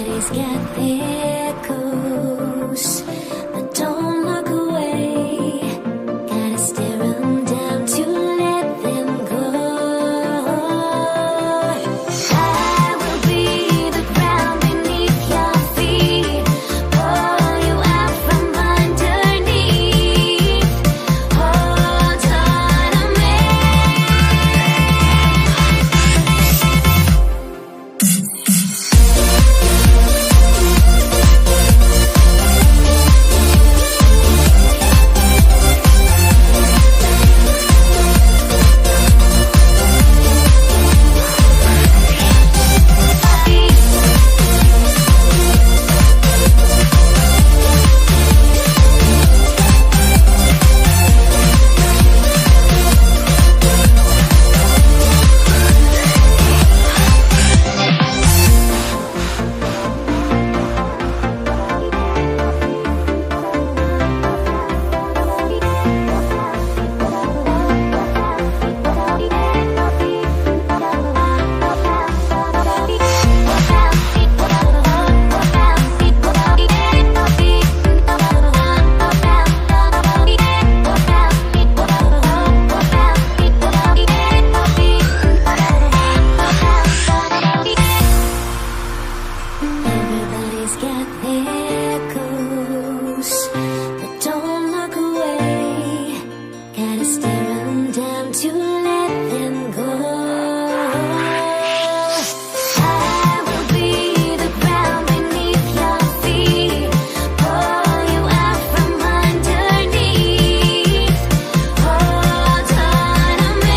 Everybody's got echoes, but don't look away. Gotta stare 'em down to let them go. I will be the ground beneath your feet, pull you out from underneath. Hold on to me. Everybody's got echoes, but don't look away. Gotta stare 'em down to let them go. I will be the ground beneath your feet, pull you out from underneath. Hold on to me.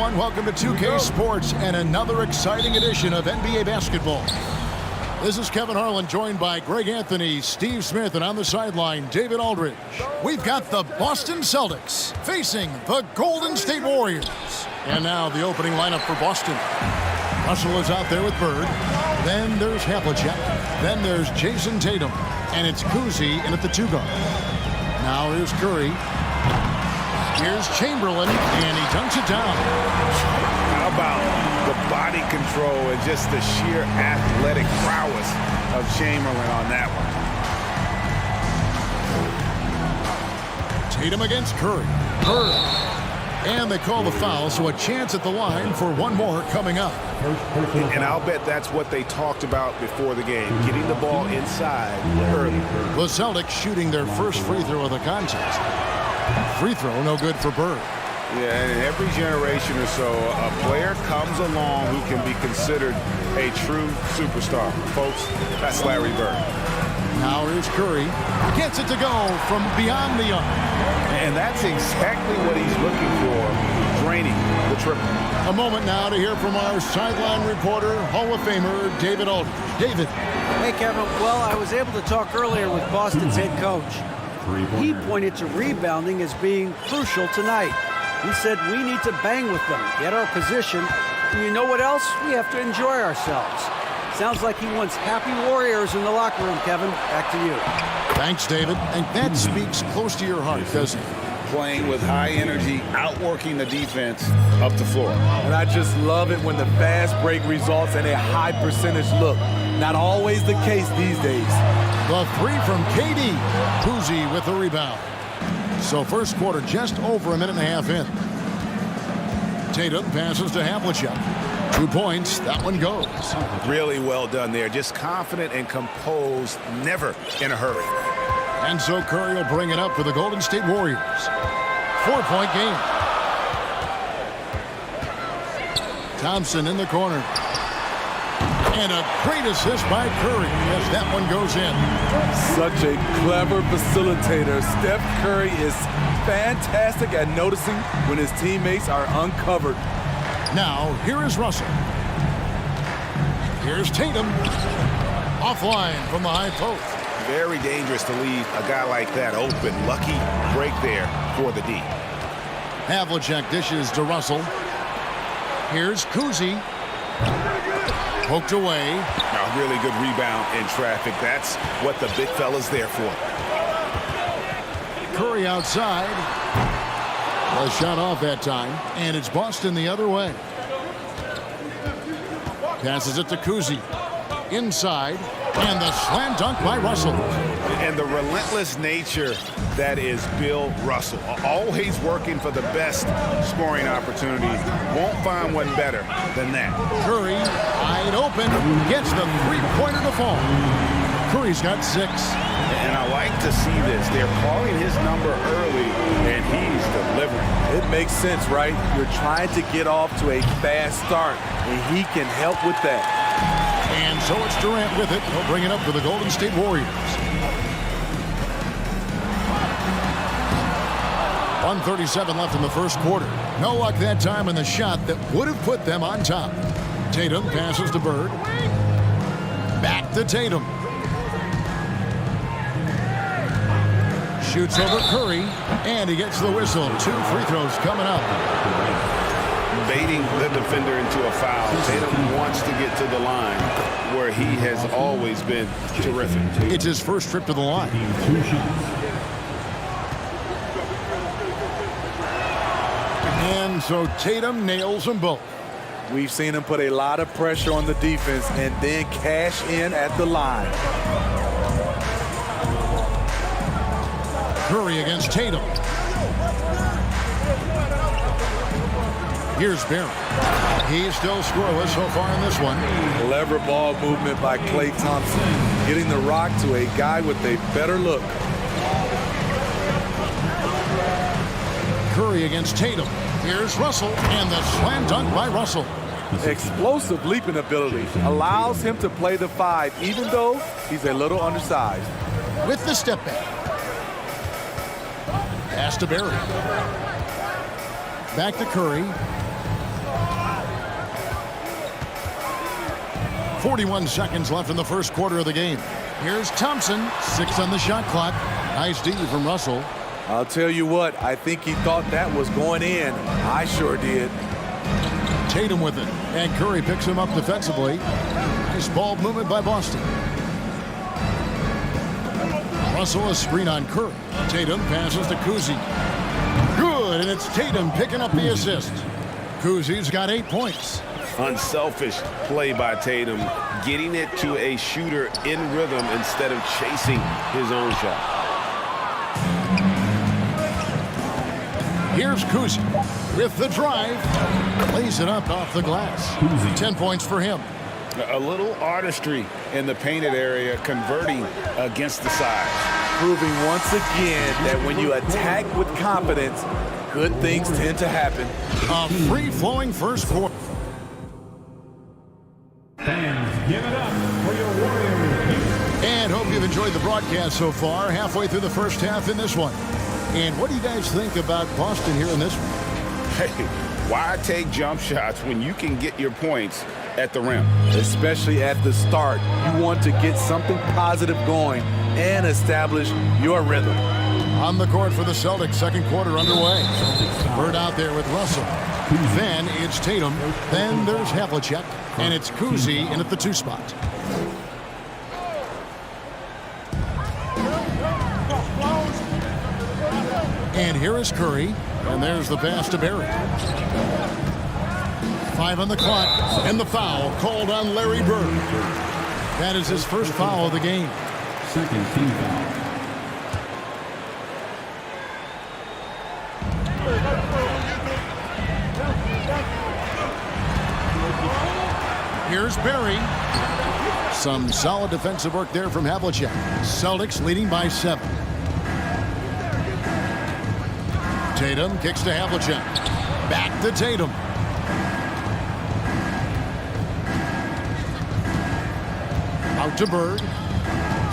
everyone. Welcome to 2K Sports and another exciting edition of NBA basketball. This is Kevin Harlan, joined by Greg Anthony, Steve Smith, and on the sideline, David Aldridge. We've got the Boston Celtics facing the Golden State Warriors. And now the opening lineup for Boston. Russell is out there with Bird. Then there's Havlicek. Then there's Jason Tatum. And it's Cousy in at the 2 guard. Now here's Curry. Here's Chamberlain, and he dunks it down. How about the body control and just the sheer athletic prowess of Chamberlain on that one. Tatum against Curry. And they call the foul, so a chance at the line for one more coming up. And I'll bet that's what they talked about before the game, getting the ball inside early. The Celtics shooting their first free throw of the contest. Free throw, no good for Bird. Yeah, and in every generation or so, a player comes along who can be considered a true superstar. Folks, that's Larry Bird. Now here's Curry. Gets it to go from beyond the arc. And that's exactly what he's looking for, draining the triple. A moment now to hear from our sideline reporter, Hall of Famer David Aldridge. David. Hey, Kevin. Well, I was able to talk earlier with Boston's head coach. He pointed to rebounding as being crucial tonight. He said we need to bang with them, get our position, and you know what else? We have to enjoy ourselves. Sounds like he wants happy Warriors in the locker room, Kevin. Back to you. Thanks, David. And that speaks close to your heart, doesn't it? Playing with high energy, outworking the defense up the floor. And I just love it when the fast break results in a high percentage look. Not always the case these days. The three from KD. Cousy with the rebound. So first quarter just over a minute and a half in. Tatum passes to Havlicek. 2 points. That one goes. Really well done there. Just confident and composed, never in a hurry. And so Curry will bring it up for the Golden State Warriors. 4-point game. Thompson in the corner. And a great assist by Curry as that one goes in. Such a clever facilitator. Steph Curry is fantastic at noticing when his teammates are uncovered. Now, here is Russell. Here's Tatum. Offline from the high post. Very dangerous to leave a guy like that open. Lucky break there for the D. Havlicek dishes to Russell. Here's Cousy. Poked away. A really good rebound in traffic. That's what the big fella's there for. Curry outside. A shot off that time, and it's Boston the other way. Passes it to Kuzi. Inside, and the slam dunk by Russell. And the relentless nature that is Bill Russell. Always working for the best scoring opportunities. Won't find one better than that. Curry, wide open, gets the three-pointer to fall. Curry's got 6. And I like to see this. They're calling his number early, and he's delivering. It makes sense, right? You're trying to get off to a fast start, and he can help with that. And so it's Durant with it. He'll bring it up for the Golden State Warriors. 1:37 left in the first quarter. No luck that time in the shot that would have put them on top. Tatum passes to Bird. Back to Tatum. Shoots over Curry, and he gets the whistle. 2 free throws coming up. Baiting the defender into a foul. Tatum wants to get to the line where he has always been terrific. It's his first trip to the line. And so Tatum nails them both. We've seen him put a lot of pressure on the defense and then cash in at the line. Curry against Tatum. Here's Barron. He's still scoreless so far in this one. Clever ball movement by Klay Thompson, getting the rock to a guy with a better look. Curry against Tatum. Here's Russell, and the slam dunk by Russell. Explosive leaping ability allows him to play the 5, even though he's a little undersized. With the step back. Pass to Barry. Back to Curry. 41 seconds left in the first quarter of the game. Here's Thompson, 6 on the shot clock. Nice D from Russell. I'll tell you what, I think he thought that was going in. I sure did. Tatum with it, and Curry picks him up defensively. Nice ball movement by Boston. Russell a screen on Curry. Tatum passes to Kuzi. Good, and it's Tatum picking up the assist. Kuzi's got 8 points. Unselfish play by Tatum, getting it to a shooter in rhythm instead of chasing his own shot. Here's Kuzi with the drive. Lays it up off the glass. 10 points for him. A little artistry in the painted area, converting against the size. Proving once again that when you attack with confidence, good things tend to happen. A free-flowing first quarter. Fans, give it up for your Warriors. And hope you've enjoyed the broadcast so far. Halfway through the first half in this one. And what do you guys think about Boston here in this one? Hey, why take jump shots when you can get your points at the rim? Especially at the start. You want to get something positive going and establish your rhythm. On the court for the Celtics, second quarter underway. Bird out there with Russell. Then it's Tatum. Then there's Havlicek. And it's Kuzi in at the 2 spot. And here is Curry. And there's the pass to Barry. 5 on the clock. And the foul called on Larry Bird. That is his first foul of the game. Second team foul. Here's Barry. Some solid defensive work there from Havlicek. Celtics leading by 7. Tatum kicks to Havlicek. Back to Tatum. Out to Bird.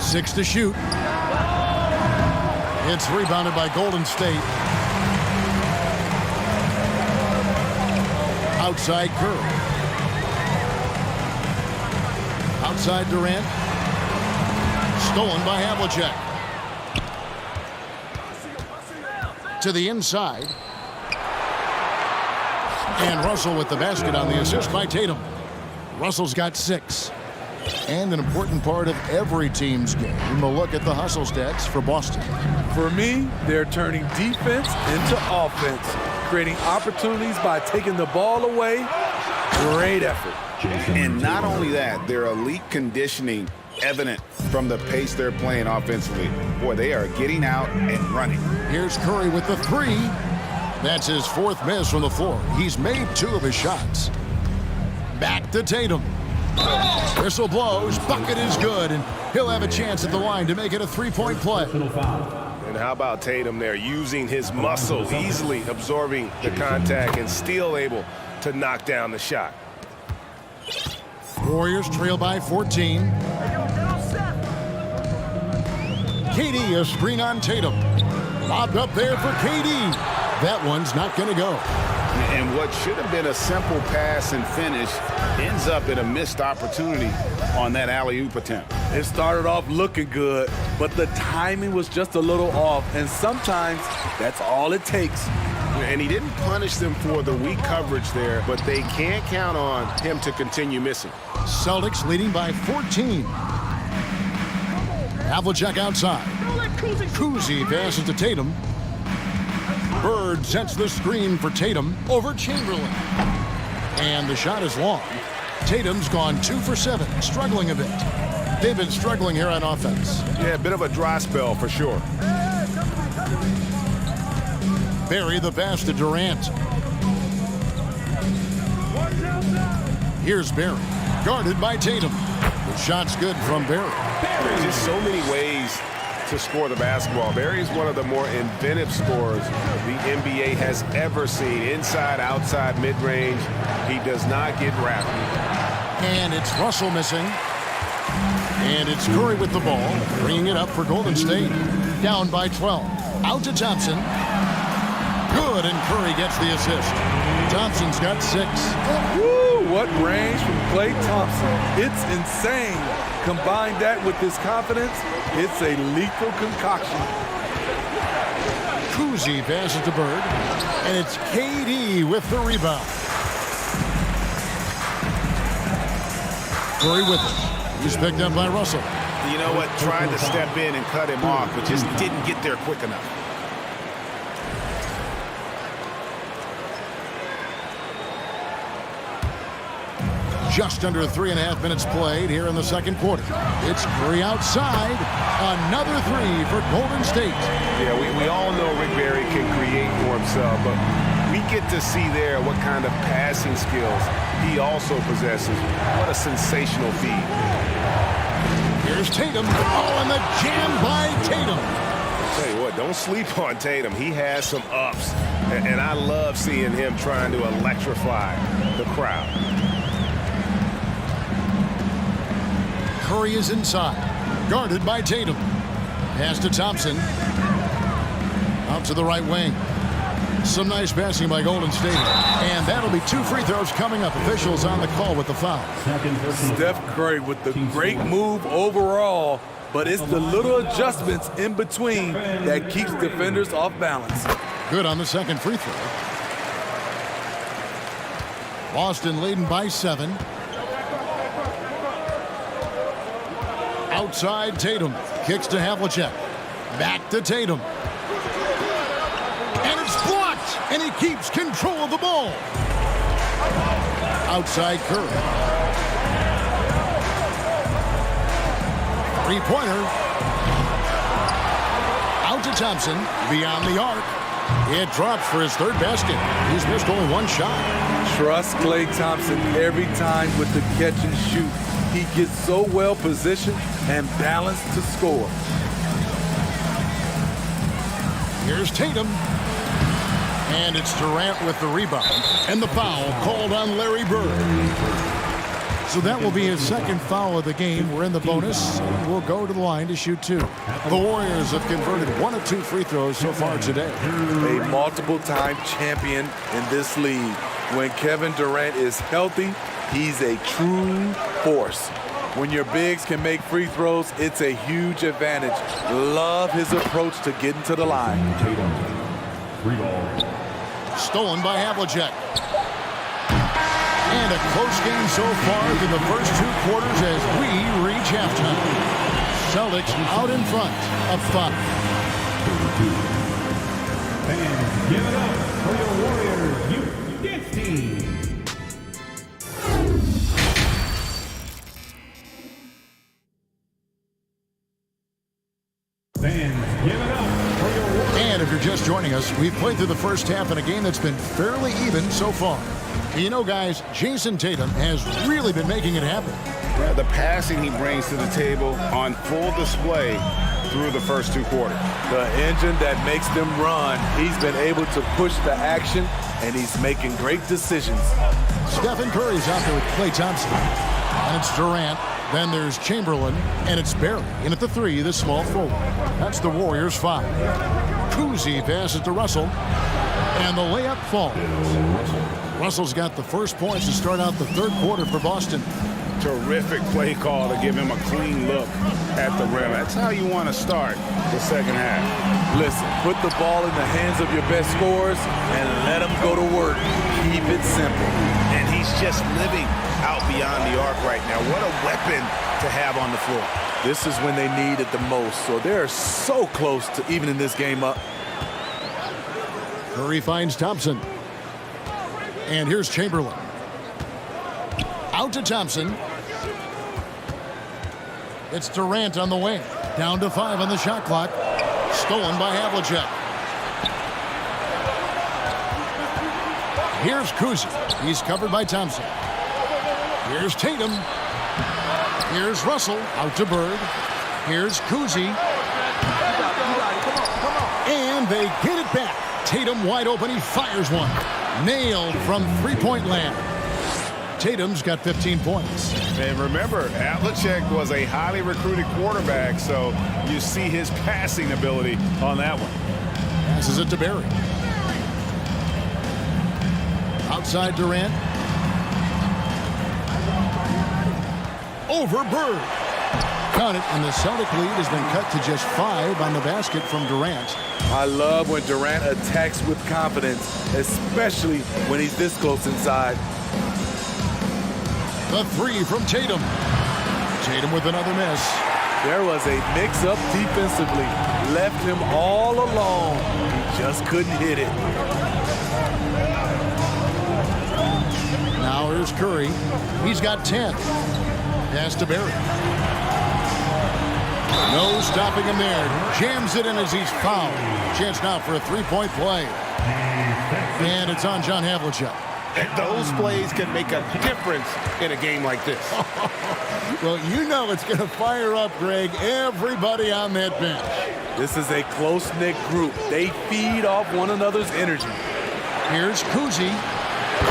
6 to shoot. It's rebounded by Golden State. Outside Curry. Outside Durant. Stolen by Havlicek. To the inside. And Russell with the basket on the assist by Tatum. Russell's got 6. And an important part of every team's game. We'll look at the hustle stats for Boston. For me, they're turning defense into offense, creating opportunities by taking the ball away. Great effort. And not only that, their elite conditioning evident from the pace they're playing offensively. Boy, they are getting out and running. Here's Curry with the three. That's his fourth miss from the floor. He's made 2 of his shots. Back to Tatum. Whistle blows, bucket is good, and he'll have a chance at the line to make it a 3-point play. And how about Tatum there, using his muscle, easily absorbing the contact and still able to knock down the shot. Warriors trail by 14. KD, a screen on Tatum. Lobbed up there for KD. That one's not going to go. And what should have been a simple pass and finish ends up in a missed opportunity on that alley-oop attempt. It started off looking good, but the timing was just a little off, and sometimes that's all it takes. And he didn't punish them for the weak coverage there, but they can't count on him to continue missing. Celtics leading by 14. Havlicek outside. Kuzi passes to Tatum. Bird sets the screen for Tatum over Chamberlain. And the shot is long. Tatum's gone 2 for 7, struggling a bit. They've been struggling here on offense. Yeah, a bit of a dry spell for sure. Barry the pass to Durant. Here's Barry, guarded by Tatum. The shot's good from Barry. There's just so many ways to score the basketball. Barry is one of the more inventive scorers the NBA has ever seen. Inside, outside, mid-range. He does not get wrapped. And it's Russell missing. And it's Curry with the ball, bringing it up for Golden State. Down by 12. Out to Thompson. Good, and Curry gets the assist. Thompson's got 6. Woo, what range from Klay Thompson. It's insane. Combine that with his confidence, it's a lethal concoction. Kuzi passes to Bird, and it's KD with the rebound. Curry with it. He's picked up by Russell. You know what? Tried to step in and cut him off, but just didn't get there quick enough. Just under 3.5 minutes played here in the second quarter. It's Curry outside. Another 3 for Golden State. Yeah, we all know Rick Barry can create for himself, but we get to see there what kind of passing skills he also possesses. What a sensational feed. Here's Tatum. Oh, and the jam by Tatum. I'll tell you what, don't sleep on Tatum. He has some ups, and I love seeing him trying to electrify the crowd. Curry is inside, guarded by Tatum. Pass to Thompson. Out to the right wing. Some nice passing by Golden State. And that'll be 2 free throws coming up. Officials on the call with the foul. Steph Curry with the great move overall, but it's the little adjustments in between that keeps defenders off balance. Good on the second free throw. Boston leading by 7. Outside Tatum. Kicks to Havlicek. Back to Tatum. And it's blocked. And he keeps control of the ball. Outside Curry. Three-pointer. Out to Thompson. Beyond the arc. It drops for his 3rd basket. He's missed only 1 shot. Trust Klay Thompson every time with the catch and shoot. He gets so well positioned and balanced to score. Here's Tatum. And it's Durant with the rebound. And the foul called on Larry Bird. So that will be his 2nd foul of the game. We're in the bonus. We'll go to the line to shoot 2. The Warriors have converted 1 of 2 free throws so far today. A multiple-time champion in this league. When Kevin Durant is healthy, he's a true force. When your bigs can make free throws, it's a huge advantage. Love his approach to getting to the line. Stolen by Havlicek. And a close game so far through the first 2 quarters as we reach halftime. Celtics out in front of 5. Fans, give it up for your Warriors Youth Dance Team. Fans, give it up for your Warriors. And if you're just joining us, we've played through the first half in a game that's been fairly even so far. You know, guys, Jason Tatum has really been making it happen. Yeah, the passing he brings to the table on full display through the first 2 quarters. The engine that makes them run. He's been able to push the action, and he's making great decisions. Stephen Curry's out there with Klay Thompson. And it's Durant. Then there's Chamberlain. And it's Barry. And at the 3, the small forward. That's the Warriors' 5. Cousy passes to Russell. And the layup falls. Russell's got the first points to start out the 3rd quarter for Boston. Terrific play call to give him a clean look at the rim. That's how you want to start the second half. Listen, put the ball in the hands of your best scorers and let them go to work. Keep it simple. And he's just living out beyond the arc right now. What a weapon to have on the floor. This is when they need it the most, so they're so close to evening this game up. Curry finds Thompson. And here's Chamberlain. Out to Thompson. It's Durant on the wing. Down to 5 on the shot clock. Stolen by Havlicek. Here's Cousy. He's covered by Thompson. Here's Tatum. Here's Russell. Out to Bird. Here's Cousy. And they get it back. Tatum wide open. He fires one. Nailed from 3-point land. Tatum's got 15 points. And remember, Havlicek was a highly recruited quarterback, so you see his passing ability on that one. Passes it to Barry. Outside Durant. Over Bird. Count it, and the Celtic lead has been cut to just 5 on the basket from Durant. I love when Durant attacks with confidence, especially when he's this close inside. The 3 from Tatum. Tatum with another miss. There was a mix-up defensively. Left him all alone. He just couldn't hit it. Now here's Curry. He's got 10. Pass to Barry. No stopping him there. Jams it in as he's fouled. Chance now for a 3-point play. And it's on John Havlicek. Those plays can make a difference in a game like this. Well, you know it's going to fire up, Greg, everybody on that bench. This is a close-knit group. They feed off one another's energy. Here's Cousy.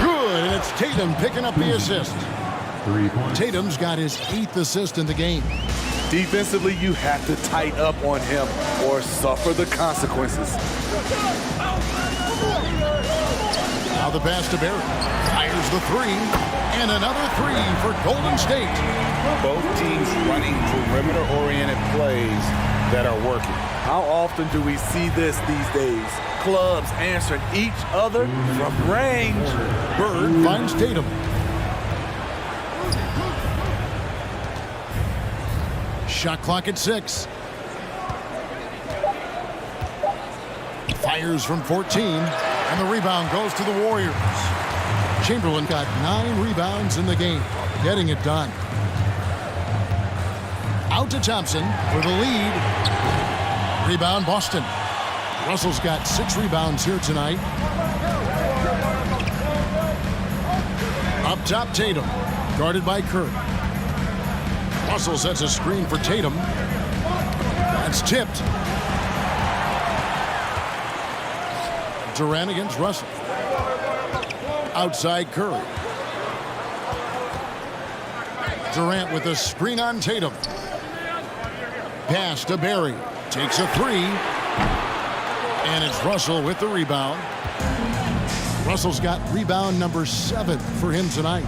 Good, and it's Tatum picking up the assist. 3 points. Tatum's got his 8th assist in the game. Defensively, you have to tighten up on him or suffer the consequences. Now the pass to Barry. Fires the 3. And another 3 for Golden State. Both teams running perimeter-oriented plays that are working. How often do we see this these days? Clubs answering each other from range. Bird finds Tatum. Shot clock at 6. Fires from 14. And the rebound goes to the Warriors. Chamberlain got 9 rebounds in the game, getting it done. Out to Thompson for the lead. Rebound Boston. Russell's got 6 rebounds here tonight. Up top Tatum, guarded by Curry. Russell sets a screen for Tatum. That's tipped. Durant against Russell. Outside Curry. Durant with a screen on Tatum. Pass to Barry. Takes a 3. And it's Russell with the rebound. Russell's got rebound number 7 for him tonight.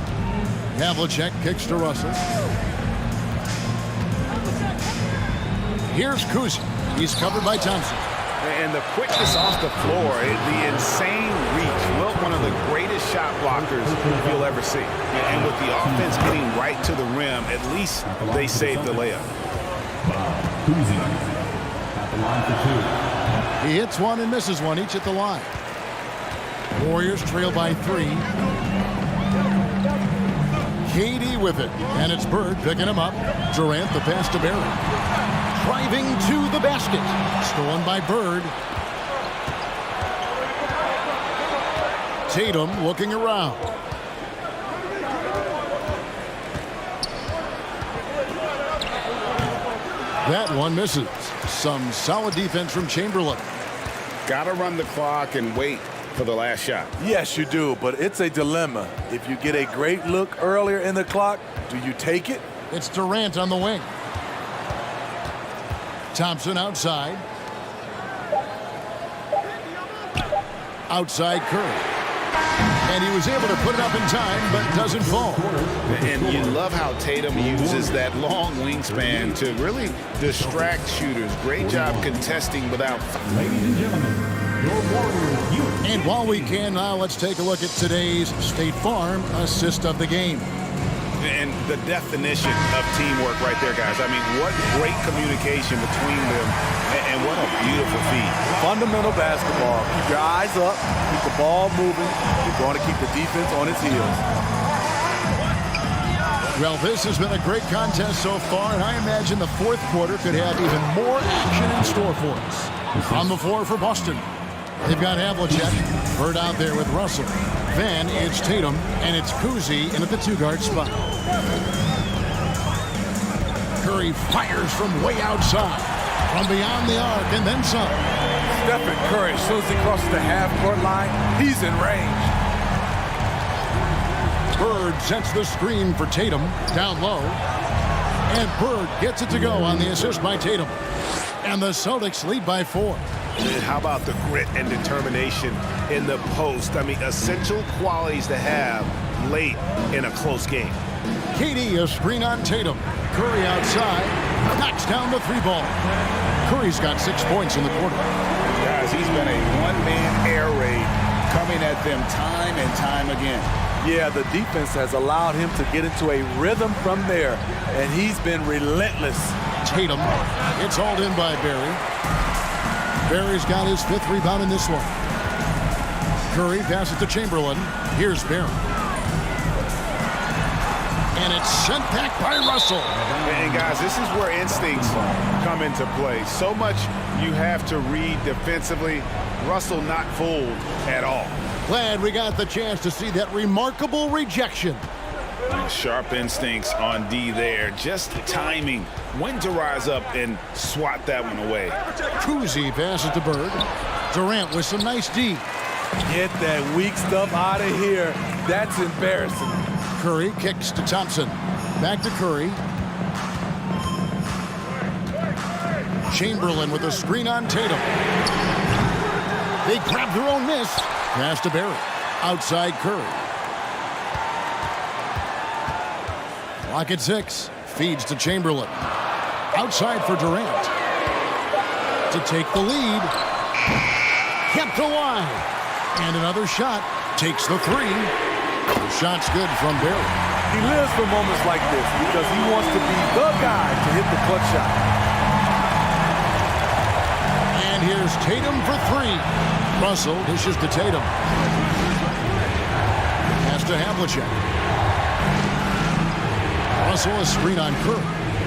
Havlicek kicks to Russell. Here's Cousy. He's covered by Thompson. And the quickness off the floor, the insane reach. Wilt, one of the greatest shot blockers you'll ever see. And with the offense getting right to the rim, at least they saved the layup. Cousy at the line for 2. He hits one and misses one, each at the line. Warriors trail by 3. KD with it, and it's Bird picking him up. Durant the pass to Barry. Driving to the basket. Stolen by Bird. Tatum looking around. That one misses. Some solid defense from Chamberlain. Got to run the clock and wait for the last shot. Yes, you do, but it's a dilemma. If you get a great look earlier in the clock, do you take it? It's Durant on the wing. Thompson outside. Outside Curry. And he was able to put it up in time, but doesn't fall. And you love how Tatum uses that long wingspan to really distract shooters. Great job contesting without. Ladies and gentlemen, your Warriors youth. And while we can now, let's take a look at today's State Farm assist of the game. And the definition of teamwork right there, guys. I mean, what great communication between them, and what a beautiful feat. Fundamental basketball. Keep your eyes up, keep the ball moving. You're going to keep the defense on its heels. Well, this has been a great contest so far, and I imagine the fourth quarter could have even more action in store for us. On the floor for Boston, they've got Havlicek, Bird out there with Russell. Then it's Tatum, and it's Cousy in at the 2-guard spot. Curry fires from way outside, from beyond the arc, and then some. Stephen Curry, as soon as he crosses the half-court line, he's in range. Bird sets the screen for Tatum, down low. And Bird gets it to go on the assist by Tatum. And the Celtics lead by 4. And how about the grit and determination in the post? I mean, essential qualities to have late in a close game. KD a screen on Tatum. Curry outside, knocks down the 3-ball. Curry's got 6 points in the quarter. Guys, he's been a one-man air raid coming at them time and time again. Yeah, the defense has allowed him to get into a rhythm from there, and he's been relentless. Tatum, it's hauled in by Barry. Barry's got his 5th rebound in this one. Curry passes to Chamberlain. Here's Barry. And it's sent back by Russell. And guys, this is where instincts come into play. So much you have to read defensively. Russell not fooled at all. Glad we got the chance to see that remarkable rejection. Sharp instincts on D there. Just timing. When to rise up and swat that one away. Cousy passes to Bird. Durant with some nice D. Get that weak stuff out of here. That's embarrassing. Curry kicks to Thompson. Back to Curry. Chamberlain with a screen on Tatum. They grab their own miss. Pass to Barry. Outside Curry. Clock at 6. Feeds to Chamberlain. Outside for Durant. To take the lead. Kept alive. And another shot. Takes the 3. The shot's good from Barry. He lives for moments like this because he wants to be the guy to hit the clutch shot. And here's Tatum for 3. Russell dishes to Tatum. Pass to Havlicek. Russell a screen on Curry.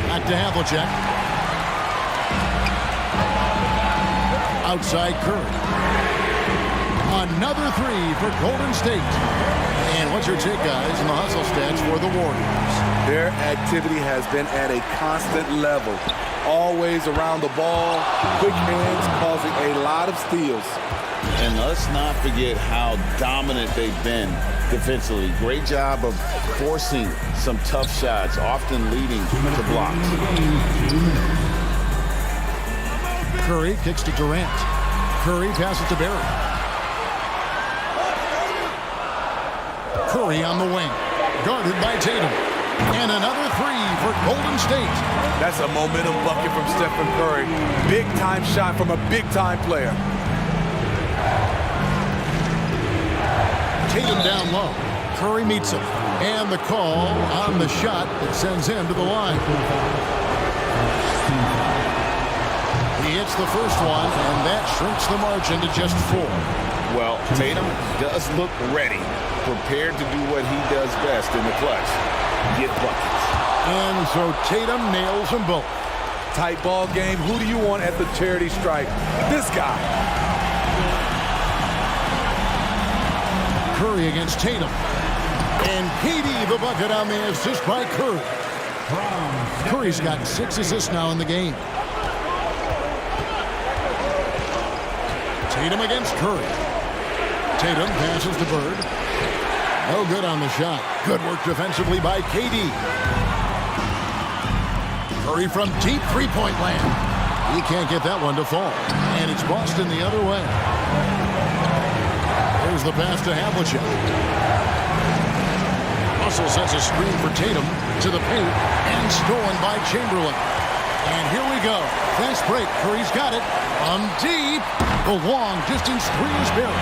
Back to Havlicek. Outside Curry. Another 3 for Golden State. And what's your take, guys, in the hustle stats for the Warriors? Their activity has been at a constant level. Always around the ball, quick hands causing a lot of steals. And let's not forget how dominant they've been defensively. Great job of forcing some tough shots, often leading to blocks. Curry kicks to Durant. Curry passes to Barry. Curry on the wing, guarded by Tatum. And another 3 for Golden State. That's a momentum bucket from Stephen Curry. Big-time shot from a big-time player. Tatum down low. Curry meets him. And the call on the shot that sends him to the line. He hits the first one, and that shrinks the margin to just 4. Well, Tatum does look ready, prepared to do what he does best in the clutch, get buckets. And so Tatum nails them both. Tight ball game. Who do you want at the charity stripe? This guy. Curry against Tatum. And KD the bucket on the assist by Curry. Curry's got 6 assists now in the game. Tatum against Curry. Tatum passes to Bird. No good on the shot. Good work defensively by KD. Curry from deep three-point land. He can't get that one to fall. And it's Boston the other way. Here's the pass to Havlicek. Russell sets a screen for Tatum to the paint and stolen by Chamberlain. And here we go. Fast break. Curry's got it. On deep. The long distance three is buried.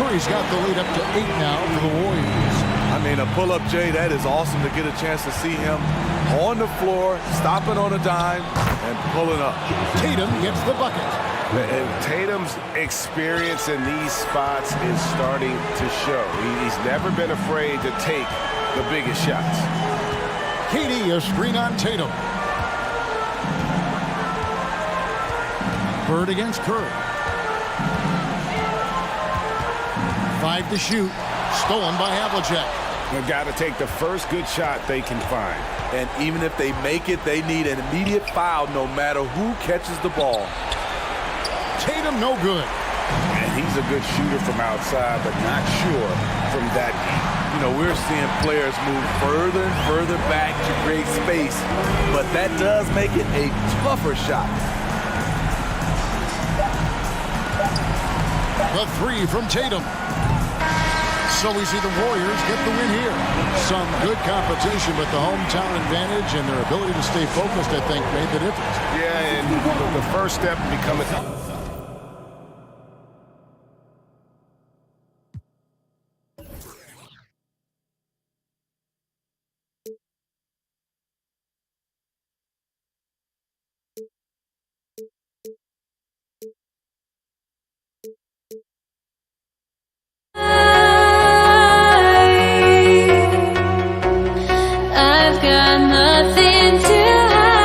Curry's got the lead up to 8 now for the Warriors. I mean, a pull-up, Jay, that is awesome to get a chance to see him on the floor, stopping on a dime, and pulling up. Tatum gets the bucket. And Tatum's experience in these spots is starting to show. He's never been afraid to take the biggest shots. KD, a screen on Tatum. Bird against Curry. 5 to shoot. Stolen by Havlicek. They've got to take the first good shot they can find. And even if they make it, they need an immediate foul no matter who catches the ball. Tatum no good. And he's a good shooter from outside, but not sure from that deep. You know, we're seeing players move further and further back to create space, but that does make it a tougher shot. The 3 from Tatum. So we see the Warriors get the win here. Some good competition, but the hometown advantage and their ability to stay focused, I think, made the difference. Yeah, and the first step becoming... I've got nothing to hide.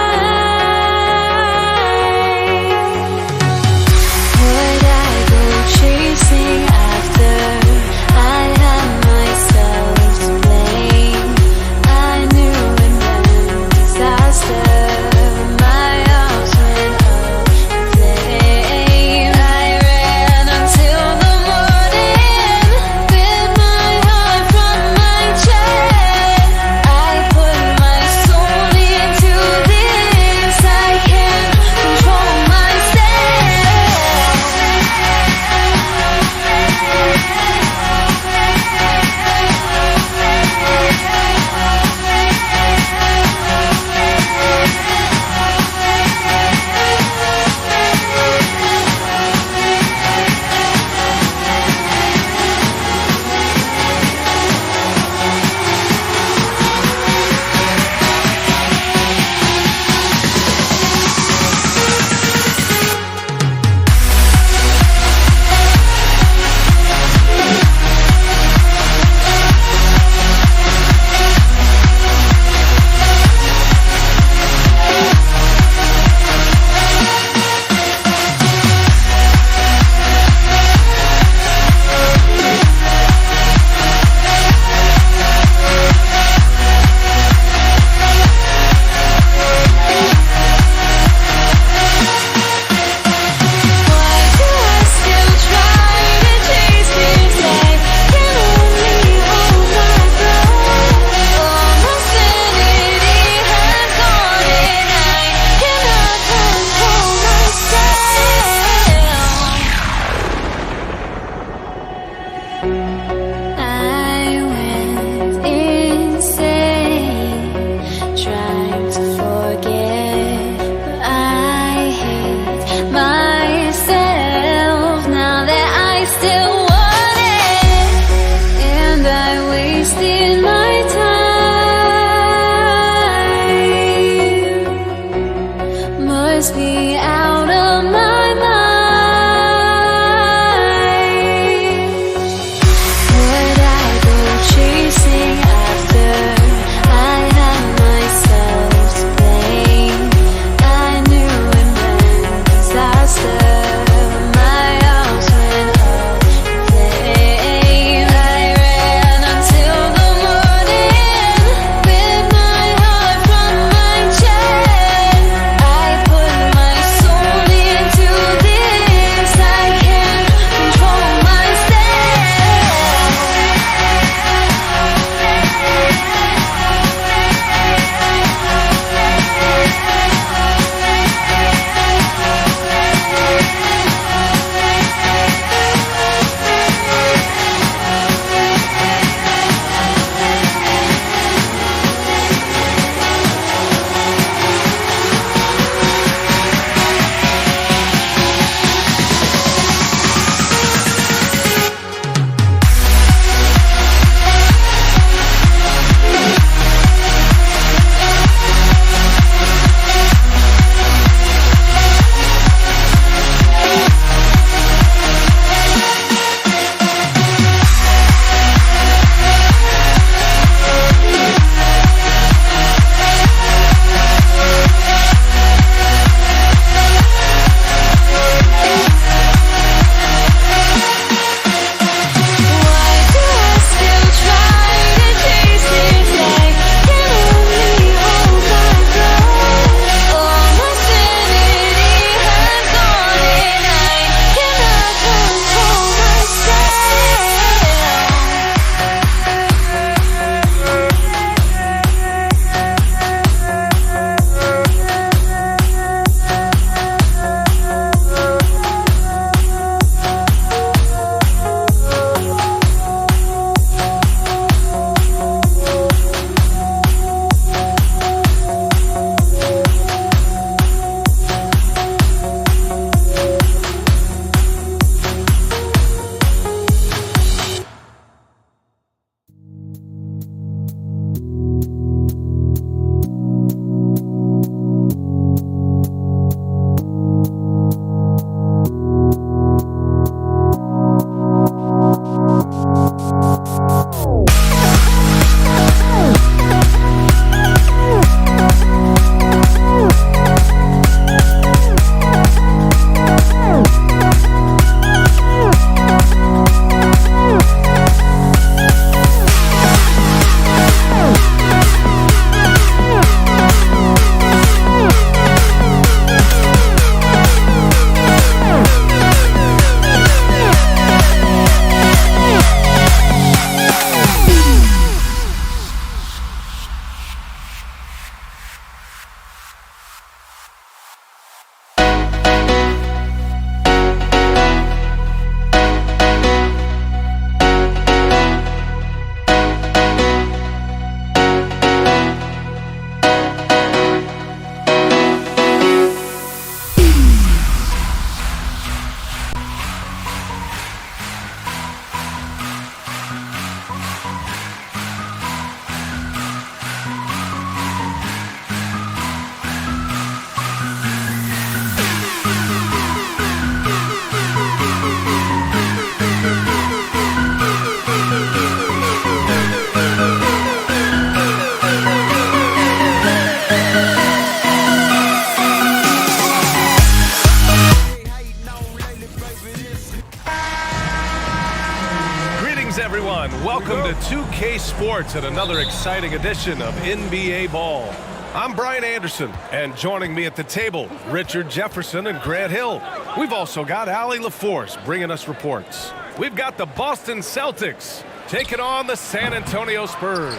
Greetings, everyone. Welcome to 2K Sports and another exciting edition of NBA Ball. I'm Brian Anderson, and joining me at the table, Richard Jefferson and Grant Hill. We've also got Allie LaForce bringing us reports. We've got the Boston Celtics taking on the San Antonio Spurs.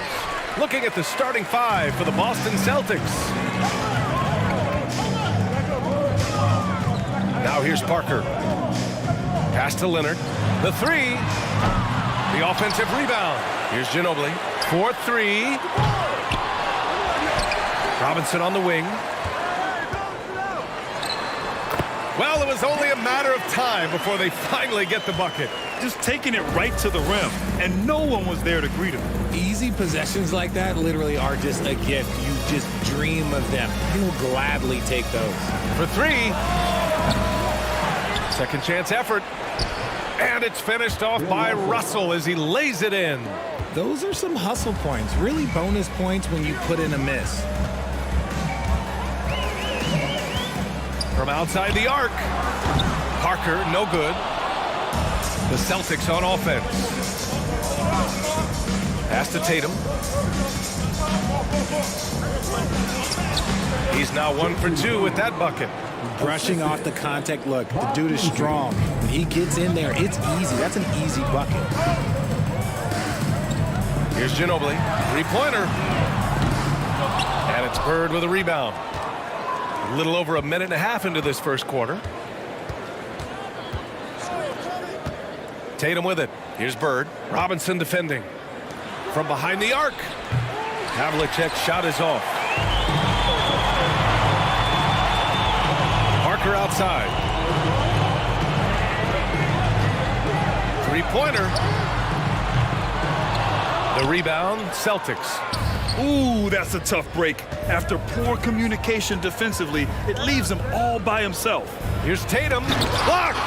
Looking at the starting five for the Boston Celtics. Now here's Parker. Pass to Leonard. The three. The offensive rebound. Here's Ginobili. 4-3. Robinson on the wing. Well, it was only a matter of time before they finally get the bucket. Just taking it right to the rim, and no one was there to greet him. Easy possessions like that literally are just a gift. You just dream of them. You'll gladly take those. For three. Second chance effort. And it's finished off by Russell as he lays it in. Those are some hustle points. Really bonus points when you put in a miss. From outside the arc. Parker, no good. The Celtics on offense. Pass to Tatum. He's now 1 for 2 with that bucket. Brushing off the contact. Look, the dude is strong. When he gets in there, it's easy. That's an easy bucket. Here's Ginobili. Three-pointer. And it's Bird with a rebound. A little over a minute and a half into this first quarter. Tatum with it. Here's Bird. Robinson defending. From behind the arc. Havlicek's shot is off. Parker outside. Three-pointer. The rebound, Celtics. Ooh, that's a tough break. After poor communication defensively, it leaves him all by himself. Here's Tatum. Blocked!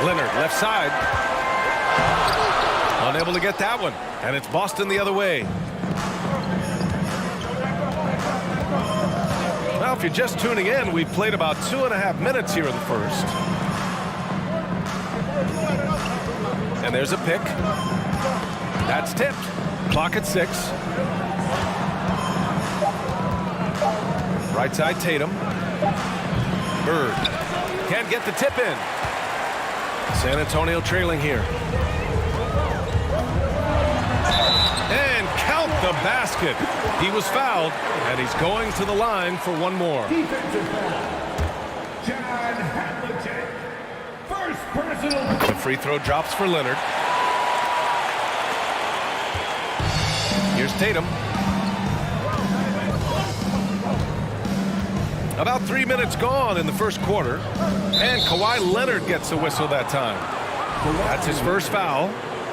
Leonard, left side. Unable to get that one. And it's Boston the other way. Well, if you're just tuning in, we've played about 2.5 minutes here in the first. And there's a pick. That's tipped. Clock at 6. Right side, Tatum. Bird. Can't get the tip in. San Antonio trailing here. And count the basket. He was fouled, and he's going to the line for one more. The free throw drops for Leonard. Here's Tatum. About 3 minutes gone in the first quarter. And Kawhi Leonard gets a whistle that time. That's his first foul.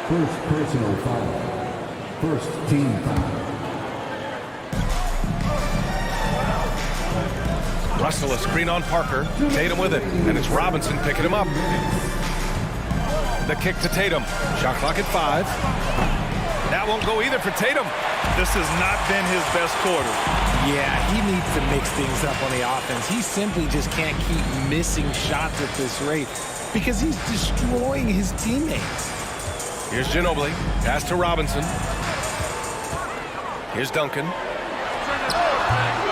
First personal foul. First team foul. Russell a screen on Parker. Tatum with it. And it's Robinson picking him up. The kick to Tatum. Shot clock at 5. That won't go either for Tatum. This has not been his best quarter. Yeah, he needs to mix things up on the offense. He simply just can't keep missing shots at this rate because he's destroying his teammates. Here's Ginobili. Pass to Robinson. Here's Duncan.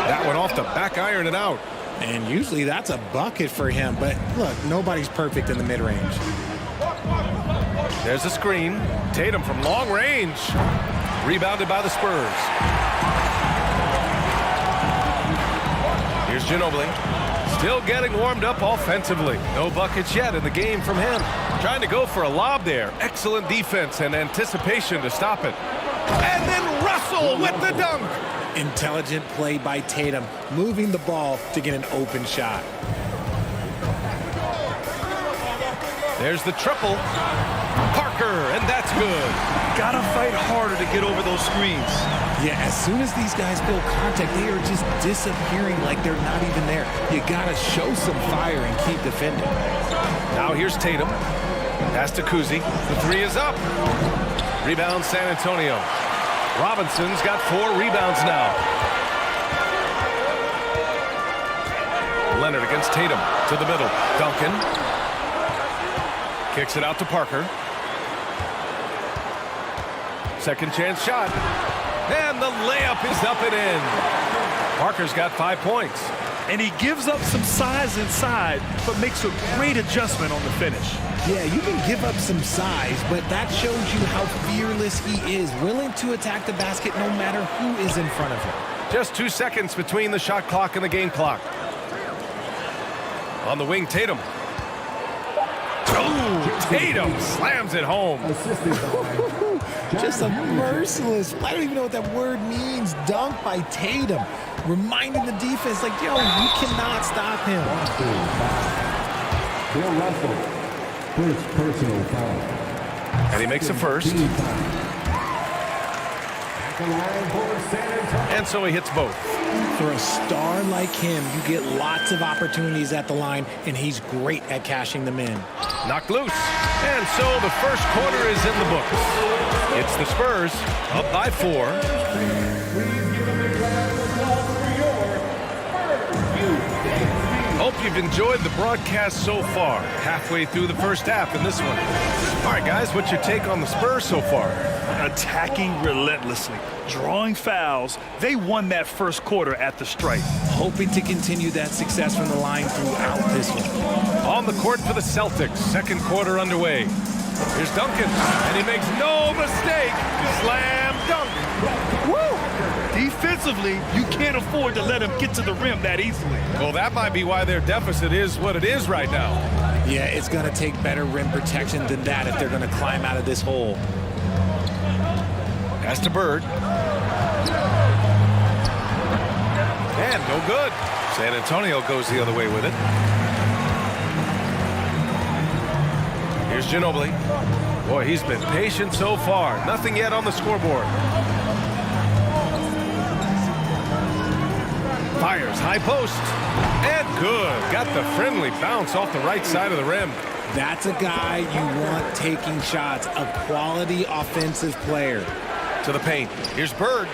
That one off the back iron and out. And usually that's a bucket for him. But look, nobody's perfect in the mid-range. There's a screen. Tatum from long range. Rebounded by the Spurs. Here's Ginobili. Still getting warmed up offensively. No buckets yet in the game from him. Trying to go for a lob there. Excellent defense and anticipation to stop it. And then Russell with the dunk. Intelligent play by Tatum, moving the ball to get an open shot. There's the triple. Parker, and that's good. Gotta fight harder to get over those screens. Yeah, as soon as these guys feel contact, they are just disappearing like they're not even there. You gotta show some fire and keep defending. Now here's Tatum. Pass to Kuzi. The three is up. Rebound San Antonio. Robinson's got 4 rebounds now. Leonard against Tatum to the middle. Duncan. Kicks it out to Parker. Second chance shot. And the layup is up and in. Parker's got 5 points. And he gives up some size inside, but makes a great adjustment on the finish. Yeah, you can give up some size, but that shows you how fearless he is, willing to attack the basket no matter who is in front of him. Just 2 seconds between the shot clock and the game clock. On the wing, Tatum. Oh, Tatum slams it home. Just a merciless, I don't even know what that word means, dunk by Tatum. Reminding the defense, like, yo, you cannot stop him. Bill Russell, first personal foul. And he makes the first. And so he hits both. For a star like him, you get lots of opportunities at the line, and he's great at cashing them in. Knocked loose. And so the first quarter is in the books. It's the Spurs up by 4. Hope you've enjoyed the broadcast so far. Halfway through the first half in this one. All right, guys, what's your take on the Spurs so far? Attacking relentlessly, drawing fouls. They won that first quarter at the stripe. Hoping to continue that success from the line throughout this one. On the court for the Celtics, second quarter underway. Here's Duncan, and he makes no mistake. Slam dunk. Woo! Defensively, you can't afford to let him get to the rim that easily. Well, that might be why their deficit is what it is right now. Yeah, it's going to take better rim protection than that if they're going to climb out of this hole. Pass to Bird. And no good. San Antonio goes the other way with it. Here's Ginobili. Boy, he's been patient so far. Nothing yet on the scoreboard. Fires high post. And good. Got the friendly bounce off the right side of the rim. That's a guy you want taking shots. A quality offensive player. To the paint. Here's Bird.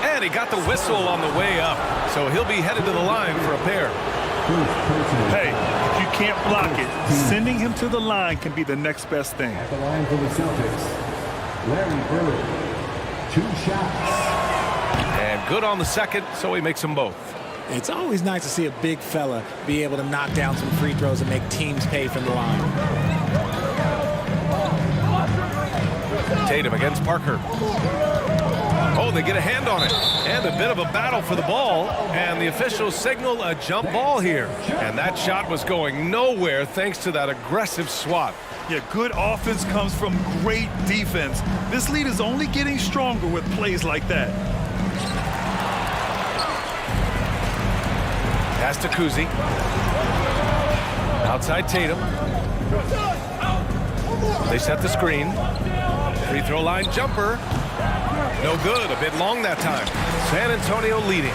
And he got the whistle on the way up. So he'll be headed to the line for a pair. Hey, if you can't block it, sending him to the line can be the next best thing. At the line for the Celtics, Larry Bird, 2 shots. And good on the second, so he makes them both. It's always nice to see a big fella be able to knock down some free throws and make teams pay from the line. Tatum against Parker. Oh, they get a hand on it. And a bit of a battle for the ball. And the officials signal a jump ball here. And that shot was going nowhere thanks to that aggressive swat. Yeah, good offense comes from great defense. This lead is only getting stronger with plays like that. Pass to Kuzi. Outside Tatum. They set the screen. Free throw line jumper. No good. A bit long that time. San Antonio leading.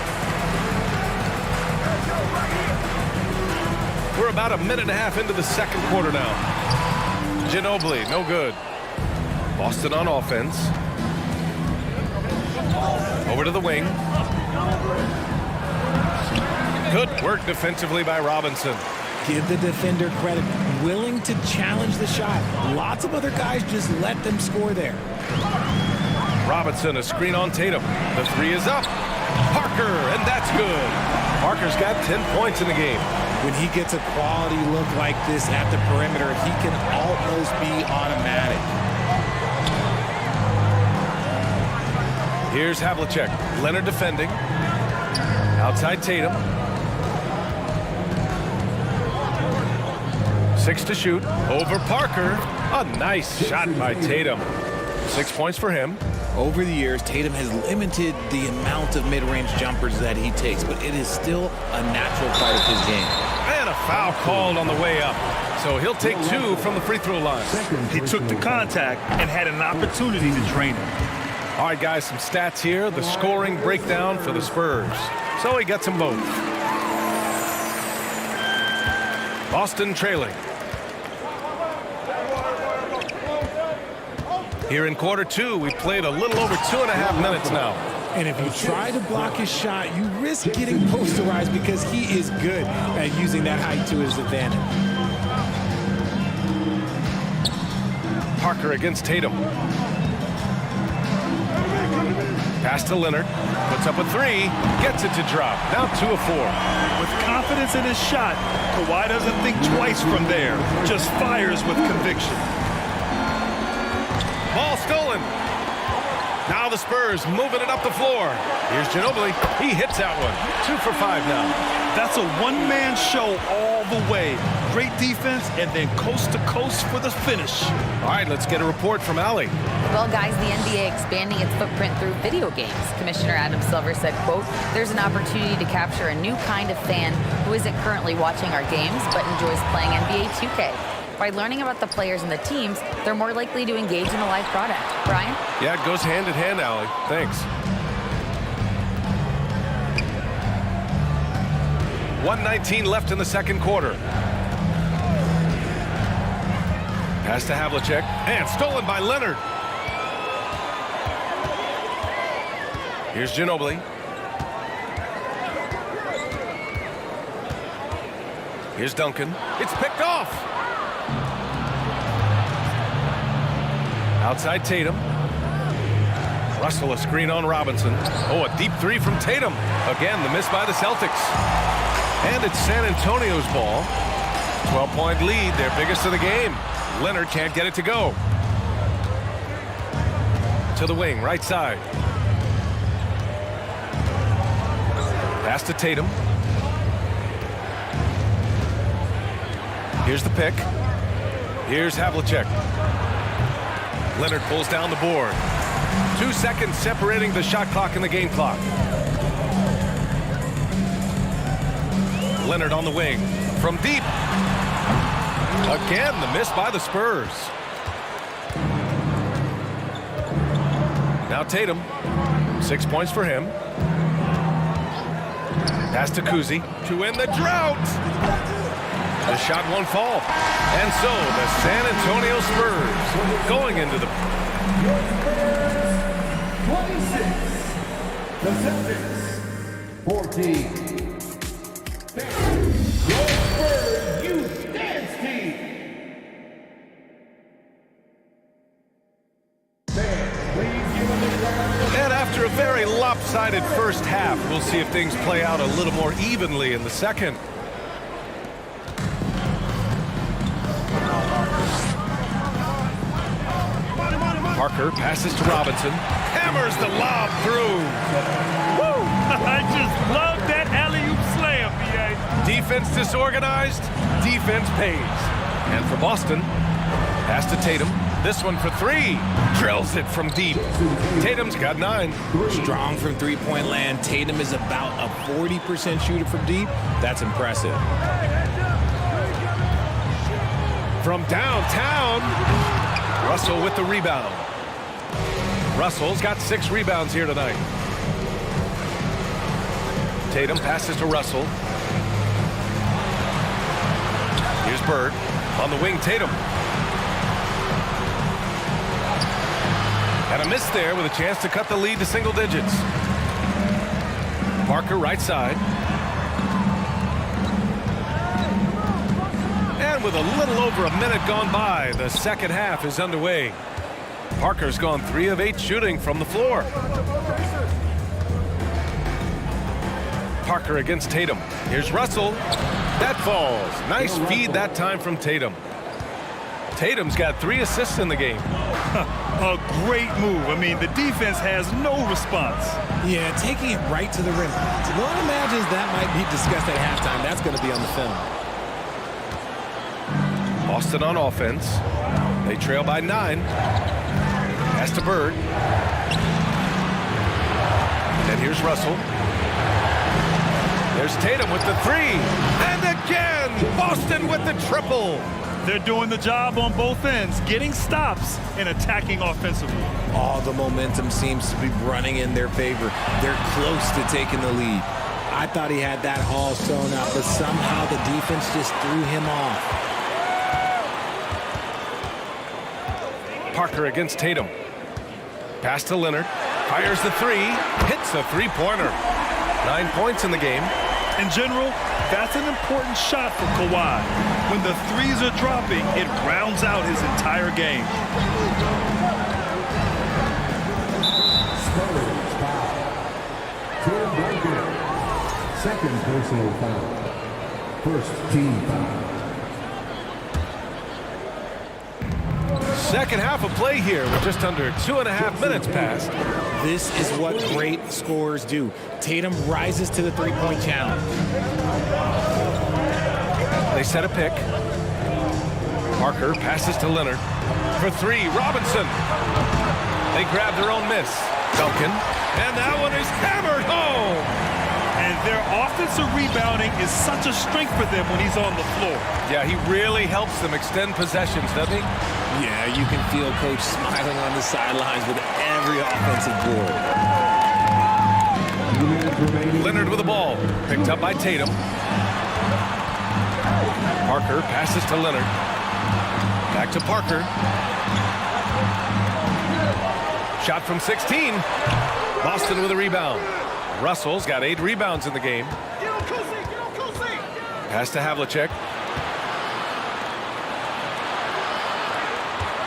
We're about a minute and a half into the second quarter now. Ginobili, no good. Boston on offense. Over to the wing. Good work defensively by Robinson. Give the defender credit. Willing to challenge the shot. Lots of other guys just let them score there. Robinson, a screen on Tatum. The three is up. Parker, and that's good. Parker's got 10 points in the game. When he gets a quality look like this at the perimeter, he can almost be automatic. Here's Havlicek. Leonard defending. Outside Tatum. 6 to shoot. Over Parker. A nice shot by Tatum. 6 points for him. Over the years, Tatum has limited the amount of mid-range jumpers that he takes, but it is still a natural part of his game. And a foul called on the way up. So he'll take 2 from the free throw line. He took the contact and had an opportunity to drain him. All right, guys, some stats here. The scoring breakdown for the Spurs. So he gets them both. Boston trailing. Here in quarter 2, we played a little over 2.5 minutes now. And if you try to block his shot, you risk getting posterized because he is good at using that height to his advantage. Parker against Tatum. Pass to Leonard. Puts up a three. Gets it to drop. Now 2 of 4. With confidence in his shot, Kawhi doesn't think twice from there. Just fires with conviction. Ball stolen. Now the Spurs moving it up the floor. Here's Ginobili. He hits that one. 2 for 5 now. That's a one-man show all the way. Great defense and then coast to coast for the finish. All right, let's get a report from Allie. Well, guys, the NBA expanding its footprint through video games. Commissioner Adam Silver said, quote, "There's an opportunity to capture a new kind of fan who isn't currently watching our games but enjoys playing NBA 2K. By learning about the players and the teams, they're more likely to engage in the live product." Brian? Yeah, it goes hand in hand, Allie. Thanks. 1:19 left in the second quarter. Pass to Havlicek, and stolen by Leonard. Here's Ginobili. Here's Duncan. It's picked off. Outside Tatum. Russell a screen on Robinson. Oh, a deep three from Tatum. Again, the miss by the Celtics. And it's San Antonio's ball. 12-point lead, their biggest of the game. Leonard can't get it to go. To the wing, right side. Pass to Tatum. Here's the pick. Here's Havlicek. Leonard pulls down the board. 2 seconds separating the shot clock and the game clock. Leonard on the wing. From deep. Again, the miss by the Spurs. Now Tatum. 6 points for him. Pass to Kuzi to end the drought. The shot won't fall. And so the San Antonio Spurs going into the... 26. The Celtics. 14. Your Spurs Youth Dance Team. And after a very lopsided first half, we'll see if things play out a little more evenly in the second. Parker passes to Robinson. Hammers the lob through. Woo! I just love that alley-oop slam, B.A. Defense disorganized. Defense pays. And for Boston, pass to Tatum. This one for 3. Drills it from deep. Tatum's got 9. Strong from three-point land. Tatum is about a 40% shooter from deep. That's impressive. From downtown, Russell with the rebound. Russell's got 6 rebounds here tonight. Tatum passes to Russell. Here's Bird. On the wing, Tatum. And a miss there with a chance to cut the lead to single digits. Parker right side. And with a little over a minute gone by, the second half is underway. Parker's gone 3 of 8 shooting from the floor. Parker against Tatum. Here's Russell. That falls. Nice feed that time from Tatum. Tatum's got 3 assists in the game. A great move. I mean, the defense has no response. Yeah, taking it right to the rim. One imagines that might be discussed at halftime. That's going to be on the film. Boston on offense. They trail by 9. Pass to Bird. And here's Russell. There's Tatum with the 3. And again, Boston with the triple. They're doing the job on both ends, getting stops and attacking offensively. All the momentum seems to be running in their favor. They're close to taking the lead. I thought he had that all sewn up, but somehow the defense just threw him off. Parker against Tatum. Pass to Leonard. Fires the 3. Hits a 3-pointer. 9 points in the game. In general, That's an important shot for Kawhi. When the threes are dropping, it rounds out his entire game. Spurs foul. Tim Duncan. Second personal foul. First team foul. Second half of play here with just under 2.5 minutes passed. This is what great scorers do. Tatum rises to the three-point challenge. They set a pick. Parker passes to Leonard. For three, Robinson. They grab their own miss. Duncan. And that one is hammered home. And their offensive rebounding is such a strength for them when he's on the floor. Yeah, he really helps them extend possessions, doesn't he? Yeah, you can feel Coach smiling on the sidelines with every offensive board. Leonard with the ball. Picked up by Tatum. Parker passes to Leonard. Back to Parker. Shot from 16. Boston with a rebound. Russell's got 8 rebounds in the game. Pass to Havlicek.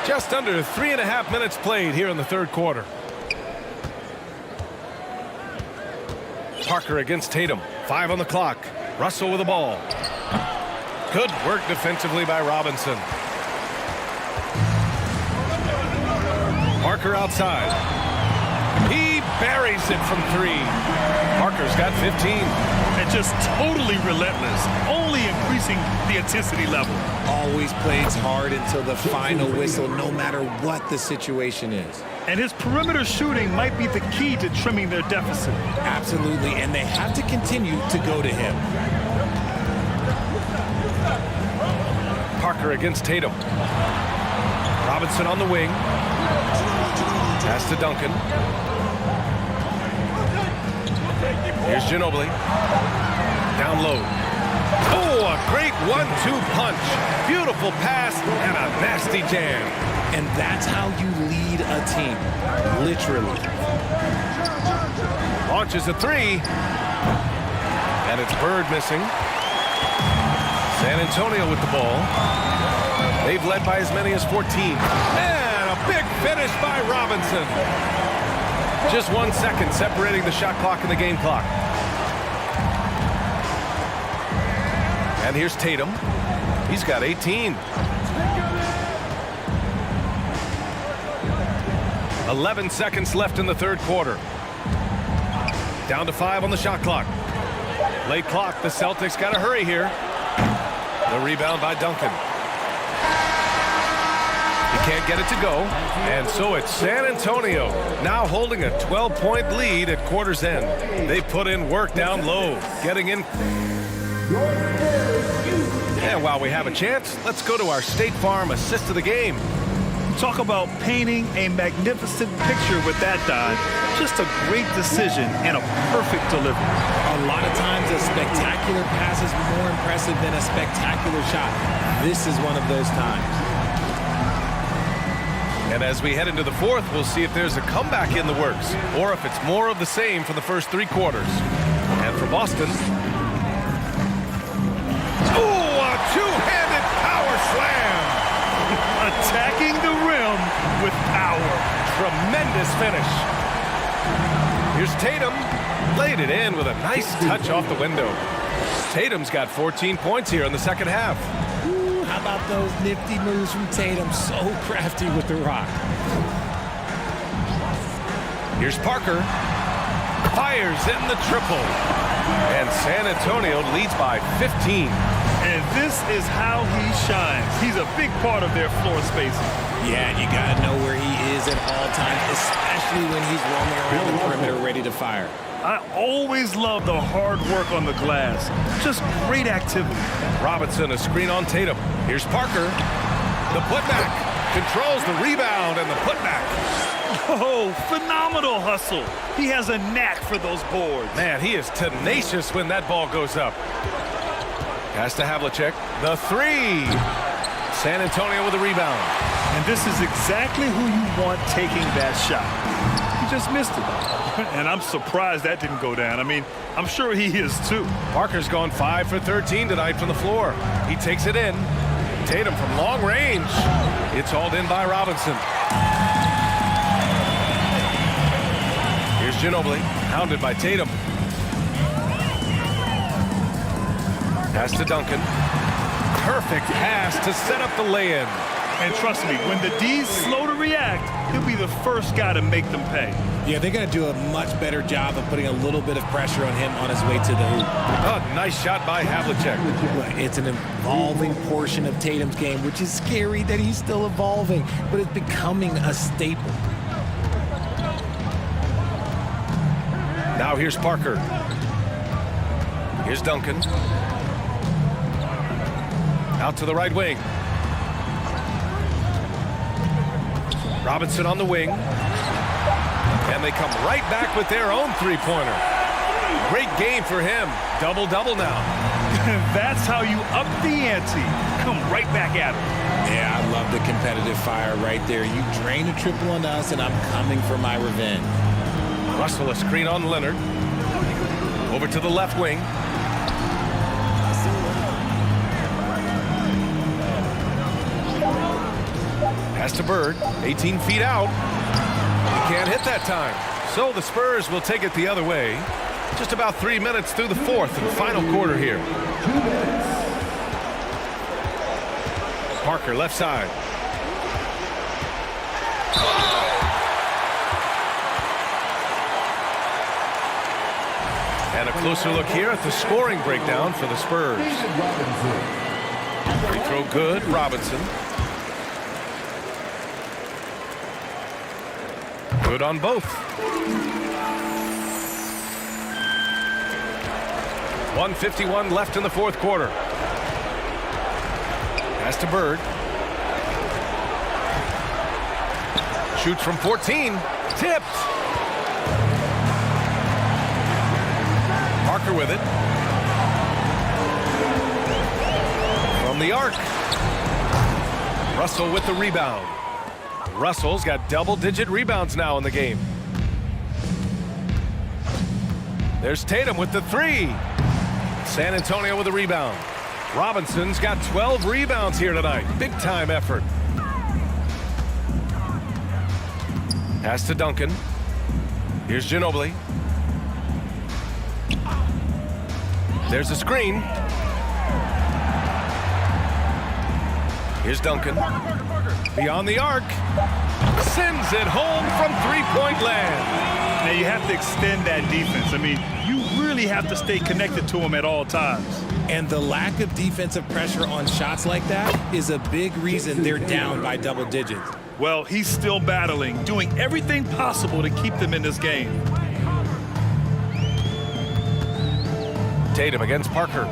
Just under 3.5 minutes played here in the third quarter. Parker against Tatum. 5 on the clock. Russell with the ball. Good work defensively by Robinson. Parker outside. He buries it from 3. Parker's got 15. And just totally relentless, only increasing the intensity level. Always plays hard until the final whistle, no matter what the situation is. And his perimeter shooting might be the key to trimming their deficit. Absolutely, and they have to continue to go to him. Parker against Tatum. Robinson on the wing. Pass to Duncan. Here's Ginobili. Down low. Oh, a great 1-2 punch. Beautiful pass and a nasty jam. And that's how you lead a team. Literally. Launches a 3. And it's Bird missing. San Antonio with the ball. They've led by as many as 14. And a big finish by Robinson. Just 1 second separating the shot clock and the game clock. And here's Tatum. He's got 18. 11 seconds left in the third quarter. Down to 5 on the shot clock. Late clock. The Celtics got to hurry here. The rebound by Duncan. He can't get it to go. And so it's San Antonio now holding a 12-point lead at quarter's end. They put in work down low, getting in. And while we have a chance, let's go to our State Farm assist of the game. Talk about painting a magnificent picture with that dive. Just a great decision and a perfect delivery. A lot of times a spectacular pass is more impressive than a spectacular shot. This is one of those times. And as we head into the fourth, we'll see if there's a comeback in the works or if it's more of the same for the first 3 quarters. And for Boston. Oh, a two-handed power slam. Attacking the rim with power. Tremendous finish. Here's Tatum. Laid it in with a nice touch off the window. Tatum's got 14 points here in the second half. Ooh, how about those nifty moves from Tatum? So crafty with the rock. Here's Parker. Fires in the triple. And San Antonio leads by 15. And this is how he shines. He's a big part of their floor spacing. Yeah, and you got to know where he is at all times, especially when he's roaming around the perimeter ready to fire. I always love the hard work on the glass. Just great activity. Robinson, a screen on Tatum. Here's Parker. The putback. Controls the rebound and the putback. Oh, phenomenal hustle. He has a knack for those boards. Man, he is tenacious when that ball goes up. Pass to Havlicek. The 3. San Antonio with a rebound. And this is exactly who you want taking that shot. He just missed it. And I'm surprised that didn't go down. I mean, I'm sure he is too. Parker's gone 5 for 13 tonight from the floor. He takes it in. Tatum from long range. It's hauled in by Robinson. Here's Ginobili, hounded by Tatum. Pass to Duncan. Perfect pass to set up the lay-in. And trust me, when the D's slow to react, he'll be the first guy to make them pay. Yeah, they're going to do a much better job of putting a little bit of pressure on him on his way to the hoop. Oh, nice shot by Havlicek. It's an evolving portion of Tatum's game, which is scary that he's still evolving, but it's becoming a staple. Now here's Parker. Here's Duncan. Out to the right wing. Robinson on the wing. And they come right back with their own three-pointer. Great game for him. Double-double now. That's how you up the ante. Come right back at him. Yeah, I love the competitive fire right there. You drain a triple on us, and I'm coming for my revenge. Russell a screen on Leonard. Over to the left wing. Pass to Bird. 18 feet out. He can't hit that time. So the Spurs will take it the other way. Just about 3 minutes through the fourth and final quarter here. Parker left side. And a closer look here at the scoring breakdown for the Spurs. Free throw good, Robinson. Good on both. 1:51 left in the fourth quarter. Pass to Bird. Shoots from 14. Tipped. Parker with it. From the arc. Russell with the rebound. Russell's got double-digit rebounds now in the game. There's Tatum with the three. San Antonio with a rebound. Robinson's got 12 rebounds here tonight. Big-time effort. Pass to Duncan. Here's Ginobili. There's a screen. Here's Duncan. Beyond the arc. Sends it home from three-point land. Now you have to extend that defense. I mean, you really have to stay connected to him at all times. And the lack of defensive pressure on shots like that is a big reason they're down by double digits. Well, he's still battling, doing everything possible to keep them in this game. Tatum against Parker.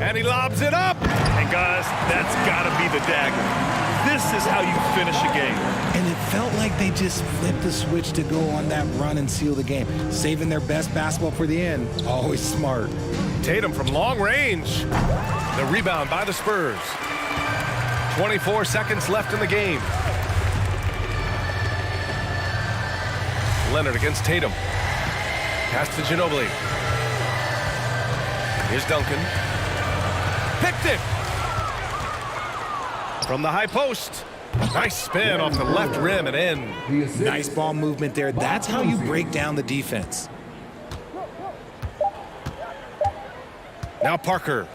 And he lobs it up. And guys, that's got to be the dagger. This is how you finish a game. And it felt like they just flipped the switch to go on that run and seal the game. Saving their best basketball for the end. Always smart. Tatum from long range. The rebound by the Spurs. 24 seconds left in the game. Leonard against Tatum. Pass to Ginobili. Here's Duncan. Picked it! From the high post. Nice spin off the left rim and in. Nice ball movement there. That's how you break down the defense. Now Parker.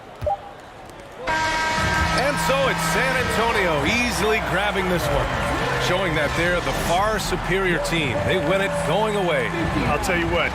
And so it's San Antonio easily grabbing this one, showing that they're the far superior team. They win it going away. I'll tell you what.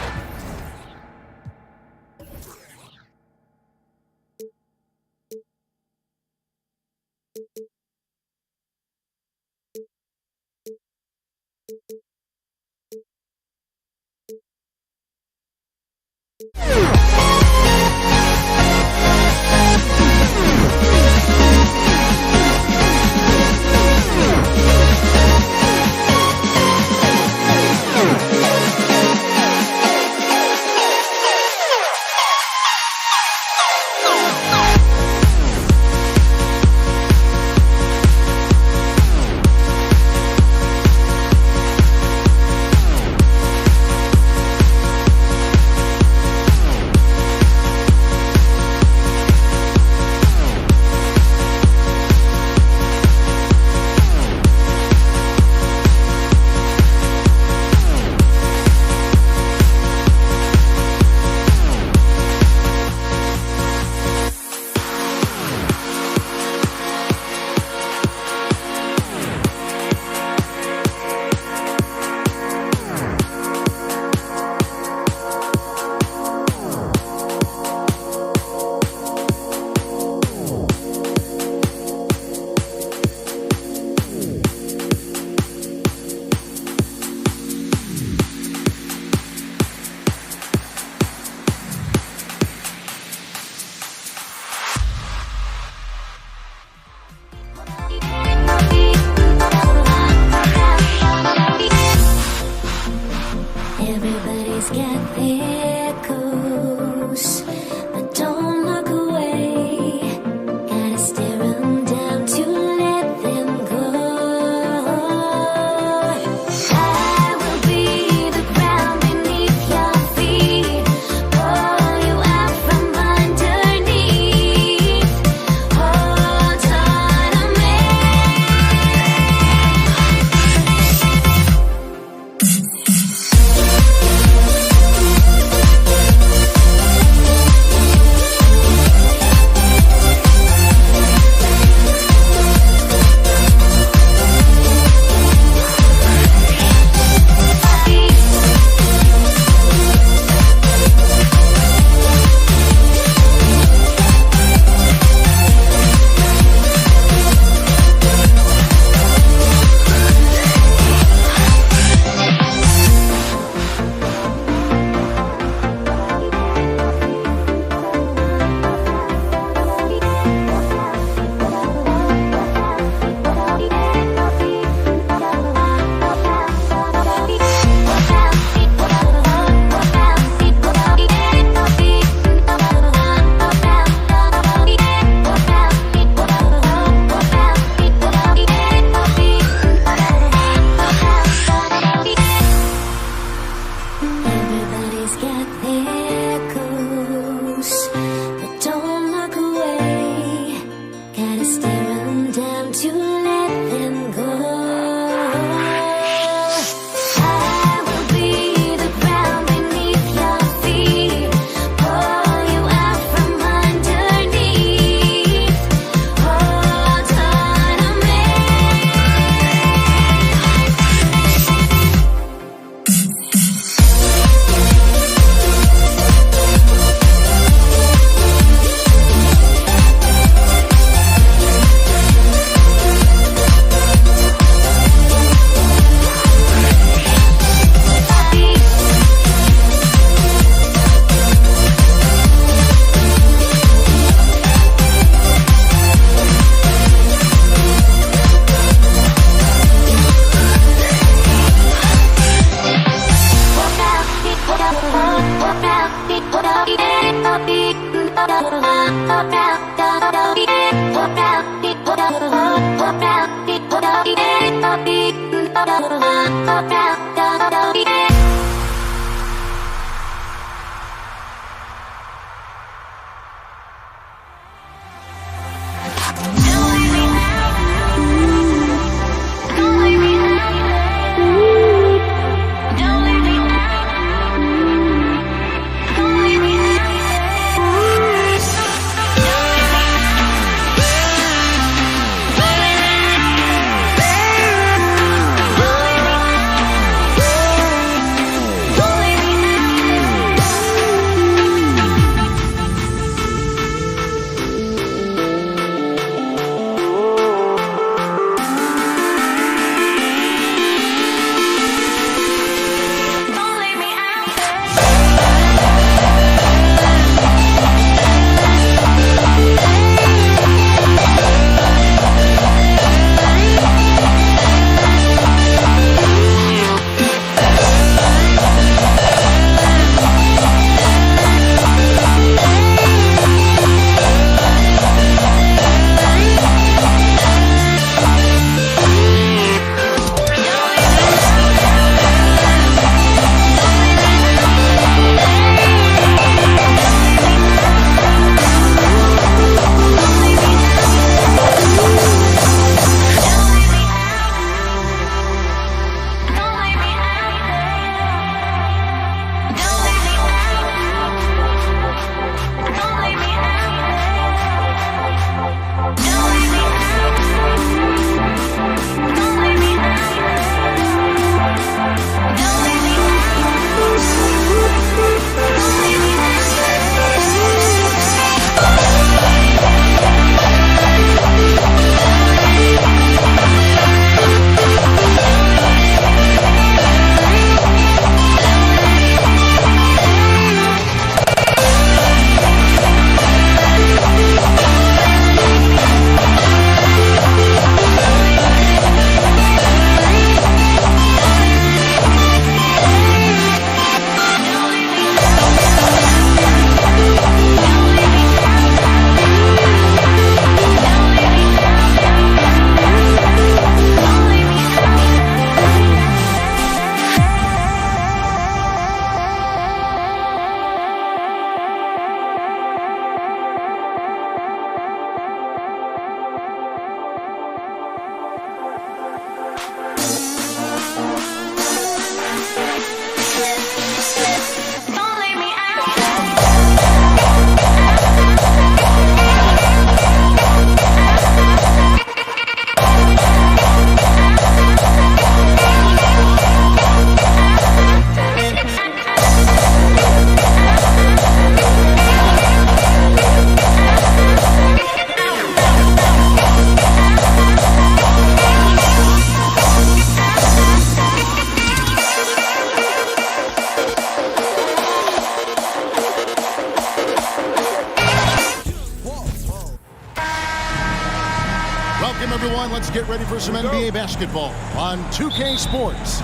Welcome, everyone. Let's get ready for some NBA basketball on 2K Sports.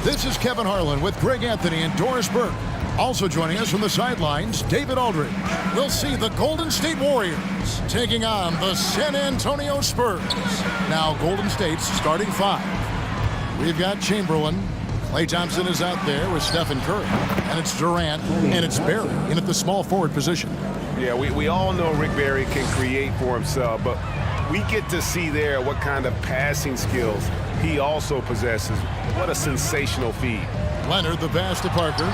This is Kevin Harlan with Greg Anthony and Doris Burke. Also joining us from the sidelines, David Aldridge. We'll see the Golden State Warriors taking on the San Antonio Spurs. Now, Golden State's starting five. We've got Chamberlain. Klay Thompson is out there with Stephen Curry. And it's Durant, and it's Barry in at the small forward position. Yeah, we all know Rick Barry can create for himself, but we get to see there what kind of passing skills he also possesses. What a sensational feed. Leonard, the pass to Parker.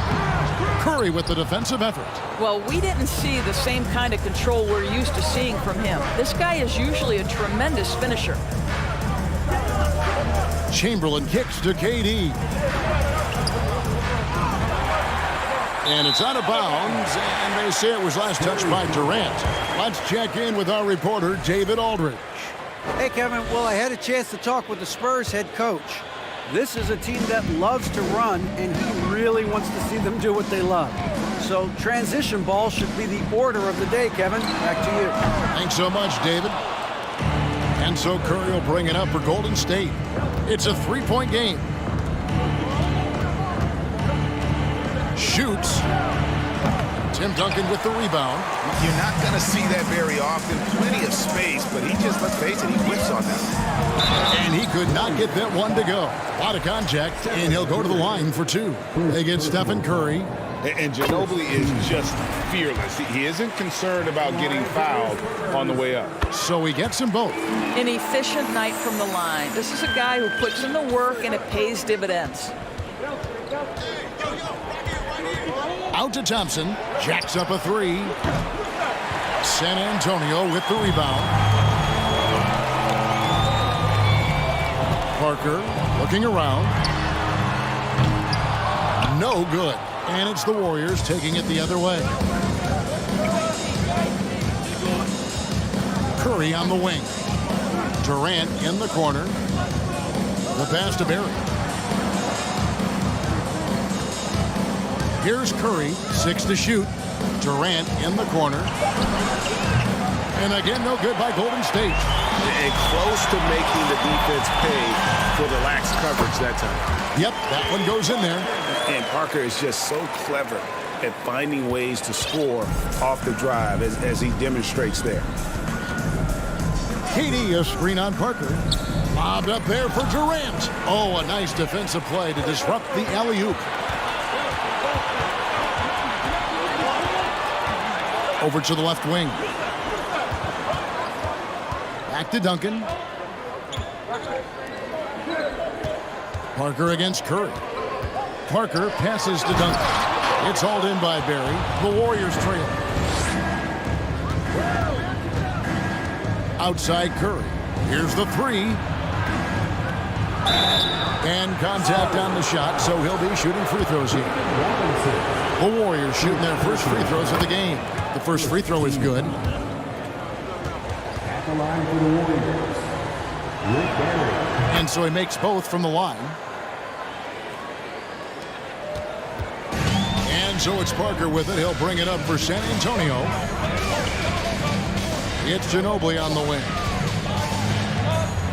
Curry with the defensive effort. Well, we didn't see the same kind of control we're used to seeing from him. This guy is usually a tremendous finisher. Chamberlain kicks to KD. And it's out of bounds, and they say it was last touched by Durant. Let's check in with our reporter, David Aldridge. Hey, Kevin. Well, I had a chance to talk with the Spurs head coach. This is a team that loves to run, and he really wants to see them do what they love. So transition ball should be the order of the day, Kevin. Back to you. Thanks so much, David. And so Curry will bring it up for Golden State. It's a three-point game. Shoots. Tim Duncan with the rebound. You're not going to see that very often. Plenty of space, but he just, let's face it, he whiffs on that. And he could not get that one to go. A lot of contact, and he'll go to the line for two against Stephen Curry. And Ginobili is just fearless. He isn't concerned about getting fouled on the way up. So he gets them both. An efficient night from the line. This is a guy who puts in the work and it pays dividends. Out to Thompson. Jacks up a three. San Antonio with the rebound. Parker looking around. No good. And it's the Warriors taking it the other way. Curry on the wing. Durant in the corner. The pass to Barry. Here's Curry, 6 to shoot. Durant in the corner. And again, no good by Golden State. And close to making the defense pay for the lax coverage that time. Yep, that one goes in there. And Parker is just so clever at finding ways to score off the drive as he demonstrates there. KD, a screen on Parker. Lobbed up there for Durant. Oh, a nice defensive play to disrupt the alley-oop. Over to the left wing. Back to Duncan. Parker against Curry. Parker passes to Duncan. It's hauled in by Barry. The Warriors trail. Outside Curry. Here's the three. And contact on the shot, so he'll be shooting free throws here. The Warriors shooting their first free throws of the game. The first free throw is good. At the line for the Warriors, Rick Barry. And so he makes both from the line. And so it's Parker with it. He'll bring it up for San Antonio. It's Ginobili on the wing.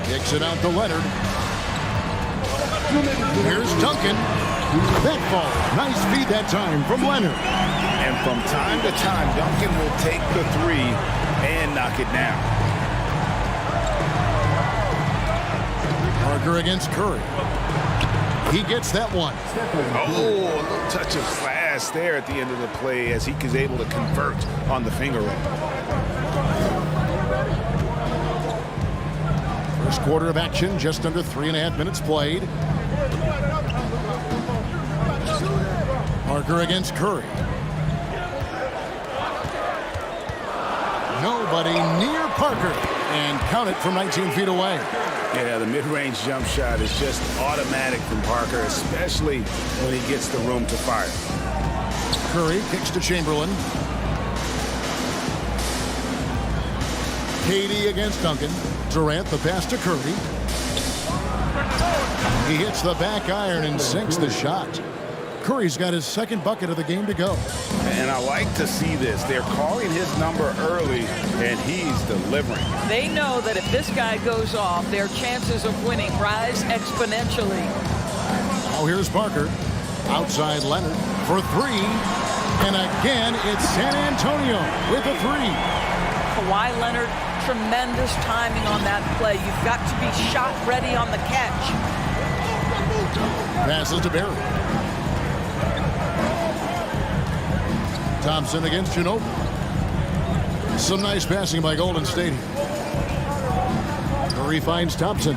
Kicks it out to Leonard. Here's Duncan. That ball. Nice feed that time from Leonard. And from time to time, Duncan will take the three and knock it down. Parker against Curry. He gets that one. Oh, a little touch of class there at the end of the play as he is able to convert on the finger roll. First quarter of action, just under 3.5 minutes played. Parker against Curry. Nobody near Parker. And count it from 19 feet away. Yeah, the mid-range jump shot is just automatic from Parker, especially when he gets the room to fire. Curry kicks to Chamberlain. KD against Duncan. Durant, the pass to Curry. He hits the back iron and sinks the shot. Curry's got his second bucket of the game to go. And I like to see this. They're calling his number early, and he's delivering. They know that if this guy goes off, their chances of winning rise exponentially. Now here's Parker. Outside Leonard for three. And again, it's San Antonio with a three. Kawhi Leonard, tremendous timing on that play. You've got to be shot ready on the catch. Passes to Barry. Thompson against Ginobili. Some nice passing by Golden State. Curry finds Thompson.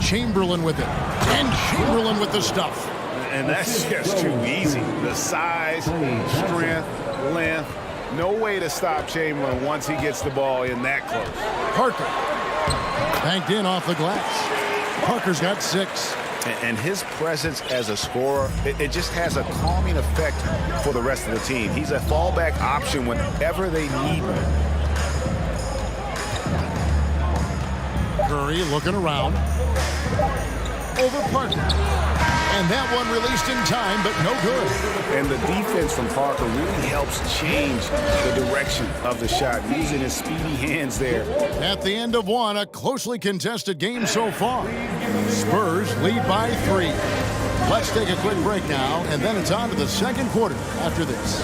Chamberlain with it. And Chamberlain with the stuff. And that's just too easy. The size, strength, length. No way to stop Chamberlain once he gets the ball in that close. Parker. Banked in off the glass. Parker's got 6. And his presence as a scorer, it just has a calming effect for the rest of the team. He's a fallback option whenever they need him. Curry looking around. Over Parker. And that one released in time, but no good. And the defense from Parker really helps change the direction of the shot, using his speedy hands there. At the end of one, a closely contested game so far. Spurs lead by 3. Let's take a quick break now, and then it's on to the second quarter after this.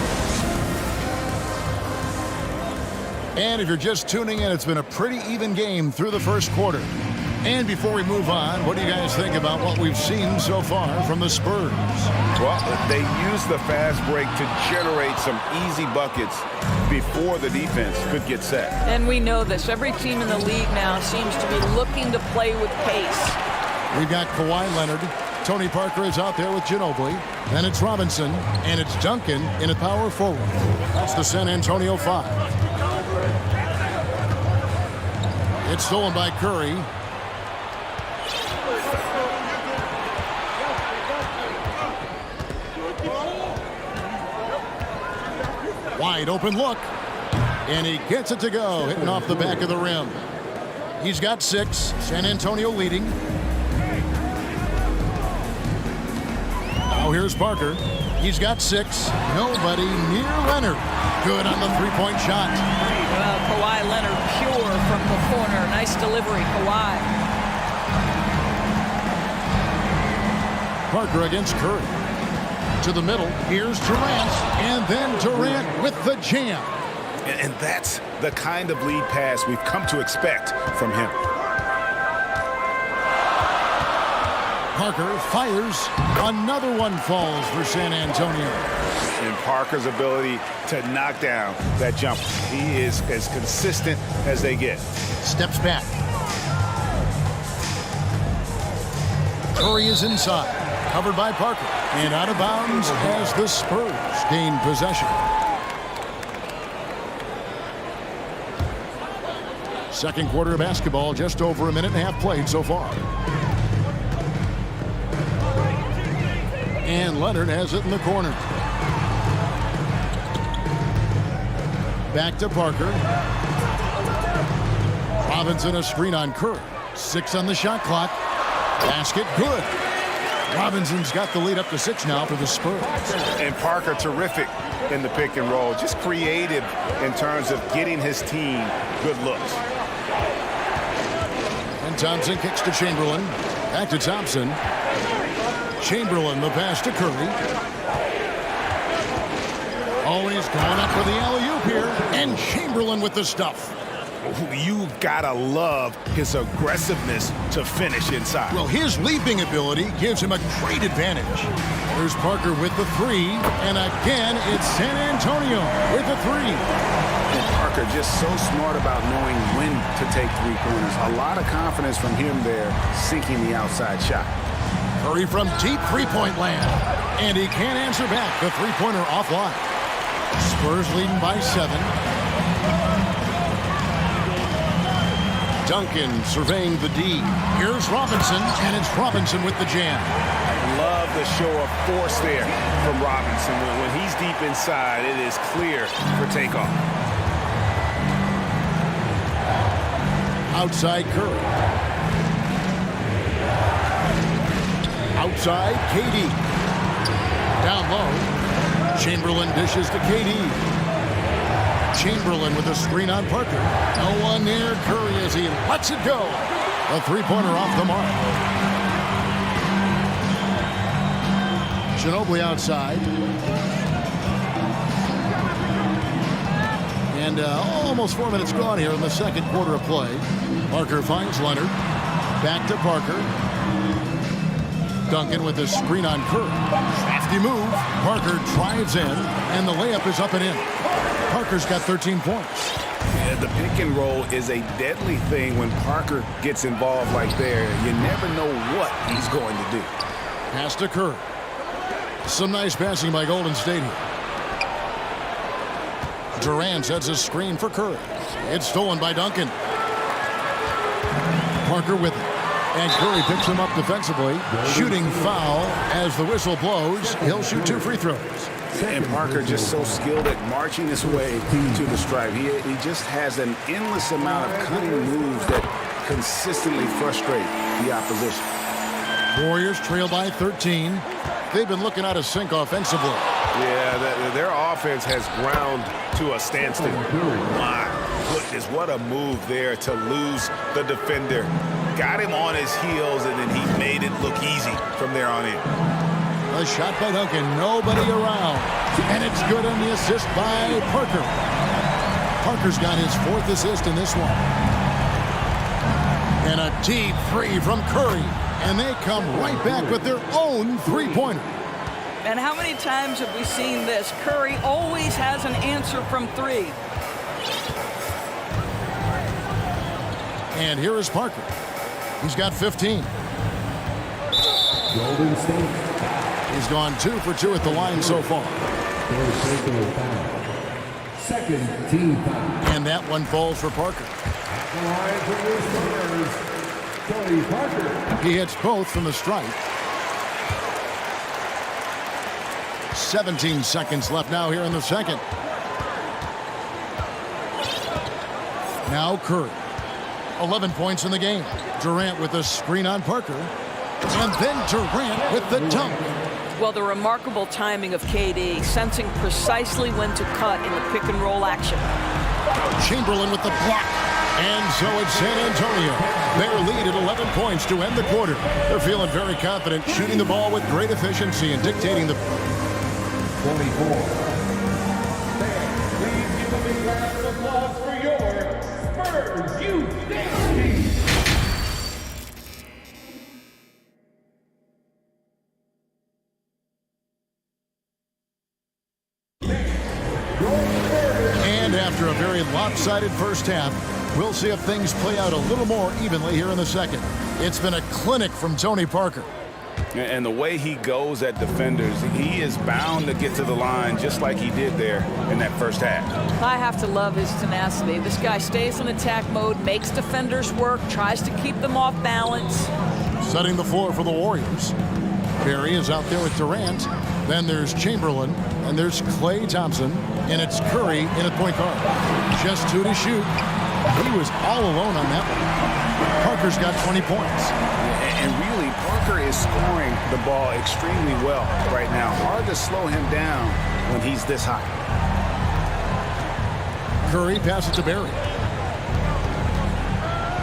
And if you're just tuning in, it's been a pretty even game through the first quarter. And before we move on, what do you guys think about what we've seen so far from the Spurs? Well, they used the fast break to generate some easy buckets before the defense could get set. And we know this. Every team in the league now seems to be looking to play with pace. We've got Kawhi Leonard. Tony Parker is out there with Ginobili. Then it's Robinson. And it's Duncan in a power forward. That's the San Antonio 5. It's stolen by Curry. Wide open look. And he gets it to go, hitting off the back of the rim. He's got 6. San Antonio leading. Now here's Parker. He's got 6. Nobody near Leonard. Good on the three-point shot. Well, Kawhi Leonard pure from the corner. Nice delivery, Kawhi. Parker against Curry. To the middle. Here's Durant. And then Durant with the jam. And that's the kind of lead pass we've come to expect from him. Parker fires. Another one falls for San Antonio. And Parker's ability to knock down that jumper. He is as consistent as they get. Steps back. Curry is inside. Covered by Parker. And out of bounds as the Spurs gain possession. Second quarter of basketball, just over a minute and a half played so far. And Leonard has it in the corner. Back to Parker. Robinson a screen on Curry. 6 on the shot clock. Basket good. Robinson's got the lead up to 6 now for the Spurs. And Parker terrific in the pick and roll. Just creative in terms of getting his team good looks. And Thompson kicks to Chamberlain. Back to Thompson. Chamberlain, the pass to Curry. Always going up for the alley-oop here. And Chamberlain with the stuff. You gotta love his aggressiveness to finish inside. Well, his leaping ability gives him a great advantage. There's Parker with the 3. And again, it's San Antonio with the 3. And Parker just so smart about knowing when to take three-pointers. A lot of confidence from him there, sinking the outside shot. Curry from deep three-point land. And he can't answer back. The three-pointer offline. Spurs leading by 7. Duncan surveying the D. Here's Robinson, and it's Robinson with the jam. Love the show of force there from Robinson. When he's deep inside, it is clear for takeoff. Outside Curry. Outside KD. Down low. Chamberlain dishes to KD. Chamberlain with a screen on Parker. No one near Curry as he lets it go. A three-pointer off the mark. Ginobili outside. And almost 4 minutes gone here in the second quarter of play. Parker finds Leonard. Back to Parker. Duncan with a screen on Curry. Crafty move. Parker drives in, and the layup is up and in. Parker's got 13 points. Yeah, the pick and roll is a deadly thing when Parker gets involved like there. You never know what he's going to do. Pass to Curry. Some nice passing by Golden State here. Durant sets a screen for Curry. It's stolen by Duncan. Parker with it. And Curry picks him up defensively. Shooting foul as the whistle blows. He'll shoot 2 free throws. And Parker just so skilled at marching his way to the stripe. He just has an endless amount of cunning moves that consistently frustrate the opposition. Warriors trail by 13. They've been looking out of sync offensively. Yeah, their offense has ground to a standstill. My goodness, what a move there to lose the defender. Got him on his heels, and then he made it look easy from there on in. A shot by Duncan, nobody around. And it's good on the assist by Parker. Parker's got his 4th assist in this one. And a deep three from Curry. And they come right back with their own three-pointer. And how many times have we seen this? Curry always has an answer from 3. And here is Parker. He's got 15. Golden State. He's gone 2 for 2 at the line so far. Second team foul. And that one falls for Parker. The line for the Spurs, Tony Parker. He hits both from the stripe. 17 seconds left now here in the second. Now Curry. 11 points in the game. Durant with a screen on Parker. And then Durant with the dunk. Well, the remarkable timing of KD, sensing precisely when to cut in the pick-and-roll action. Chamberlain with the block. And so it's San Antonio. Their lead at 11 points to end the quarter. They're feeling very confident, shooting the ball with great efficiency and dictating the... 24. Please give a big round of applause for your Spurs Youth Team. And after a very lopsided first half, we'll see if things play out a little more evenly here in the second. It's been a clinic from Tony Parker. And the way he goes at defenders, he is bound to get to the line just like he did there in that first half. I have to love his tenacity. This guy stays in attack mode, makes defenders work, tries to keep them off balance. Setting the floor for the Warriors. Barry is out there with Durant. Then there's Chamberlain, and there's Klay Thompson, and it's Curry in at point guard. Just 2 to shoot. He was all alone on that one. Parker's got 20 points. And really, Parker is scoring the ball extremely well right now. Hard to slow him down when he's this high. Curry passes to Barry.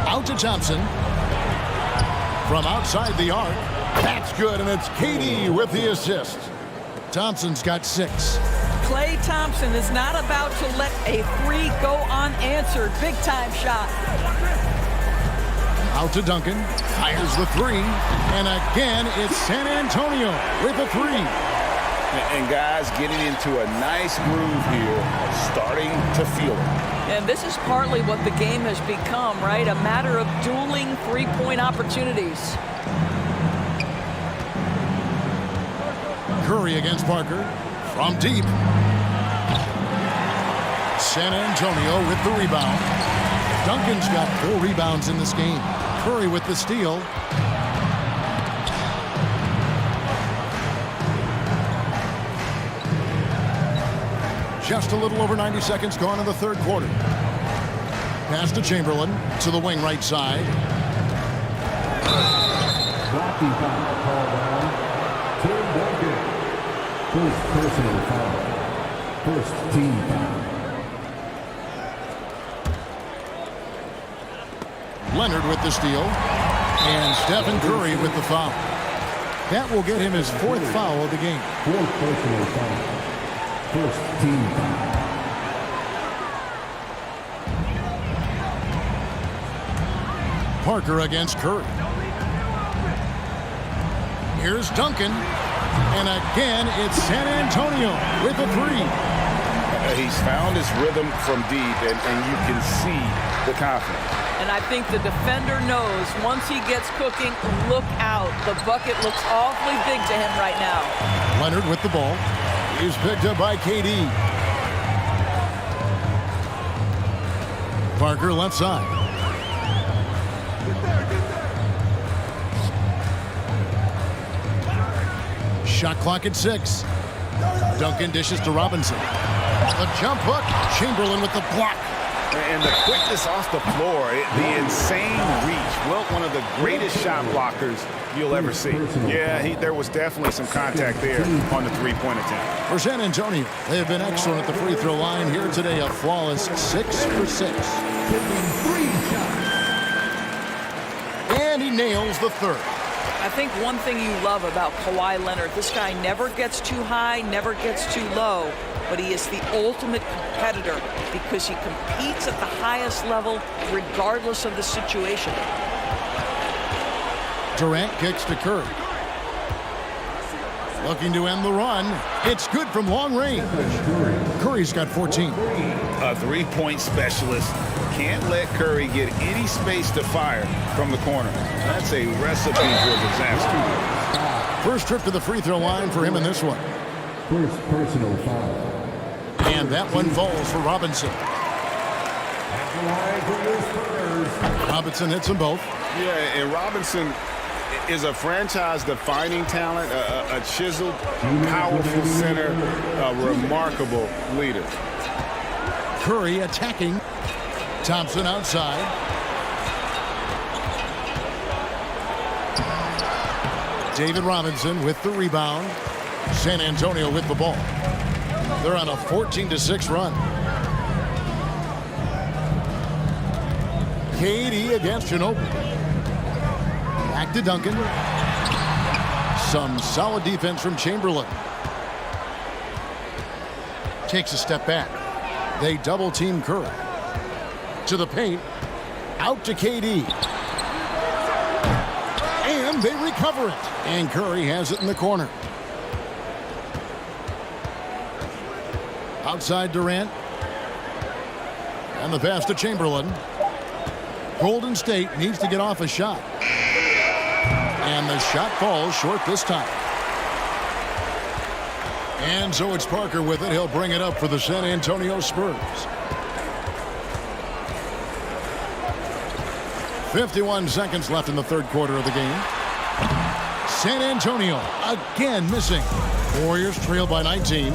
Out to Thompson. From outside the arc. That's good, and it's KD with the assist. Thompson's got 6. Klay Thompson is not about to let a 3 go unanswered. Big-time shot. Out to Duncan. Fires the 3. And again, it's San Antonio with a 3. And guys getting into a nice groove here, starting to feel it. And this is partly what the game has become, right? A matter of dueling three-point opportunities. Curry against Parker. From deep. San Antonio with the rebound. Duncan's got 4 rebounds in this game. Curry with the steal. Just a little over 90 seconds gone in the third quarter. Pass to Chamberlain to the wing right side. Blocking foul called on Tim Duncan. First personal foul. First team foul. Leonard with the steal. And Stephen Curry with the foul. That will get him his 4th foul of the game. 4th personal foul. First team foul. Parker against Curry. Here's Duncan. And again, it's San Antonio with a 3. He's found his rhythm from deep, and you can see the confidence. And I think the defender knows once he gets cooking, look out. The bucket looks awfully big to him right now. Leonard with the ball. He's picked up by KD. Parker left side. Shot clock at 6. Duncan dishes to Robinson. The jump hook. Chamberlain with the block. And the quickness off the floor, the insane reach. Wilt, one of the greatest shot blockers you'll ever see. Yeah, there was definitely some contact there on the three-point attempt. For San Antonio, they have been excellent at the free throw line here today. A flawless 6 for 6. And he nails the 3rd. I think one thing you love about Kawhi Leonard, this guy never gets too high, never gets too low, but he is the ultimate competitor because he competes at the highest level regardless of the situation. Durant kicks to Curry. Looking to end the run. It's good from long range. Curry's got 14. A three-point specialist. Can't let Curry get any space to fire from the corner. That's a recipe for disaster. First trip to the free throw line for him in this one. First personal foul. And that one falls for Robinson. Robinson hits them both. Yeah, and Robinson is a franchise-defining talent, a chiseled, powerful center, a remarkable leader. Curry attacking. Thompson outside. David Robinson with the rebound. San Antonio with the ball. They're on a 14-6 run. KD against Ginobili. Back to Duncan. Some solid defense from Chamberlain. Takes a step back. They double team Curry. To the paint. Out to KD. And they recover it. And Curry has it in the corner. Outside Durant. And the pass to Chamberlain. Golden State needs to get off a shot. And the shot falls short this time. And so it's Parker with it. He'll bring it up for the San Antonio Spurs. 51 seconds left in the third quarter of the game. San Antonio again missing. Warriors trail by 19.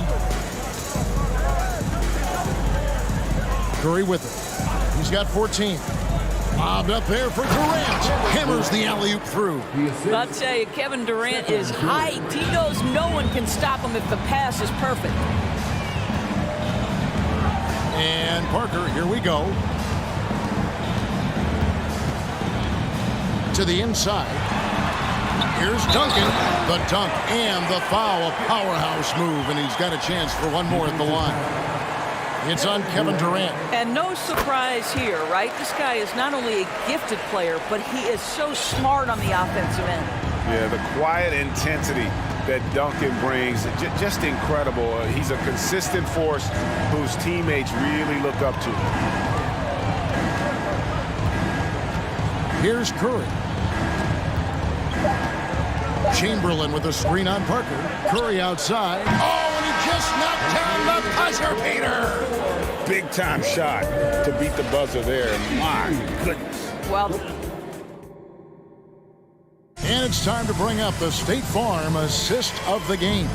Curry with it. He's got 14. Bobbed up there for Durant. Hammers the alley-oop through. I'll tell you, Kevin Durant is hyped. He knows no one can stop him if the pass is perfect. And Parker, here we go. To the inside. Here's Duncan. The dunk and the foul. A powerhouse move, and he's got a chance for one more at the line. It's on Kevin Durant. And no surprise here, right? This guy is not only a gifted player, but he is so smart on the offensive end. Yeah, the quiet intensity that Duncan brings, just incredible. He's a consistent force whose teammates really look up to. Here's Curry. Chamberlain with a screen on Parker. Curry outside. Oh, and he just knocked down the buzzer beater. Big time shot to beat the buzzer there. My goodness. Well, and it's time to bring up the State Farm assist of the game.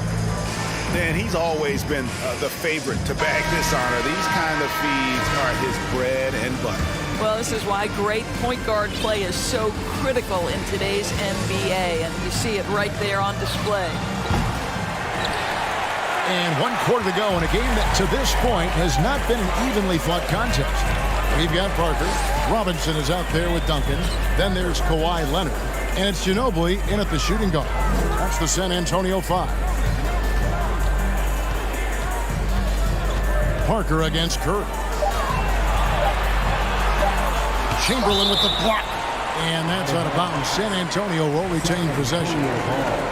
And he's always been the favorite to bag this honor. These kind of feeds are his bread and butter. well, this is why great point guard play is so critical in today's NBA, and you see it right there on display. And 1 quarter to go in a game that to this point has not been an evenly fought contest. We've got Parker. Robinson is out there with Duncan. Then there's Kawhi Leonard. And it's Ginobili in at the shooting guard. That's the San Antonio 5. Parker against Curry. Chamberlain with the block. And that's out of bounds. San Antonio will retain possession of the ball.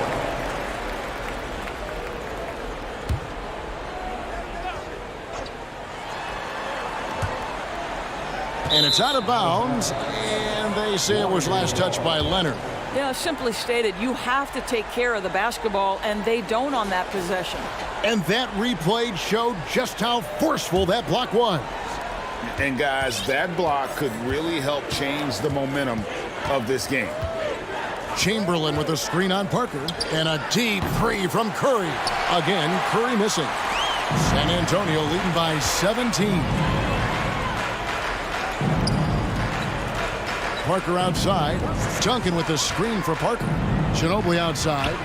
And it's out of bounds, and they say it was last touched by Leonard. Yeah, simply stated, you have to take care of the basketball, and they don't on that possession. And that replay showed just how forceful that block was. And guys, that block could really help change the momentum of this game. Chamberlain with a screen on Parker, and a deep three from Curry. Again, Curry missing. San Antonio leading by 17. Parker outside. Duncan with the screen for Parker. Ginobili outside.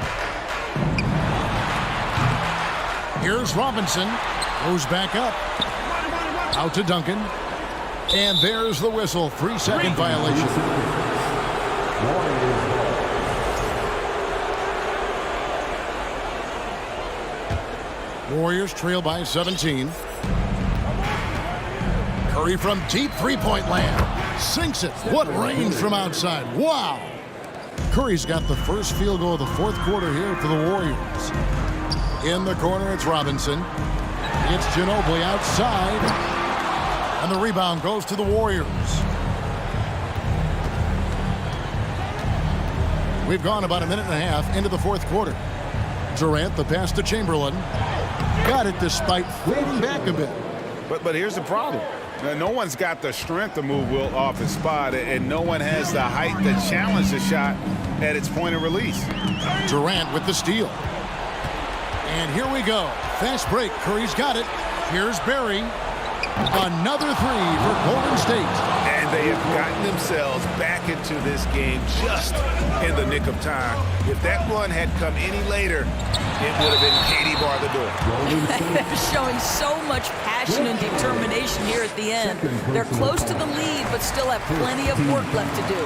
Here's Robinson. Goes back up. Out to Duncan. And there's the whistle. 3-second violation. Warriors trail by 17. Curry from deep three-point land. Sinks it. What range from outside. Wow. Curry's got the first field goal of the fourth quarter here for the Warriors. In the corner, it's Robinson. It's Ginobili outside. And the rebound goes to the Warriors. We've gone about a minute and a half into the fourth quarter. Durant, the pass to Chamberlain. Got it despite fading back a bit. But here's the problem. No one's got the strength to move Wilt off his spot, and no one has the height to challenge the shot at its point of release. Durant with the steal. And here we go. Fast break. Curry's got it. Here's Barry. Another three for Golden State. And they have gotten themselves back into this game just in the nick of time. If that run had come any later, it would have been Katie bar the door. Showing so much passion and determination here at the end. They're close to the lead, but still have plenty of work left to do.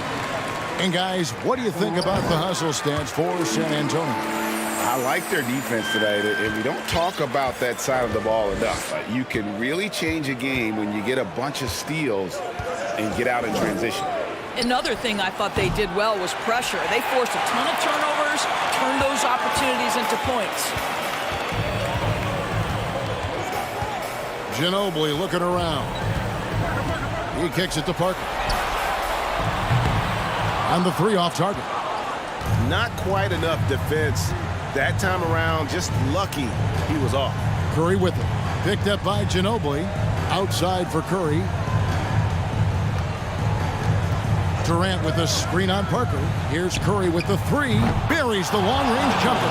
And guys, what do you think about the hustle stats for San Antonio? I like their defense today, and we don't talk about that side of the ball enough. You can really change a game when you get a bunch of steals and get out in transition. Another thing I thought they did well was pressure. They forced a ton of turnovers, turned those opportunities into points. Ginobili looking around. He kicks it to Parker. And the three off target. Not quite enough defense that time around. Just lucky he was off. Curry with it. Picked up by Ginobili. Outside for Curry. Durant with the screen on Parker. Here's Curry with the three. Buries the long-range jumper.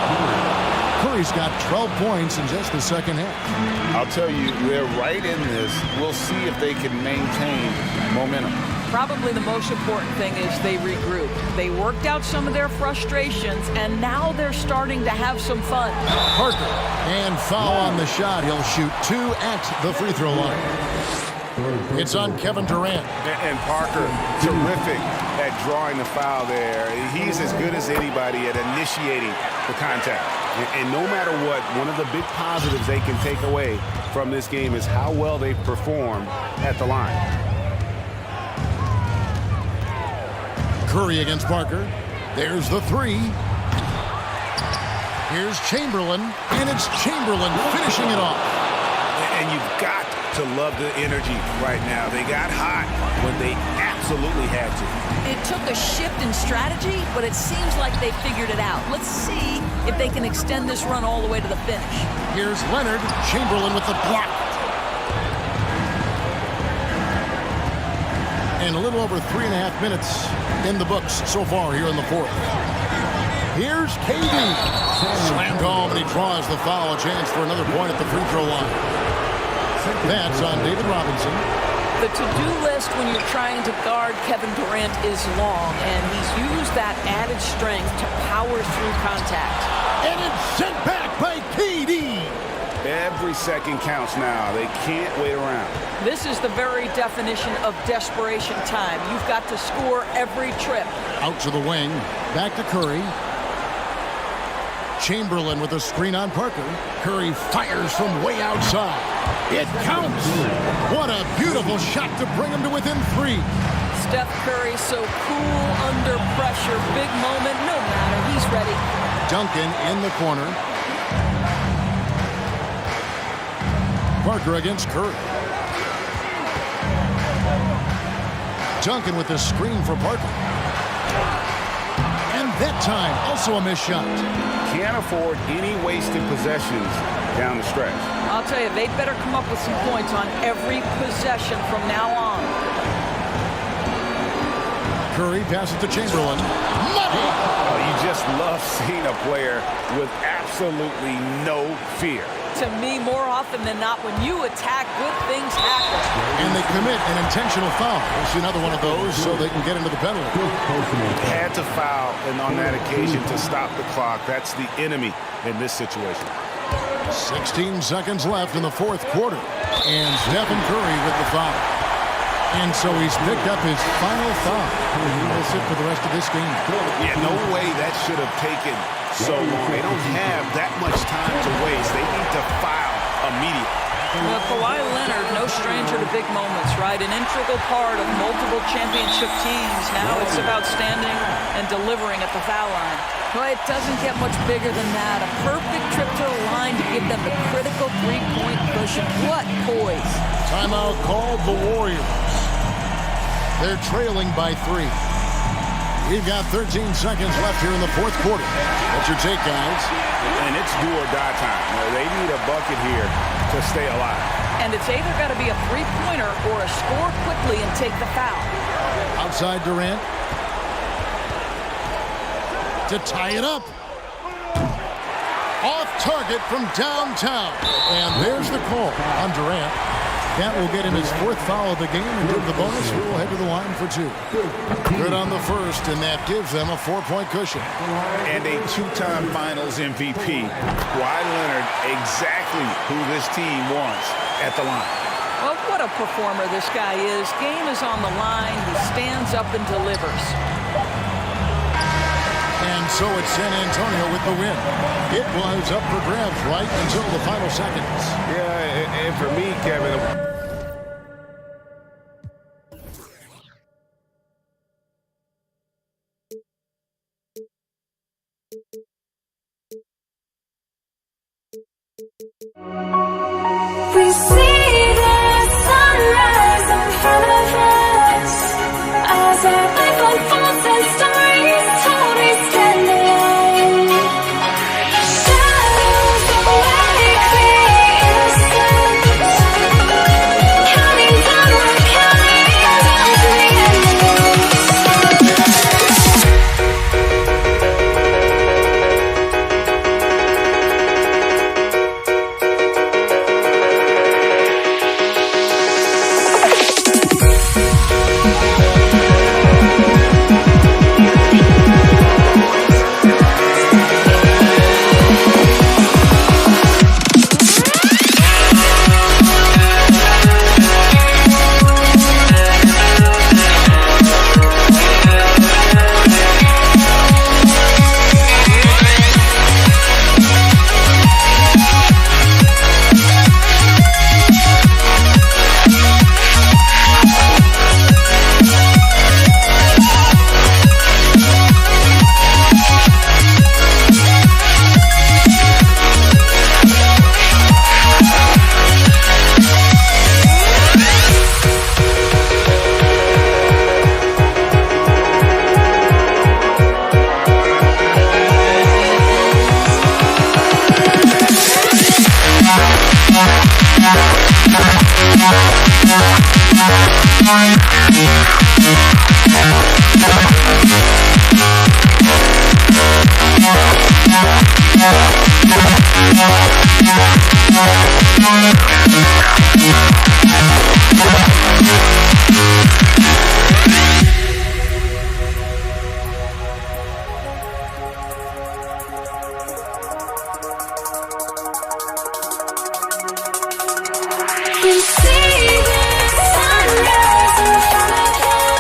Curry's got 12 points in just the second half. I'll tell you, they're right in this. We'll see if they can maintain momentum. Probably the most important thing is they regroup. They worked out some of their frustrations, and now they're starting to have some fun. Parker, and foul on the shot. He'll shoot two at the free throw line. It's on Kevin Durant. And Parker, terrific at drawing the foul there. He's as good as anybody at initiating the contact. And no matter what, one of the big positives they can take away from this game is how well they've performed at the line. Curry against Parker. There's the three. Here's Chamberlain, and it's Chamberlain finishing it off. And you've got to love the energy right now. They got hot when they absolutely had to. It took a shift in strategy, but it seems like they figured it out. Let's see if they can extend this run all the way to the finish. Here's Leonard. Chamberlain with the block. And a little over 3.5 minutes in the books so far here in the fourth. Here's KD. Slammed home, and he draws the foul. A chance for another point at the free throw line. That's on David Robinson. The to-do list when you're trying to guard Kevin Durant is long, and he's used that added strength to power through contact. And it's sent back by KD. Every second counts now. They can't wait around. This is the very definition of desperation time. You've got to score every trip. Out to the wing. Back to Curry. Chamberlain with a screen on Parker. Curry fires from way outside. It counts. What a beautiful shot to bring him to within three. Steph Curry so cool under pressure. Big moment, no matter. He's ready. Duncan in the corner. Parker against Curry. Duncan with the screen for Parker. And that time, also a missed shot. Can't afford any wasted possessions down the stretch. I'll tell you, they better come up with some points on every possession from now on. Curry passes to Chamberlain. Money! Oh, you just love seeing a player with absolutely no fear. To me, more often than not, when you attack, good things happen. And they commit an intentional foul. We'll see another one of those so they can get into the penalty. Had to foul, and on that occasion to stop the clock. That's the enemy in this situation. 16 seconds left in the fourth quarter. And Stephen Curry with the foul. And so he's picked up his final foul. He will sit for the rest of this game. Yeah, no way that should have taken so long. They don't have that much time to waste. They need to foul immediately. Well, Kawhi Leonard, no stranger to big moments, right? An integral part of multiple championship teams. Now it's about standing and delivering at the foul line. Well, it doesn't get much bigger than that. A perfect trip to the line to give them the critical three-point cushion. What poise. Timeout called the Warriors. They're trailing by 3. We've got 13 seconds left here in the fourth quarter. What's your take, guys? And it's do or die time. They need a bucket here to stay alive. And it's either got to be a three-pointer or a score quickly and take the foul. Outside Durant. To tie it up. Off target from downtown. And there's the call on Durant. That will get him his 4th foul of the game, and with the bonus, we will head to the line for 2. Good on the first, and that gives them a 4-point cushion. And a 2-time Finals MVP. Kawhi Leonard, exactly who this team wants at the line. Well, what a performer this guy is. Game is on the line. He stands up and delivers. And so it's San Antonio with the win. It was up for grabs right until the final seconds. Yeah, and for me, Kevin, We see the sunrise in front of us as our life unfolds and stories told we stand alone. Shadows away, innocent, counting down, we're counting down to the end. We see the sunrise in front of us.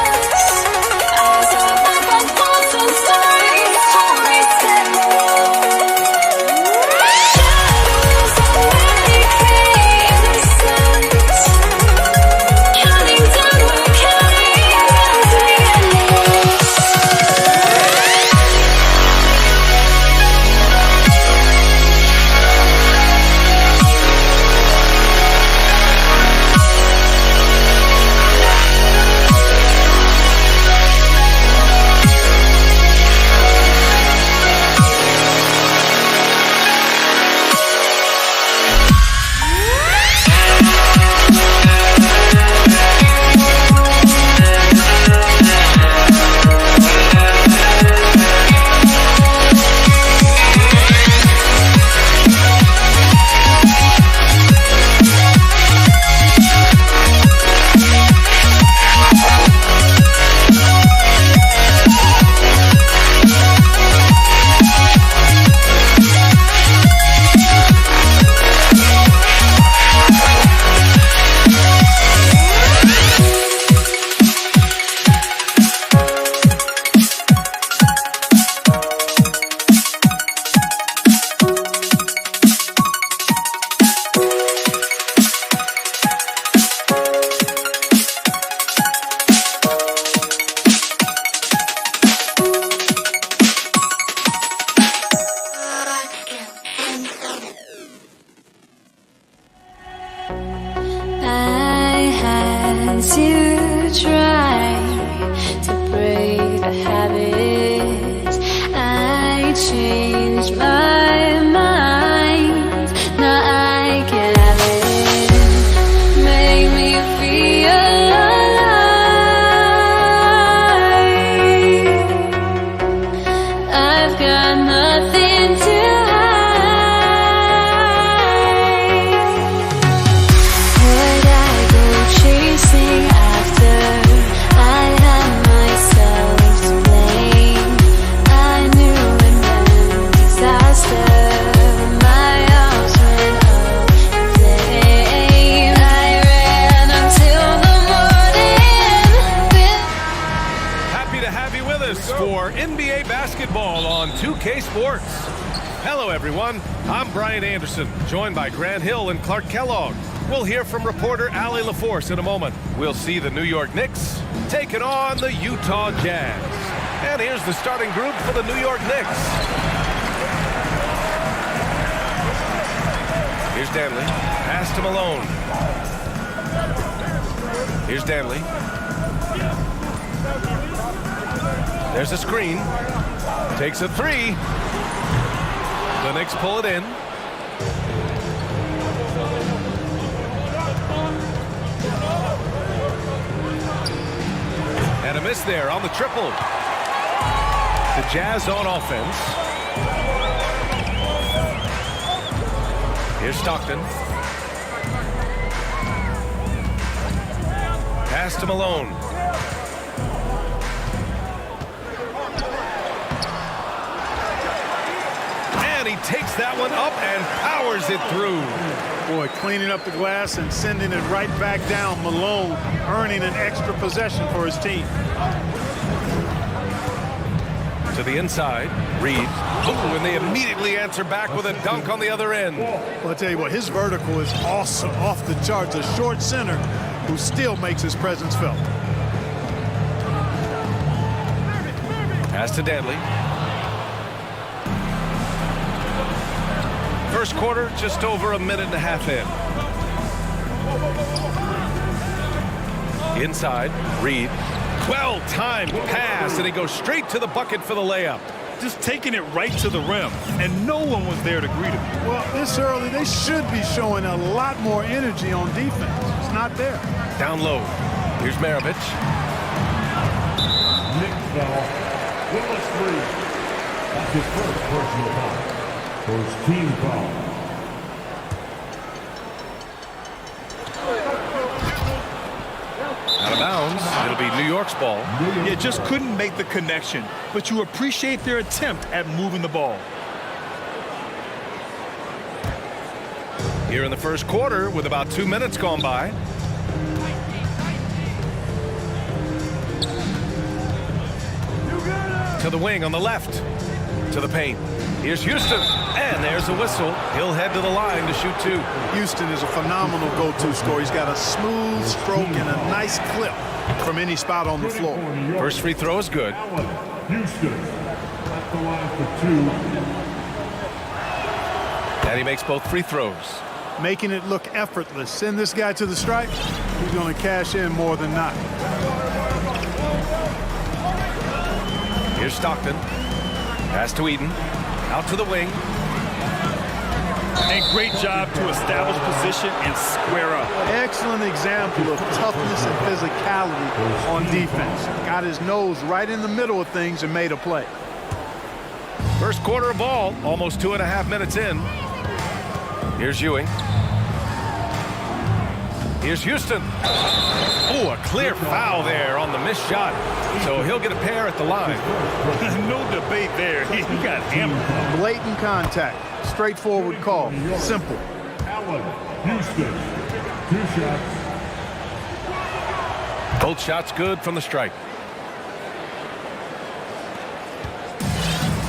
us for NBA basketball on 2K Sports. Hello, everyone. I'm Brian Anderson, joined by Grant Hill and Clark Kellogg. We'll hear from reporter Allie LaForce in a moment. We'll see the New York Knicks taking on the Utah Jazz. And here's the starting group for the New York Knicks. Here's Danley. Pass to Malone. Here's Danley. There's a screen. Takes a three. The Knicks pull it in. And a miss there on the triple. The Jazz on offense. Here's Stockton. Pass to Malone. And he takes that one up and powers it through. Boy, cleaning up the glass and sending it right back down. Malone earning an extra possession for his team. To the inside, Reed. Oh, and they immediately answer back with a dunk on the other end. Well, I tell you what, his vertical is awesome, off the charts. A short center who still makes his presence felt. Pass to Danley. First quarter, just over a minute and a half in. Inside, Reed. Well-timed pass, and he goes straight to the bucket for the layup. Just taking it right to the rim, and no one was there to greet him. Well, this early, they should be showing a lot more energy on defense. It's not there. Down low. Here's Maravich. Knicks foul. Willis Reed. That's his first personal foul. First team foul. Out of bounds. It'll be New York's ball. Yeah, just couldn't make the connection, but you appreciate their attempt at moving the ball. Here in the first quarter with about 2 minutes gone by. To the wing on the left. To the paint. Here's Houston. And there's a whistle. He'll head to the line to shoot two. Houston is a phenomenal go-to scorer. He's got a smooth stroke and a nice clip from any spot on the floor. First free throw is good. Houston at the line for two. And he makes both free throws. Making it look effortless. Send this guy to the stripe. He's going to cash in more than not. Here's Stockton. Pass to Eden. Out to the wing. And great job to establish position and square up. Excellent example of toughness and physicality on defense. Got his nose right in the middle of things and made a play. First quarter of ball, almost 2.5 minutes in. Here's Ewing. Here's Houston. Oh, a clear foul there on the missed shot. So he'll get a pair at the line. No debate there. He got hammered. Blatant contact. Straightforward call. Simple. Allen, Houston, 2 shots. Both shots good from the stripe.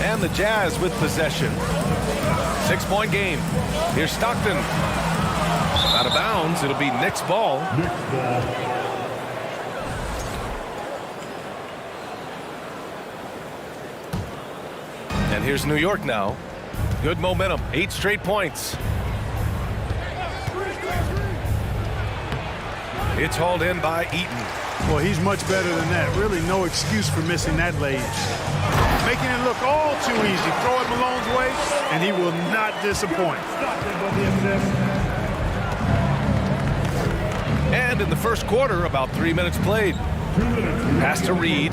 And the Jazz with possession. 6-point game. Here's Stockton. Out of bounds. It'll be Knicks ball. Knicks ball. And here's New York now. Good momentum. 8 straight points. It's hauled in by Eaton. Well, he's much better than that. Really no excuse for missing that lane. Making it look all too easy. Throw it Malone's way, and he will not disappoint. And in the first quarter, about 3 minutes played. Pass to Reed.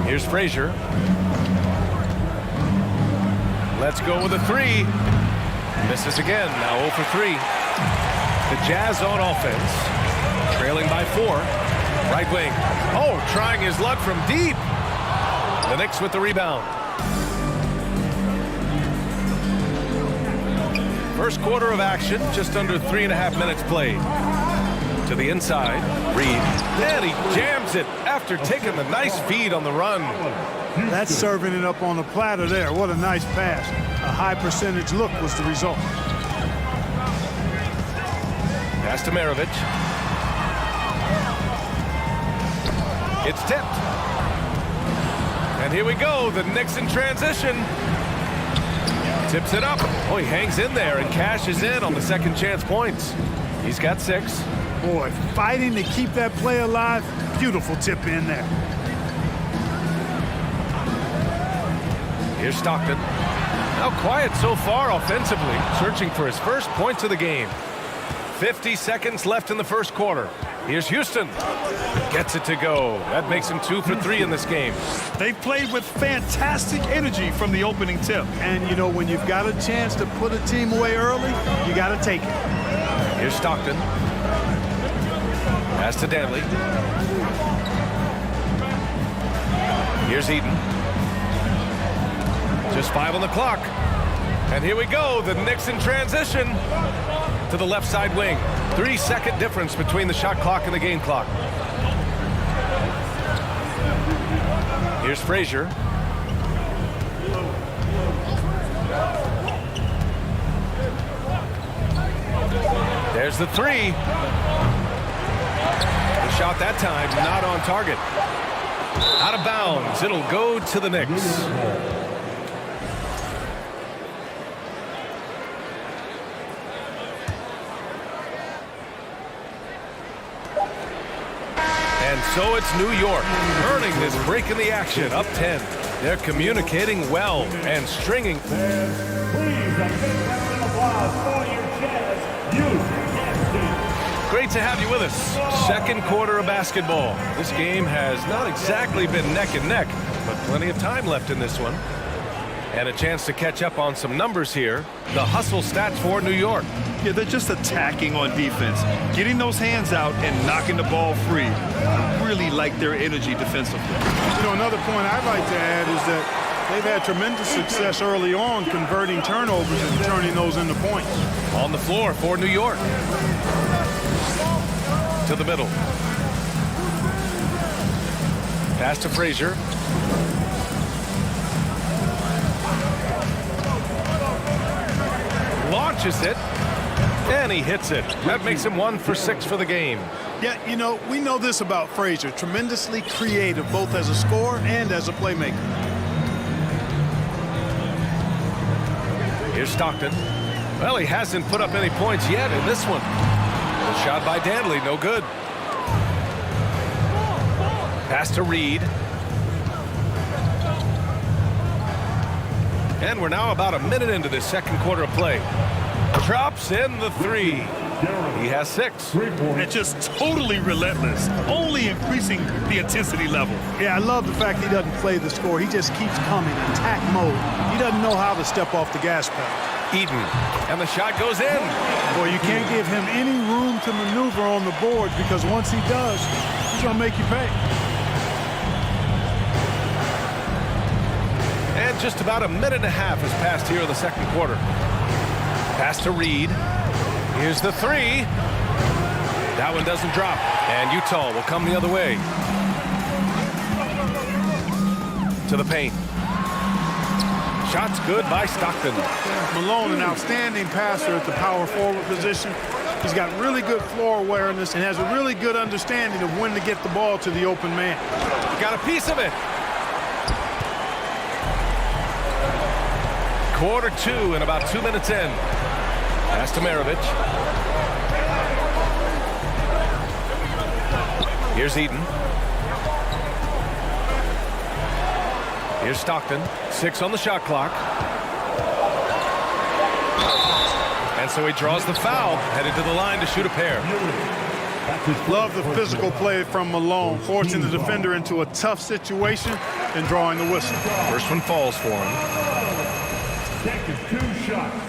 Here's Frazier. Let's go with a three. Misses again. Now 0 for 3. The Jazz on offense. Trailing by 4. Right wing. Oh, trying his luck from deep. The Knicks with the rebound. First quarter of action, just under 3.5 minutes played. To the inside, Reed. And he jams it after taking the nice feed on the run. That's serving it up on the platter there. What a nice pass. A high percentage look was the result. Pass to Maravich. It's tipped. And here we go. The Knicks in transition. Tips it up. Oh, he hangs in there and cashes in on the second chance points. He's got 6. Boy, fighting to keep that play alive. Beautiful tip in there. Here's Stockton. Now quiet so far offensively, searching for his first points of the game. 50 seconds left in the first quarter. Here's Houston. Gets it to go. That makes him 2 for 3 in this game. They played with fantastic energy from the opening tip. And, you know, when you've got a chance to put a team away early, you got to take it. Here's Stockton. Pass to Danley. Here's Eden. Just 5 on the clock. And here we go. The Knicks in transition to the left side wing. 3-second difference between the shot clock and the game clock. Here's Frazier. There's the 3. The shot that time not on target. Out of bounds. It'll go to the Knicks. And so it's New York earning this break in the action, up 10. They're communicating well and stringing. Please, a big round of applause for your Jazz Youth team. Great to have you with us. Second quarter of basketball. This game has not exactly been neck and neck, but plenty of time left in this one. And a chance to catch up on some numbers here. The hustle stats for New York. Yeah, they're just attacking on defense, getting those hands out and knocking the ball free. I really like their energy defensively. You know, another point I'd like to add is that they've had tremendous success early on converting turnovers and turning those into points. On the floor for New York. To the middle. Pass to Frazier. Launches it, and he hits it. That makes him 1 for 6 for the game. Yeah, you know, we know this about Frazier. Tremendously creative, both as a scorer and as a playmaker. Here's Stockton. Well, he hasn't put up any points yet in this one. The shot by Danley, no good. Pass to Reed. And we're now about a minute into this second quarter of play. Drops in the 3. He has 6. And just totally relentless, only increasing the intensity level. Yeah, I love the fact he doesn't play the score. He just keeps coming, attack mode. He doesn't know how to step off the gas pedal. Eden, and the shot goes in. Boy, you can't give him any room to maneuver on the board because once he does, he's going to make you pay. And just about a minute and a half has passed here in the second quarter. Pass to Reed. Here's the 3. That one doesn't drop. And Utah will come the other way. To the paint. Shot's good by Stockton. Malone, an outstanding passer at the power forward position. He's got really good floor awareness and has a really good understanding of when to get the ball to the open man. Got a piece of it. Quarter 2 and about 2 minutes in. Pass to Maravich. Here's Eden. Here's Stockton. 6 on the shot clock. And so he draws the foul, headed to the line to shoot a pair. Love the physical play from Malone, forcing the defender into a tough situation and drawing the whistle. First one falls for him. Taking 2 shots.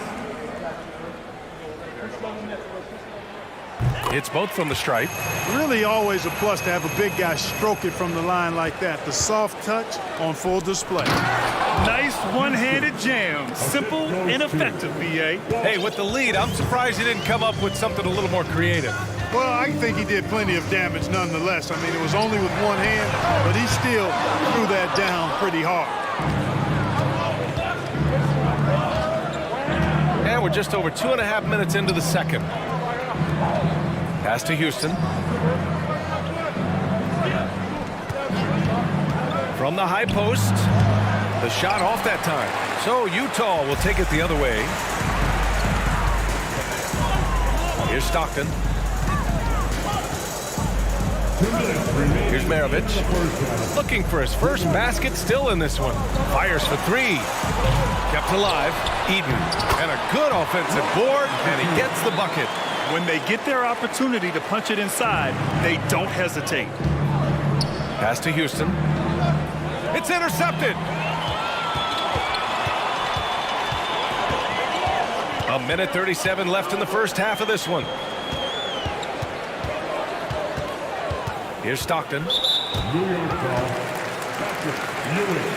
It's both from the stripe. Really always a plus to have a big guy stroke it from the line like that. The soft touch on full display. Nice one-handed jam. Simple and effective, B.A. Hey, with the lead, I'm surprised he didn't come up with something a little more creative. Well, I think he did plenty of damage nonetheless. I mean, it was only with one hand, but he still threw that down pretty hard. And we're just over 2.5 minutes into the second. Pass to Houston. From the high post. The shot off that time. So Utah will take it the other way. Here's Stockton. Here's Maravich. Looking for his first basket, still in this one. Fires for three. Kept alive. Eden. And a good offensive board, and he gets the bucket. When they get their opportunity to punch it inside, they don't hesitate. Pass to Houston. It's intercepted. A minute 37 left in the first half of this one. Here's Stockton. New York foul. Patrick Ewing.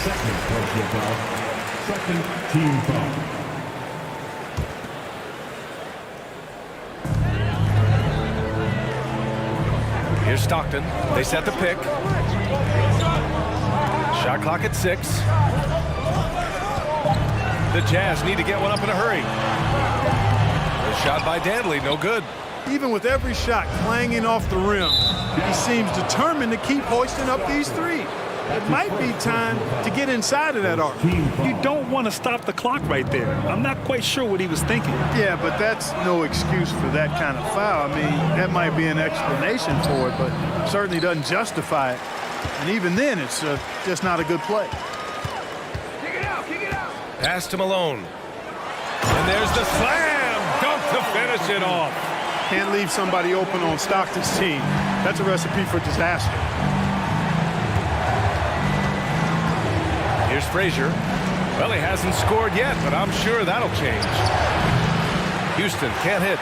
Second personal foul. Second team foul. Here's Stockton. They set the pick. Shot clock at 6. The Jazz need to get one up in a hurry. The shot by Dantley, no good. Even with every shot clanging off the rim, he seems determined to keep hoisting up these threes. It might be time to get inside of that arc. You don't want to stop the clock right there. I'm not quite sure what he was thinking. Yeah, but that's no excuse for that kind of foul. I mean, that might be an explanation for it, but certainly doesn't justify it. And even then, it's just not a good play. Pass to Malone. And there's the slam dunk to finish it off. Can't leave somebody open on Stockton's team. That's a recipe for disaster. Here's Frazier. Well, he hasn't scored yet, but I'm sure that'll change. Houston can't hit.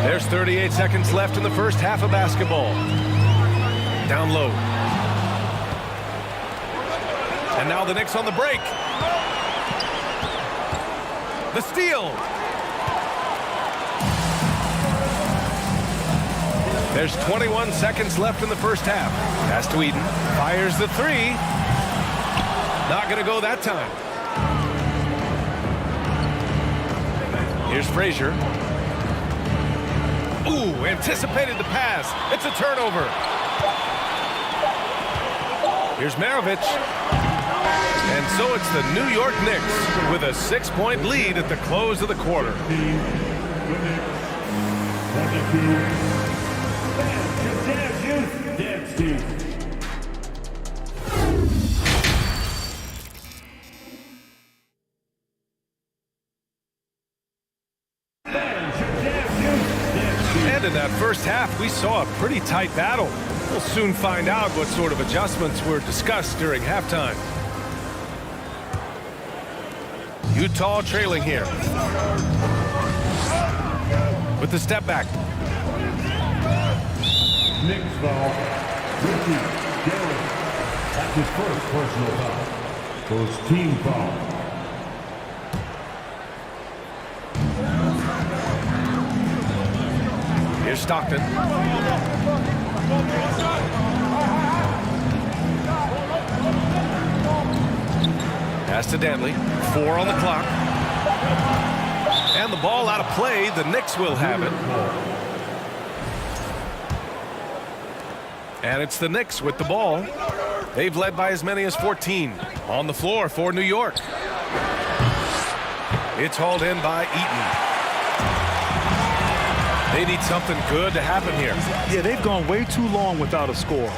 There's 38 seconds left in the first half of basketball. Down low. And now the Knicks on the break. The steal. There's 21 seconds left in the first half. Pass to Eden. Fires the three. Not going to go that time. Here's Frazier. Ooh, anticipated the pass. It's a turnover. Here's Maravich. And so it's the New York Knicks with a 6-point lead at the close of the quarter. And in that first half, we saw a pretty tight battle. We'll soon find out what sort of adjustments were discussed during halftime. Utah trailing here. With the step back. Knicks foul. Ricky Garrett. That's his first personal foul. First team foul. Here's Stockton. Pass to Dantley. 4 on the clock. And the ball out of play. The Knicks will have it. And it's the Knicks with the ball. They've led by as many as 14. On the floor for New York. It's hauled in by Eaton. They need something good to happen here. Yeah, they've gone way too long without a score.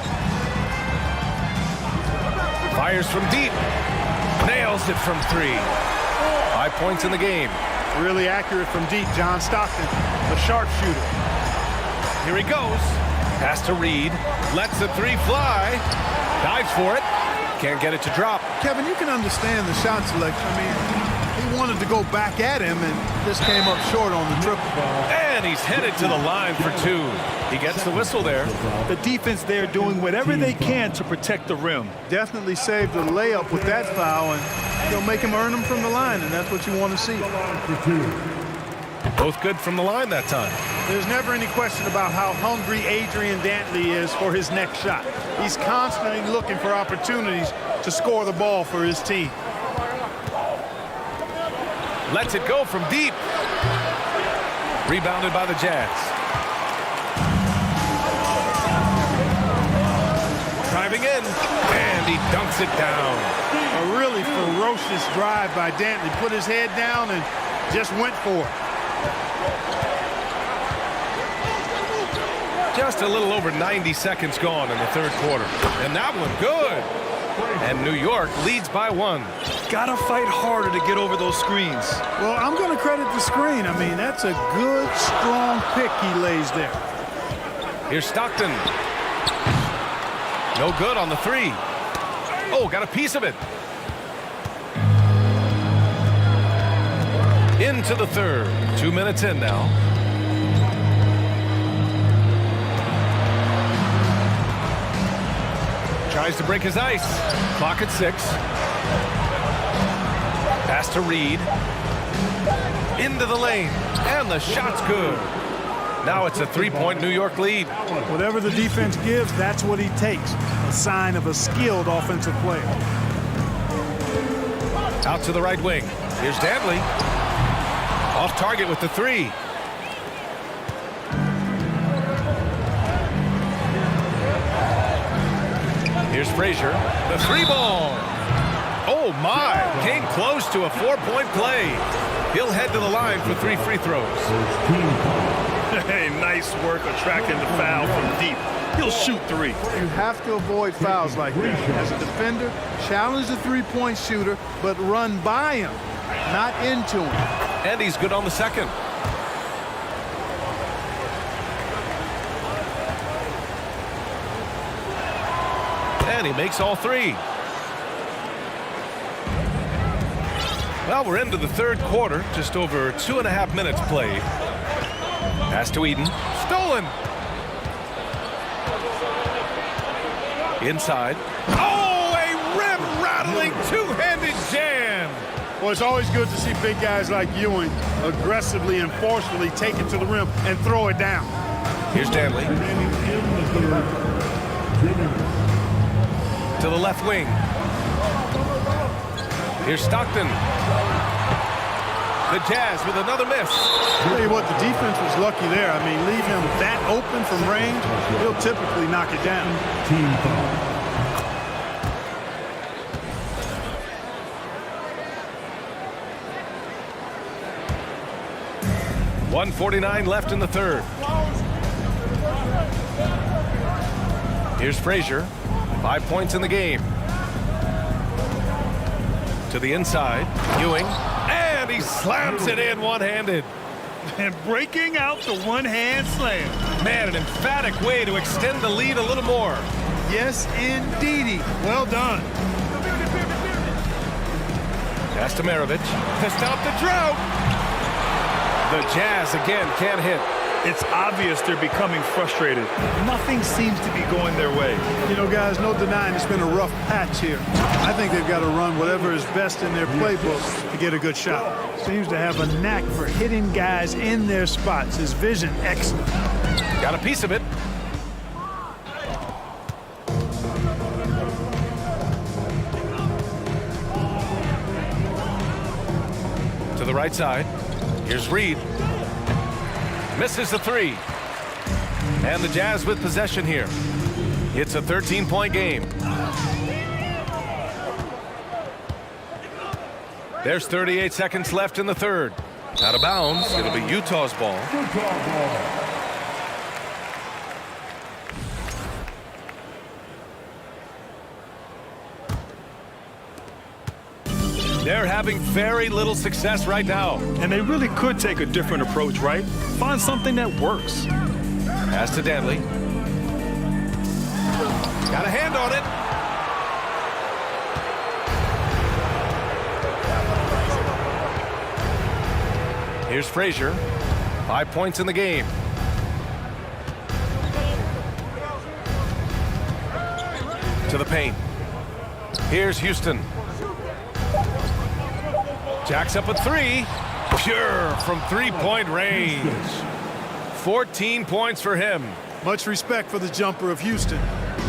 Fires from deep. Nails it from 3. 5 points in the game. Really accurate from deep, John Stockton, a sharpshooter. Here he goes. Pass to Reed. Lets the 3 fly. Dives for it. Can't get it to drop. Kevin, you can understand the shot selection. I mean, He wanted to go back at him and just came up short on the triple. And he's headed to the line for 2. He gets the whistle there. The defense there doing whatever they can to protect the rim. Definitely saved the layup with that foul, and he'll make him earn them from the line, and that's what you want to see. Both good from the line that time. There's never any question about how hungry Adrian Dantley is for his next shot. He's constantly looking for opportunities to score the ball for his team. Lets it go from deep. Rebounded by the Jazz. Driving in, and he dunks it down. A really ferocious drive by Dantley. Put his head down and just went for it. Just a little over 90 seconds gone in the third quarter. And that one good. And New York leads by 1. Gotta fight harder to get over those screens. Well, I'm going to credit the screen. I mean, that's a good, strong pick he lays there. Here's Stockton. No good on the 3. Oh, got a piece of it. Into the third. 2 minutes in now. Tries to break his ice. Clock at 6. Pass to Reed. Into the lane. And the shot's good. Now it's a 3-point New York lead. Whatever the defense gives, that's what he takes. A sign of a skilled offensive player. Out to the right wing. Here's Dantley. Off target with the 3. Here's Frazier. The 3 ball. Oh, my. Came close to a 4-point play. He'll head to the line for 3 free throws. Hey, nice work attracting the foul from deep. He'll shoot 3. You have to avoid fouls like that. As a defender, challenge the three-point shooter, but run by him, not into him. And he's good on the second. And he makes all 3. Well, we're into the third quarter. Just over 2.5 minutes played. Pass to Eden. Stolen. Inside. Oh, a rim-rattling two-handed jam. Well, it's always good to see big guys like Ewing aggressively and forcefully take it to the rim and throw it down. Here's Dantley. To the left wing. Here's Stockton. The Jazz with another miss. I'll tell you what, the defense was lucky there. I mean, leave him that open from range, he'll typically knock it down. Team foul. 1:49 left in the third. Here's Frazier. 5 points in the game. To the inside. Ewing. And he slams it in one-handed. And breaking out the one-hand slam. Man, an emphatic way to extend the lead a little more. Yes, indeedy. Well done. Pass to Maravich. To stop the drought. The Jazz again can't hit. It's obvious they're becoming frustrated. Nothing seems to be going their way. You know, guys, no denying it's been a rough patch here. I think they've got to run whatever is best in their playbook to get a good shot. Seems to have a knack for hitting guys in their spots. His vision, excellent. Got a piece of it. To the right side. Here's Reed. Misses the three. And the Jazz with possession here. It's a 13-point game. There's 38 seconds left in the third. Out of bounds. It'll be Utah's ball. They're having very little success right now. And they really could take a different approach, right? Find something that works. Pass to Dantley. Got a hand on it. Here's Frazier. 5 points in the game. To the paint. Here's Houston. Jacks up a three. Pure from three-point range. 14 points for him. Much respect for the jumper of Houston.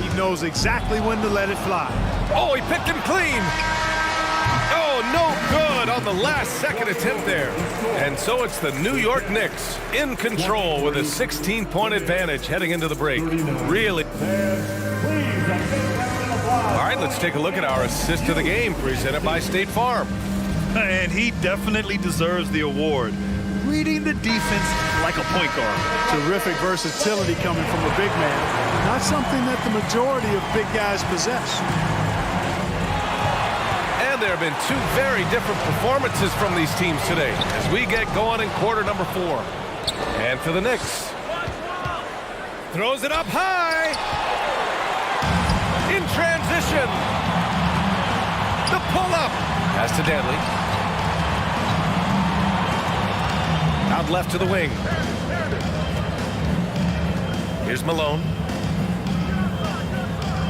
He knows exactly when to let it fly. Oh, he picked him clean. Oh, no good on the last second attempt there. And so it's the New York Knicks in control with a 16-point advantage heading into the break. Really. All right, let's take a look at our assist of the game presented by State Farm. And he definitely deserves the award. Reading the defense like a point guard. Terrific versatility coming from a big man. Not something that the majority of big guys possess. And there have been two very different performances from these teams today as we get going in quarter number 4. And for the Knicks. Throws it up high. In transition. The pull-up. Pass to Danley. Out left to the wing. Here's Malone.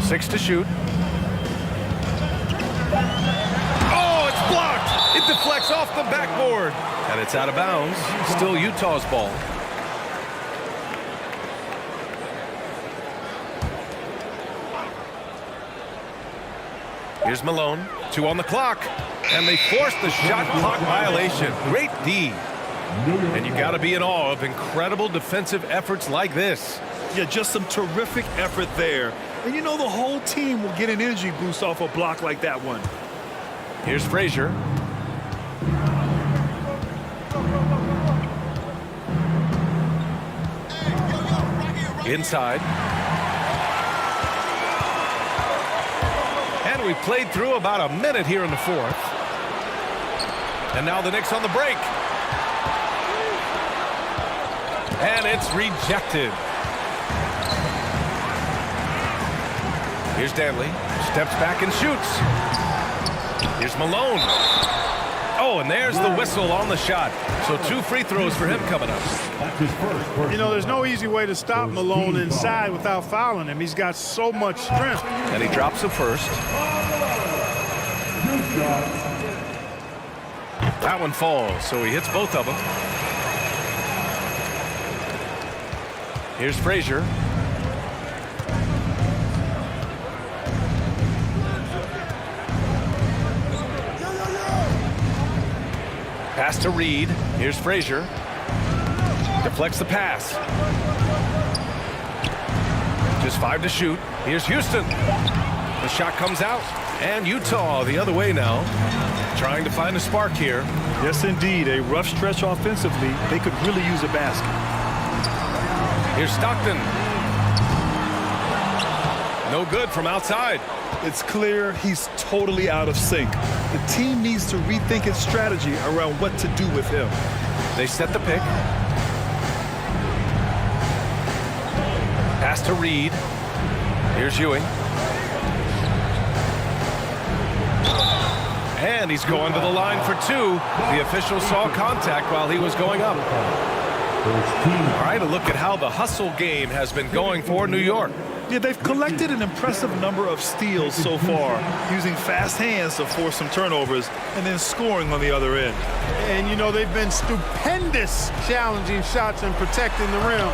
6 to shoot. Oh, it's blocked. It deflects off the backboard. And it's out of bounds. Still Utah's ball. Here's Malone. 2 on the clock. And they force the shot clock violation. Great D. And you got to be in awe of incredible defensive efforts like this. Yeah, just some terrific effort there. And you know the whole team will get an energy boost off a block like that one. Here's Frazier. Inside. And we played through about a minute here in the 4th. And now the Knicks on the break. And it's rejected. Here's Danley. Steps back and shoots. Here's Malone. Oh, and there's the whistle on the shot. So 2 free throws for him coming up. You know, there's no easy way to stop Malone inside without fouling him. He's got so much strength. And he drops the first. That one falls, so he hits both of them. Here's Frazier. Pass to Reed. Here's Frazier. Deflects the pass. Just 5 to shoot. Here's Houston. The shot comes out. And Utah the other way now. Trying to find a spark here. Yes, indeed. A rough stretch offensively. They could really use a basket. Here's Stockton. No good from outside. It's clear he's totally out of sync. The team needs to rethink its strategy around what to do with him. They set the pick. Pass to Reed. Here's Ewing. And he's going to the line for 2. The official saw contact while he was going up. All right, a look at how the hustle game has been going for New York. Yeah, they've collected an impressive number of steals so far, using fast hands to force some turnovers and then scoring on the other end. And, you know, they've been stupendous challenging shots and protecting the rim.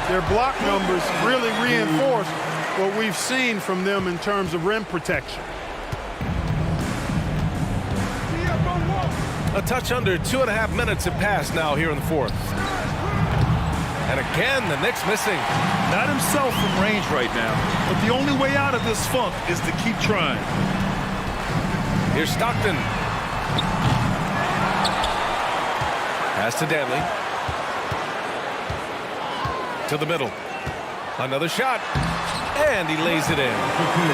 Their block numbers really reinforce what we've seen from them in terms of rim protection. A touch under 2.5 minutes have passed now here in the 4th. And again, the Knicks missing. Not himself from range right now, but the only way out of this funk is to keep trying. Here's Stockton. Pass to Danley. To the middle. Another shot. And he lays it in.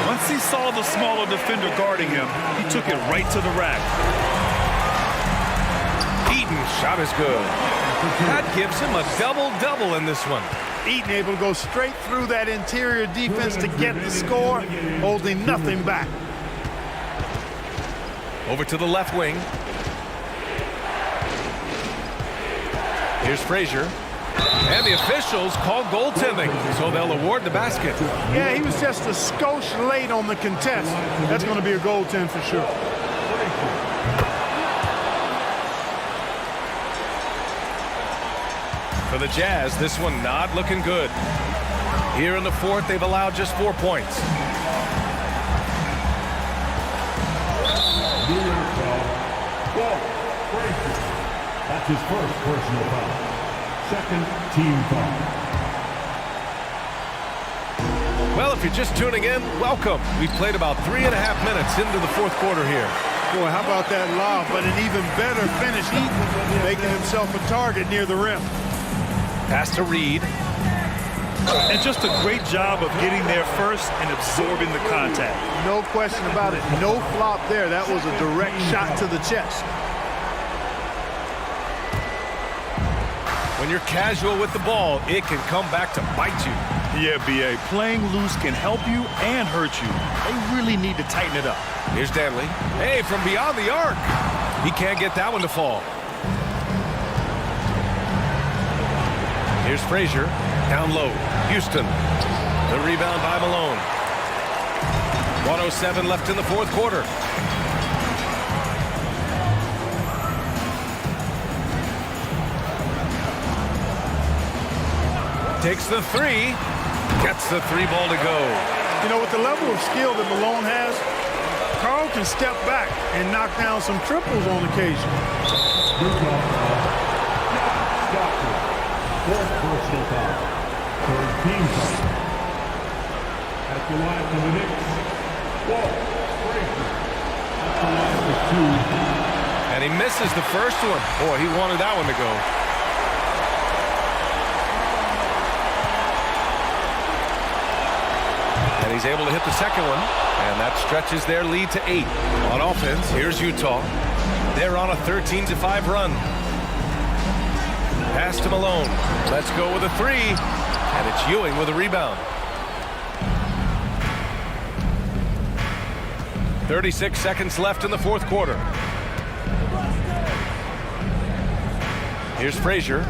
Once he saw the smaller defender guarding him, he took it right to the rack. Eaton's shot is good. That gives him a double-double in this one. Eaton able to go straight through that interior defense to get the score, holding nothing back. Over to the left wing. Here's Frazier. And the officials call goaltending, so they'll award the basket. Yeah, he was just a skosh late on the contest. That's going to be a goaltend for sure. For the Jazz, this one not looking good. Here in the fourth, they've allowed just 4 points. That's his first personal foul. Second team foul. Well, if you're just tuning in, welcome. We've played about 3.5 minutes into the fourth quarter here. Boy, how about that lob? But an even better finish. Eaton making himself a target near the rim. Pass to Reed. And just a great job of getting there first and absorbing the contact. No question about it. No flop there. That was a direct shot to the chest. When you're casual with the ball, it can come back to bite you. Yeah, B.A. Playing loose can help you and hurt you. They really need to tighten it up. Here's Danley. Hey, from beyond the arc. He can't get that one to fall. Here's Frazier. Down low. Houston. The rebound by Malone. 1:07 left in the fourth quarter. Takes the three. Gets the three ball to go. You know, with the level of skill that Malone has, Karl can step back and knock down some triples on occasion. Fourth personal foul. Third team foul. At the line for the Knicks, Walt Frazier. At the line for 2. And he misses the first one. Boy, he wanted that one to go. And he's able to hit the second one. And that stretches their lead to 8. On offense, here's Utah. They're on a 13-5 run. Pass to Malone. Let's go with a three. And it's Ewing with a rebound. 36 seconds left in the fourth quarter. Here's Frazier.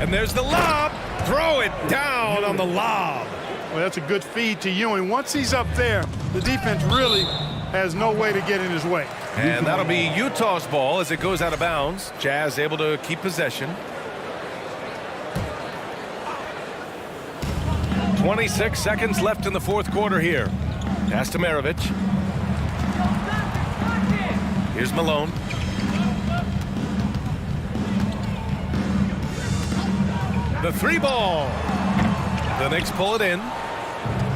And there's the lob. Throw it down on the lob. Well, that's a good feed to Ewing. Once he's up there, the defense really has no way to get in his way. And that'll be Utah's ball as it goes out of bounds. Jazz able to keep possession. 26 seconds left in the fourth quarter here. Pass to Maravich. Here's Malone. The three ball. The Knicks pull it in.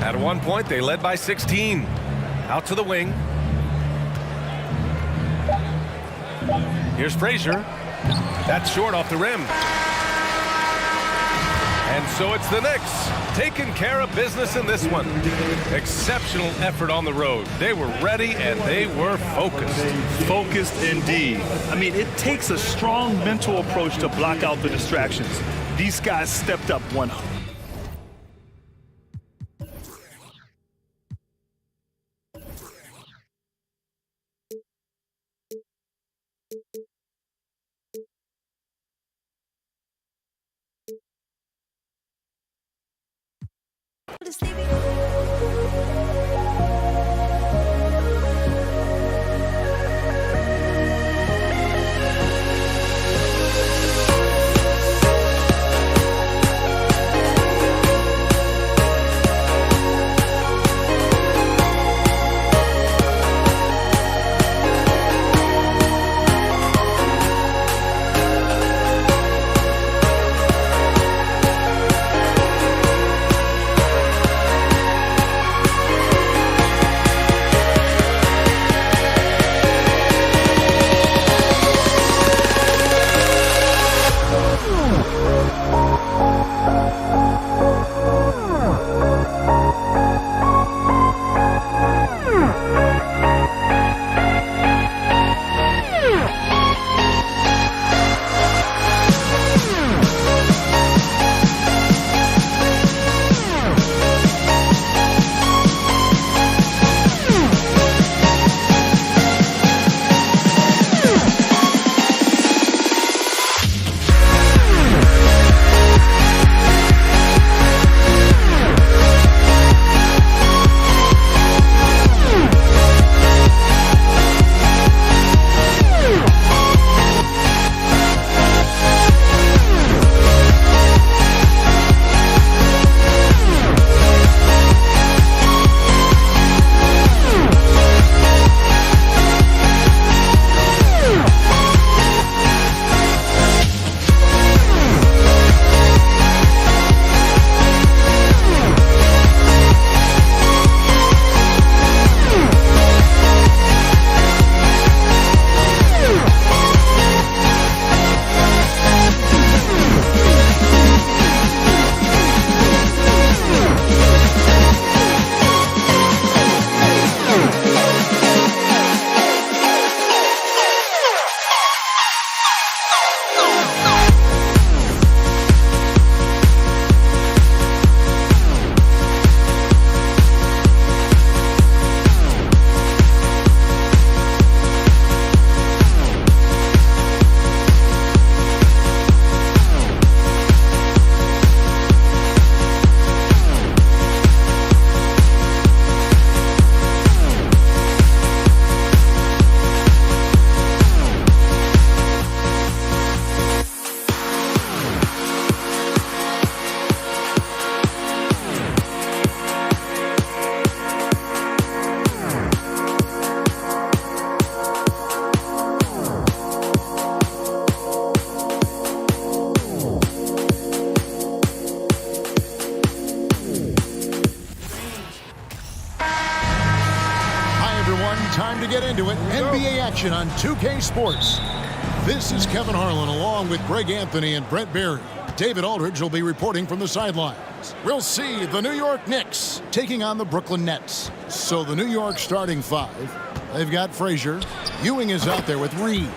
At one point, they led by 16. Out to the wing. Here's Frazier. That's short off the rim. And so it's the Knicks taking care of business in this one. Exceptional effort on the road. They were ready and they were focused. Focused indeed. I mean, it takes a strong mental approach to block out the distractions. These guys stepped up 100. time to get into it. NBA action on 2K Sports. This is Kevin Harlan along with Greg Anthony and Brent Barry. David Aldridge will be reporting from the sidelines. We'll see the New York Knicks taking on the Brooklyn Nets. So the New York starting five. They've got Frazier. Ewing is out there with Reed.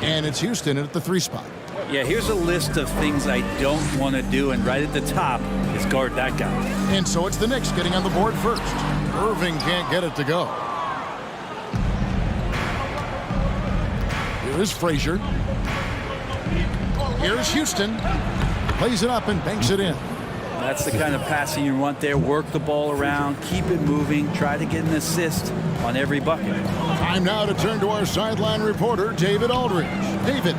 And it's Houston at the 3 spot. Yeah, here's a list of things I don't want to do, and right at the top is guard that guy. And so it's the Knicks getting on the board first. Irving can't get it to go. Here is Frazier. Here's Houston. Plays it up and banks it in. That's the kind of passing you want there. Work the ball around, keep it moving, try to get an assist on every bucket. Time now to turn to our sideline reporter, David Aldridge. David.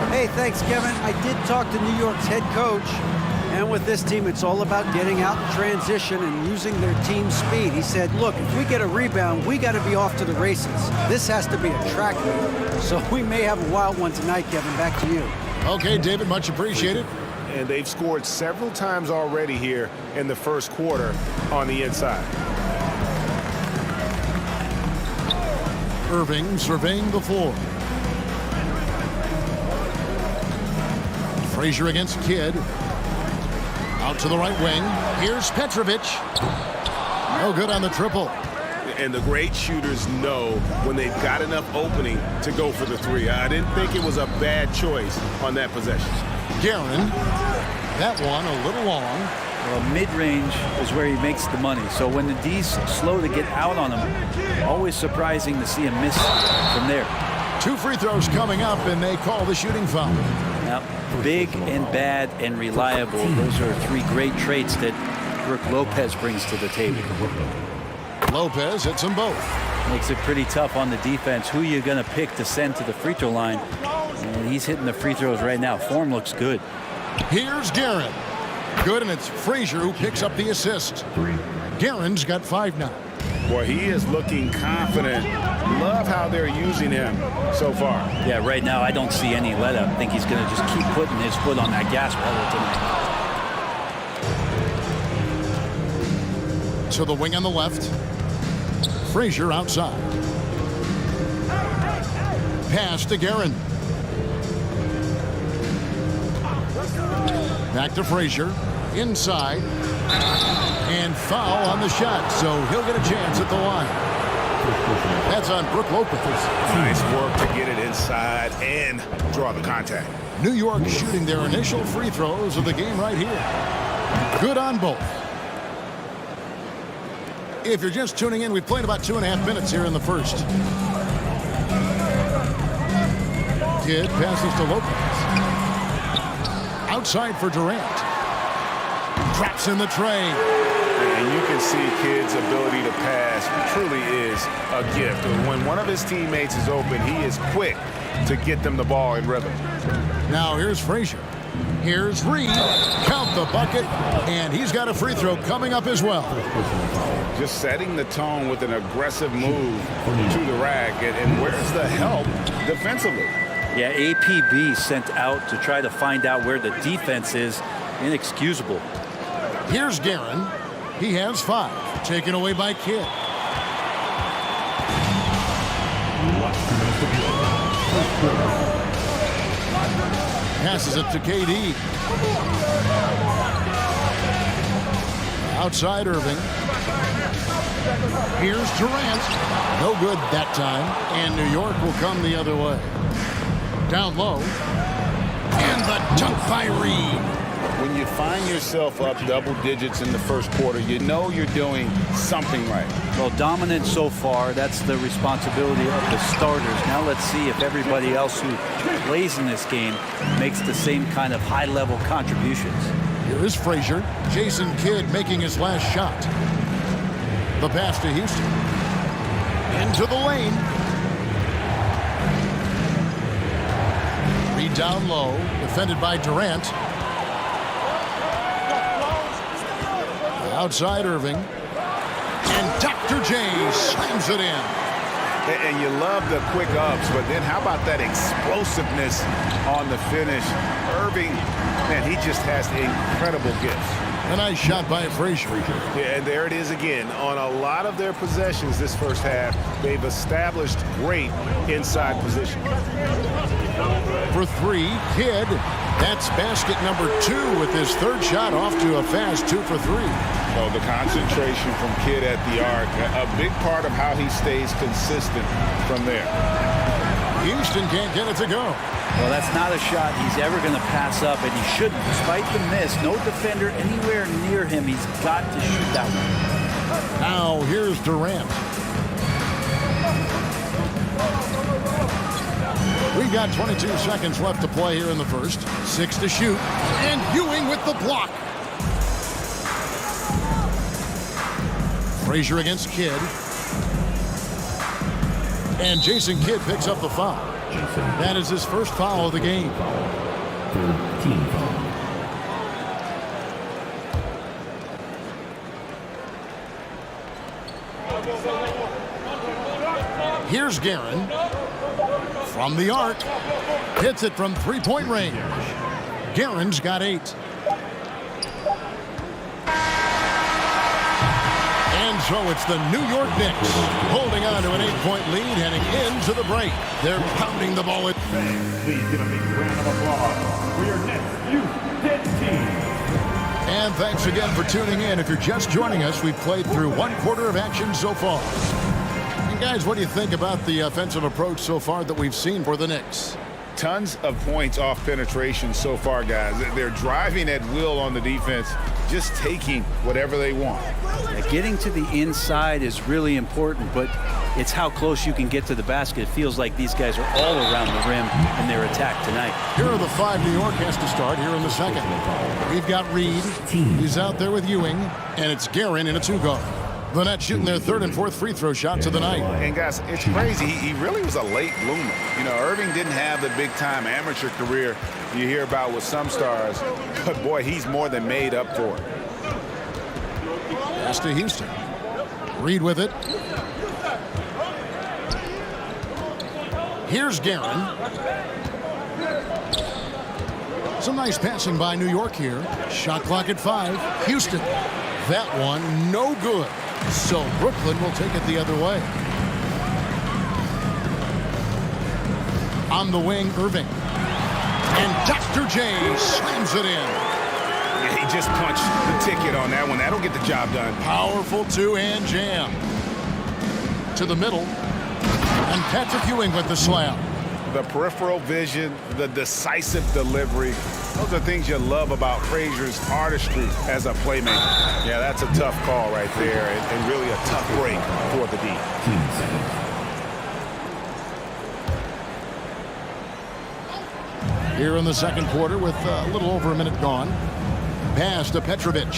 Hey, thanks, Kevin. I did talk to New York's head coach, and with this team, it's all about getting out in transition and using their team speed. He said, look, if we get a rebound, we got to be off to the races. This has to be a track meet. So we may have a wild one tonight, Kevin. Back to you. Okay, David, much appreciated. And they've scored several times already here in the first quarter on the inside. Irving surveying the floor. Frazier against Kidd. Out to the right wing. Here's Petrovic. No good on the triple. And the great shooters know when they've got enough opening to go for the three. I didn't think it was a bad choice on that possession. Guerin. That one a little long. Well, mid-range is where he makes the money. So when the D's slow to get out on him, always surprising to see him miss from there. 2 free throws coming up, and they call the shooting foul. Now, big and bad and reliable. Those are 3 great traits that Brook Lopez brings to the table. Lopez hits them both. Makes it pretty tough on the defense. Who you're going to pick to send to the free throw line. And he's hitting the free throws right now. Form looks good. Here's Guerin. Good, and it's Frazier who picks up the assist. Guerin's got 5 now. Boy, he is looking confident. Love how they're using him so far. Yeah, right now I don't see any let up. I think he's going to just keep putting his foot on that gas pedal tonight. To the wing on the left. Frazier outside. Pass to Guerin. Back to Frazier. Inside. And foul on the shot, so he'll get a chance at the line. That's on Brook Lopez. Nice work to get it inside and draw the contact. New York shooting their initial free throws of the game right here. Good on both. If you're just tuning in, we've played about 2.5 minutes here in the first. Kidd passes to Lopez. Outside for Durant. Drops in the tray. And you can see Kidd's ability to pass truly is a gift. When one of his teammates is open, he is quick to get them the ball in rhythm. Now here's Frazier. Here's Reed. Count the bucket. And he's got a free throw coming up as well. Just setting the tone with an aggressive move to the rack. And where's the help defensively? Yeah, APB sent out to try to find out where the defense is. Inexcusable. Here's Guerin. He has 5. Taken away by Kidd. Passes it to KD. Outside Irving. Here's Durant. No good that time. And New York will come the other way. Down low. And the dunk by Reed. When you find yourself up double digits in the first quarter, you know you're doing something right. Well, dominant so far. That's the responsibility of the starters. Now let's see if everybody else who plays in this game makes the same kind of high-level contributions. Here is Frazier. Jason Kidd making his last shot. The pass to Houston. Into the lane. Reed down low. Defended by Durant. Outside Irving. And Dr. J slams it in. And you love the quick ups, but then how about that explosiveness on the finish? Irving, man, he just has incredible gifts. A nice shot by Frazier. Yeah, and there it is again. On a lot of their possessions this first half, they've established great inside position. For three, Kidd. That's basket number 2 with his third shot off to a fast 2 for 3. So the concentration from Kidd at the arc, a big part of how he stays consistent from there. Houston can't get it to go. Well, that's not a shot he's ever going to pass up, and he shouldn't. Despite the miss, no defender anywhere near him. He's got to shoot that one. Now here's Durant. We got 22 seconds left to play here in the first. 6 to shoot. And Ewing with the block. Frazier against Kidd. And Jason Kidd picks up the foul. That is his first foul of the game. 13 foul. Here's Guerin. From the arc. Hits it from three-point range. Guerin's got 8. And so it's the New York Knicks holding on to an 8-point lead heading into the break. They're pounding the ball. Please give a big round of applause for your Knicks Youth 10 team. And thanks again for tuning in. If you're just joining us, we've played through 1/4 of action so far. And guys, what do you think about the offensive approach so far that we've seen for the Knicks? Tons of points off penetration so far, guys. They're driving at will on the defense, just taking whatever they want. Getting to the inside is really important, but it's how close you can get to the basket. It feels like these guys are all around the rim in their attack tonight. Here are the 5 New York has to start here in the second. We've got Reed. He's out there with Ewing, and it's Guerin in a 2-guard. The Nets shooting their 3rd and 4th free throw shots of the night. And guys, it's crazy. He really was a late bloomer. You know, Irving didn't have the big-time amateur career you hear about with some stars, but boy, he's more than made up for it. Pass to Houston. Reed with it. Here's Guerin. Some nice passing by New York here. Shot clock at 5. Houston. That one no good. So Brooklyn will take it the other way. On the wing, Irving. And Dr. J slams it in. Yeah, he just punched the ticket on that one. That'll get the job done. Powerful two-hand jam. To the middle. And Patrick Ewing with the slam. The peripheral vision, the decisive delivery. Those are things you love about Frazier's artistry as a playmaker. Yeah, that's a tough call right there, and really a tough break for the D. Here in the second quarter with a little over a minute gone. Pass to Petrovic.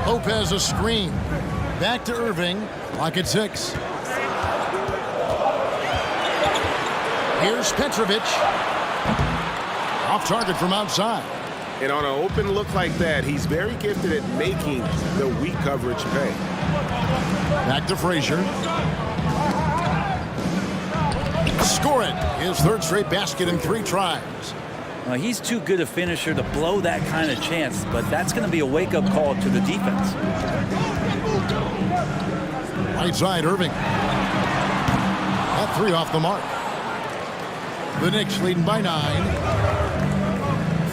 Lopez a screen. Back to Irving. Clock at 6. Here's Petrovic. Off target from outside. And on an open look like that, he's very gifted at making the weak coverage pay. Back to Frazier. Score it. His 3rd straight basket in 3 tries. Well, he's too good a finisher to blow that kind of chance, but that's going to be a wake-up call to the defense. Right side, Irving. That 3 off the mark. The Knicks leading by 9.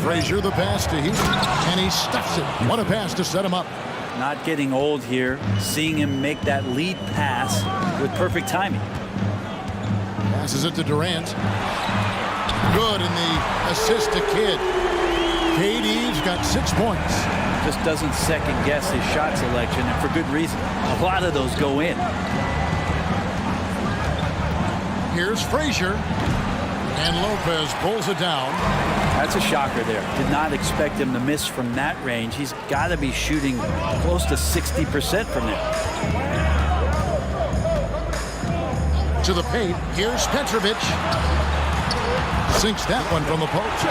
Frazier the pass to Houston, and he stuffs it. What a pass to set him up. Not getting old here, seeing him make that lead pass with perfect timing. Passes it to Durant. Good in the assist to Kidd. KD's got 6 points. Just doesn't second guess his shot selection, and for good reason. A lot of those go in. Here's Frazier. And Lopez pulls it down. That's a shocker there. Did not expect him to miss from that range. He's got to be shooting close to 60% from there. To the paint. Here's Petrovic. Sinks that one from the post.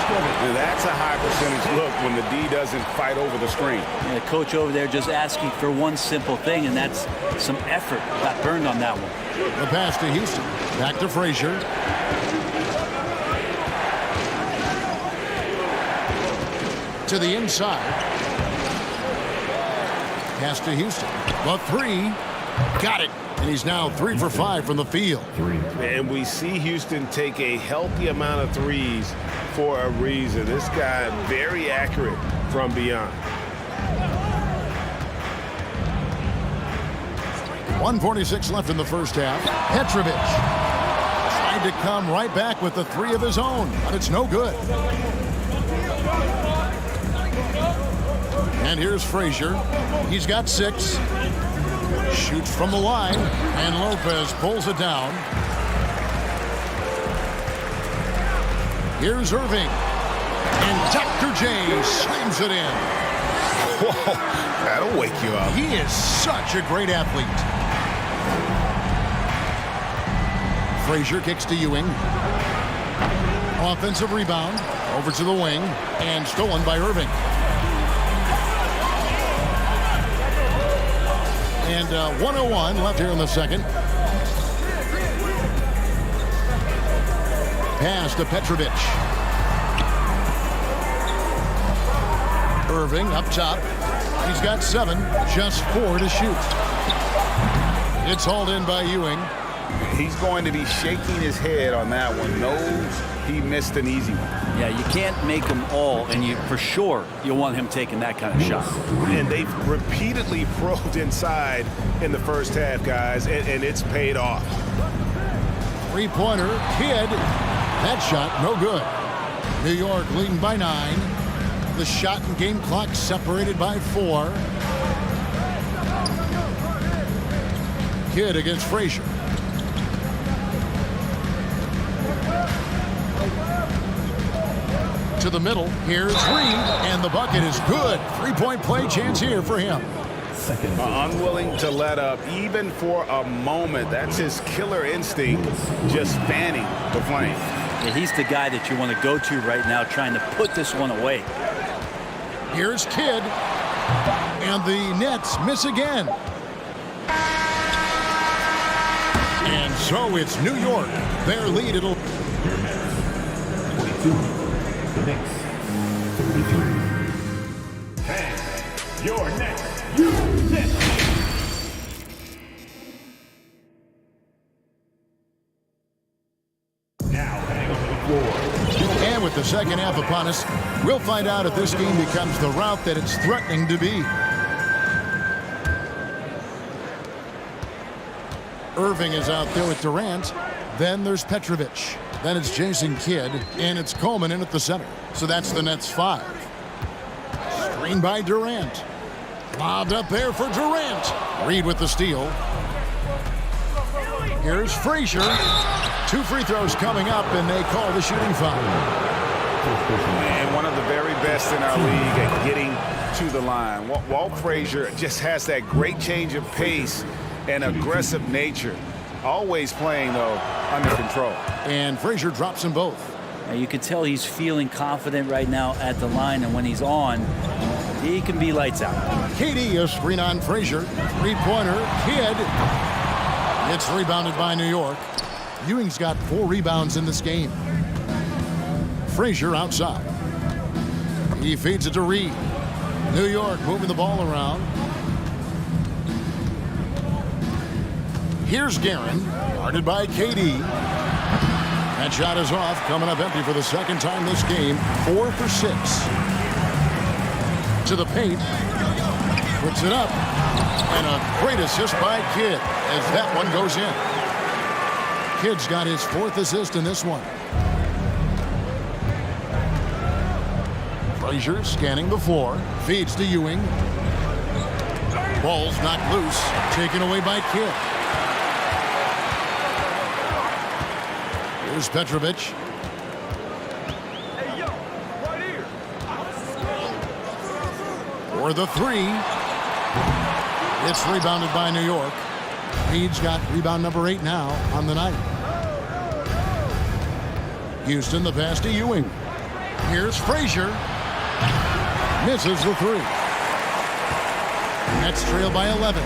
That's a high percentage look when the D doesn't fight over the screen. And the coach over there just asking for one simple thing, and that's some effort. Got burned on that one. The pass to Houston. Back to Frazier. To the inside. Pass to Houston. The three. Got it. And he's now 3 for 5 from the field. And we see Houston take a healthy amount of threes for a reason. This guy very accurate from beyond. 1:46 left in the first half. Petrovic tried to come right back with the three of his own, but it's no good. And here's Frazier. He's got 6. Shoots from the line, and Lopez pulls it down. Here's Irving. And Dr. J slams it in. Whoa, that'll wake you up. He is such a great athlete. Frazier kicks to Ewing. Offensive rebound. Over to the wing. And stolen by Irving. And 1:01 left here in the second. Pass to Petrovic. Irving up top. He's got 7, just 4 to shoot. It's hauled in by Ewing. He's going to be shaking his head on that one. Knows he missed an easy one. Yeah, you can't make them all, and you for sure you'll want him taking that kind of shot. And they've repeatedly probed inside in the first half, guys, and it's paid off. Three-pointer, Kidd. That shot, no good. New York leading by 9. The shot and game clock separated by 4. Kidd against Frazier. To the middle, here's Reed, and the bucket is good. 3-point play chance here for him. Unwilling to let up, even for a moment. That's his killer instinct, just fanning the flame. Yeah, he's the guy that you want to go to right now, trying to put this one away. Here's Kidd, and the Nets miss again. And so it's New York. Their lead, it'll... 22. The Knicks, 33. And your next set. Now hang on the floor. And with the second half upon us, we'll find out if this game becomes the route that it's threatening to be. Irving is out there with Durant. Then there's Petrovic. Then it's Jason Kidd, and it's Coleman in at the center. So that's the Nets 5. Screen by Durant. Lobbed up there for Durant. Reed with the steal. Here's Frazier. 2 free throws coming up, and they call the shooting foul. And one of the very best in our league at getting to the line. Walt Frazier just has that great change of pace and aggressive nature. Always playing, though, under control. And Frazier drops them both. Now you can tell he's feeling confident right now at the line, and when he's on, he can be lights out. KD, a screen on Frazier. Three-pointer, Kidd. It's rebounded by New York. Ewing's got 4 rebounds in this game. Frazier outside. He feeds it to Reed. New York moving the ball around. Here's Guerin, guarded by KD. That shot is off, coming up empty for the second time this game. 4 for 6. To the paint. Puts it up. And a great assist by Kidd as that one goes in. Kidd's got his 4th assist in this one. Frazier scanning the floor. Feeds to Ewing. Ball's knocked loose. Taken away by Kidd. Here's Petrovic. Hey, yo, right here. For the 3. It's rebounded by New York. Reed's got rebound number 8 now on the night. Houston, the pass to Ewing. Here's Frazier. Misses the 3. Nets trail by 11.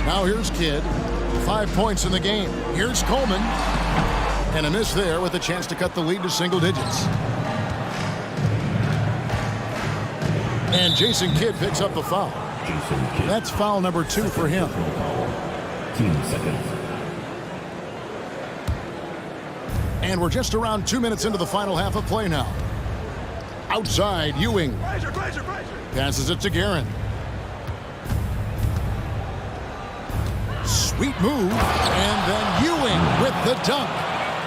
Now here's Kidd. 5 points in the game. Here's Coleman. And a miss there with a chance to cut the lead to single digits. And Jason Kidd picks up the foul. That's foul number 2 for him. 2 seconds. And we're just around 2 minutes into the final half of play now. Outside, Ewing. Passes it to Guerin. Sweet move. And then Ewing with the dunk.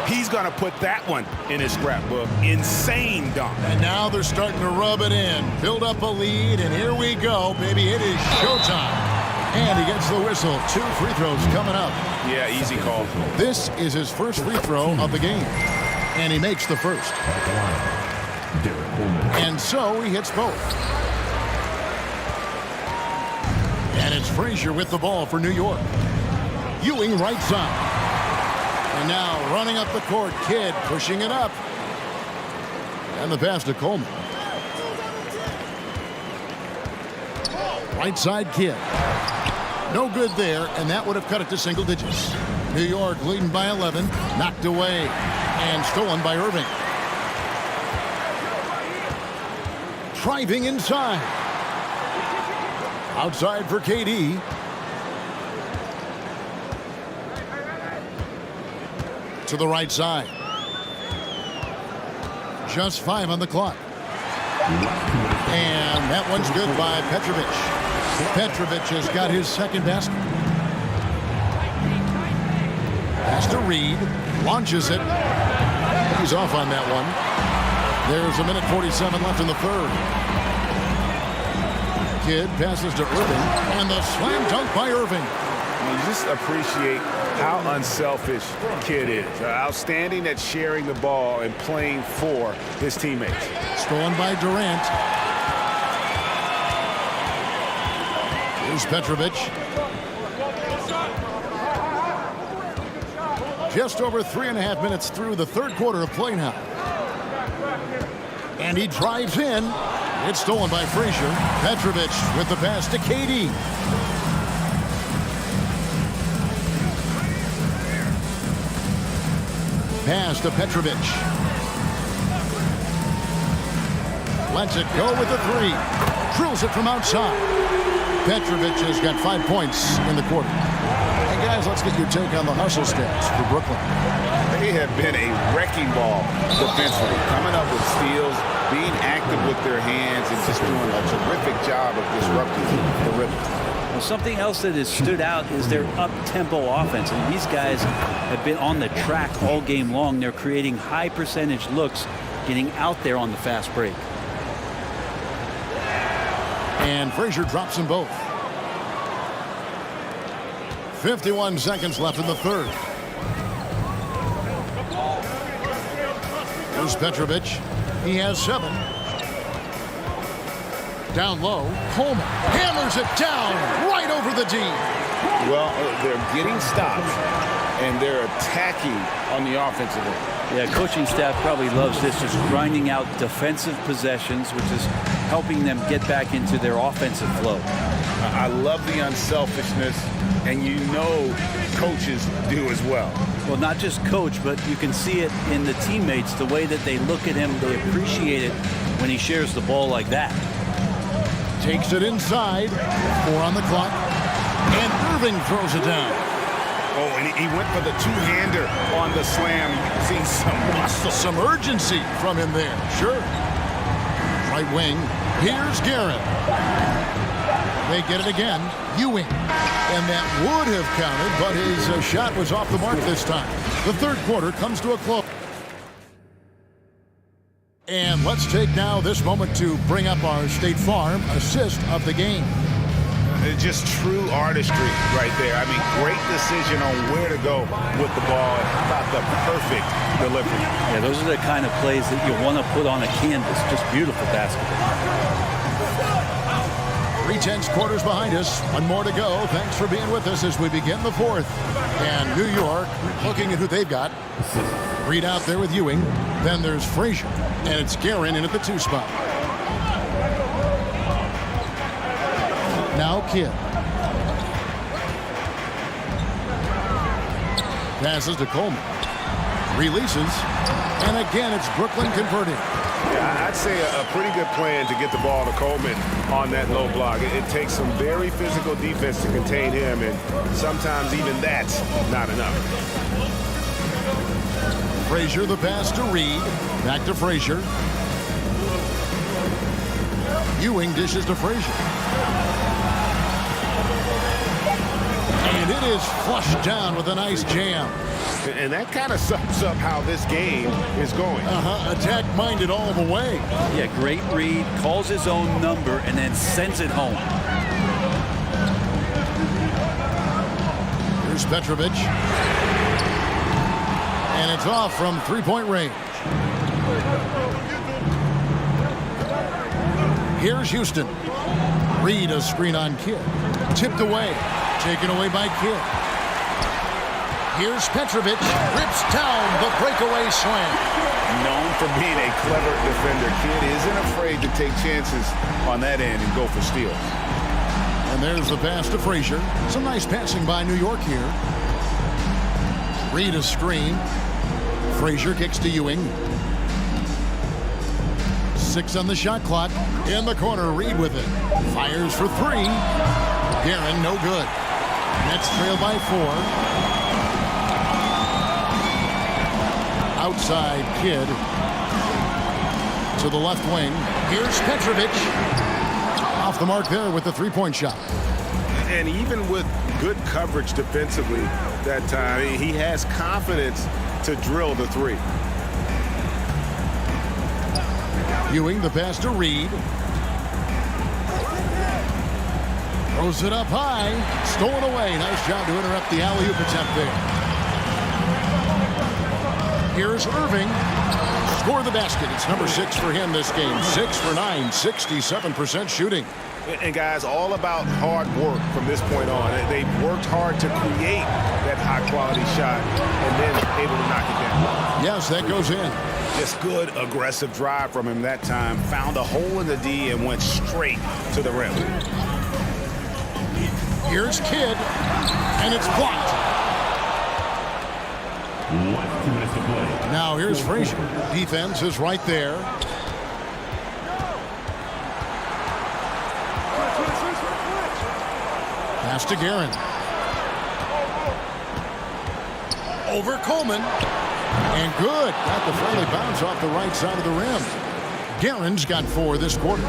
He's going to put that one in his scrapbook. Insane dunk. And now they're starting to rub it in. Build up a lead, and here we go, baby. It is showtime. And he gets the whistle. 2 free throws coming up. Yeah, easy call. This is his first free throw of the game. And he makes the first. And so he hits both. And it's Frazier with the ball for New York. Ewing right side. And now running up the court, Kidd pushing it up. And the pass to Coleman. Right side, Kidd. No good there, and that would have cut it to single digits. New York leading by 11. Knocked away and stolen by Irving. Driving inside. Outside for KD. To the right side. Just 5 on the clock. And that one's good by Petrovic. Petrovic has got his second basket. Pass to Reed. Launches it. He's off on that one. There's 1:47 left in the third. Kidd passes to Irving. And the slam dunk by Irving. You just appreciate how unselfish Kidd is. Outstanding at sharing the ball and playing for his teammates. Stolen by Durant. Here's Petrovic. Just over 3.5 minutes through the third quarter of play now. And he drives in. It's stolen by Frazier. Petrovic with the pass to KD. Pass to Petrovic. Lets it go with the 3. Drills it from outside. Petrovic has got 5 points in the quarter. And guys, let's get your take on the hustle stats for Brooklyn. They have been a wrecking ball defensively, coming up with steals, being active with their hands, and just doing a terrific job of disrupting the rhythm. Well, something else that has stood out is their up-tempo offense. And these guys have been on the track all game long. They're creating high percentage looks, getting out there on the fast break. And Frazier drops them both. 51 seconds left in the third. Here's Petrovic. He has 7. Down low, Coleman hammers it down right over the D. Well, they're getting stops, and they're attacking on the offensive end. Yeah, coaching staff probably loves this, just grinding out defensive possessions, which is helping them get back into their offensive flow. I love the unselfishness, and you know coaches do as well. Well, not just coach, but you can see it in the teammates, the way that they look at him. They appreciate it when he shares the ball like that. Takes it inside. 4 on the clock. And Irving throws it down. Oh, and he went for the two-hander on the slam. You can see some muscle. Some urgency from him there. Sure. Right wing. Here's Guerin. They get it again. Ewing. And that would have counted, but his shot was off the mark this time. The third quarter comes to a close. And let's take now this moment to bring up our State Farm assist of the game. Just true artistry right there. I mean, great decision on where to go with the ball. And how about the perfect delivery? Yeah, those are the kind of plays that you want to put on a canvas. Just beautiful basketball. 3/10 quarters behind us. One more to go. Thanks for being with us as we begin the fourth. And New York looking at who they've got. Reed out there with Ewing. Then there's Frazier. And it's Guerin in at the 2 spot. Now Kidd. Passes to Coleman. Releases. And again, it's Brooklyn converting. Yeah, I'd say a pretty good plan to get the ball to Coleman on that low block. It takes some very physical defense to contain him, and sometimes even that's not enough. Frazier, the pass to Reed. Back to Frazier. Ewing dishes to Frazier. And it is flushed down with a nice jam. And that kind of sums up how this game is going. Attack-minded all the way. Yeah, great read, calls his own number, and then sends it home. Here's Petrovic. And it's off from three-point range. Here's Houston. Reed, a screen on Kidd. Tipped away. Taken away by Kidd. Here's Petrovic. Rips down the breakaway slam. Known for being a clever defender, Kidd isn't afraid to take chances on that end and go for steals. And there's the pass to Frazier. Some nice passing by New York here. Reed, a screen. Frazier kicks to Ewing. 6 on the shot clock. In the corner, Reed with it. Fires for 3. Guerin, no good. Nets trail by 4. Outside Kidd. To the left wing. Here's Petrovic. Off the mark there with the three-point shot. And even with good coverage defensively that time, he has confidence to drill the 3. Ewing, the pass to Reed. Throws it up high. Stolen away. Nice job to interrupt the alley-oop attempt there. Here's Irving. Score the basket. It's number 6 for him this game. 6 for 9. 67% shooting. And guys, all about hard work from this point on. They've worked hard to create that high-quality shot and then able to knock it down. Yes, that goes in. Just good aggressive drive from him that time. Found a hole in the D and went straight to the rim. Here's Kidd, and it's blocked. Now here's Frazier. Defense is right there. Pass to Guerin. Over Coleman. And good. Got the friendly bounce off the right side of the rim. Guerin's got 4 this quarter.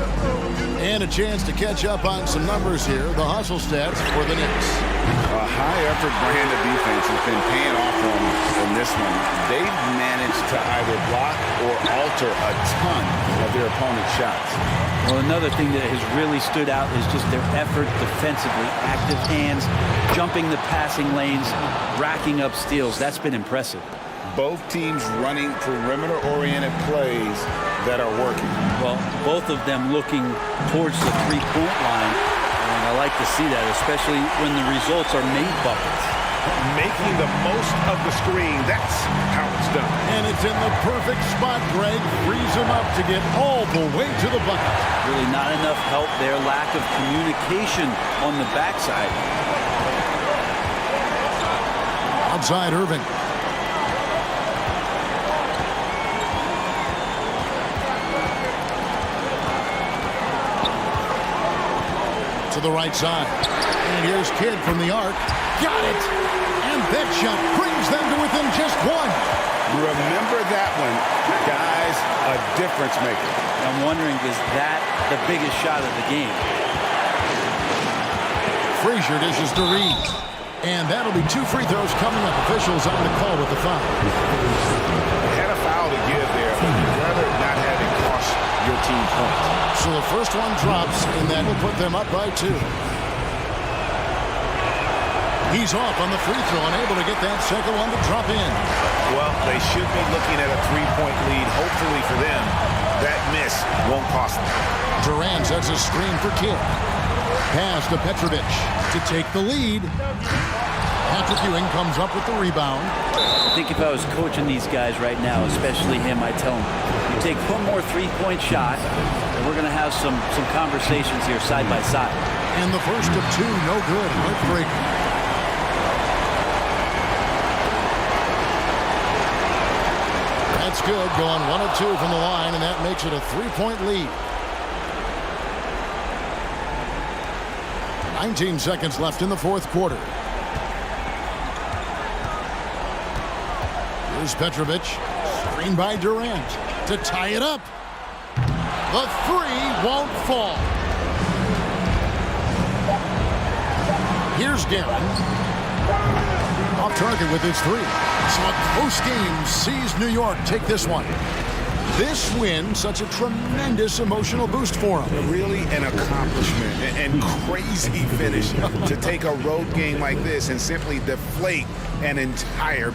And a chance to catch up on some numbers here. The hustle stats for the Knicks. A high-effort brand of defense has been paying off for them in this one. They've managed to either block or alter a ton of their opponent's shots. Well, another thing that has really stood out is just their effort defensively. Active hands, jumping the passing lanes, racking up steals. That's been impressive. Both teams running perimeter-oriented plays that are working. Well, both of them looking towards the three-point line, and I like to see that, especially when the results are made buckets. Making the most of the screen, that's how it's done. And it's in the perfect spot, Greg. Frees him up to get all the way to the bucket. Really not enough help there. Lack of communication on the backside. Outside Irving. To the right side. And here's Kidd from the arc. Got it! And that shot brings them to within just 1. Remember that one, guys, a difference maker. I'm wondering, is that the biggest shot of the game? Frazier dishes to Reed. And that'll be 2 free throws coming up. Officials on the call with the foul. They had a foul to give there, but you'd rather not have it cost your team points. So the first one drops, and that will put them up by 2. He's off on the free throw and able to get that second one to drop in. Well, they should be looking at a 3-point lead. Hopefully for them, that miss won't cost them. Durant sets a screen for Kidd. Pass to Petrovic to take the lead. Patrick Ewing comes up with the rebound. I think if I was coaching these guys right now, especially him, I'd tell him, you take one more three-point shot, and we're going to have some conversations here side by side. And the first of 2, no good. Heartbreaker. good, going 1 of 2 from the line, and that makes it a 3-point lead. 19 seconds left in the fourth quarter. Here's Petrovic. Screen by Durant to tie it up. The three won't fall. Here's Guerin. Off target with his three. So a close game sees New York take this one. This win, such a tremendous emotional boost for him. Really an accomplishment and crazy finish to take a road game like this and simply deflate an entire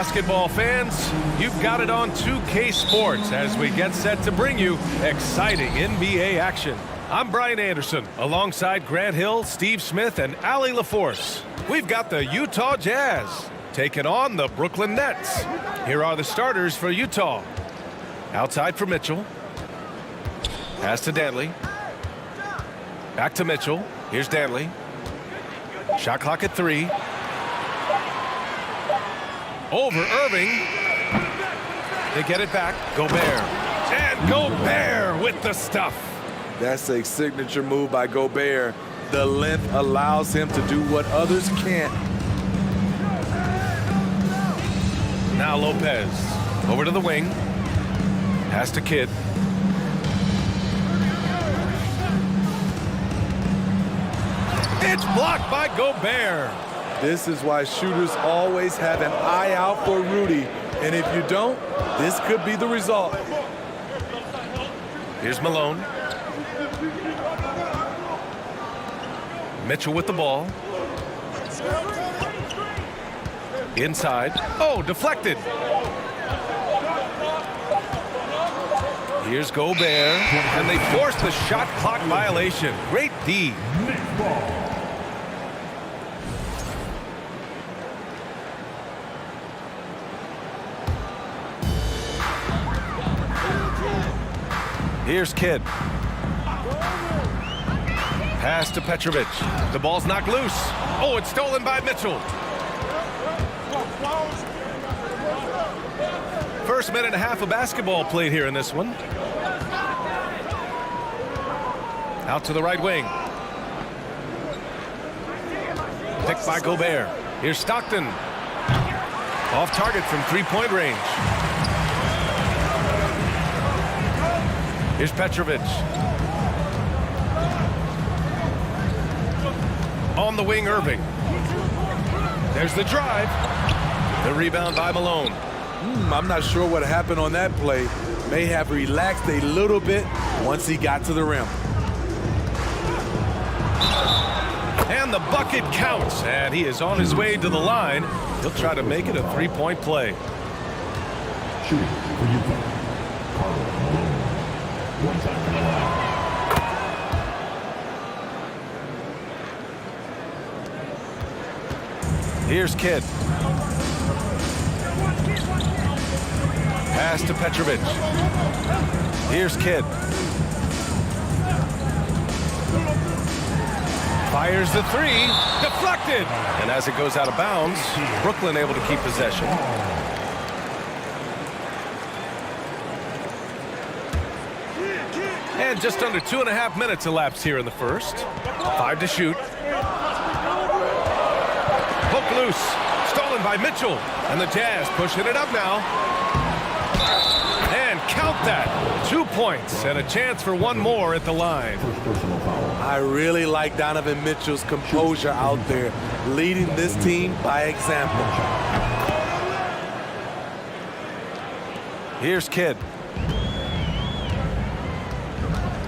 Basketball fans, you've got it on 2K Sports as we get set to bring you exciting NBA action. I'm Brian Anderson, alongside Grant Hill, Steve Smith, and Allie LaForce. We've got the Utah Jazz taking on the Brooklyn Nets. Here are the starters for Utah. Outside for Mitchell. Pass to Dantley. Back to Mitchell. Here's Dantley. Shot clock at 3. Over Irving. They get it back. Gobert. And Gobert with the stuff. That's a signature move by Gobert. The length allows him to do what others can't. Now Lopez. Over to the wing. Pass to Kidd. It's blocked by Gobert. This is why shooters always have an eye out for Rudy. And if you don't, this could be the result. Here's Malone. Mitchell with the ball. Inside. Oh, deflected. Here's Gobert. And they force the shot clock violation. Great D. Here's Kidd. Pass to Petrovic. The ball's knocked loose. Oh, it's stolen by Mitchell. First minute and a half of basketball played here in this one. Out to the right wing. Picked by Gobert. Here's Stockton. Off target from three-point range. Here's Petrovic. On the wing, Irving. There's the drive. The rebound by Malone. I'm not sure what happened on that play. May have relaxed a little bit once he got to the rim. And the bucket counts. And he is on his way to the line. He'll try to make it a three-point play. Shooting for Utah. One time for the line. Here's Kidd. Pass to Petrovic. Here's Kidd. Fires the three. Deflected. And as it goes out of bounds, Brooklyn able to keep possession. And just under 2.5 minutes elapsed here in the first. 5 to shoot. Hook loose. Stolen by Mitchell. And the Jazz pushing it up now. And count that. 2 points and a chance for one more at the line. I really like Donovan Mitchell's composure out there, leading this team by example. Here's Kidd.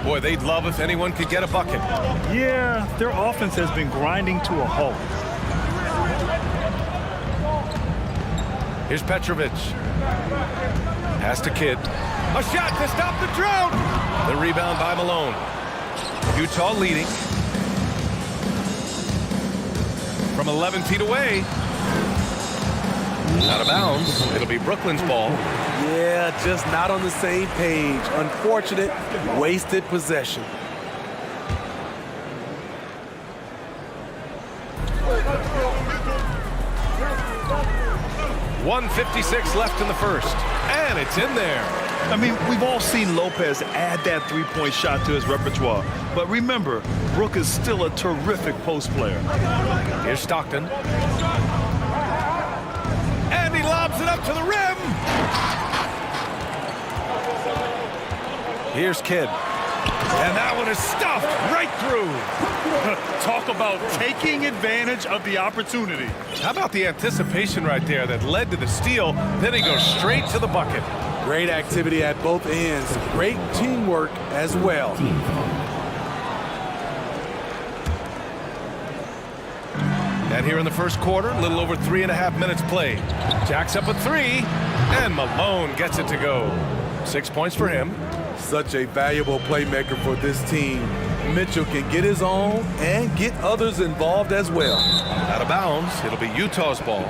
Boy, they'd love if anyone could get a bucket. Yeah, their offense has been grinding to a halt. Here's Petrovic. Pass to Kidd. A shot to stop the drought. The rebound by Malone. Utah leading. From 11 feet away. Out of bounds. It'll be Brooklyn's ball. Yeah, just not on the same page. Unfortunate, wasted possession. .156 left in the first. And it's in there. I mean, we've all seen Lopez add that three-point shot to his repertoire. But remember, Brook is still a terrific post player. Here's Stockton. And he lobs it up to the rim. Here's Kidd. And that one is stuffed right through. Talk about taking advantage of the opportunity. How about the anticipation right there that led to the steal? Then he goes straight to the bucket. Great activity at both ends. Great teamwork as well. And here in the first quarter, a little over 3.5 minutes played. Jacks up a three, and Malone gets it to go. 6 points for him. Such a valuable playmaker for this team. Mitchell can get his own and get others involved as well. Out of bounds, it'll be Utah's ball.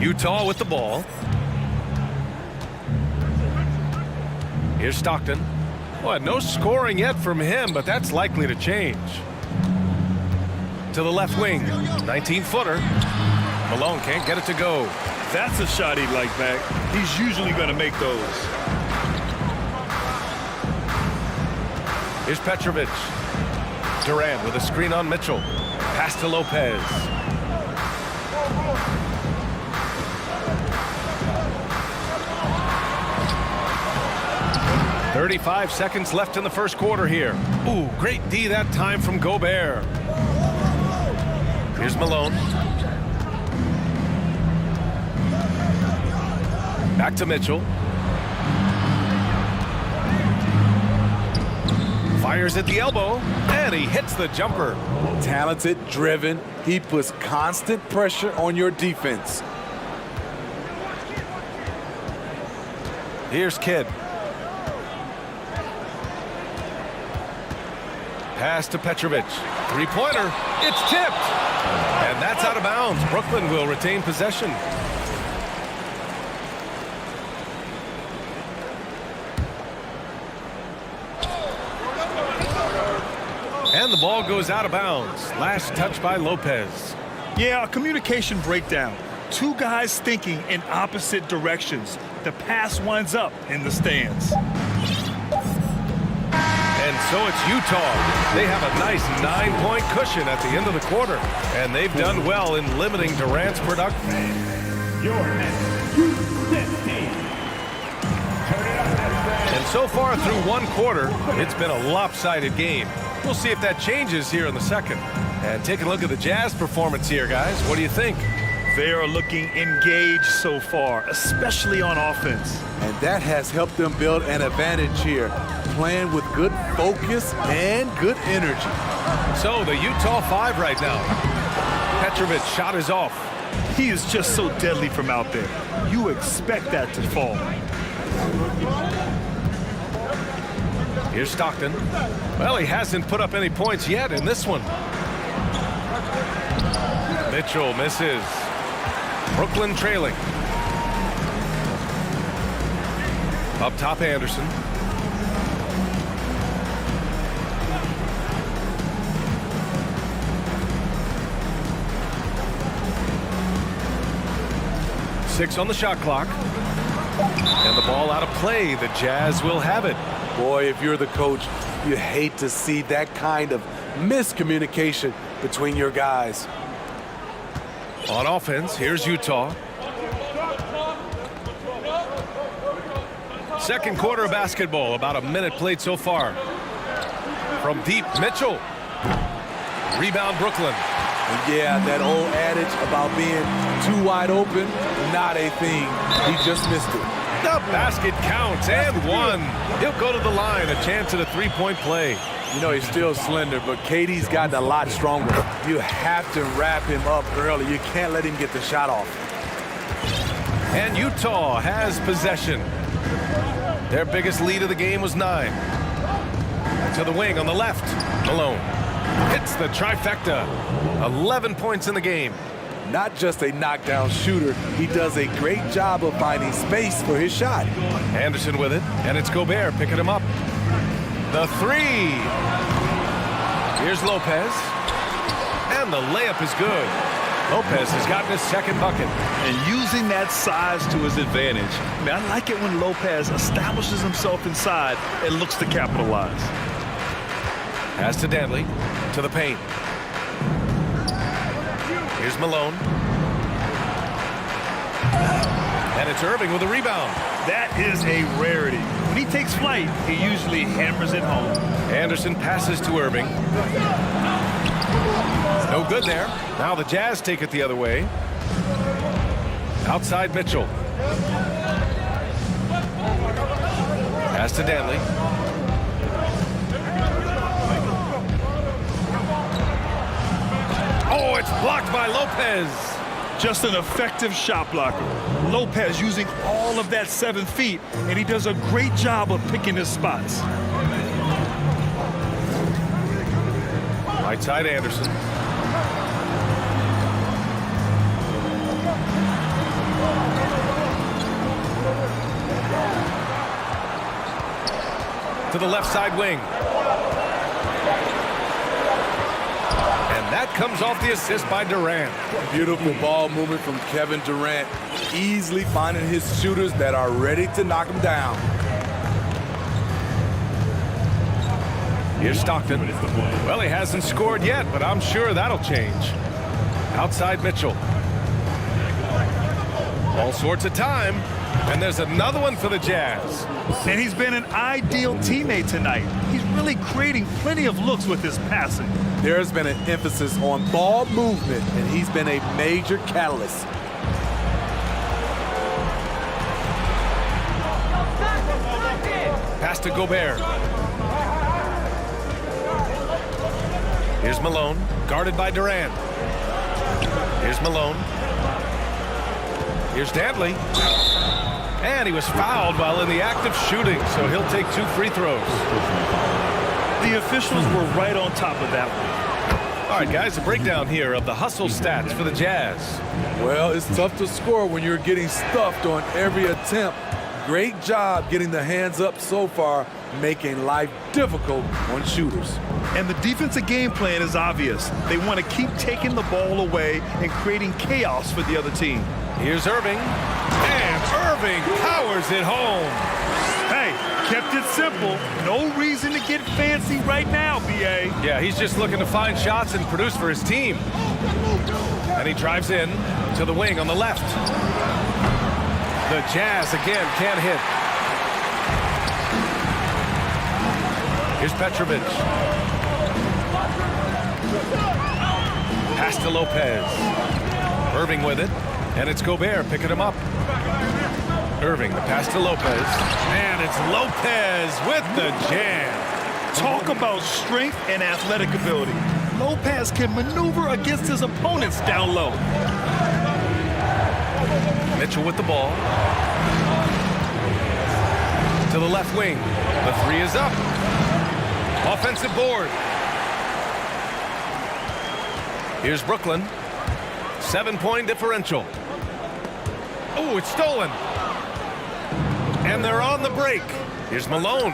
Utah with the ball. Here's Stockton. Well, no scoring yet from him, but that's likely to change. To the left wing, 19-footer. Malone can't get it to go. That's a shot he'd like back. He's usually going to make those. Here's Petrovic. Durant with a screen on Mitchell. Pass to Lopez. "35 seconds left in the first quarter here. Ooh, great D that time from Gobert. Here's Malone. Back to Mitchell. Fires at the elbow, and he hits the jumper. Talented, driven. He puts constant pressure on your defense. Here's Kidd. Pass to Petrovic. Three-pointer. It's tipped. And that's out of bounds. Brooklyn will retain possession. And the ball goes out of bounds. Last touch by Lopez. Yeah, a communication breakdown. Two guys thinking in opposite directions. The pass winds up in the stands. And so it's Utah. They have a nice 9-point cushion at the end of the quarter. And they've done well in limiting Durant's production. And so far through one quarter, it's been a lopsided game. We'll see if that changes here in the second. And take a look at the Jazz performance here, guys. What do you think? They are looking engaged so far, especially on offense. And that has helped them build an advantage here, playing with good focus and good energy. So the Utah 5 right now. Petrovic shot is off. He is just so deadly from out there. You expect that to fall. Here's Stockton. Well, he hasn't put up any points yet in this one. Mitchell misses. Brooklyn trailing. Up top, Anderson. Six on the shot clock. And the ball out of play. The Jazz will have it. Boy, if you're the coach, you hate to see that kind of miscommunication between your guys. On offense, here's Utah. Second quarter of basketball, about a minute played so far. From deep, Mitchell. Rebound, Brooklyn. Yeah, that old adage about being too wide open, not a thing. He just missed it. The basket counts, and one. He'll go to the line, a chance at a three-point play. You know, he's still slender, but KD's gotten a lot stronger. You have to wrap him up early. You can't let him get the shot off. And Utah has possession. Their biggest lead of the game was 9. To the wing on the left. Malone hits the trifecta. 11 points in the game. Not just a knockdown shooter, he does a great job of finding space for his shot. Anderson with it, and it's Gobert picking him up. The three. Here's Lopez. And the layup is good. Lopez has gotten his second bucket. And using that size to his advantage. I mean, I like it when Lopez establishes himself inside and looks to capitalize. Pass to Danley. To the paint. Here's Malone. And it's Irving with a rebound. That is a rarity. When he takes flight, he usually hammers it home. Anderson passes to Irving. No good there. Now the Jazz take it the other way. Outside Mitchell. Pass to Dantley. Oh, it's blocked by Lopez. Just an effective shot blocker. Lopez using all of that 7 feet, and he does a great job of picking his spots. Right side, Anderson. To the left side wing. And that comes off the assist by Durant. Beautiful ball movement from Kevin Durant. Easily finding his shooters that are ready to knock him down. Here's Stockton. Well, he hasn't scored yet, but I'm sure that'll change. Outside Mitchell. All sorts of time. And there's another one for the Jazz. And he's been an ideal teammate tonight. He's really creating plenty of looks with his passing. There's been an emphasis on ball movement, and he's been a major catalyst. Pass to Gobert. Here's Malone, guarded by Durant. Here's Malone. Here's Dantley. And he was fouled while in the act of shooting, so he'll take 2 free throws. The officials were right on top of that one. All right, guys, a breakdown here of the hustle stats for the Jazz. Well, it's tough to score when you're getting stuffed on every attempt. Great job getting the hands up so far, making life difficult on shooters. And the defensive game plan is obvious. They want to keep taking the ball away and creating chaos for the other team. Here's Irving. And Irving powers it home. Hey, kept it simple. No reason to get fancy right now, B.A. Yeah, he's just looking to find shots and produce for his team. And he drives in to the wing on the left. The Jazz again can't hit. Here's Petrovic. Pass to Lopez. Irving with it. And it's Gobert picking him up. Irving, the pass to Lopez. And it's Lopez with the jam. Talk about strength and athletic ability. Lopez can maneuver against his opponents down low. Mitchell with the ball. To the left wing. The 3 is up. Offensive board. Here's Brooklyn. 7-point differential. Oh, it's stolen. And they're on the break. Here's Malone.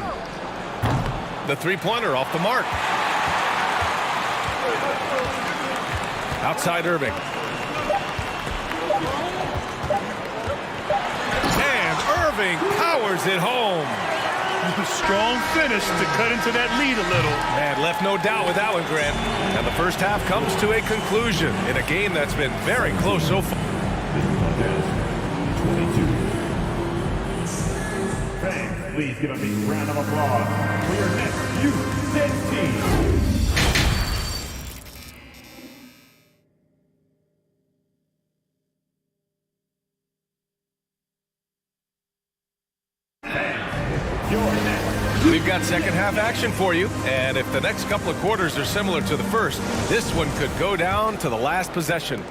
The 3-pointer off the mark. Outside Irving. And Irving powers it home. Strong finish to cut into that lead a little. Man, left no doubt with that one, Grant. And the first half comes to a conclusion in a game that's been very close so far. Fans, please give a big round of applause for your next U6 team. We've got second half action for you, and if the next couple of quarters are similar to the first, this one could go down to the last possession.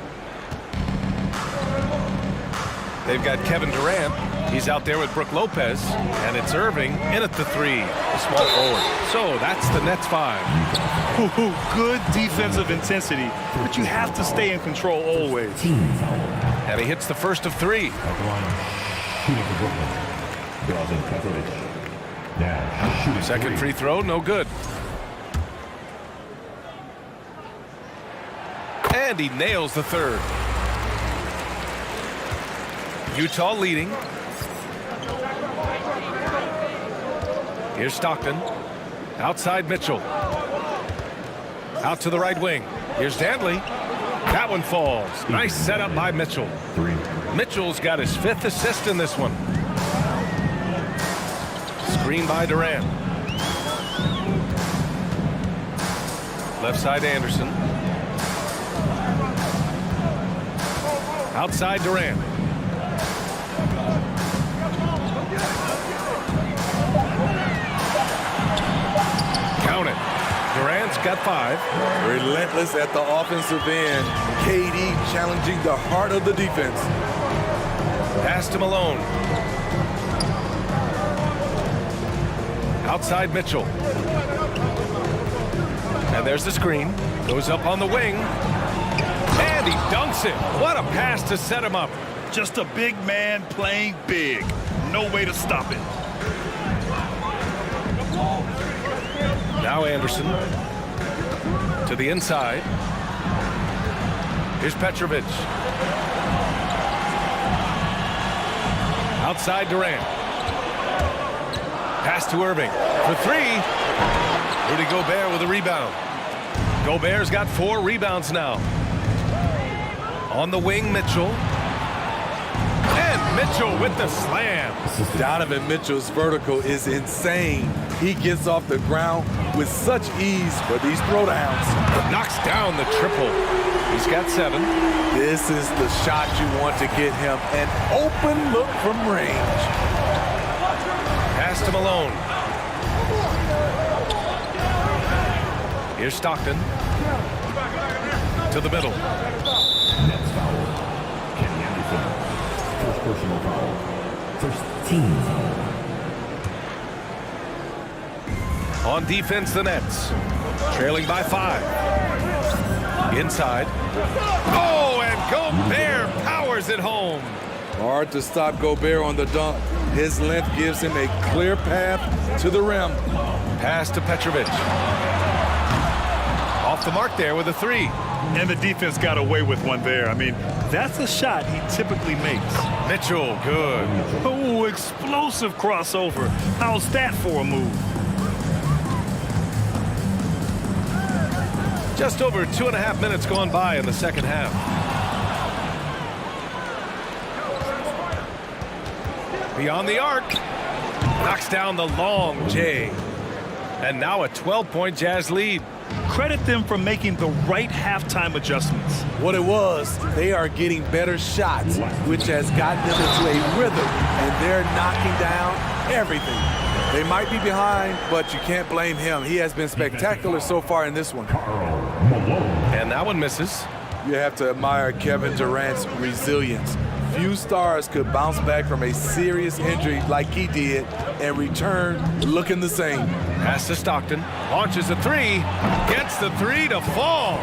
They've got Kevin Durant. He's out there with Brook Lopez, and it's Irving in at the 3, a small forward. So that's the Nets 5. Good defensive intensity, but you have to stay in control always. And he hits the first of 3. Second free throw, no good. And he nails the 3rd. Utah leading. Here's Stockton. Outside Mitchell. Out to the right wing. Here's Dantley. That one falls. Nice setup by Mitchell. Mitchell's got his 5th assist in this one. Screen by Durant. Left side Anderson. Outside Durant. Count it. Durant's got 5. Relentless at the offensive end. KD challenging the heart of the defense. Pass to Malone. Outside Mitchell. And there's the screen. Goes up on the wing. And he dunks it. What a pass to set him up. Just a big man playing big. No way to stop it. Now Anderson to the inside. Here's Petrovic. Outside Durant. Pass to Irving for 3. Rudy Gobert with a rebound. Gobert's got 4 rebounds now. On the wing, Mitchell. And Mitchell with the slam. Donovan Mitchell's vertical is insane. He gets off the ground with such ease for these throwdowns. Knocks down the triple. He's got 7. This is the shot you want to get him. An open look from range. Pass to Malone. Here's Stockton. To the middle. Nets foul. Kenny Anderson. First personal foul. First team foul. On defense, the Nets. Trailing by 5. Inside. Oh, and Gobert powers it home. Hard to stop Gobert on the dunk. His length gives him a clear path to the rim. Pass to Petrovic. Off the mark there with a 3. And the defense got away with one there. I mean, that's a shot he typically makes. Mitchell, good. Oh, explosive crossover. How's that for a move? Just over 2.5 minutes gone by in the second half. Beyond the arc. Knocks down the long J. And now a 12-point Jazz lead. Credit them for making the right halftime adjustments. What it was, they are getting better shots, which has gotten them into a rhythm, and they're knocking down everything. They might be behind, but you can't blame him. He has been spectacular so far in this one. And that one misses. You have to admire Kevin Durant's resilience. Few stars could bounce back from a serious injury like he did and return looking the same. Pass to Stockton. Launches a 3. Gets the 3 to fall.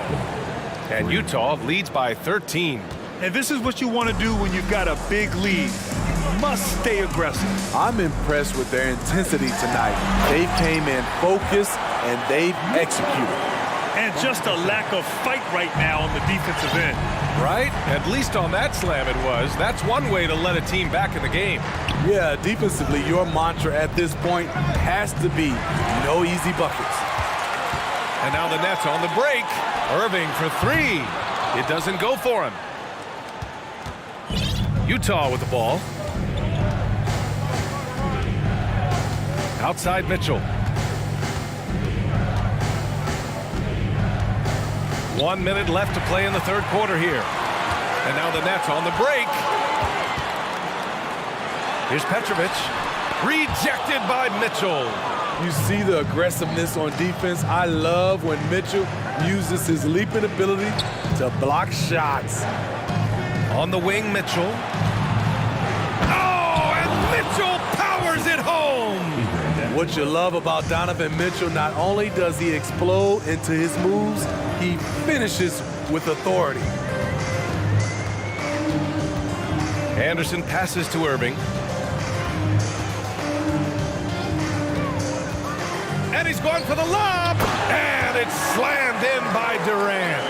And Utah leads by 13. And this is what you want to do when you've got a big lead. You must stay aggressive. I'm impressed with their intensity tonight. They came in focused and they've executed. And just a lack of fight right now on the defensive end. Right? At least on that slam it was. That's one way to let a team back in the game. Yeah, defensively, your mantra at this point has to be no easy buckets. And now the Nets on the break. Irving for 3. It doesn't go for him. Utah with the ball. Outside Mitchell. 1 minute left to play in the third quarter here. And now the Nets on the break. Here's Petrovic. Rejected by Mitchell. You see the aggressiveness on defense. I love when Mitchell uses his leaping ability to block shots. On the wing, Mitchell. Oh, and Mitchell powers it home. What you love about Donovan Mitchell, not only does he explode into his moves, he finishes with authority. Anderson passes to Irving. And he's going for the lob. And it's slammed in by Durant.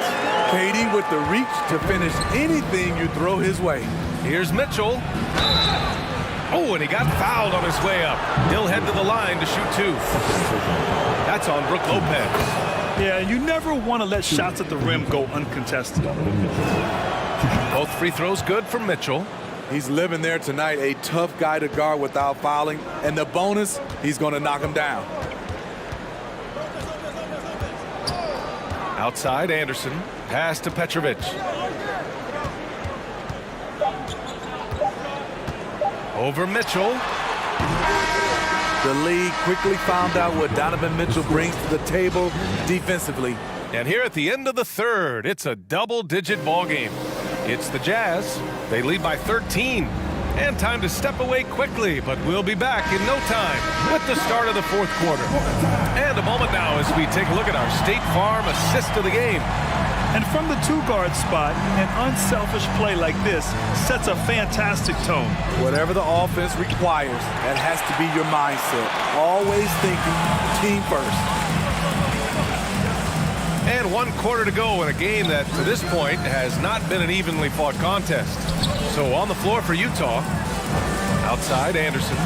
KD with the reach to finish anything you throw his way. Here's Mitchell. Oh, and he got fouled on his way up. He'll head to the line to shoot 2. That's on Brook Lopez. Yeah, you never want to let shots at the rim go uncontested. Both free throws good for Mitchell. He's living there tonight, a tough guy to guard without fouling. And the bonus, he's going to knock him down. Outside Anderson. Pass to Petrovic. Over Mitchell. The league quickly found out what Donovan Mitchell brings to the table defensively. And here at the end of the third, it's a double-digit ball game. It's the Jazz. They lead by 13. And time to step away quickly, but we'll be back in no time with the start of the fourth quarter. And a moment now as we take a look at our State Farm assist of the game. And from the two-guard spot, an unselfish play like this sets a fantastic tone. Whatever the offense requires, that has to be your mindset. Always thinking team first. And 1 quarter to go in a game that, to this point, has not been an evenly fought contest. So on the floor for Utah, outside Anderson.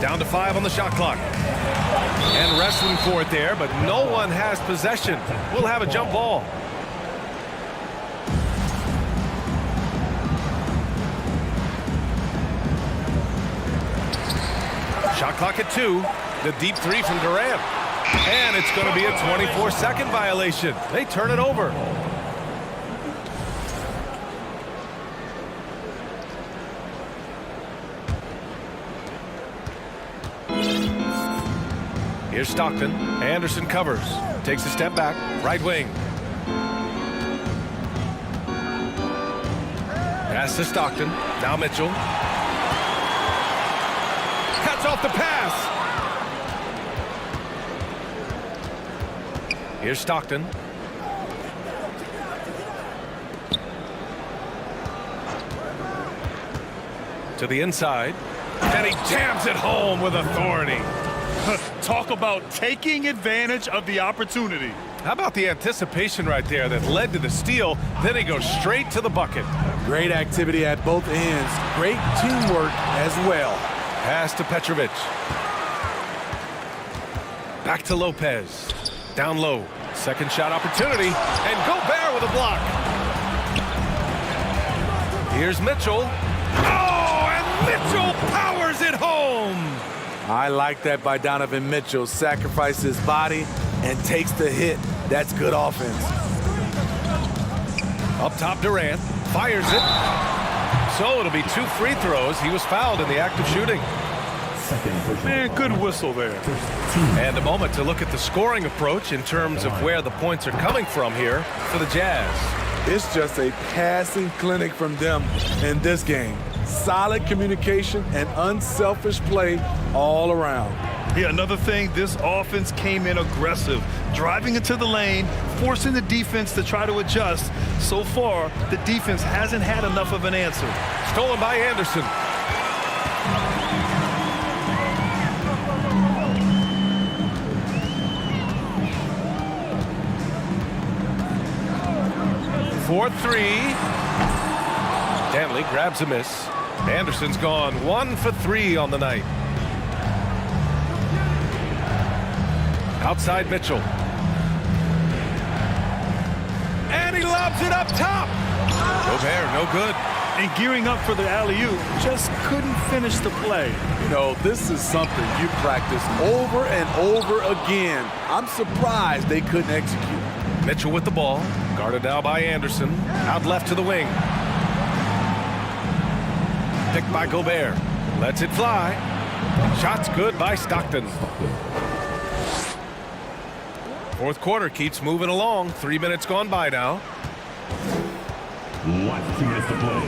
Down to 5 on the shot clock. And wrestling for it there, but no one has possession. We'll have a jump ball. Shot clock at 2. The deep 3 from Durant. And it's going to be a 24-second violation. They turn it over. Here's Stockton. Anderson covers. Takes a step back. Right wing. Pass to Stockton. Now Mitchell. Cuts off the pass. Here's Stockton. To the inside. And he jams it home with authority. Talk about taking advantage of the opportunity. How about the anticipation right there that led to the steal? Then he goes straight to the bucket. Great activity at both ends. Great teamwork as well. Pass to Petrovic. Back to Lopez. Down low. Second shot opportunity. And Gobert with a block. Here's Mitchell. Oh, and Mitchell powers it home. I like that by Donovan Mitchell. Sacrifices his body and takes the hit. That's good offense. Up top, Durant fires it. So it'll be 2 free throws. He was fouled in the act of shooting. Man, good whistle there. And a moment to look at the scoring approach in terms of where the points are coming from here for the Jazz. It's just a passing clinic from them in this game. Solid communication and unselfish play all around. Yeah, another thing, this offense came in aggressive, driving into the lane, forcing the defense to try to adjust. So far, the defense hasn't had enough of an answer. Stolen by Anderson. For 3. Danley grabs a miss. Anderson's gone 1 for 3 on the night. Outside Mitchell. And he lobs it up top. Gobert, no good. And gearing up for the alley-oop, just couldn't finish the play. You know, this is something you practice over and over again. I'm surprised they couldn't execute. Mitchell with the ball. Guarded now by Anderson. Out left to the wing. Picked by Gobert. Lets it fly. Shot's good by Stockton. Fourth quarter keeps moving along. 3 minutes gone by now.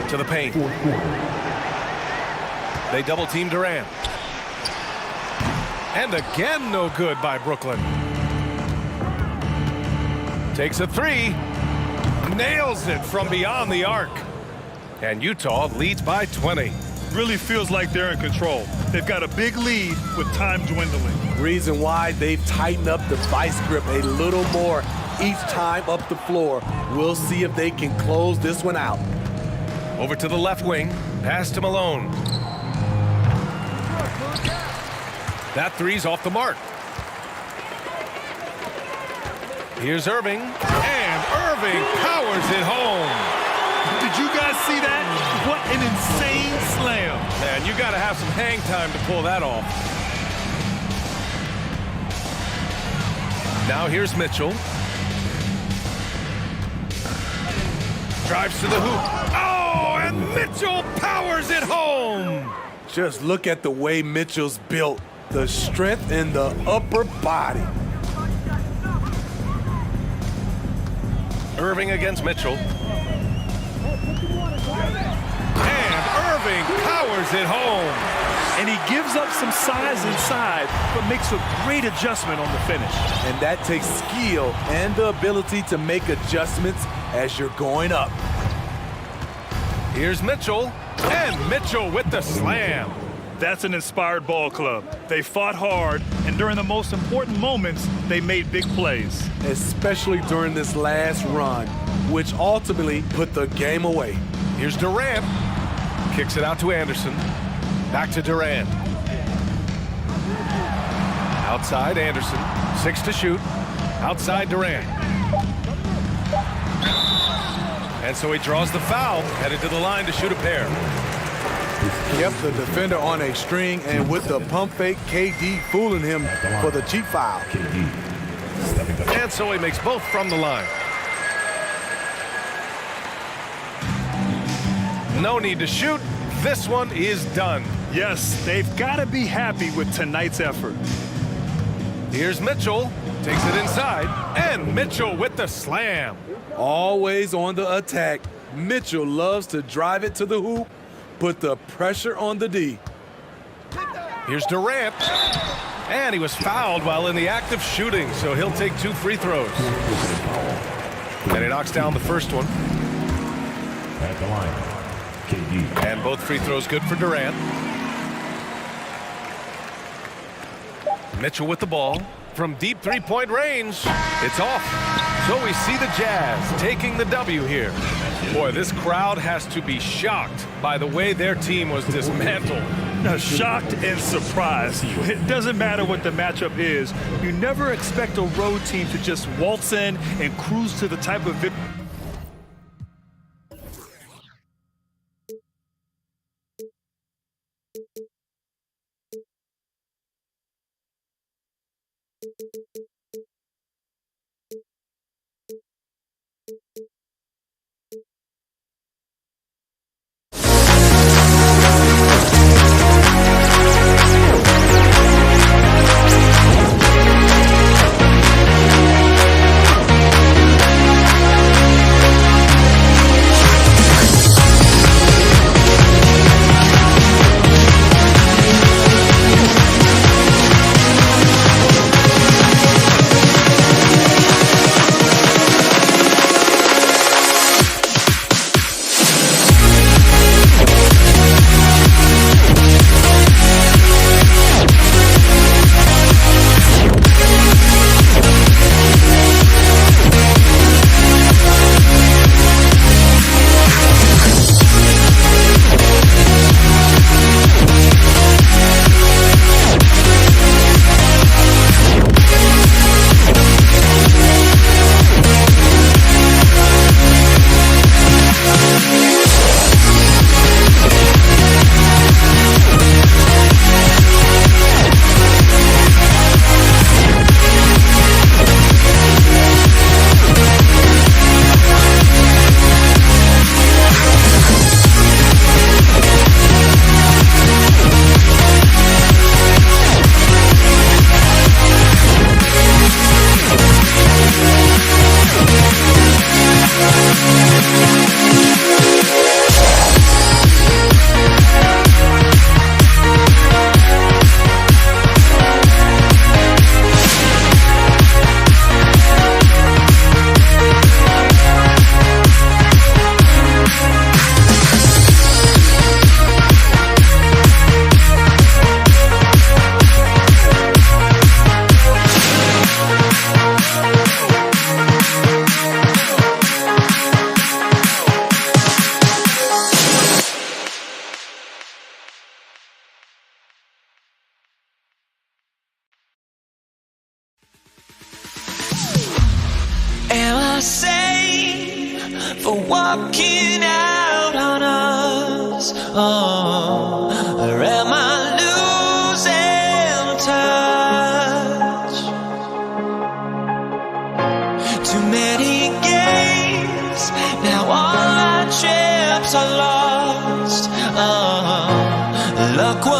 To the paint. They double team Durant. And again no good by Brooklyn. Takes a 3. Nails it from beyond the arc. And Utah leads by 20. Really feels like they're in control. They've got a big lead with time dwindling. Reason why they've tightened up the vice grip a little more each time up the floor. We'll see if they can close this one out. Over to the left wing. Pass to Malone. That 3's off the mark. Here's Irving. And Irving powers it home. Did you guys see that? What an insane slam. Man, you got to have some hang time to pull that off. Now here's Mitchell. Drives to the hoop. Oh, and Mitchell powers it home. Just look at the way Mitchell's built. The strength in the upper body. Irving against Mitchell. And Irving powers it home. And he gives up some size inside, but makes a great adjustment on the finish. And that takes skill and the ability to make adjustments as you're going up. Here's Mitchell, and Mitchell with the slam. That's an inspired ball club. They fought hard, and during the most important moments, they made big plays. Especially during this last run, which ultimately put the game away. Here's Durant. Kicks it out to Anderson. Back to Durant. Outside Anderson. 6 to shoot. Outside Durant. And so he draws the foul, headed to the line to shoot a pair. Kept the defender on a string, and with the pump fake, KD fooling him for the cheap foul. And so he makes both from the line. No need to shoot. This one is done. Yes, they've got to be happy with tonight's effort. Here's Mitchell. Takes it inside. And Mitchell with the slam. Always on the attack. Mitchell loves to drive it to the hoop, put the pressure on the D. Here's Durant. And he was fouled while in the act of shooting, so he'll take 2 free throws. And he knocks down the first one. At the line, KD. And both free throws good for Durant. Mitchell with the ball. From deep three-point range, it's off. So we see the Jazz taking the W here. Boy, this crowd has to be shocked by the way their team was dismantled. Now, shocked and surprised. It doesn't matter what the matchup is. You never expect a road team to just waltz in and cruise to the type of victory. Same for walking out on us, or am I losing touch? Too many games, now all our chips are lost. Look what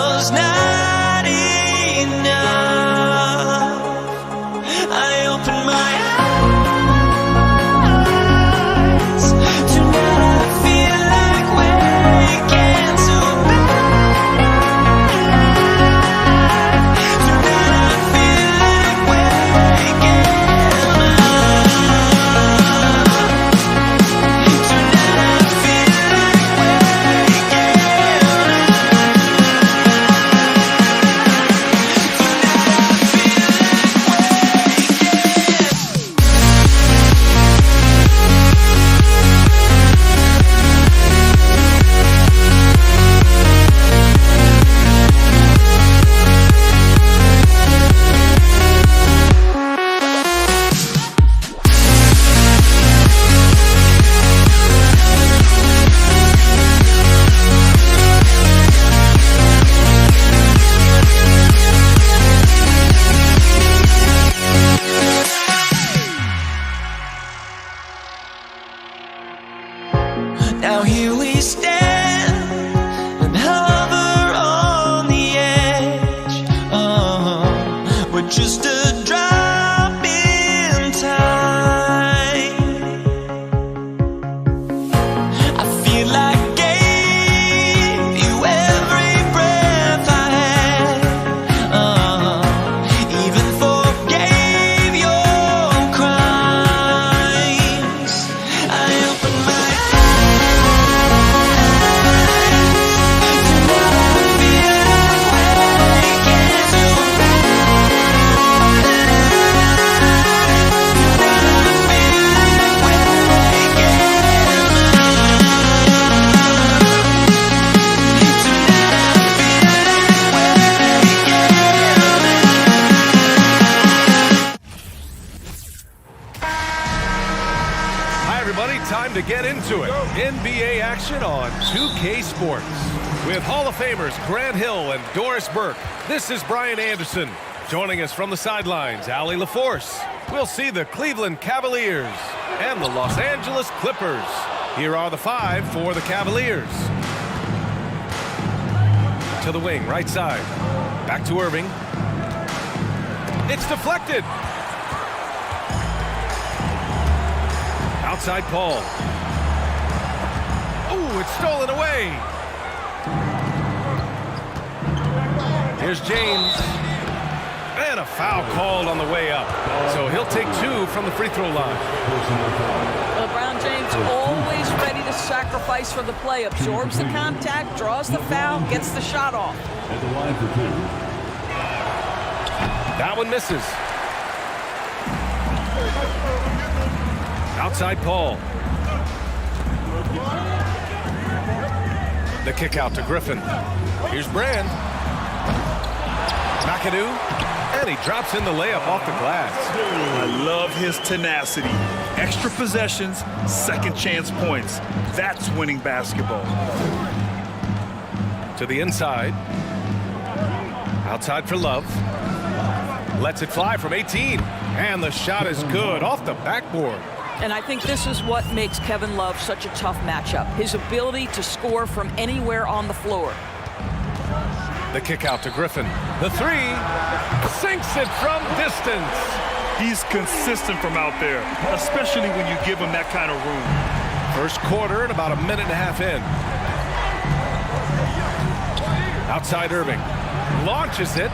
to get into it. NBA action on 2K Sports. With Hall of Famers Grant Hill and Doris Burke, this is Brian Anderson. Joining us from the sidelines, Allie LaForce. We'll see the Cleveland Cavaliers and the Los Angeles Clippers. Here are the 5 for the Cavaliers. To the wing, right side. Back to Irving. It's deflected. Outside Paul. Ooh, it's stolen away. Here's James. And a foul called on the way up. So he'll take 2 from the free throw line. LeBron James always ready to sacrifice for the play. Absorbs the contact, draws the foul, gets the shot off. At the line for 2. That one misses. Outside Paul. The kick out to Griffin. Here's Brand. McAdoo. And he drops in the layup off the glass. I love his tenacity. Extra possessions, second chance points. That's winning basketball. To the inside. Outside for Love. Lets it fly from 18. And the shot is good off the backboard. And I think this is what makes Kevin Love such a tough matchup. His ability to score from anywhere on the floor. The kick out to Griffin. The 3 sinks it from distance. He's consistent from out there, especially when you give him that kind of room. First quarter and about a minute and a half in. Outside Irving. Launches it.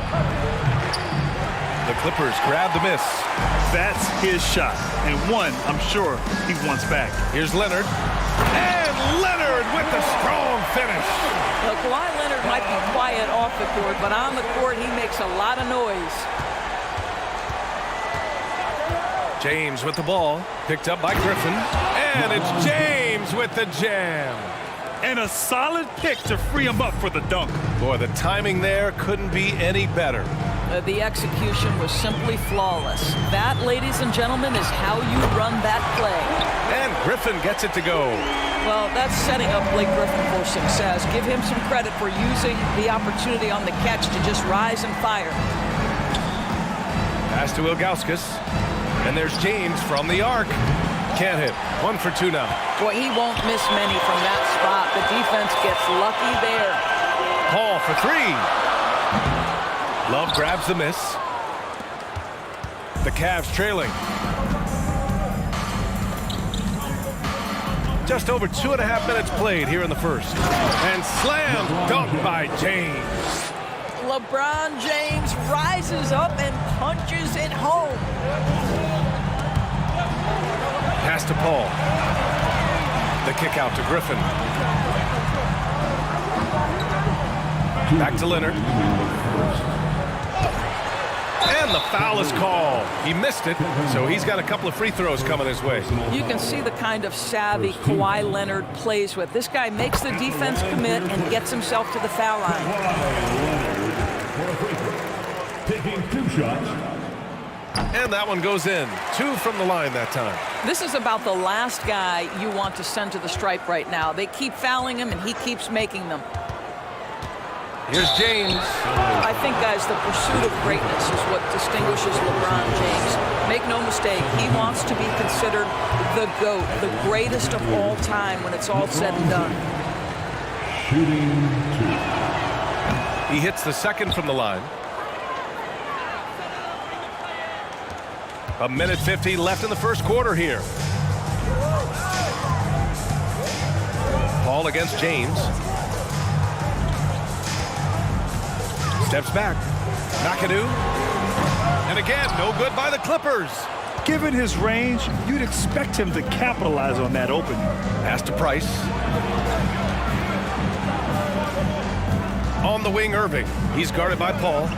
The Clippers grab the miss. That's his shot, and one I'm sure he wants back. Here's Leonard. And Leonard with the strong finish. Well, Kawhi Leonard might be quiet off the court, but on the court he makes a lot of noise. James with the ball. Picked up by Griffin. And it's James with the jam. And a solid pick to free him up for the dunk. Boy, the timing there couldn't be any better. The execution was simply flawless. That, ladies and gentlemen, is how you run that play. And Griffin gets it to go. Well, that's setting up Blake Griffin for success. Give him some credit for using the opportunity on the catch to just rise and fire. Pass to Ilgauskas. And there's James from the arc. Can't hit. 1 for 2 now. Boy, he won't miss many from that spot. The defense gets lucky there. Paul for 3. Love grabs the miss. The Cavs trailing. Just over 2.5 minutes played here in the first. And slam dunk by James. LeBron James rises up and punches it home. Pass to Paul. The kick out to Griffin. Back to Leonard. And the foul is called. He missed it, so he's got a couple of free throws coming his way. You can see the kind of savvy Kawhi Leonard plays with. This guy makes the defense commit and gets himself to the foul line. Taking 2 shots. And that one goes in. 2 from the line that time. This is about the last guy you want to send to the stripe right now. They keep fouling him, and he keeps making them. Here's James. I think, guys, the pursuit of greatness is what distinguishes LeBron James. Make no mistake, he wants to be considered the GOAT, the greatest of all time when it's all said and done. Shooting 2. He hits the second from the line. A minute 50 left in the first quarter here. Paul against James. Steps back. McAdoo. And again, no good by the Clippers. Given his range, you'd expect him to capitalize on that opening. Pass to Price. On the wing, Irving. He's guarded by Paul.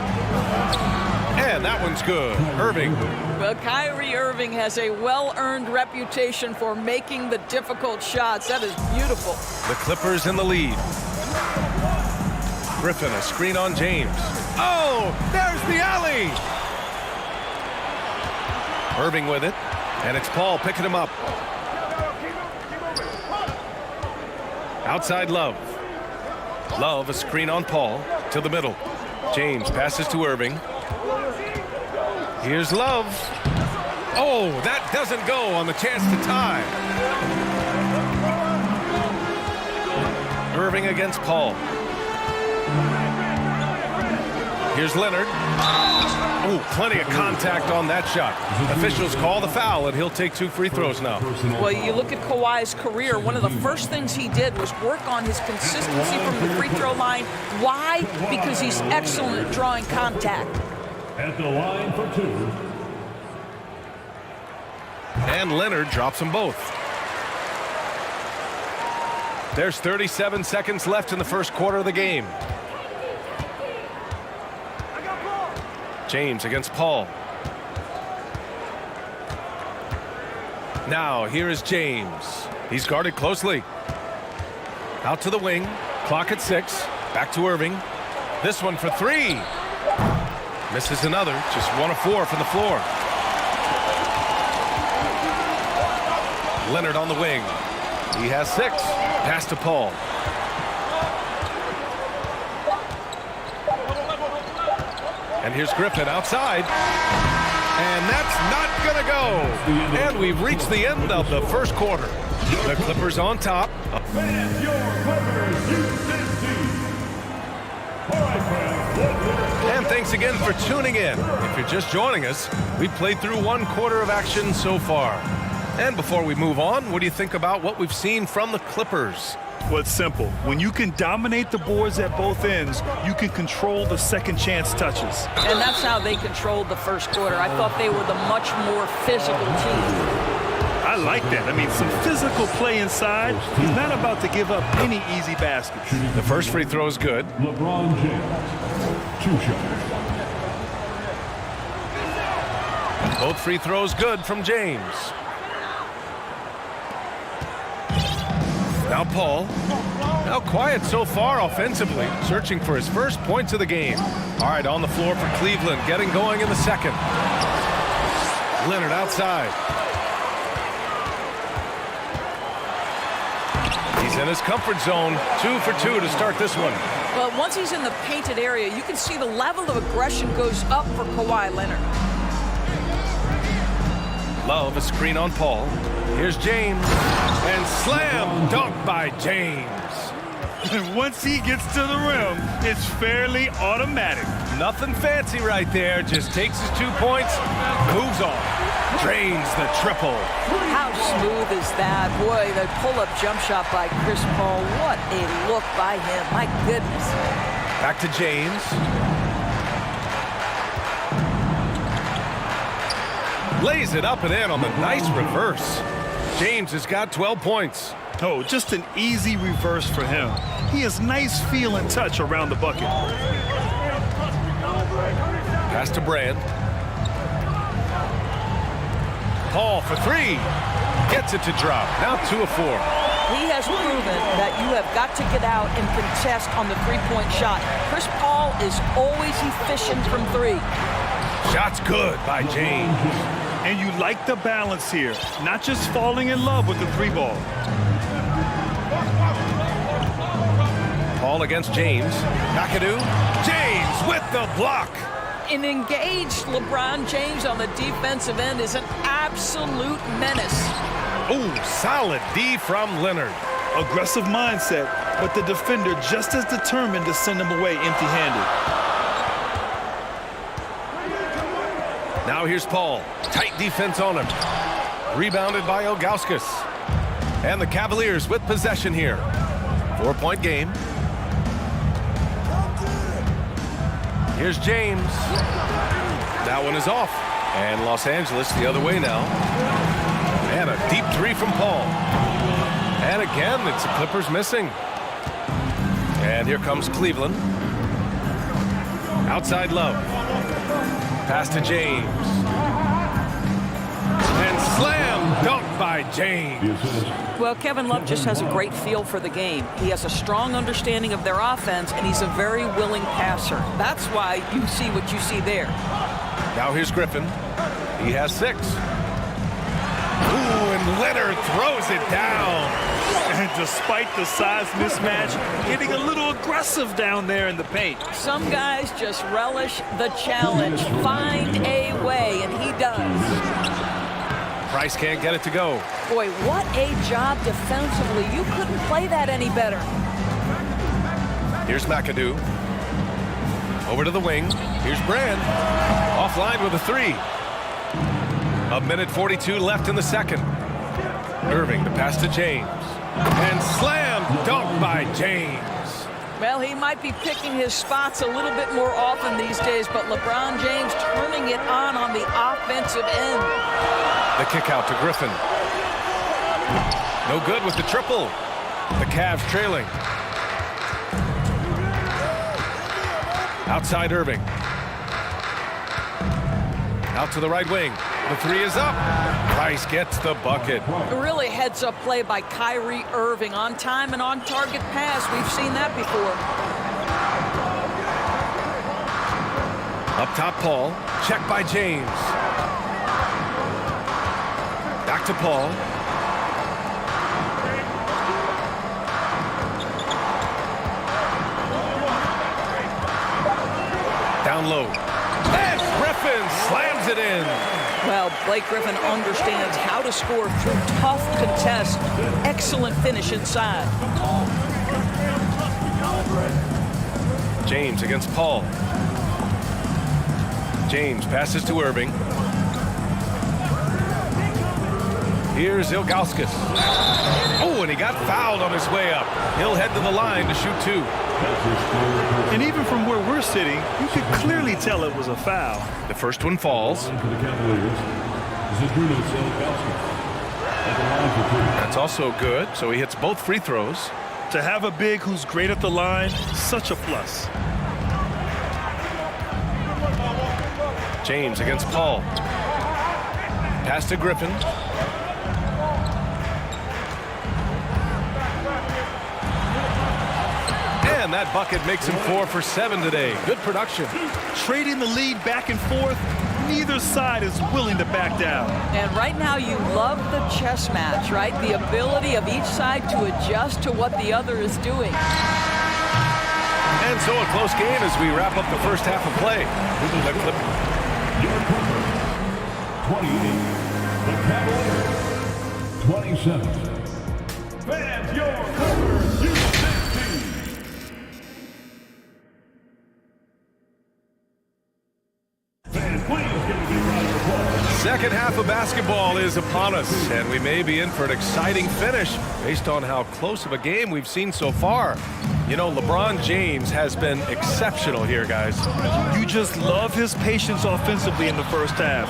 And that one's good. Irving. Well, Kyrie Irving has a well-earned reputation for making the difficult shots. That is beautiful. The Clippers in the lead. Griffin, a screen on James. Oh, there's the alley. Irving with it. And it's Paul picking him up. Outside Love. Love, a screen on Paul, to the middle. James passes to Irving. Here's Love. Oh, that doesn't go on the chance to tie. Irving against Paul. Here's Leonard. Oh, plenty of contact on that shot. Officials call the foul, and he'll take 2 free throws now. Well, you look at Kawhi's career, one of the first things he did was work on his consistency from the free throw line. Why? Because he's excellent at drawing contact. At the line for 2. And Leonard drops them both. There's 37 seconds left in the first quarter of the game. James against Paul. Now here is James. He's guarded closely. Out to the wing. Clock at 6. Back to Irving. This one for 3. Misses another. Just 1 of 4 from the floor. Leonard on the wing. He has 6. Pass to Paul. And here's Griffin outside. And that's not going to go. And we've reached the end of the first quarter. The Clippers on top. And your Clippers And thanks again for tuning in. If you're just joining us, we've played through 1 quarter of action so far. And before we move on, what do you think about what we've seen from the Clippers? Well, it's simple. When you can dominate the boards at both ends, you can control the second chance touches. And that's how they controlled the first quarter. I thought they were the much more physical team. I like that. I mean, some physical play inside. He's not about to give up any easy baskets. The first free throw is good. LeBron James, 2 shots. Both free throws good from James. Now Paul. Now quiet so far offensively, searching for his first points of the game. All right, on the floor for Cleveland, getting going in the second. Leonard outside. He's in his comfort zone. 2 for 2 to start this one. Well, once he's in the painted area, you can see the level of aggression goes up for Kawhi Leonard. Love, a screen on Paul. Here's James. And slam dunk by James. Once he gets to the rim, it's fairly automatic. Nothing fancy right there. Just takes his 2 points, moves on. Drains the triple. How smooth is that? Boy, the pull-up jump shot by Chris Paul. What a look by him. My goodness. Back to James. Lays it up and in on the nice reverse. James has got 12 points. Oh, just an easy reverse for him. He has nice feel and touch around the bucket. Pass to Brand. Paul for 3. Gets it to drop. Now 2 of 4. He has proven that you have got to get out and contest on the three-point shot. Chris Paul is always efficient from 3. Shot's good by James. And you like the balance here, not just falling in love with the 3-ball. Paul against James. McAdoo. James with the block. An engaged LeBron James on the defensive end is an absolute menace. Oh, solid D from Leonard. Aggressive mindset, but the defender just as determined to send him away empty-handed. Now here's Paul. Tight defense on him. Rebounded by Ilgauskas. And the Cavaliers with possession here. 4-point game. Here's James. That one is off. And Los Angeles the other way now. And a deep 3 from Paul. And again, it's the Clippers missing. And here comes Cleveland. Outside Love. Pass to James. And slam dunk by James. Well, Kevin Love just has a great feel for the game. He has a strong understanding of their offense, and he's a very willing passer. That's why you see what you see there. Now here's Griffin. He has 6. Ooh, and Leonard throws it down. And despite the size mismatch, getting a little aggressive down there in the paint. Some guys just relish the challenge. Find a way, and he does. Price can't get it to go. Boy, what a job defensively. You couldn't play that any better. Here's McAdoo. Over to the wing. Here's Brand. Offline with a three. 1:42 left in the second. Irving, the pass to James. And slam dunk by James. Well, he might be picking his spots a little bit more often these days, but LeBron James turning it on the offensive end. The kick out to Griffin. No good with the triple. The Cavs trailing. Outside Irving. Out to the right wing. The three is up. Price gets the bucket. Really heads-up play by Kyrie Irving. On time and on target pass. We've seen that before. Up top, Paul. Check by James. Back to Paul. Down low. And Griffin slams it in. Well, Blake Griffin understands how to score through tough contests. Excellent finish inside. James against Paul. James passes to Irving. Here's Ilgauskas. Oh, and he got fouled on his way up. He'll head to the line to shoot two. And even from where we're sitting, you could clearly tell it was a foul. The first one falls. That's also good, so he hits both free throws. To have a big who's great at the line, such a plus. James against Paul. Pass to Griffin. And that bucket makes him 4 for 7 today. Good production. Trading the lead back and forth, neither side is willing to back down. And right now you love the chess match, right? The ability of each side to adjust to what the other is doing. And so a close game as we wrap up the first half of play. The clip. 28, the Cavaliers. 27. Fans, your Clippers, U16. Second half of basketball is upon us, and we may be in for an exciting finish based on how close of a game we've seen so far. You know, LeBron James has been exceptional here, guys. You just love his patience offensively in the first half.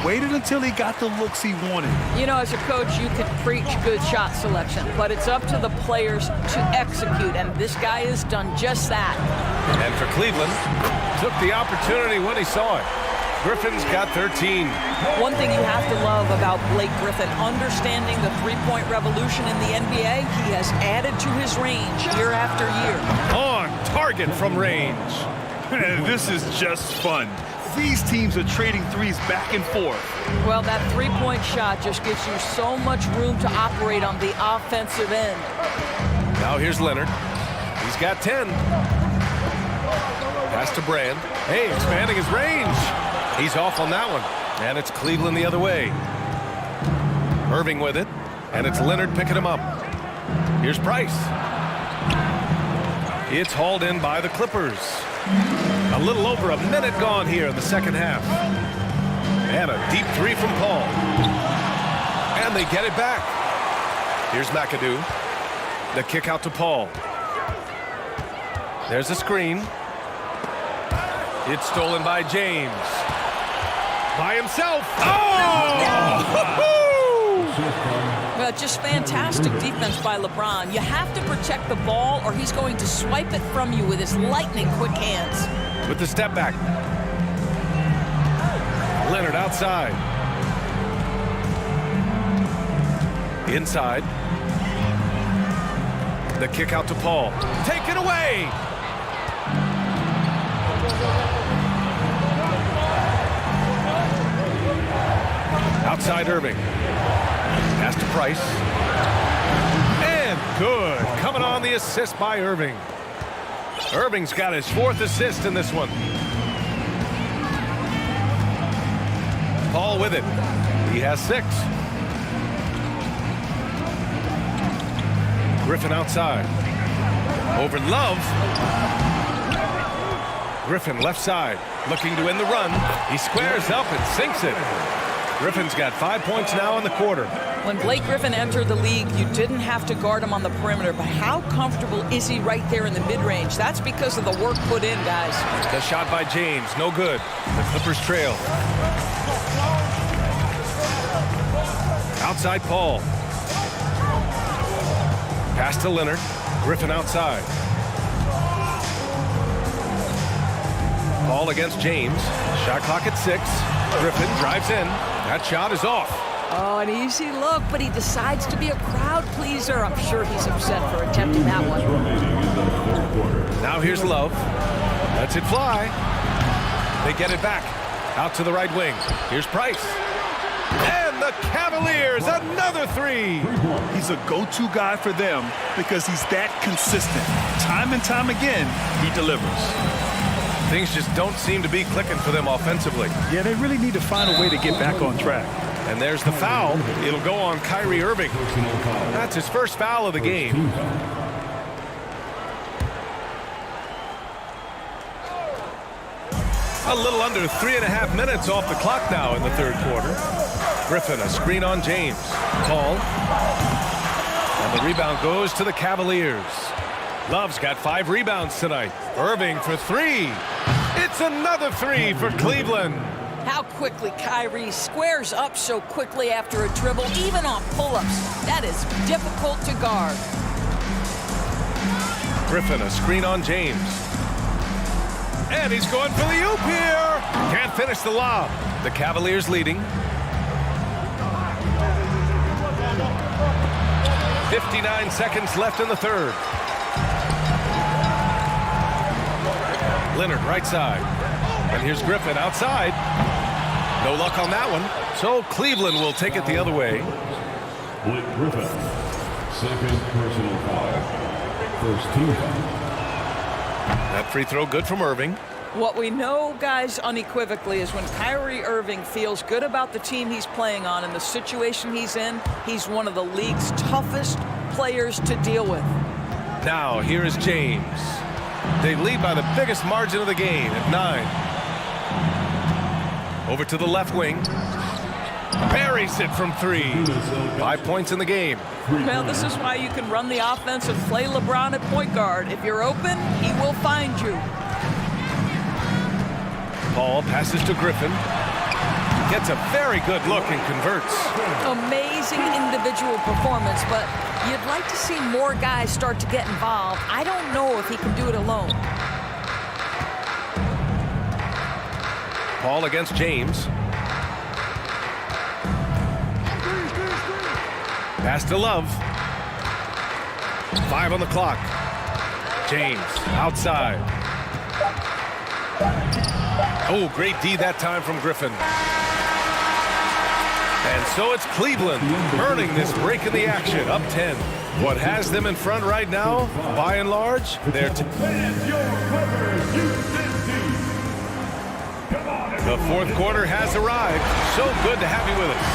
Waited until he got the looks he wanted. You know, as a coach, you could preach good shot selection, but it's up to the players to execute, and this guy has done just that. And for Cleveland, took the opportunity when he saw it. Griffin's got 13. One thing you have to love about Blake Griffin, understanding the three-point revolution in the NBA, he has added to his range year after year. On target from range. This is just fun. These teams are trading threes back and forth. Well, that three-point shot just gives you so much room to operate on the offensive end. Now here's Leonard. He's got 10. Pass to Brand. Hey, expanding his range. He's off on that one. And it's Cleveland the other way. Irving with it. And it's Leonard picking him up. Here's Price. It's hauled in by the Clippers. A little over a minute gone here in the second half. And a deep three from Paul. And they get it back. Here's McAdoo. The kick out to Paul. There's a screen. It's stolen by James. By himself. Oh! Well, just fantastic defense by LeBron. You have to protect the ball or he's going to swipe it from you with his lightning quick hands. With the step back. Leonard outside. Inside. The kick out to Paul. Take it away. Outside Irving. Pass to Price. And Good. Coming on the assist by Irving. Irving's got his 4th assist in this one. Paul with it. He has 6. Griffin outside. Over Love. Griffin left side. Looking to win the run. He squares up and sinks it. Griffin's got 5 points now in the quarter. When Blake Griffin entered the league, you didn't have to guard him on the perimeter, but how comfortable is he right there in the mid-range? That's because of the work put in, guys. The shot by James, no good. The Clippers trail. Outside Paul. Pass to Leonard. Griffin outside. Paul against James. Shot clock at 6. Griffin drives in. That shot is off. Oh, an easy look, but he decides to be a crowd pleaser. I'm sure he's upset for attempting that one. Now here's Love. Lets it fly. They get it back. Out to the right wing. Here's Price. And the Cavaliers, another 3. He's a go-to guy for them because he's that consistent. Time and time again, he delivers. Things just don't seem to be clicking for them offensively. Yeah, they really need to find a way to get back on track. And there's the foul. It'll go on Kyrie Irving. That's his first foul of the game. A little under 3.5 minutes off the clock now in the 3rd quarter. Griffin, a screen on James. Paul. And the rebound goes to the Cavaliers. Love's got 5 rebounds tonight. Irving for 3. It's another 3 for Cleveland. How quickly Kyrie squares up so quickly after a dribble, even on pull-ups. That is difficult to guard. Griffin, a screen on James. And he's going for the oop here. Can't finish the lob. The Cavaliers leading. 59 seconds left in the 3rd. Leonard right side. And here's Griffin outside. No luck on that one. So Cleveland will take it the other way. Blake Griffin, 2nd personal foul. 1st team foul. That free throw good from Irving. What we know, guys, unequivocally is when Kyrie Irving feels good about the team he's playing on and the situation he's in, he's one of the league's toughest players to deal with. Now here is James. They lead by the biggest margin of the game at 9. Over to the left wing. Buries it from 3. 5 points in the game. Well, this is why you can run the offense and play LeBron at point guard. If you're open, he will find you. Paul passes to Griffin. Gets a very good look and converts. Amazing individual performance, but you'd like to see more guys start to get involved. I don't know if he can do it alone. Paul against James. Pass to Love. 5 on the clock. James outside. Oh, great D that time from Griffin. And so it's Cleveland earning this break in the action, up 10. What has them in front right now, by and large, they're the 4th quarter has arrived. So good to have you with us.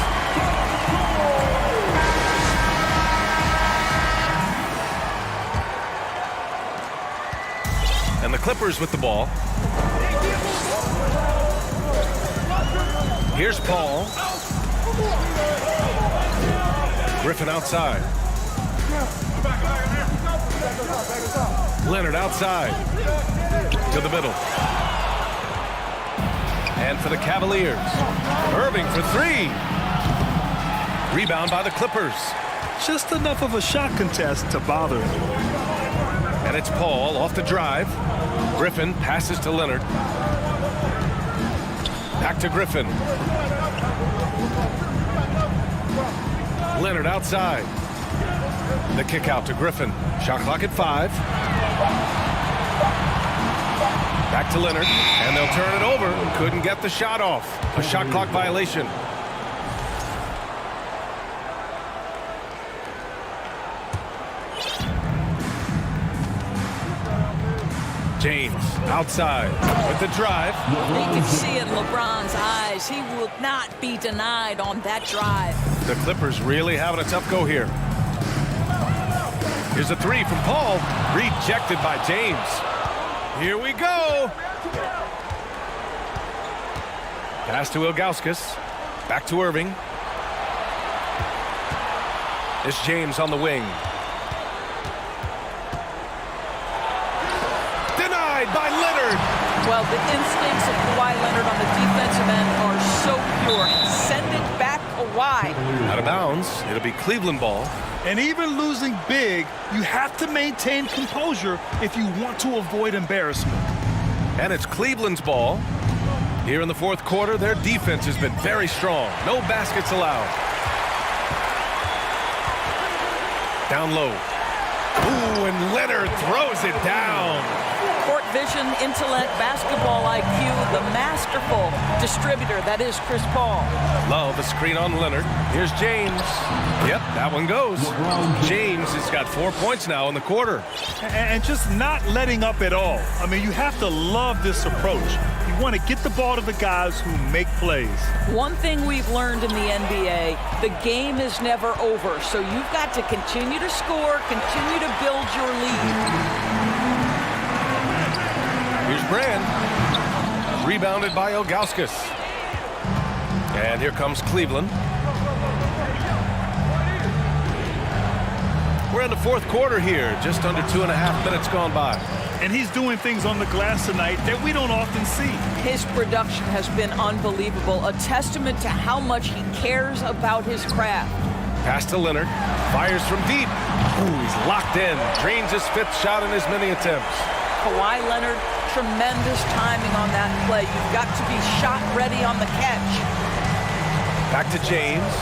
And the Clippers with the ball. Here's Paul. Griffin outside. Leonard outside. To the middle. And for the Cavaliers. Irving for 3. Rebound by the Clippers. Just enough of a shot contest to bother him. And it's Paul off the drive. Griffin passes to Leonard. Back to Griffin. Leonard outside. The kick out to Griffin. Shot clock at 5. Back to Leonard, and they'll turn it over. Couldn't get the shot off. A shot clock violation. James outside with the drive. You can see in LeBron's eyes, he will not be denied on that drive. The Clippers really having a tough go here. Here's a three from Paul, rejected by James. Here we go. Pass to Ilgauskas. Back to Irving. It's James on the wing. Denied by Leonard. Well, the instincts of Kawhi Leonard on the defensive end are so pure. Send it back Kawhi. Out of bounds. It'll be Cleveland ball. And even losing big, you have to maintain composure if you want to avoid embarrassment. And it's Cleveland's ball. Here in the fourth quarter, their defense has been very strong. No baskets allowed. Down low. Ooh, and Leonard throws it down. Court vision, intellect, basketball IQ, the masterful distributor that is Chris Paul. Love a screen on Leonard. Here's James. Yep, that one goes. James has got 4 points now in the quarter. And just not letting up at all. I mean, you have to love this approach. You want to get the ball to the guys who make plays. One thing we've learned in the NBA, the game is never over. So you've got to continue to score, continue to build your lead. Here's Brand. Rebounded by Ilgauskas. And here comes Cleveland. We're in the fourth quarter here. Just under 2.5 minutes gone by. And he's doing things on the glass tonight that we don't often see. His production has been unbelievable. A testament to how much he cares about his craft. Pass to Leonard. Fires from deep. Ooh, he's locked in. Drains his 5th shot in as many attempts. Kawhi Leonard, tremendous timing on that play. You've got to be shot ready on the catch. Back to James.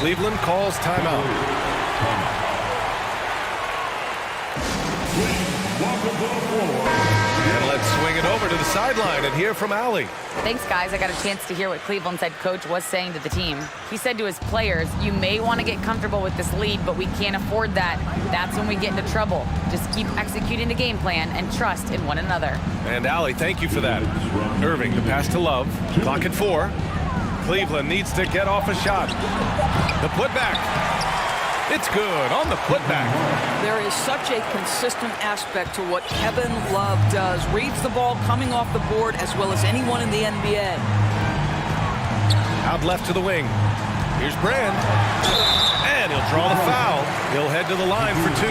Cleveland calls timeout. And let's swing it over to the sideline and hear from Allie. Thanks, guys. I got a chance to hear what Cleveland's head coach was saying to the team. He said to his players, you may want to get comfortable with this lead, but we can't afford that. That's when we get into trouble. Just keep executing the game plan and trust in one another. And Allie, thank you for that. Irving, the pass to Love. Clock at 4. Cleveland needs to get off a shot. The putback. It's good on the putback. There is such a consistent aspect to what Kevin Love does. Reads the ball coming off the board as well as anyone in the NBA. Out left to the wing. Here's Brand. And he'll draw the foul. He'll head to the line for 2.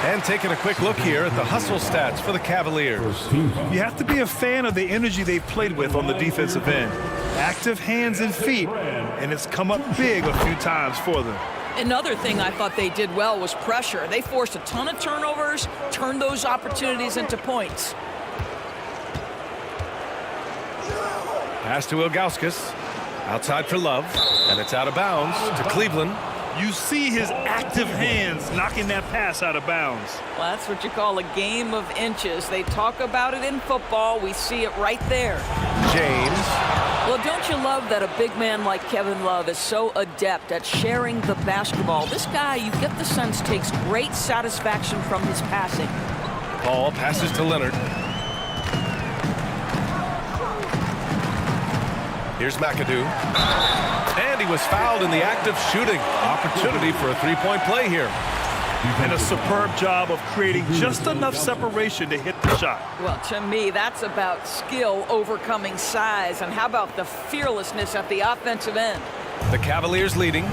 And taking a quick look here at the hustle stats for the Cavaliers. You have to be a fan of the energy they've played with on the defensive end. Active hands and feet, and it's come up big a few times for them. Another thing I thought they did well was pressure. They forced a ton of turnovers, turned those opportunities into points. Pass to Ilgauskas. Outside for Love. And it's out of bounds to Cleveland. You see his active hands knocking that pass out of bounds. Well, that's what you call a game of inches. They talk about it in football. We see it right there. James. Well, don't you love that a big man like Kevin Love is so adept at sharing the basketball? This guy, you get the sense, takes great satisfaction from his passing. Ball passes to Leonard. Here's McAdoo. And he was fouled in the act of shooting. Opportunity for a 3-point play here. And a superb job of creating just enough separation to hit the shot. Well, to me, that's about skill overcoming size. And how about the fearlessness at the offensive end? The Cavaliers leading.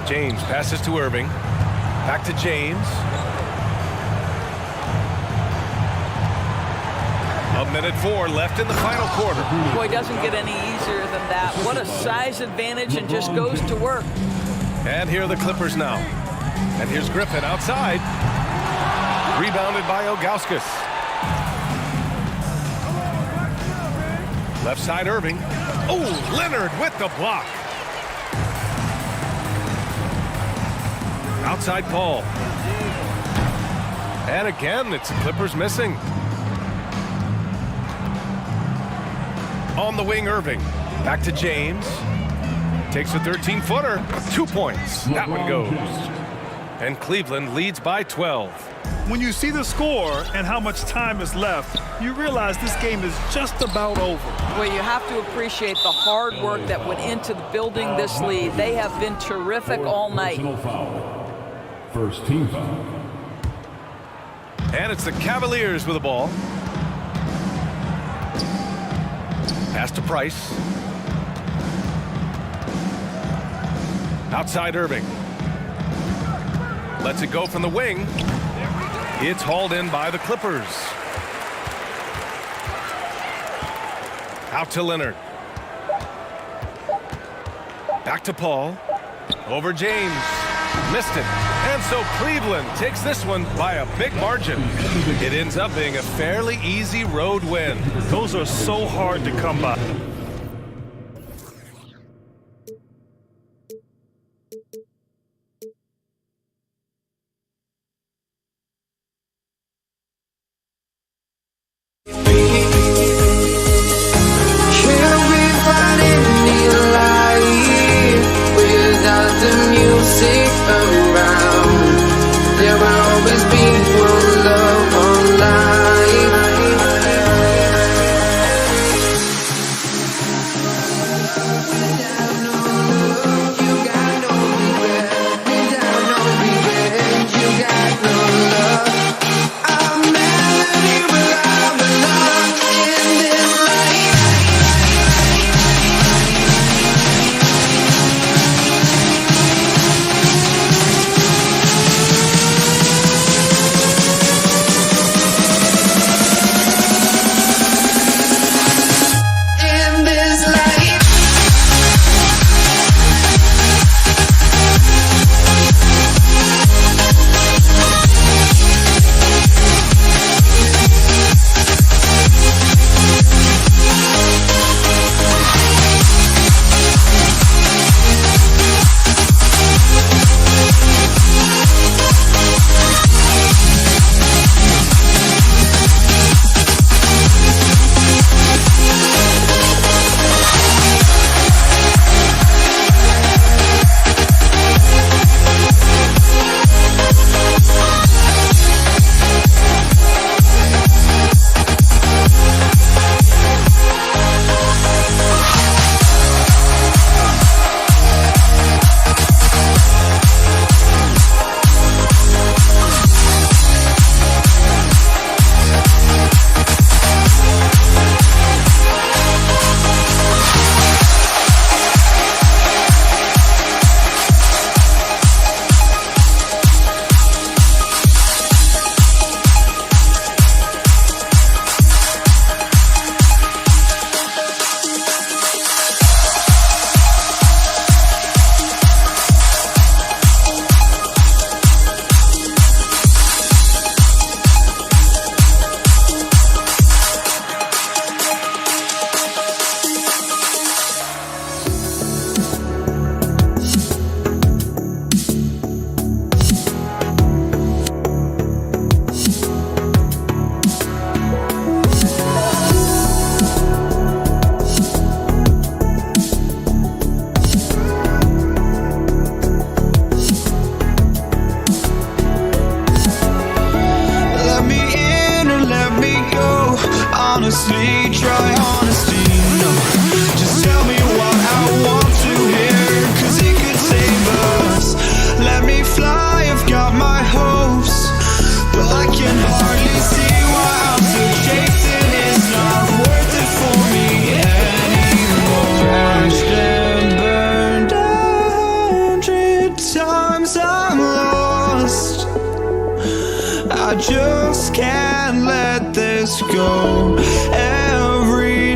James passes to Irving. Back to James. A minute 4 left in the final quarter. Boy, doesn't get any easier than that. What a size advantage, and just goes to work. And here are the Clippers now. And here's Griffin outside. Rebounded by Ilgauskas. Left side Irving. Oh, Leonard with the block. Outside Paul. And again, it's the Clippers missing. On the wing, Irving. Back to James. Takes a 13-footer. 2 points. That one goes. and Cleveland leads by 12. When you see the score and how much time is left, you realize this game is just about over. Well, you have to appreciate the hard work that went into building this lead. They have been terrific all night. First team foul. And it's the Cavaliers with the ball. Pass to Price. Outside Irving. Lets it go from the wing. It's hauled in by the Clippers. Out to Leonard. Back to Paul. Over James. Missed it. And so Cleveland takes this one by a big margin. It ends up being a fairly easy road win. Those are so hard to come by. I just can't let this go. Every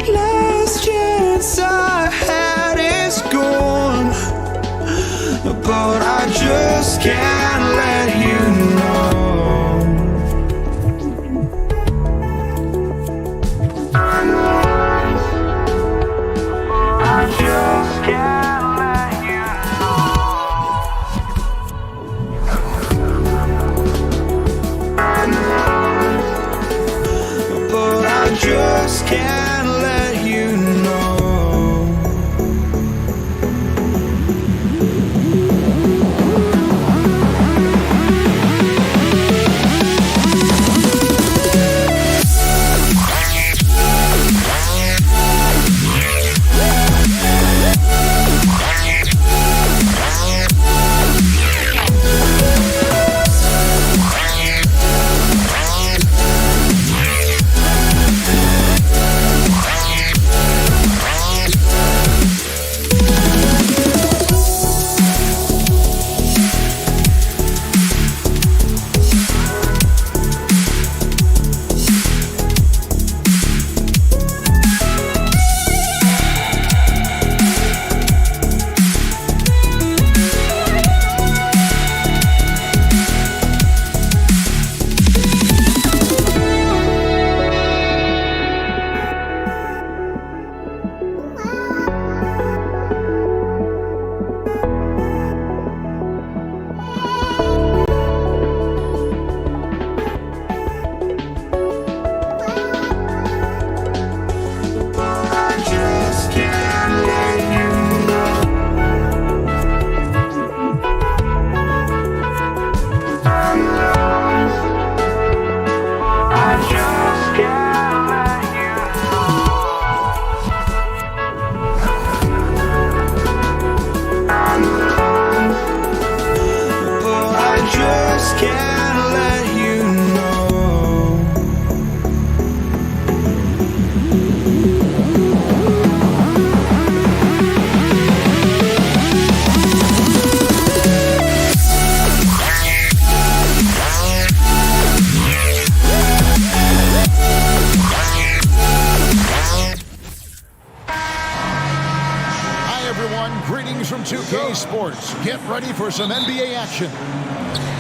Greetings from 2K Sports. Get ready for some NBA action.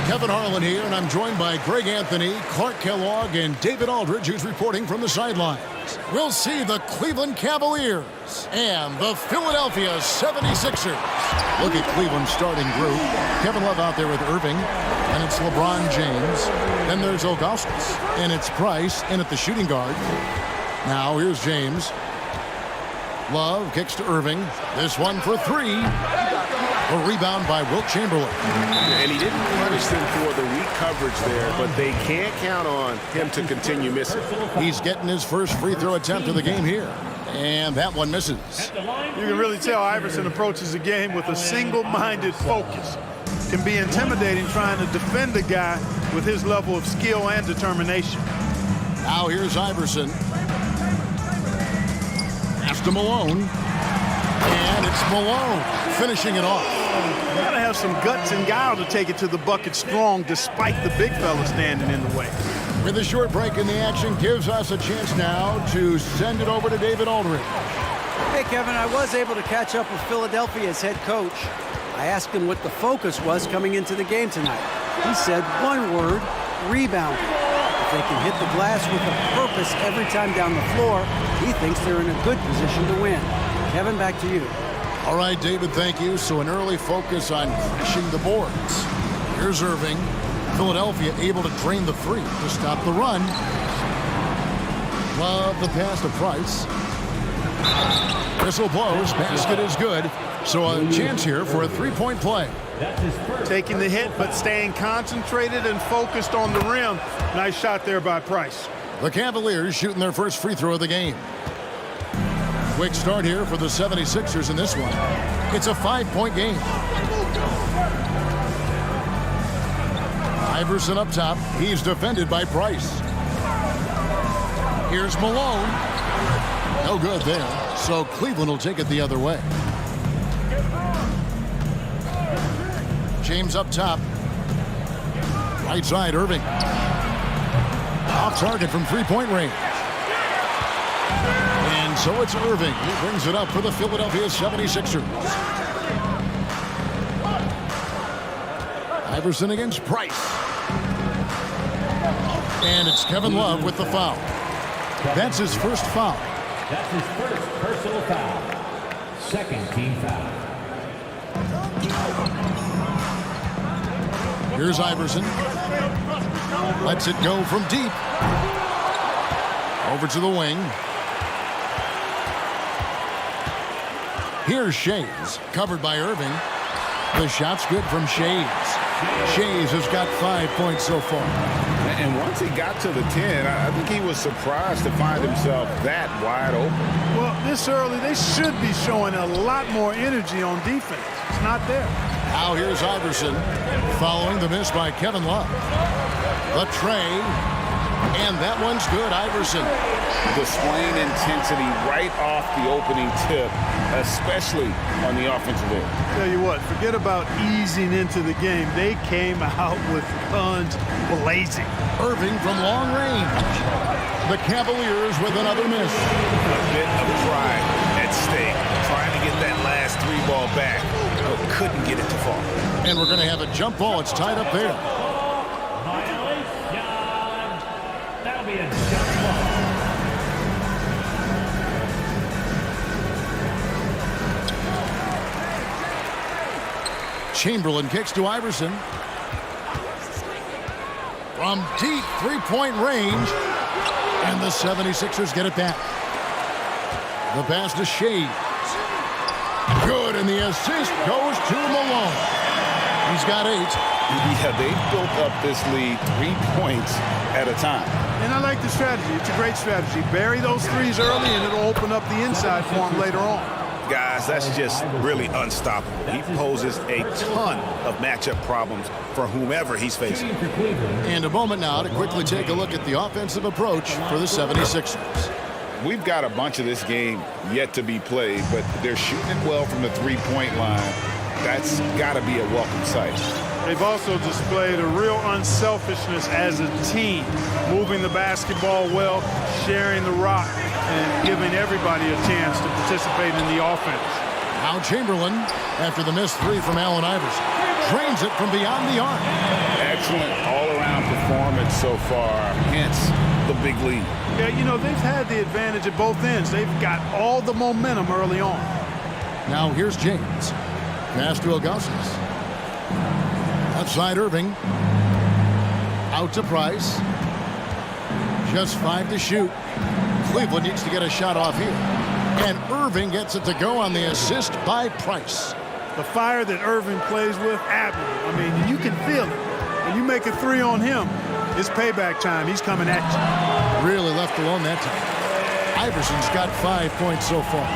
Kevin Harlan here, and I'm joined by Greg Anthony, Clark Kellogg, and David Aldridge, who's reporting from the sidelines. We'll see the Cleveland Cavaliers and the Philadelphia 76ers. Look at Cleveland's starting group. Kevin Love out there with Irving, and it's LeBron James. Then there's Augustus, and it's Price in at the shooting guard. Now here's James. Love kicks to Irving. This one for three. A rebound by Wilt Chamberlain. And he didn't punish them for the weak coverage there, but they can't count on him to continue missing. He's getting his first free throw attempt of the game here. And that one misses. You can really tell Iverson approaches the game with a single-minded focus. Can be intimidating trying to defend a guy with his level of skill and determination. Now here's Iverson. Pass to Malone. And it's Malone finishing it off. You gotta have some guts and guile to take it to the bucket strong despite the big fella standing in the way. With a short break in the action, gives us a chance now to send it over to David Aldridge. Hey, Kevin, I was able to catch up with Philadelphia's head coach. I asked him what the focus was coming into the game tonight. He said one word, rebounding. If they can hit the glass with a purpose every time down the floor, he thinks they're in a good position to win. Kevin, back to you. All right, David, thank you. So an early focus on crashing the boards. Here's Irving. Philadelphia able to drain the three to stop the run. Love the pass to Price. Whistle blows. Basket is good. So a chance here for a three-point play. Taking the hit, but staying concentrated and focused on the rim. Nice shot there by Price. The Cavaliers shooting their first free throw of the game. Quick start here for the 76ers in this one. It's a 5-point game. Iverson up top. He's defended by Price. Here's Malone. No good there. So Cleveland will take it the other way. James up top. Right side, Irving. Off target from three-point range. And so it's Irving who brings it up for the Philadelphia 76ers. Iverson against Price. And it's Kevin Love with the foul. That's his first foul. That's his first personal foul. Second team foul. Here's Iverson. Lets it go from deep. Over to the wing. Here's Shays, covered by Irving. The shot's good from Shays. Shays has got 5 points so far. And once he got to the 10, I think he was surprised to find himself that wide open. Well, this early, they should be showing a lot more energy on defense. It's not there. Now here's Iverson, following the miss by Kevin Love. The tray, and that one's good, Iverson. Displaying intensity right off the opening tip, especially on the offensive end. Tell you what, forget about easing into the game. They came out with guns blazing. Irving from long range. The Cavaliers with another miss. A bit of pride at stake, trying to get that last three ball back, but couldn't get it to fall. And we're going to have a jump ball. It's tied up there. That'll be a jump ball. Chamberlain kicks to Iverson. From deep three-point range. And the 76ers get it back. The pass to Shays. Good, and the assist goes to Malone. He's got 8. Yeah, they've built up this lead 3 points at a time. And I like the strategy. It's a great strategy. Bury those threes early, and it'll open up the inside for him later on. Guys, that's just really unstoppable. He poses a ton of matchup problems for whomever he's facing. And a moment now to quickly take a look at the offensive approach for the 76ers. We've got a bunch of this game yet to be played, but they're shooting it well from the three-point line. That's got to be a welcome sight. They've also displayed a real unselfishness as a team, moving the basketball well, sharing the rock, and giving everybody a chance to participate in the offense. Now Chamberlain, after the missed three from Allen Iverson, drains it from beyond the arc. Excellent all-around performance so far, hence the big lead. Yeah, you know, they've had the advantage at both ends. They've got all the momentum early on. Now here's James. Pass to Augustus. Outside Irving. Out to Price. Just 5 to shoot. Cleveland needs to get a shot off here. And Irving gets it to go on the assist by Price. The fire that Irving plays with, admirable. I mean, you can feel it. When you make a three on him, it's payback time. He's coming at you. Really left alone that time. Iverson's got 5 points so far.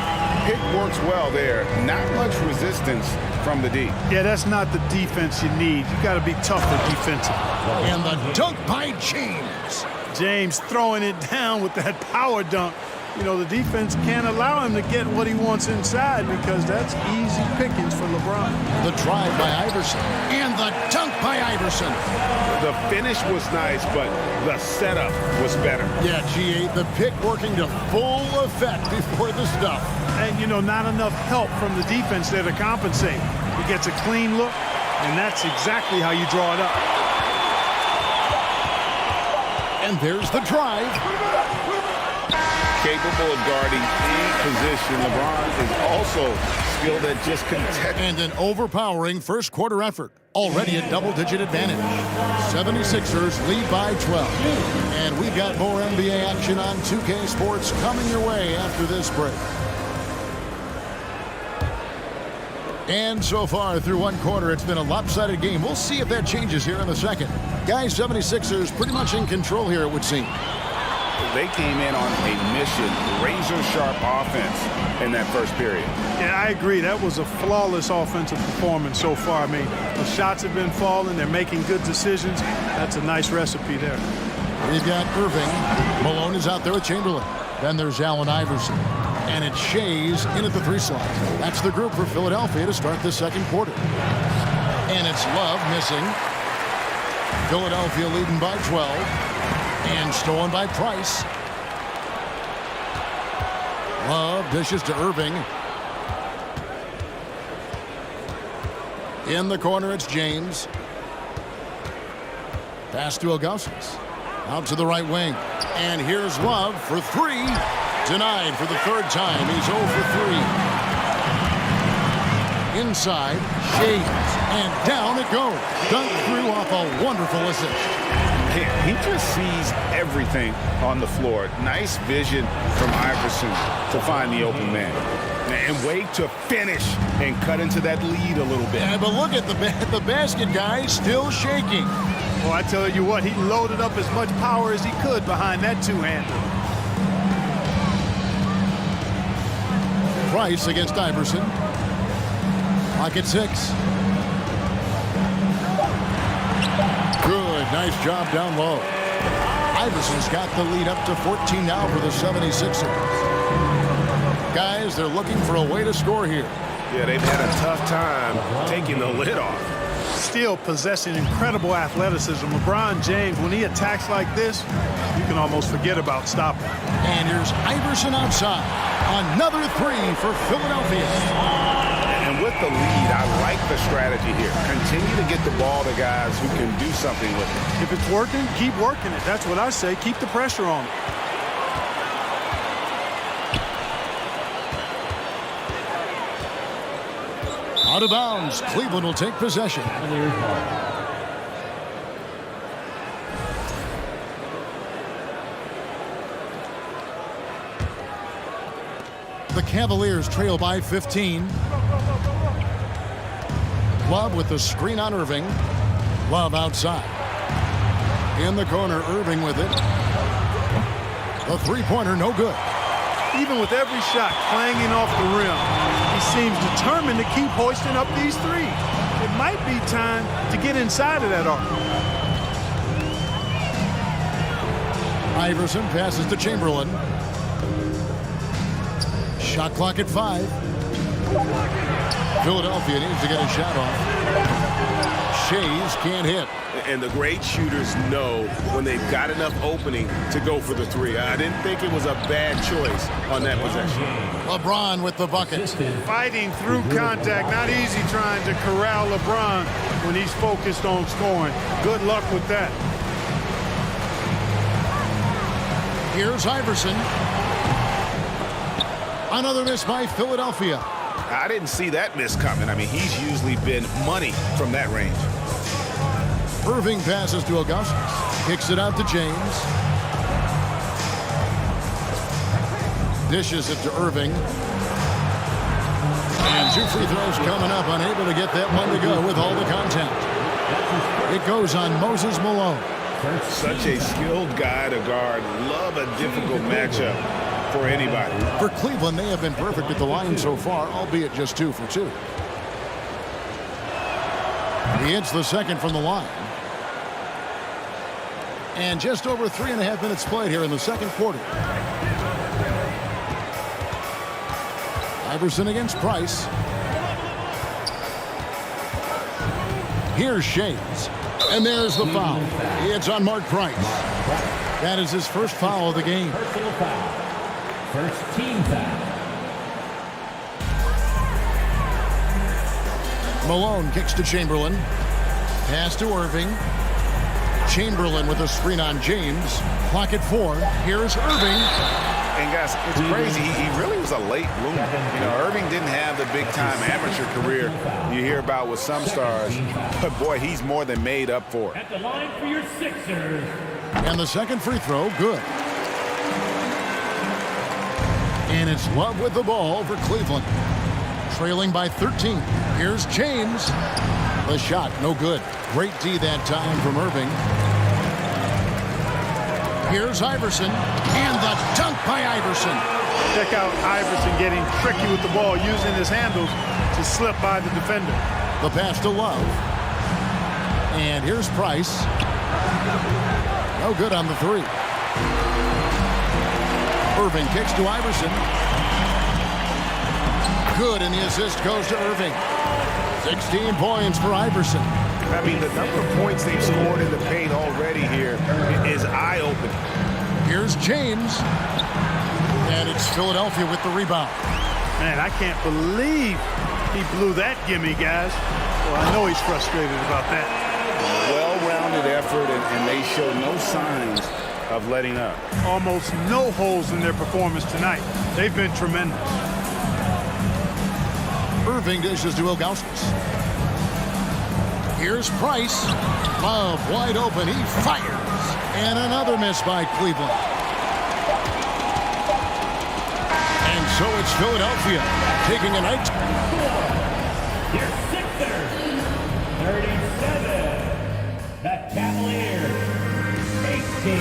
Pick works well there. Not much resistance from the D. Yeah, that's not the defense you need. You got to be tougher defensively. And the dunk by James. James throwing it down with that power dunk. You know, the defense can't allow him to get what he wants inside because that's easy pickings for LeBron. The drive by Iverson. And the dunk by Iverson. The finish was nice, but the setup was better. Yeah, G8, the pick working to full effect before the stuff. And, you know, not enough help from the defense there to compensate. He gets a clean look, and that's exactly how you draw it up. And there's the drive. Capable of guarding any position. LeBron is also skilled at just contesting. And an overpowering first quarter effort. Already a double-digit advantage. 76ers lead by 12. And we've got more NBA action on 2K Sports coming your way after this break. And so far through one quarter, it's been a lopsided game. We'll see if that changes here in the second. Guys, 76ers pretty much in control here, it would seem. They came in on a mission, razor-sharp offense in that first period. Yeah, I agree. That was a flawless offensive performance so far. I mean, the shots have been falling. They're making good decisions. That's a nice recipe there. We've got Irving. Malone is out there with Chamberlain. Then there's Allen Iverson. And it's Shays in at the 3 slot. That's the group for Philadelphia to start the second quarter. And it's Love missing. Philadelphia leading by 12. And stolen by Price. Love dishes to Irving. In the corner, it's James. Pass to Augustus. Out to the right wing. And here's Love for 3. Denied for the third time. He's 0 for 3. Inside, Shays. And down it goes. Dunked through off a wonderful assist. He just sees everything on the floor. Nice vision from Iverson to find the open man. And wait to finish and cut into that lead a little bit. Yeah, but look at the basket guy still shaking. Well, I tell you what, he loaded up as much power as he could behind that two-hander. Price against Iverson. Clock at 6. Good, nice job down low. Iverson's got the lead up to 14 now for the 76ers. Guys, they're looking for a way to score here. Yeah, they've had a tough time taking the lid off. Still possessing incredible athleticism. LeBron James, when he attacks like this, you can almost forget about stopping. And here's Iverson outside. Another 3 for Philadelphia. And with the lead, I like the strategy here. Continue to get the ball to guys who can do something with it. If it's working, keep working it. That's what I say. Keep the pressure on it. Out of bounds. Cleveland will take possession. The Cavaliers trail by 15. Love with the screen on Irving. Love outside. In the corner, Irving with it. The three-pointer, no good. Even with every shot clanging off the rim, he seems determined to keep hoisting up these threes. It might be time to get inside of that arc. Iverson passes to Chamberlain. Shot clock at 5. Philadelphia needs to get a shot off. Hayes can't hit. And the great shooters know when they've got enough opening to go for the three. I didn't think it was a bad choice on that possession. LeBron with the bucket. Fighting through contact. Not easy trying to corral LeBron when he's focused on scoring. Good luck with that. Here's Iverson. Another miss by Philadelphia. I didn't see that miss coming. I mean, he's usually been money from that range. Irving passes to Augustus. Kicks it out to James. Dishes it to Irving. And 2 free throws coming up. Unable to get that one to go with all the contact. It goes on Moses Malone. Such a skilled guy to guard. Love a difficult matchup for anybody. For Cleveland, they have been perfect at the line so far, albeit just 2 for 2. He hits the second from the line. And just over 3.5 minutes played here in the second quarter. Iverson against Price. Here's Shades. And there's the foul. It's on Mark Price. That is his first foul of the game. Personal foul. First team foul. Malone kicks to Chamberlain. Pass to Irving. Chamberlain with a screen on James. Clock at 4. Here's Irving. And guys, it's crazy. He really was a late bloomer. You know, Irving didn't have the big-time amateur career you hear about with some stars. But, boy, he's more than made up for it. At the line for your Sixers. And the second free throw, good. And it's Love with the ball for Cleveland. Trailing by 13. Here's James. The shot, no good. Great D that time from Irving. Here's Iverson. And the dunk by Iverson. Check out Iverson getting tricky with the ball, using his handles to slip by the defender. The pass to Love. And here's Price. No good on the 3. Irving kicks to Iverson. Good, and the assist goes to Irving. 16 points for Iverson. I mean, the number of points they've scored in the paint already here is eye-opening. Here's James. And it's Philadelphia with the rebound. Man, I can't believe he blew that gimme, guys. Well, I know he's frustrated about that. Well-rounded effort, and they show no signs of letting up. Almost no holes in their performance tonight. They've been tremendous. Irving dishes to Ilgauskas. Here's Price. Love wide open. He fires. And another miss by Cleveland. And so it's Philadelphia taking a night. Your Sixers. 37. The Cavaliers. 18.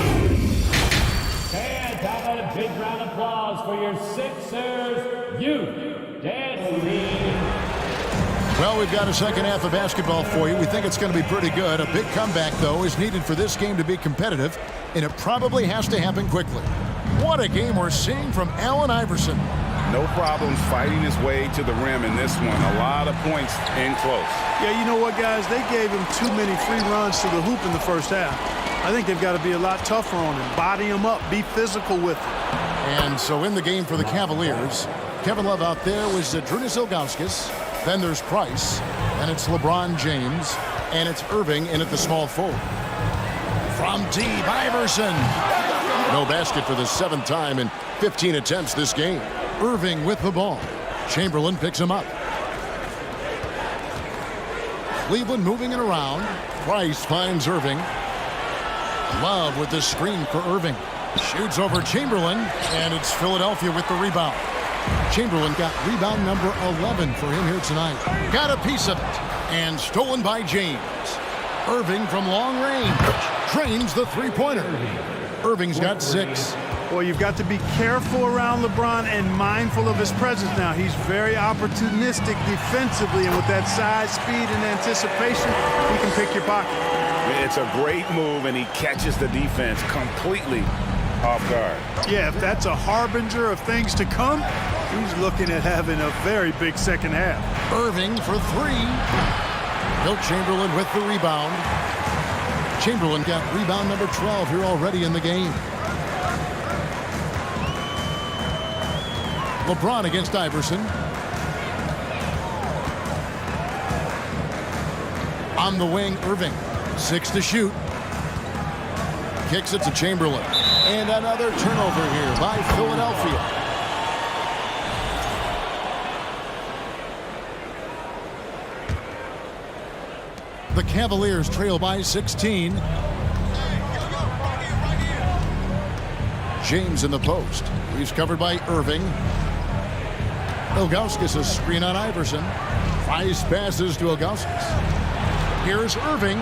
And how about a big round of applause for your Sixers youth dance team. Well, we've got a second half of basketball for you. We think it's going to be pretty good. A big comeback, though, is needed for this game to be competitive, and it probably has to happen quickly. What a game we're seeing from Allen Iverson. No problems fighting his way to the rim in this one. A lot of points in close. Yeah, you know what, guys? They gave him too many free runs to the hoop in the first half. I think they've got to be a lot tougher on him. Body him up. Be physical with him. And so in the game for the Cavaliers, Kevin Love out there was Zydrunas Ilgauskas. Then there's Price, and it's LeBron James, and it's Irving in at the small forward. From deep, Iverson. No basket for the 7th time in 15 attempts this game. Irving with the ball. Chamberlain picks him up. Cleveland moving it around. Price finds Irving. Love with the screen for Irving. Shoots over Chamberlain, and it's Philadelphia with the rebound. Chamberlain got rebound number 11 for him here tonight. Got a piece of it. And stolen by James. Irving from long range. Drains the three-pointer. Irving's got 6. Well, you've got to be careful around LeBron and mindful of his presence now. He's very opportunistic defensively, and with that size, speed, and anticipation, he can pick your pocket. It's a great move, and he catches the defense completely off guard. Yeah, if that's a harbinger of things to come, he's looking at having a very big second half. Irving for 3. Wilt Chamberlain with the rebound. Chamberlain got rebound number 12 here already in the game. LeBron against Iverson. On the wing, Irving. 6 to shoot. Kicks it to Chamberlain. And another turnover here by Philadelphia. The Cavaliers trail by 16. James in the post. He's covered by Irving. Ilgauskas a screen on Iverson. Nice passes to Ilgauskas. Here's Irving.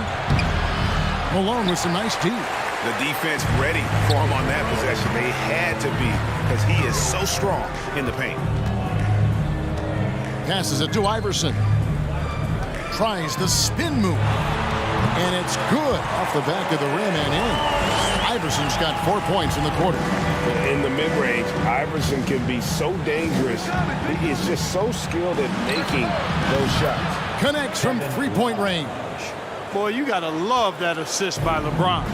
Malone with some nice D. The defense ready for him on that possession. They had to be, because he is so strong in the paint. Passes it to Iverson. Tries the spin move. And it's good off the back of the rim and in. Iverson's got 4 points in the quarter. In the mid-range, Iverson can be so dangerous. He is just so skilled at making those shots. Connects from three-point range. Boy, you got to love that assist by LeBron.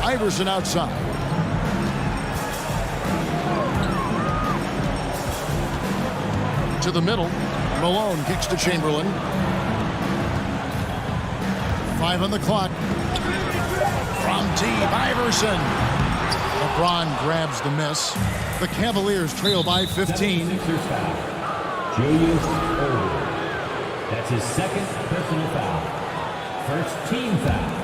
Iverson outside. To the middle. Malone kicks to Chamberlain. 5 on the clock. From deep, Iverson. LeBron grabs the miss. The Cavaliers trail by 15. Julius Erving. That's his second personal foul. First team foul.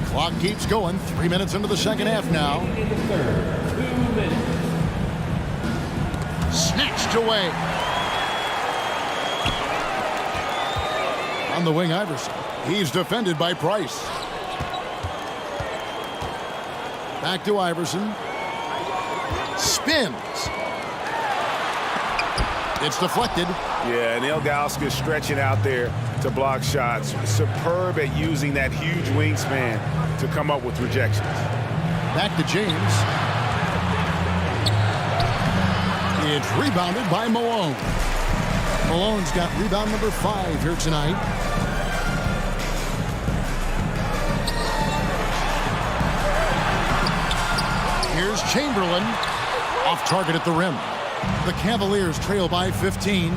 Clock keeps going. 3 minutes into the second half now. In the third, 2 minutes. Snatched away. On the wing, Iverson. He's defended by Price. Back to Iverson. Spins. It's deflected. Yeah, and Ilgauskas stretching out there to block shots. Superb at using that huge wingspan to come up with rejections. Back to James. It's rebounded by Malone. Malone's got rebound number 5 here tonight. Here's Chamberlain. Off target at the rim. The Cavaliers trail by 15.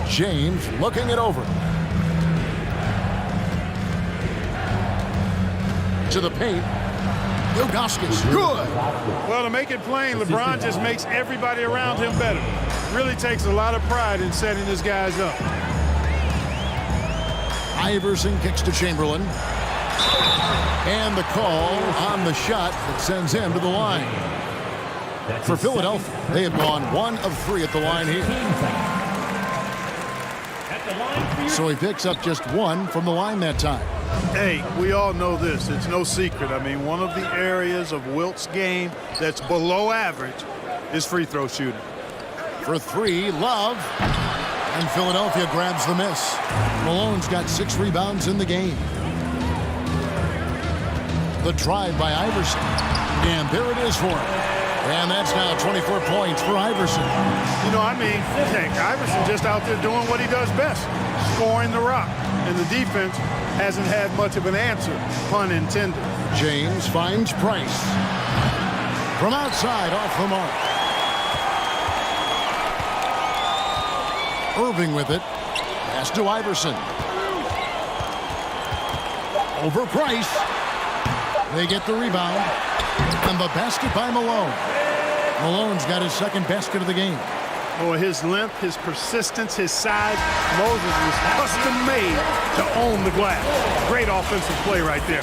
James looking it over. To the paint. Ilgauskas, good. Well, to make it plain, LeBron just makes everybody around him better. Really takes a lot of pride in setting his guys up. Iverson kicks to Chamberlain. And the call on the shot that sends him to the line. For Philadelphia, they have gone 1 of 3 at the line here. So he picks up just 1 from the line that time. Hey, we all know this. It's no secret. I mean, one of the areas of Wilt's game that's below average is free throw shooting. For 3, Love. And Philadelphia grabs the miss. Malone's got 6 rebounds in the game. The drive by Iverson. And there it is for him. And that's now 24 points for Iverson. You know, I mean, heck, Iverson just out there doing what he does best, scoring the rock. And the defense hasn't had much of an answer, pun intended. James finds Price. From outside, off the mark. Irving with it. Pass to Iverson. Over Price. They get the rebound. And the basket by Malone. Malone's got his second basket of the game. Boy, his length, his persistence, his size. Moses was custom made to own the glass. Great offensive play right there.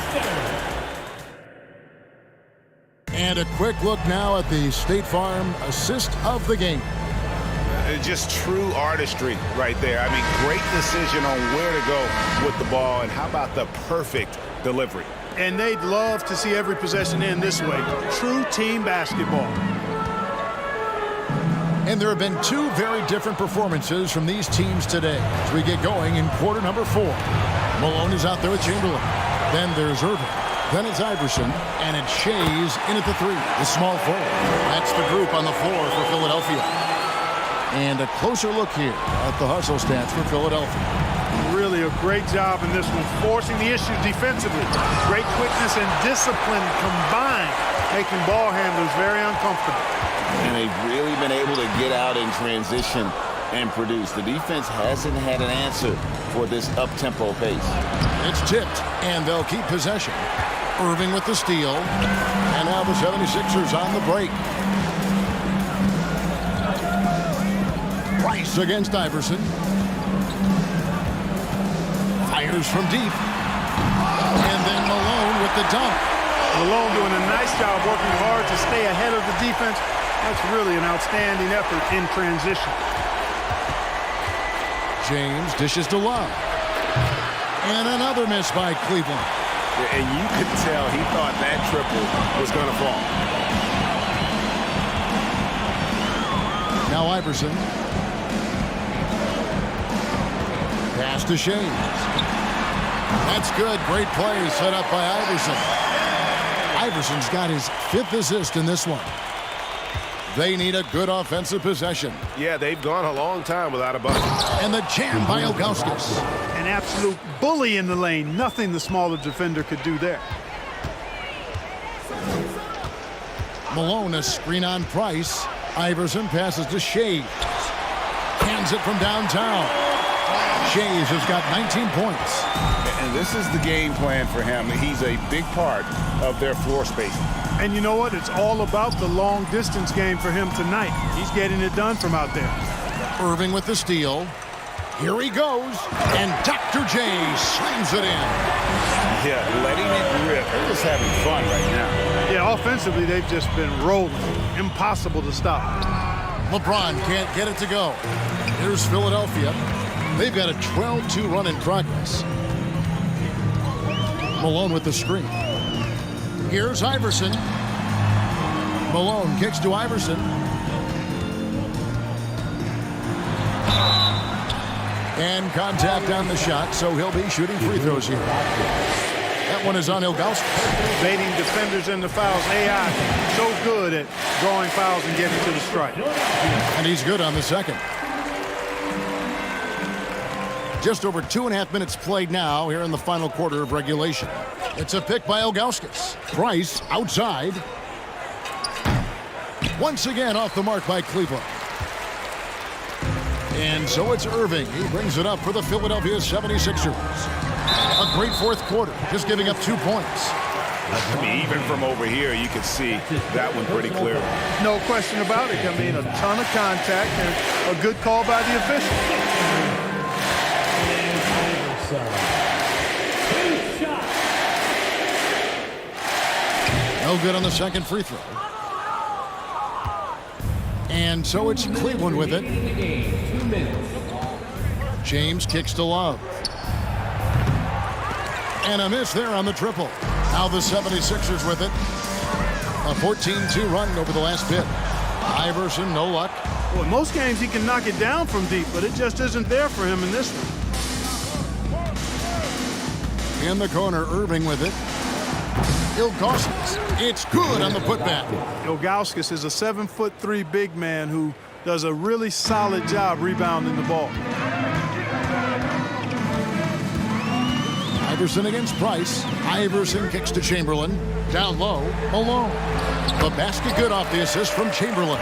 And a quick look now at the State Farm assist of the game. Just true artistry right there. I mean, great decision on where to go with the ball, and how about the perfect delivery. And they'd love to see every possession end this way. True team basketball. And there have been 2 very different performances from these teams today as we get going in quarter number 4. Malone is out there with Chamberlain. Then there's Irving. Then it's Iverson. And it's Shays in at the 3. The small forward. That's the group on the floor for Philadelphia. And a closer look here at the hustle stats for Philadelphia. Really a great job in this one, forcing the issues defensively. Great quickness and discipline combined, making ball handlers very uncomfortable. And they've really been able to get out in transition and produce. The defense hasn't had an answer for this up-tempo pace. It's tipped, and they'll keep possession. Irving with the steal. And now the 76ers on the break. Price against Iverson. Fires from deep. And then Malone with the dunk. Malone doing a nice job working hard to stay ahead of the defense. That's really an outstanding effort in transition. James dishes to Love. And another miss by Cleveland. And you could tell he thought that triple was going to fall. Now Iverson. Pass to Shays. That's good. Great play set up by Iverson. Iverson's got his 5th assist in this one. They need a good offensive possession. Yeah, they've gone a long time without a bucket. And the jam by Ilgauskas. An absolute bully in the lane. Nothing the smaller defender could do there. Malone, a screen on Price. Iverson passes to Shays. Hands it from downtown. Shays has got 19 points. And this is the game plan for him. He's a big part of their floor spacing. And you know what? It's all about the long distance game for him tonight. He's getting it done from out there. Irving with the steal. Here he goes. And Dr. J slams it in. Yeah, letting it rip. They're just having fun right now. Yeah, offensively, they've just been rolling. Impossible to stop. LeBron can't get it to go. Here's Philadelphia. They've got a 12-2 run in progress. Malone with the screen. Here's Iverson. Malone kicks to Iverson. And contact on the shot, so he'll be shooting free throws here. That one is on Ilgauskas. Baiting defenders into fouls. AI so good at drawing fouls and getting to the strike. And he's good on the second. Just over 2.5 minutes played now here in the final quarter of regulation. It's a pick by Ilgauskas. Price outside. Once again off the mark by Cleveland. And so it's Irving. He brings it up for the Philadelphia 76ers. A great fourth quarter, just giving up 2 points. I mean, even from over here, you can see that one pretty clearly. No question about it. I mean, a ton of contact and a good call by the official. No good on the second free throw. And so it's Cleveland with it. James kicks to Love. And a miss there on the triple. Now the 76ers with it. A 14-2 run over the last bit. Iverson, no luck. Well, in most games he can knock it down from deep, but it just isn't there for him in this one. In the corner, Irving with it. Ilgauskas. It's good on the putback. Ilgauskas is a 7'3" big man who does a really solid job rebounding the ball. Iverson against Price. Iverson kicks to Chamberlain. Down low, Malone. The basket good off the assist from Chamberlain.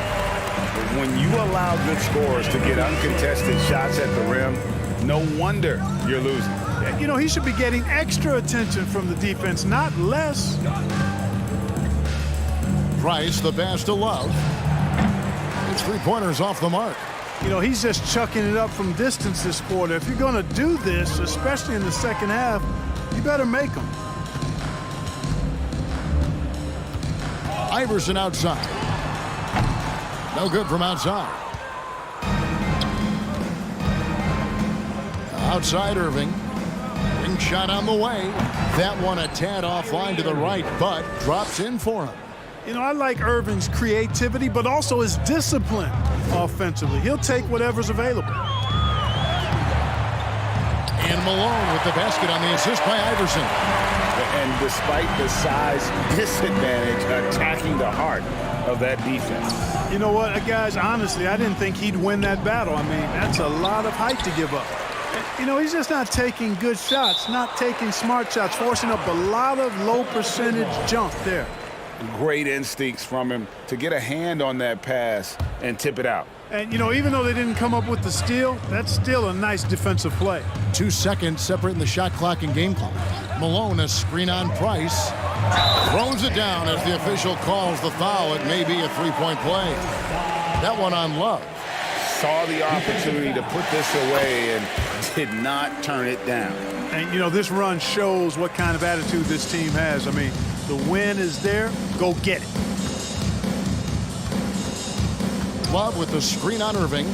When you allow good scorers to get uncontested shots at the rim, no wonder you're losing. You know, he should be getting extra attention from the defense, not less. Price, the pass to Love. It's 3-pointers off the mark. You know, he's just chucking it up from distance this quarter. If you're going to do this, especially in the second half, you better make them. Iverson outside. No good from outside. Outside Irving. Ring shot on the way. That one a tad offline to the right, but drops in for him. You know, I like Irving's creativity, but also his discipline offensively. He'll take whatever's available. And Malone with the basket on the assist by Iverson. and despite the size disadvantage, attacking the heart of that defense. You know what, guys, honestly, I didn't think he'd win that battle. I mean, that's a lot of height to give up. You know, he's just not taking good shots, not taking smart shots, forcing up a lot of low percentage jump there. Great instincts from him to get a hand on that pass and tip it out. And, you know, even though they didn't come up with the steal, that's still a nice defensive play. 2 seconds separating the shot clock and game clock. Malone, a screen on Price. Throws it down as the official calls the foul. It may be a three-point play. That one on Love. Saw the opportunity to put this away and did not turn it down. And, you know, this run shows what kind of attitude this team has. I mean, the win is there. Go get it. Love with the screen on Irving.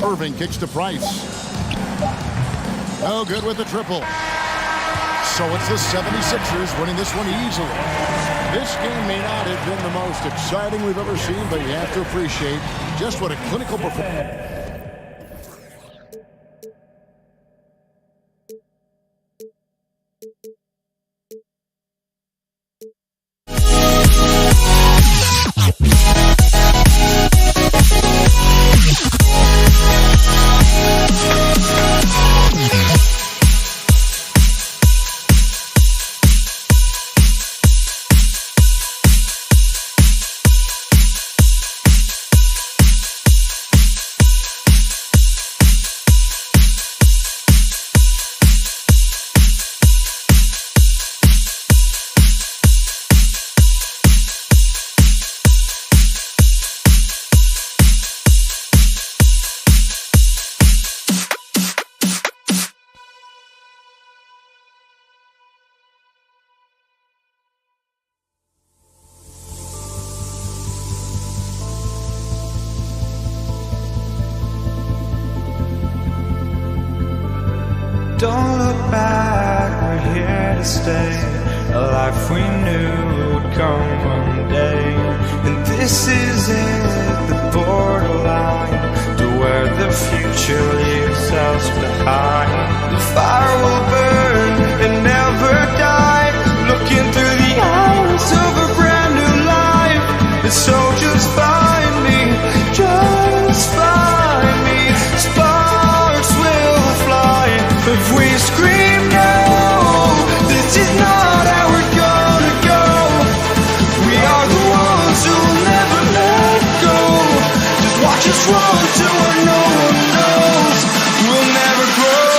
Irving kicks to Price. No good with the triple. So it's the 76ers winning this one easily. This game may not have been the most exciting we've ever seen, but you have to appreciate just what a clinical performance. Don't look back, we're here to stay. A life we knew would come one day. And this is it, the borderline to where the future leaves us behind. The fire will burn and never die, looking through the eyes of a brand new life. And so just find me, just find me. Sparks will fly if we scream no. This is not how we're gonna go. We are the ones who will never let go. Just watch us run to where no one knows. We'll never grow.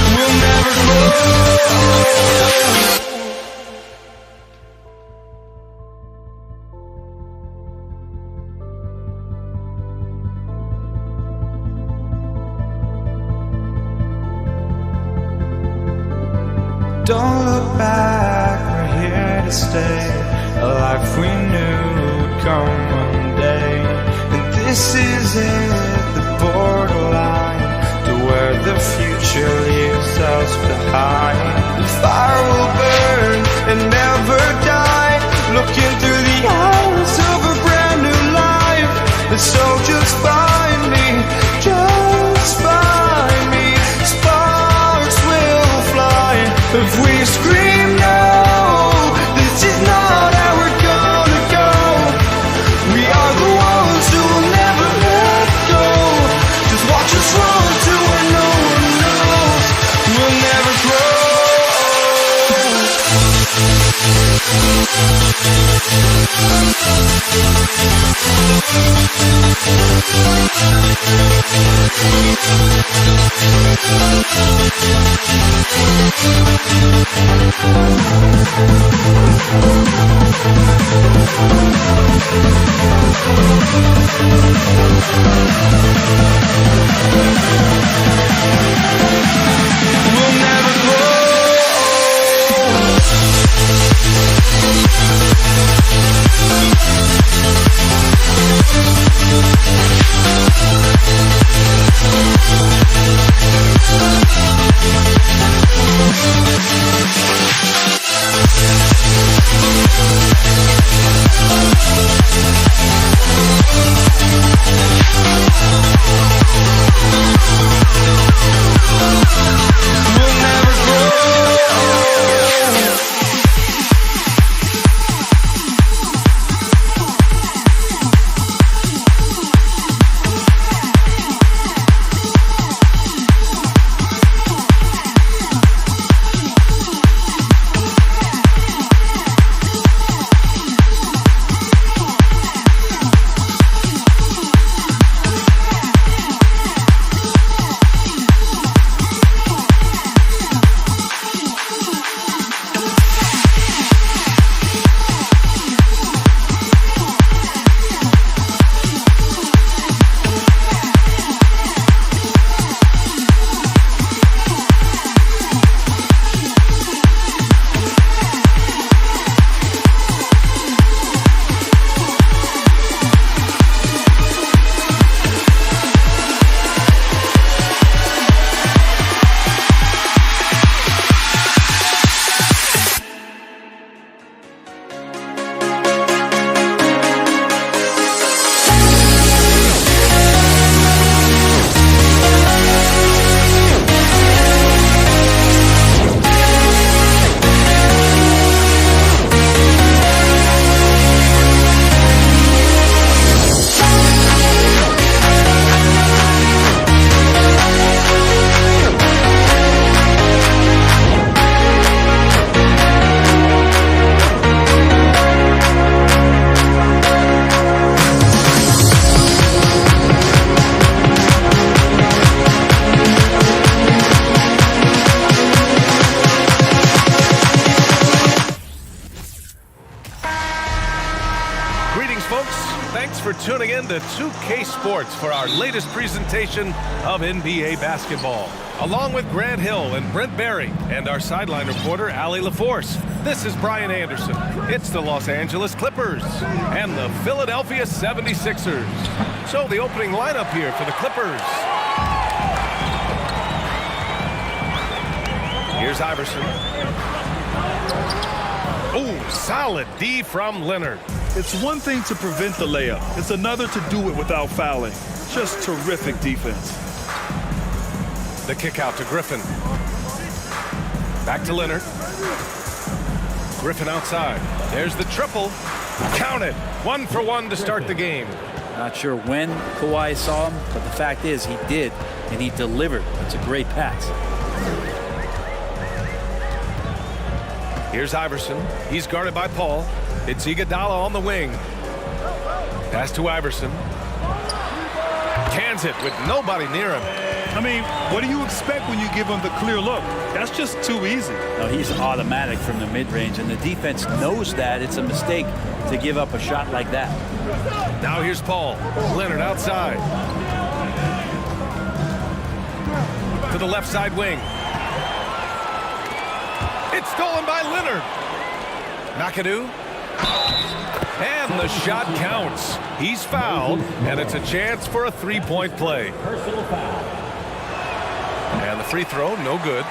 We'll never grow. Don't look back, we're here to stay. A life we knew would come one day. And this is it, the borderline to where the future leaves us behind. The fire will burn and never die, looking through the eyes of a brand new life. And so just find me, just find me. Sparks will fly if we scream no. This is not how we're gonna go. We are the ones who will never let go. Just watch us run to where no one knows. We'll never grow. folks. Thanks for tuning in to 2K Sports for our latest presentation of NBA basketball. Along with Grant Hill and Brent Barry and our sideline reporter, Allie LaForce, this is Brian Anderson. It's the Los Angeles Clippers and the Philadelphia 76ers. So the opening lineup here for the Clippers. Here's Iverson. Oh, solid D from Leonard. It's one thing to prevent the layup. It's another to do it without fouling. Just terrific defense. The kick out to Griffin. Back to Leonard. Griffin outside. There's the triple. Count it. 1 for 1 to start the game. Not sure when Kawhi saw him, but the fact is he did, and he delivered. It's a great pass. Here's Iverson. He's guarded by Paul. It's Iguodala on the wing. Pass to Iverson. Cans it with nobody near him. I mean, what do you expect when you give him the clear look? That's just too easy. No, he's automatic from the mid-range, and the defense knows that it's a mistake to give up a shot like that. Now here's Paul. Leonard outside. To the left side wing. It's stolen by Leonard. McAdoo. And the shot counts. He's fouled, and it's a chance for a three-point play. And the free throw, no good.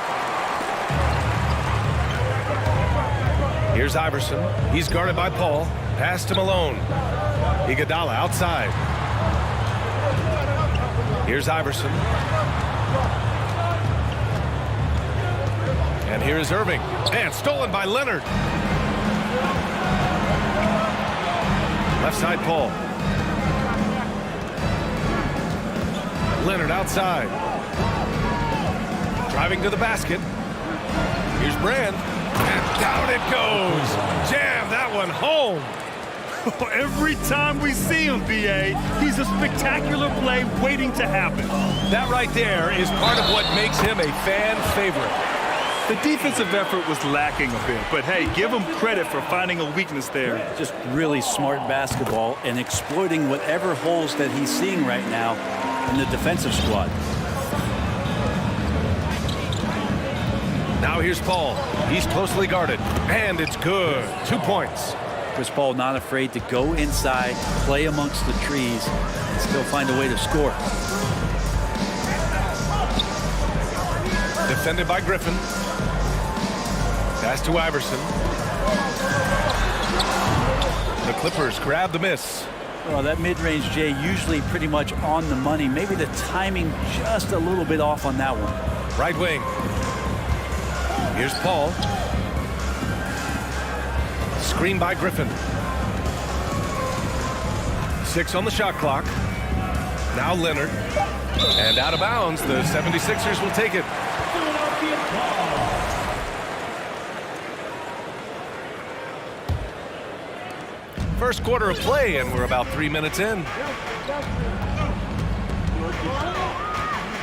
Here's Iverson. He's guarded by Paul. Pass to Malone. Iguodala outside. Here's Iverson. And here is Irving. And stolen by Leonard. Left side, Paul. Leonard outside. Driving to the basket. Here's Brand. And down it goes. Jam that one home. Every time we see him, B.A., he's a spectacular play waiting to happen. That right there is part of what makes him a fan favorite. The defensive effort was lacking a bit, but hey, give him credit for finding a weakness there. Just really smart basketball and exploiting whatever holes that he's seeing right now in the defensive squad. Now here's Paul. He's closely guarded, and it's good. 2 points. Chris Paul not afraid to go inside, play amongst the trees, and still find a way to score. Defended by Griffin. Pass to Iverson. The Clippers grab the miss. Well, that mid-range, Jay, usually pretty much on the money. Maybe the timing just a little bit off on that one. Right wing. Here's Paul. Screen by Griffin. 6 on the shot clock. Now Leonard. And out of bounds, the 76ers will take it. First quarter of play, and we're about 3 minutes in.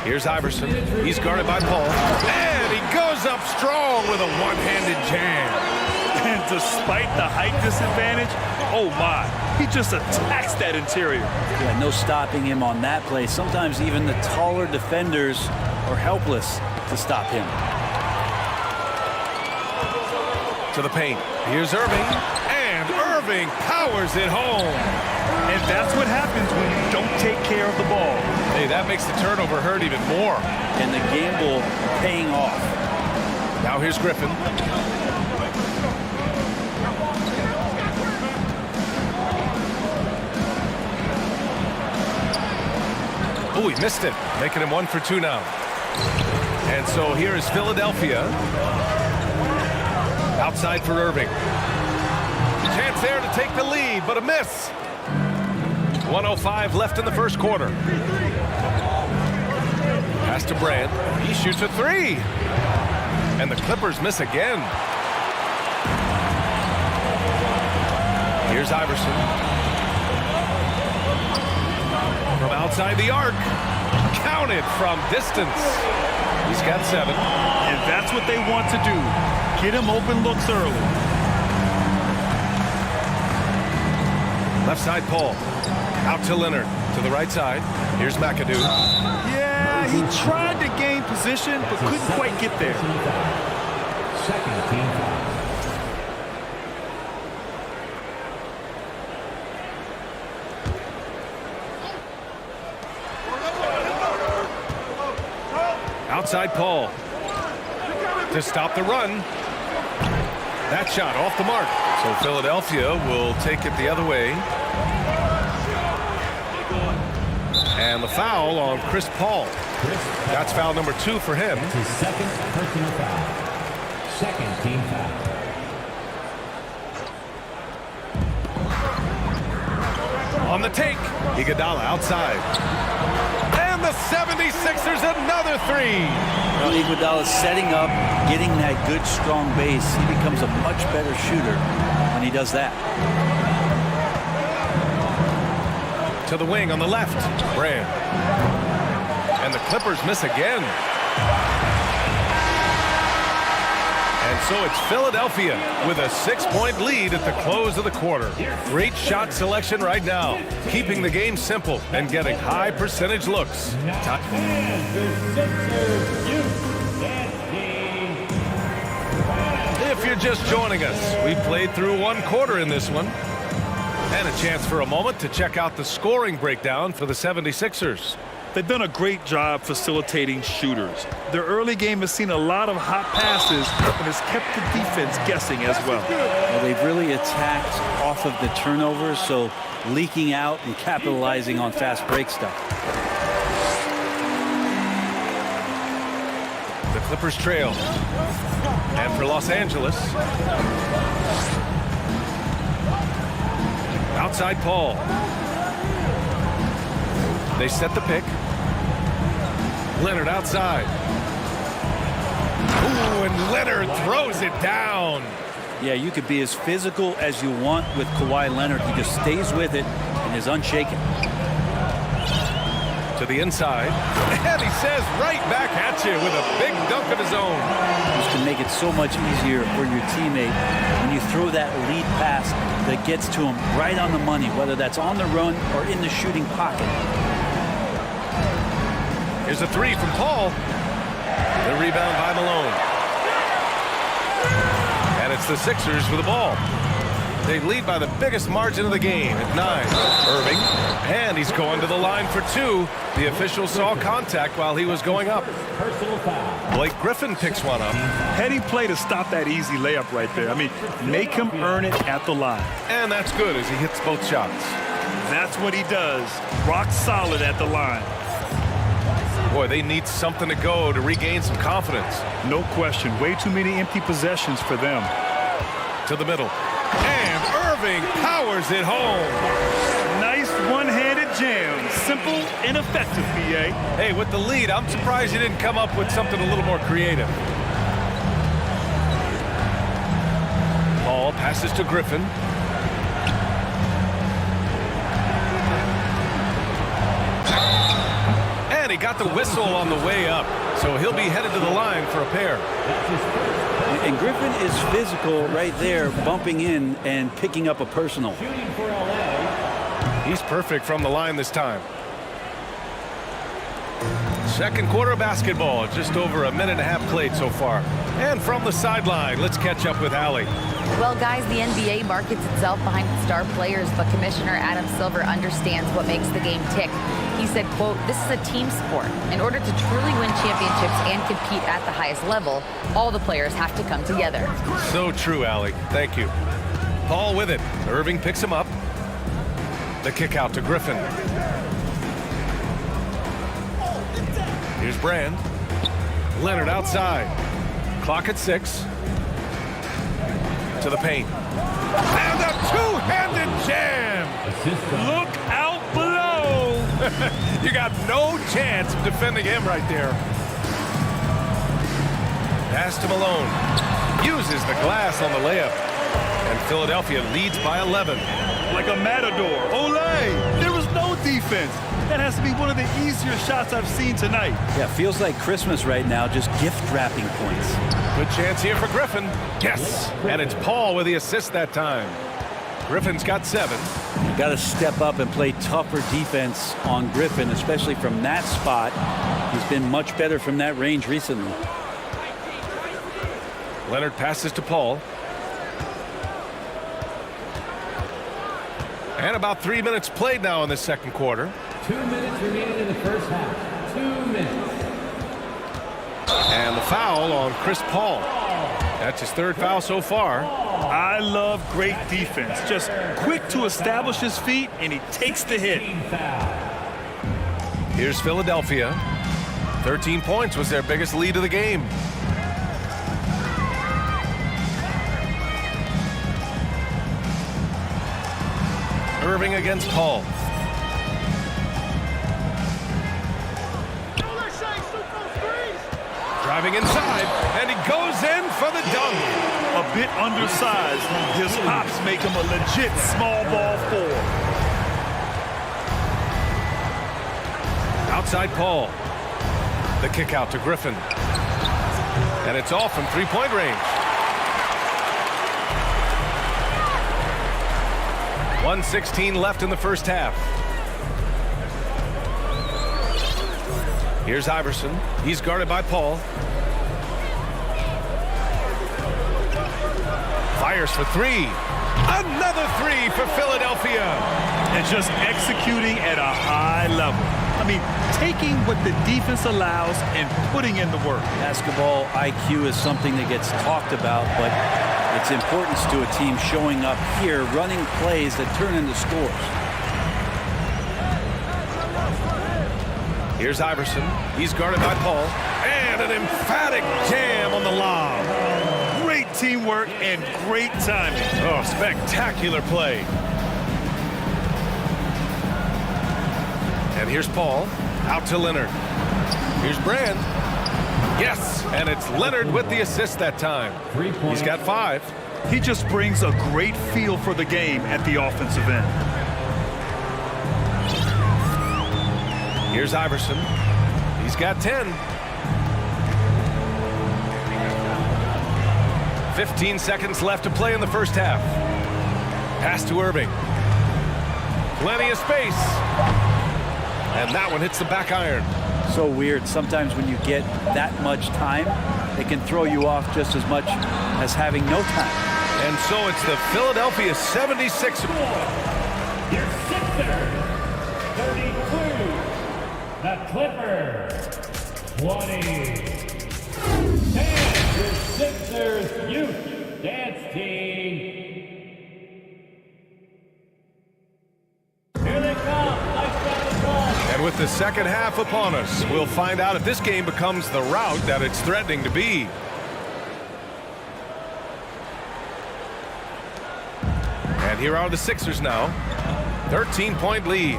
Here's Iverson. He's guarded by Paul. And he goes up strong with a one-handed jam. And despite the height disadvantage, oh my, he just attacks that interior. Yeah, no stopping him on that play. Sometimes even the taller defenders are helpless to stop him. To the paint. Here's Irving. And Irving powers it home. And that's what happens when you don't take care of the ball. Hey, that makes the turnover hurt even more. And the gamble paying off. Now here's Griffin. Oh, he missed it, making him 1 for 2 now. And so here is Philadelphia. Outside for Irving. Chance there to take the lead, but a miss. 1:05 left in the first quarter. Pass to Brand. He shoots a 3. And the Clippers miss again. Here's Iverson. From outside the arc. Counted from distance. He's got 7. And that's what they want to do. Get him open looks early. Left side, Paul. Out to Leonard. To the right side. Here's McAdoo. Yeah, he tried to gain position, but couldn't quite get there. Second team foul. Outside Paul. To stop the run. That shot off the mark. So Philadelphia will take it the other way. And the foul on Chris Paul. That's foul number 2 for him. That's his second personal foul. Second team foul. On the take, Iguodala outside. And the 76ers another 3. Well, Iguodala setting up, getting that good strong base. He becomes a much better shooter when he does that. To the wing on the left, Brand. And the Clippers miss again. And so it's Philadelphia with a 6-point lead at the close of the quarter. Great shot selection right now, keeping the game simple and getting high percentage looks. If you're just joining us, we played through 1 quarter in this one. And a chance for a moment to check out the scoring breakdown for the 76ers. They've done a great job facilitating shooters. Their early game has seen a lot of hot passes and has kept the defense guessing as well. Well, they've really attacked off of the turnovers, so leaking out and capitalizing on fast break stuff. The Clippers trail. And for Los Angeles, outside Paul. They set the pick. Leonard outside. Ooh, and Leonard throws it down. Yeah, you could be as physical as you want with Kawhi Leonard. He just stays with it and is unshaken. To the inside. And he says right back at you with a big dunk of his own. This can make it so much easier for your teammate when you throw that lead pass that gets to him right on the money, whether that's on the run or in the shooting pocket. Here's a 3 from Paul. The rebound by Malone. And it's the Sixers with the ball. They lead by the biggest margin of the game at 9. Irving. And he's going to the line for 2. The official saw contact while he was going up. Personal foul. Blake Griffin picks one up. Heady play to stop that easy layup right there. I mean, make him earn it at the line. And that's good as he hits both shots. That's what he does. Rock solid at the line. Boy, they need something to go to regain some confidence. No question. Way too many empty possessions for them. To the middle. And Irving powers it home. Nice one-handed jam. Simple and effective, B.A. Hey, with the lead, I'm surprised you didn't come up with something a little more creative. Ball passes to Griffin. And he got the whistle on the way up, so he'll be headed to the line for a pair. And Griffin is physical right there, bumping in and picking up a personal. He's perfect from the line this time. Second quarter basketball, just over a minute and a half played so far. And from the sideline, let's catch up with Allie. Well, guys, the NBA markets itself behind its star players, but Commissioner Adam Silver understands what makes the game tick. He said, quote, "This is a team sport. In order to truly win championships and compete at the highest level, all the players have to come together." So true, Allie. Thank you. Paul with it. Irving picks him up. The kick out to Griffin. Here's Brand. Leonard outside. Clock at 6. To the paint. And a two-handed jam. Look out below. You got no chance of defending him right there. Pass to Malone. Uses the glass on the layup. And Philadelphia leads by 11. Like a matador. Olé! There was no defense. That has to be one of the easier shots I've seen tonight. Yeah, feels like Christmas right now, just gift wrapping points. Good chance here for Griffin. Yes, and it's Paul with the assist that time. Griffin's got 7. You got to step up and play tougher defense on Griffin, especially from that spot. He's been much better from that range recently. Leonard passes to Paul. And about 3 minutes played now in the second quarter. 2 minutes remaining in the first half. 2 minutes. And the foul on Chris Paul. That's his 3rd foul so far. I love great defense. Just quick to establish his feet, and he takes the hit. Here's Philadelphia. 13 points was their biggest lead of the game. Irving against Paul. Driving inside, and he goes in for the dunk. A bit undersized. His hops make him a legit small ball 4. Outside Paul. The kick out to Griffin. And it's off from 3-point range. 1:16 left in the first half. Here's Iverson. He's guarded by Paul. Fires for 3. Another 3 for Philadelphia. And just executing at a high level. I mean, taking what the defense allows and putting in the work. Basketball IQ is something that gets talked about, but its importance to a team showing up here, running plays that turn into scores. Here's Iverson. He's guarded by Paul. And an emphatic jam on the lob. Great teamwork and great timing. Oh, spectacular play. And here's Paul. Out to Leonard. Here's Brand. Yes, and it's Leonard with the assist that time. He's got 5. He just brings a great feel for the game at the offensive end. Here's Iverson. He's got 10. 15 seconds left to play in the first half. Pass to Irving. Plenty of space. And that one hits the back iron. So weird. Sometimes when you get that much time, it can throw you off just as much as having no time. And so it's the Philadelphia 76ers. Your Sixers, 32. The Clippers, 20. And your Sixers Youth Dance Team. Here they come. And with the second half upon us, we'll find out if this game becomes the rout that it's threatening to be. And here are the Sixers now. 13-point lead.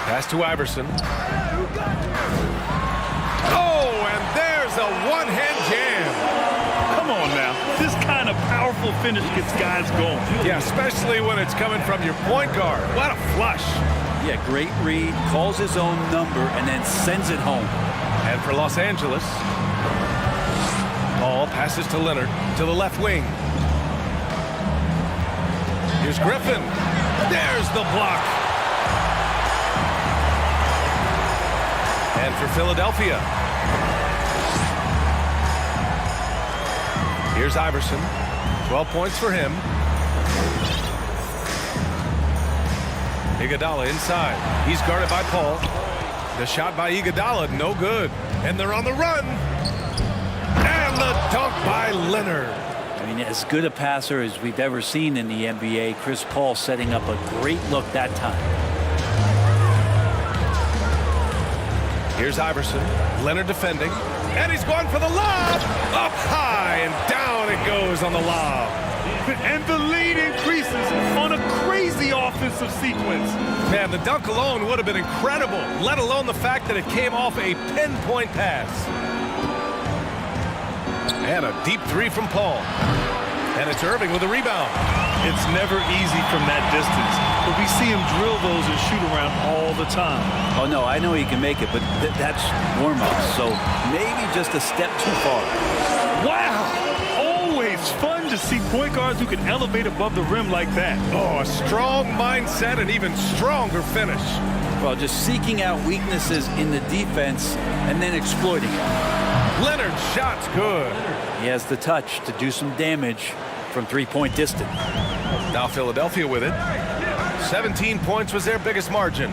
Pass to Iverson. Oh, and there's a one-hand jam. Come on now. This kind of powerful finish gets guys going. Yeah, especially when it's coming from your point guard. What a flush. Yeah, great read, calls his own number, and then sends it home. And for Los Angeles, Paul passes to Leonard to the left wing. Here's Griffin. There's the block. And for Philadelphia, here's Iverson. 12 points for him. Iguodala inside. He's guarded by Paul. The shot by Iguodala, no good. And they're on the run. And the dunk by Leonard. I mean, as good a passer as we've ever seen in the NBA. Chris Paul setting up a great look that time. Here's Iverson. Leonard defending. And he's going for the lob. Up high and down it goes on the lob. And the lead increases on a crazy offensive sequence. Man, the dunk alone would have been incredible, let alone the fact that it came off a pinpoint pass. And a deep 3 from Paul. And it's Irving with a rebound. It's never easy from that distance, but we see him drill those and shoot around all the time. Oh, no, I know he can make it, but that's warm-up, so maybe just a step too far. Wow! Oh, It's fun to see point guards who can elevate above the rim like that. Oh, a strong mindset and even stronger finish. Well, just seeking out weaknesses in the defense and then exploiting it. Leonard's shot's good. He has the touch to do some damage from three-point distance. Now Philadelphia with it. 17 points was their biggest margin.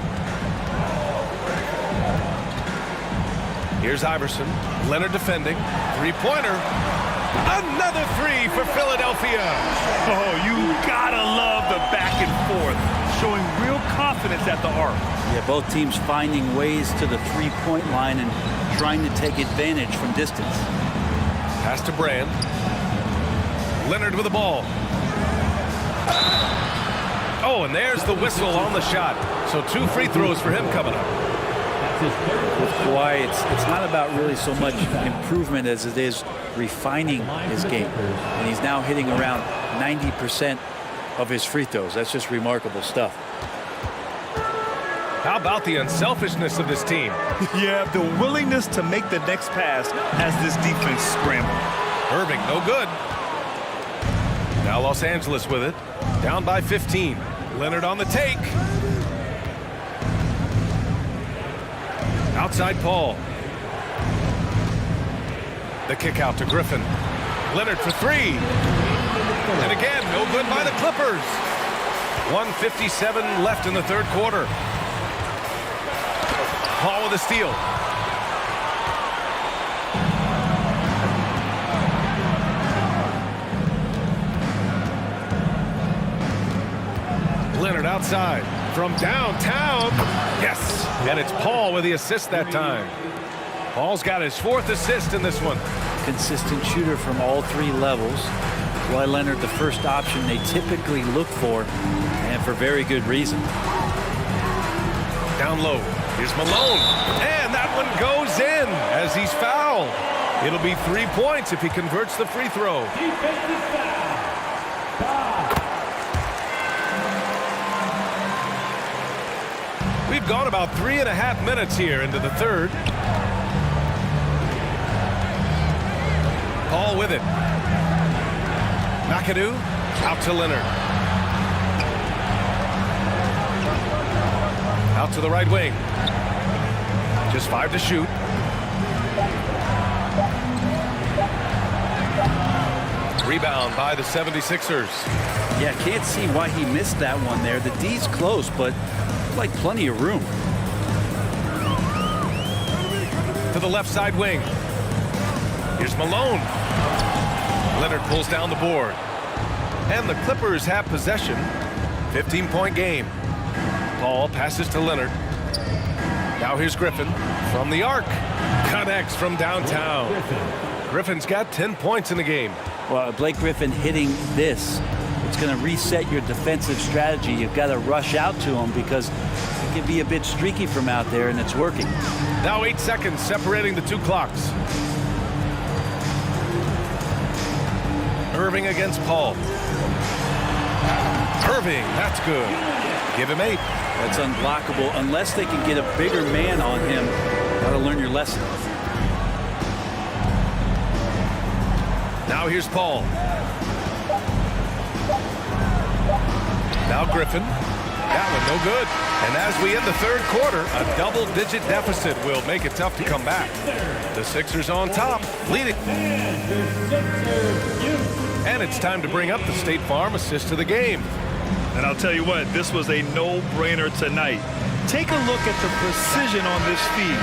Here's Iverson. Leonard defending. Three-pointer. Another three for Philadelphia. Oh, you gotta love the back and forth, showing real confidence at the arc. Yeah, both teams finding ways to the three-point line and trying to take advantage from distance. Pass to Brand. Leonard with the ball. Oh, and there's the whistle on the shot. So 2 free throws for him coming up. With Kawhi, it's not about really so much improvement as it is refining his game. And he's now hitting around 90% of his free throws. That's just remarkable stuff. How about the unselfishness of this team? Yeah, the willingness to make the next pass as this defense scrambled. Irving, no good. Now Los Angeles with it. Down by 15. Leonard on the take. Outside Paul. The kick out to Griffin. Leonard for 3. And again, no good by the Clippers. 1:57 left in the third quarter. Paul with a steal. Leonard outside from downtown. Yes, and it's Paul with the assist that time. Paul's got his 4th assist in this one. Consistent shooter from all 3 levels. Kawhi Leonard, the first option they typically look for, and for very good reason. Down low. Here's Malone. And that one goes in as he's fouled. It'll be 3 points if he converts the free throw. We've gone about 3.5 minutes here into the third. Paul with it. McAdoo out to Leonard. Out to the right wing. Just 5 to shoot. Rebound by the 76ers. Yeah, can't see why he missed that one there. The D's close, but like plenty of room. To the left side wing. Here's Malone. Leonard pulls down the board. And the Clippers have possession. 15-point game. Paul passes to Leonard. Now here's Griffin from the arc. Connects from downtown. Griffin's got 10 points in the game. Well, Blake Griffin hitting this, it's going to reset your defensive strategy. You've got to rush out to him because it can be a bit streaky from out there, and it's working. Now 8 seconds separating the 2 clocks. Irving against Paul. Irving, that's good. Give him 8. That's unblockable unless they can get a bigger man on him. Got to learn your lesson. Now here's Paul. Now Griffin. That one no good. And as we end the third quarter, a double-digit deficit will make it tough to come back. The Sixers on top, leading. And it's time to bring up the State Farm assist to the game. And I'll tell you what, this was a no-brainer tonight. Take a look at the precision on this feed.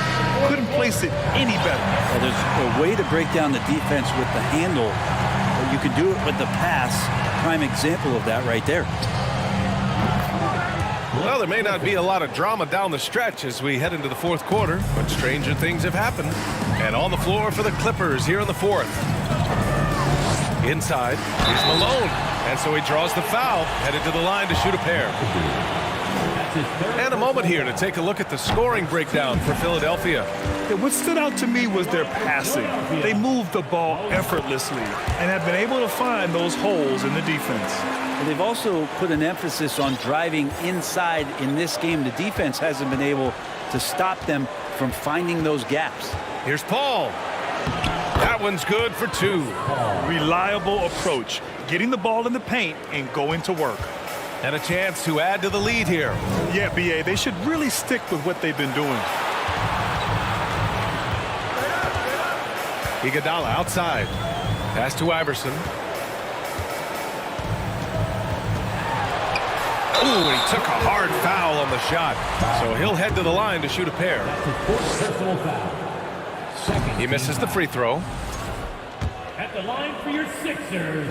Couldn't place it any better. Well, there's a way to break down the defense with the handle, or you can do it with the pass. Prime example of that right there. Well, there may not be a lot of drama down the stretch as we head into the fourth quarter, but stranger things have happened. And on the floor for the Clippers here in the fourth. Inside is Malone. And so he draws the foul, headed to the line to shoot a pair. And a moment here to take a look at the scoring breakdown for Philadelphia. Yeah, what stood out to me was their passing. They moved the ball effortlessly and have been able to find those holes in the defense. And they've also put an emphasis on driving inside in this game. The defense hasn't been able to stop them from finding those gaps. Here's Paul. That one's good for 2. Reliable approach. Getting the ball in the paint and going to work. And a chance to add to the lead here. Yeah, B.A., they should really stick with what they've been doing. Iguodala outside. Pass to Iverson. Ooh, and he took a hard foul on the shot. So he'll head to the line to shoot a pair. Personal foul. He misses the free throw. At the line for your Sixers,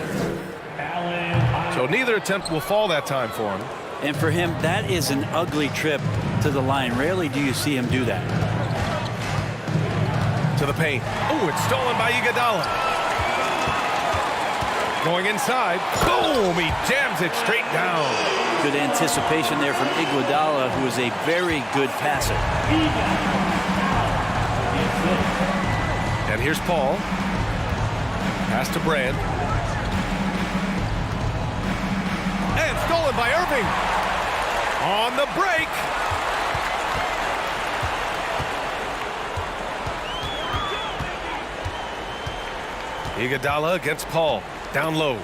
Allen. So neither attempt will fall that time for him. And for him, that is an ugly trip to the line. Rarely do you see him do that. To the paint. Oh, it's stolen by Iguodala. Going inside. Boom! He jams it straight down. Good anticipation there from Iguodala, who is a very good passer. And here's Paul. Pass to Brand. And stolen by Irving. On the break. Iguodala against Paul. Down low.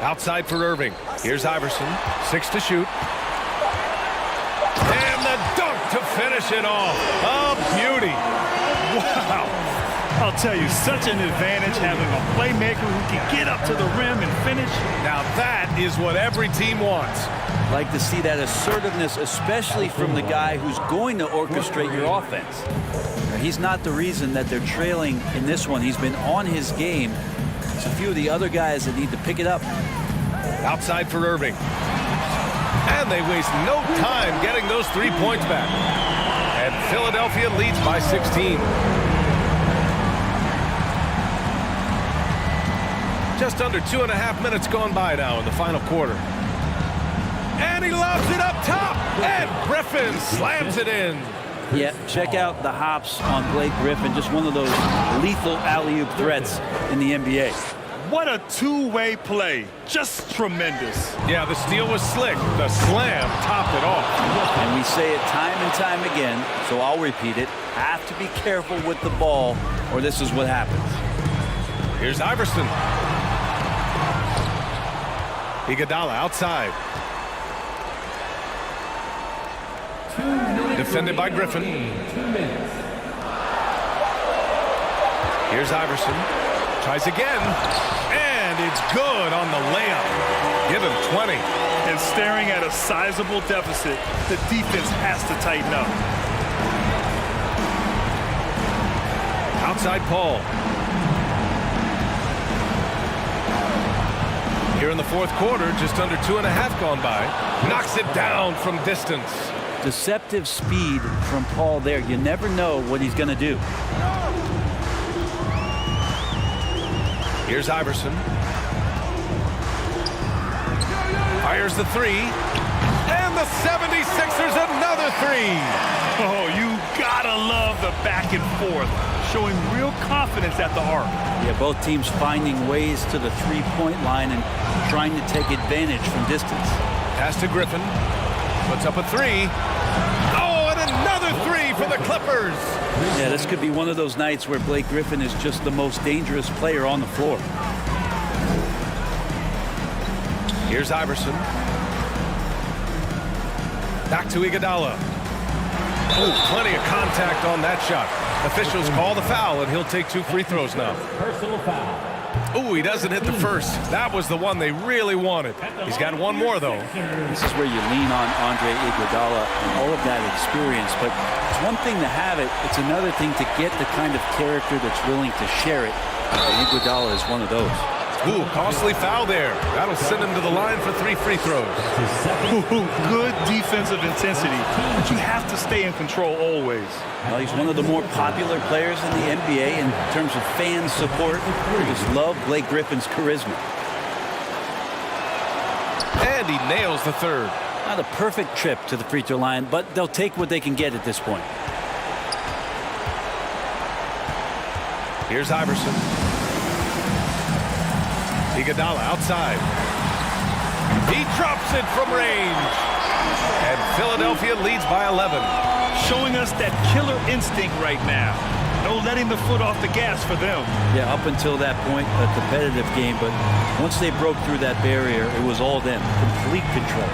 Outside for Irving. Here's Iverson. 6 to shoot. And the dunk to finish it off. A beauty. Wow. I'll tell you, such an advantage having a playmaker who can get up to the rim and finish. Now that is what every team wants. Like to see that assertiveness, especially from the guy who's going to orchestrate your offense. He's not the reason that they're trailing in this one. He's been on his game. It's a few of the other guys that need to pick it up. Outside for Irving. And they waste no time getting those 3 points back. And Philadelphia leads by 16. Just under 2.5 minutes gone by now in the final quarter. And he lobs it up top. And Griffin slams it in. Yeah, check out the hops on Blake Griffin. Just one of those lethal alley-oop threats in the NBA. What a two-way play. Just tremendous. Yeah, the steal was slick. The slam topped it off. And we say it time and time again, so I'll repeat it. Have to be careful with the ball, or this is what happens. Here's Iverson. Iguodala outside. Defended by Griffin. 2 minutes. Here's Iverson. Tries again. And it's good on the layup. Give him 20. And staring at a sizable deficit, the defense has to tighten up. Outside Paul. Here in the fourth quarter, just under 2.5 gone by. Knocks it down from distance. Deceptive speed from Paul there. You never know what he's going to do. Here's Iverson. Fires the 3. And the 76ers another 3. Oh, you gotta love the back and forth. Showing real confidence at the arc. Yeah, both teams finding ways to the three-point line and trying to take advantage from distance. Pass to Griffin. Puts up a 3. Oh, and another 3 for the Clippers. Yeah, this could be one of those nights where Blake Griffin is just the most dangerous player on the floor. Here's Iverson. Back to Iguodala. Oh, plenty of contact on that shot. Officials call the foul, and he'll take 2 free throws now. Personal foul. Oh, he doesn't hit the first. That was the one they really wanted. He's got one more, though. This is where you lean on Andre Iguodala and all of that experience. But it's one thing to have it. It's another thing to get the kind of character that's willing to share it. And Iguodala is one of those. Ooh, costly foul there. That'll send him to the line for 3 free throws. Good defensive intensity, but you have to stay in control always. Well, he's one of the more popular players in the NBA in terms of fan support. They just love Blake Griffin's charisma. And he nails the third. Not a perfect trip to the free throw line, but they'll take what they can get at this point. Here's Iverson. Iguodala outside. He drops it from range. And Philadelphia leads by 11. showing us that killer instinct right now. No letting the foot off the gas for them. Yeah, up until that point, a competitive game, but once they broke through that barrier, it was all them. Complete control.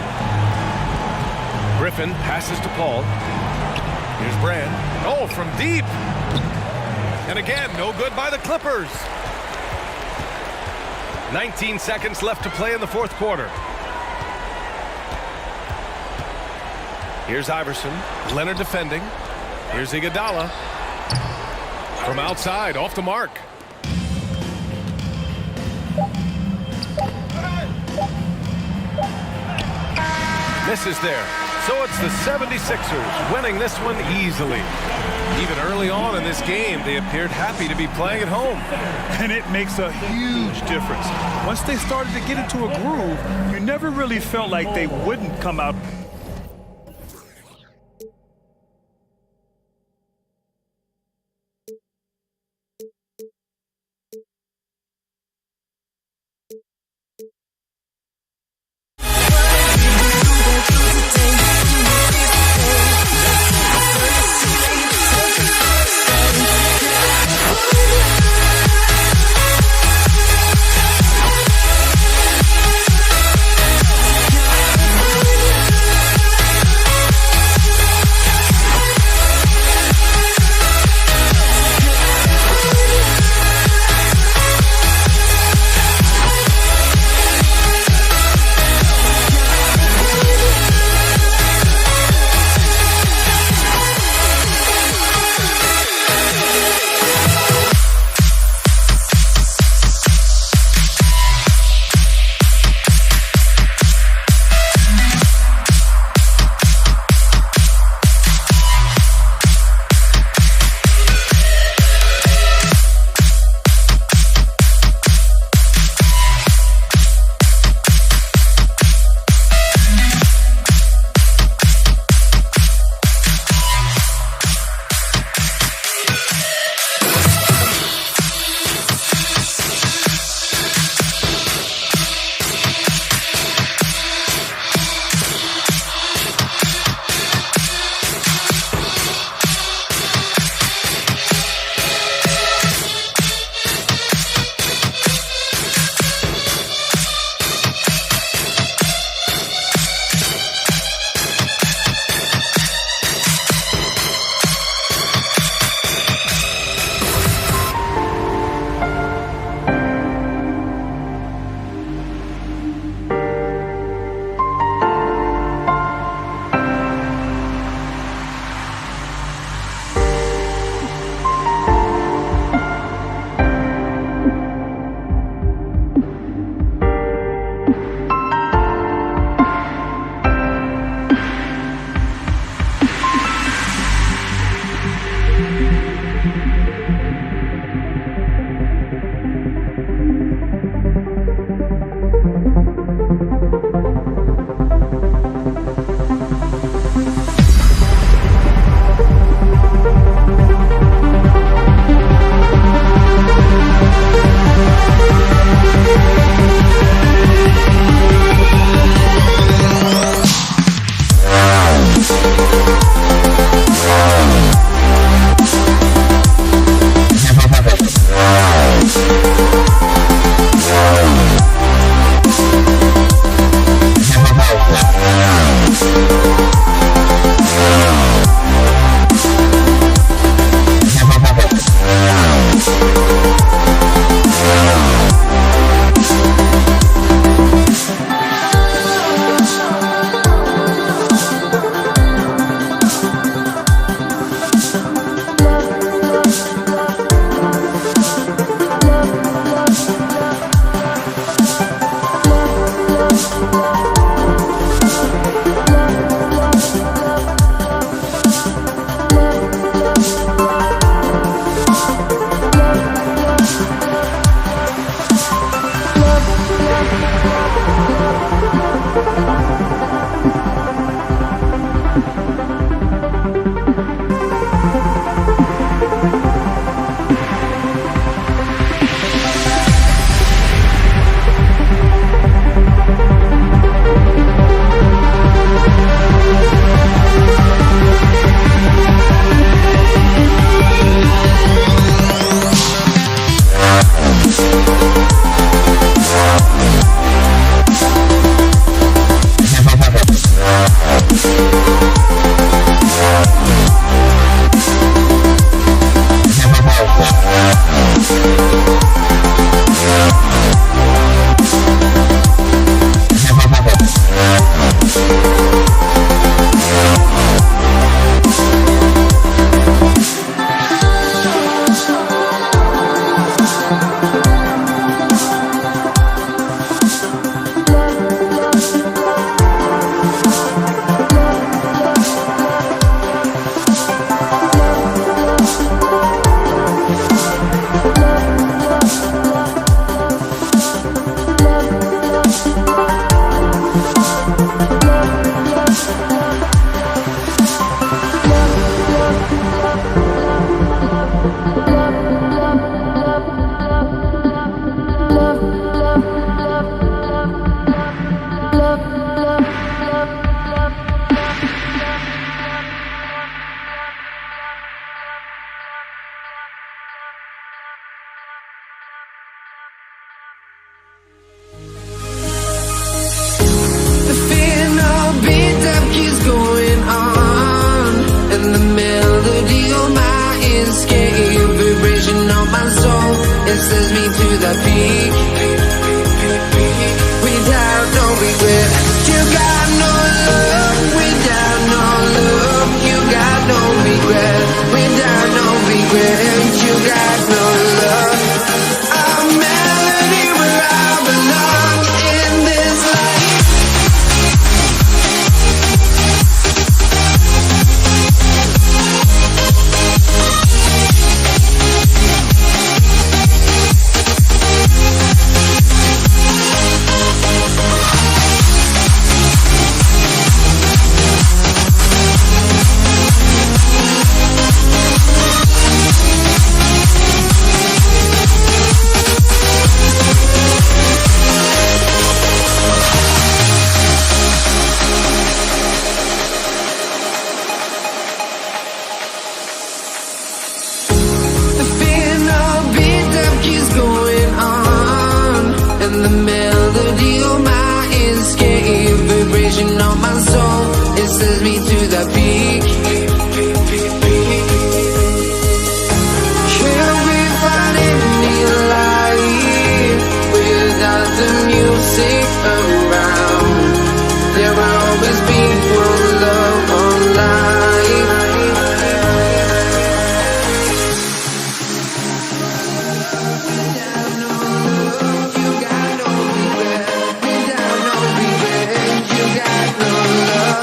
Griffin passes to Paul. Here's Brand. Oh, from deep. And again, no good by the Clippers. 19 seconds left to play in the fourth quarter. Here's Iverson. Leonard defending. Here's Iguodala. From outside, off the mark. Misses there. So it's the 76ers winning this one easily. Even early on in this game, they appeared happy to be playing at home. And it makes a huge difference. Once they started to get into a groove, you never really felt like they wouldn't come out. me to the peak. Without no regret, you got no love. Without no love, you got no regret. Without no regret, you got no love. A melody where I belong in this life. Me to the peak. Can we find any light without the music around? There will always be one love on life. Without no love, you got no regret. Without no regret, you got no love.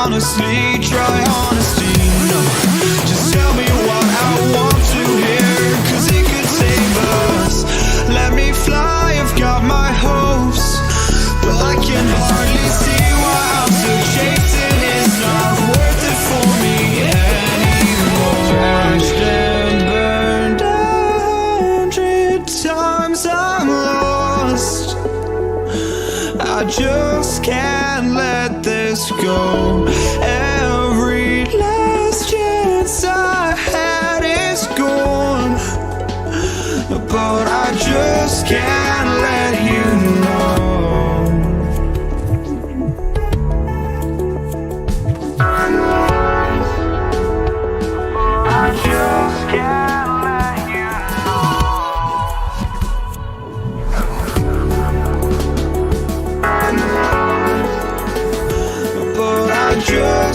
Honestly, try honesty. No, just tell me what I want to hear, 'cause it could save us. Let me fly, I've got my hopes, but I can hardly see why I'm still chasing. It's not worth it for me anymore. Crashed and burned 100 times, I'm lost. I just can't let this go. Every last chance I had is gone, but I just can't let you know. I just can't let you know. But I just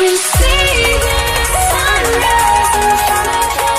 You see the sunrise in front of you.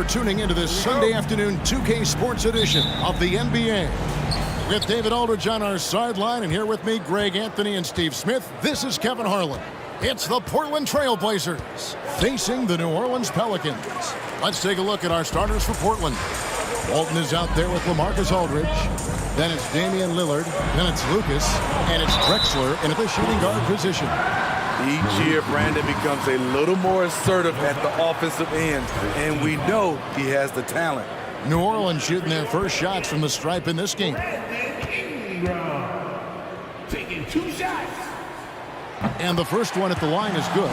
tuning into this Sunday afternoon 2K Sports edition of the NBA. With David Aldridge on our sideline, and here with me, Greg Anthony and Steve Smith, this is Kevin Harlan. It's the Portland Trail Blazers facing the New Orleans Pelicans. Let's take a look at our starters for Portland. Walton is out there with LaMarcus Aldridge. Then it's Damian Lillard. Then it's Lucas. And it's Drexler in the shooting guard position. Each year, Brandon becomes a little more assertive at the offensive end, and we know he has the talent. New Orleans shooting their first shots from the stripe in this game. Taking 2 shots. And the first one at the line is good.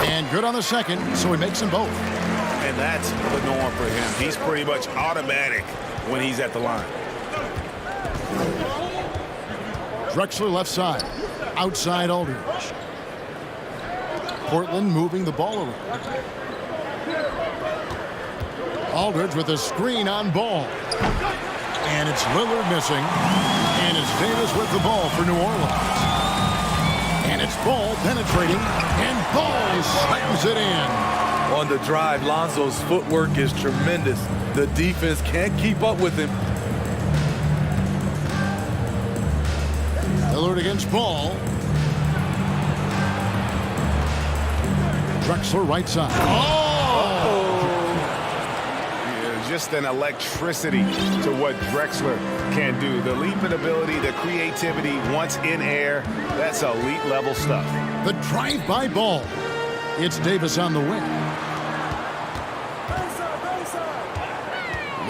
And good on the second, so he makes them both. And that's the norm for him. He's pretty much automatic when he's at the line. Drexler left side. Outside Aldridge. Portland moving the ball around. Aldridge with a screen on Ball. And it's Lillard missing. And it's Davis with the ball for New Orleans. And it's Ball penetrating. And Ball slams it in. On the drive, Lonzo's footwork is tremendous. The defense can't keep up with him. Lillard against Ball. Drexler right side. Oh! just an electricity to what Drexler can do. The leaping ability, the creativity once in air, that's elite level stuff. The drive-by ball. It's Davis on the wing.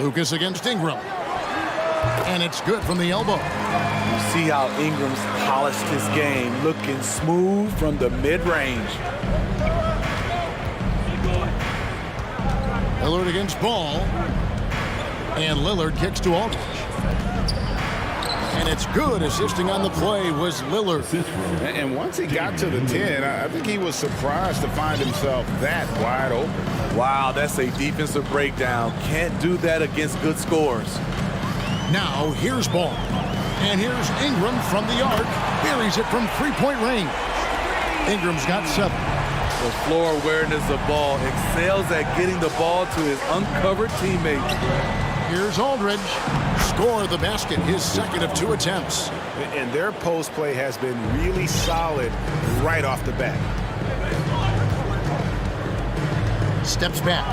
Lucas against Ingram. And it's good from the elbow. You see how Ingram's polished his game, looking smooth from the mid-range. Lillard against Ball. And Lillard kicks to Aldridge. And it's good. Assisting on the play was Lillard. And once he got to the 10, I think he was surprised to find himself that wide open. Wow, that's a defensive breakdown. Can't do that against good scores. Now here's Ball. And here's Ingram from the arc. Buries it from three-point range. Ingram's got 7. The floor awareness of Ball excels at getting the ball to his uncovered teammates. Here's Aldridge. Score the basket, his second of 2 attempts. And their post play has been really solid right off the bat. Steps back.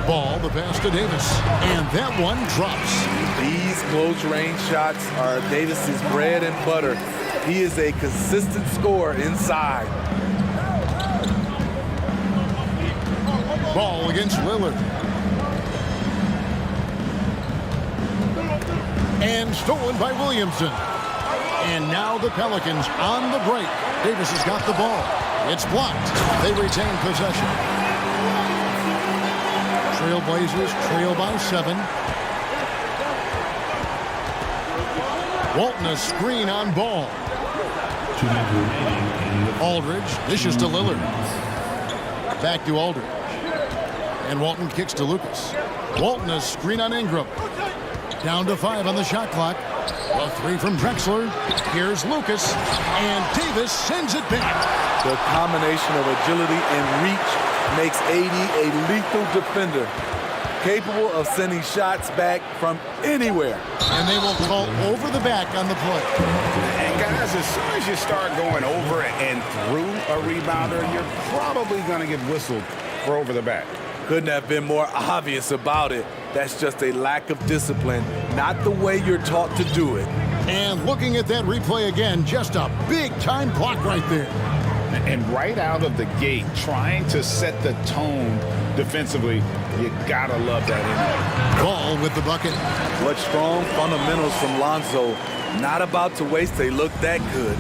Ball, the pass to Davis. And that one drops. These close range shots are Davis's bread and butter. He is a consistent scorer inside. Ball against Lillard. And stolen by Williamson. And now the Pelicans on the break. Davis has got the ball. It's blocked. They retain possession. Trailblazers trail by 7. Walton a screen on Ball. Aldridge dishes to Lillard. Back to Aldridge. And Walton kicks to Lucas. Walton a screen on Ingram. Down to 5 on the shot clock. A 3 from Drexler. Here's Lucas. And Davis sends it back. The combination of agility and reach makes AD a lethal defender, capable of sending shots back from anywhere. And they will call over the back on the play. And guys, as soon as you start going over and through a rebounder, you're probably going to get whistled for over the back. Couldn't have been more obvious about it. That's just a lack of discipline, not the way you're taught to do it. And looking at that replay again, just a big-time block right there. And right out of the gate, trying to set the tone defensively, you gotta love that energy. Ball with the bucket. What strong fundamentals from Lonzo. Not about to waste a look that good.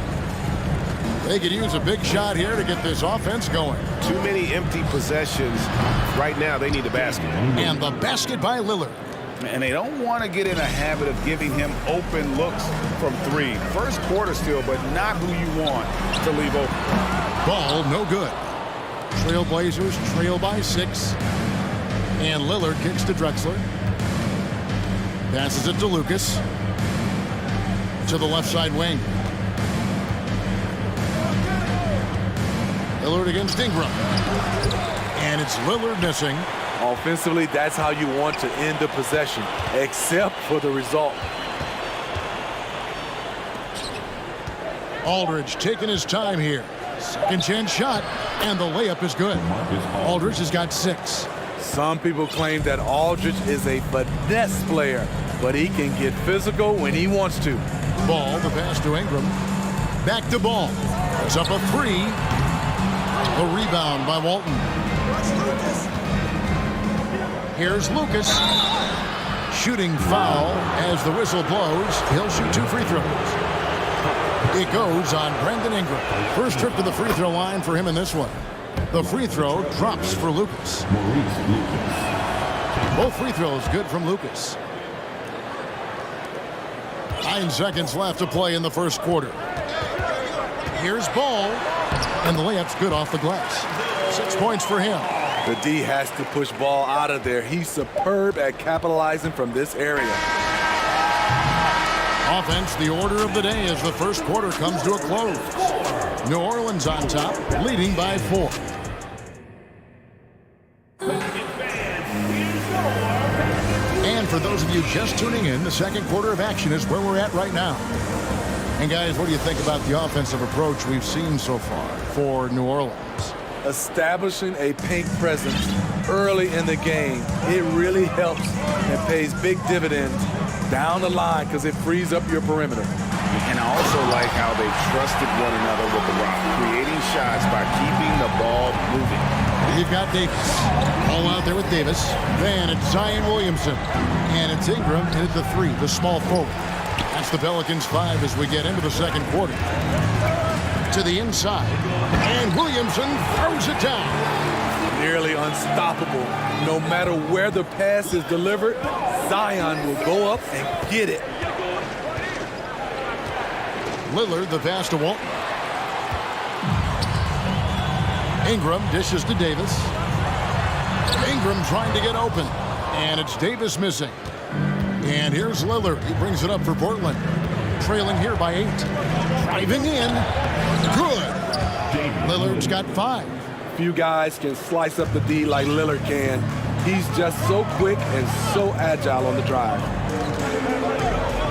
They could use a big shot here to get this offense going. Too many empty possessions. Right now, they need a basket. And the basket by Lillard. And they don't want to get in a habit of giving him open looks from 3. First quarter still, but not who you want to leave open. Ball, no good. Trailblazers trail by 6. And Lillard kicks to Drexler. Passes it to Lucas. To the left side wing. Lillard against Ingram. And it's Lillard missing. Offensively, that's how you want to end the possession, except for the result. Aldridge taking his time here. Second chance shot, and the layup is good. Aldridge has got 6. Some people claim that Aldridge is a finesse player, but he can get physical when he wants to. Ball, the pass to Ingram. Back to Ball. It's up a 3. A rebound by Walton. Here's Lucas. Shooting foul as the whistle blows. He'll shoot 2 free throws. It goes on Brandon Ingram. First trip to the free throw line for him in this one. The free throw drops for Lucas. Both free throws good from Lucas. 9 seconds left to play in the first quarter. Here's Ball. And the layup's good off the glass. 6 points for him. The D has to push Ball out of there. He's superb at capitalizing from this area. Offense, the order of the day as the first quarter comes to a close. New Orleans on top, leading by 4. And for those of you just tuning in, the second quarter of action is where we're at right now. And guys, what do you think about the offensive approach we've seen so far for New Orleans? Establishing a paint presence early in the game, it really helps and pays big dividends down the line because it frees up your perimeter. And I also like how they trusted one another with the rock, creating shots by keeping the ball moving. You've got Davis. All out there with Davis. Then it's Zion Williamson. And it's Ingram in at the 3, the small forward. That's the Pelicans 5 as we get into the second quarter. To the inside. And Williamson throws it down. Nearly unstoppable. No matter where the pass is delivered, Zion will go up and get it. Lillard, the pass to Walton. Ingram dishes to Davis. Ingram trying to get open. And it's Davis missing. And here's Lillard. He brings it up for Portland. Trailing here by 8. Driving in. Good. Lillard's got 5. Few guys can slice up the D like Lillard can. He's just so quick and so agile on the drive.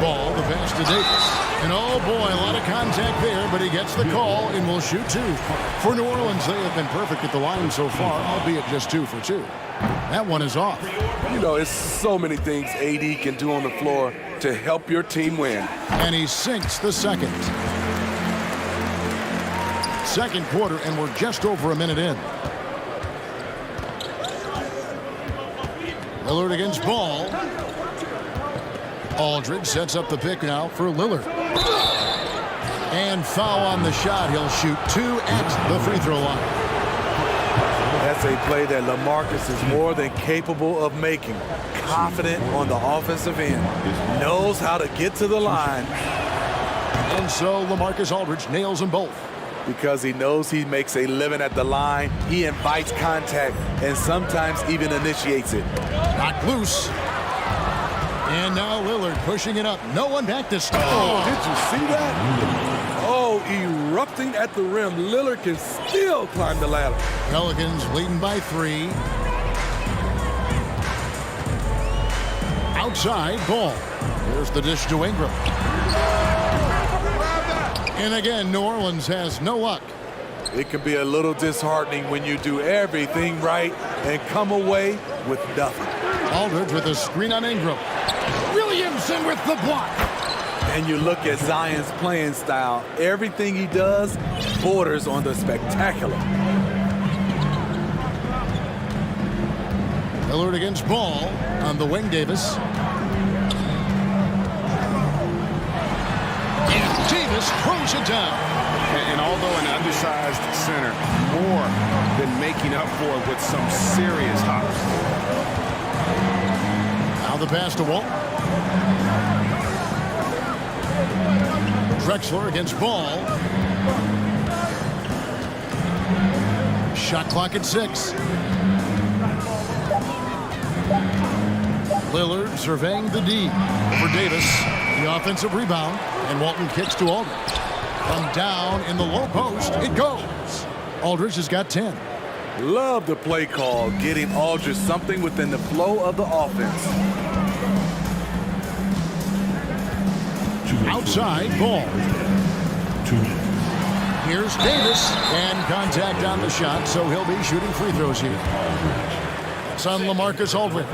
Ball, the pass to Davis. And oh boy, a lot of contact there, but he gets the call and will shoot 2. For New Orleans, they have been perfect at the line so far, albeit just 2 for 2. That one is off. You know, it's so many things AD can do on the floor to help your team win. And he sinks the second. Second quarter, and we're just over a minute in. Lillard against Ball. Aldridge sets up the pick now for Lillard. And foul on the shot. He'll shoot 2 at the free throw line. That's a play that LaMarcus is more than capable of making. Confident on the offensive end. Knows how to get to the line. And so LaMarcus Aldridge nails them both. Because he knows he makes a living at the line, he invites contact and sometimes even initiates it. Knocked loose. And now Lillard pushing it up. No one back to stop. Oh, did you see that? Oh, erupting at the rim. Lillard can still climb the ladder. Pelicans leading by 3. Outside, Ball. Here's the dish to Ingram. And again, New Orleans has no luck. It can be a little disheartening when you do everything right and come away with nothing. Aldridge with a screen on Ingram. Williamson with the block. And you look at Zion's playing style. Everything he does borders on the spectacular. Lillard against Ball on the wing, Davis. And Davis throws it down. And although an undersized center, more than making up for it with some serious hops. Now the pass to Walton. Drexler against Ball. Shot clock at 6. Lillard surveying the D for Davis. The offensive rebound. And Walton kicks to Aldridge. From down in the low post, it goes. Aldridge has got 10. Love the play call, getting Aldridge something within the flow of the offense. Outside, Ball. Here's Davis, and contact on the shot, so he'll be shooting free throws here. It's on LaMarcus Aldridge.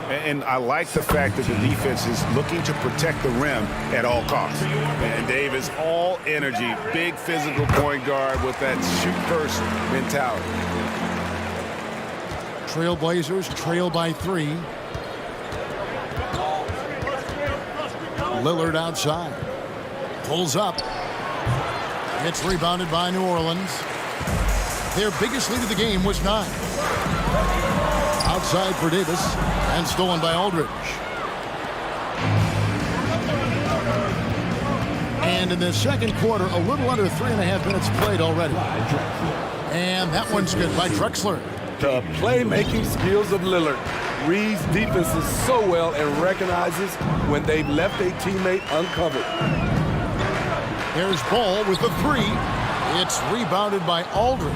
And I like the fact that the defense is looking to protect the rim at all costs. And Davis, all energy, big physical point guard with that shoot-first mentality. Trailblazers trail by 3. Lillard outside. Pulls up. It's rebounded by New Orleans. Their biggest lead of the game was 9. Outside for Davis and stolen by Aldridge. And in the second quarter, a little under 3.5 minutes played already. And that one's good by Drexler. The playmaking skills of Lillard. Reads defenses so well and recognizes when they've left a teammate uncovered. There's Ball with the 3. It's rebounded by Aldridge.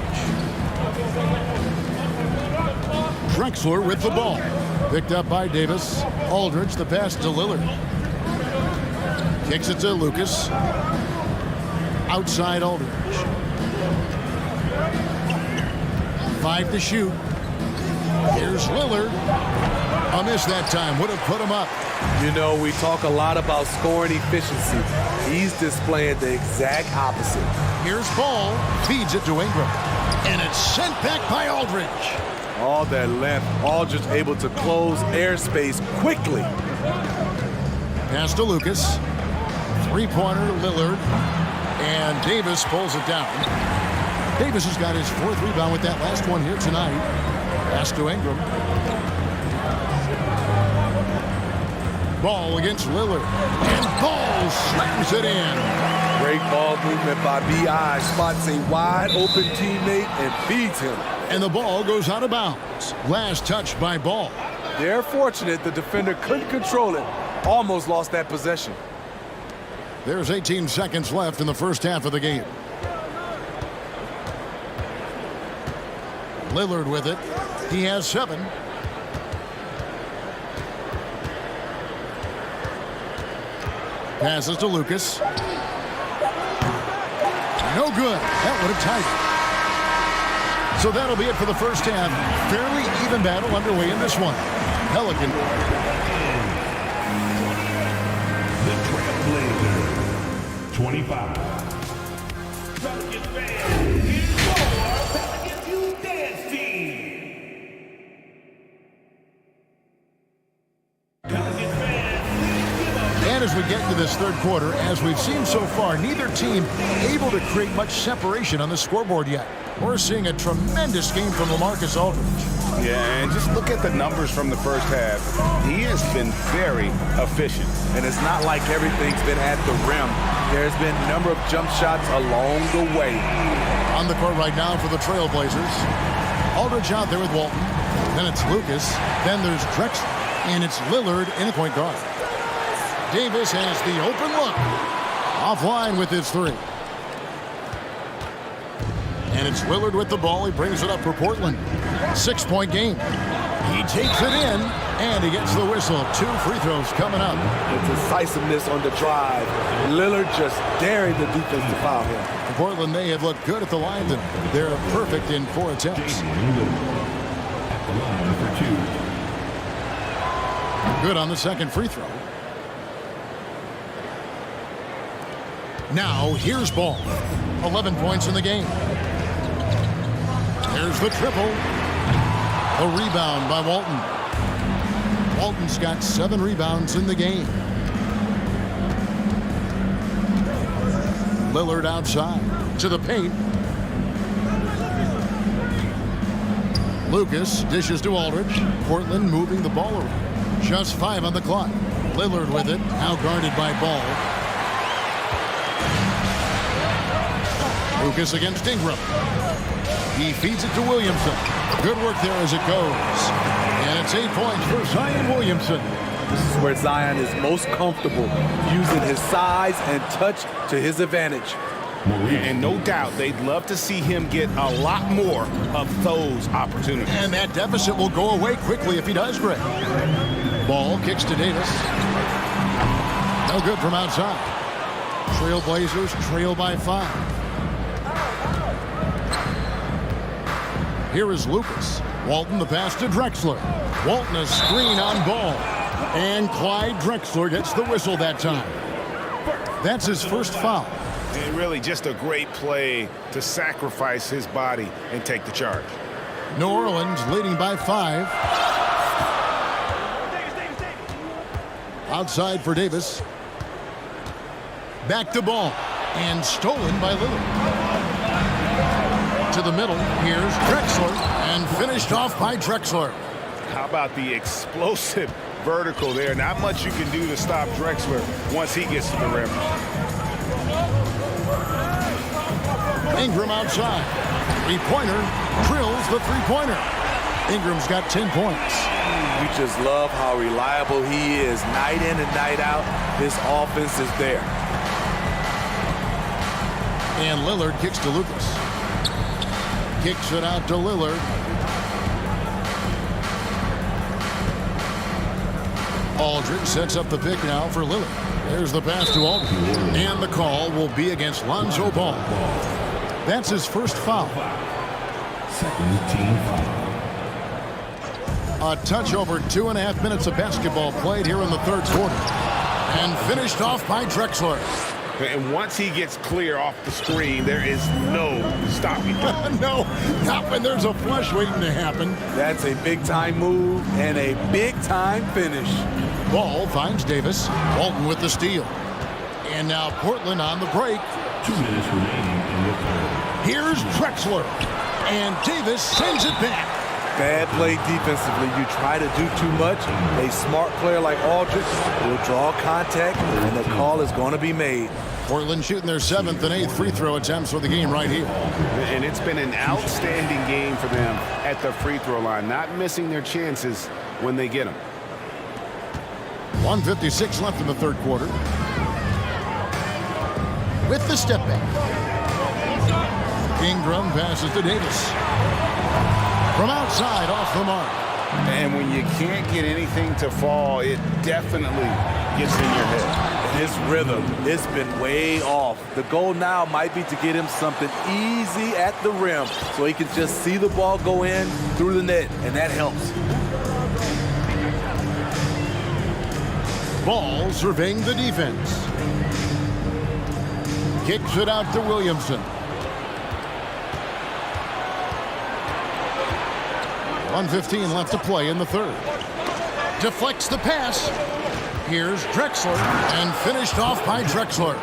Drexler with the ball. Picked up by Davis. Aldridge, the pass to Lillard. Kicks it to Lucas. Outside Aldridge. 5 to shoot. Here's Lillard. A miss that time. Would have put him up. You know, we talk a lot about scoring efficiency. He's displaying the exact opposite. Here's Ball. Feeds it to Ingram. And it's sent back by Aldridge. All that length. Aldridge able to close airspace quickly. Pass to Lucas. Three-pointer, Lillard. And Davis pulls it down. Davis has got his fourth rebound with that last one here tonight. Pass to Ingram. Ball against Lillard. And Ball slams it in. Great ball movement by B.I. Spots a wide open teammate and feeds him. And the ball goes out of bounds. Last touch by Ball. They're fortunate the defender couldn't control it. Almost lost that possession. There's 18 seconds left in the first half of the game. Lillard with it. He has 7. Passes to Lucas. No good. That would have tied it. So that'll be it for the first half. Fairly even battle underway in this one. Pelican. The Trailblazers, 25. And as we get into this third quarter, as we've seen so far, neither team able to create much separation on the scoreboard yet. We're seeing a tremendous game from LaMarcus Aldridge. Yeah, and just look at the numbers from the first half. He has been very efficient. And it's not like everything's been at the rim. There's been a number of jump shots along the way. On the court right now for the Trailblazers. Aldridge out there with Walton. Then it's Lucas. Then there's Drexler. And it's Lillard in the point guard. Davis has the open look. Offline with his 3. And it's Lillard with the ball. He brings it up for Portland. 6-point game. He takes it in, and he gets the whistle. 2 free throws coming up. The decisiveness on the drive. Lillard just daring the defense to foul him. In Portland, they have looked good at the line. They're perfect in 4 attempts. At the line for 2. Good on the second free throw. Now, here's Ball. 11 points in the game. There's the triple. A rebound by Walton. Walton's got 7 rebounds in the game. Lillard outside to the paint. Lucas dishes to Aldridge. Portland moving the ball around. Just 5 on the clock. Lillard with it. Now guarded by Ball. Lucas against Ingram. He feeds it to Williamson. Good work there as it goes. And it's 8 points for Zion Williamson. This is where Zion is most comfortable, using his size and touch to his advantage. And no doubt they'd love to see him get a lot more of those opportunities. And that deficit will go away quickly if he does, Greg. Ball kicks to Davis. No good from outside. Trailblazers trail by 5. Here is Lucas. Walton the pass to Drexler. Walton a screen on Ball. And Clyde Drexler gets the whistle that time. That's his first foul. And really just a great play to sacrifice his body and take the charge. New Orleans leading by 5. Outside for Davis. Back to Ball. And stolen by Lillard. To the middle. Here's Drexler. And finished off by Drexler. How about the explosive vertical there? Not much you can do to stop Drexler once he gets to the rim. Ingram outside. Three-pointer. Drills the three-pointer. Ingram's got 10 points. We just love how reliable he is. Night in and night out, his offense is there. And Lillard kicks to Lucas. Kicks it out to Lillard. Aldridge sets up the pick now for Lillard. There's the pass to Aldridge. And the call will be against Lonzo Ball. That's his first foul. Second team foul. A touch over 2.5 minutes of basketball played here in the third quarter. And finished off by Drexler. And once he gets clear off the screen, there is no stopping him. No, not when there's a flush waiting to happen. That's a big-time move and a big-time finish. Ball finds Davis. Walton with the steal. And now Portland on the break. 2 minutes remaining in the third. Here's Drexler. And Davis sends it back. Bad play defensively. You try to do too much. A smart player like Aldridge will draw contact, and the call is going to be made. Portland shooting their 7th and 8th free throw attempts for the game right here. And it's been an outstanding game for them at the free throw line, not missing their chances when they get them. 1:56 left in the third quarter. With the step back. Ingram passes to Davis. From outside, off the mark. And when you can't get anything to fall, it definitely gets in your head. His rhythm, it's been way off. The goal now might be to get him something easy at the rim so he can just see the ball go in through the net, and that helps. Ball surveying the defense. Kicks it out to Williamson. 1:15 left to play in the third. Deflects the pass. Here's Drexler, and finished off by Drexler.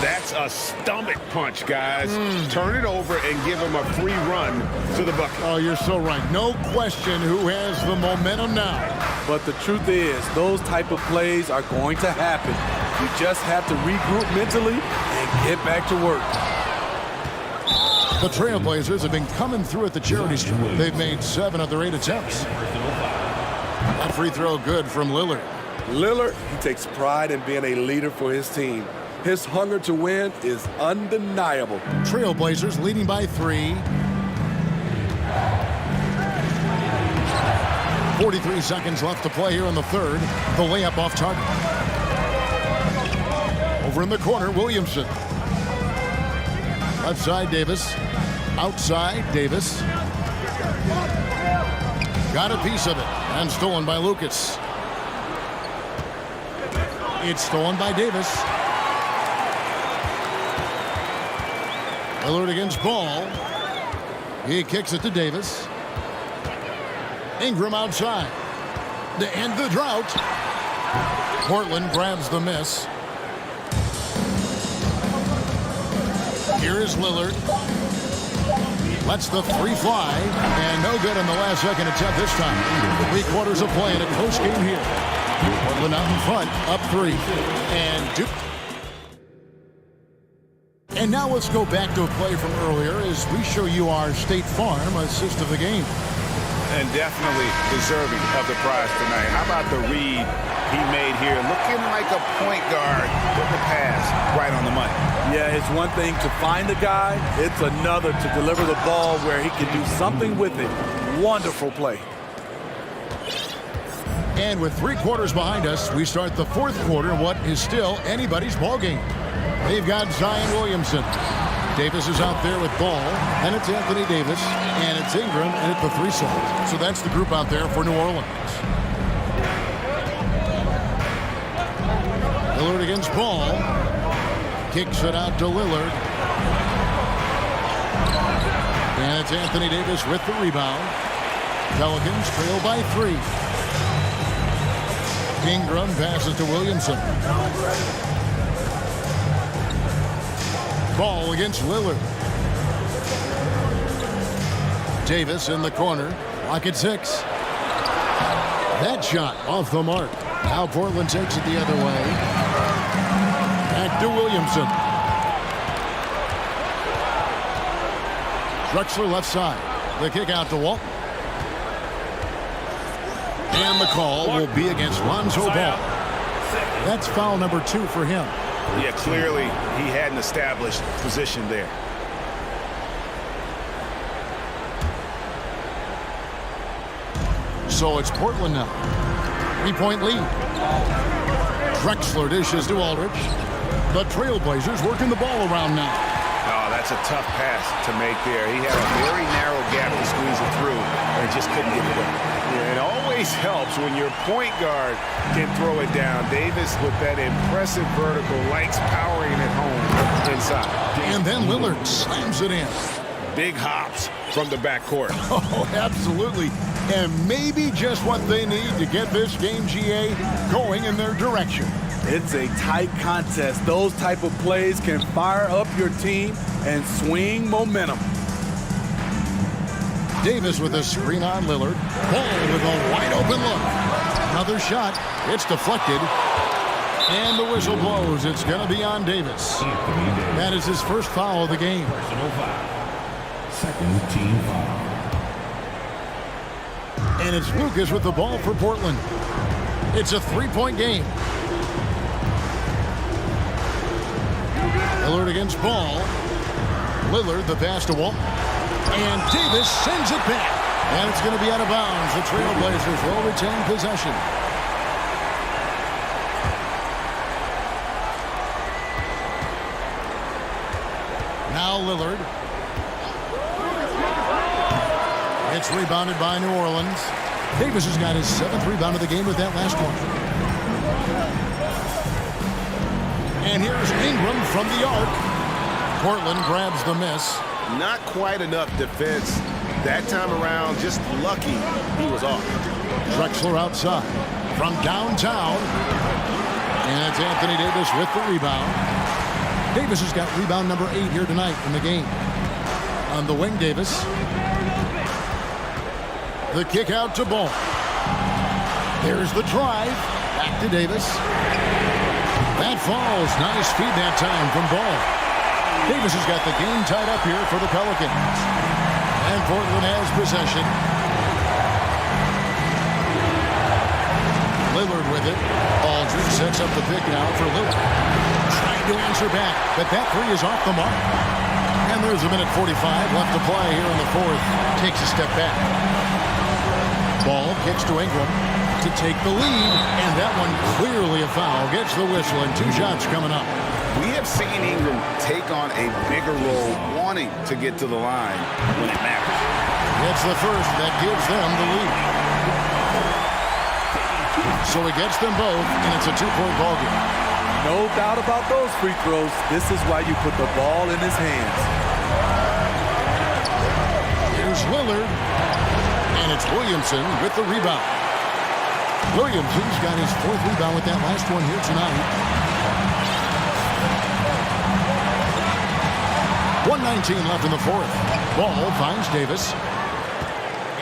That's a stomach punch, guys. Turn it over and give him a free run to the bucket. Oh, you're so right. No question who has the momentum now. But the truth is, those type of plays are going to happen. You just have to regroup mentally and get back to work. The Trailblazers have been coming through at the charity stripe. They've made 7 of their 8 attempts. That free throw good from Lillard. Lillard, he takes pride in being a leader for his team. His hunger to win is undeniable. Trailblazers leading by 3. 43 seconds left to play here in the third. The layup off target. Over in the corner, Williamson. Left side, Davis. Outside, Davis. Got a piece of it. And stolen by Lucas. It's stolen by Davis. Lillard against Ball. He kicks it to Davis. Ingram outside. To end the drought. Portland grabs the miss. Here is Lillard. Lets the 3 fly. And no good in the last second attempt this time. 3 quarters of play in a close game here. Portland out in front, up 3. And now let's go back to a play from earlier as we show you our State Farm assist of the game. And definitely deserving of the prize tonight. How about the read he made here? Looking like a point guard with the pass right on the money. Yeah, it's one thing to find the guy. It's another to deliver the ball where he can do something with it. Wonderful play. And with 3 quarters behind us, we start the fourth quarter in what is still anybody's ball game. They've got Zion Williamson. Davis is out there with Ball, and it's Anthony Davis, and it's Ingram, and it's the 3 side. So that's the group out there for New Orleans. Lillard against Ball. Kicks it out to Lillard. And it's Anthony Davis with the rebound. Pelicans trail by 3. Ingram passes to Williamson. Ball against Lillard. Davis in the corner. Clock at 6. That shot off the mark. Now Portland takes it the other way. Back to Williamson. Drexler left side. The kick out to Walton. And the call will be against Lonzo Ball. That's foul number 2 for him. Yeah, clearly he had an established position there. So it's Portland now. 3-point lead. Drexler dishes to Aldridge. The Trailblazers working the ball around now. Oh, that's a tough pass to make there. He had a very narrow gap to squeeze it through and just couldn't get it done. Yeah, it always helps when your point guard can throw it down. Davis, with that impressive vertical, likes powering it home inside. And then Lillard slams it in. Big hops from the backcourt. Oh, absolutely. And maybe just what they need to get this game, GA, going in their direction. It's a tight contest. Those type of plays can fire up your team and swing momentum. Davis with a screen on Lillard. Ball with a wide open look. Another shot. It's deflected. And the whistle blows. It's going to be on Davis. That is his first foul of the game. Personal foul. Second team foul. And it's Lucas with the ball for Portland. It's a three-point game. Lillard against Ball. Lillard, the pass to Wall. And Davis sends it back. And it's going to be out of bounds. The Trailblazers will retain possession. Now Lillard. It's rebounded by New Orleans. Davis has got his 7th rebound of the game with that last one. And here's Ingram from the arc. Portland grabs the miss. Not quite enough defense that time around. Just lucky he was off. Drexler outside from downtown. And it's Anthony Davis with the rebound. Davis has got rebound number 8 here tonight in the game. On the wing, Davis. The kick out to Ball. There's the drive. Back to Davis. That falls. Nice feed that time from Ball. Davis has got the game tied up here for the Pelicans. And Portland has possession. Lillard with it. Aldridge sets up the pick now for Lillard. Trying to answer back, but that three is off the mark. And there's a minute 45 left to play here in the fourth. Takes a step back. Ball kicks to Ingram to take the lead. And that one clearly a foul. Gets the whistle and 2 shots coming up. We have seen Ingram take on a bigger role, wanting to get to the line when it matters. It's the first that gives them the lead. So he gets them both, and it's a 2-point ball game. No doubt about those free throws. This is why you put the ball in his hands. Here's Lillard, and it's Williamson with the rebound. Williamson's got his 4th rebound with that last one here tonight. 1:19 left in the fourth. Ball finds Davis.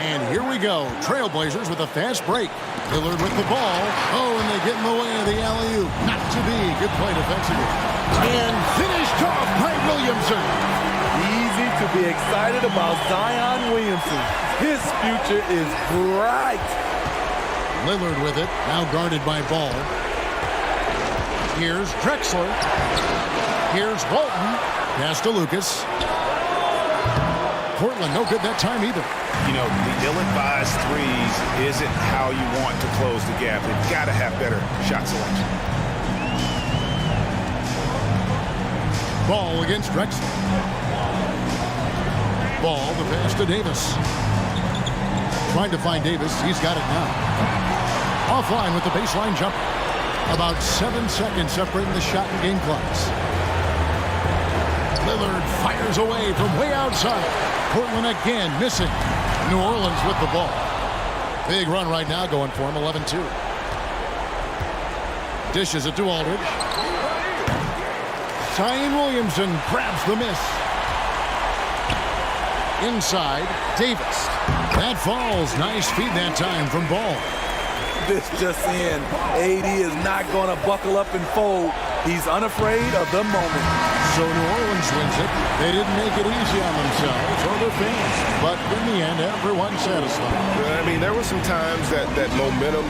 And here we go. Trailblazers with a fast break. Lillard with the ball. Oh, and they get in the way of the alley-oop. Not to be. Good play defensively. And finished off by Williamson. Easy to be excited about Zion Williamson. His future is bright. Lillard with it. Now guarded by Ball. Here's Drexler. Here's Walton. Pass to Lucas. Portland no good that time either. You know, the ill-advised threes isn't how you want to close the gap. They've got to have better shot selection. Ball against Drexler. Ball, the pass to Davis. Trying to find Davis. He's got it now. Offline with the baseline jumper. About 7 seconds separating the shot and game clocks. Lillard fires away from way outside. Portland again missing. New Orleans with the ball. Big run right now going for him, 11-2. Dishes it to Aldridge. Zion Williamson grabs the miss. Inside, Davis. That falls. Nice feed that time from Ball. This just in. AD is not going to buckle up and fold. He's unafraid of the moment. So New Orleans wins it. They didn't make it easy on themselves or their fans. But in the end, everyone's satisfied. I mean, there were some times that momentum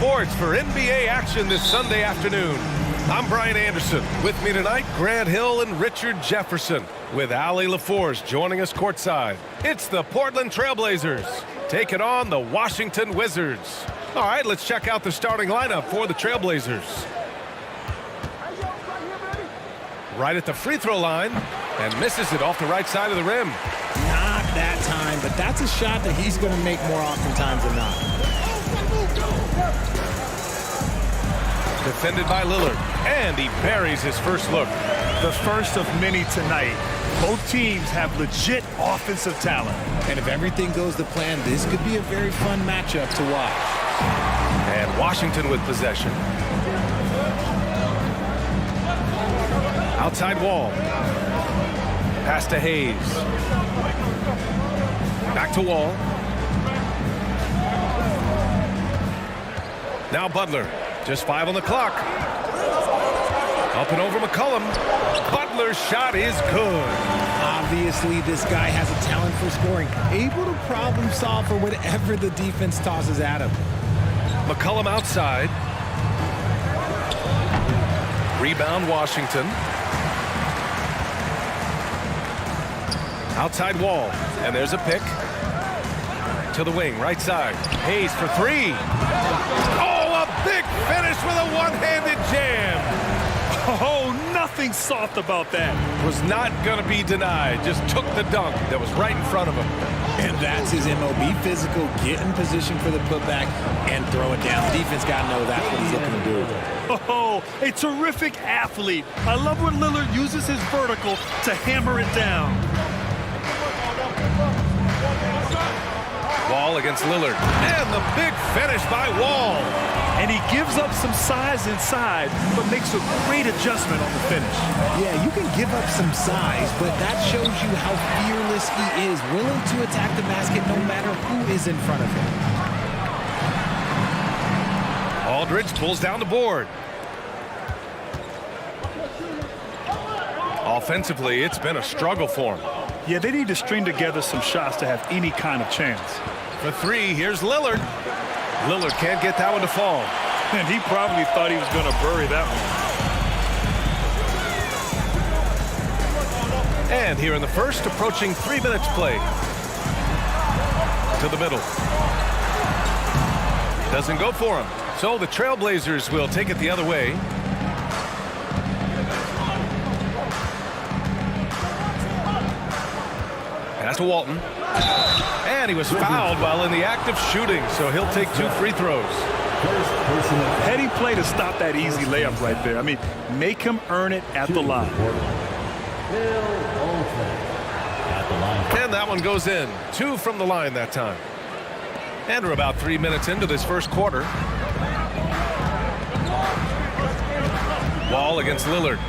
Sports for NBA action this Sunday afternoon. I'm Brian Anderson. With me tonight, Grant Hill and Richard Jefferson, with Allie LaForce joining us courtside. It's the Portland Trailblazers taking on the Washington Wizards. All right, let's check out the starting lineup for the Trailblazers. Right at the free throw line, and misses it off the right side of the rim. Not that time, but that's a shot that he's going to make more oftentimes than not. Defended by Lillard, and he buries his first look. The first of many tonight. Both teams have legit offensive talent. And if everything goes to plan, this could be a very fun matchup to watch. And Washington with possession. Outside wall. Pass to Hayes. Back to Wall. Now Butler. Just 5 on the clock. Up and over McCollum. Butler's shot is good. Obviously, this guy has a talent for scoring. Able to problem solve for whatever the defense tosses at him. McCollum outside. Rebound Washington. Outside Wall. And there's a pick. To the wing, right side. Hayes for three. Oh, a big finish with a one-handed jam. Oh, nothing soft about that. Was not going to be denied. Just took the dunk that was right in front of him. And that's his MO. Be physical, get in position for the putback, and throw it down. The defense got to know that's what he's looking to do. Oh, a terrific athlete. I love when Lillard uses his vertical to hammer it down. Wall against Lillard. And the big finish by Wall. And he gives up some size inside, but makes a great adjustment on the finish. Yeah, you can give up some size, but that shows you how fearless he is, willing to attack the basket no matter who is in front of him. Aldridge pulls down the board. Offensively, it's been a struggle for him. Yeah, they need to string together some shots to have any kind of chance. For three, here's Lillard. Lillard can't get that one to fall. And he probably thought he was going to bury that one. And here in the first, approaching 3 minutes play. To the middle. Doesn't go for him. So the Trailblazers will take it the other way. Pass to Walton. And he was fouled while in the act of shooting, so he'll take 2 free throws. Heady play to stop that easy layup right there. I mean, make him earn it at the line. And that one goes in. 2 from the line that time. And we're about 3 minutes into this first quarter. Wall against Lillard.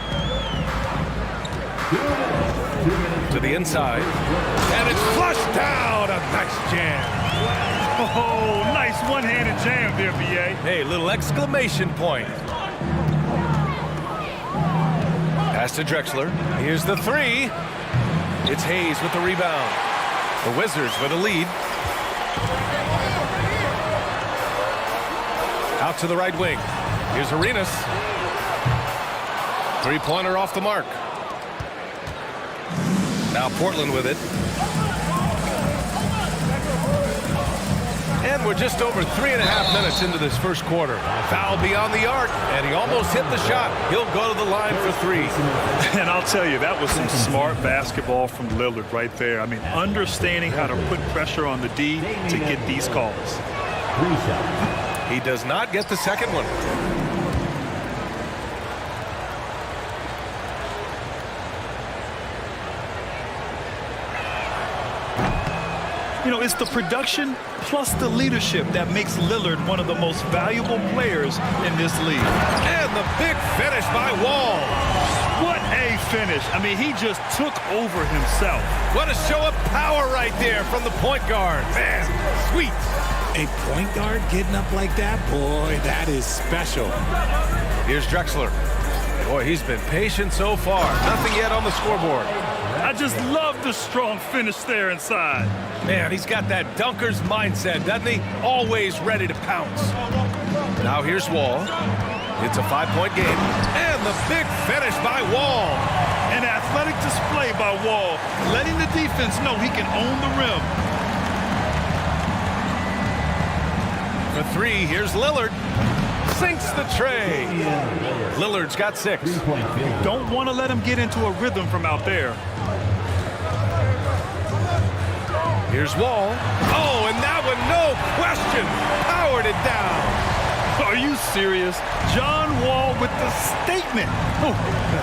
To the inside. And it's flushed down. A nice jam. Oh, nice one-handed jam there, B.A. Hey, little exclamation point. Pass to Drexler. Here's the three. It's Hayes with the rebound. The Wizards with a lead. Out to the right wing. Here's Arenas. Three-pointer off the mark. Now Portland with it. And we're just over 3.5 minutes into this first quarter. Foul beyond the arc, and he almost hit the shot. He'll go to the line for 3. And I'll tell you, that was some smart basketball from Lillard right there. I mean, understanding how to put pressure on the D to get these calls. He does not get the second one. You know, it's the production plus the leadership that makes Lillard one of the most valuable players in this league. And the big finish by Wall. What a finish. I mean, he just took over himself. What a show of power right there from the point guard. Man, sweet. A point guard getting up like that? Boy, that is special. Here's Drexler. Boy, he's been patient so far. Nothing yet on the scoreboard. I just love the strong finish there inside. Man, he's got that dunker's mindset, doesn't he? Always ready to pounce. Now here's Wall. It's a 5-point game. And the big finish by Wall. An athletic display by Wall, letting the defense know he can own the rim. For 3, here's Lillard. Sinks the tray. Lillard's got 6. Don't want to let him get into a rhythm from out there. Here's Wall. Oh, and that one, no question, powered it down. Are you serious? John Wall with the statement. Oh,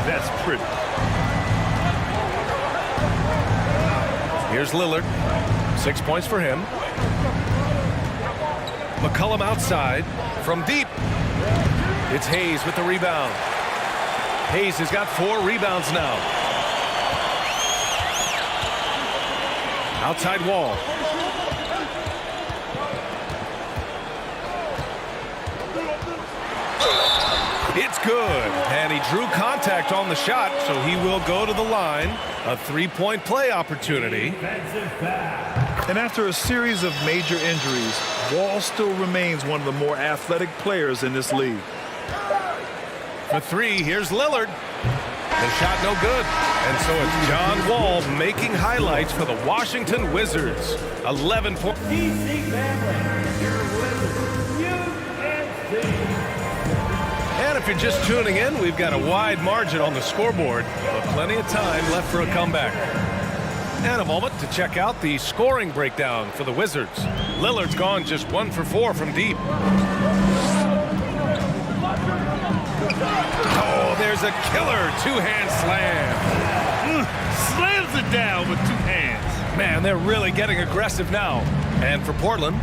that's pretty. Here's Lillard. 6 points for him. McCollum outside from deep. It's Hayes with the rebound. Hayes has got 4 rebounds now. Outside Wall. It's good. And he drew contact on the shot, so he will go to the line. A 3-point play opportunity. And after a series of major injuries, Wall still remains one of the more athletic players in this league. For 3, here's Lillard. The shot no good. And so it's John Wall making highlights for the Washington Wizards. 11 points. And if you're just tuning in, we've got a wide margin on the scoreboard, but plenty of time left for a comeback. And a moment to check out the scoring breakdown for the Wizards. Lillard's gone just 1 for 4 from deep. Oh, there's a killer two-hand slam. Slams it down with 2 hands. Man, they're really getting aggressive now. And for Portland,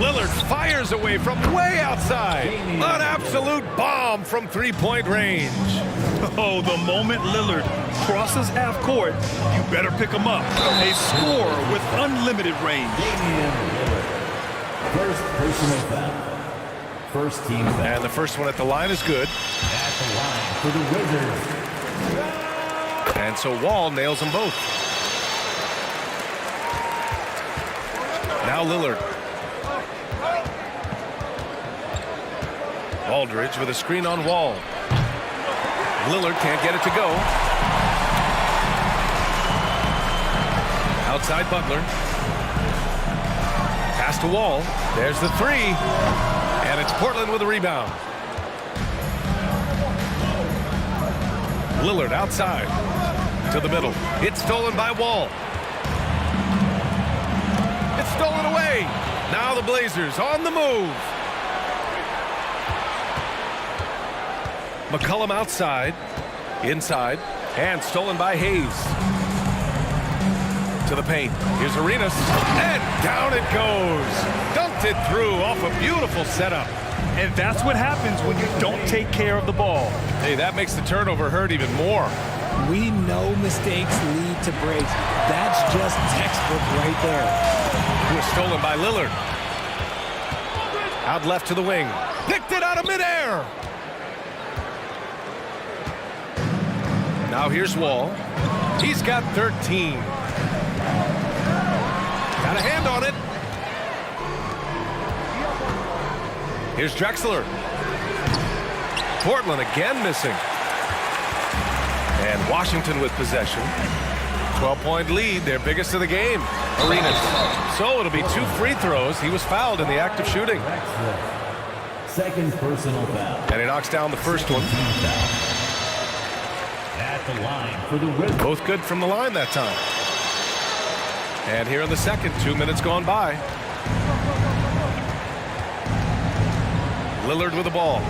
Lillard fires away from way outside. An absolute bomb from three-point range. Oh, the moment Lillard crosses half court, you better pick him up. A scorer with unlimited range. First personal foul. First team foul. And the first one at the line is good. At the line for the Wizards. And so Wall nails them both. Now Lillard. Aldridge with a screen on Wall. Lillard can't get it to go. Outside Butler. Pass to Wall. There's the three. And it's Portland with a rebound. Lillard outside to the middle. It's stolen by Wall. It's stolen away. Now the Blazers on the move. McCollum outside, inside, and stolen by Hayes. To the paint. Here's Arenas, and down it goes. Dunked it through off a beautiful setup. And that's what happens when you don't take care of the ball. Hey, that makes the turnover hurt even more. We know mistakes lead to breaks. That's just textbook right there. It was stolen by Lillard. Out left to the wing. Picked it out of midair. Now here's Wall. He's got 13. Got a hand on it. Here's Drexler. Portland again missing. And Washington with possession. 12-point lead, their biggest of the game. Arenas. So it'll be 2 free throws. He was fouled in the act of shooting. Second personal foul. And he knocks down the first one. At the line for the Wizards. Both good from the line that time. And here in the second, 2 minutes gone by. Lillard with the ball.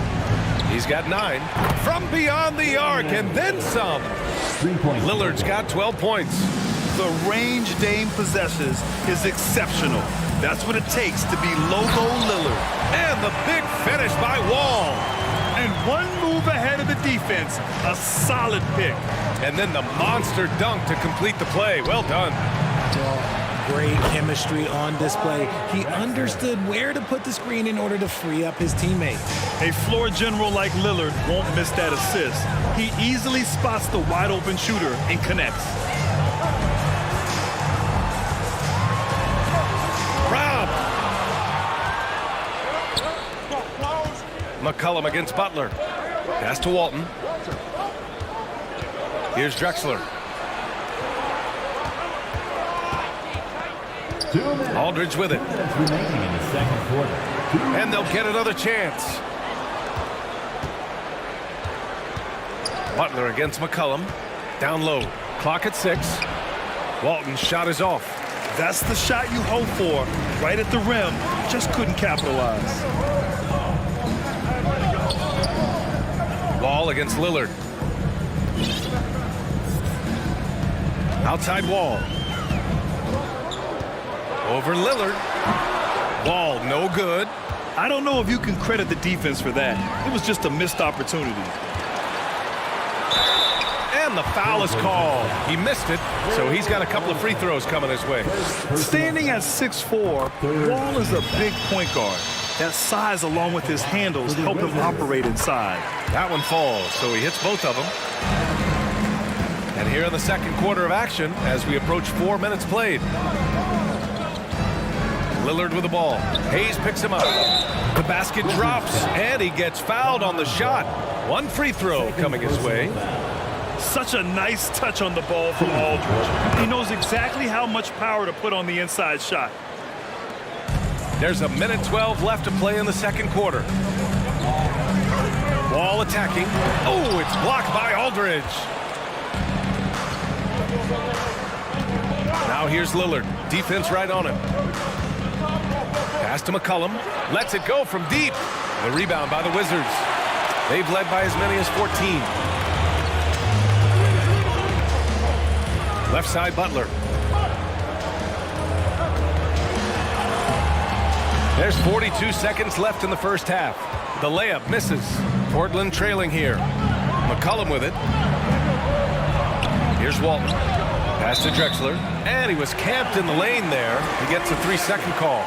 He's got 9 from beyond the arc and then some. Lillard's got 12 points. The range Dame possesses is exceptional. That's what it takes to be Logo Lillard. And the big finish by Wall. And one move ahead of the defense, a solid pick. And then the monster dunk to complete the play. Well done. Great chemistry on display. He understood where to put the screen in order to free up his teammate. A floor general like Lillard won't miss that assist. He easily spots the wide open shooter and connects. Rob. McCollum against Butler. Pass to Walton. Here's Drexler. Aldridge with it. And they'll get another chance. Butler against McCollum. Down low. Clock at 6. Walton's shot is off. That's the shot you hope for. Right at the rim. Just couldn't capitalize. Wall against Lillard. Outside Wall. Over Lillard. Wall, no good. I don't know if you can credit the defense for that. It was just a missed opportunity. And the foul is called. He missed it, so he's got a couple of free throws coming his way. Standing at 6'4", Wall is a big point guard. That size along with his handles help him operate inside. That one falls, so he hits both of them. And here in the second quarter of action as we approach 4 minutes played. Lillard with the ball. Hayes picks him up. The basket drops, and he gets fouled on the shot. One free throw coming his way. Such a nice touch on the ball from Aldridge. He knows exactly how much power to put on the inside shot. There's 1:12 left to play in the second quarter. Wall attacking. Oh, it's blocked by Aldridge. Now here's Lillard. Defense right on him. Pass to McCollum. Lets it go from deep. The rebound by the Wizards. They've led by as many as 14. Left side, Butler. There's 42 seconds left in the first half. The layup misses. Portland trailing here. McCollum with it. Here's Walton. Pass to Drexler. And he was camped in the lane there. He gets a 3-second call.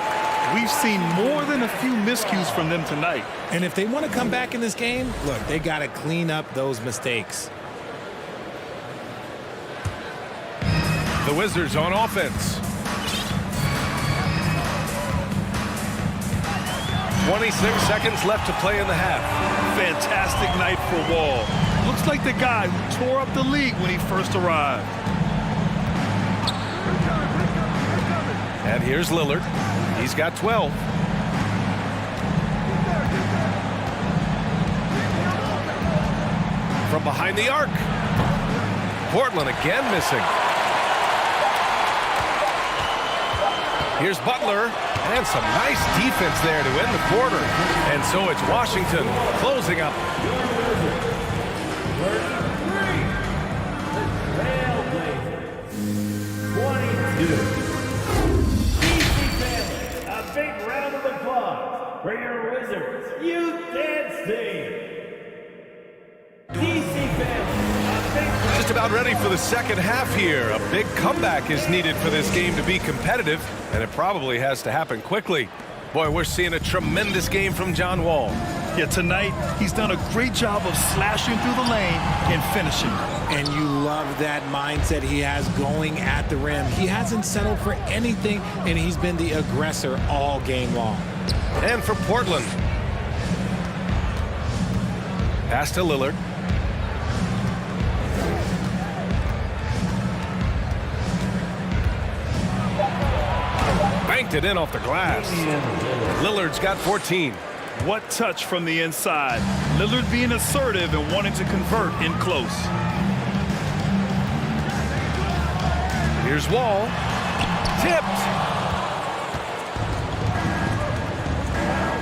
We've seen more than a few miscues from them tonight. And if they want to come back in this game, look, they got to clean up those mistakes. The Wizards on offense. 26 seconds left to play in the half. Fantastic night for Wall. Looks like the guy who tore up the league when he first arrived. And here's Lillard. He's got 12. From behind the arc. Portland again missing. Here's Butler. And some nice defense there to end the quarter. And so it's Washington closing up. A big round of applause for your Wizards Youth Dance Team. DC family, Just about ready for the second half here. A big comeback is needed for this game to be competitive, and it probably has to happen quickly. Boy, we're seeing a tremendous game from John Wall. Yeah, tonight he's done a great job of slashing through the lane and finishing. And you love that mindset he has going at the rim. He hasn't settled for anything, and he's been the aggressor all game long. And for Portland. Pass to Lillard. Banked it in off the glass. Lillard's got 14. What touch from the inside. Lillard being assertive and wanting to convert in close. Here's Wall. Tipped.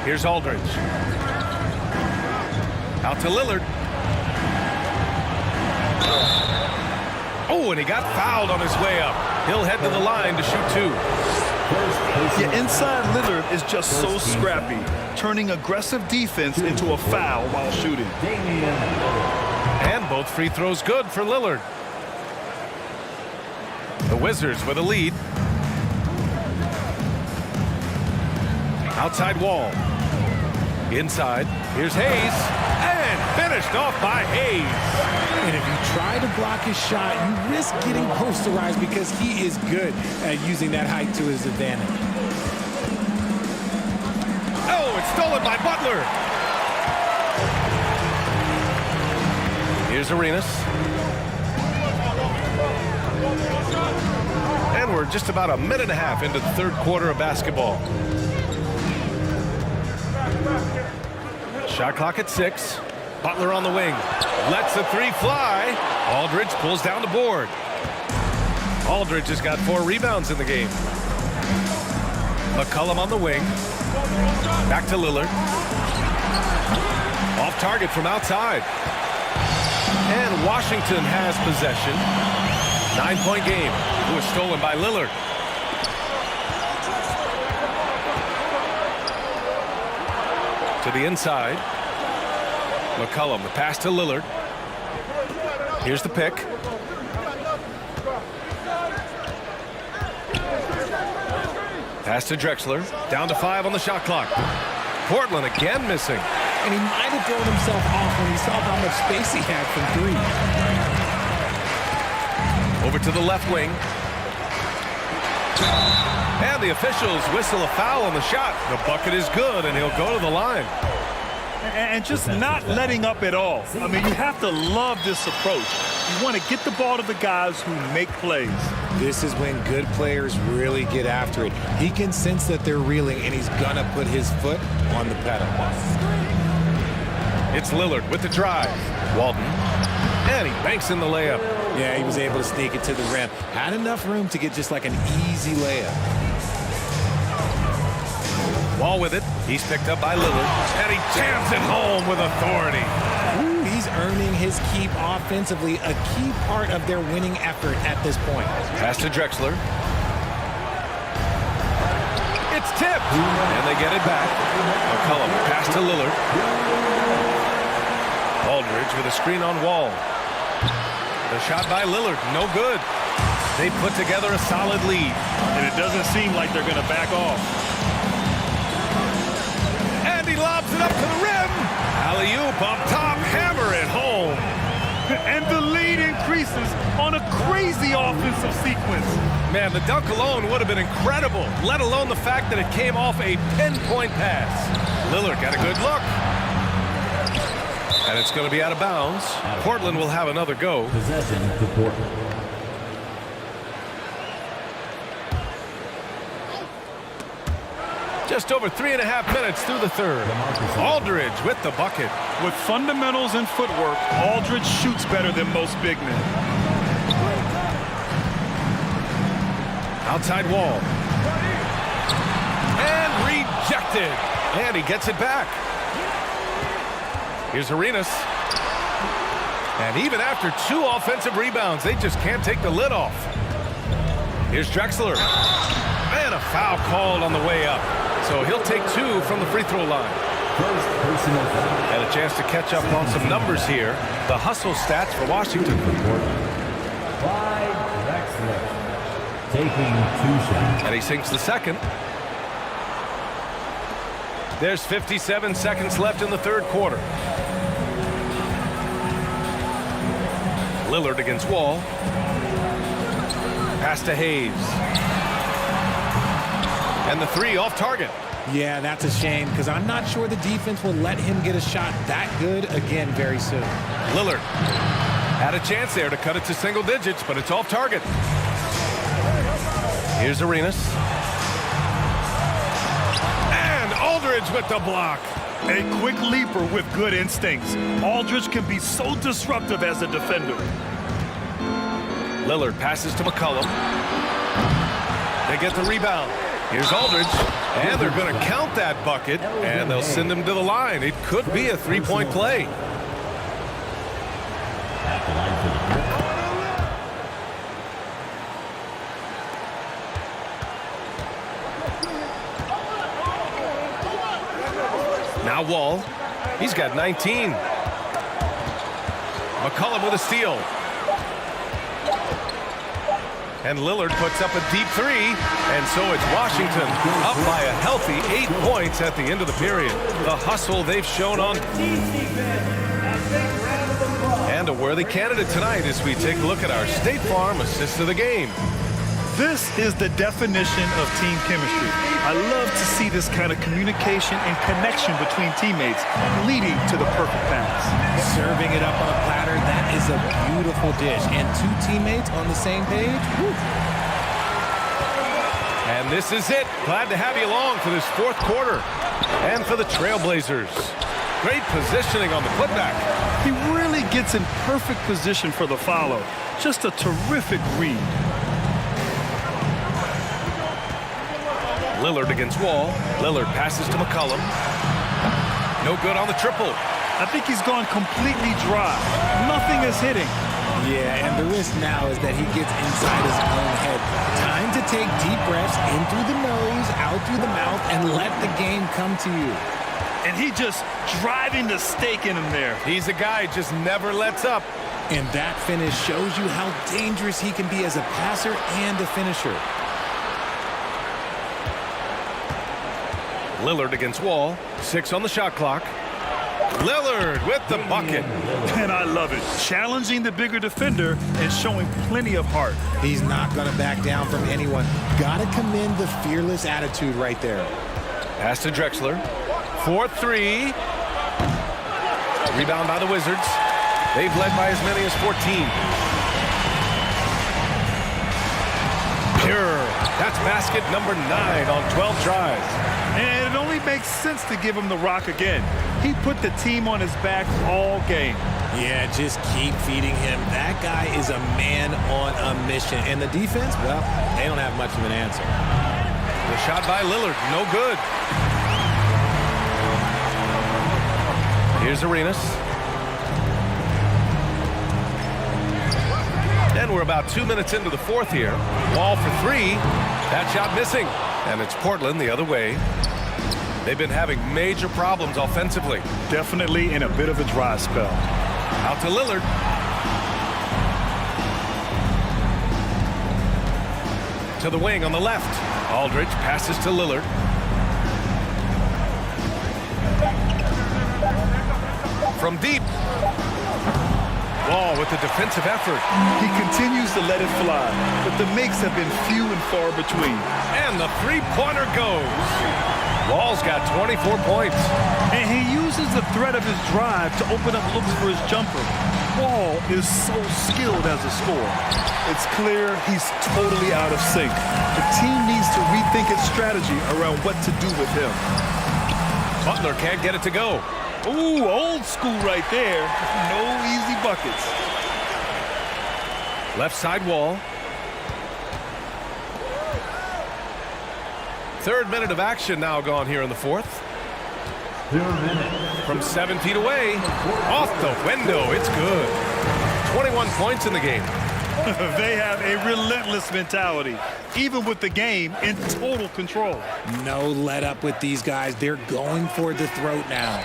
Here's Aldridge. Out to Lillard. Oh, and he got fouled on his way up. He'll head to the line to shoot two. Yeah, inside Lillard is just so scrappy, turning aggressive defense into a foul while shooting. And both free throws good for Lillard. The Wizards with a lead. Outside Wall. Inside. Here's Hayes. And finished off by Hayes. And if you try to block his shot, you risk getting posterized because he is good at using that height to his advantage. Oh, it's stolen by Butler. Here's Arenas. And we're just about a minute and a half into the third quarter of basketball. Shot clock at 6. Butler on the wing. Lets the three fly. Aldridge pulls down the board. Aldridge has got 4 rebounds in the game. McCollum on the wing. Back to Lillard. Off target from outside. And Washington has possession. 9-point game. It was stolen by Lillard. To the inside. McCollum, the pass to Lillard. Here's the pick. Pass to Drexler. Down to 5 on the shot clock. Portland again missing. And he might have thrown himself off when he saw how much space he had from 3. Over to the left wing. And the officials whistle a foul on the shot. The bucket is good, and he'll go to the line. and just not letting up at all. I mean, you have to love this approach. You want to get the ball to the guys who make plays. This is when good players really get after it. He can sense that they're reeling, and he's going to put his foot on the pedal. It's Lillard with the drive. Walton. And he banks in the layup. Yeah, he was able to sneak it to the rim. Had enough room to get just like an easy layup. Wall with it. He's picked up by Lillard. And he jams it home with authority. Ooh, he's earning his keep offensively, a key part of their winning effort at this point. Pass to Drexler. It's tipped. And they get it back. McCollum pass to Lillard. Aldridge with a screen on Wall. The shot by Lillard, no good. They put together a solid lead. And it doesn't seem like they're going to back off. And he lobs it up to the rim. Alley-oop up top, hammer it home. And the lead increases on a crazy offensive sequence. Man, the dunk alone would have been incredible, let alone the fact that it came off a pinpoint pass. Lillard got a good look. And it's going to be out of bounds. Portland will have another go. Possession to Portland. Just over 3.5 minutes through the third. Aldridge with the bucket. With fundamentals and footwork, Aldridge shoots better than most big men. Outside Wall. And rejected. And he gets it back. Here's Arenas. And even after 2 offensive rebounds, they just can't take the lid off. Here's Drexler. And a foul called on the way up. So he'll take 2 from the free throw line. And a chance to catch up on some numbers here. The hustle stats for Washington. Clyde Drexler taking 2 shots. And he sinks the second. There's 57 seconds left in the third quarter. Lillard against Wall. Pass to Hayes. And the 3 off target. Yeah, that's a shame because I'm not sure the defense will let him get a shot that good again very soon. Lillard had a chance there to cut it to single digits, but it's off target. Here's Arenas. And Aldridge with the block. A quick leaper with good instincts. Aldridge can be so disruptive as a defender. Lillard passes to McCollum. They get the rebound. Here's Aldridge. And they're going to count that bucket, and they'll send him to the line. It could be a 3-point play. Now Wall. He's got 19. McCollum with a steal. And Lillard puts up a deep 3. And so it's Washington up by a healthy 8 points at the end of the period. The hustle they've shown on. And a worthy candidate tonight as we take a look at our State Farm assist of the game. This is the definition of team chemistry. I love to see this kind of communication and connection between teammates leading to the perfect pass. Serving it up on a platter, that is a beautiful dish. And 2 teammates on the same page. Woo. And this is it. Glad to have you along for this fourth quarter. And for the Trailblazers. Great positioning on the putback. He really gets in perfect position for the follow. Just a terrific read. Lillard against Wall. Lillard passes to McCollum. No good on the triple. I think he's gone completely dry. Nothing is hitting. Yeah, and the risk now is that he gets inside his own head. Time to take deep breaths in through the nose, out through the mouth, and let the game come to you. And he just driving the stake in him there. He's a guy who just never lets up. And that finish shows you how dangerous he can be as a passer and a finisher. Lillard against Wall. 6 on the shot clock. Lillard with the bucket. And I love it. Challenging the bigger defender and showing plenty of heart. He's not going to back down from anyone. Got to commend the fearless attitude right there. Pass to Drexler. 4-3. Rebound by the Wizards. They've led by as many as 14. Pure. That's basket number 9 on 12 tries. And it only makes sense to give him the rock again. He put the team on his back all game. Yeah, just keep feeding him. That guy is a man on a mission. And the defense, well, they don't have much of an answer. The shot by Lillard, no good. Here's Arenas. And we're about 2 minutes into the fourth here. Wall for 3. That shot missing. And it's Portland the other way. They've been having major problems offensively. Definitely in a bit of a dry spell. Out to Lillard. To the wing on the left. Aldridge passes to Lillard. From deep. Wall with the defensive effort. He continues to let it fly, but the makes have been few and far between. And the three-pointer goes. Wall's got 24 points. And he uses the threat of his drive to open up looks for his jumper. Wall is so skilled as a scorer. It's clear he's totally out of sync. The team needs to rethink its strategy around what to do with him. Butler can't get it to go. Ooh, old school right there. No easy buckets. Left side Wall. Third minute of action now gone here in the fourth. From 7 feet away. Off the window. It's good. 21 points in the game. They have a relentless mentality, even with the game in total control. No let up with these guys. They're going for the throat now.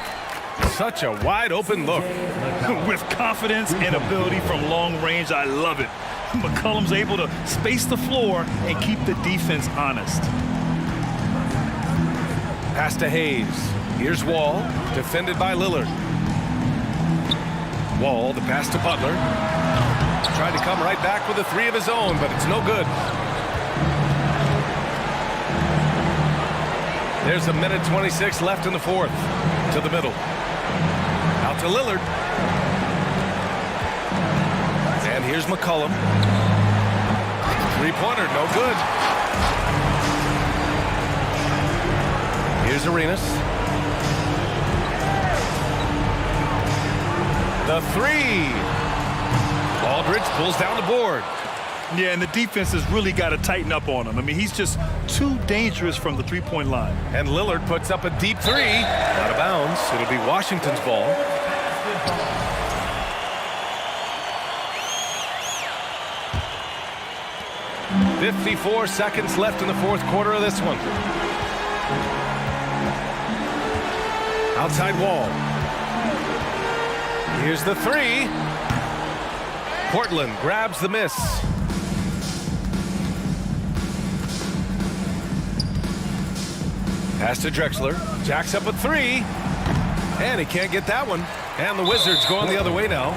Such a wide open look. With confidence and ability from long range, I love it. McCollum's able to space the floor and keep the defense honest. Pass to Hayes. Here's Wall, defended by Lillard. Wall, the pass to Butler. Tried to come right back with a 3 of his own, but it's no good. There's a minute 26 left in the fourth. To the middle. Out to Lillard. And here's McCollum. Three-pointer, no good. Here's Arenas. The 3. Aldridge pulls down the board. Yeah, and the defense has really got to tighten up on him. I mean, he's just too dangerous from the three-point line. And Lillard puts up a deep 3. Out of bounds. It'll be Washington's ball. .54 seconds left in the fourth quarter of this one. Outside Wall. Here's the 3. Portland grabs the miss. Pass to Drexler. Jacks up a 3. And he can't get that one. And the Wizards going the other way now.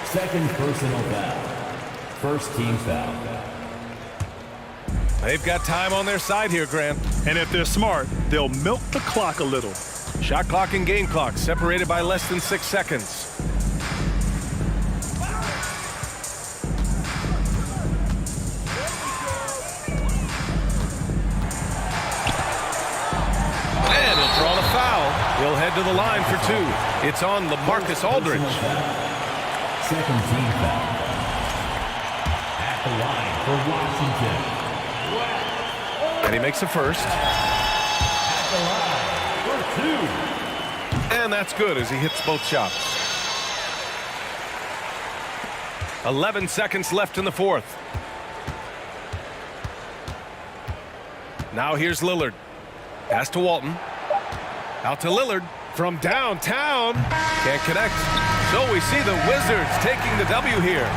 Second personal foul. First team foul. They've got time on their side here, Grant. And if they're smart, they'll milk the clock a little. Shot clock and game clock separated by less than 6 seconds. And he'll draw the foul. He'll head to the line for 2. It's on LaMarcus Aldridge. Second team foul. At the line for Washington. And he makes a first. At the line for 2. And that's good as he hits both shots. 11 seconds left in the fourth. Now here's Lillard. Pass to Walton. Out to Lillard from downtown. Can't connect. So we see the Wizards taking the W here.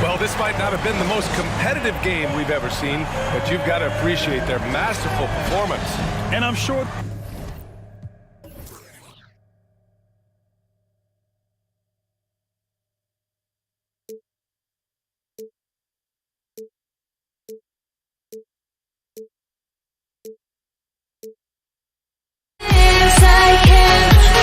Well, this might not have been the most competitive game we've ever seen, but you've got to appreciate their masterful performance. And I'm sure... Yes, I can.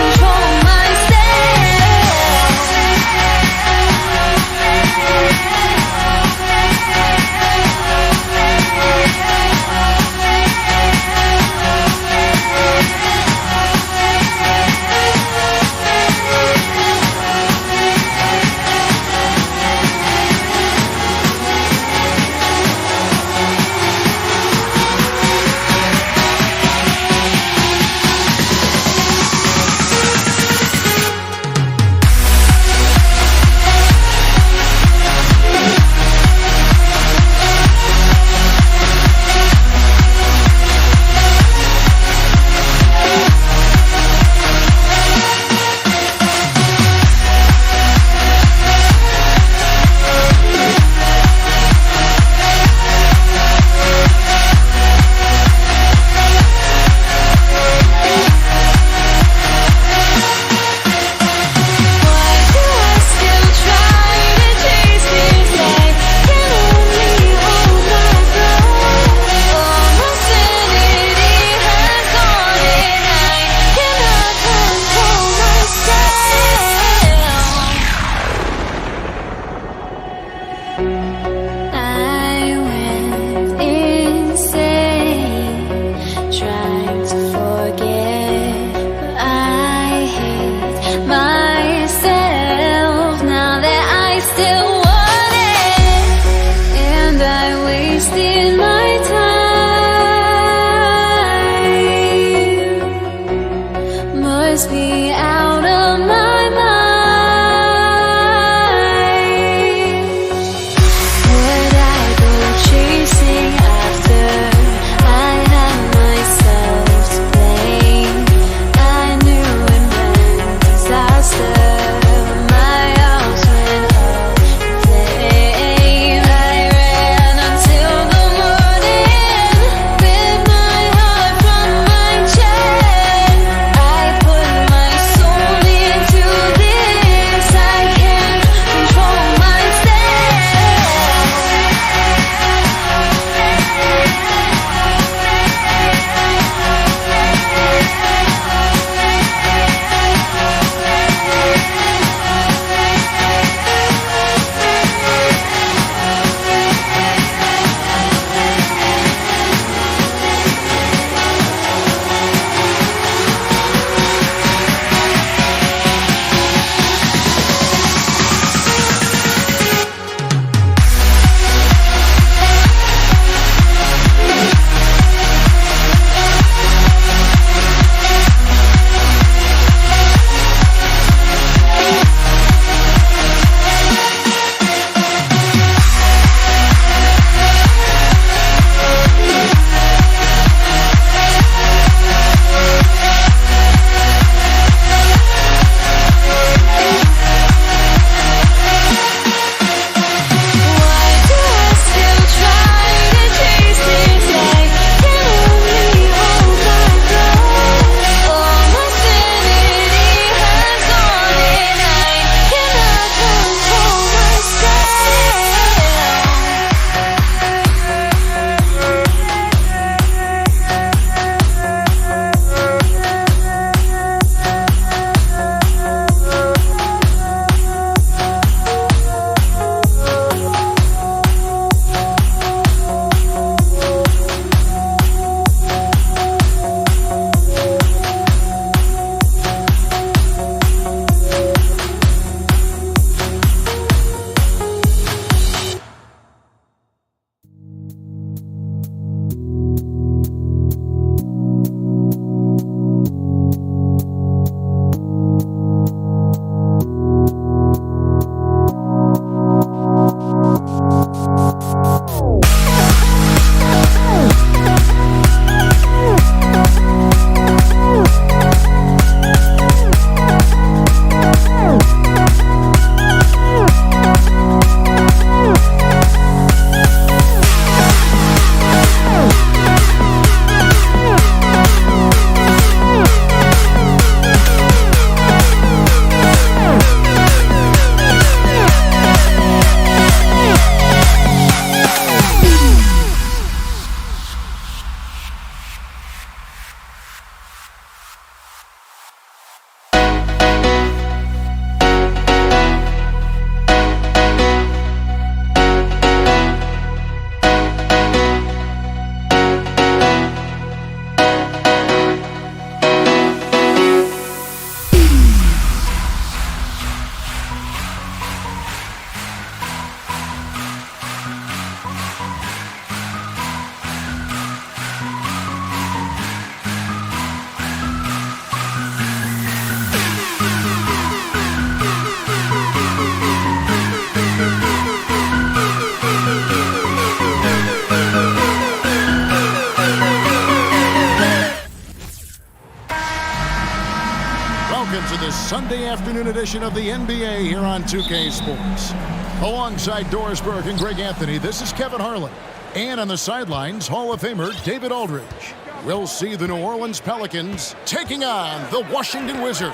Welcome to this Sunday afternoon edition of the NBA here on 2K Sports. Alongside Doris Burke and Greg Anthony, this is Kevin Harlan. And on the sidelines, Hall of Famer David Aldridge. We'll see the New Orleans Pelicans taking on the Washington Wizards.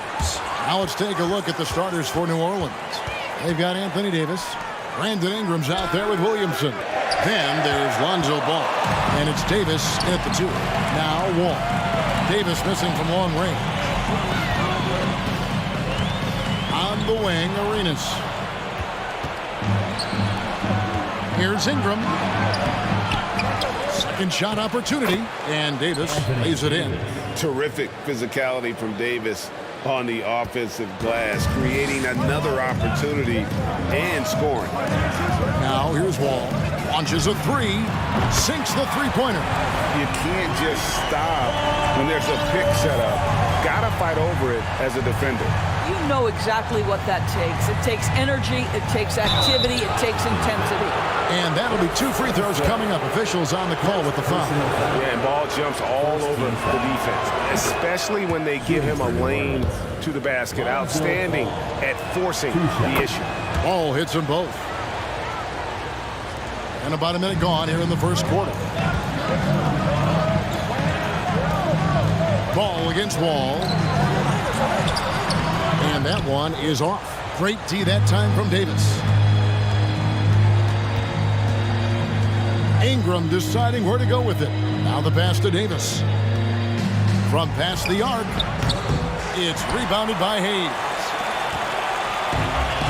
Now let's take a look at the starters for New Orleans. They've got Anthony Davis. Brandon Ingram's out there with Williamson. Then there's Lonzo Ball. And it's Davis in at the 2. Now Wall. Davis missing from long range. On the wing, Arenas. Here's Ingram. Second shot opportunity. And Davis lays it in. Terrific physicality from Davis on the offensive glass, creating another opportunity and scoring. Now here's Wall. Launches a 3. Sinks the three-pointer. You can't just stop when there's a pick set up. Gotta fight over it as a defender. You know exactly what that takes. It takes energy, it takes activity, it takes intensity. And that'll be 2 free throws coming up. Officials on the call with the foul. Yeah, and ball jumps all over the defense, especially when they give him a lane to the basket. Outstanding at forcing the issue. Ball hits them both. And about a minute gone here in the first quarter. Ball against Wall. And that one is off. Great D that time from Davis. Ingram deciding where to go with it. Now the pass to Davis. From past the arc. It's rebounded by Hayes.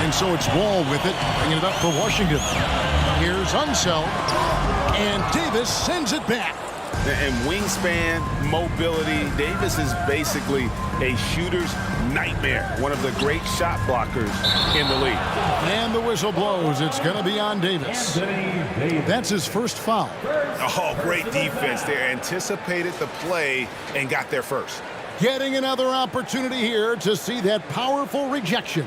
And so it's Wall with it, bringing it up for Washington. Here's Unseld. And Davis sends it back. And wingspan, mobility, Davis is basically a shooter's nightmare. One of the great shot blockers in the league. And the whistle blows. It's going to be on Davis. That's his first foul. Oh, great defense there. Anticipated the play and got there first. Getting another opportunity here to see that powerful rejection.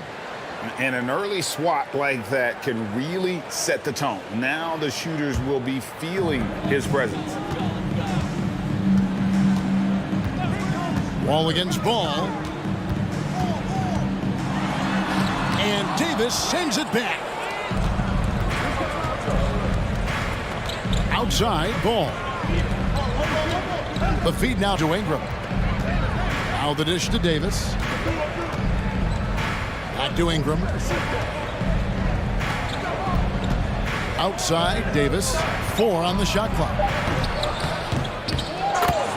And an early swat like that can really set the tone. Now the shooters will be feeling his presence. Wall against Ball. And Davis sends it back. Outside, Ball. The feed now to Ingram. Now the dish to Davis. Back to Ingram. Outside, Davis. 4 on the shot clock.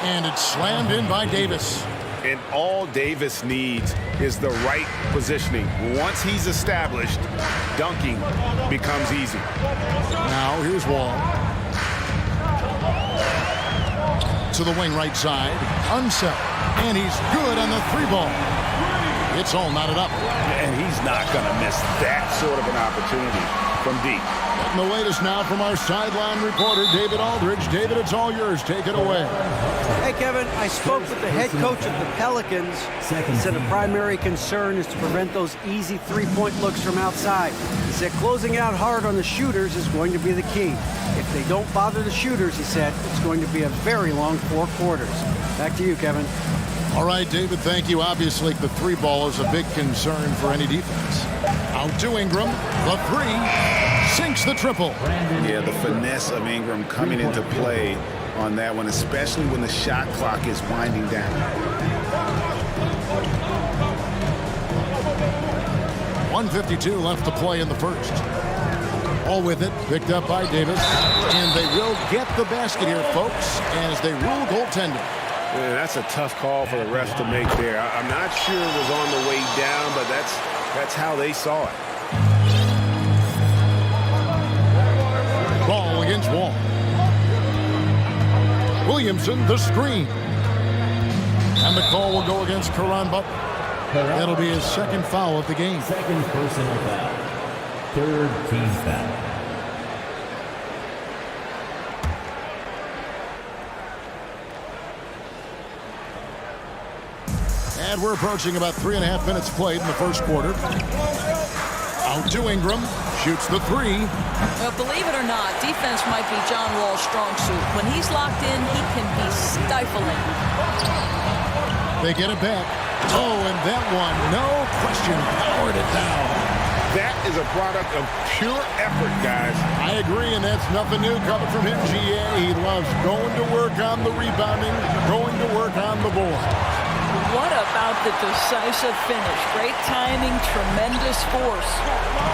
And it's slammed in by Davis. And all Davis needs is the right positioning. Once he's established, dunking becomes easy. Now here's Wall. To the wing right side. Unseld. And he's good on the 3-ball. It's all knotted up. And he's not going to miss that sort of an opportunity from deep. And the latest now from our sideline reporter, David Aldridge. David, it's all yours. Take it away. Hey, Kevin, I spoke with the head coach of the Pelicans. He said a primary concern is to prevent those easy three-point looks from outside. He said closing out hard on the shooters is going to be the key. If they don't bother the shooters, he said, it's going to be a very long 4 quarters. Back to you, Kevin. All right, David, thank you. Obviously, the 3-ball is a big concern for any defense. Out to Ingram. The 3 sinks the triple. Yeah, the finesse of Ingram coming into play on that one, especially when the shot clock is winding down. 1:52 left to play in the first. All with it, picked up by Davis. And they will get the basket here, folks, as they rule goaltending. Yeah, that's a tough call for the refs to make there. I'm not sure it was on the way down, but that's how they saw it. Ball against Wall. Williamson, the screen. And the call will go against Caron Butler. That'll be his second foul of the game. Second personal foul. Third team foul. And we're approaching about 3.5 minutes played in the first quarter. Out to Ingram. Shoots the 3. Well, believe it or not, defense might be John Wall's strong suit. When he's locked in, he can be stifling. They get it back. Oh, and that one, no question, powered it down. That is a product of pure effort, guys. I agree, and that's nothing new coming from him, GA. He loves going to work on the rebounding, going to work on the board. What about the decisive finish? Great timing, tremendous force.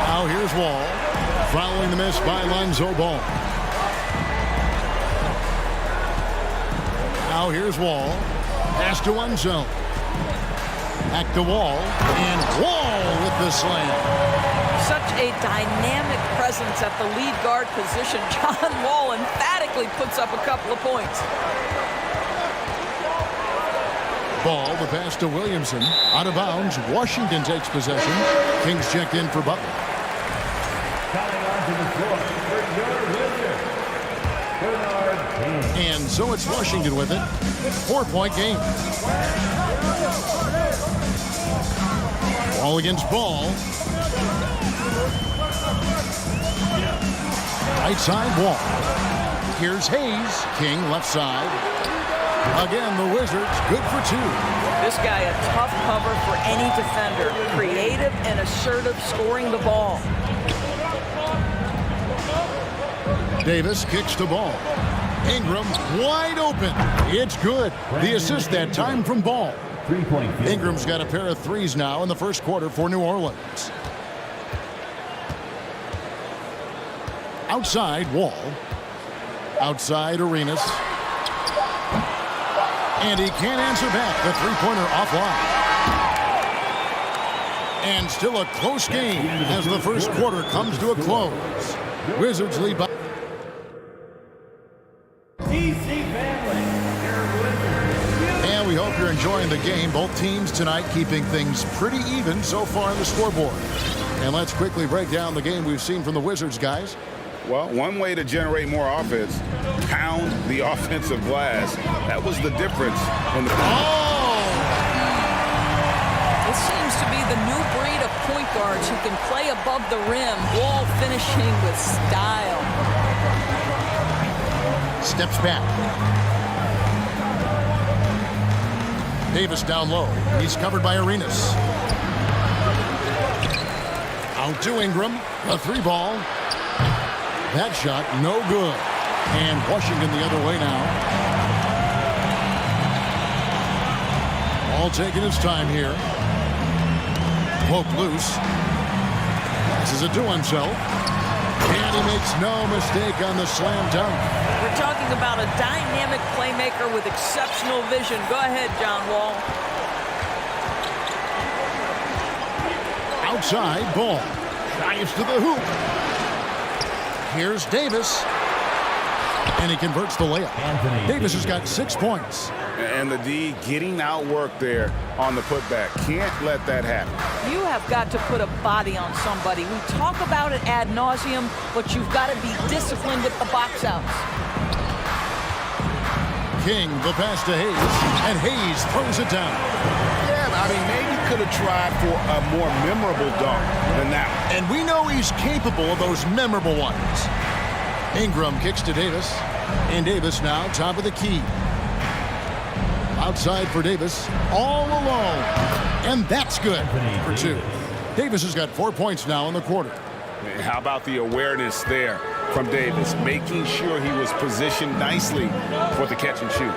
Now here's Wall, following the miss by Lonzo Ball. Now here's Wall, pass to one zone. Back to Wall, and Wall with the slam. Such a dynamic presence at the lead guard position. John Wall emphatically puts up a couple of points. Ball, the pass to Williamson. Out of bounds. Washington takes possession. Kings checked in for Butler. Coming onto the floor for your Wizards, Bernard King. And so it's Washington with it. 4-point game. Ball against Ball. Right side Wall. Here's Hayes. King left side. Again, the Wizards good for two. This guy a tough cover for any defender. Creative and assertive scoring the ball. Davis kicks the ball. Ingram wide open. It's good. The assist that time from Ball. 3-point field. Ingram's got a pair of threes now in the first quarter for New Orleans. Outside Wall. Outside Arenas. And he can't answer back. The three-pointer offline. And still a close game as the first quarter comes to a close. Wizards lead by... And we hope you're enjoying the game. Both teams tonight keeping things pretty even so far on the scoreboard. And let's quickly break down the game we've seen from the Wizards, guys. Well, one way to generate more offense, pound the offensive glass. That was the difference in the... This seems to be the new breed of point guards who can play above the rim, Wall finishing with style. Steps back. Davis down low. He's covered by Arenas. Out to Ingram. A three ball. That shot, no good. And Washington the other way now. All taking his time here. Pope loose. This is a do-himself. And he makes no mistake on the slam dunk. We're talking about a dynamic playmaker with exceptional vision. Go ahead, John Wall. Outside, Ball. Dives to the hoop. Here's Davis. And he converts the layup. Davis has got 6 points. And the D getting outworked there on the putback. Can't let that happen. You have got to put a body on somebody. We talk about it ad nauseum, but you've got to be disciplined with the box outs. King, the pass to Hayes. And Hayes throws it down. Yeah, I mean, maybe could have tried for a more memorable dunk than that one. And we know he's capable of those memorable ones. Ingram kicks to Davis. And Davis now top of the key. Outside for Davis. All alone. And that's good for two. Davis has got 4 points now in the quarter. How about the awareness there from Davis, making sure he was positioned nicely for the catch and shoot.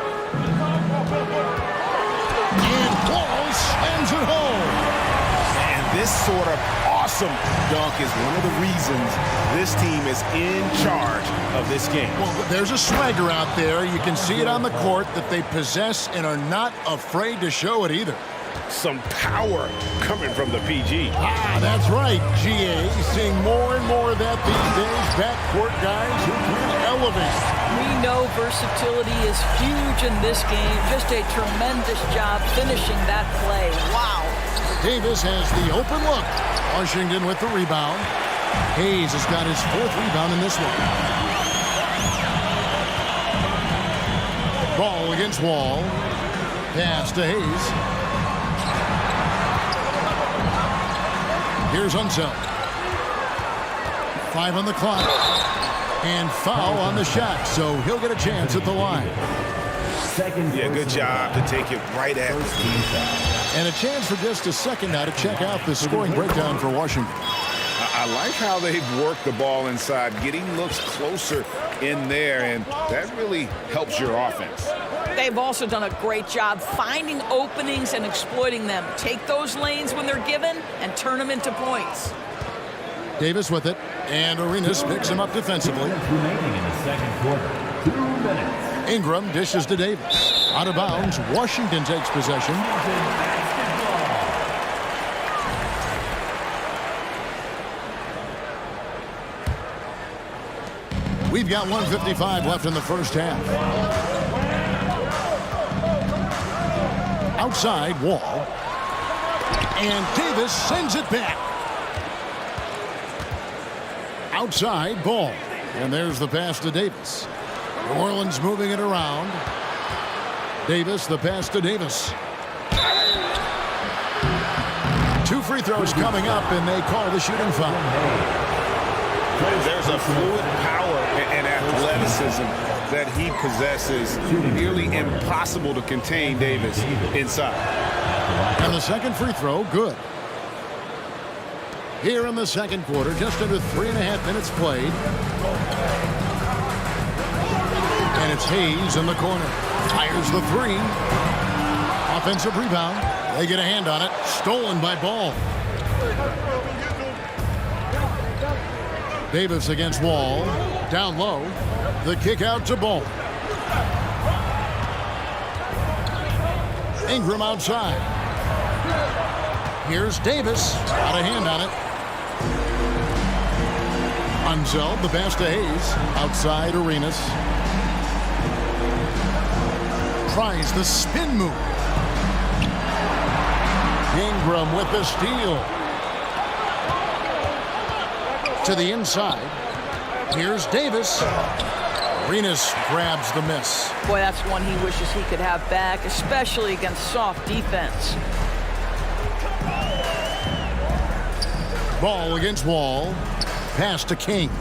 And Wall slams it home. And this sort of awesome dunk is one of the reasons this team is in charge of this game. Well, there's a swagger out there. You can see it on the court that they possess and are not afraid to show it either. Some power coming from the PG. Ah, that's right, GA. Seeing more and more of that these days. Backcourt guys who can elevate. We know versatility is huge in this game. Just a tremendous job finishing that play. Wow. Davis has the open look. Washington with the rebound. Hayes has got his 4th rebound in this one. Ball against Wall. Pass to Hayes. Here's Unseld. 5 on the clock. And foul on the shot, so he'll get a chance at the line. Yeah, good job to take it right at the team foul. And a chance for just a second now to check out the scoring breakdown for Washington. I like how they've worked the ball inside, getting looks closer in there, and that really helps your offense. They've also done a great job finding openings and exploiting them. Take those lanes when they're given and turn them into points. Davis with it, and Arenas picks him up defensively. Remaining in the second quarter, 2 minutes. Ingram dishes to Davis. Out of bounds, Washington takes possession. We've got 1:55 left in the first half. Outside, Wall. And Davis sends it back. Outside, Ball. And there's the pass to Davis. New Orleans moving it around. Davis, the pass to Davis. 2 free throws coming up, and they call the shooting foul. There's a fluid power and athleticism that he possesses. Nearly impossible to contain Davis inside. And the second free throw, good. Here in the second quarter, just under 3.5 minutes played. And it's Hayes in the corner. Fires the 3. Offensive rebound. They get a hand on it. Stolen by Ball. Davis against Wall. Down low. The kick out to Ball. Ingram outside. Here's Davis. Got a hand on it. Unseld, the pass to Hayes. Outside, Arenas. Tries the spin move. Ingram with the steal. To the inside. Here's Davis. Arenas grabs the miss. Boy, that's one he wishes he could have back, especially against soft defense. Ball against Wall. Pass to King.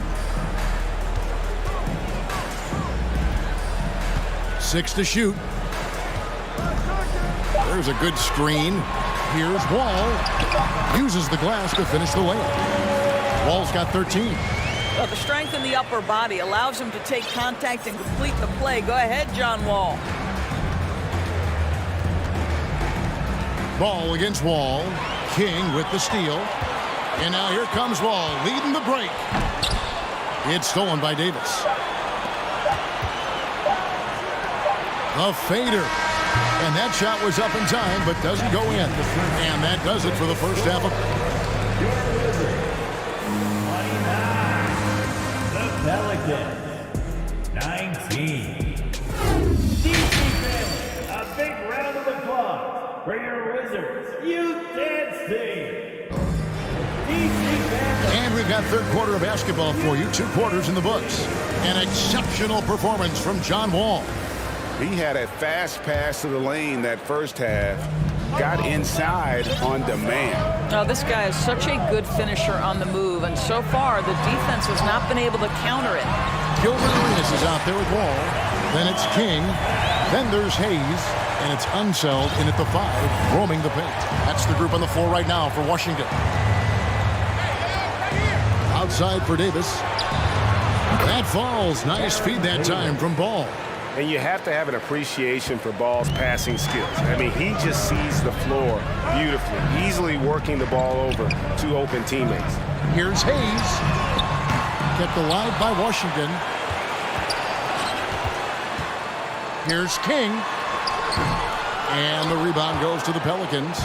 6 to shoot. There's a good screen. Here's Wall. Uses the glass to finish the layup. Wall's got 13. Well, the strength in the upper body allows him to take contact and complete the play. Go ahead, John Wall. Ball against Wall. King with the steal. And now here comes Wall, leading the break. It's stolen by Davis. A fader. And that shot was up in time, but doesn't go in. And that does it for the first half of... The Pelicans, 19. DC fans, a big round of applause for your Wizards. You dancing. And we've got third quarter of basketball for you. 2 quarters in the books. An exceptional performance from John Wall. He had a fast pass to the lane that first half. Got inside on demand. Oh, this guy is such a good finisher on the move, and so far the defense has not been able to counter it. Gilbert Arenas is out there with Wall. Then it's King. Then there's Hayes. And it's Unseld in at the 5, roaming the paint. That's the group on the floor right now for Washington. Outside for Davis. That falls. Nice feed that time from Ball. And you have to have an appreciation for Ball's passing skills. I mean, he just sees the floor beautifully, easily working the ball over to open teammates. Here's Hayes. Kept alive by Washington. Here's King. And the rebound goes to the Pelicans.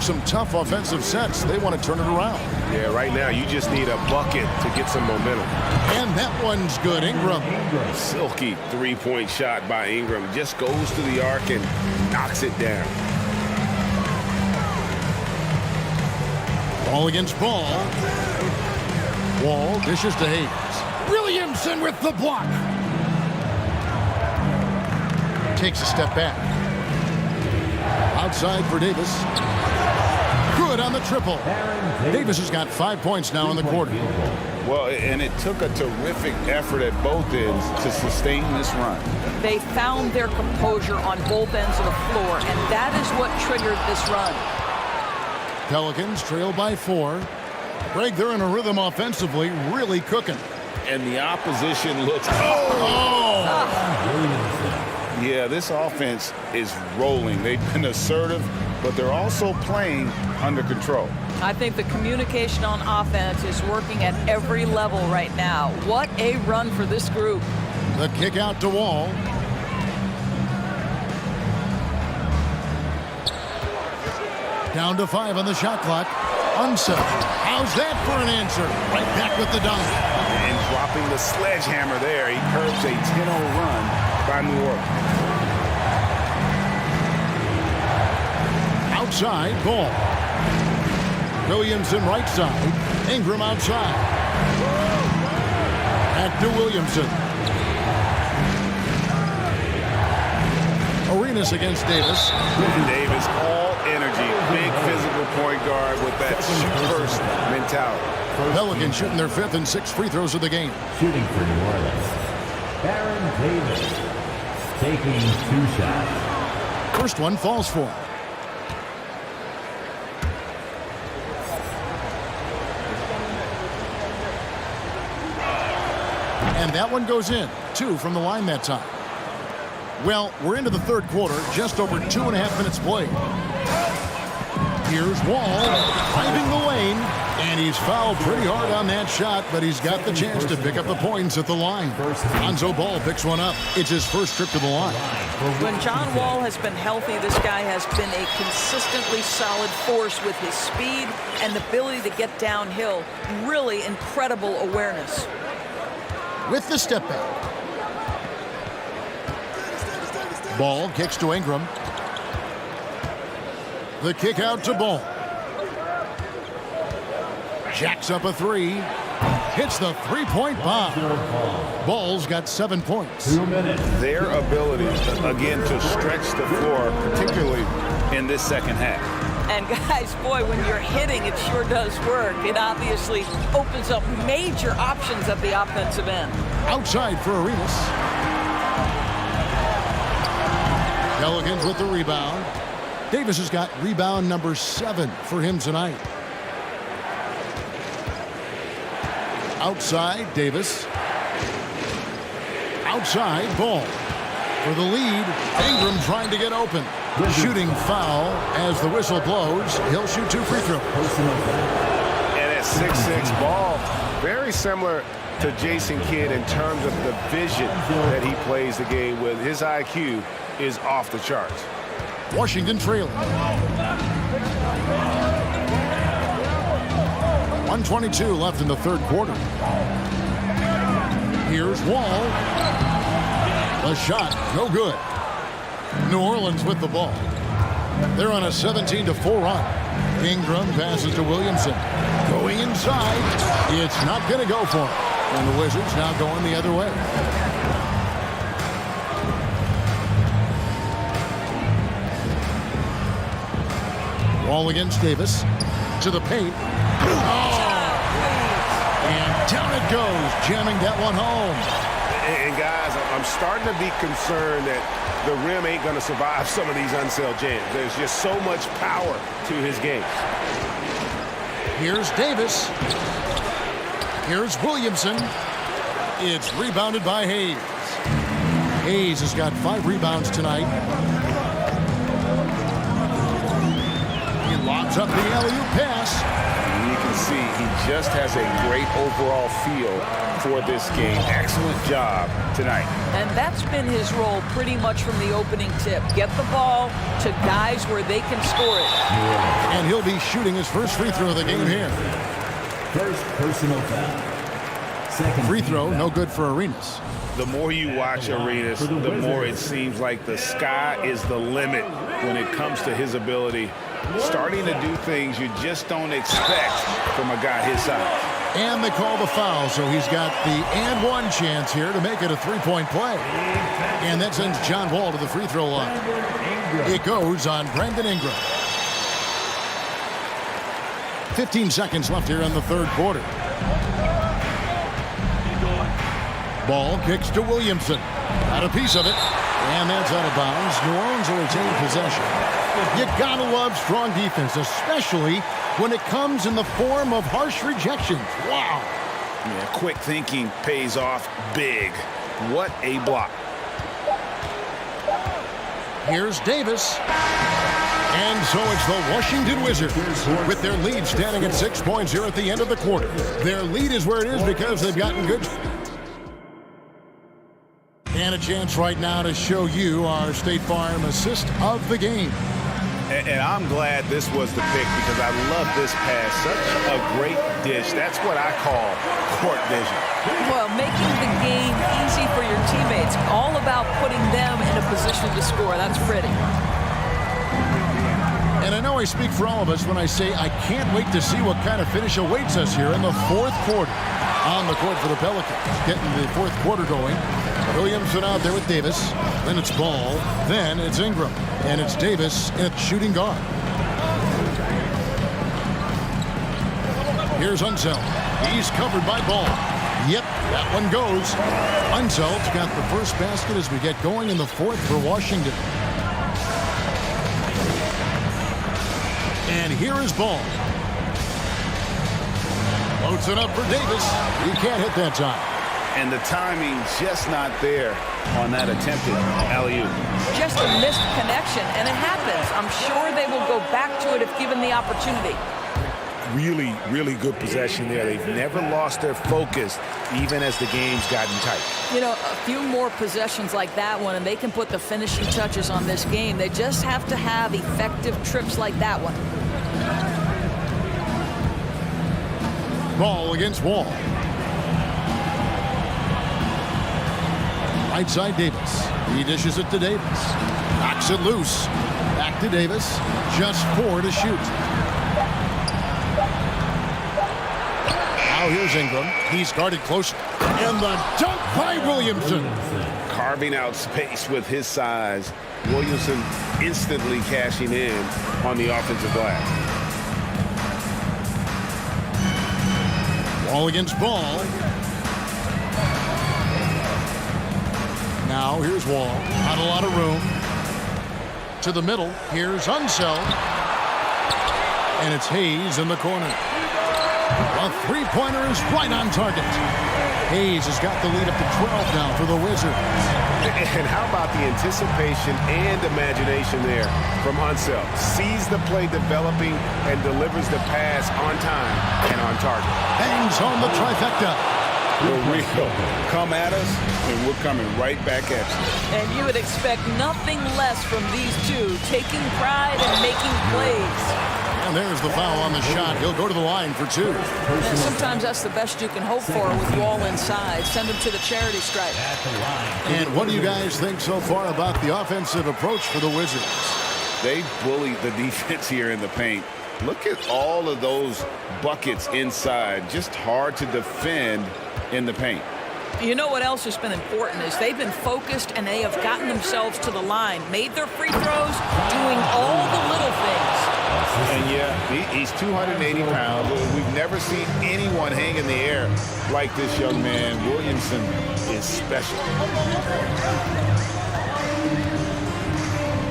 Some tough offensive sets. They want to turn it around. Yeah, right now you just need a bucket to get some momentum. And that one's good. Ingram. Silky 3-point shot by Ingram. Just goes to the arc and knocks it down. Ball against Ball. Wall dishes to Hayes. Williamson with the block. Takes a step back. Outside for Davis. Good on the triple. Davis has got 5 points now in the quarter. Well, and it took a terrific effort at both ends to sustain this run. They found their composure on both ends of the floor, and that is what triggered this run. Pelicans trail by 4. Greg, they're in a rhythm offensively, really cooking. And the opposition looks... Yeah, this offense is rolling. They've been assertive, but they're also playing under control. I think the communication on offense is working at every level right now. What a run for this group. The kick out to Wall. Down to 5 on the shot clock. Unsettled. How's that for an answer? Right back with the dunk. And dropping the sledgehammer there, he curbs a 10-0 run by New Orleans. Outside, Ball. Williamson right side. Ingram outside. Back to Williamson. Arenas against Davis. Davis, all energy, big physical point guard with that shoot-first mentality. Pelicans shooting their 5th and 6th free throws of the game. Shooting for New Orleans, Baron Davis, taking 2 shots. First one falls for him. And that one goes in. 2 from the line that time. Well, we're into the third quarter, just over 2.5 minutes played. Here's Wall, driving the lane, and he's fouled pretty hard on that shot, but he's got the chance to pick up the points at the line. Lonzo Ball picks one up. It's his first trip to the line. When John Wall has been healthy, this guy has been a consistently solid force with his speed and the ability to get downhill. Really incredible awareness. With the step back. Ball kicks to Ingram. The kick out to Ball. Jacks up a 3. Hits the three-point bomb. Ball's got 7 points. Their ability, again, to stretch the floor, particularly in this second half. And guys, boy, when you're hitting, it sure does work. It obviously opens up major options at the offensive end. Outside for Arenas. Pelicans with the rebound. Davis has got rebound number 7 for him tonight. Outside, Davis. Outside, Ball. For the lead, Ingram trying to get open. Shooting foul as the whistle blows. He'll shoot 2 free throws. And at 6'6", Ball, very similar to Jason Kidd in terms of the vision that he plays the game with. His IQ is off the charts. Washington trailing. 1:22 left in the third quarter. Here's Wall. The shot, no good. New Orleans with the ball. They're on a 17-4 run. Ingram passes to Williamson. Going inside. It's not going to go for him. And the Wizards now going the other way. Wall against Davis. To the paint. And down it goes, jamming that one home. And guys, I'm starting to be concerned that the rim ain't going to survive some of these unsailed jams. There's just so much power to his game. Here's Davis. Here's Williamson. It's rebounded by Hayes. Hayes has got 5 rebounds tonight. He lobs up the alley-oop pass. You can see he just has a great overall feel for this game. Excellent job tonight. And that's been his role pretty much from the opening tip. Get the ball to guys where they can score it. And he'll be shooting his first free throw of the game here. First personal foul. Second free throw, no good for Arenas. The more you watch Arenas, the more it seems like the sky is the limit when it comes to his ability. Starting to do things you just don't expect from a guy his size. And they call the foul, so he's got the and one chance here to make it a 3-point play. And that sends John Wall to the free throw line. It goes on Brandon Ingram. 15 seconds left here in the third quarter. Ball kicks to Williamson. Got a piece of it. And that's out of bounds. New Orleans will retain possession. You gotta love strong defense, especially when it comes in the form of harsh rejections. Wow. Yeah, quick thinking pays off big. What a block. Here's Davis. And so it's the Washington Wizards with their lead standing at 6 points here at the end of the quarter. Their lead is where it is because they've gotten good. And a chance right now to show you our State Farm assist of the game. And I'm glad this was the pick because I love this pass. Such a great dish. That's what I call court vision. Well, making the game easy for your teammates. All about putting them in a position to score. That's pretty. And I know I speak for all of us when I say I can't wait to see what kind of finish awaits us here in the fourth quarter. On the court for the Pelicans. Getting the fourth quarter going. Williamson out there with Davis. Then it's Ball. Then it's Ingram. And it's Davis at shooting guard. Here's Unseld. He's covered by Ball. Yep, that one goes. Unseld's got the first basket as we get going in the fourth for Washington. And here is Ball. Loads it up for Davis. He can't hit that time. And the timing just not there on that attempted alley-oop. Just a missed connection, and it happens. I'm sure they will go back to it if given the opportunity. Really, really good possession there. They've never lost their focus, even as the game's gotten tight. You know, a few more possessions like that one, and they can put the finishing touches on this game. They just have to have effective trips like that one. Ball against Wall. Right side Davis. He dishes it to Davis. Knocks it loose. Back to Davis. Just 4 to shoot. Now here's Ingram. He's guarded close. And the dunk by Williamson. Carving out space with his size. Williamson instantly cashing in on the offensive glass. Ball against Ball. Now here's Wall. Not a lot of room. To the middle. Here's Unseld. And it's Hayes in the corner. A three-pointer is right on target. Hayes has got the lead up to 12 now for the Wizards. And how about the anticipation and imagination there from Unseld? Sees the play developing and delivers the pass on time and on target. Bangs home the trifecta. We're real. Come at us, and we're coming right back at you. And you would expect nothing less from these two, taking pride and making plays. And there's the foul on the shot. He'll go to the line for 2. And sometimes that's the best you can hope for with Wall inside. Send him to the charity stripe. And what do you guys think so far about the offensive approach for the Wizards? They bullied the defense here in the paint. Look at all of those buckets inside. Just hard to defend in the paint. You know what else has been important is they've been focused and they have gotten themselves to the line, made their free throws, doing all the little things. And yeah, he's 280 pounds. We've never seen anyone hang in the air like this young man. Williamson is special.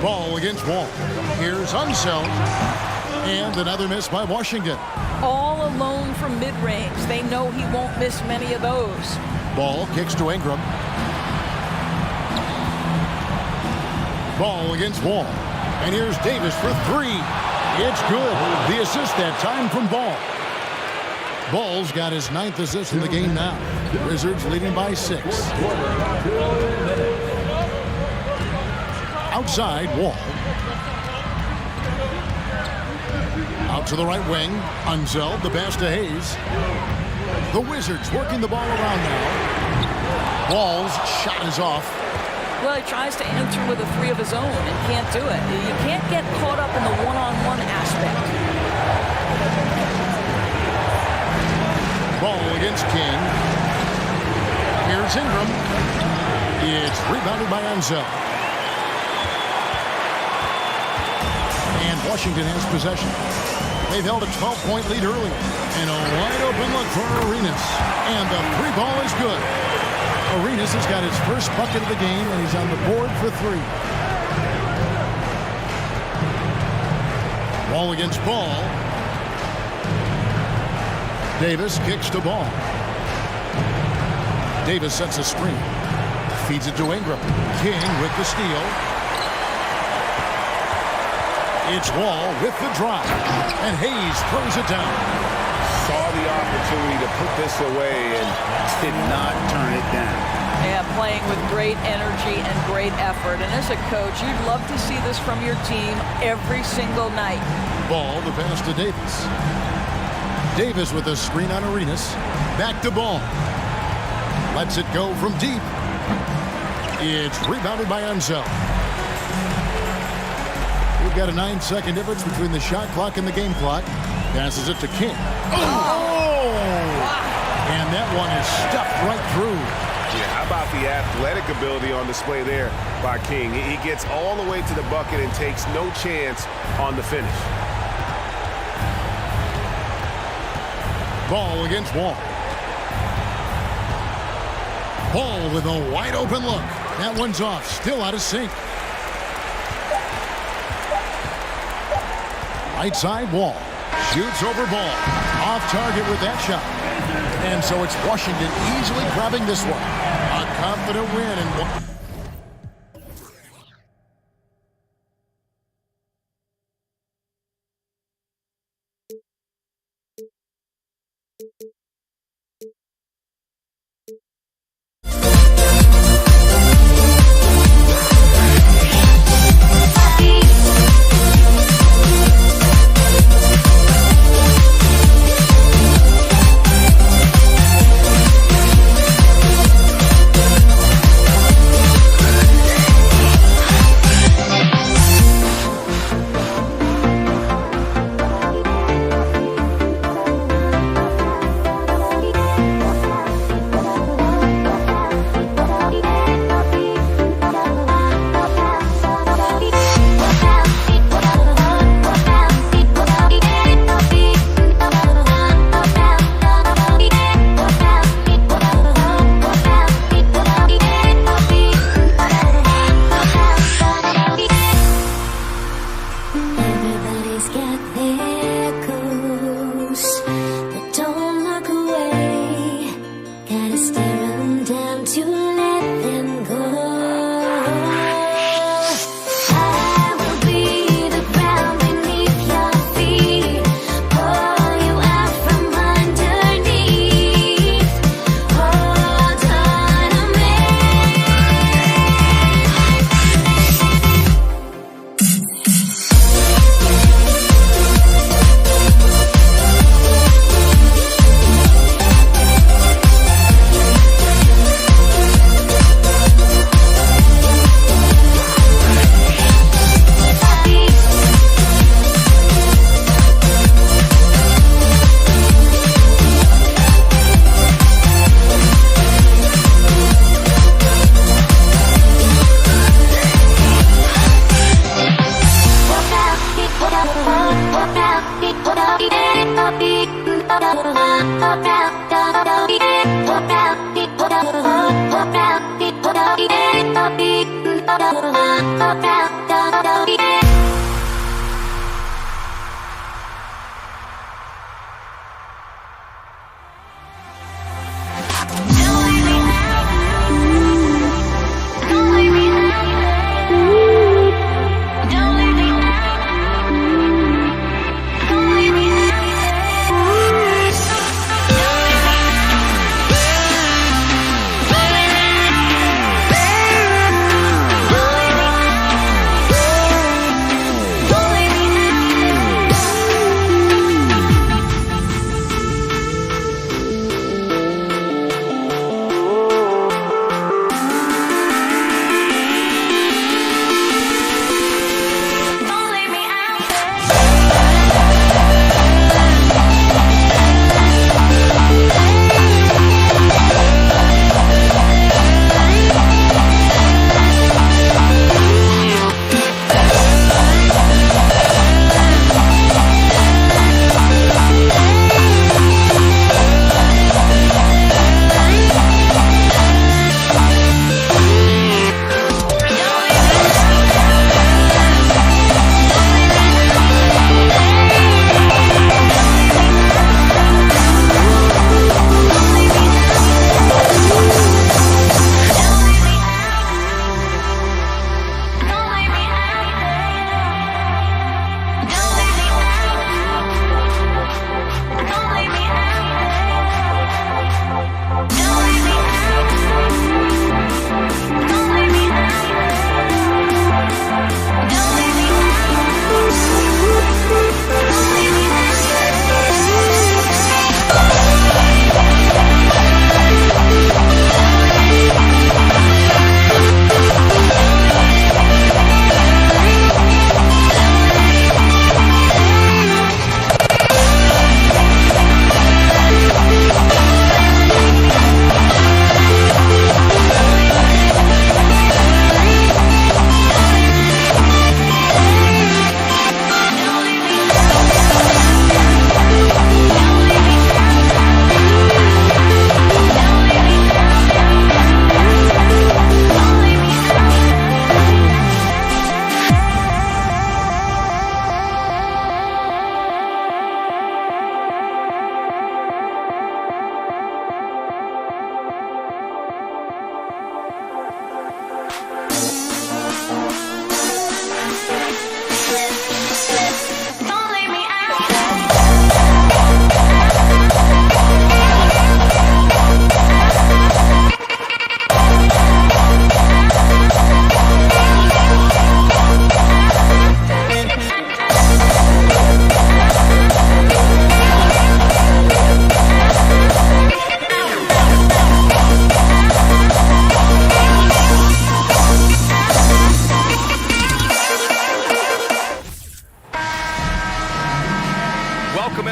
Ball against Wall. Here's Unseld. And another miss by Washington. All alone from mid-range. They know he won't miss many of those. Ball kicks to Ingram. Ball against Wall. And here's Davis for 3. It's good. The assist that time from Ball. Ball's got his 9th assist in the game now. Wizards leading by 6. Outside, Wall. Out to the right wing. Unseld, the pass to Hayes. The Wizards working the ball around now. Wall's shot is off. Well, he tries to answer with a 3 of his own and can't do it. You can't get caught up in the one-on-one aspect. Ball against King. Here's Ingram. It's rebounded by Unseld. And Washington has possession. They've held a 12-point lead early. And a wide open look for Arenas. And the three ball is good. Arenas has got his first bucket of the game, and he's on the board for three. Ball against Ball. Davis kicks the ball. Davis sets a screen. Feeds it to Ingram. King with the steal. It's Wall with the drop. And Hayes throws it down. Saw the opportunity to put this away and did not turn it down. Yeah, playing with great energy and great effort. And as a coach, you'd love to see this from your team every single night. Ball, the pass to Davis. Davis with a screen on Arenas. Back to Ball. Lets it go from deep. It's rebounded by Unseld. We've got a 9-second difference between the shot clock and the game clock. Passes it to King. Oh! And that one is stuffed right through. Yeah, how about the athletic ability on display there by King? He gets all the way to the bucket and takes no chance on the finish. Ball against Wall. Ball with a wide open look. That one's off. Still out of sync. Right side, Wall. Shoots over Ball. Off target with that shot. And so it's Washington easily grabbing this one. A confident win and one.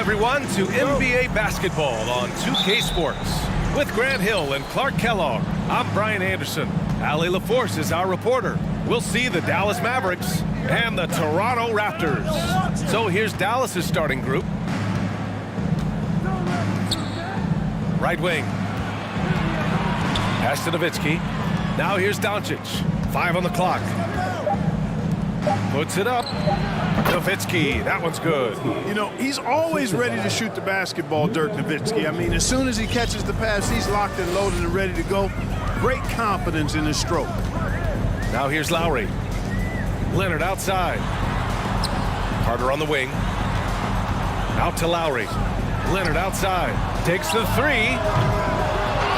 everyone, to NBA basketball on 2K Sports. With Grant Hill and Clark Kellogg, I'm Brian Anderson. Allie LaForce is our reporter. We'll see the Dallas Mavericks and the Toronto Raptors. So here's Dallas's starting group. Right wing. Pass to Nowitzki. Now here's Doncic. 5 on the clock. Puts it up. Nowitzki, that one's good. You know, he's always ready to shoot the basketball, Dirk Nowitzki. I mean, as soon as he catches the pass, he's locked and loaded and ready to go. Great confidence in his stroke. Now here's Lowry. Leonard outside. Carter on the wing. Out to Lowry. Leonard outside. Takes the three.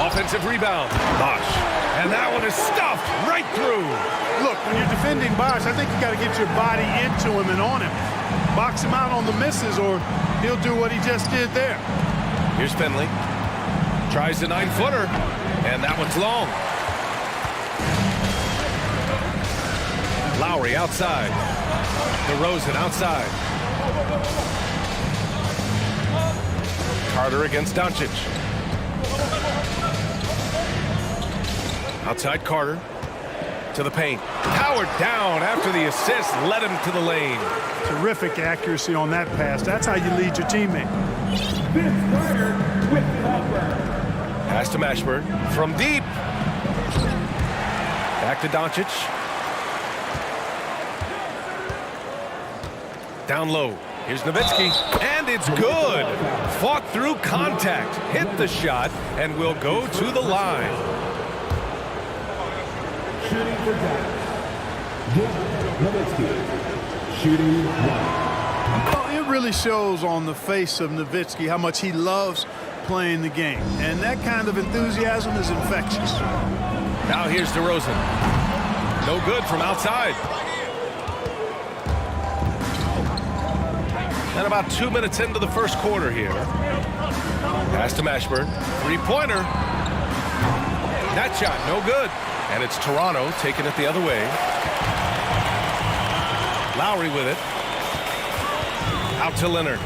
Offensive rebound. Bosh. And that one is stuffed right through. Look, when you're defending Bosh, I think you got to get your body into him and on him. Box him out on the misses or he'll do what he just did there. Here's Finley. Tries the 9-footer. And that one's long. Lowry outside. DeRozan outside. Carter against Doncic. Outside Carter. To the paint. Howard down after the assist. Led him to the lane. Terrific accuracy on that pass. That's how you lead your teammate. Pass to Mashburn. From deep. Back to Doncic. Down low. Here's Nowitzki. And it's good. Fought through contact. Hit the shot. And will go to the line. Shooting for Dallas. Nowitzki. Shooting 1. Well, it really shows on the face of Nowitzki how much he loves playing the game. And that kind of enthusiasm is infectious. Now here's DeRozan. No good from outside. And about 2 minutes into the first quarter here. Pass to Mashburn. Three-pointer. That shot, no good. And it's Toronto taking it the other way. Lowry with it. Out to Leonard.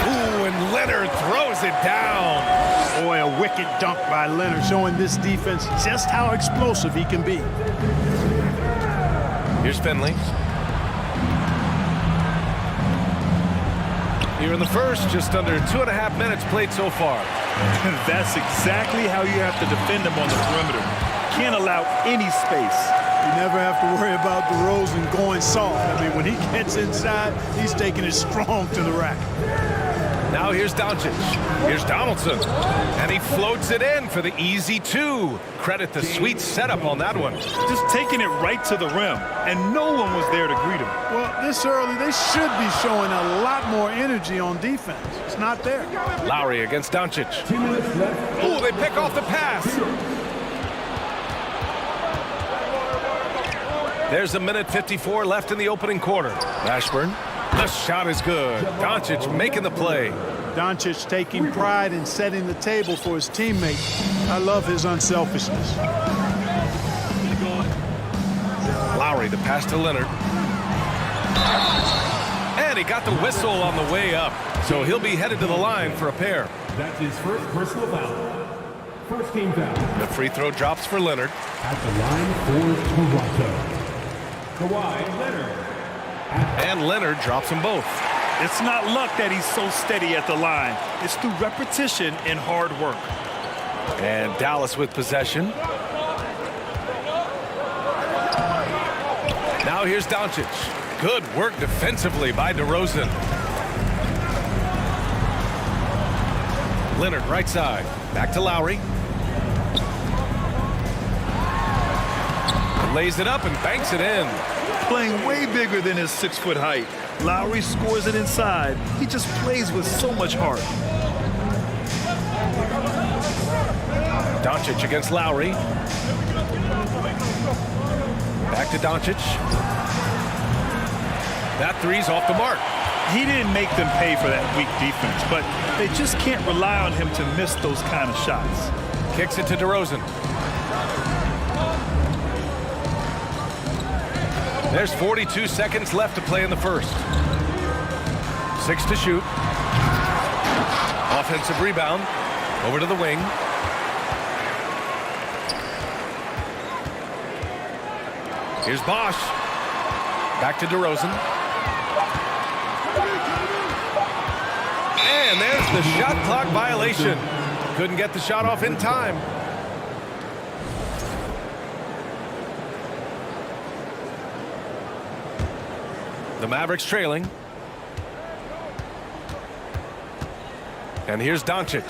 Ooh, and Leonard throws it down. Boy, a wicked dunk by Leonard, showing this defense just how explosive he can be. Here's Finley. Here in the first, just under 2.5 minutes played so far. That's exactly how you have to defend him on the perimeter. Can't allow any space. You never have to worry about DeRozan going soft. I mean, when he gets inside, he's taking it strong to the rack. Now here's Doncic. Here's Donaldson. And he floats it in for the easy 2. Credit the sweet setup on that one. Just taking it right to the rim, and no one was there to greet him. Well, this early, they should be showing a lot more energy on defense. It's not there. Lowry against Doncic. Ooh, they pick off the pass. There's 1:54 left in the opening quarter. Mashburn. The shot is good. Doncic making the play. Doncic taking pride in setting the table for his teammates. I love his unselfishness. Lowry, the pass to Leonard. And he got the whistle on the way up. So he'll be headed to the line for a pair. That's his first personal foul. First team foul. The free throw drops for Leonard. At the line for Toronto. Kawhi Leonard. And Leonard drops them both. It's not luck that he's so steady at the line. It's through repetition and hard work. And Dallas with possession. Now here's Doncic. Good work defensively by DeRozan. Leonard right side. Back to Lowry. Lays it up and banks it in. Playing way bigger than his 6-foot height. Lowry scores it inside. He just plays with so much heart. Doncic against Lowry. Back to Doncic. That three's off the mark. He didn't make them pay for that weak defense, but they just can't rely on him to miss those kind of shots. Kicks it to DeRozan. There's 42 seconds left to play in the first. 6 to shoot. Offensive rebound. Over to the wing. Here's Bosch. Back to DeRozan. And there's the shot clock violation. Couldn't get the shot off in time. The Mavericks trailing. And here's Doncic.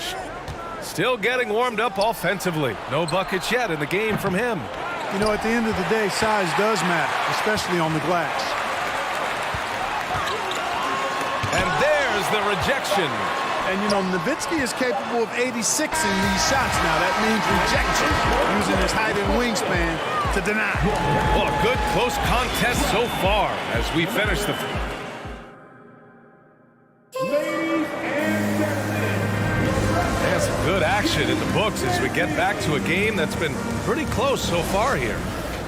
Still getting warmed up offensively. No buckets yet in the game from him. You know, at the end of the day, size does matter, especially on the glass. And there's the rejection. And, you know, Nowitzki is capable of 86 in these shots now. That means rejection, using his height and wingspan to deny. Well, a good close contest so far as we finish the... There's some good action in the books as we get back to a game that's been pretty close so far here.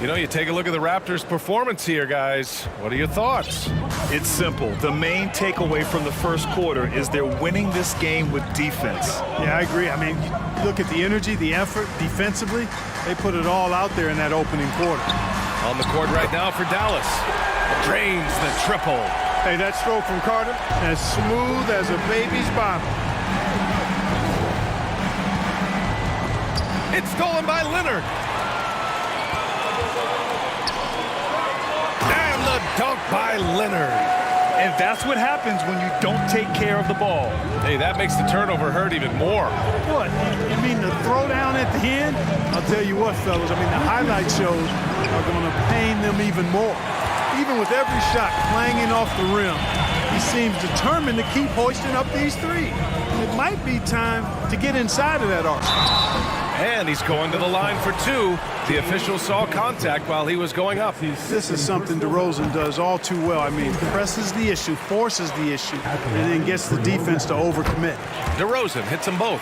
You know, you take a look at the Raptors' performance here, guys. What are your thoughts? It's simple. The main takeaway from the first quarter is they're winning this game with defense. Yeah, I agree. I mean, look at the energy, the effort defensively. They put it all out there in that opening quarter. On the court right now for Dallas. Drains the triple. Hey, that stroke from Carter, as smooth as a baby's bottom. It's stolen by Leonard. And the dunk by Leonard. And that's what happens when you don't take care of the ball. Hey, that makes the turnover hurt even more. What? You mean the throwdown at the end? I'll tell you what, fellas. I mean, the highlight shows are going to pain them even more. Even with every shot clanging off the rim, he seems determined to keep hoisting up these threes. It might be time to get inside of that arc. And he's going to the line for 2. The official saw contact while he was going up. This is something DeRozan does all too well. I mean, presses the issue, forces the issue, and then gets the defense to overcommit. DeRozan hits them both.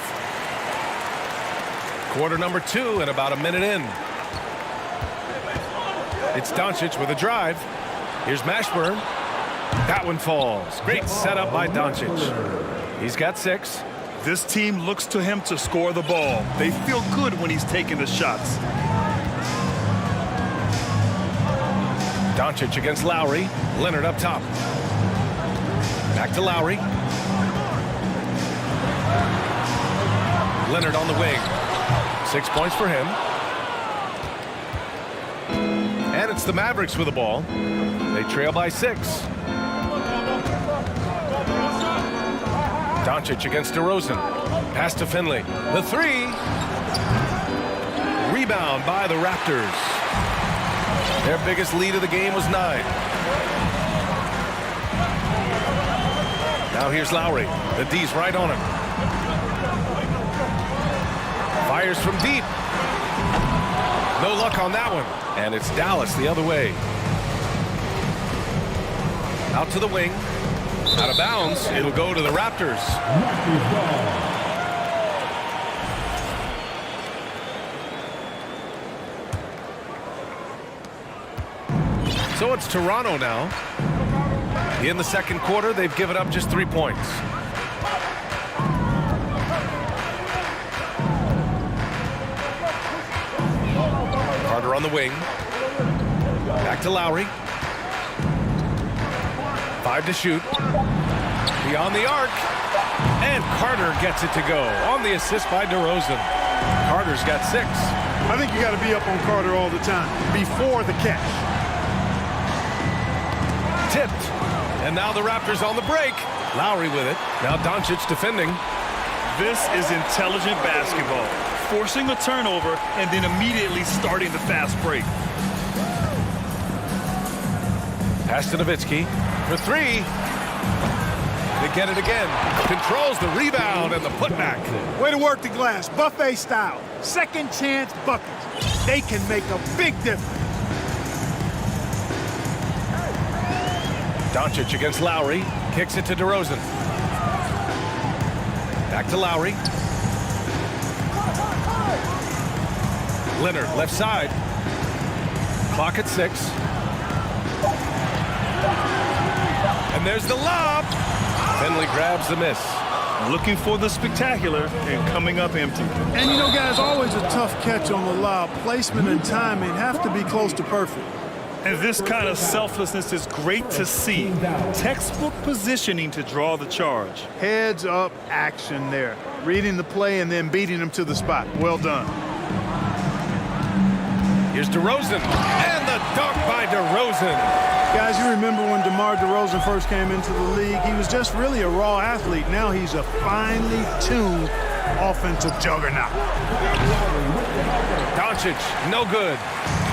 Quarter number 2 and about a minute in. It's Doncic with a drive. Here's Mashburn. That one falls. Great setup by Doncic. He's got 6. This team looks to him to score the ball. They feel good when he's taking the shots. Doncic against Lowry. Leonard up top. Back to Lowry. Leonard on the wing. 6 points for him. And it's the Mavericks with the ball. They trail by 6. Doncic against DeRozan. Pass to Finley. The 3. Rebound by the Raptors. Their biggest lead of the game was 9. Now here's Lowry. The D's right on him. Fires from deep. No luck on that one. And it's Dallas the other way. Out to the wing. Out of bounds. It'll go to the Raptors. So it's Toronto now. In the second quarter, they've given up just 3 points. Carter on the wing. Back to Lowry. 5 to shoot. Beyond the arc. And Carter gets it to go. On the assist by DeRozan. Carter's got 6. I think you got to be up on Carter all the time before the catch. Tipped. And now the Raptors on the break. Lowry with it. Now Doncic defending. This is intelligent basketball. Forcing a turnover and then immediately starting the fast break. Pass to Nowitzki for 3. They get it again. Controls the rebound and the putback. Way to work the glass, buffet style. Second chance buckets. They can make a big difference. Doncic against Lowry. Kicks it to DeRozan. Back to Lowry. Leonard left side. Clock at 6. And there's the lob. Finley grabs the miss. Looking for the spectacular and coming up empty. And you know, guys, always a tough catch on the lob. Placement and timing have to be close to perfect. And this kind of selflessness is great to see. Textbook positioning to draw the charge. Heads up action there. Reading the play and then beating him to the spot. Well done. Here's DeRozan. And the dunk by DeRozan. Guys, you remember when DeMar DeRozan first came into the league? He was just really a raw athlete. Now he's a finely tuned offensive juggernaut. Doncic, no good.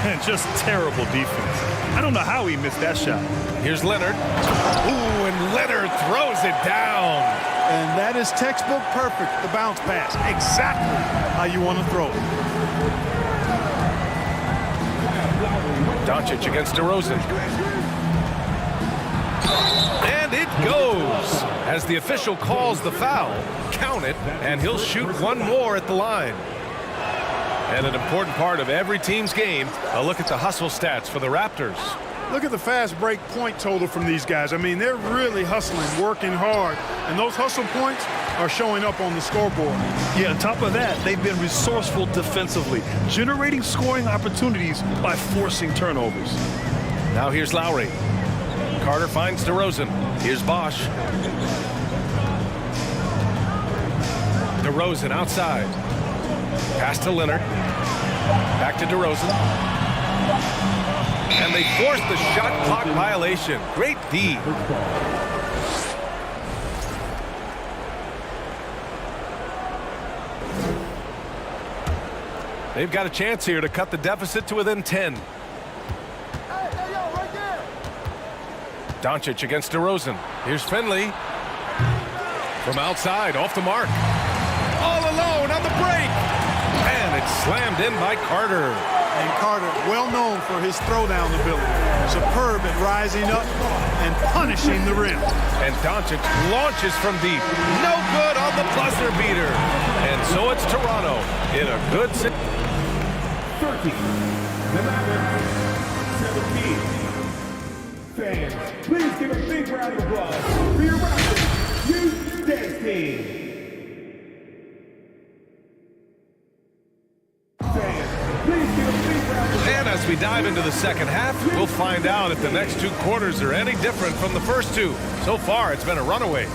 And just terrible defense. I don't know how he missed that shot. Here's Leonard. Ooh, and Leonard throws it down. And that is textbook perfect, the bounce pass. Exactly how you want to throw it. Doncic against DeRozan. And it goes. As the official calls the foul, count it, and he'll shoot one more at the line. And an important part of every team's game, a look at the hustle stats for the Raptors. Look at the fast break point total from these guys. I mean, they're really hustling, working hard, and those hustle points are showing up on the scoreboard. Yeah, on top of that, they've been resourceful defensively, generating scoring opportunities by forcing turnovers. Now here's Lowry. Carter finds DeRozan. Here's Bosch. DeRozan outside. Pass to Leonard. Back to DeRozan. And they force the shot clock violation. Great D. They've got a chance here to cut the deficit to within 10. Doncic against DeRozan. Here's Finley. From outside, off the mark. All alone on the break. And it's slammed in by Carter. And Carter, well known for his throwdown ability. Superb at rising up and punishing the rim. And Doncic launches from deep. No good on the buzzer beater. And so it's Toronto in a good situation. 13. The Mavericks, 17. Fans, please give a big round of applause for your Raptors Youth Dance Team. And as we dive into the second half, we'll find out if the next two quarters are any different from the first two. So far, it's been a runaway.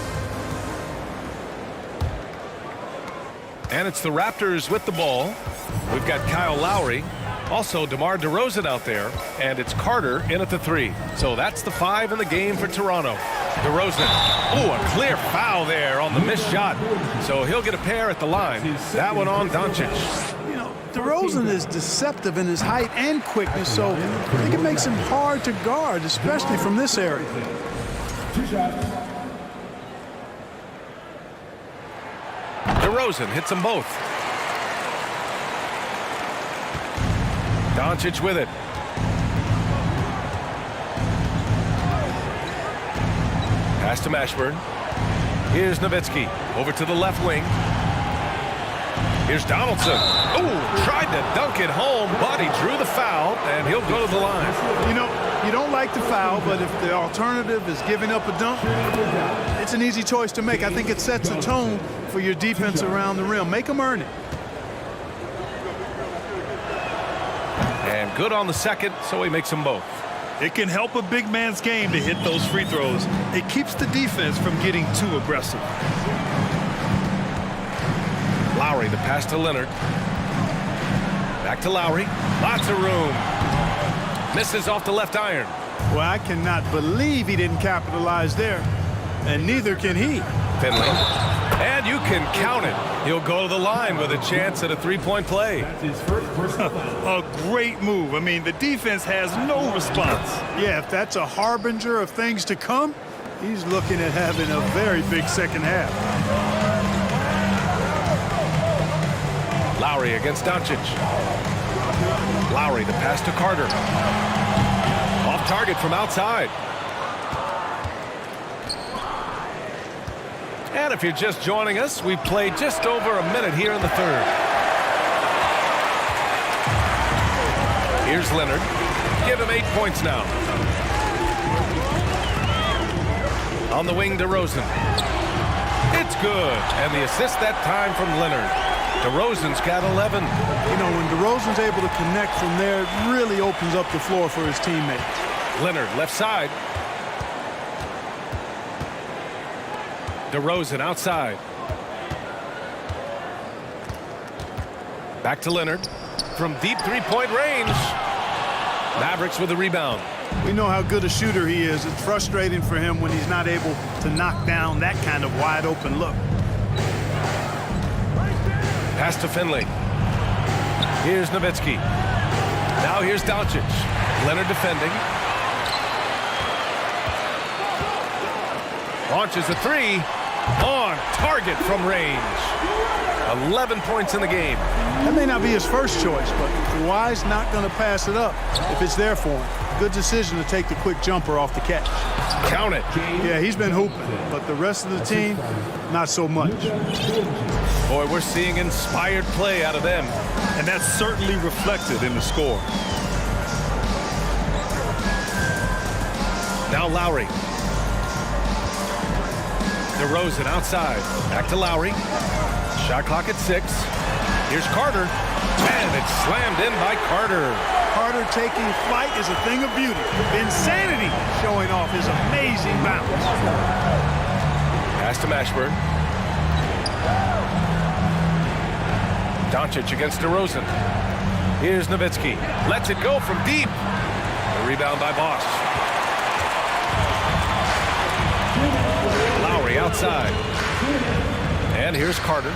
And it's the Raptors with the ball. We've got Kyle Lowry, also DeMar DeRozan out there, and it's Carter in at the 3. So that's the 5 in the game for Toronto. DeRozan, oh, a clear foul there on the missed shot. So he'll get a pair at the line. That one on Doncic. You know, DeRozan is deceptive in his height and quickness, so I think it makes him hard to guard, especially from this area. DeRozan hits them both. Doncic with it. Pass to Mashburn. Here's Nowitzki. Over to the left wing. Here's Donaldson. Oh, tried to dunk it home, but he drew the foul, and he'll go to the line. You know, you don't like the foul, but if the alternative is giving up a dunk, it's an easy choice to make. I think it sets a tone for your defense around the rim. Make them earn it. And good on the second, so he makes them both. It can help a big man's game to hit those free throws. It keeps the defense from getting too aggressive. Lowry, the pass to Leonard. Back to Lowry. Lots of room. Misses off the left iron. Well, I cannot believe he didn't capitalize there. And neither can he. Finley. And you can count it. He'll go to the line with a chance at a three-point play. A great move. I mean, the defense has no response. Yeah, if that's a harbinger of things to come, he's looking at having a very big second half. Lowry against Doncic. Lowry, the pass to Carter. Off target from outside. And if you're just joining us, we've played just over a minute here in the third. Here's Leonard. Give him 8 points now. On the wing, DeRozan. It's good. And the assist that time from Leonard. DeRozan's got 11. You know, when DeRozan's able to connect from there, it really opens up the floor for his teammates. Leonard, left side. DeRozan outside. Back to Leonard. From deep three-point range. Mavericks with the rebound. We know how good a shooter he is. It's frustrating for him when he's not able to knock down that kind of wide-open look. Pass to Finley. Here's Nowitzki. Now here's Doncic. Leonard defending. Launches a three. On target from range. 11 points in the game. That may not be his first choice, but Kawhi's not going to pass it up if it's there for him. Good decision to take the quick jumper off the catch. Count it. Yeah, he's been hooping, but the rest of the team, not so much. Boy, we're seeing inspired play out of them. And that's certainly reflected in the score. Now Lowry. DeRozan outside. Back to Lowry. Shot clock at 6. Here's Carter. And it's slammed in by Carter. Carter taking flight is a thing of beauty. Insanity showing off his amazing bounce. Pass to Mashburn. Doncic against DeRozan. Here's Nowitzki. Lets it go from deep. The rebound by Bosch. Lowry outside. And here's Carter.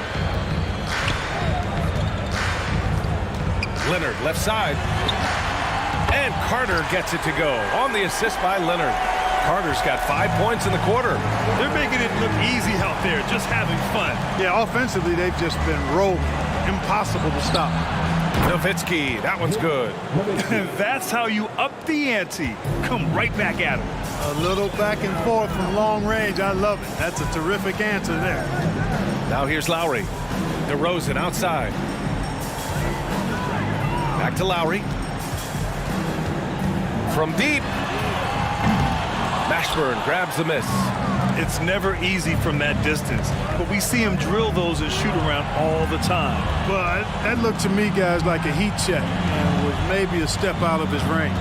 Leonard left side. And Carter gets it to go on the assist by Leonard. Carter's got 5 points in the quarter. They're making it look easy out there, just having fun. Yeah, offensively, they've just been rolling. Impossible to stop. Nowitzki, that one's good. That's how you up the ante. Come right back at him. A little back and forth from long range. I love it. That's a terrific answer there. Now here's Lowry. DeRozan outside. Back to Lowry. From deep. Mashburn grabs the miss. It's never easy from that distance, but we see him drill those and shoot around all the time. But that looked to me, guys, like a heat check and was maybe a step out of his range.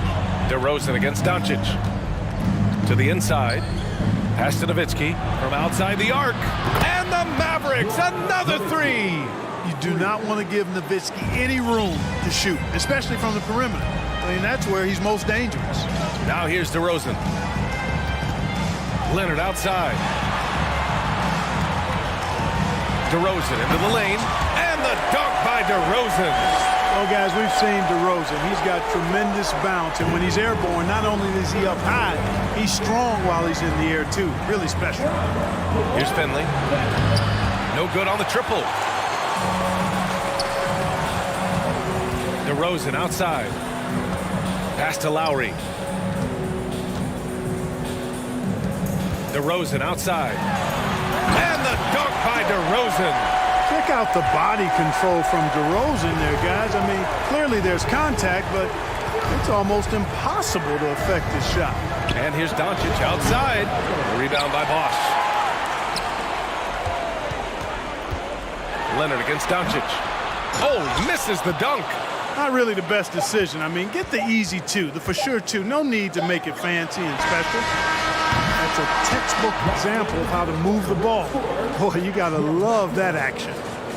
DeRozan against Doncic. To the inside. Pass to Nowitzki from outside the arc. And the Mavericks, another three. You do not want to give Nowitzki any room to shoot, especially from the perimeter. I mean, that's where he's most dangerous. Now here's DeRozan. Leonard outside. DeRozan into the lane. And the dunk by DeRozan. Well, guys, we've seen DeRozan. He's got tremendous bounce. And when he's airborne, not only is he up high, he's strong while he's in the air, too. Really special. Here's Finley. No good on the triple. DeRozan outside. Pass to Lowry. DeRozan outside. And the dunk by DeRozan. Check out the body control from DeRozan there, guys. I mean, clearly there's contact, but it's almost impossible to affect his shot. And here's Doncic outside. The rebound by Bosch. Leonard against Doncic. Oh, misses the dunk. Not really the best decision. I mean, get the easy two, the for sure two. No need to make it fancy and special. That's a textbook example of how to move the ball. Boy, you got to love that action.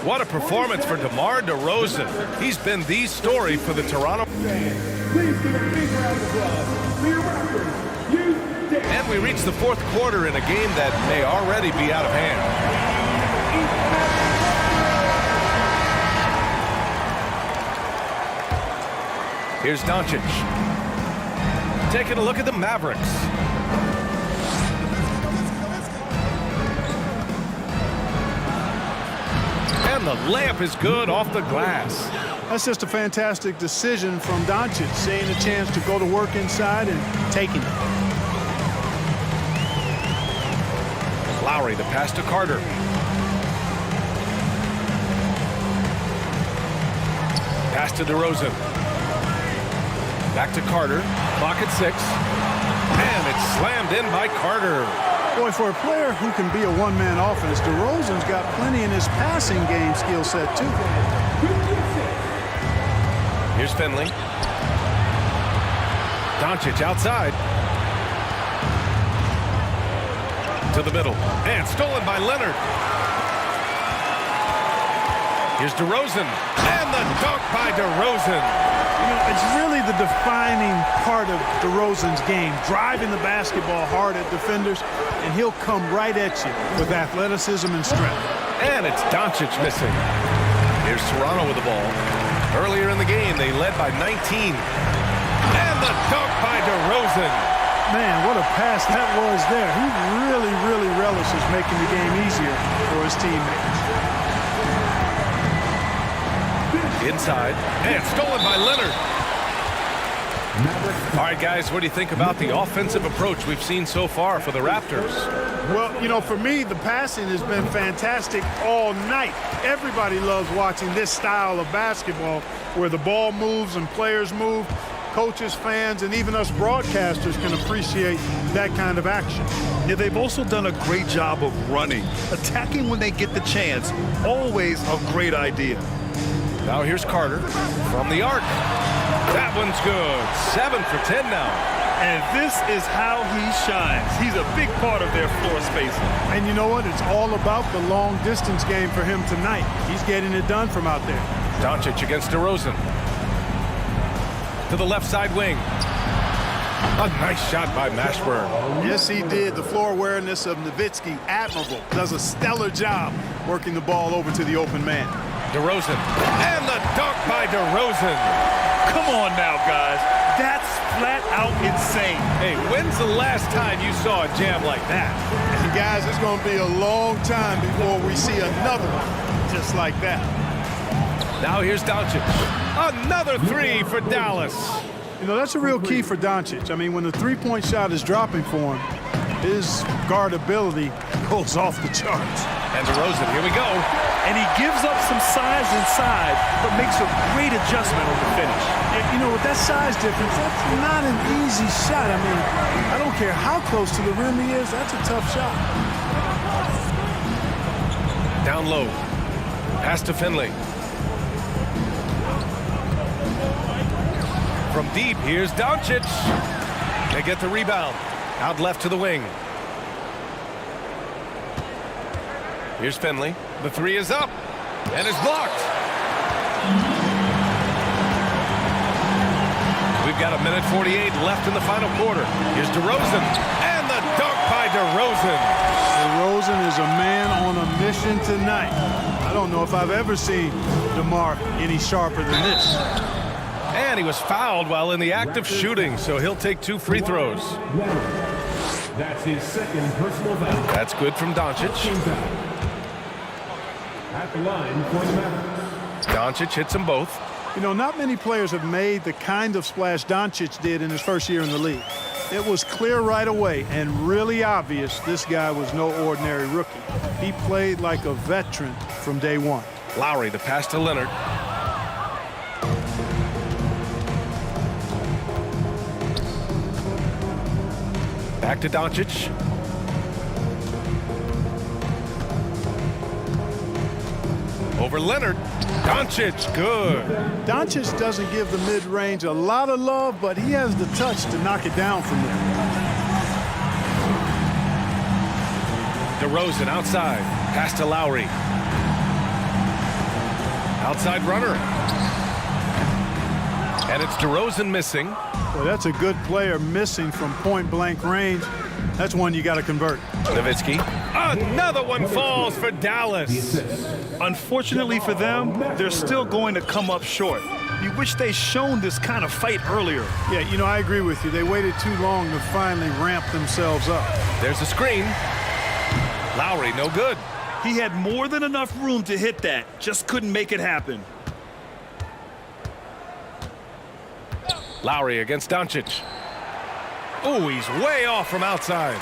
What a performance for DeMar DeRozan. He's been the story for the Toronto. Please give a big round of applause for your Raptors. And we reach the fourth quarter in a game that may already be out of hand. Here's Doncic. Taking a look at the Mavericks. And the layup is good off the glass. That's just a fantastic decision from Doncic, seeing a chance to go to work inside and taking it. Lowry, the pass to Carter. Pass to DeRozan. Back to Carter. Clock at 6. And it's slammed in by Carter. Boy, for a player who can be a one-man offense, DeRozan's got plenty in his passing game skill set, too. Here's Finley. Doncic outside. To the middle. And stolen by Leonard. Here's DeRozan. And the dunk by DeRozan. You know, it's really the defining part of DeRozan's game, driving the basketball hard at defenders, and he'll come right at you with athleticism and strength. And it's Doncic missing. Here's Toronto with the ball. Earlier in the game, they led by 19. And the dunk by DeRozan. Man, what a pass that was there. He really, really relishes making the game easier for his teammates. Inside, and stolen by Leonard. All right, guys, what do you think about the offensive approach we've seen so far for the Raptors? Well, you know, for me, the passing has been fantastic all night. Everybody loves watching this style of basketball where the ball moves and players move. Coaches, fans, and even us broadcasters can appreciate that kind of action. Yeah, they've also done a great job of running. Attacking when they get the chance, always a great idea. Now here's Carter from the arc. That one's good. 7 for 10 now. And this is how he shines. He's a big part of their floor spacing. And you know what? It's all about the long distance game for him tonight. He's getting it done from out there. Doncic against DeRozan. To the left side wing. A nice shot by Mashburn. Yes, he did. The floor awareness of Nowitzki, admirable. Does a stellar job working the ball over to the open man. DeRozan. And the dunk by DeRozan. Come on now, guys. That's flat out insane. Hey, when's the last time you saw a jam like that? And guys, it's going to be a long time before we see another one just like that. Now here's Doncic. Another three for Dallas. You know, that's a real key for Doncic. I mean, when the three-point shot is dropping for him, his guardability goes off the charts. And DeRozan, here we go. And he gives up some size inside, but makes a great adjustment on the finish. And, you know, with that size difference, that's not an easy shot. I mean, I don't care how close to the rim he is, that's a tough shot. Down low. Pass to Finley. From deep, here's Doncic. They get the rebound. Out left to the wing. Here's Finley. The three is up. And is blocked. We've got 1:48 left in the final quarter. Here's DeRozan. And the dunk by DeRozan. DeRozan is a man on a mission tonight. I don't know if I've ever seen DeMar any sharper than this. And he was fouled while in the act of shooting, so he'll take 2 free throws. That's his second personal foul. That's good from Doncic. At the line for the Mavericks. Doncic hits them both. You know, not many players have made the kind of splash Doncic did in his first year in the league. It was clear right away and really obvious this guy was no ordinary rookie. He played like a veteran from day one. Lowry, the pass to Leonard. Back to Doncic. Over Leonard. Doncic, good. Doncic doesn't give the mid-range a lot of love, but he has the touch to knock it down from there. DeRozan outside. Pass to Lowry. Outside runner. And it's DeRozan missing. Well, that's a good player missing from point-blank range. That's one you got to convert. Nowitzki. Another one falls for Dallas. Unfortunately for them, they're still going to come up short. You wish they'd shown this kind of fight earlier. Yeah, you know, I agree with you. They waited too long to finally ramp themselves up. There's a screen. Lowry, no good. He had more than enough room to hit that. Just couldn't make it happen. Lowry against Doncic. Oh, he's way off from outside.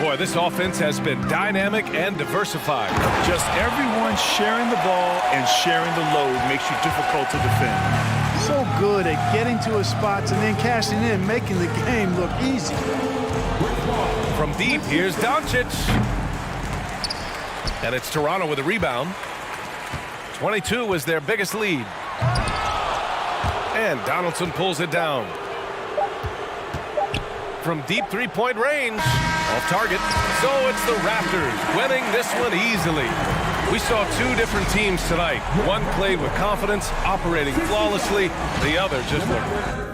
Boy, this offense has been dynamic and diversified. Just everyone sharing the ball and sharing the load makes you difficult to defend. So good at getting to his spots and then cashing in, making the game look easy. From deep, here's Doncic. And it's Toronto with a rebound. 22 was their biggest lead. And Donaldson pulls it down. From deep three-point range. Off target. So it's the Raptors winning this one easily. We saw two different teams tonight. One played with confidence, operating flawlessly. The other just looked.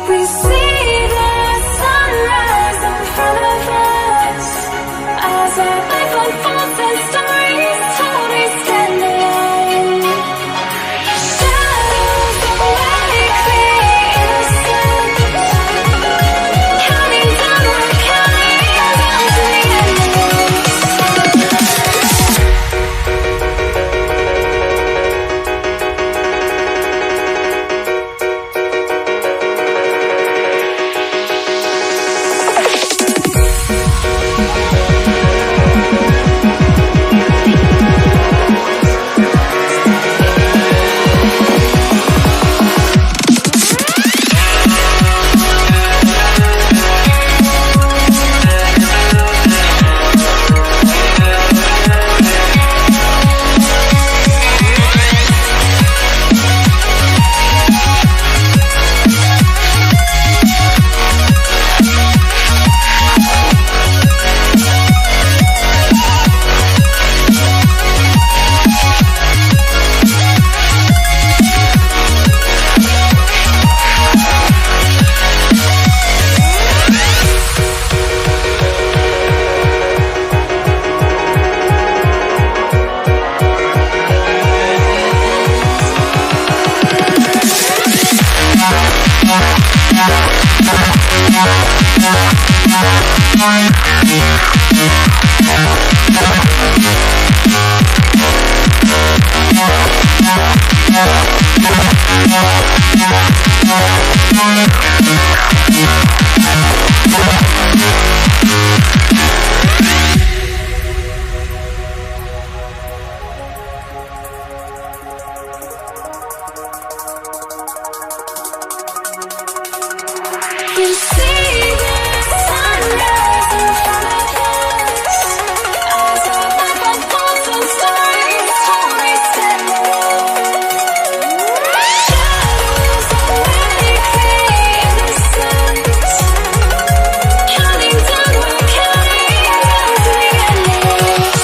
We see the sunrise in front of us as our life unfolds and stories told. We stand alone. Shadows of light create innocence, counting down, we're counting down to the We see the sunrise in front of us as our life unfolds and stories told we stand alone. Shadows already create the suns, counting down, we're counting down to the endless.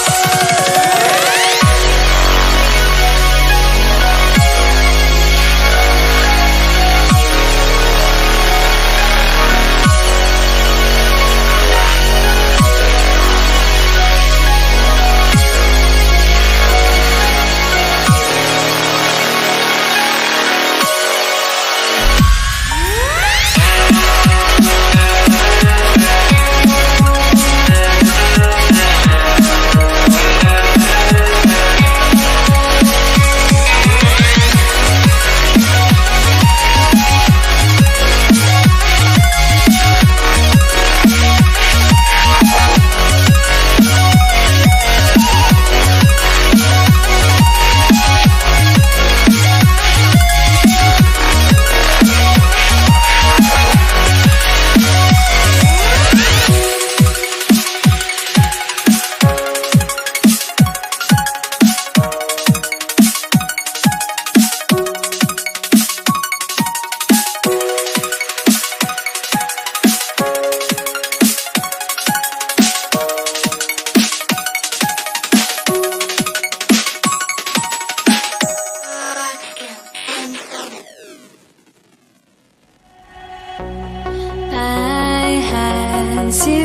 I had to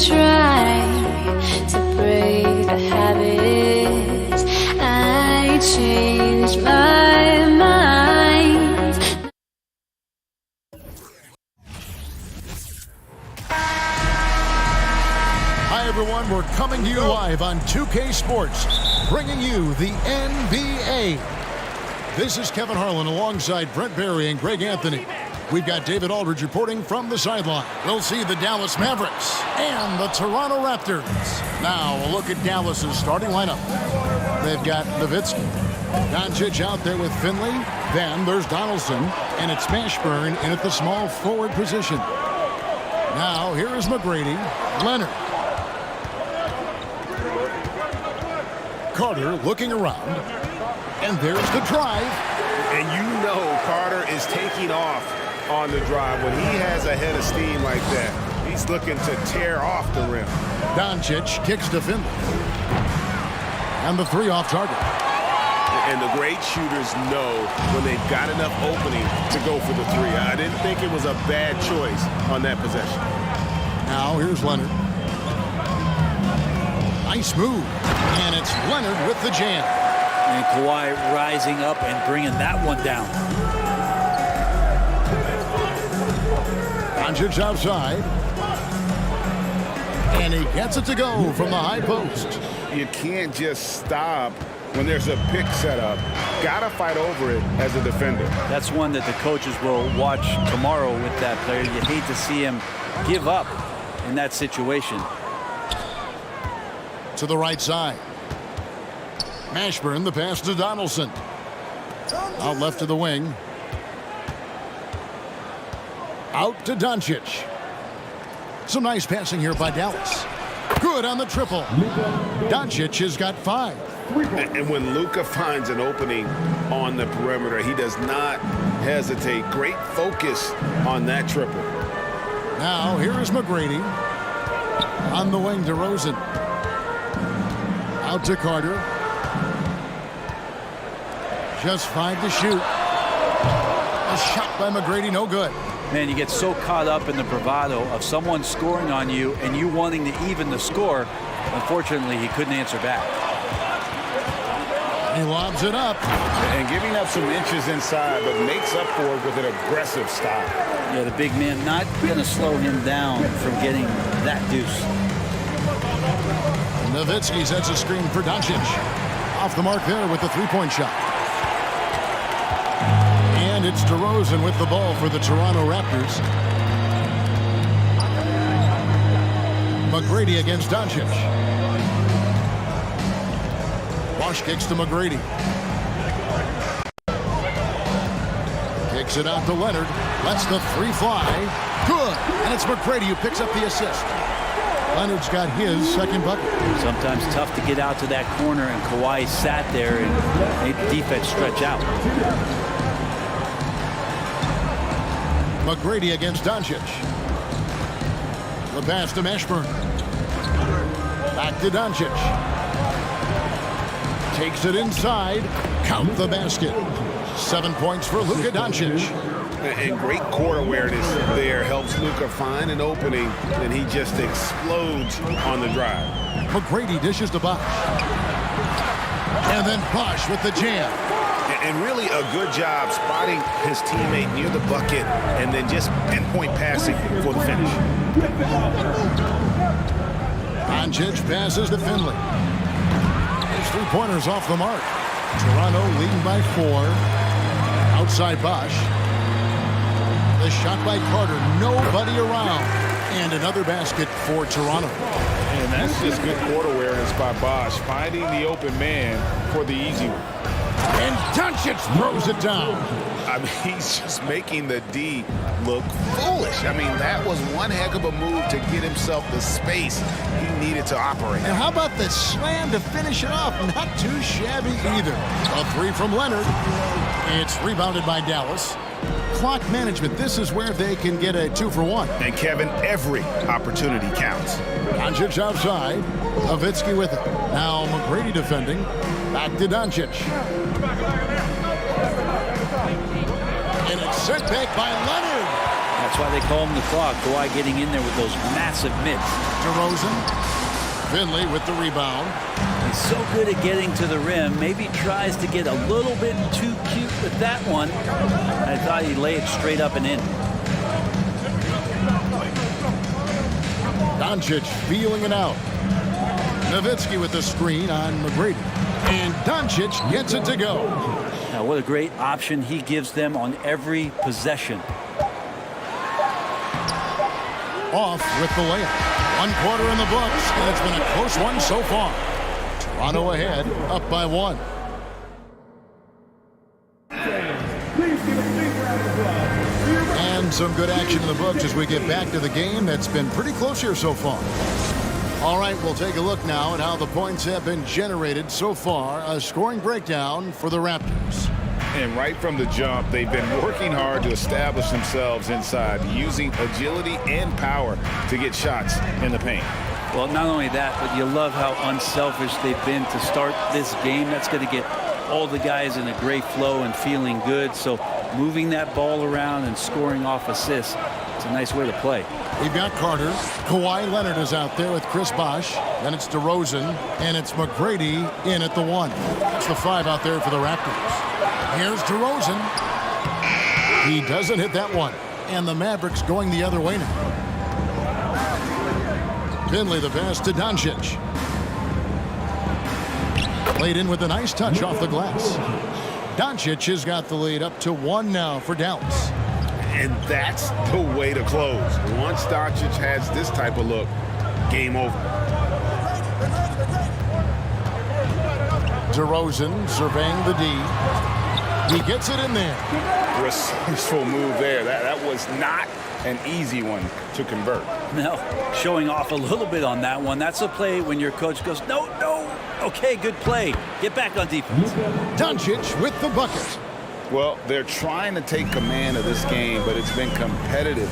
try to break the habits. I changed my mind. Hi, everyone. We're coming to you live on 2K Sports, bringing you the NBA. This is Kevin Harlan alongside Brent Barry and Greg Anthony. We've got David Aldridge reporting from the sideline. We'll see the Dallas Mavericks and the Toronto Raptors. Now, a look at Dallas's starting lineup. They've got Nowitzki, Doncic out there with Finley. Then there's Donaldson, and it's Mashburn in at the small forward position. Now, here is McGrady, Leonard. Carter looking around, and there's the drive. And you know Carter is taking off on the drive. When he has a head of steam like that, he's looking to tear off the rim. Doncic kicks to Finley. And the three off target. And the great shooters know when they've got enough opening to go for the three. I didn't think it was a bad choice on that possession. Now here's Leonard. Nice move. And it's Leonard with the jam. And Kawhi rising up and bringing that one down. Doncic outside. And he gets it to go from the high post. You can't just stop when there's a pick set up. Gotta fight over it as a defender. That's one that the coaches will watch tomorrow with that player. You hate to see him give up in that situation. To the right side. Mashburn, the pass to Donaldson. Out left to the wing. Out to Doncic. Some nice passing here by Dallas. Good on the triple. Doncic has got 5. And when Luka finds an opening on the perimeter, he does not hesitate. Great focus on that triple. Now here is McGrady. On the wing to Rosen. Out to Carter. Just 5 to shoot. A shot by McGrady, no good. Man, you get so caught up in the bravado of someone scoring on you and you wanting to even the score. Unfortunately, he couldn't answer back. He lobs it up. And giving up some inches inside, but makes up for it with an aggressive style. Yeah, the big man not going to slow him down from getting that deuce. Nowitzki sets a screen for Doncic. Off the mark there with the three-point shot. And it's DeRozan with the ball for the Toronto Raptors. McGrady against Doncic. Bosh kicks to McGrady. Kicks it out to Leonard. Lets the three fly. Good. And it's McGrady who picks up the assist. Leonard's got his second bucket. Sometimes tough to get out to that corner, and Kawhi sat there and made the defense stretch out. McGrady against Doncic. The pass to Mashburn. Back to Doncic. Takes it inside. Count the basket. 7 points for Luka Doncic. And great court awareness there helps Luka find an opening, and he just explodes on the drive. McGrady dishes to Bosh. And then Bosh with the jam. And really a good job spotting his teammate near the bucket and then just pinpoint passing for the finish. Doncic passes to Finley. His three-pointers off the mark. Toronto leading by 4. Outside Bosh. The shot by Carter. Nobody around. And another basket for Toronto. And that's just good court awareness by Bosh, finding the open man for the easy one. And Doncic throws it down. I mean, he's just making the D look foolish. I mean, that was one heck of a move to get himself the space he needed to operate. And how about the slam to finish it off? Not too shabby either. A three from Leonard. It's rebounded by Dallas. Clock management. This is where they can get a 2-for-1. And Kevin, every opportunity counts. Doncic outside. Nowitzki with it. Now McGrady defending. Back to Doncic. And it's sent back by Leonard. That's why they call him the clock. Kawhi getting in there with those massive mitts. DeRozan. Finley with the rebound. He's so good at getting to the rim. Maybe tries to get a little bit too cute with that one. I thought he'd lay it straight up and in. Doncic feeling it out. Nowitzki with the screen on McGrady. And Doncic gets it to go. Now, what a great option he gives them on every possession. Off with the layup. 1 quarter in the books, and it's been a close one so far. Toronto ahead, up by 1. And some good action in the books as we get back to the game that's been pretty close here so far. All right, we'll take a look now at how the points have been generated so far. A scoring breakdown for the Raptors. And right from the jump, they've been working hard to establish themselves inside, using agility and power to get shots in the paint. Well, not only that, but you love how unselfish they've been to start this game. That's going to get all the guys in a great flow and feeling good. So moving that ball around and scoring off assists, it's a nice way to play. We've got Carter. Kawhi Leonard is out there with Chris Bosh. Then it's DeRozan, and it's McGrady in at the 1. It's the 5 out there for the Raptors. Here's DeRozan. He doesn't hit that one. And the Mavericks going the other way now. Finley the pass to Doncic. Played in with a nice touch off the glass. Doncic has got the lead up to 1 now for Dallas. And that's the way to close. Once Doncic has this type of look, game over. DeRozan surveying the D. He gets it in there. Resourceful move there. That was not an easy one to convert. No, showing off a little bit on that one. That's a play when your coach goes, no. Okay, good play. Get back on defense. Doncic with the bucket. Well, they're trying to take command of this game, but it's been competitive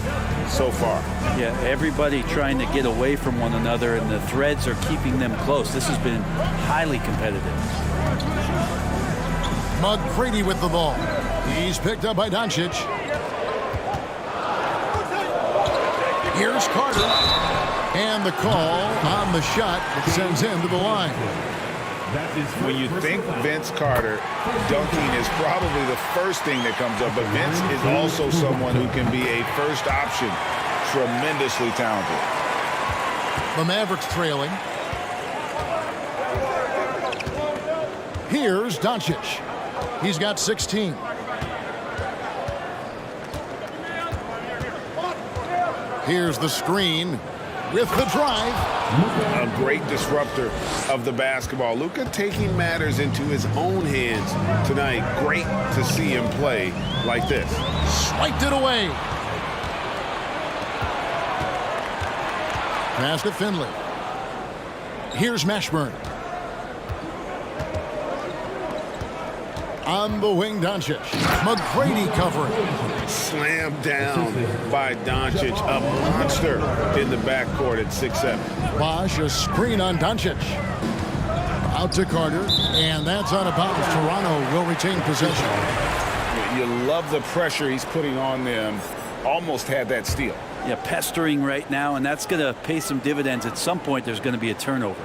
so far. Yeah, everybody trying to get away from one another, and the threads are keeping them close. This has been highly competitive. McGrady with the ball. He's picked up by Doncic. Here's Carter. And the call on the shot that sends him to the line. When you think Vince Carter, dunking is probably the first thing that comes up, but Vince is also someone who can be a first option. Tremendously talented. The Mavericks trailing. Here's Doncic. He's got 16. Here's the screen. with the drive. A great disruptor of the basketball. Luka taking matters into his own hands tonight. Great to see him play like this. Swiped it away. Pass to Finley. Here's Mashburn. On the wing, Doncic. McGrady covering. Slammed down by Doncic. A monster in the backcourt at 6'7". Bosh, a screen on Doncic. Out to Carter, and that's out of bounds. Toronto will retain possession. You love the pressure he's putting on them. Almost had that steal. Yeah, pestering right now, and that's going to pay some dividends. At some point, there's going to be a turnover.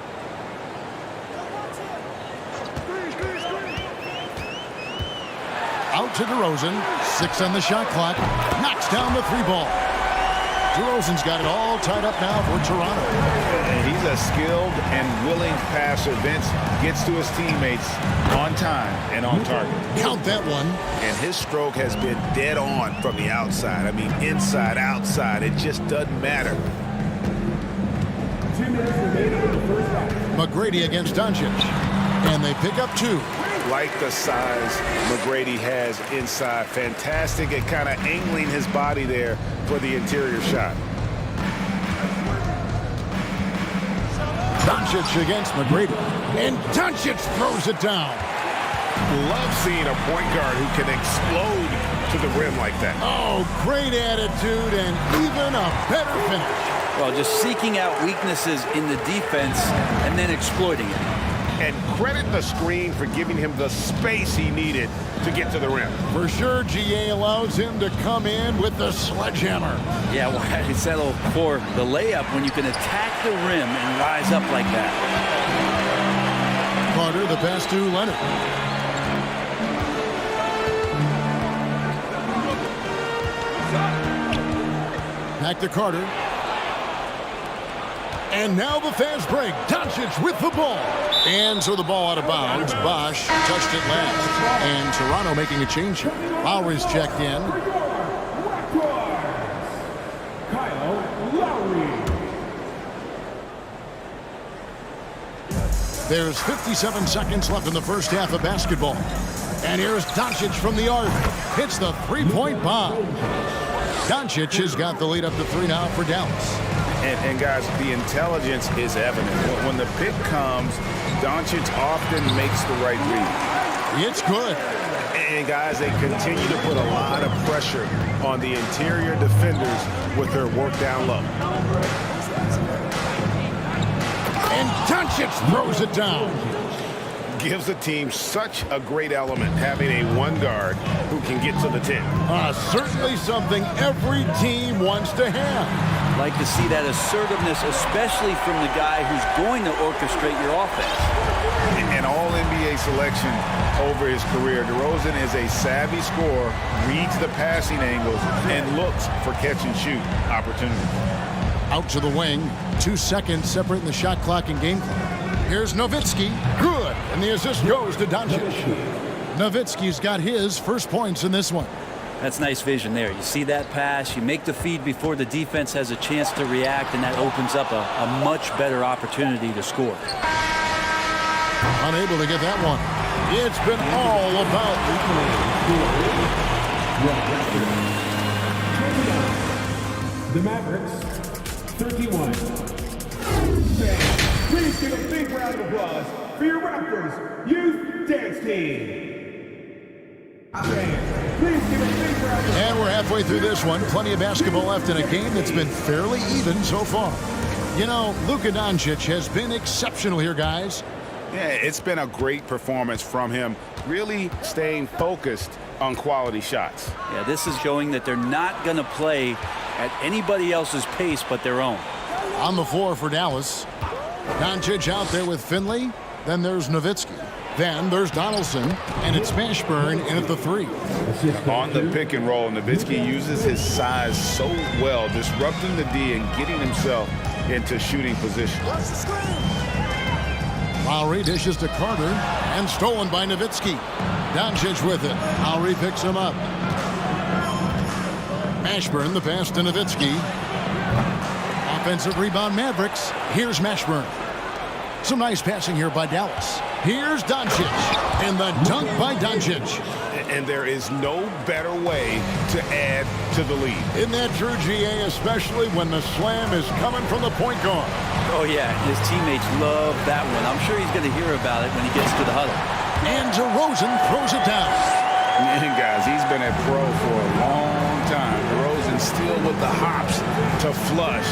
Out to DeRozan. 6 on the shot clock. Knocks down the 3-ball. DeRozan's got it all tied up now for Toronto. And he's a skilled and willing passer. Vince gets to his teammates on time and on target. Count that one. And his stroke has been dead on from the outside. I mean, inside, outside. It just doesn't matter. 2 minutes remaining in the first half. McGrady against Doncic. And they pick up 2. Like the size McGrady has inside. Fantastic at kind of angling his body there for the interior shot. Doncic against McGrady. And Doncic throws it down. Love seeing a point guard who can explode to the rim like that. Oh, great attitude and even a better finish. Well, just seeking out weaknesses in the defense and then exploiting it. And credit the screen for giving him the space he needed to get to the rim. For sure, GA allows him to come in with the sledgehammer. Yeah, why settle for the layup when you can attack the rim and rise up like that? Carter, the pass to Leonard. Back to Carter. And now the fast break. Doncic with the ball. And so the ball out of bounds. Bosh touched it last. And Toronto making a change here. Lowry's checked in. Kyle Lowry. There's 57 seconds left in the first half of basketball. And here's Doncic from the arc. Hits the three-point bomb. Doncic has got the lead up to 3 now for Dallas. And guys, the intelligence is evident. When the pick comes, Doncic often makes the right read. It's good. And guys, they continue to put a lot of pressure on the interior defenders with their work down low. And Doncic throws it down. Gives the team such a great element having a one guard who can get to the 10. Certainly something every team wants to have. Like to see that assertiveness, especially from the guy who's going to orchestrate your offense. An all-NBA selection over his career. DeRozan is a savvy scorer, reads the passing angles, and looks for catch-and-shoot opportunities. Out to the wing. 2 seconds separating the shot clock and game clock. Here's Nowitzki. Good. And the assist goes to Doncic. Nowitzki's got his first points in this one. That's nice vision there. You see that pass, you make the feed before the defense has a chance to react, and that opens up a much better opportunity to score. Unable to get that one. It's been all about The Mavericks, 31. Fans, please give a big round of applause for your Raptors Youth Dance Team. And we're halfway through this one. Plenty of basketball left in a game that's been fairly even so far. You know, Luka Doncic has been exceptional here, guys. Yeah, it's been a great performance from him, really staying focused on quality shots. Yeah, this is showing that they're not going to play at anybody else's pace but their own. On the floor for Dallas. Doncic out there with Finley. Then there's Nowitzki. Then there's Donaldson, and it's Mashburn in at the 3. On the pick and roll, Nowitzki uses his size so well, disrupting the D and getting himself into shooting position. Lowry dishes to Carter, and stolen by Nowitzki. Doncic with it. Lowry picks him up. Mashburn, the pass to Nowitzki. Offensive rebound, Mavericks. Here's Mashburn. Some nice passing here by Dallas. Here's Doncic. And the dunk by Doncic. And there is no better way to add to the lead. Isn't that true, GA, especially when the slam is coming from the point guard? Oh, yeah. His teammates love that one. I'm sure he's going to hear about it when he gets to the huddle. And DeRozan throws it down. And guys, he's been a pro for a long time. DeRozan still with the hops to flush.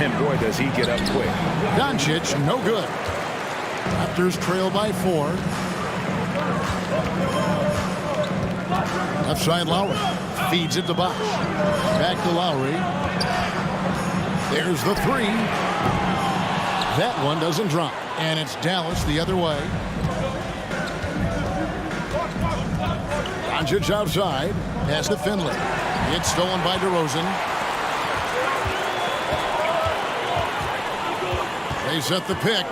And boy, does he get up quick. Doncic, no good. Raptors trail by 4. Left side, Lowry. Feeds it to Bosh. Back to Lowry. There's the 3. That one doesn't drop. And it's Dallas the other way. Doncic outside. Pass to Finley. It's stolen by DeRozan. They set the pick.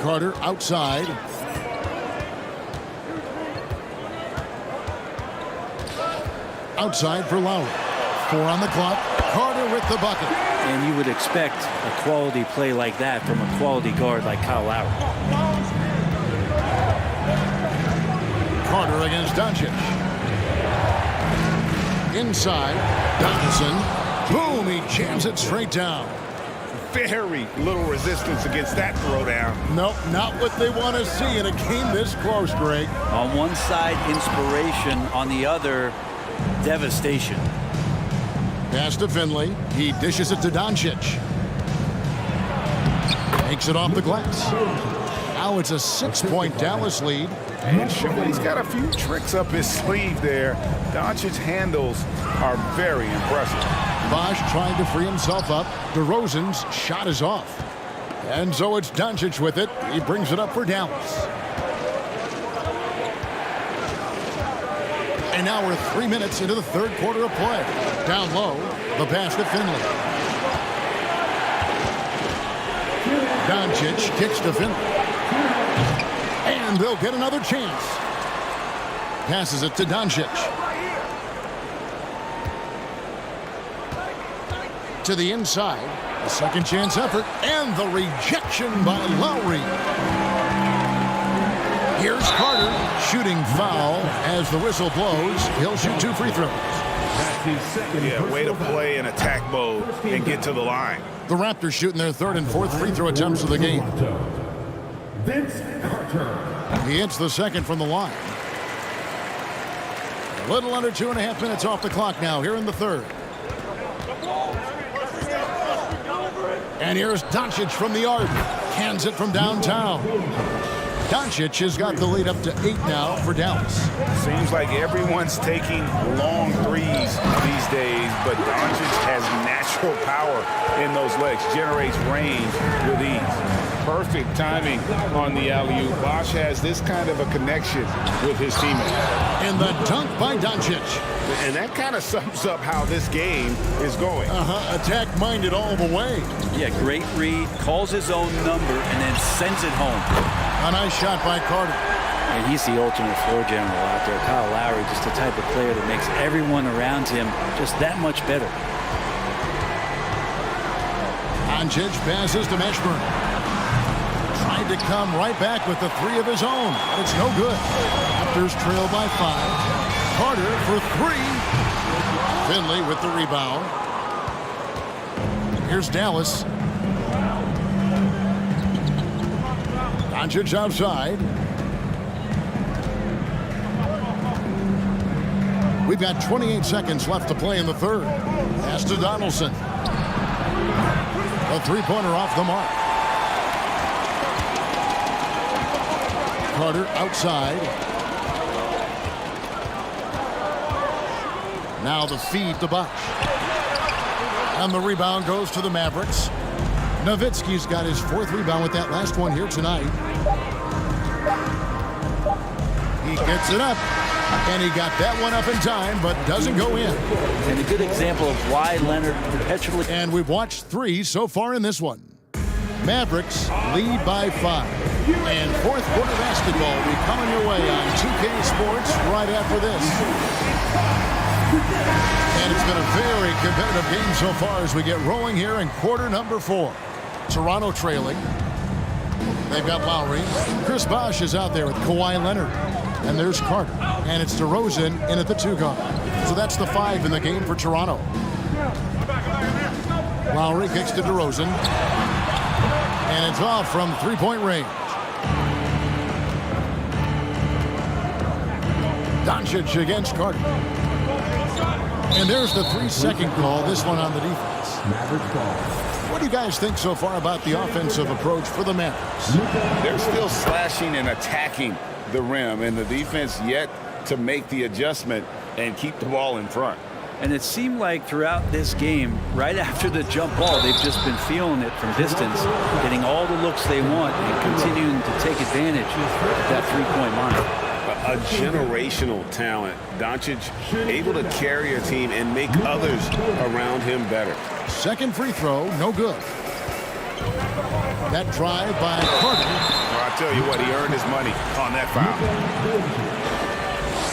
Carter outside. Outside for Lowry. 4 on the clock. Carter with the bucket. And you would expect a quality play like that from a quality guard like Kyle Lowry. Carter against Doncic. Inside. Donaldson. Boom, he jams it straight down. Very little resistance against that throwdown. Nope, not what they want to see in a game this close, Greg. On one side, inspiration. On the other, devastation. Pass to Finley. He dishes it to Doncic. Takes it off the glass. Now it's a 6-point Dallas lead. And he's got a few tricks up his sleeve there. Doncic's handles are very impressive. Bosh trying to free himself up. DeRozan's shot is off. And so it's Doncic with it. He brings it up for Dallas. And now we're 3 minutes into the third quarter of play. Down low, the pass to Finley. Doncic kicks to Finley. And they'll get another chance. Passes it to Doncic. To the inside. A second chance effort. And the rejection by Lowry. Here's Carter. Shooting foul as the whistle blows. He'll shoot 2 free throws. Yeah, way to play in attack mode and get to the line. The Raptors shooting their 3rd and 4th free throw attempts of the game. Vince Carter. He hits the 2nd from the line. A little under 2.5 minutes off the clock now here in the 3rd. And here's Doncic from the arc. Hands it from downtown. Doncic has got the lead up to 8 now for Dallas. Seems like everyone's taking long threes these days, but Doncic has natural power in those legs, generates range with ease. Perfect timing on the alley-oop. Bosh has this kind of a connection with his teammate. And the dunk by Doncic. And that kind of sums up how this game is going. Attack-minded all the way. Yeah, great read, calls his own number, and then sends it home. A nice shot by Carter. And he's the ultimate floor general out there. Kyle Lowry, just the type of player that makes everyone around him just that much better. Doncic passes to Mashburn. Tried to come right back with the 3 of his own, but it's no good. Raptors trail by 5. Carter for 3. Finley with the rebound. Here's Dallas. Doncic outside. We've got 28 seconds left to play in the 3rd. Pass to Donaldson. A 3-pointer off the mark. Carter outside. Now the feed to Bosh. And the rebound goes to the Mavericks. Nowitzki's got his 4th rebound with that last one here tonight. He gets it up. And he got that one up in time, but doesn't go in. And a good example of why Leonard perpetually... And we've watched 3 so far in this one. Mavericks lead by 5. And 4th quarter basketball will be coming your way on 2K Sports right after this. And it's been a very competitive game so far as we get rolling here in quarter number 4. Toronto trailing. They've got Lowry. Chris Bosh is out there with Kawhi Leonard. And there's Carter. And it's DeRozan in at the 2 guard. So that's the 5 in the game for Toronto. Lowry kicks to DeRozan. And it's off from 3-point range. Doncic against Carter. And there's the 3-second call, this one on the defense. What do you guys think so far about the offensive approach for the Mavericks? They're still slashing and attacking the rim, and the defense yet to make the adjustment and keep the ball in front. And it seemed like throughout this game, right after the jump ball, they've just been feeling it from distance, getting all the looks they want and continuing to take advantage of that 3-point line. A generational talent. Doncic able to carry a team and make others around him better. Second free throw, no good. That drive by Carter. Well, I tell you what, he earned his money on that foul.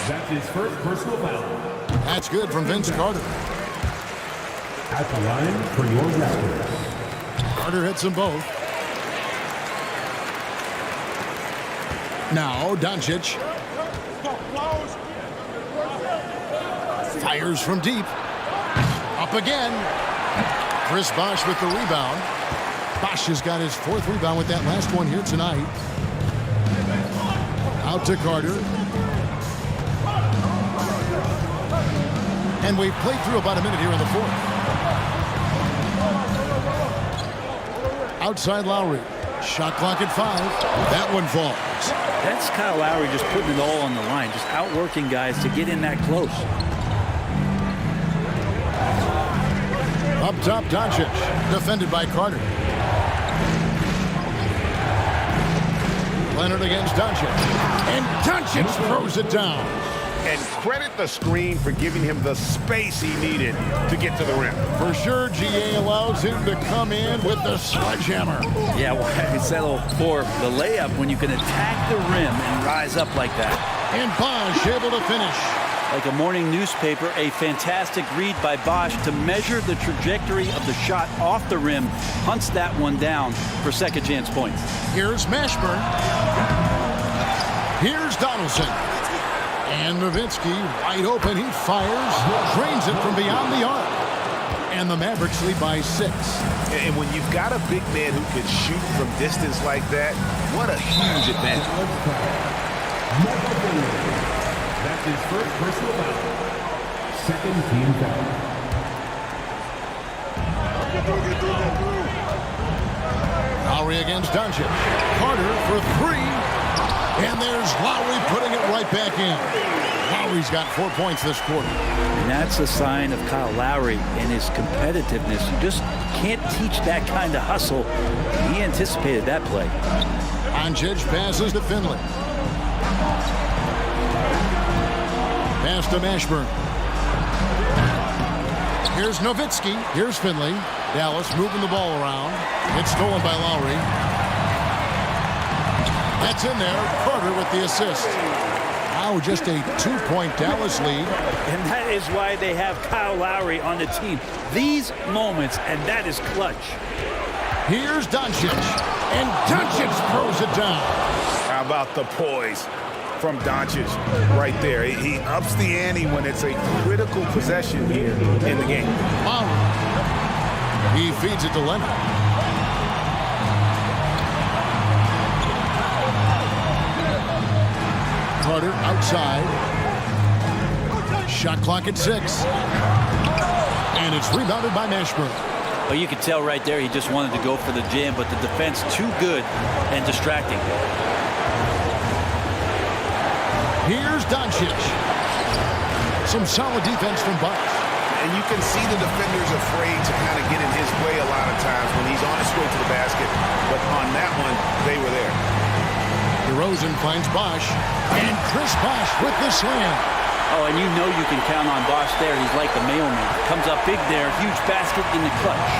That's his first personal foul. That's good from Vince Carter. At the line for your Raptors. Carter hits them both. Now Doncic. Fires from deep. Up again. Chris Bosh with the rebound. Bosh has got his 4th rebound with that last one here tonight. Out to Carter. And we've played through about a minute here in the 4th. Outside Lowry. Shot clock at 5. That one falls. That's Kyle Lowry just putting it all on the line, just outworking guys to get in that close. Up top, Doncic, defended by Carter. Leonard against Doncic. And Doncic throws it down. And credit the screen for giving him the space he needed to get to the rim. For sure, GA allows him to come in with the sledgehammer. Yeah, well, I settle for the layup when you can attack the rim and rise up like that. And Bosh able to finish. Like a morning newspaper, a fantastic read by Bosh to measure the trajectory of the shot off the rim, hunts that one down for second chance points. Here's Mashburn. Here's Donaldson. And Nowitzki wide open. He fires, drains it from beyond the arc. And the Mavericks lead by 6. And when you've got a big man who can shoot from distance like that, what a huge advantage. That's his first personal foul. Second team foul. Lowry against Doncic. Carter for 3. And there's Lowry putting it right back in. Lowry's got 4 points this quarter. And that's a sign of Kyle Lowry and his competitiveness. You just can't teach that kind of hustle. He anticipated that play. Doncic passes to Finley. Pass to Mashburn. Here's Nowitzki. Here's Finley. Dallas moving the ball around. It's stolen by Lowry. That's in there. Carter with the assist. Now just a 2-point Dallas lead. And that is why they have Kyle Lowry on the team. These moments, and that is clutch. Here's Doncic. And Doncic throws it down. How about the poise from Doncic right there? He ups the ante when it's a critical possession here in the game. Lowry. He feeds it to Leonard. Carter outside. Shot clock at 6. And it's rebounded by Mashburn. Well, you could tell right there he just wanted to go for the jam, but the defense too good and distracting. Here's Doncic. Some solid defense from Bosh. And you can see the defenders afraid to kind of get in his way a lot of times when he's on his way to the basket. But on that one, they were there. DeRozan finds Bosh. And Chris Bosh with the slam. Oh, and you know you can count on Bosh there. He's like the mailman. Comes up big there. Huge basket in the clutch.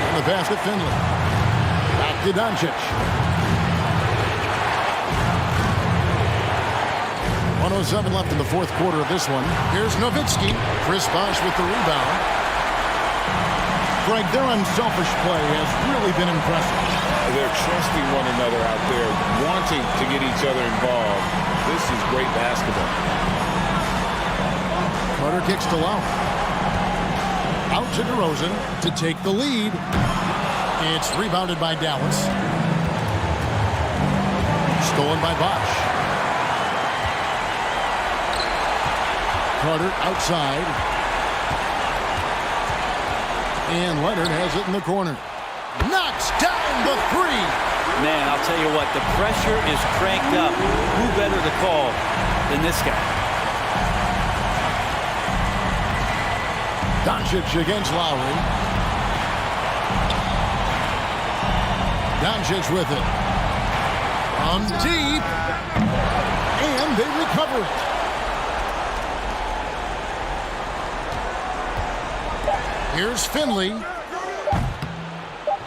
And the pass to Finley. Back to Doncic. 1:07 left in the fourth quarter of this one. Here's Nowitzki. Chris Bosh with the rebound. Greg, their unselfish play has really been impressive. They're trusting one another out there, wanting to get each other involved. This is great basketball. Carter kicks to Lau. Out to DeRozan to take the lead. It's rebounded by Dallas. Stolen by Bosh. Carter outside. And Leonard has it in the corner. Knocks down the three. Man, I'll tell you what, the pressure is cranked up. Who better to call than this guy? Doncic against Lowry. Doncic with it. From deep. And they recover it. Here's Finley.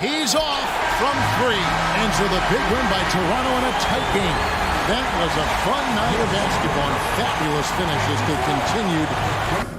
He's off from three. And so the big win by Toronto in a tight game. That was a fun night of basketball and fabulous finishes that continued.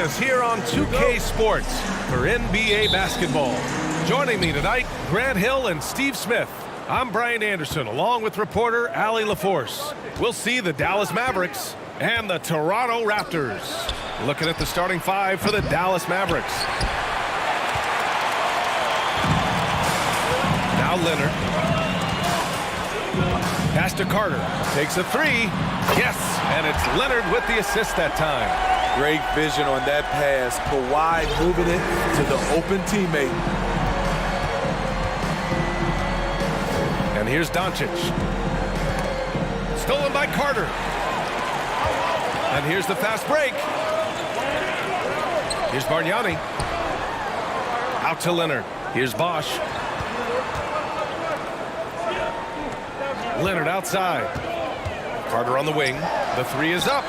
us here on 2K Sports for NBA basketball. Joining me tonight, Grant Hill and Steve Smith. I'm Brian Anderson, along with reporter Allie LaForce. We'll see the Dallas Mavericks and the Toronto Raptors. Looking at the starting five for the Dallas Mavericks. Now Leonard. Pass to Carter. Takes a three. Yes, and it's Leonard with the assist that time. Great vision on that pass. Kawhi moving it to the open teammate. And here's Doncic. Stolen by Carter. And here's the fast break. Here's Bargnani. Out to Leonard. Here's Bosch. Leonard outside. Carter on the wing. The three is up.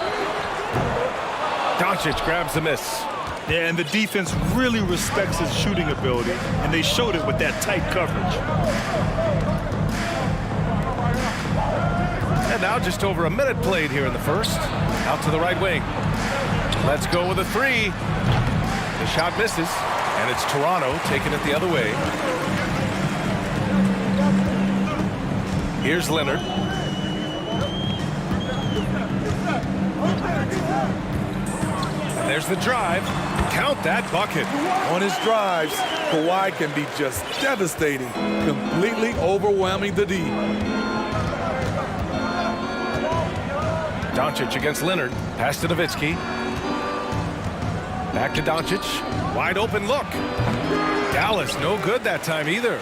Doncic grabs the miss. Yeah, and the defense really respects his shooting ability, and they showed it with that tight coverage. And now just over a minute played here in the first. Out to the right wing. Let's go with a three. The shot misses, and it's Toronto taking it the other way. Here's Leonard. And there's the drive. Count that bucket. On his drives, Kawhi can be just devastating, completely overwhelming the D. Doncic against Leonard. Pass to Nowitzki. Back to Doncic. Wide open look. Dallas no good that time either.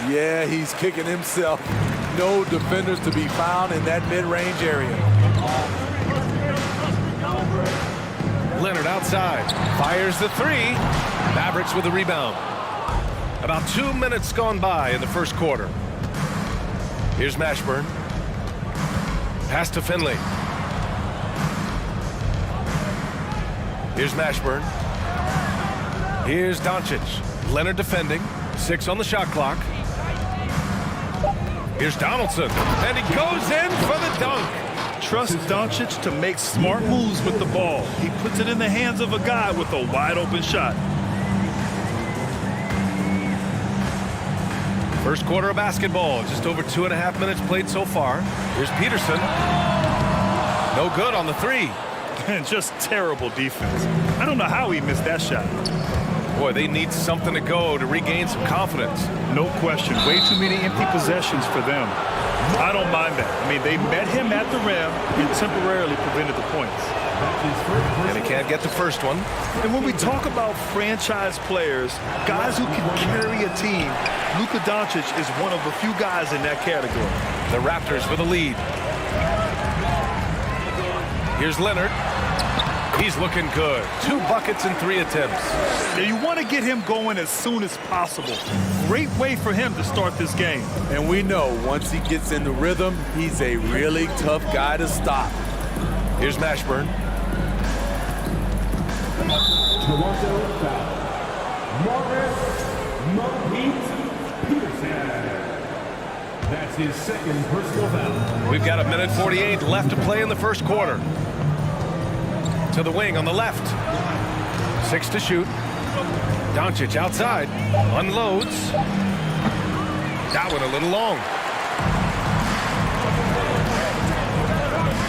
Yeah, he's kicking himself. No defenders to be found in that mid-range area. Leonard outside. Fires the three. Mavericks with the rebound. About 2 minutes gone by in the first quarter. Here's Mashburn. Pass to Finley. Here's Mashburn. Here's Doncic. Leonard defending. 6 on the shot clock. Here's Donaldson. And he goes in for the dunk. Trust Doncic to make smart moves with the ball. He puts it in the hands of a guy with a wide open shot. First quarter of basketball. Just over 2.5 minutes played so far. Here's Peterson. No good on the three. And just terrible defense. I don't know how he missed that shot. Boy, they need something to go to regain some confidence. No question. Way too many empty possessions for them. I don't mind that. I mean, they met him at the rim and temporarily prevented the points. And he can't get the first one. And when we talk about franchise players, guys who can carry a team, Luka Doncic is one of the few guys in that category. The Raptors with a lead. Here's Leonard. He's looking good. 2 buckets in 3 attempts. Yeah, you want to get him going as soon as possible. Great way for him to start this game. And we know once he gets in the rhythm, he's a really tough guy to stop. Here's Mashburn. Toronto foul. Morris Monteith Peterson. That's his second personal foul. We've got 1:48 left to play in the first quarter. To the wing on the left. 6 to shoot. Doncic outside. Unloads. That one a little long.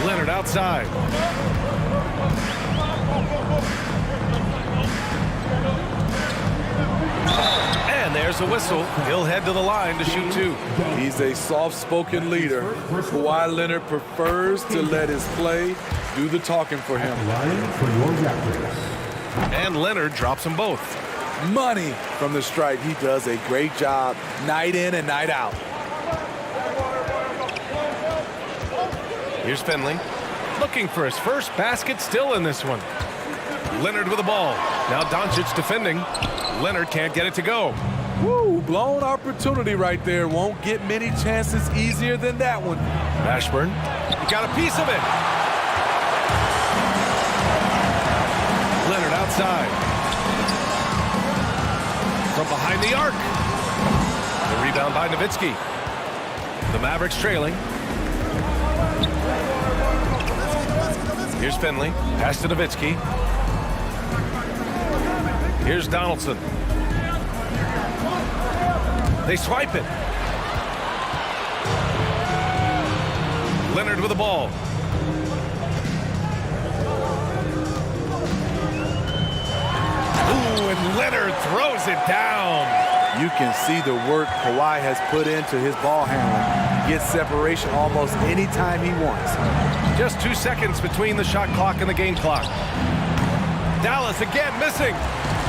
Leonard outside. And there's a whistle. He'll head to the line to shoot 2. He's a soft-spoken leader. Kawhi Leonard prefers to let his play do the talking for him. And Leonard drops them both. Money from the stripe. He does a great job night in and night out. Here's Finley. Looking for his first basket, still in this one. Leonard with the ball. Now Doncic defending. Leonard can't get it to go. Woo, blown opportunity right there. Won't get many chances easier than that one. Mashburn, he got a piece of it. Leonard outside. From behind the arc. The rebound by Nowitzki. The Mavericks trailing. Here's Finley. Pass to Nowitzki. Here's Donaldson. They swipe it. Leonard with the ball. Ooh, and Leonard throws it down. You can see the work Kawhi has put into his ball handling. Gets separation almost any time he wants. Just 2 seconds between the shot clock and the game clock. Dallas again missing.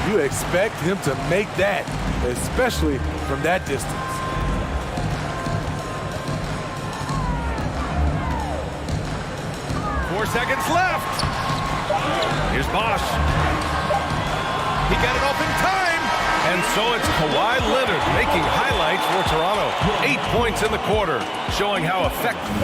You expect him to make that, especially from that distance. Four seconds left. Here's Bosch. He got it off in time. And so it's Kawhi Leonard making highlights for Toronto. 8 points in the quarter, showing how effective.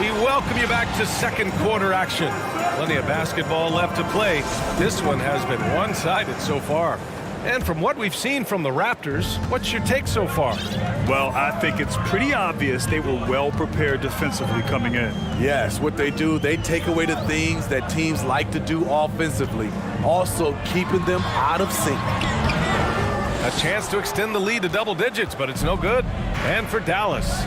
We welcome you back to second quarter action. Plenty of basketball left to play. This one has been one-sided so far. And from what we've seen from the Raptors, what's your take so far? Well, I think it's pretty obvious they were well prepared defensively coming in. Yes, what they do, they take away the things that teams like to do offensively, also keeping them out of sync. A chance to extend the lead to double digits, but it's no good. And for Dallas.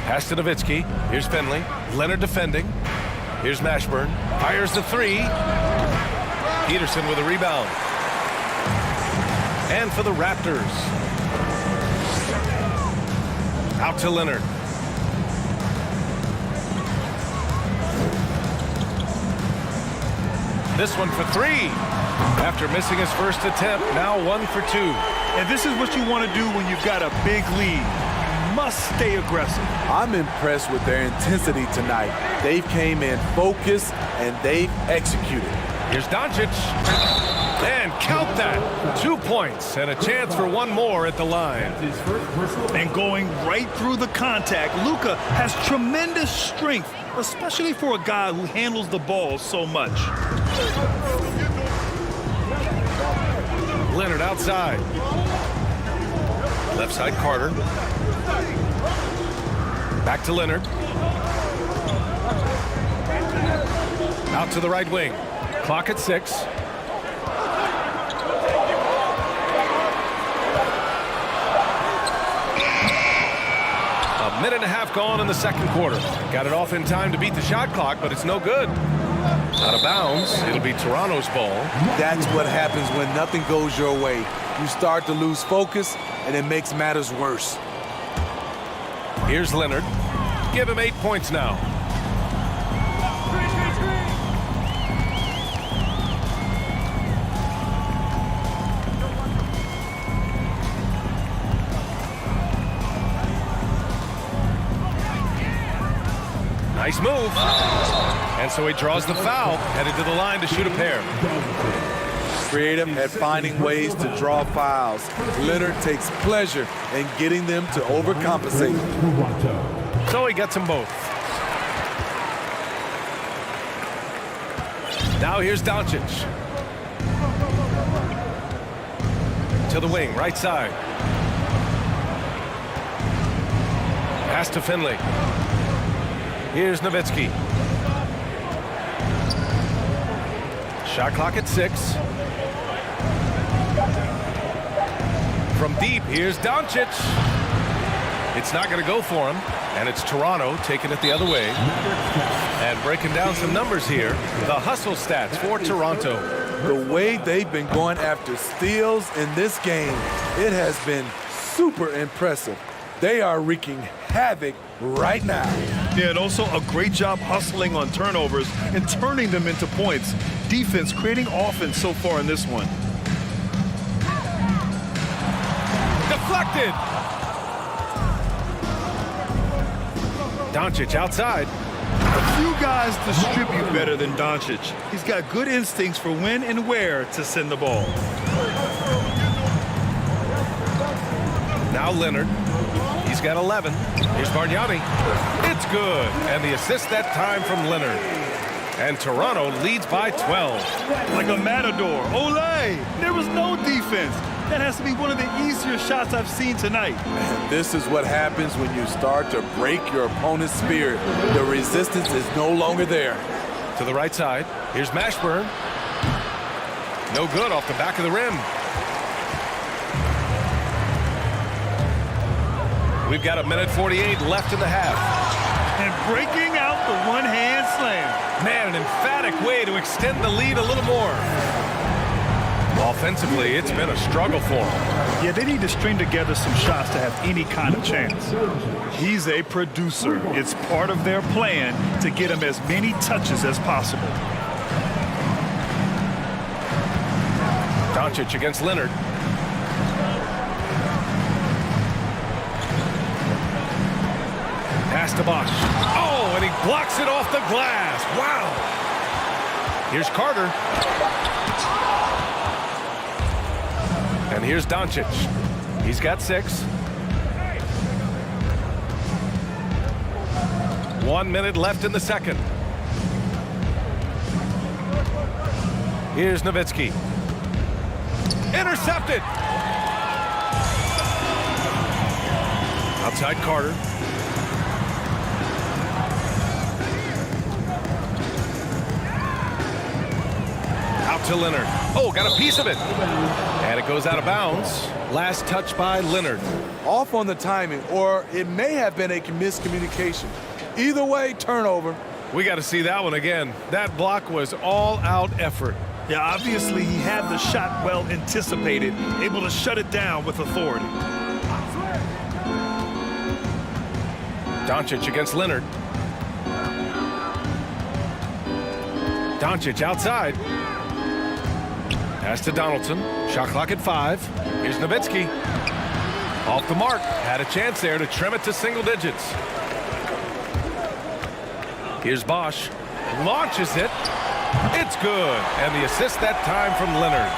Pass to Nowitzki. Here's Finley. Leonard defending. Here's Mashburn. Fires the three. Peterson with a rebound. And for the Raptors. Out to Leonard. This one for three. After missing his first attempt, now 1 for 2. And this is what you want to do when you've got a big lead. You must stay aggressive. I'm impressed with their intensity tonight. They came in focused and they've executed. Here's Doncic. And count that. 2 points and a chance for one more at the line. And going right through the contact, Luka has tremendous strength, especially for a guy who handles the ball so much. Leonard outside. Left side Carter. Back to Leonard. Out to the right wing. Clock at 6. A minute and a half gone in the second quarter. Got it off in time to beat the shot clock, but it's no good. Out of bounds. It'll be Toronto's ball. That's what happens when nothing goes your way. You start to lose focus, and it makes matters worse. Here's Leonard. Give him 8 points now. Nice move. And so he draws the foul, headed to the line to shoot a pair. Creative at finding ways to draw fouls. Leonard takes pleasure in getting them to overcompensate. So he gets them both. Now here's Doncic. To the wing, right side. Pass to Finley. Here's Nowitzki. Shot clock at 6. From deep, here's Doncic. It's not going to go for him, and it's Toronto taking it the other way. And breaking down some numbers here, the hustle stats for Toronto. The way they've been going after steals in this game, it has been super impressive. They are wreaking havoc right now. Yeah, and also a great job hustling on turnovers and turning them into points. Defense creating offense so far in this one. Deflected. Doncic outside. A few guys distribute better than Doncic. He's got good instincts for when and where to send the ball. Now Leonard. He's got 11. Here's Bargnani. It's good. And the assist that time from Leonard. And Toronto leads by 12. Like a matador. Olé! There was no defense. That has to be one of the easier shots I've seen tonight. And this is what happens when you start to break your opponent's spirit. The resistance is no longer there. To the right side. Here's Mashburn. No good off the back of the rim. We've got 1:48 left in the half. And breaking out the one-hand slam. Man, an emphatic way to extend the lead a little more. Offensively, it's been a struggle for him. Yeah, they need to string together some shots to have any kind of chance. He's a producer. It's part of their plan to get him as many touches as possible. Doncic against Leonard. Pass to Bosh. Oh, and he blocks it off the glass. Wow. Here's Carter. And here's Doncic. He's got 6. 1 minute left in the second. Here's Nowitzki. Intercepted. Outside Carter. Out to Leonard. Oh, got a piece of it. And it goes out of bounds. Last touch by Leonard. Off on the timing, or it may have been a miscommunication. Either way, turnover. We got to see that one again. That block was all-out effort. Yeah, obviously he had the shot well anticipated, able to shut it down with authority. Doncic against Leonard. Doncic outside. Pass to Donaldson. Shot clock at 5. Here's Nowitzki. Off the mark. Had a chance there to trim it to single digits. Here's Bosh. Launches it. It's good. And the assist that time from Leonard.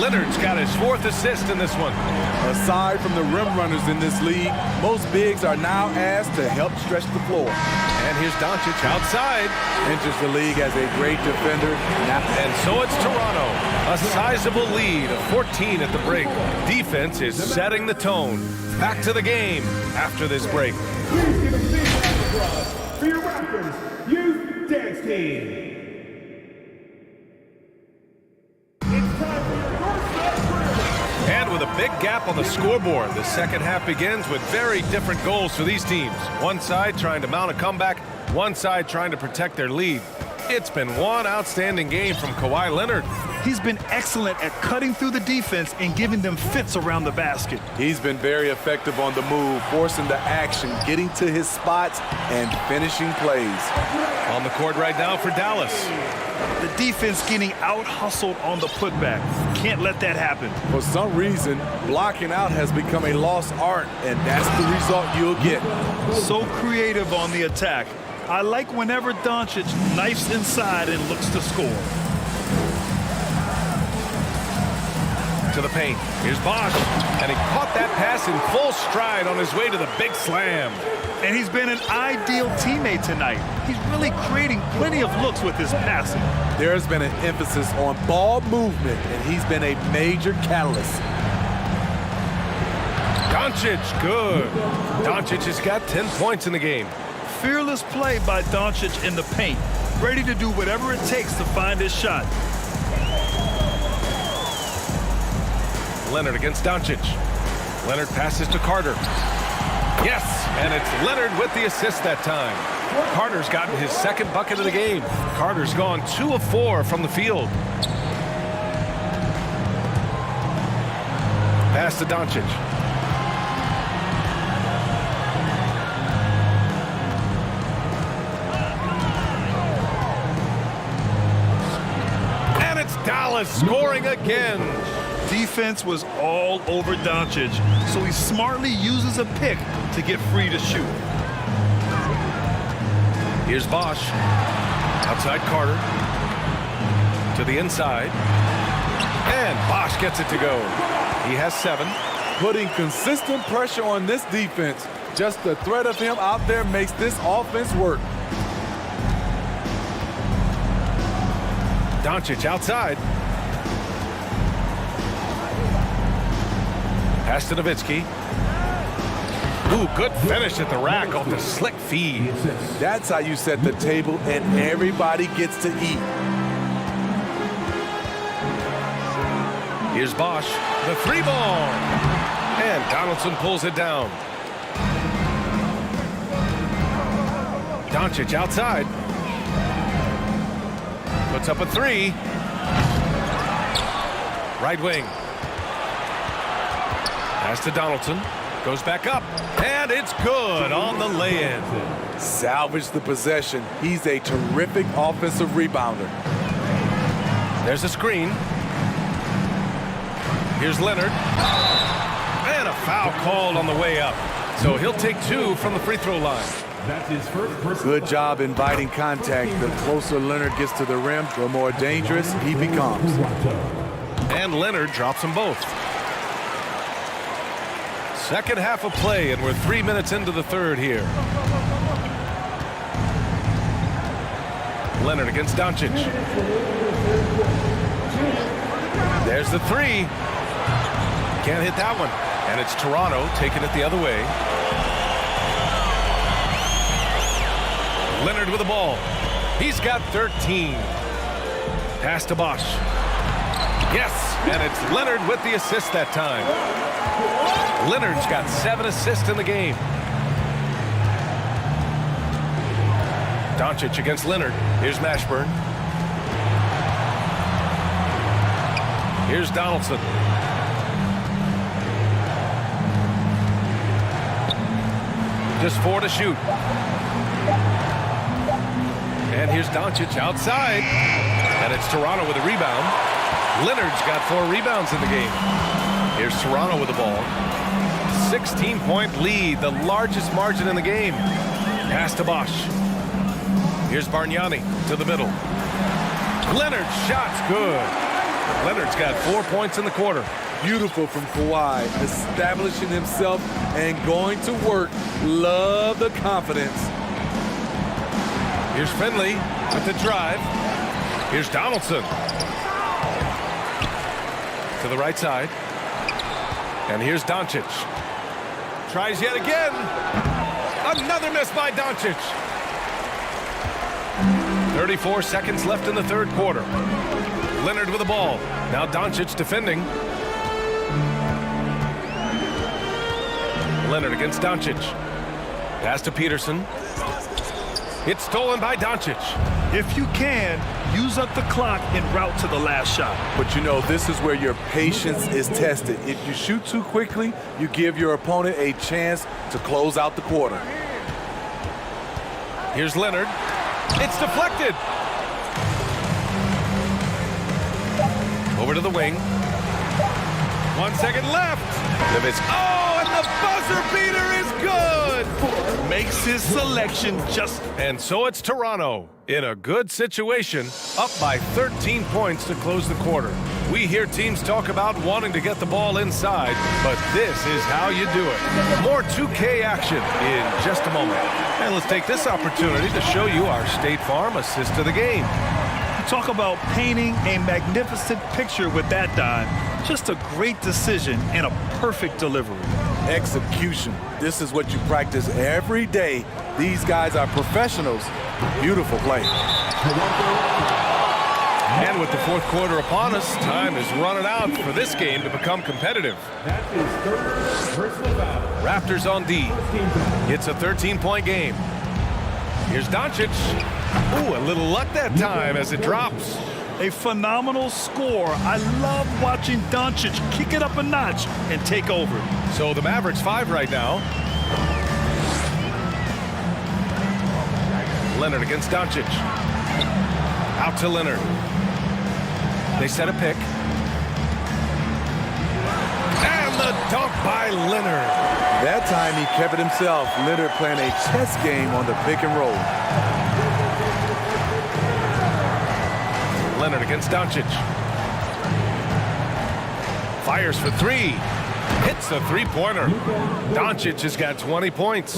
Leonard's got his 4th assist in this one. Aside from the rim runners in this league, most bigs are now asked to help stretch the floor. And here's Doncic outside. Enters the league as a great defender. And so it's Toronto. A sizable lead of 14 at the break. Defense is setting the tone. Back to the game after this break. Please give a big round of applause for your Raptors Youth Dance Team. And with a big gap on the scoreboard, the second half begins with very different goals for these teams. One side trying to mount a comeback, one side trying to protect their lead. It's been one outstanding game from Kawhi Leonard. He's been excellent at cutting through the defense and giving them fits around the basket. He's been very effective on the move, forcing the action, getting to his spots, and finishing plays. On the court right now for Dallas. The defense getting out-hustled on the putback. Can't let that happen. For some reason, blocking out has become a lost art, and that's the result you'll get. So creative on the attack. I like whenever Doncic knifes inside and looks to score. To the paint. Here's Bosh. And he caught that pass in full stride on his way to the big slam. And he's been an ideal teammate tonight. He's really creating plenty of looks with his passing. There's been an emphasis on ball movement, and he's been a major catalyst. Doncic, good. Doncic has got 10 points in the game. Fearless play by Doncic in the paint. Ready to do whatever it takes to find his shot. Leonard against Doncic. Leonard passes to Carter. Yes, and it's Leonard with the assist that time. Carter's gotten his 2nd bucket of the game. Carter's gone 2 of 4 from the field. Pass to Doncic. And it's Dallas scoring again. Defense was all over Doncic, so he smartly uses a pick to get free to shoot. Here's Bosh. Outside Carter. To the inside. And Bosh gets it to go. He has 7. Putting consistent pressure on this defense. Just the threat of him out there makes this offense work. Doncic outside. Pass to Nowitzki. Ooh, good finish at the rack off the slick feed. That's how you set the table and everybody gets to eat. Here's Bosch, the 3-ball. And Donaldson pulls it down. Doncic outside. Puts up a 3. Right wing. Pass to Donaldson. Goes back up. And it's good on the lay-in. Salvage the possession. He's a terrific offensive rebounder. There's a screen. Here's Leonard. And a foul called on the way up. So he'll take 2 from the free throw line. That's his first. Good job inviting contact. The closer Leonard gets to the rim, the more dangerous he becomes. And Leonard drops them both. Second half of play, and we're 3 minutes into the third here. Leonard against Doncic. There's the 3. Can't hit that one. And it's Toronto taking it the other way. Leonard with the ball. He's got 13. Pass to Bosch. Yes, and it's Leonard with the assist that time. Leonard's got 7 assists in the game. Doncic against Leonard. Here's Mashburn. Here's Donaldson. Just 4 to shoot. And here's Doncic outside. And it's Toronto with a rebound. Leonard's got 4 rebounds in the game. Here's Toronto with the ball. 16-point lead, the largest margin in the game. Pass to Bosch. Here's Bargnani to the middle. Leonard's shot's good. Leonard's got 4 points in the quarter. Beautiful from Kawhi, establishing himself and going to work. Love the confidence. Here's Finley with the drive. Here's Donaldson. To the right side. And here's Doncic. Tries yet again. Another miss by Doncic. 34 seconds left in the third quarter. Leonard with the ball. Now Doncic defending. Leonard against Doncic. Pass to Peterson. It's stolen by Doncic. If you can, use up the clock en route to the last shot. But you know, this is where your patience is tested. If you shoot too quickly, you give your opponent a chance to close out the quarter. Here's Leonard. It's deflected. Over to the wing. 1 second left. Oh, and the buzzer beater is good. Makes his selection just. And so it's Toronto in a good situation, up by 13 points to close the quarter. We hear teams talk about wanting to get the ball inside, but this is how you do it. More 2K action in just a moment. And let's take this opportunity to show you our State Farm assist of the game. Talk about painting a magnificent picture with that dime. Just a great decision and a perfect delivery. Execution. This is what you practice every day. These guys are professionals. Beautiful play. And with the fourth quarter upon us, time is running out for this game to become competitive. That is third personal foul. Raptors on D. It's a 13-point game. Here's Doncic. Ooh, a little luck that time as it drops. A phenomenal score. I love watching Doncic kick it up a notch and take over. So the Mavericks 5 right now. Leonard against Doncic. Out to Leonard. They set a pick. And the dunk by Leonard. That time he kept it himself. Leonard playing a chess game on the pick and roll. Leonard against Doncic. Fires for 3. Hits a three-pointer. Doncic has got 20 points.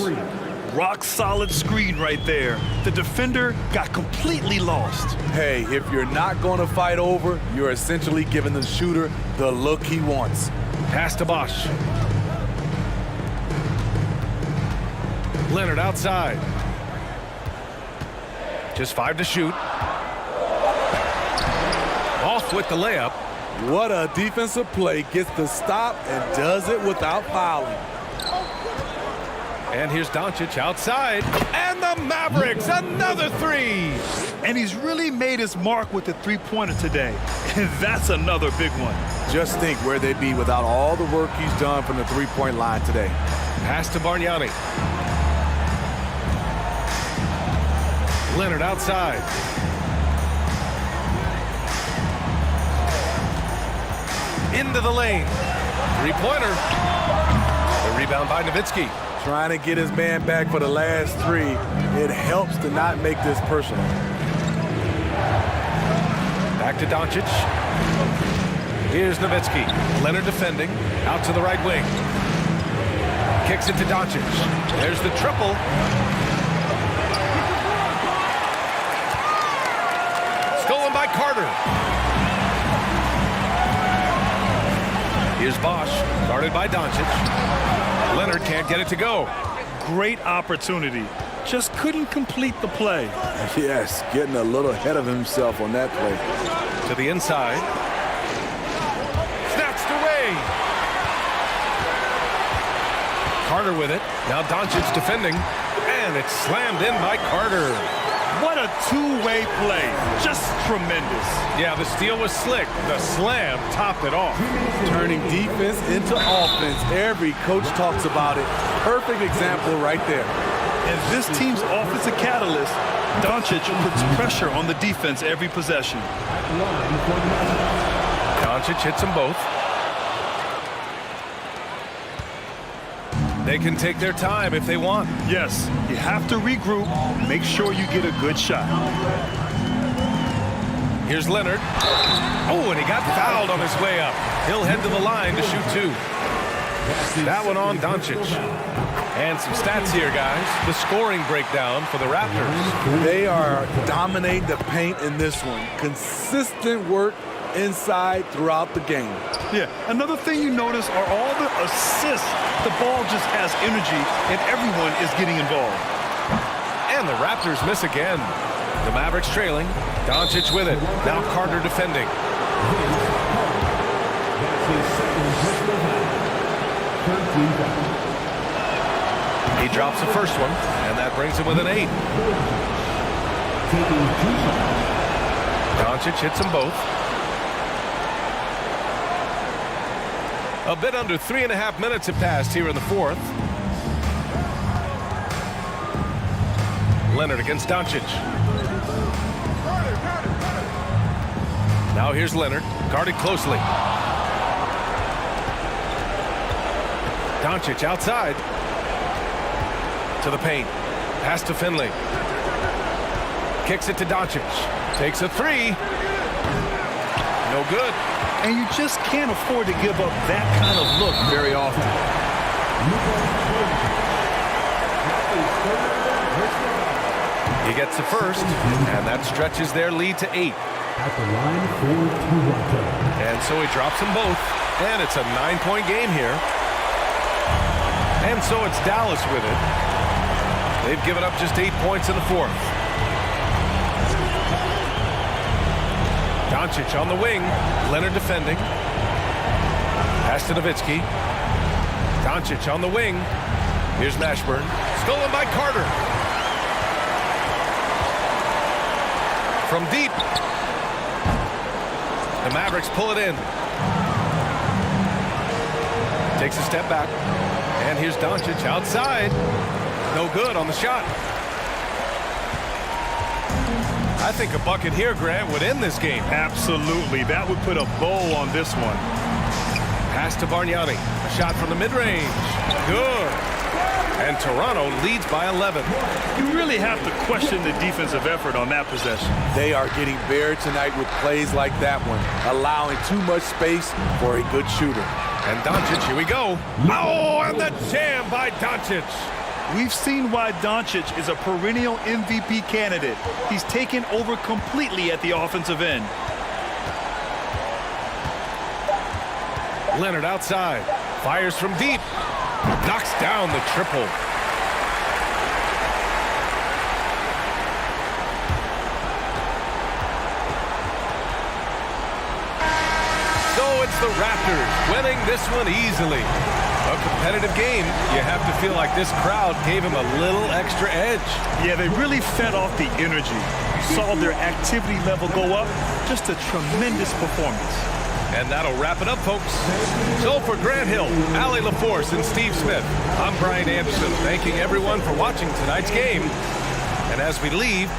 Rock solid screen right there. The defender got completely lost. Hey, if you're not going to fight over, you're essentially giving the shooter the look he wants. Pass to Bosch. Leonard outside. Just 5 to shoot. Off with the layup. What a defensive play. Gets the stop and does it without fouling. And here's Doncic outside. And the Mavericks, another 3. And he's really made his mark with the three-pointer today. And that's another big one. Just think where they'd be without all the work he's done from the three-point line today. Pass to Bargnani. Leonard outside. Into the lane. Three-pointer. The rebound by Nowitzki. Trying to get his man back for the last 3. It helps to not make this personal. Back to Doncic. Here's Nowitzki. Leonard defending. Out to the right wing. Kicks it to Doncic. There's the triple. Stolen by Carter. Here's Bosch, guarded by Doncic. Leonard can't get it to go. Great opportunity. Just couldn't complete the play. Yes, getting a little ahead of himself on that play. To the inside. Snatched away. Carter with it. Now Doncic defending. And it's slammed in by Carter. What a two-way play. Just tremendous. Yeah, the steal was slick. The slam topped it off. Turning defense into offense. Every coach talks about it. Perfect example right there. And this team's offensive catalyst, Doncic, puts pressure on the defense every possession. Doncic hits them both. They can take their time if they want. Yes, you have to regroup. Make sure you get a good shot. Here's Leonard. Oh, and he got fouled on his way up. He'll head to the line to shoot 2. That one on Doncic. And some stats here, guys. The scoring breakdown for the Raptors. They are dominating the paint in this one. Consistent work inside throughout the game. Yeah, another thing you notice are all the assists. The ball just has energy, and everyone is getting involved. And the Raptors miss again. The Mavericks trailing. Doncic with it. Now Carter defending. He drops the first one, and that brings him with an 8. Doncic hits them both. A bit under 3.5 minutes have passed here in the 4th. Leonard against Doncic. Now here's Leonard, guarded closely. Doncic outside. To the paint. Pass to Finley. Kicks it to Doncic. Takes a 3. No good. And you just can't afford to give up that kind of look very often. He gets the first, and that stretches their lead to 8. At the line for Toronto. And so he drops them both, and it's a 9-point game here. And so it's Dallas with it. They've given up just 8 points in the 4th. Doncic on the wing. Leonard defending. Pass to Nowitzki. Doncic on the wing. Here's Mashburn. Stolen by Carter. From deep. The Mavericks pull it in. Takes a step back. And here's Doncic outside. No good on the shot. I think a bucket here, Grant, would end this game. Absolutely. That would put a bow on this one. Pass to Bargnani. A shot from the mid-range. Good. And Toronto leads by 11. You really have to question the defensive effort on that possession. They are getting buried tonight with plays like that one, allowing too much space for a good shooter. And Doncic, here we go. Oh, and the jam by Doncic. We've seen why Doncic is a perennial MVP candidate. He's taken over completely at the offensive end. Leonard outside. Fires from deep. Knocks down the triple. So it's the Raptors winning this one easily. A competitive game. You have to feel like this crowd gave him a little extra edge. Yeah, they really fed off the energy. You saw their activity level go up. Just a tremendous performance. And that'll wrap it up, folks. So for Grant Hill, Allie LaForce, and Steve Smith, I'm Brian Anderson, thanking everyone for watching tonight's game. And as we leave,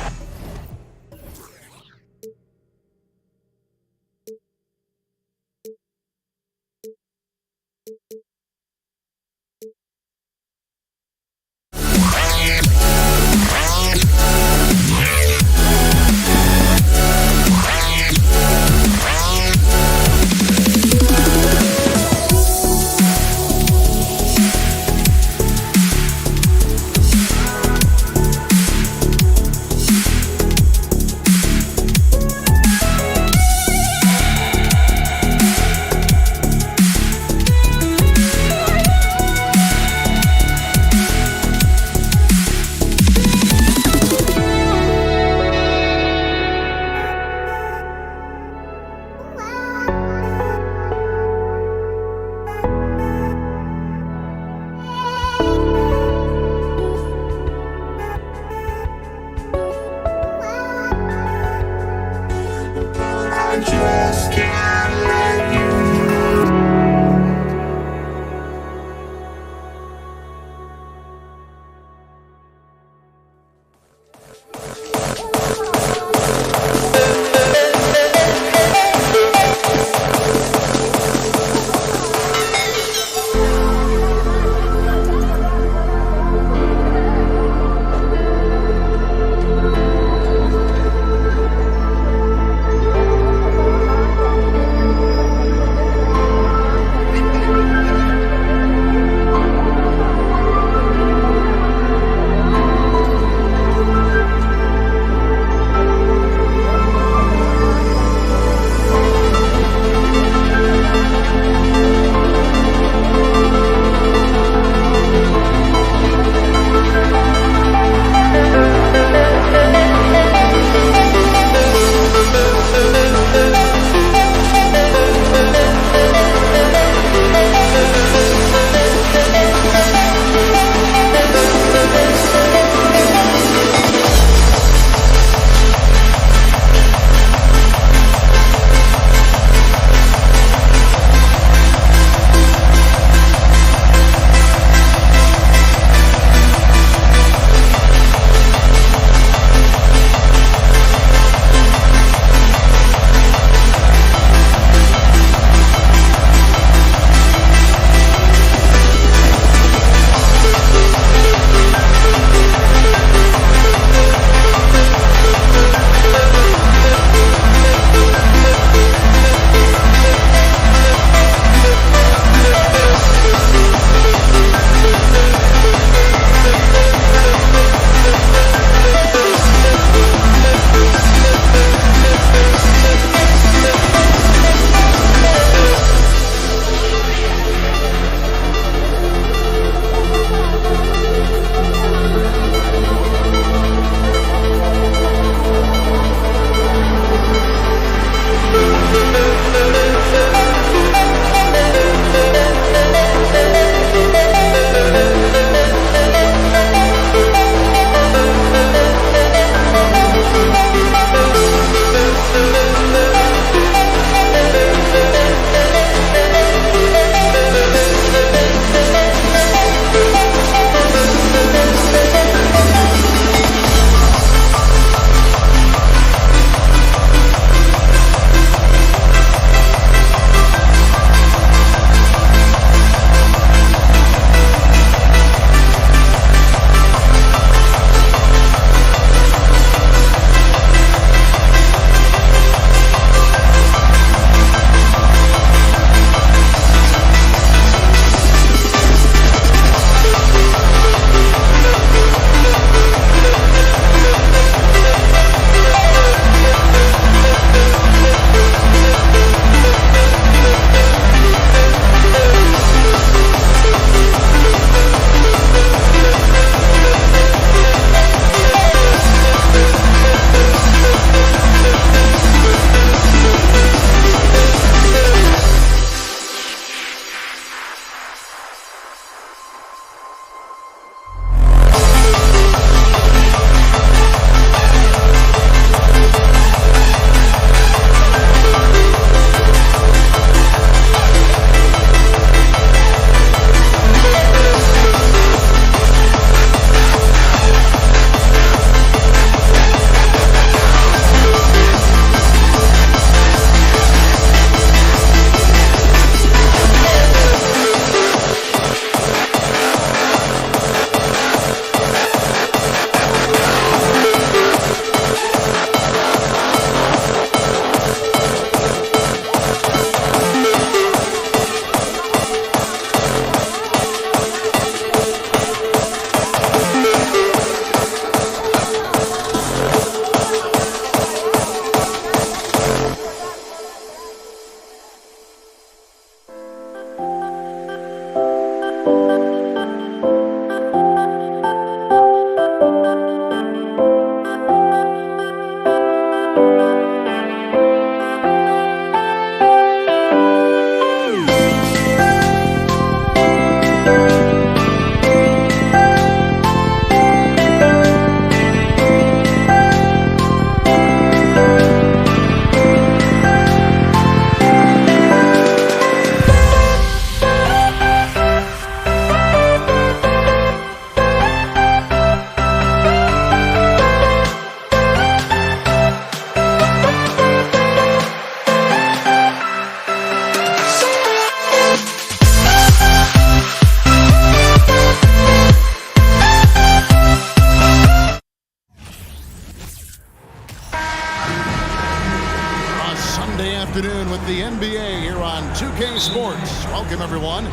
with the NBA here on 2K Sports. Welcome, everyone.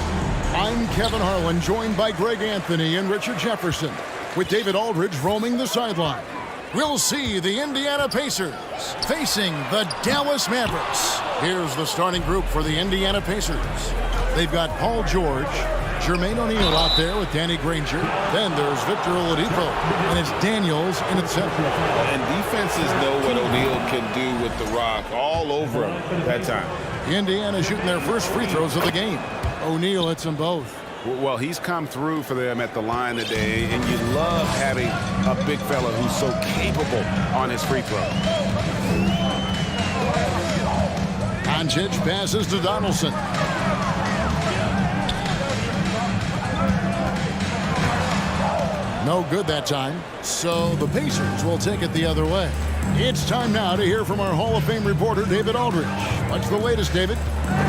I'm Kevin Harlan, joined by Greg Anthony and Richard Jefferson, with David Aldridge roaming the sideline. We'll see the Indiana Pacers facing the Dallas Mavericks. Here's the starting group for the Indiana Pacers. They've got Paul George, Jermaine O'Neal out there with Danny Granger. Then there's Victor Oladipo, and it's Daniels in at center. And defenses know what O'Neal can do with the rock all over him that time. Indiana shooting their first free throws of the game. O'Neal hits them both. Well, he's come through for them at the line today, and you love having a big fella who's so capable on his free throw. Doncic passes to Donaldson. No good that time, so the Pacers will take it the other way. It's time now to hear from our Hall of Fame reporter, David Aldridge. What's the latest, David?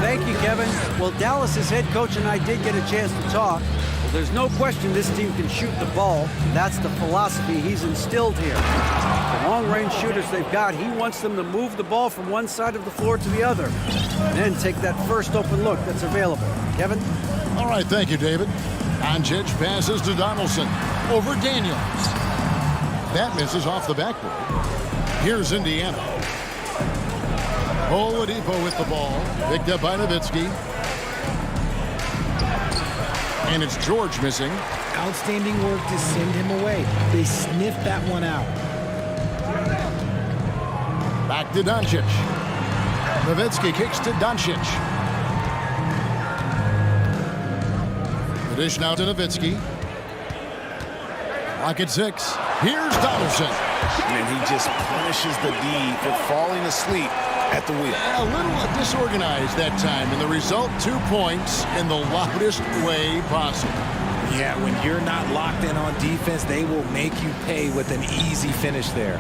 Thank you, Kevin. Well, Dallas's head coach and I did get a chance to talk. Well, there's no question this team can shoot the ball. That's the philosophy he's instilled here. The long-range shooters they've got, he wants them to move the ball from one side of the floor to the other, and then take that first open look that's available. Kevin? All right, thank you, David. Doncic passes to Donaldson over Daniels. That misses off the backboard. Here's Indiana. Oladipo with the ball, picked up by Nowitzki. And it's George missing. Outstanding work to send him away. They sniffed that one out. Back to Doncic. Nowitzki kicks to Doncic. The dish now to Nowitzki. Rocket 6. Here's Donaldson. And he just punishes the D for falling asleep at the wheel. A little disorganized that time, and the result, 2 points in the loudest way possible. Yeah, when you're not locked in on defense, they will make you pay with an easy finish there.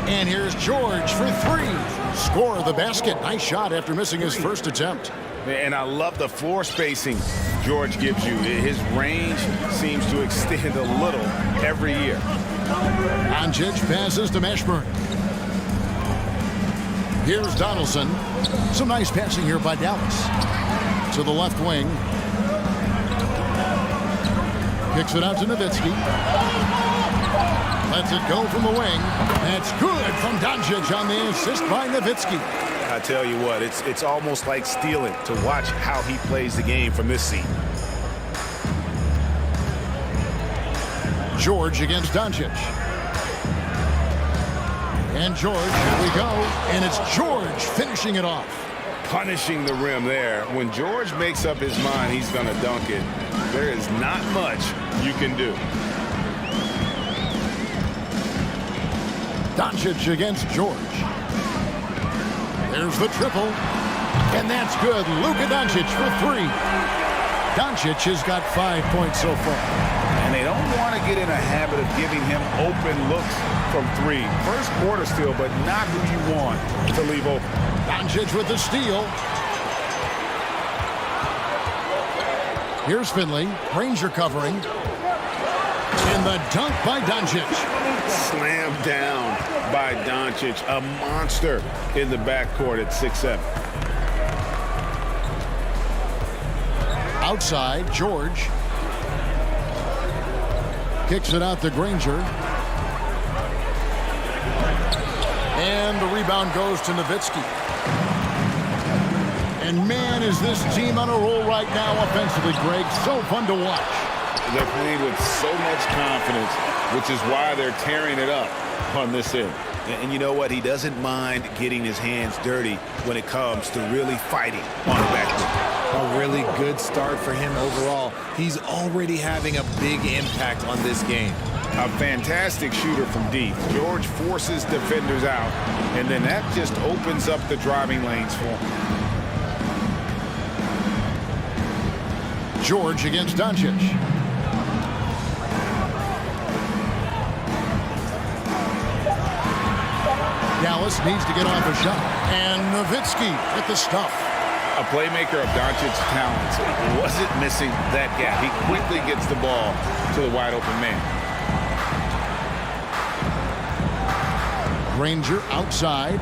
And here's George for 3. Score the basket. Nice shot after missing his first attempt. And I love the floor spacing George gives you. His range seems to extend a little every year. Doncic passes to Mashburn. Here's Donaldson. Some nice passing here by Dallas. To the left wing. Kicks it out to Nowitzki. Lets it go from the wing. That's good from Doncic on the assist by Nowitzki. I tell you what, it's almost like stealing to watch how he plays the game from this seat. George against Doncic. And George, here we go. And it's George finishing it off. Punishing the rim there. When George makes up his mind he's going to dunk it, there is not much you can do. Doncic against George. There's the triple. And that's good. Luka Doncic for 3. Doncic has got 5 points so far. And they don't want to get in a habit of giving him open looks from 3. First quarter steal, but not who you want to leave open. Doncic with the steal. Here's Finley. Ranger covering. And the dunk by Doncic. Slammed down by Doncic. A monster in the backcourt at 6'7". Outside, George. Kicks it out to Granger. And the rebound goes to Nowitzki. And man, is this team on a roll right now offensively, Greg. So fun to watch. They're playing with so much confidence, which is why they're tearing it up on this end. And you know what? He doesn't mind getting his hands dirty when it comes to really fighting on the backcourt. A really good start for him overall. He's already having a big impact on this game. A fantastic shooter from deep. George forces defenders out, and then that just opens up the driving lanes for him. George against Doncic. Dallas needs to get off a shot. And Nowitzki with the stuff. A playmaker of Doncic's talents wasn't missing that gap. He quickly gets the ball to the wide open man. Granger outside.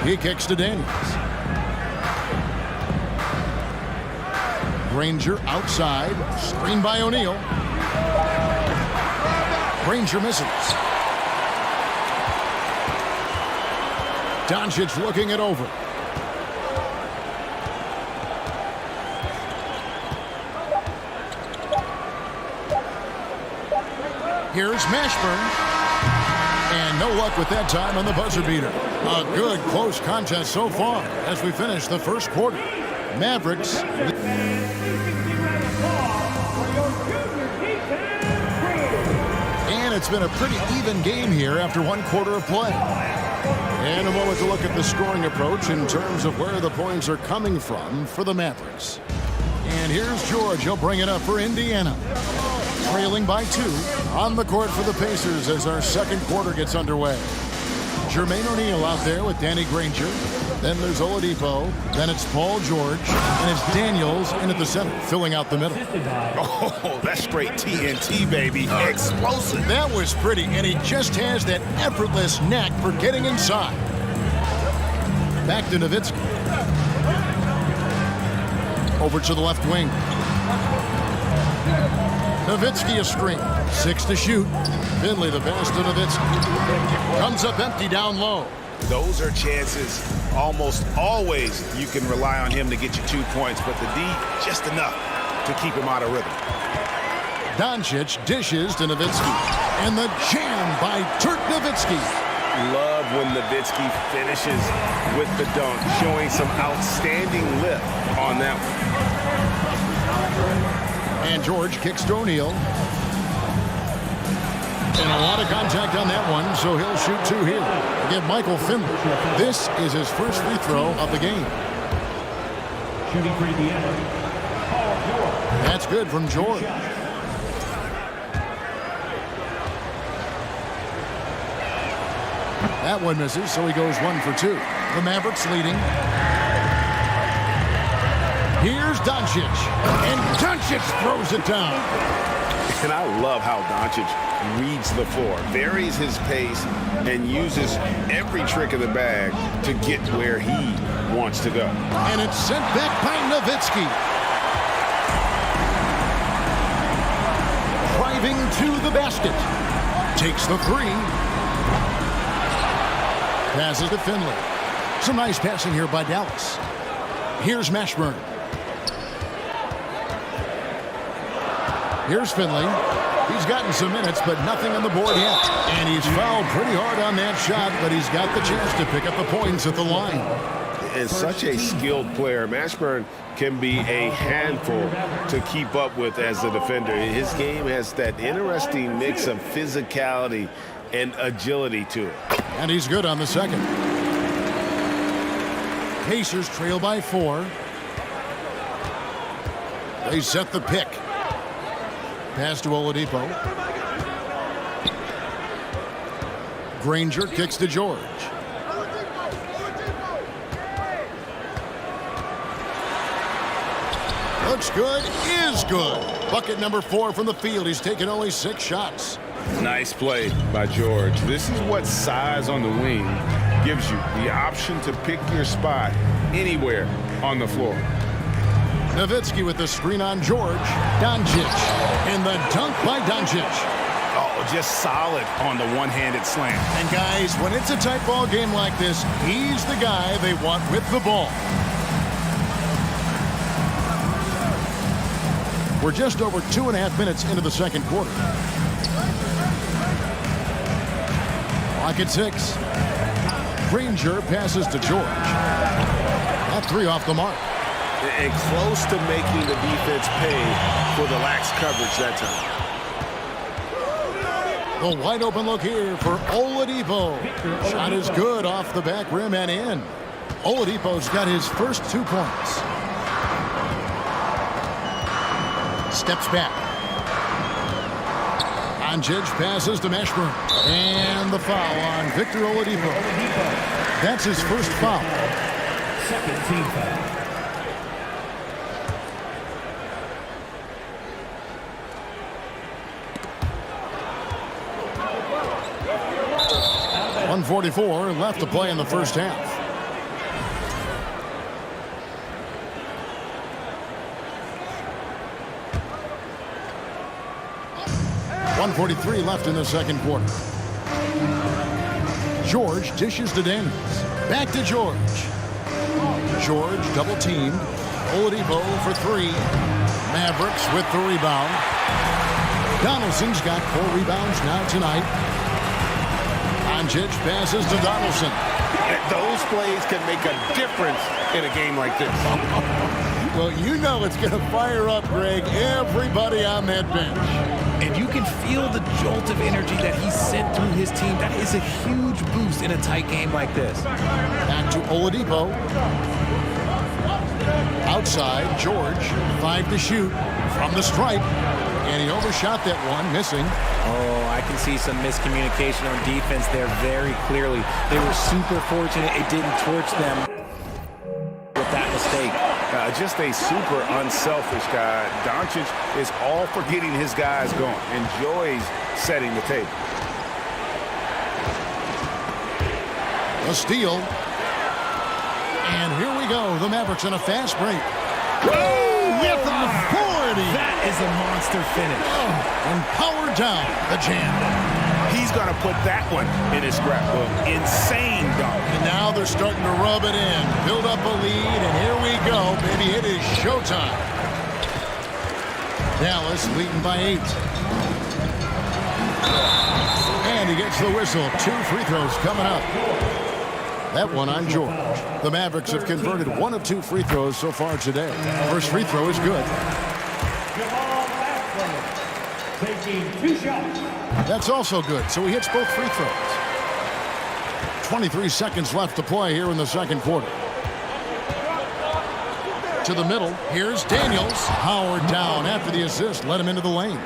He kicks to Daniels. Granger outside. Screen by O'Neal. Granger misses. Doncic looking it over. Here's Mashburn. And no luck with that time on the buzzer beater. A good close contest so far as we finish the first quarter. Mavericks. And it's been a pretty even game here after one quarter of play. And a moment to look at the scoring approach in terms of where the points are coming from for the Mavericks. And here's George. He'll bring it up for Indiana. Trailing by 2 on the court for the Pacers as our second quarter gets underway. Jermaine O'Neal out there with Danny Granger. Then there's Oladipo. Then it's Paul George. And it's Daniels in at the center, filling out the middle. Oh, that's straight TNT, baby. Explosive. That was pretty, and he just has that effortless knack for getting inside. Back to Nowitzki. Over to the left wing. Nowitzki a screen. 6 to shoot. Finley the pass to Nowitzki. Comes up empty down low. Those are chances almost always you can rely on him to get you 2 points, but the D, just enough to keep him out of rhythm. Doncic dishes to Nowitzki. And the jam by Dirk Nowitzki. Love when Nowitzki finishes with the dunk, showing some outstanding lift on that one. And George kicks to O'Neal. And a lot of contact on that one, so he'll shoot 2 here. Again, Michael Finley. This is his first free throw of the game. Shooting for Indiana. That's good from George. That one misses, so he goes 1 for 2. The Mavericks leading. Here's Doncic. And Doncic throws it down. And I love how Doncic reads the floor, varies his pace, and uses every trick of the bag to get where he wants to go. And it's sent back by Nowitzki. Driving to the basket. Takes the 3. Passes to Finley. Some nice passing here by Dallas. Here's Mashburn. Here's Finley. He's gotten some minutes, but nothing on the board yet. And he's fouled pretty hard on that shot, but he's got the chance to pick up the points at the line. And such a skilled player. Mashburn can be a handful to keep up with as a defender. His game has that interesting mix of physicality and agility to it. And he's good on the second. Pacers trail by 4. They set the pick. Pass to Oladipo. Granger kicks to George. Looks good, is good. Bucket number 4 from the field. He's taken only 6 shots. Nice play by George. This is what size on the wing gives you, the option to pick your spot anywhere on the floor. Nowitzki with the screen on George. Doncic. And the dunk by Doncic. Oh, just solid on the one-handed slam. And guys, when it's a tight ball game like this, he's the guy they want with the ball. We're just over 2.5 minutes into the second quarter. Clock at 6. Granger passes to George. That 3 off the mark. And close to making the defense pay for the lax coverage that time. The wide open look here for Oladipo. Shot is good off the back rim and in. Oladipo's got his first 2 points. Steps back. Doncic passes to Mashburn. And the foul on Victor Oladipo. That's his first foul. Second team foul. 1:44 left to play in the first half. 1:43 left in the second quarter. George dishes to Daniels. Back to George. George double teamed. Oladipo for three. Mavericks with the rebound. Donaldson's got 4 rebounds now tonight. Doncic passes to Donaldson. Those plays can make a difference in a game like this. Well, you know it's going to fire up, Greg, everybody on that bench. And you can feel the jolt of energy that he sent through his team. That is a huge boost in a tight game like this. Back to Oladipo. Outside, George, 5 to shoot from the stripe. And he overshot that one, missing. Oh, I can see some miscommunication on defense there very clearly. They were super fortunate it didn't torch them with that mistake. Just a super unselfish guy. Doncic is all for getting his guys going. Enjoys setting the table. A steal. And here we go. The Mavericks in a fast break. Oh, with authority. That is a monster finish. Oh, and powered down the jam. He's going to put that one in his scrapbook. Insane dunk. And now they're starting to rub it in. Build up a lead, and here we go, baby. It is showtime. Dallas leading by 8. And he gets the whistle. 2 free throws coming up. That one on George. The Mavericks have converted 1 of 2 free throws so far today. First free throw is good. Taking 2 shots. That's also good, so he hits both free throws. 23 seconds left to play here in the second quarter. To the middle, here's Daniels. Howard down after the assist, let him into the lane.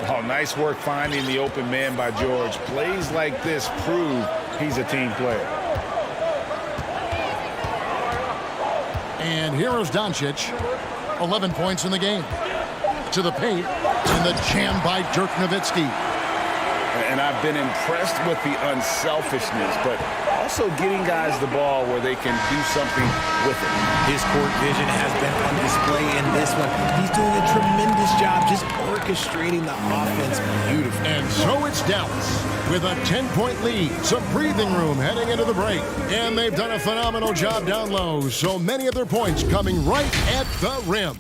Oh, nice work finding the open man by George. Plays like this prove he's a team player. And here is Doncic, 11 points in the game. To the paint, and the jam by Dirk Nowitzki. And I've been impressed with the unselfishness, but also getting guys the ball where they can do something with it. His court vision has been on display in this one. He's doing a tremendous job just orchestrating the offense beautifully. And so it's Dallas with a 10-point lead. Some breathing room heading into the break. And they've done a phenomenal job down low. So many of their points coming right at the rim.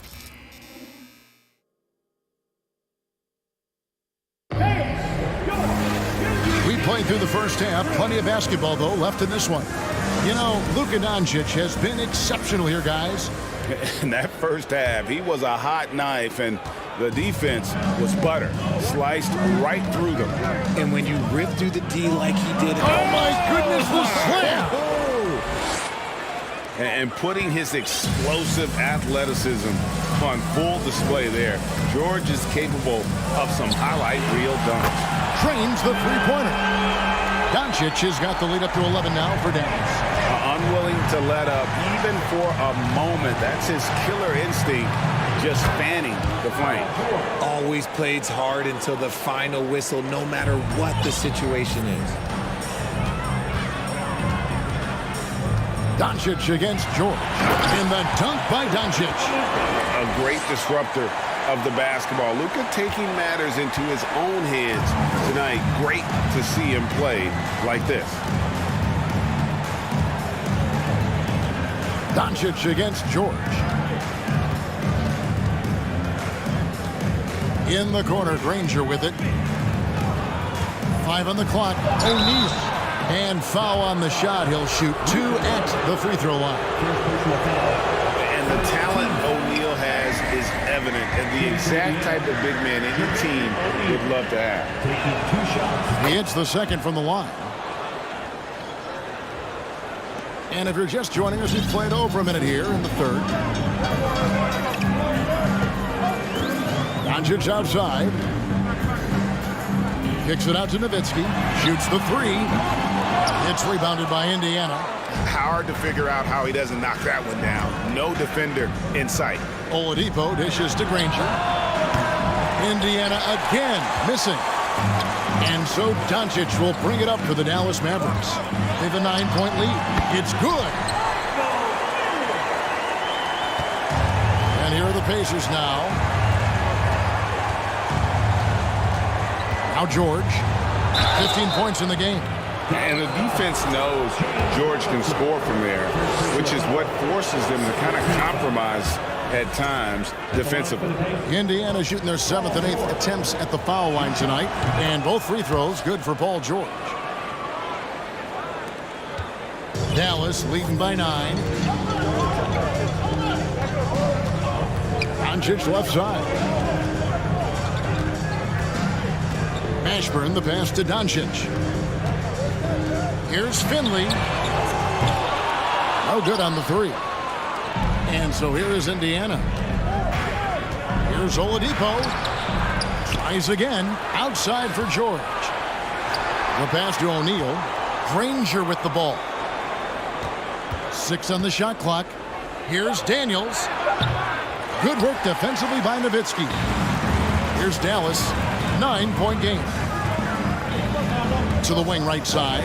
Playing through the first half. Plenty of basketball, though, left in this one. You know, Luka Doncic has been exceptional here, guys. In that first half, he was a hot knife, and the defense was butter. Sliced right through them. And when you rip through the D like he did... Oh, my goodness, the slam! And putting his explosive athleticism on full display there. George is capable of some highlight reel dunks. Trains the three-pointer. Doncic has got the lead up to 11 now for Dallas. Unwilling to let up even for a moment. That's his killer instinct, just fanning the flame. Always plays hard until the final whistle, no matter what the situation is. Doncic against George. In the dunk by Doncic. A great disruptor of the basketball. Luka taking matters into his own hands tonight. Great to see him play like this. Doncic against George. In the corner, Granger with it. 5 on the clock. O'Neal. And foul on the shot. He'll shoot 2 at the free throw line. And the talent O'Neal has is evident, and the exact type of big man any team would love to have. He hits the second from the line. And if you're just joining us, we've played over a minute here in the third. Doncic outside. Kicks it out to Nowitzki. Shoots the 3. It's rebounded by Indiana. Hard to figure out how he doesn't knock that one down. No defender in sight. Oladipo dishes to Granger. Indiana again missing. And so Doncic will bring it up for the Dallas Mavericks. They have a 9-point lead. It's good. And here are the Pacers now. Now George. 15 points in the game. And the defense knows George can score from there, which is what forces them to kind of compromise at times defensively. Indiana shooting their 7th and 8th attempts at the foul line tonight. And both free throws good for Paul George. Dallas leading by 9. Doncic left side. Mashburn the pass to Doncic. Here's Finley. No good on the 3. And so here is Indiana. Here's Oladipo. Tries again. Outside for George. The pass to O'Neal. Granger with the ball. 6 on the shot clock. Here's Daniels. Good work defensively by Nowitzki. Here's Dallas. 9-point game. To the wing right side.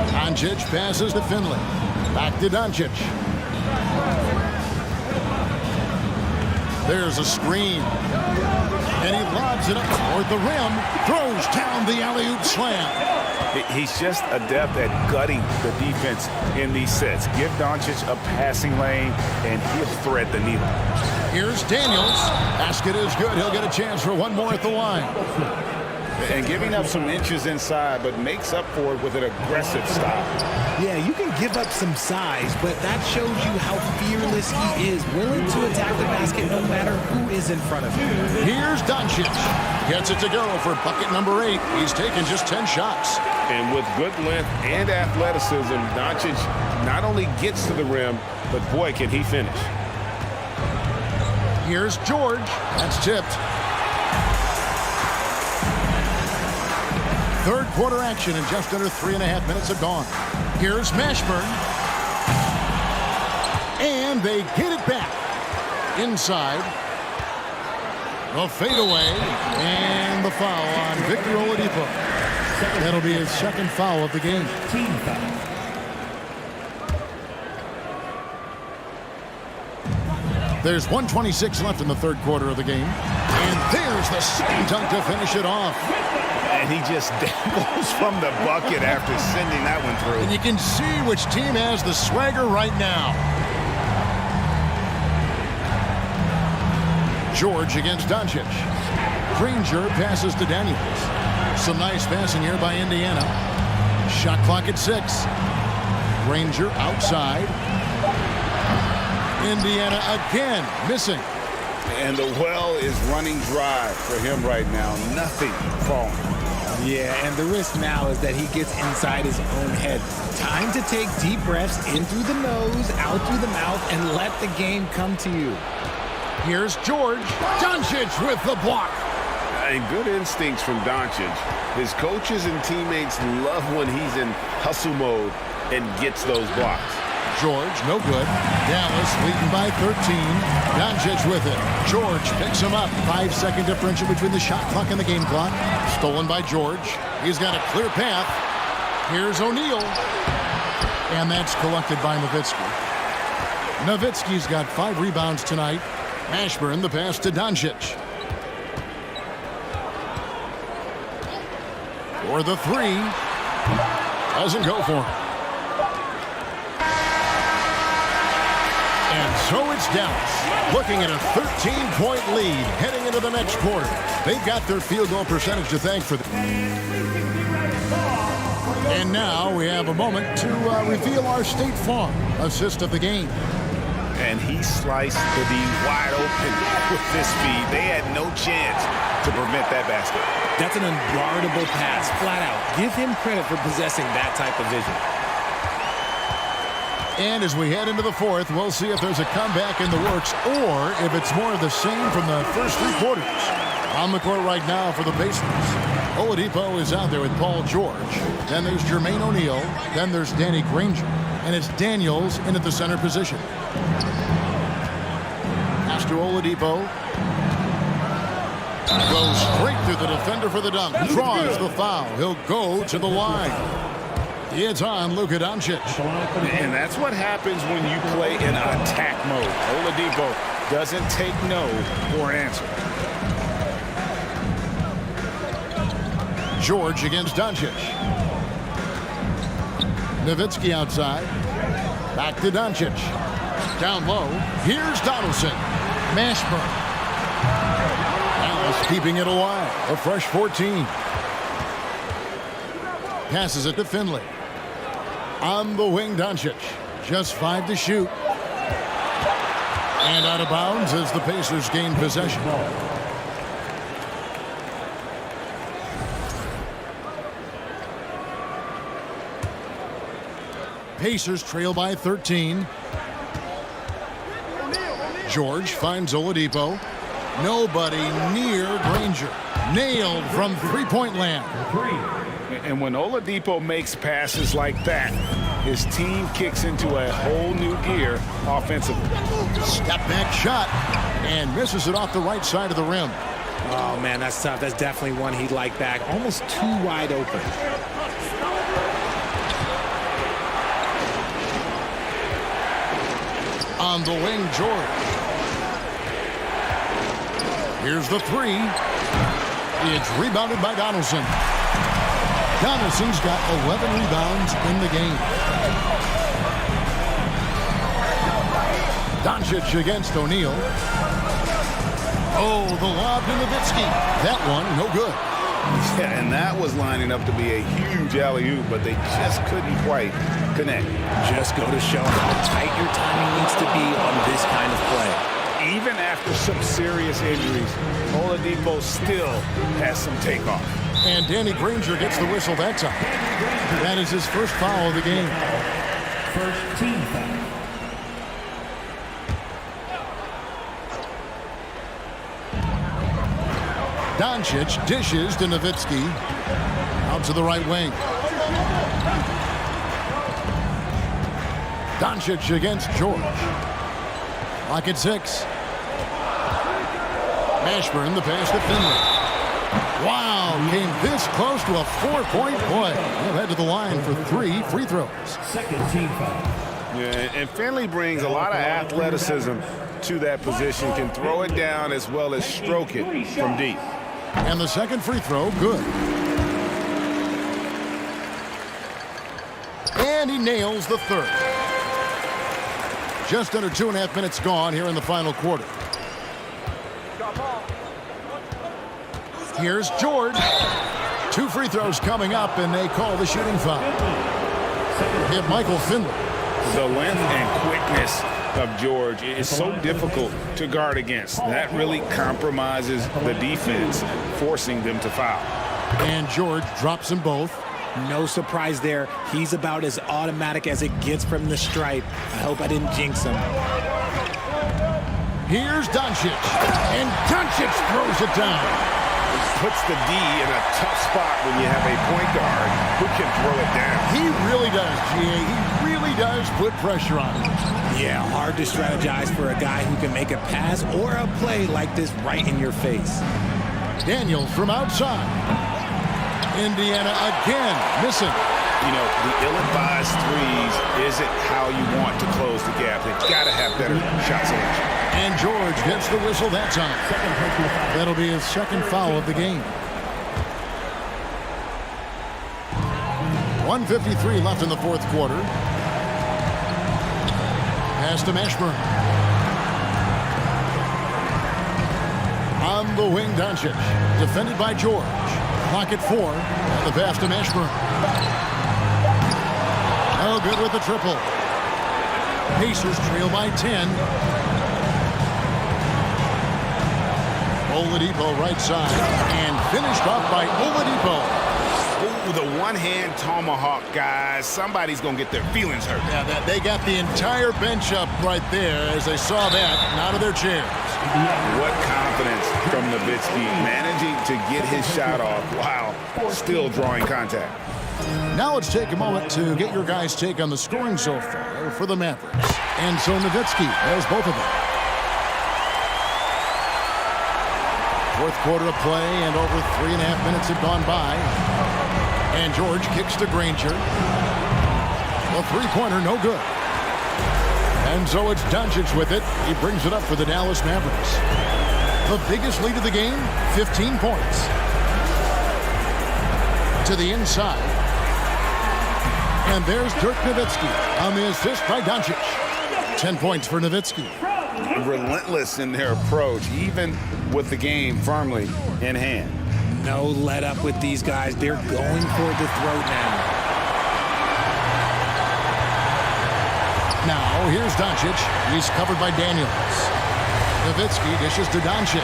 Doncic passes to Finley. Back to Doncic. There's a screen. And he lobs it up toward the rim. Throws down the alley-oop slam. He's just adept at gutting the defense in these sets. Give Doncic a passing lane, and he'll thread the needle. Here's Daniels. Basket is good. He'll get a chance for one more at the line. And giving up some inches inside, but makes up for it with an aggressive style. Yeah, you can give up some size, but that shows you how fearless he is, willing to attack the basket no matter who is in front of him. Here's Doncic. Gets it to go for bucket number 8. He's taken just 10 shots. And with good length and athleticism, Doncic not only gets to the rim, but boy, can he finish. Here's George. That's tipped. Third quarter action in just under 3.5 minutes have gone. Here's Mashburn. And they get it back. Inside. A fadeaway. And the foul on Victor Oladipo. That'll be his second foul of the game. There's 1:26 left in the third quarter of the game. And there's the second dunk to finish it off. And he just dangles from the bucket after sending that one through. And you can see which team has the swagger right now. George against Doncic. Granger passes to Daniels. Some nice passing here by Indiana. Shot clock at 6. Granger outside. Indiana again missing. And the well is running dry for him right now. Nothing falling. Yeah, and the risk now is that he gets inside his own head. Time to take deep breaths in through the nose, out through the mouth, and let the game come to you. Here's George. Doncic with the block. And good instincts from Doncic. His coaches and teammates love when he's in hustle mode and gets those blocks. George, no good. Dallas leading by 13. Doncic with it. George picks him up. 5-second differential between the shot clock and the game clock. Stolen by George. He's got a clear path. Here's O'Neal. And that's collected by Nowitzki. Nowitzki's got 5 rebounds tonight. Mashburn the pass to Doncic. For the 3. Doesn't go for him. And so it's Dallas looking at a 13-point lead heading into the next quarter. They've got their field goal percentage to thank for that. And now we have a moment to reveal our State Farm assist of the game. And he sliced the D wide open with this speed. They had no chance to prevent that basket. That's an unguardable pass, flat out. Give him credit for possessing that type of vision. And as we head into the fourth, we'll see if there's a comeback in the works or if it's more of the same from the first 3 quarters. On the court right now for the Pacers. Oladipo is out there with Paul George. Then there's Jermaine O'Neal. Then there's Danny Granger. And it's Daniels in at the center position. Pass to Oladipo. Goes straight through the defender for the dunk. Draws the foul. He'll go to the line. It's on Luka Doncic. And that's what happens when you play in attack mode. Oladipo doesn't take no for an answer. George against Doncic. Nowitzki outside. Back to Doncic. Down low. Here's Donaldson. Mashburn. Dallas keeping it alive. A fresh 14. Passes it to Finley. On the wing, Doncic. Just 5 to shoot. And out of bounds as the Pacers gain possession. Pacers trail by 13. George finds Oladipo. Nobody near Granger. Nailed from three-point land. And when Oladipo makes passes like that, his team kicks into a whole new gear offensively. Step back shot and misses it off the right side of the rim. Oh, man, that's tough. That's definitely one he'd like back. Almost too wide open. On the wing, George. Here's the three. It's rebounded by Donaldson. Donaldson's got 11 rebounds in the game. Doncic against O'Neal. Oh, the lob to Nowitzki. That one, no good. Yeah, and that was lining up to be a huge alley-oop, but they just couldn't quite connect. Just go to show how tight your timing needs to be on this kind of play. Even after some serious injuries, Oladipo still has some takeoff. And Danny Granger gets the whistle that time. That is his first foul of the game. First team foul. Doncic dishes to Nowitzki. Out to the right wing. Doncic against George. Lock at 6. Mashburn, the pass to Finley. Wow, came this close to a 4-point play. They'll head to the line for 3 free throws. Second team foul. Yeah, and Finley brings a lot of athleticism to that position. Can throw it down as well as stroke it from deep. And the second free throw, good. And he nails the third. Just under 2.5 minutes gone here in the final quarter. Here's George. 2 free throws coming up, and they call the shooting foul. Hit Michael Finley. The length and quickness of George is so difficult to guard against. That really compromises the defense, forcing them to foul. And George drops them both. No surprise there. He's about as automatic as it gets from the stripe. I hope I didn't jinx him. Here's Doncic. And Doncic throws it down. Puts the D in a tough spot when you have a point guard who can throw it down. He really does, G.A. He really does put pressure on him. Yeah, hard to strategize for a guy who can make a pass or a play like this right in your face. Daniels from outside. Indiana again missing. You know, the ill-advised threes isn't how you want to close the gap. They've got to have better shot selection. And George gets the whistle that time. That'll be his second foul of the game. 1:53 left in the fourth quarter. Pass to Mashburn. On the wing, Doncic. Defended by George. Clock at 4. And the pass to Mashburn. Oh, good with the triple. Pacers trail by 10. Oladipo right side. And finished off by Oladipo. Ooh, the one-hand tomahawk, guys. Somebody's going to get their feelings hurt. Yeah, they got the entire bench up right there as they saw that and out of their chairs. What confidence from Nowitzki, managing to get his shot off while still drawing contact. Now let's take a moment to get your guys' take on the scoring so far for the Mavericks. And so Nowitzki has both of them. Fourth quarter of play, and over 3.5 minutes have gone by. And George kicks to Granger. A three-pointer, no good. And so it's Doncic with it. He brings it up for the Dallas Mavericks. The biggest lead of the game, 15 points. To the inside. And there's Dirk Nowitzki on the assist by Doncic. 10 points for Nowitzki. Relentless in their approach, even with the game firmly in hand. No let up with these guys. They're going for the throat now. Now, here's Doncic. He's covered by Daniels. Nowitzki dishes to Doncic.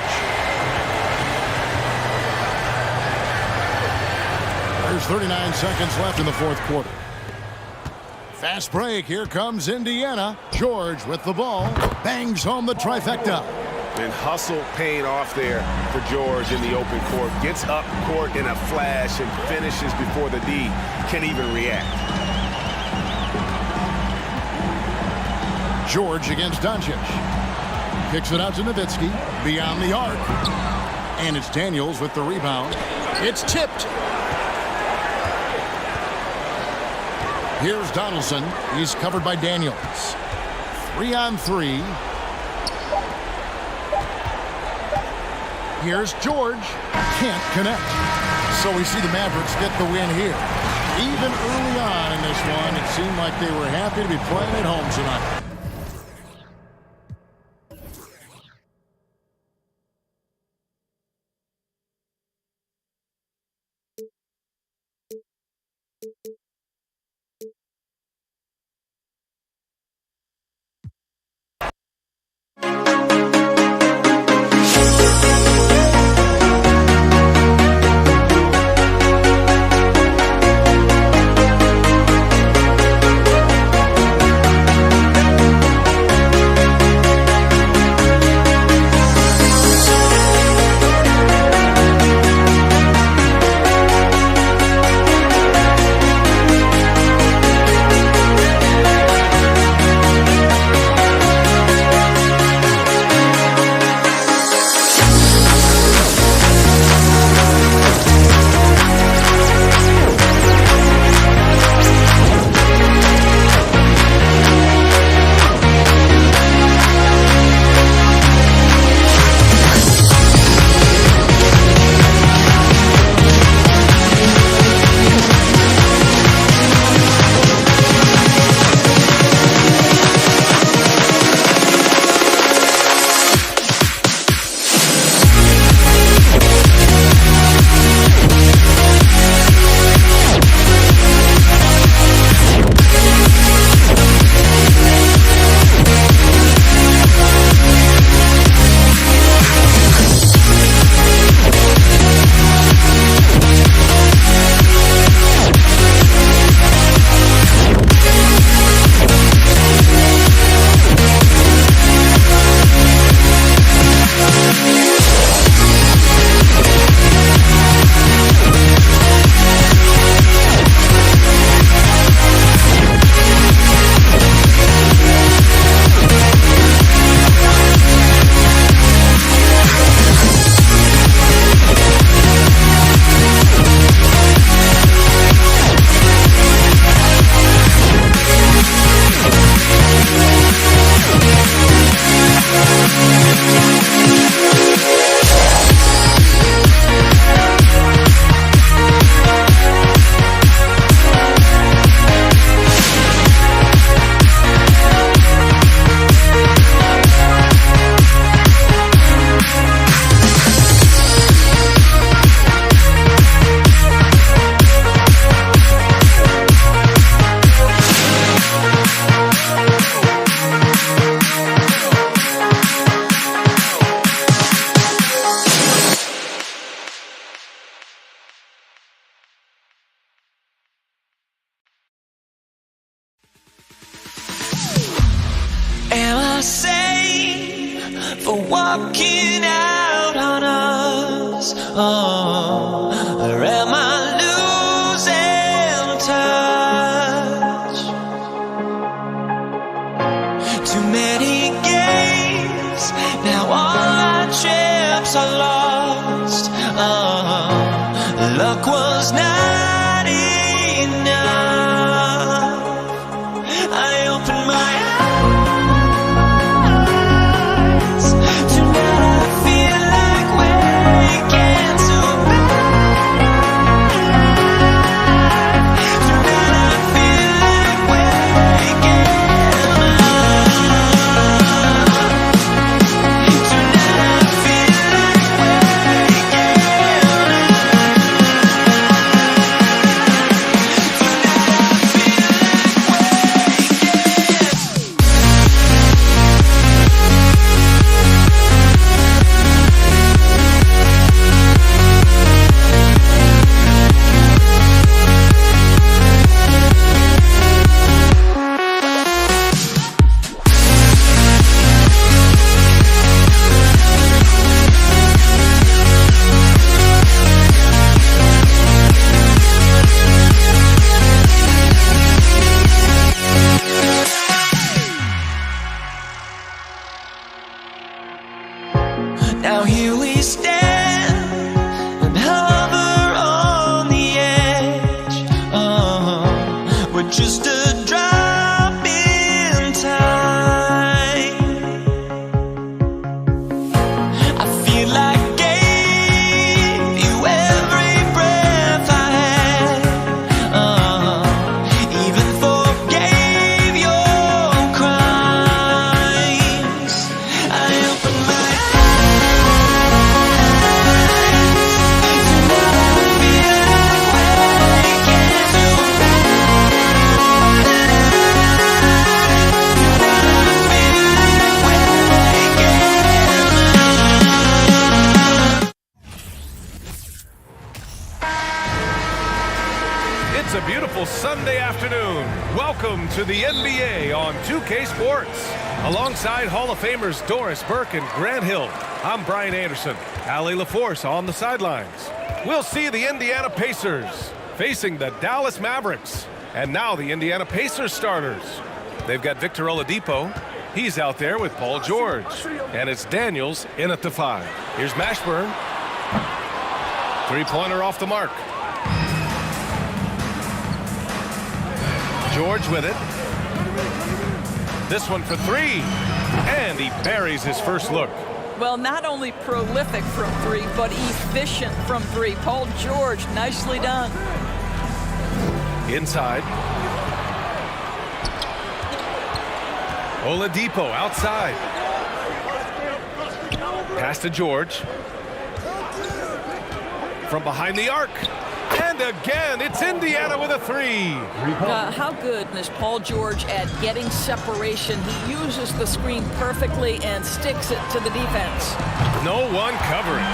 There's 39 seconds left in the fourth quarter. Fast break. Here comes Indiana. George with the ball. Bangs home the trifecta. And hustle paying off there for George in the open court. Gets up court in a flash and finishes before the D can even react. George against Doncic. Kicks it out to Nowitzki. Beyond the arc. And it's Daniels with the rebound. It's tipped. Here's Donaldson. He's covered by Daniels. 3-on-3. Here's George. Can't connect. So we see the Mavericks get the win here. Even early on in this one, it seemed like they were happy to be playing at home tonight. for walking out on us? Oh, or am I losing touch? Too many games, now all our chips are lost. Luck was not enough. I opened my eyes. Tonight I feel like waking to tonight I feel like waking Now here we stand and hover on the edge. We're just a drop in time. I feel like I gave you every breath I had. Even forgave your crimes. I opened my It's a beautiful Sunday afternoon. Welcome to the NBA on 2K Sports. Alongside Hall of Famers Doris Burke and Grant Hill, I'm Brian Anderson. Allie LaForce on the sidelines. We'll see the Indiana Pacers facing the Dallas Mavericks. And now the Indiana Pacers starters. They've got Victor Oladipo. He's out there with Paul George. And it's Daniels in at the 5. Here's Mashburn. Three-pointer off the mark. George with it. This one for 3. And he buries his first look. Well, not only prolific from 3, but efficient from 3. Paul George, nicely done. Inside. Oladipo outside. Pass to George. From behind the arc. And again, it's Indiana with a 3. How good is Paul George at getting separation? He uses the screen perfectly and sticks it to the defense. No one covering.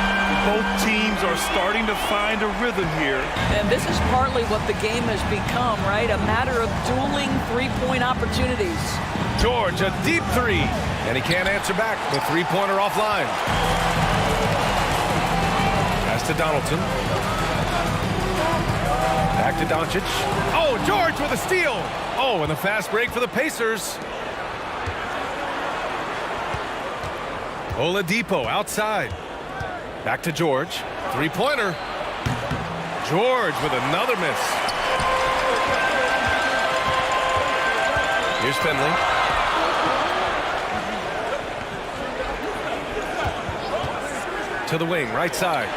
Both teams are starting to find a rhythm here. And this is partly what the game has become, right? A matter of dueling three-point opportunities. George, a deep 3. And he can't answer back. The three-pointer offline. Pass to Donaldson. Back to Doncic. Oh, George with a steal. Oh, and a fast break for the Pacers. Oladipo outside. Back to George. Three-pointer. George with another miss. Here's Finley. To the wing, right side.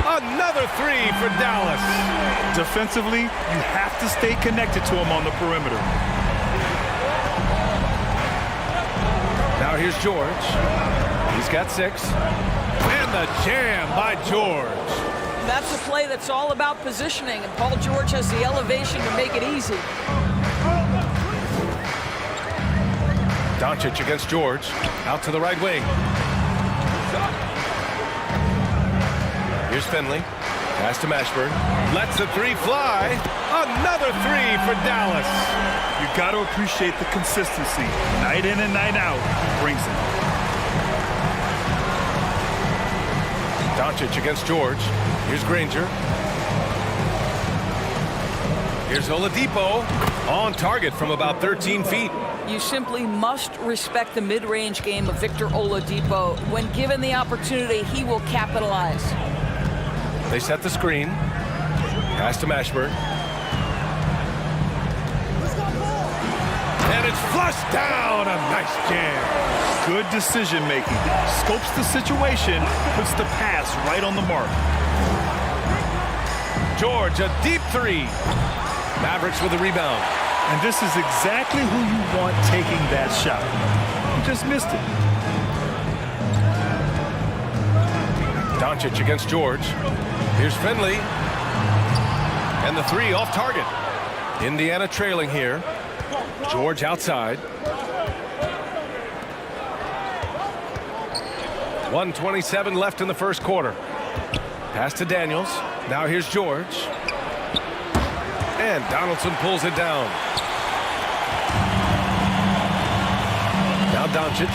Another 3 for Dallas. Defensively, you have to stay connected to him on the perimeter. Now here's George. He's got 6. And the jam by George. That's a play that's all about positioning, and Paul George has the elevation to make it easy. Doncic against George. Out to the right wing. Here's Finley. Pass to Mashburn. Lets the 3 fly. Another 3 for Dallas. You got to appreciate the consistency. Night in and night out. Brings it. Doncic against George. Here's Granger. Here's Oladipo. On target from about 13 feet. You simply must respect the mid-range game of Victor Oladipo. When given the opportunity, he will capitalize. They set the screen. Pass to Mashburn. And it's flushed down. A nice jam. Good decision making. Scopes the situation, puts the pass right on the mark. George, a deep three. Mavericks with the rebound. And this is exactly who you want taking that shot. You just missed it. Doncic against George. Here's Finley. And the three off target. Indiana trailing here. George outside. 1:27 left in the first quarter. Pass to Daniels. Now here's George. And Donaldson pulls it down. Now Doncic.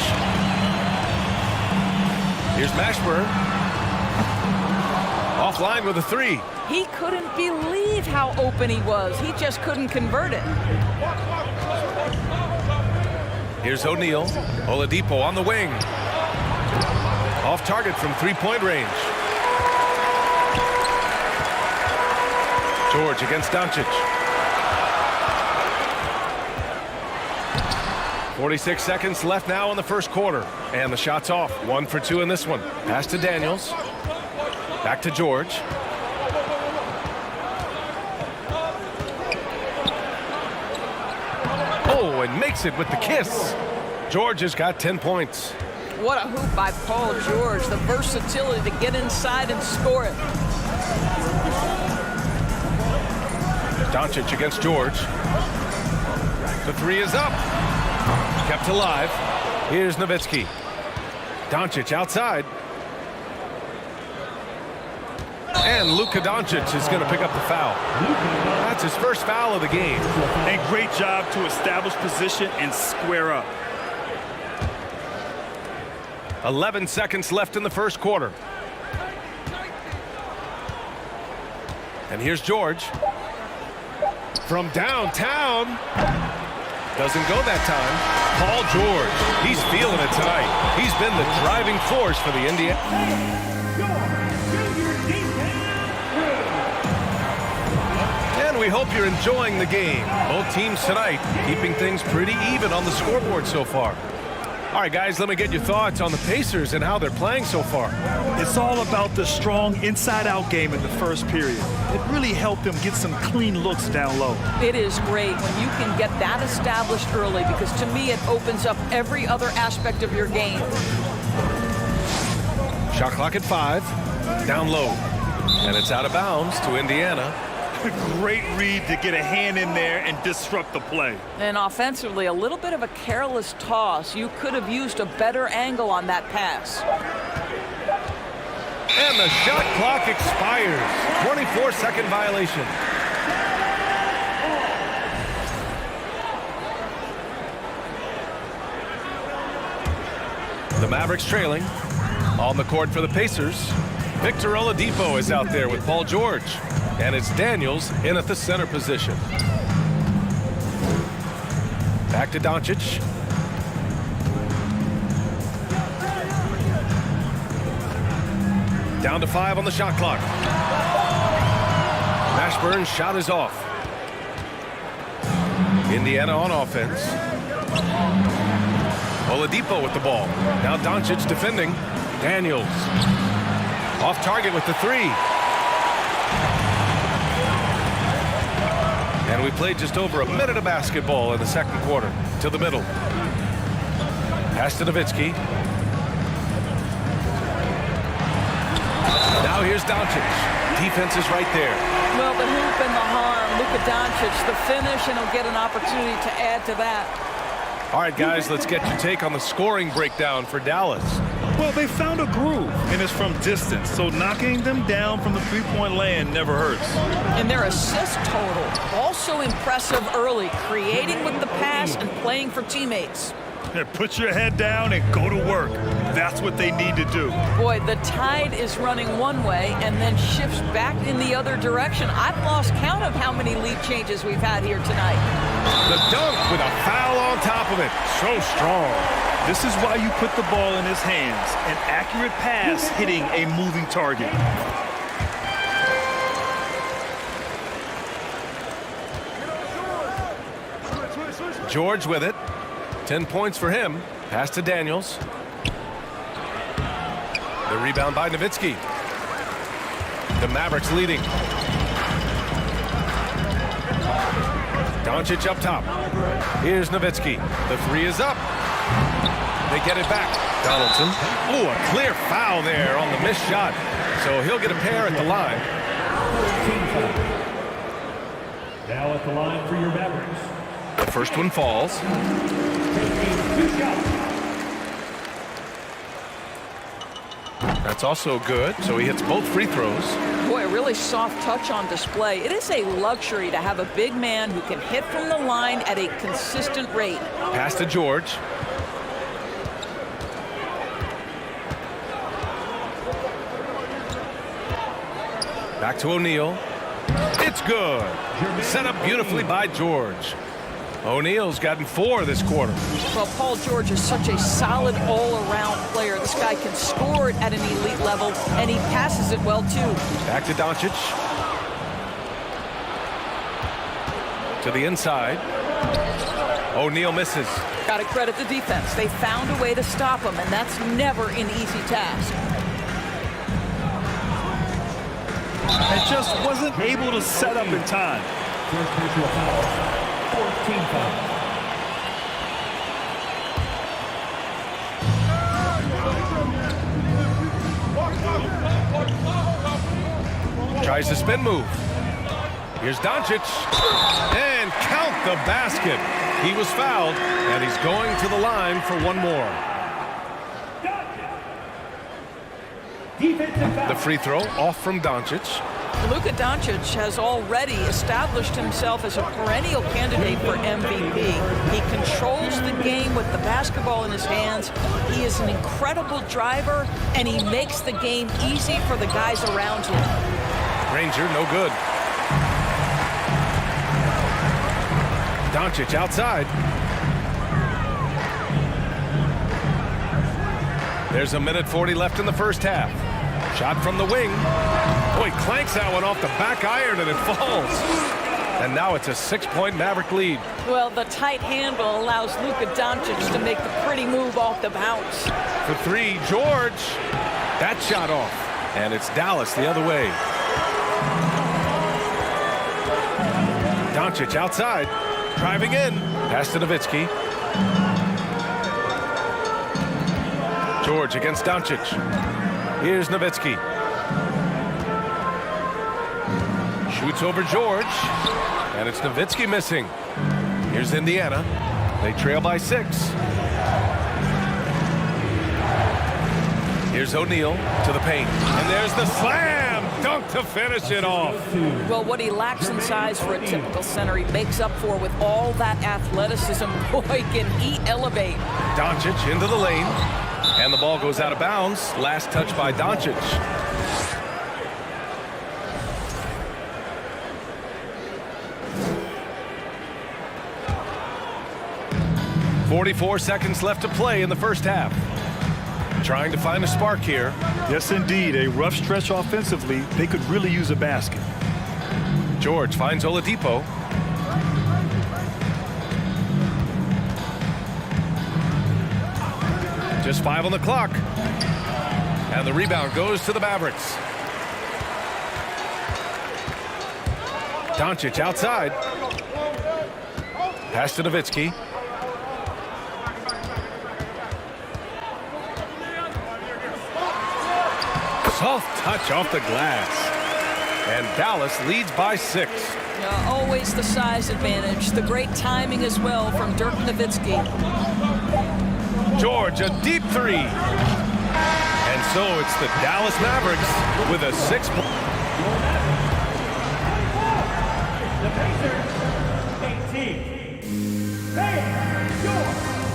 Here's Mashburn. Offline with a three. He couldn't believe how open he was. He just couldn't convert it. Here's O'Neal. Oladipo on the wing. Off target from three-point range. George against Doncic. 46 seconds left now in the first quarter. And the shot's off. 1 for 2 in this one. Pass to Daniels. Back to George. Oh, and makes it with the kiss. George has got 10 points. What a hoop by Paul George. The versatility to get inside and score it. Doncic against George. The three is up. Kept alive. Here's Nowitzki. Doncic outside. And Luka Doncic is going to pick up the foul. That's his first foul of the game. And great job to establish position and square up. 11 seconds left in the first quarter. And here's George. From downtown. Doesn't go that time. Paul George. He's feeling it tonight. He's been the driving force for the Indiana. And we hope you're enjoying the game. Both teams tonight keeping things pretty even on the scoreboard so far. All right, guys, let me get your thoughts on the Pacers and how they're playing so far. It's all about the strong inside-out game in the first period. It really helped them get some clean looks down low. It is great when you can get that established early because to me it opens up every other aspect of your game. Shot clock at 5. Down low. And it's out of bounds to Indiana. Great read to get a hand in there and disrupt the play. And offensively, a little bit of a careless toss. You could have used a better angle on that pass. And the shot clock expires. 24-second violation. The Mavericks trailing. On the court for the Pacers. Victor Oladipo is out there with Paul George. And it's Daniels in at the center position. Back to Doncic. Down to 5 on the shot clock. Mashburn's shot is off. Indiana on offense. Oladipo with the ball. Now Doncic defending. Daniels. Off target with the three. And we played just over a minute of basketball in the second quarter. To the middle. Pass to Nowitzki. Now here's Doncic. Defense is right there. Well, the hoop and the harm. Luka Doncic, the finish, and he'll get an opportunity to add to that. All right, guys, let's get your take on the scoring breakdown for Dallas. Well, they found a groove, and it's from distance, so knocking them down from the three-point land never hurts. And their assist total, also impressive early, creating with the pass and playing for teammates. Put your head down and go to work. That's what they need to do. Boy, the tide is running one way and then shifts back in the other direction. I've lost count of how many lead changes we've had here tonight. The dunk with a foul on top of it. So strong. This is why you put the ball in his hands. An accurate pass hitting a moving target. George with it. 10 points for him. Pass to Daniels. The rebound by Nowitzki. The Mavericks leading. Doncic up top. Here's Nowitzki. The three is up. They get it back. Donaldson. Oh, a clear foul there on the missed shot. So he'll get a pair at the line. Now at the line for your Mavericks. The first one falls. That's also good. So he hits both free throws. Boy, a really soft touch on display. It is a luxury to have a big man who can hit from the line at a consistent rate. Pass to George. Back to O'Neal. It's good. Set up beautifully by George. O'Neal's gotten 4 this quarter. Well, Paul George is such a solid all-around player. This guy can score it at an elite level, and he passes it well, too. Back to Doncic. To the inside. O'Neal misses. Got to credit the defense. They found a way to stop him, and that's never an easy task. And just wasn't able to set up in time. First personal foul. 14 foul. Tries the spin move. Here's Doncic. And count the basket. He was fouled, and he's going to the line for one more. The free throw off from Doncic. Luka Doncic has already established himself as a perennial candidate for MVP. He controls the game with the basketball in his hands. He is an incredible driver, and he makes the game easy for the guys around him. Ranger, no good. Doncic outside. There's a minute 40 left in the first half. Shot from the wing. Boy, clanks that one off the back iron and it falls. And now it's a 6-point Maverick lead. Well, the tight handle allows Luka Doncic to make the pretty move off the bounce. For 3, George. That shot off. And it's Dallas the other way. Doncic outside. Driving in. Pass to Nowitzki. George against Doncic. Here's Nowitzki. Shoots over George. And it's Nowitzki missing. Here's Indiana. They trail by 6. Here's O'Neal to the paint. And there's the slam dunk to finish it off. Well, what he lacks in size for a typical center, he makes up for with all that athleticism. Boy, can he elevate. Doncic into the lane. And the ball goes out of bounds. Last touch by Doncic. .44 seconds left to play in the first half. Trying to find a spark here. Yes, indeed. A rough stretch offensively. They could really use a basket. George finds Oladipo. Just 5 on the clock. And the rebound goes to the Mavericks. Doncic outside. Pass to Nowitzki. Soft touch off the glass. And Dallas leads by 6. Always the size advantage. The great timing as well from Dirk Nowitzki. George, a deep 3. And so it's the Dallas Mavericks with a 6-point. The Pacers, 18. Hey,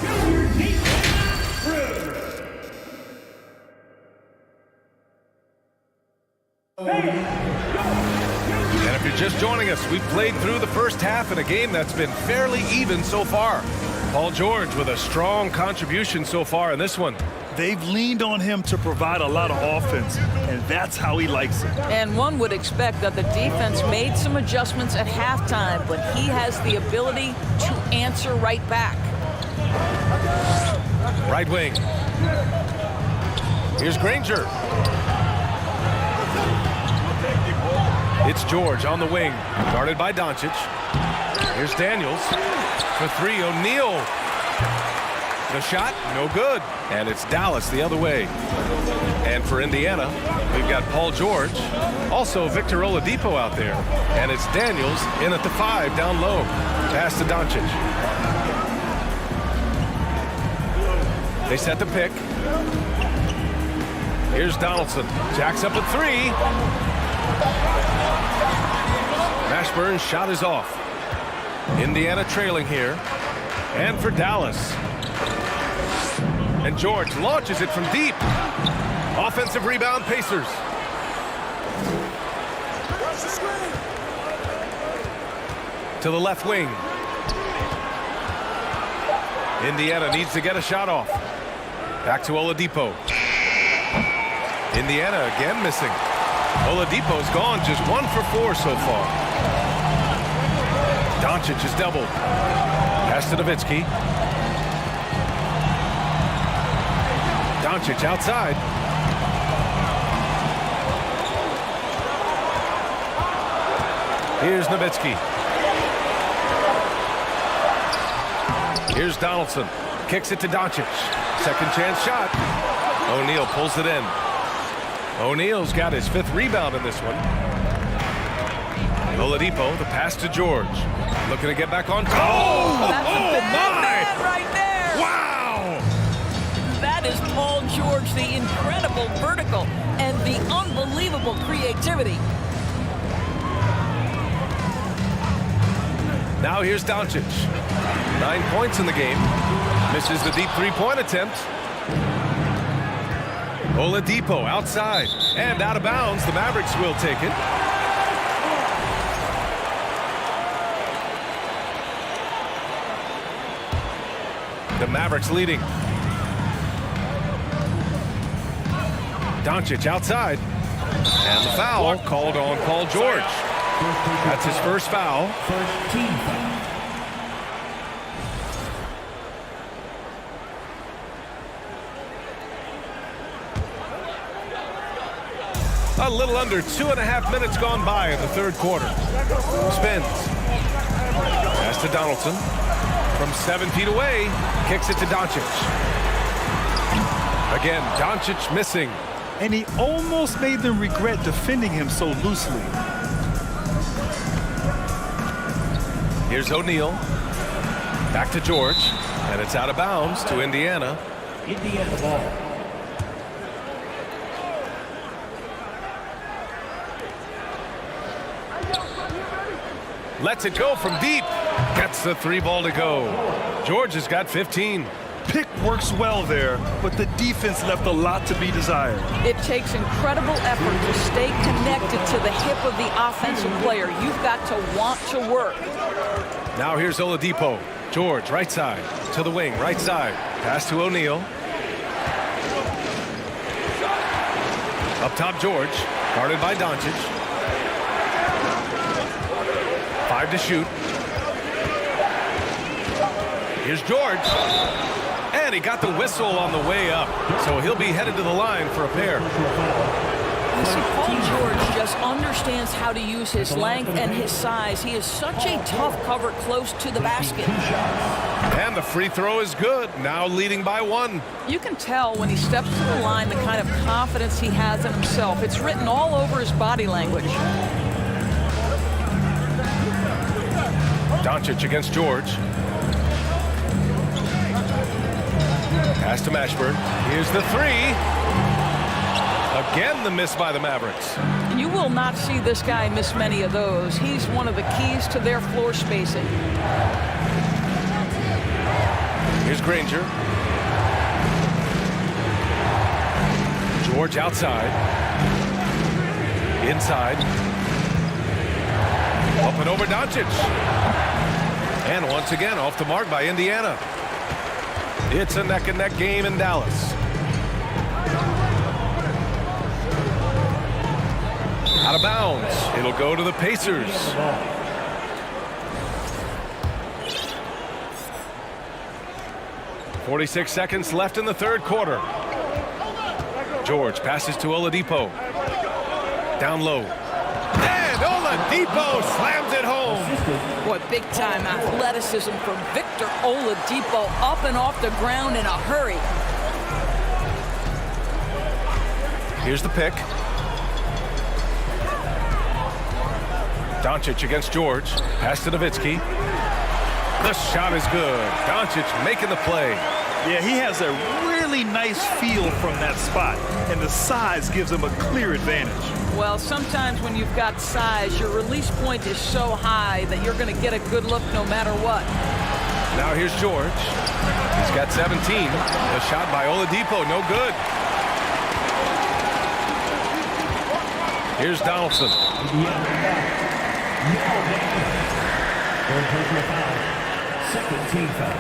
Junior Cruz. And if you're just joining us, we've played through the first half in a game that's been fairly even so far. Paul George with a strong contribution so far in this one. They've leaned on him to provide a lot of offense, and that's how he likes it. And one would expect that the defense made some adjustments at halftime, but he has the ability to answer right back. Right wing. Here's Granger. It's George on the wing, guarded by Doncic. Here's Daniels for three. O'Neal. The shot, no good. And it's Dallas the other way. And for Indiana, we've got Paul George. Also Victor Oladipo out there. And it's Daniels in at the 5 down low. Pass to Doncic. They set the pick. Here's Donaldson. Jacks up a 3. Mashburn's shot is off. Indiana trailing here. And for Dallas. And George launches it from deep. Offensive rebound, Pacers. To the left wing. Indiana needs to get a shot off. Back to Oladipo. Indiana again missing. Oladipo's gone just 1 for 4 so far. Doncic is doubled. Pass to Nowitzki. Doncic outside. Here's Nowitzki. Here's Donaldson. Kicks it to Doncic. Second chance shot. O'Neal pulls it in. O'Neal's got his 5th rebound in this one. Oladipo, the pass to George. Looking to get back on top. Oh, that's a big man right there. Wow! That is Paul George, the incredible vertical and the unbelievable creativity. Now here's Doncic. 9 points in the game. Misses the deep 3-point attempt. Oladipo outside and out of bounds. The Mavericks will take it. The Mavericks leading. Doncic outside. And the foul called on Paul George. That's his first foul. First team foul. A little under 2.5 minutes gone by in the third quarter. Spins. Pass to Donaldson. From 7 feet away, kicks it to Doncic. Again, Doncic missing. And he almost made them regret defending him so loosely. Here's O'Neal. Back to George. And it's out of bounds to Indiana. Indiana ball. Lets it go from deep. Gets the 3 ball to go. George has got 15. Pick works well there, but the defense left a lot to be desired. It takes incredible effort to stay connected to the hip of the offensive player. You've got to want to work. Now here's Oladipo. George, right side. To the wing, right side. Pass to O'Neal. Up top, George. Guarded by Doncic. 5 to shoot. Here's George. And he got the whistle on the way up. So he'll be headed to the line for a pair. You see, Paul George just understands how to use his length and his size. He is such a tough cover close to the basket. And the free throw is good. Now leading by 1. You can tell when he steps to the line the kind of confidence he has in himself. It's written all over his body language. Doncic against George. Pass to Mashburn. Here's the 3. Again, the miss by the Mavericks. You will not see this guy miss many of those. He's one of the keys to their floor spacing. Here's Granger. George outside. Inside. Up and over Doncic. And once again, off the mark by Indiana. It's a neck-and-neck game in Dallas. Out of bounds. It'll go to the Pacers. 46 seconds left in the third quarter. George passes to Oladipo. Down low. And Oladipo slams it home. Boy, big-time athleticism from Victor Oladipo, up and off the ground in a hurry. Here's the pick. Doncic against George. Pass to Nowitzki. The shot is good. Doncic making the play. Yeah, he has a really nice feel from that spot, and the size gives him a clear advantage. Well, sometimes when you've got size, your release point is so high that you're going to get a good look no matter what. Now here's George. He's got 17. The shot by Oladipo, no good. Here's Donaldson. Second team foul.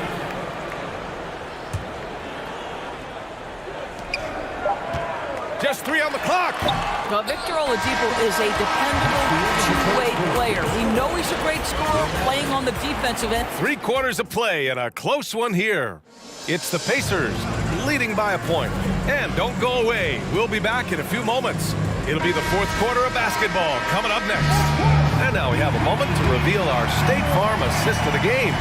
Just 3 on the clock. Well, Victor Oladipo is a dependable two-way player. We know he's a great scorer playing on the defensive end. 3 quarters of play and a close one here. It's the Pacers leading by a point. And don't go away. We'll be back in a few moments. It'll be the fourth quarter of basketball coming up next. And now we have a moment to reveal our State Farm assist of the game.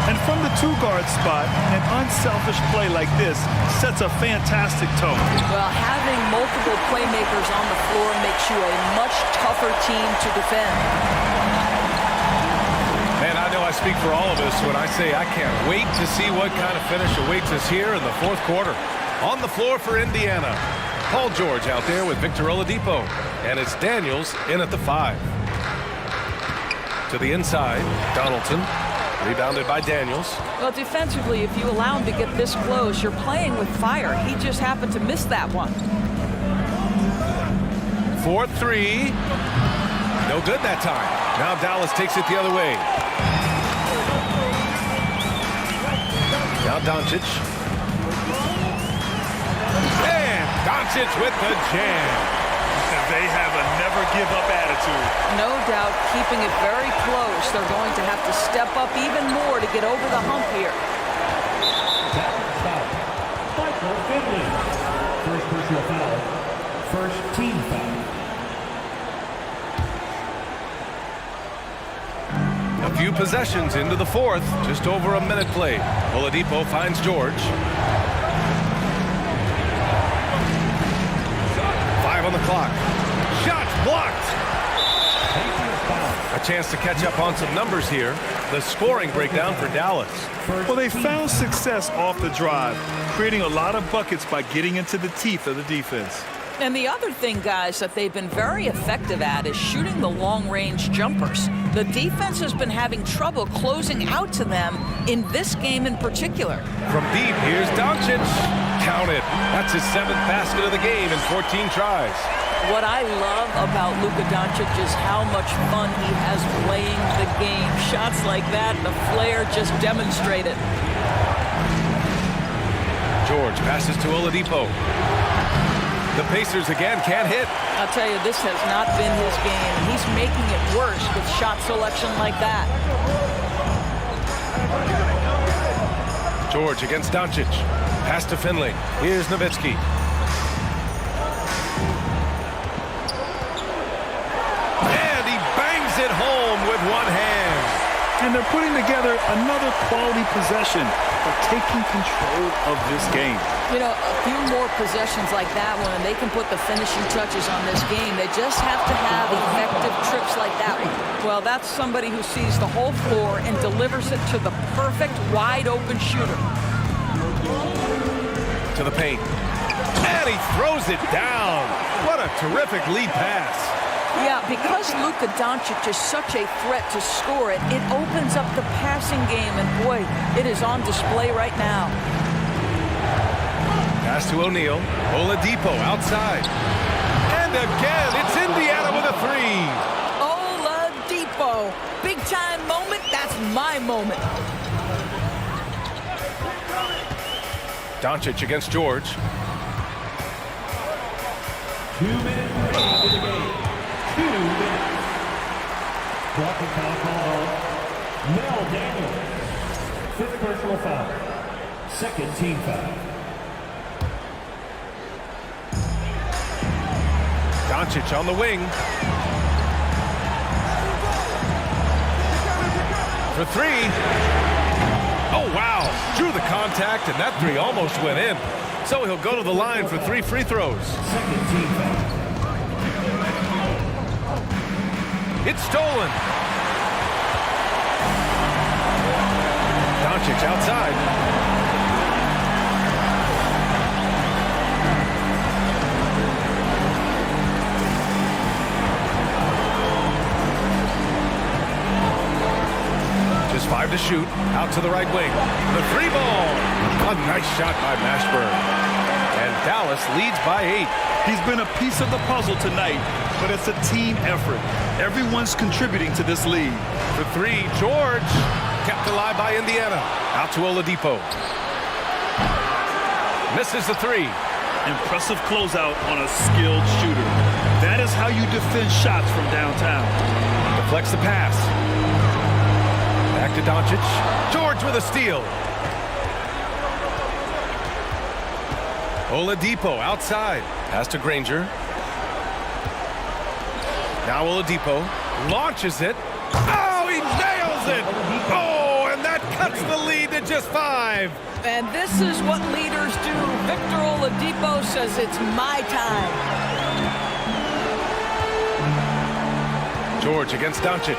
And from the two-guard spot, an unselfish play like this sets a fantastic tone. Well, having multiple playmakers on the floor makes you a much tougher team to defend. Man, I know I speak for all of us when I say I can't wait to see what kind of finish awaits us here in the fourth quarter. On the floor for Indiana, Paul George out there with Victor Oladipo. And it's Daniels in at the 5. To the inside, Donaldson. Rebounded by Daniels. Well, defensively, if you allow him to get this close, you're playing with fire. He just happened to miss that one. 4-3. No good that time. Now Dallas takes it the other way. Now Doncic. And Doncic with the jam. They have a never-give-up attitude. No doubt, keeping it very close. They're going to have to step up even more to get over the hump here. Michael Finley. First personal foul. First team foul. A few possessions into the fourth. Just over a minute played. Oladipo finds George. 5 on the clock. Shots blocked. A chance to catch up on some numbers here. The scoring breakdown for Dallas. Well, they found success off the drive, creating a lot of buckets by getting into the teeth of the defense. And the other thing, guys, that they've been very effective at is shooting the long-range jumpers. The defense has been having trouble closing out to them in this game in particular. From deep, here's Doncic. Count it. That's his 7th basket of the game in 14 tries. What I love about Luka Doncic is how much fun he has playing the game. Shots like that, the flair just demonstrated. George passes to Oladipo. The Pacers again can't hit. I'll tell you, this has not been his game. He's making it worse with shot selection like that. George against Doncic. Pass to Finley. Here's Nowitzki. And he bangs it home with one hand. And they're putting together another quality possession of taking control of this game. You know, a few more possessions like that one, and they can put the finishing touches on this game. They just have to have effective trips like that one. Well, that's somebody who sees the whole floor and delivers it to the perfect wide-open shooter. To the paint. And he throws it down. What a terrific lead pass. Yeah, because Luka Doncic is such a threat to score it, it opens up the passing game, and boy, it is on display right now. Pass to O'Neal. Oladipo outside. And again, it's Indiana with a 3. Oladipo. Big time moment. That's my moment. Doncic against George. 2 minutes into the game. minutes. Blocking foul called on Mel Daniels. 5th personal foul. 2nd team foul. Doncic on the wing. For 3. Oh, wow. Drew the contact, and that 3 almost went in. So he'll go to the line for 3 free throws. 2nd team foul. It's stolen. Doncic outside. Just 5 to shoot. Out to the right wing. The 3 ball. A nice shot by Mashburn. And Dallas leads by 8. He's been a piece of the puzzle tonight, but it's a team effort. Everyone's contributing to this lead. For 3, George. Kept alive by Indiana. Out to Oladipo. Misses the 3. Impressive closeout on a skilled shooter. That is how you defend shots from downtown. Deflects the pass. Back to Doncic. George with a steal. Oladipo outside. Pass to Granger. Now Oladipo launches it. Oh, he nails it! Oh, and that cuts the lead to just 5. And this is what leaders do. Victor Oladipo says it's my time. George against Doncic.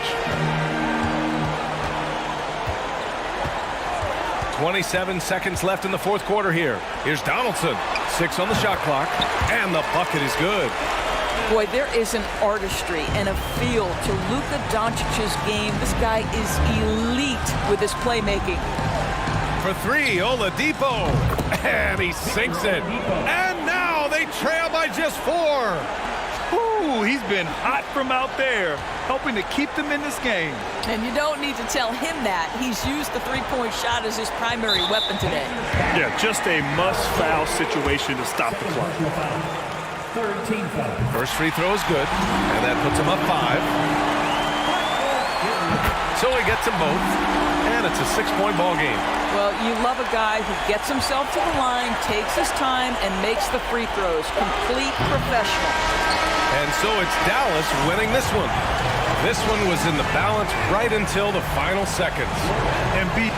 27 seconds left in the 4th quarter here. Here's Donaldson. 6 on the shot clock. And the bucket is good. Boy, there is an artistry and a feel to Luka Doncic's game. This guy is elite with his playmaking. For 3, Oladipo. And he sinks it. And now they trail by just 4. Ooh, he's been hot from out there, helping to keep them in this game. And you don't need to tell him that. He's used the three-point shot as his primary weapon today. Yeah, just a must-foul situation to stop the clock. 3rd team foul. First free throw is good, and that puts him up 5. So he gets them both, and it's a 6-point ball game. Well, you love a guy who gets himself to the line, takes his time, and makes the free throws. Complete professional. And so it's Dallas winning this one. This one was in the balance right until the final seconds. Embiid.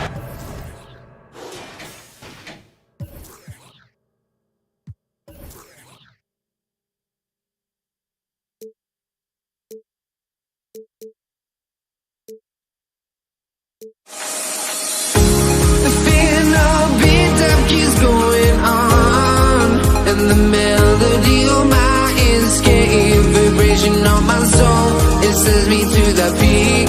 The feeling of beat-up keeps going on, and the melody of my escape, vibration on my soul, it sends me to the peak.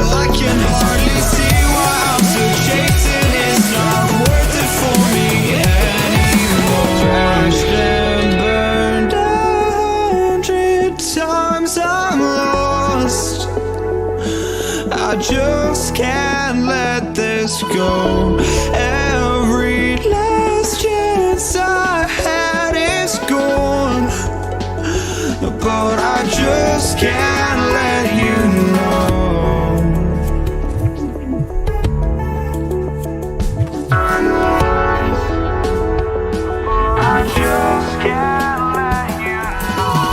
Well, I can hardly see why I'm still chasing. It's not worth it for me anymore. Crashed and burned 100 times, I'm lost. I just can't let this go. Every last chance I had is gone, but I just can't let you know. I just can't let you know.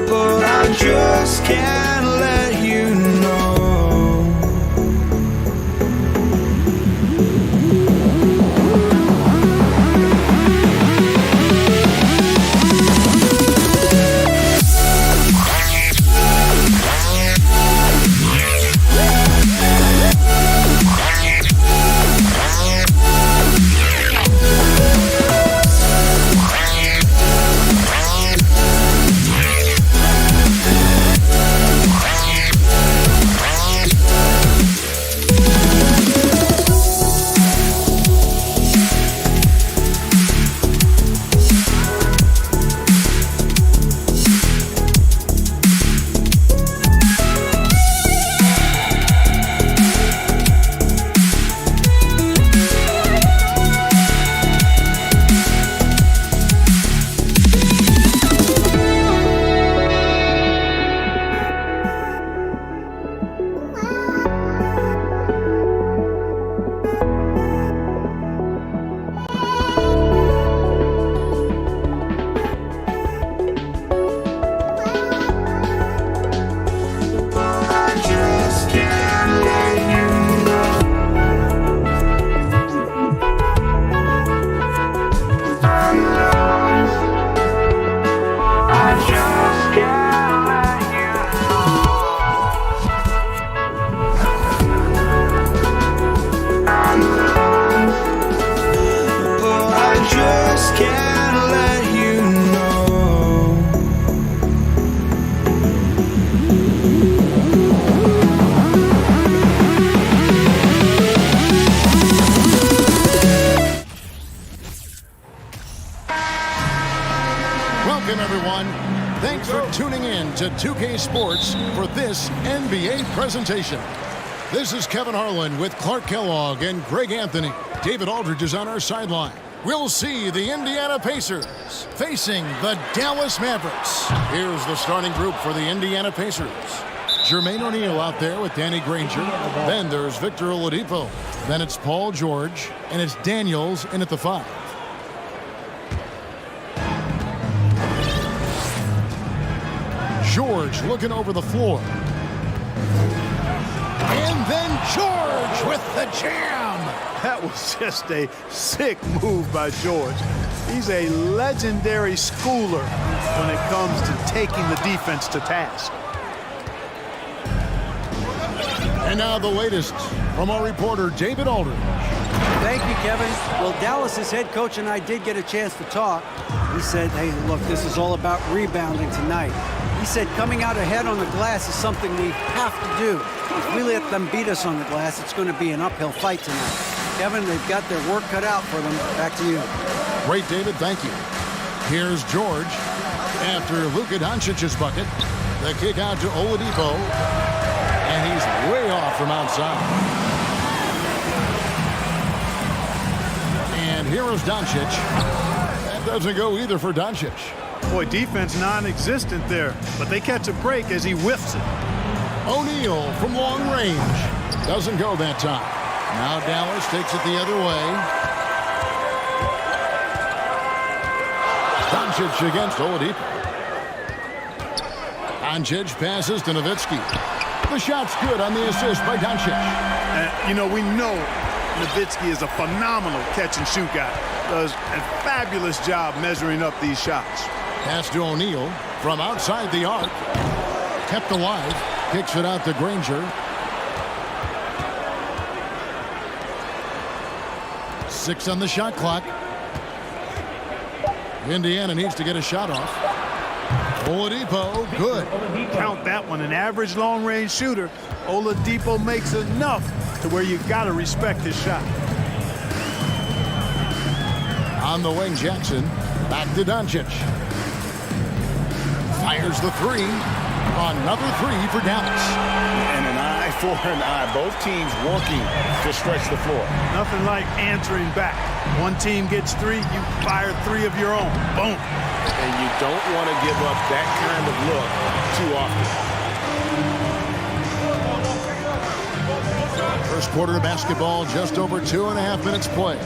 But I just can't let you know. Welcome, everyone. Thanks for tuning in to 2K Sports for this NBA presentation. This is Kevin Harlan with Clark Kellogg and Greg Anthony. David Aldridge is on our sideline. We'll see the Indiana Pacers facing the Dallas Mavericks. Here's the starting group for the Indiana Pacers. Jermaine O'Neal out there with Danny Granger. Then there's Victor Oladipo. Then it's Paul George. And it's Daniels in at the 5. George looking over the floor. And then George with the jam. That was just a sick move by George. He's a legendary schooler when it comes to taking the defense to task. And now the latest from our reporter, David Aldridge. Thank you, Kevin. Well, Dallas's head coach and I did get a chance to talk. He said, hey, look, this is all about rebounding tonight. He said coming out ahead on the glass is something we have to do. If we let them beat us on the glass, it's going to be an uphill fight tonight. Kevin, they've got their work cut out for them. Back to you. Great, David. Thank you. Here's George after Luka Doncic's bucket. The kick out to Oladipo. And he's way off from outside. And here is Doncic. That doesn't go either for Doncic. Boy, defense non-existent there, but they catch a break as he whiffs it. O'Neal from long range. Doesn't go that time. Now Dallas takes it the other way. Doncic against Oladipo. Doncic passes to Nowitzki. The shot's good on the assist by Doncic. You know, we know Nowitzki is a phenomenal catch-and-shoot guy. Does a fabulous job measuring up these shots. Pass to O'Neal from outside the arc. Kept alive. Kicks it out to Granger. 6 on the shot clock. Indiana needs to get a shot off. Oladipo, good. Count that one. An average long-range shooter. Oladipo makes enough to where you got to respect his shot. On the wing, Jackson. Back to Doncic. Fires the three. Another three for Dallas. And an eye for an eye. Both teams working to stretch the floor. Nothing like answering back. One team gets three, you fire three of your own. Boom. And you don't want to give up that kind of look too often. First quarter of basketball, just over 2.5 minutes play.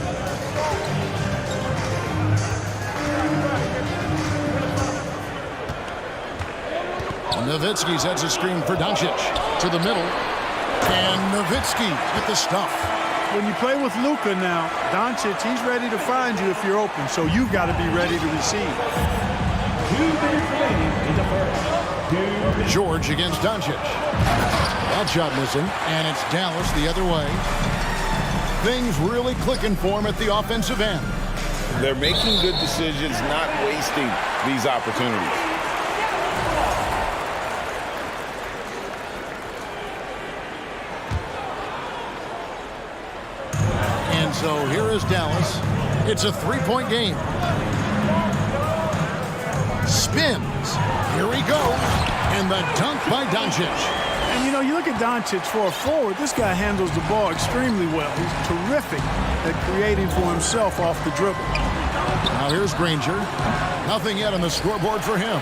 Nowitzki sets a screen for Doncic to the middle. And Nowitzki with the stuff. When you play with Luka now, Doncic, he's ready to find you if you're open, so you've got to be ready to receive. 2 minutes remaining in the first. George against Doncic. That shot missing, and it's Dallas the other way. Things really clicking for him at the offensive end. They're making good decisions, not wasting these opportunities. So here is Dallas. It's a three-point game. Spins. Here he goes. And the dunk by Doncic. And, you know, you look at Doncic for a forward. This guy handles the ball extremely well. He's terrific at creating for himself off the dribble. Now here's Granger. Nothing yet on the scoreboard for him.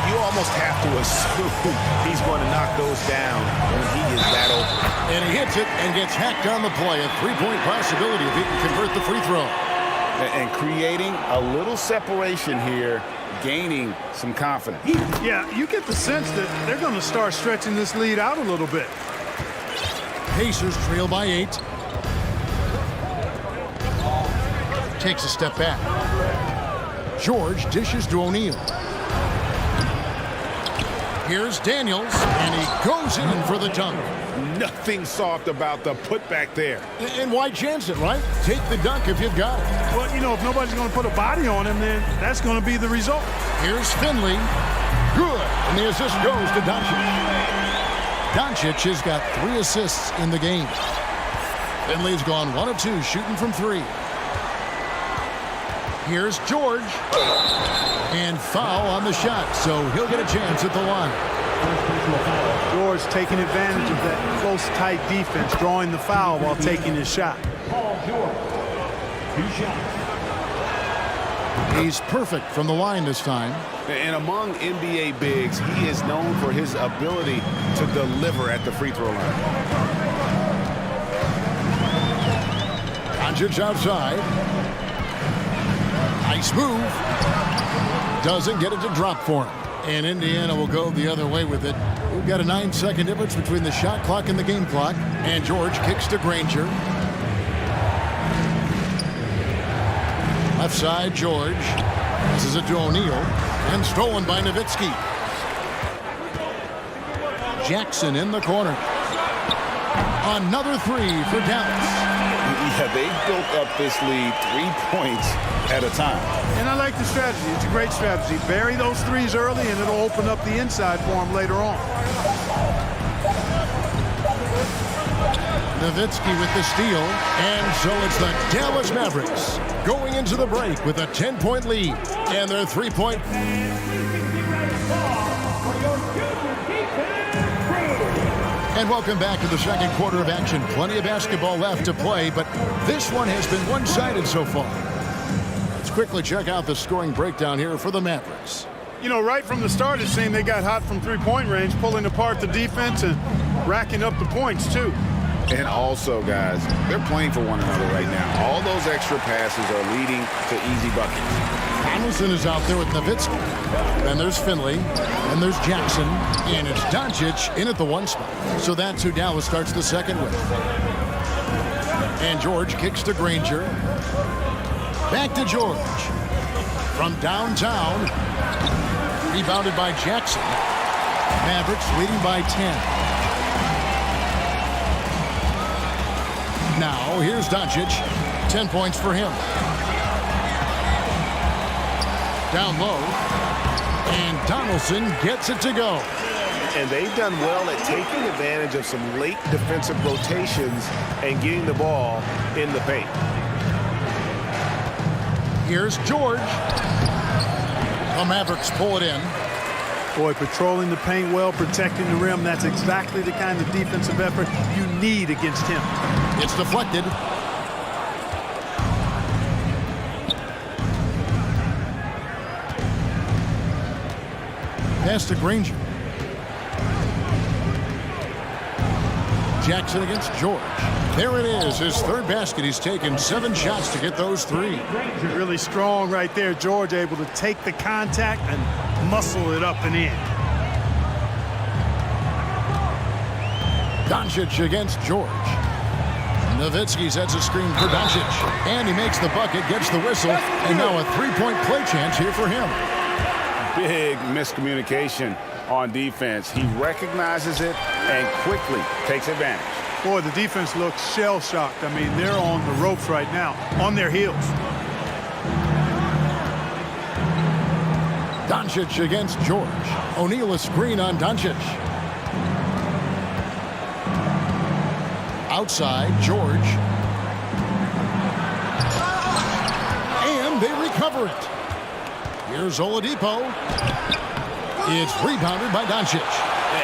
You almost have to assume he's going to knock those down when he is that open. And he hits it and gets hacked on the play. A three-point possibility if he can convert the free throw. And creating a little separation here, gaining some confidence. Yeah, you get the sense that they're going to start stretching this lead out a little bit. Pacers trail by 8. Takes a step back. George dishes to O'Neal. Here's Daniels, and he goes in for the dunk. Nothing soft about the putback there. And why chance it, right? Take the dunk if you've got it. Well, you know, if nobody's going to put a body on him, then that's going to be the result. Here's Finley. Good. And the assist goes to Doncic. Doncic has got 3 assists in the game. Finley's gone 1 of 2 shooting from 3. Here's George. And foul on the shot, so he'll get a chance at the line. George taking advantage of that close, tight defense, drawing the foul while taking his shot. Paul George, 2 shots. He's perfect from the line this time. And among NBA bigs, he is known for his ability to deliver at the free throw line. Doncic outside. Nice move. Doesn't get it to drop for him. And Indiana will go the other way with it. We've got a 9-second difference between the shot clock and the game clock. And George kicks to Granger. Left side, George. This is it to O'Neal. And stolen by Nowitzki. Jackson in the corner. Another 3 for Dallas. Yeah, they built up this lead 3 points at a time. And I like the strategy. It's a great strategy. Bury those threes early, and it'll open up the inside for him later on. Nowitzki with the steal. And so it's the Dallas Mavericks going into the break with a 10-point lead. And their 3-point... And welcome back to the second quarter of action. Plenty of basketball left to play, but this one has been one-sided so far. Let's quickly check out the scoring breakdown here for the Mavericks. You know, right from the start, it seemed they got hot from three-point range, pulling apart the defense and racking up the points, too. And also, guys, they're playing for one another right now. All those extra passes are leading to easy buckets. Donaldson is out there with Nowitzki. Then there's Finley. And there's Jackson. And it's Doncic in at the 1 spot. So that's who Dallas starts the second with. And George kicks to Granger. Back to George. From downtown. Rebounded by Jackson. Mavericks leading by 10. Now, here's Doncic. 10 points for him. Down low. And Donaldson gets it to go. And they've done well at taking advantage of some late defensive rotations and getting the ball in the paint. Here's George. The Mavericks pull it in. Boy, patrolling the paint well, protecting the rim. That's exactly the kind of defensive effort you need against him. It's deflected. Pass to Granger. Jackson against George. There it is, his third basket. He's taken 7 shots to get those 3. Really strong right there. George able to take the contact and muscle it up and in. Doncic against George. Nowitzki sets a screen for Doncic. And he makes the bucket, gets the whistle, and now a 3-point play chance here for him. Big miscommunication on defense. He recognizes it and quickly takes advantage. Boy, the defense looks shell-shocked. I mean, they're on the ropes right now, on their heels. Doncic against George. O'Neal a screen on Doncic. Outside, George. And they recover it. Here's Oladipo. It's rebounded by Doncic.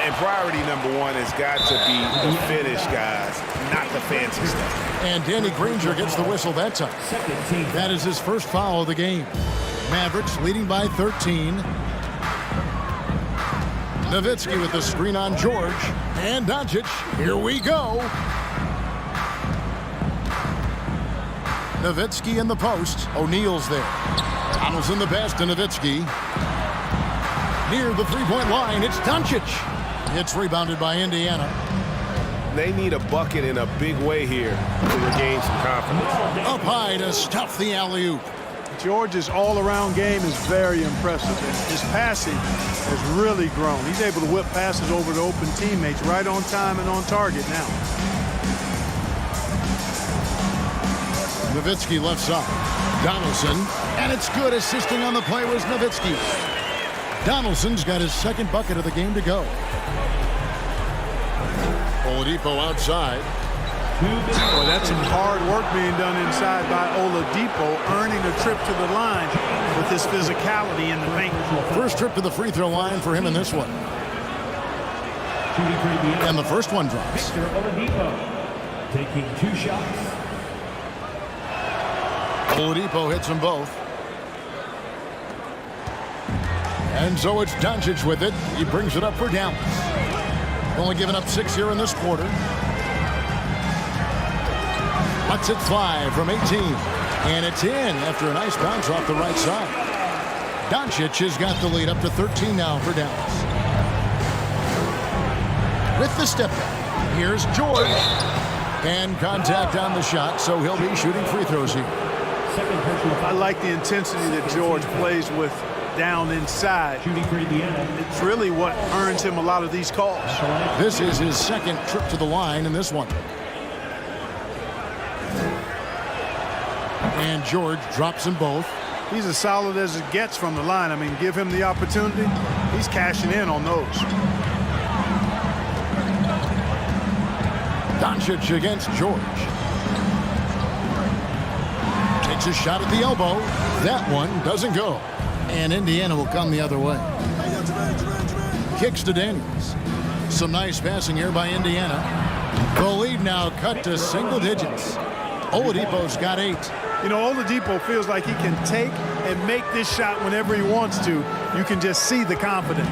And priority number 1 has got to be the finish, guys, not the fancy stuff. And Danny Granger gets the whistle that time. That is his first foul of the game. Mavericks leading by 13. Nowitzki with the screen on George. And Doncic. Here we go. Nowitzki in the post. O'Neal's there. Donaldson the pass to Nowitzki. Near the 3-point line, it's Doncic. It's rebounded by Indiana. They need a bucket in a big way here to regain some confidence. Up high to stuff the alley-oop. George's all-around game is very impressive. And his passing has really grown. He's able to whip passes over to open teammates right on time and on target now. Nowitzki left side. Donaldson, and it's good. Assisting on the play was Nowitzki. Donaldson's got his second bucket of the game to go. Oladipo outside. Boy, that's some hard work being done inside by Oladipo, earning a trip to the line with his physicality in the paint. First trip to the free throw line for him in this one. And the first one drops. Victor Oladipo taking 2 shots. Oladipo hits them both. And so it's Doncic with it. He brings it up for Dallas. Only giving up 6 here in this quarter. Lets it fly from 18. And it's in after a nice bounce off the right side. Doncic has got the lead up to 13 now for Dallas. With the step back, here's George. And contact on the shot, so he'll be shooting free throws here. I like the intensity that George plays with down inside. It's really what earns him a lot of these calls. This is his second trip to the line in this one. And George drops them both. He's as solid as it gets from the line. I mean, give him the opportunity. He's cashing in on those. Doncic against George. Takes a shot at the elbow. That one doesn't go. And Indiana will come the other way. Kicks to Daniels. Some nice passing here by Indiana. The lead now cut to single digits. Oladipo's got 8. You know, Oladipo feels like he can take and make this shot whenever he wants to. You can just see the confidence.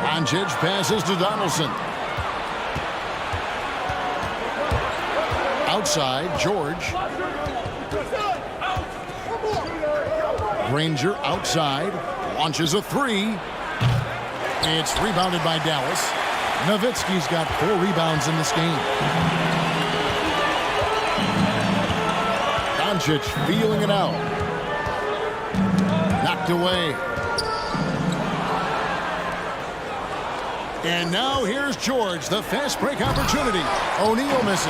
Doncic passes to Donaldson. Outside, George. Granger outside. Launches a 3. It's rebounded by Dallas. Nowitzki's got 4 rebounds in this game. Doncic feeling it out. Knocked away. And now here's George, the fast break opportunity. O'Neal misses.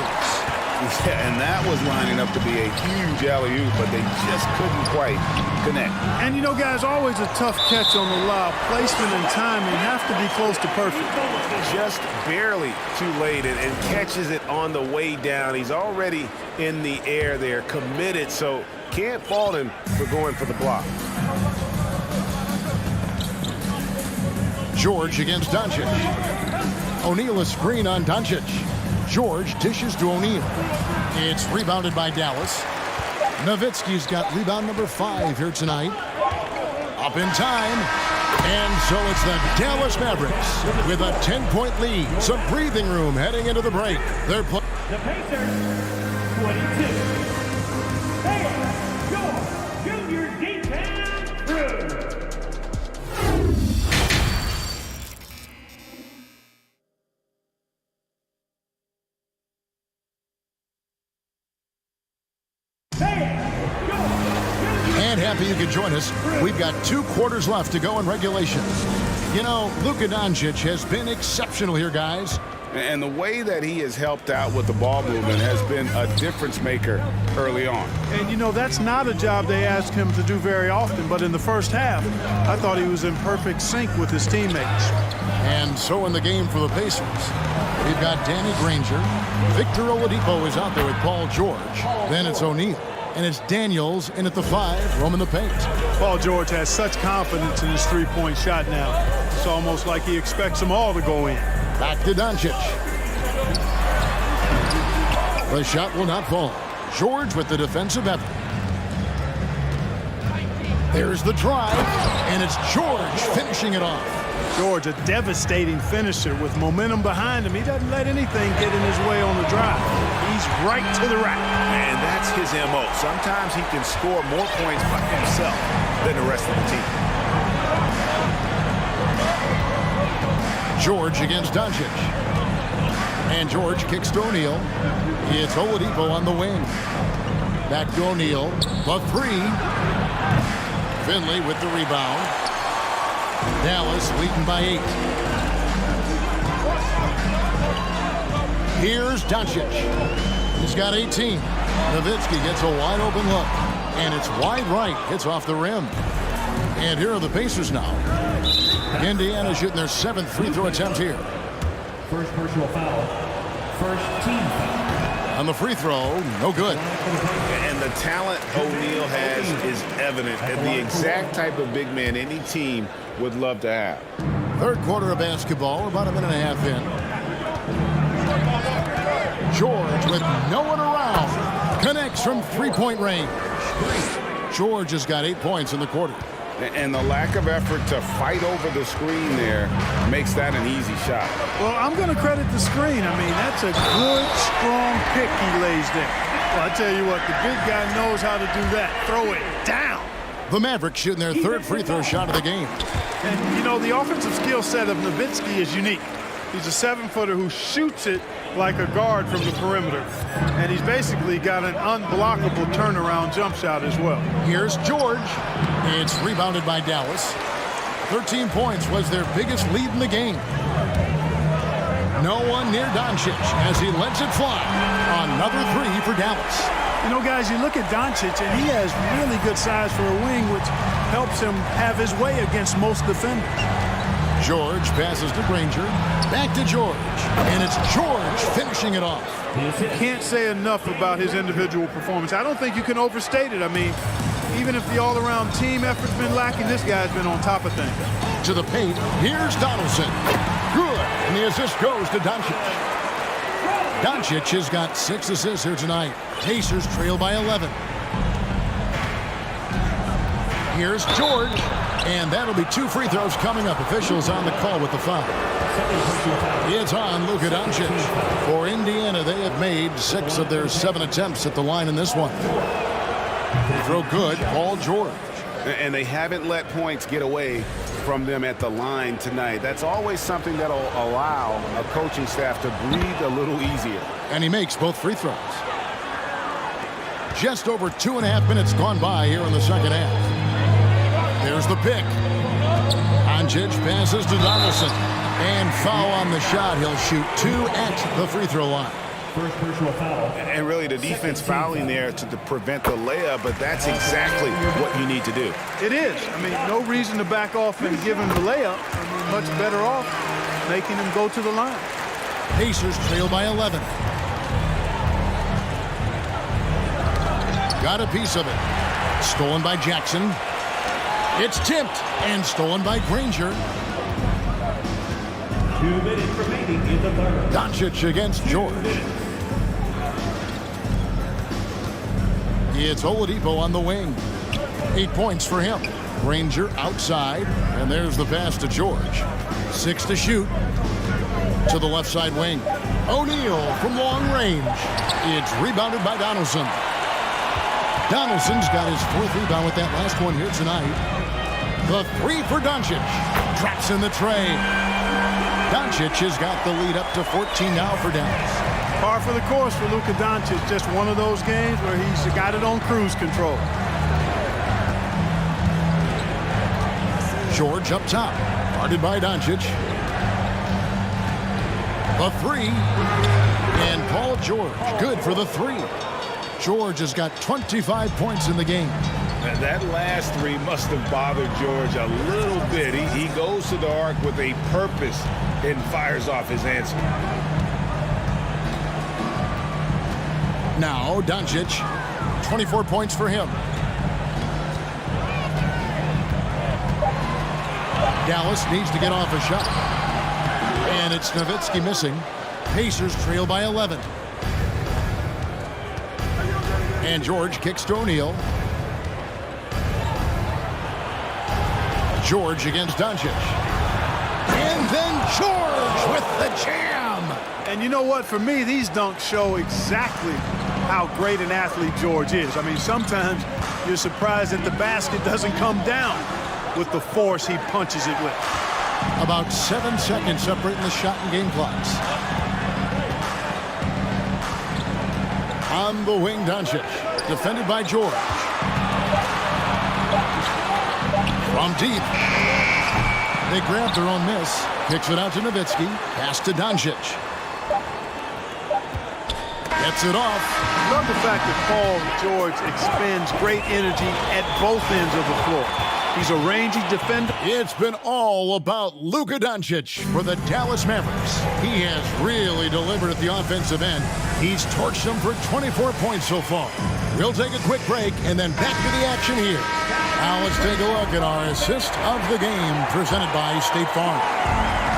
Yeah, and that was lining up to be a huge alley-oop, but they just couldn't quite connect. And you know, guys, always a tough catch on the lob. Placement and timing have to be close to perfect. Just barely too late and catches it on the way down. He's already in the air there, committed, so can't fault him for going for the block. George against Doncic. O'Neal a screen on Doncic. George dishes to O'Neal. It's rebounded by Dallas. Nowitzki's got rebound number 5 here tonight. Up in time. And so it's the Dallas Mavericks with a 10-point lead. Some breathing room heading into the break. They're playing. The Pacers, 22. Hey, Junior D-Town Crew. And happy you could join us. We've got 2 quarters left to go in regulation. You know, Luka Doncic has been exceptional here, guys. And the way that he has helped out with the ball movement has been a difference maker early on. And, you know, that's not a job they ask him to do very often, but in the first half, I thought he was in perfect sync with his teammates. And so in the game for the Pacers, we've got Danny Granger. Victor Oladipo is out there with Paul George. Then it's O'Neal. And it's Daniels in at the 5, roaming the paint. Paul George has such confidence in his three-point shot now. It's almost like he expects them all to go in. Back to Doncic. The shot will not fall. George with the defensive effort. There's the drive, and it's George finishing it off. George, a devastating finisher with momentum behind him. He doesn't let anything get in his way on the drive. He's right to the rack. And that's his MO. Sometimes he can score more points by himself than the rest of the team. George against Doncic. And George kicks to O'Neal. It's Oladipo on the wing. Back to O'Neal. The 3. Finley with the rebound. Dallas leading by 8. Here's Doncic. He's got 18. Nowitzki gets a wide open look. And it's wide right. Hits off the rim. And here are the Pacers now. Indiana shooting their 7th free throw attempt here. First personal foul. First team foul. On the free throw, no good. And the talent O'Neal has is evident, and the exact type of big man any team would love to have. 3rd quarter of basketball, about a minute and a half in. George with no one around. Connects from 3-point range. George has got 8 points in the quarter. And the lack of effort to fight over the screen there makes that an easy shot. Well, I'm going to credit the screen. I mean, that's a good, strong pick he lays there. Well, I tell you what, the big guy knows how to do that. Throw it down. The Mavericks shooting their 3rd free throw shot of the game. And, you know, the offensive skill set of Nowitzki is unique. He's a 7-footer who shoots it like a guard from the perimeter. And he's basically got an unblockable turnaround jump shot as well. Here's George. It's rebounded by Dallas. 13 points was their biggest lead in the game. No one near Doncic as he lets it fly. Another 3 for Dallas. You know, guys, you look at Doncic, and he has really good size for a wing, which helps him have his way against most defenders. George passes to Granger. Back to George. And it's George finishing it off. Can't say enough about his individual performance. I don't think you can overstate it. I mean, even if the all-around team effort's been lacking, this guy's been on top of things. To the paint, here's Donaldson. Good, and the assist goes to Doncic. Doncic has got 6 assists here tonight. Pacers trail by 11. Here's George, and that'll be 2 free throws coming up. Officials on the call with the foul. It's on Luka Doncic. For Indiana, they have made 6 of their 7 attempts at the line in this one. Free throw good, Paul George. And they haven't let points get away from them at the line tonight. That's always something that'll allow a coaching staff to breathe a little easier. And he makes both free throws. Just over 2.5 minutes gone by here in the second half. There's the pick. Doncic passes to Donaldson. And foul on the shot. He'll shoot 2 at the free throw line. First personal foul. And really the defense fouling there to prevent the layup, but that's exactly what you need to do. It is. I mean, no reason to back off and give him the layup. I mean, much better off making him go to the line. Pacers trail by 11. Got a piece of it. Stolen by Jackson. It's tipped and stolen by Granger. 2 minutes remaining in the third. Doncic against George. It's Oladipo on the wing. 8 points for him. Granger outside, and there's the pass to George. 6 to shoot. To the left side wing. O'Neal from long range. It's rebounded by Donaldson. Donaldson's got his 4th rebound with that last one here tonight. The 3 for Doncic. Drops in the tray. Doncic has got the lead up to 14 now for Dallas. Par for the course for Luka Doncic. Just one of those games where he's got it on cruise control. George up top. Guarded by Doncic. The 3. And Paul George. Good for the 3. George has got 25 points in the game. And that last 3 must have bothered George a little bit. He goes to the arc with a purpose and fires off his answer. Now Doncic, 24 points for him. Dallas needs to get off a shot. And it's Nowitzki missing. Pacers trail by 11. And George kicks to O'Neal. George against Doncic. And then George with the jam. And you know what? For me, these dunks show exactly how great an athlete George is. I mean, sometimes you're surprised that the basket doesn't come down with the force he punches it with. About 7 seconds separating the shot and game clocks. On the wing, Doncic. Defended by George. From deep. They grab their own miss. Kicks it out to Nowitzki. Pass to Doncic. Gets it off. Love the fact that Paul George expends great energy at both ends of the floor. He's a rangy defender. It's been all about Luka Doncic for the Dallas Mavericks. He has really delivered at the offensive end. He's torched them for 24 points so far. We'll take a quick break and then back to the action here. Now let's take a look at our assist of the game presented by State Farm.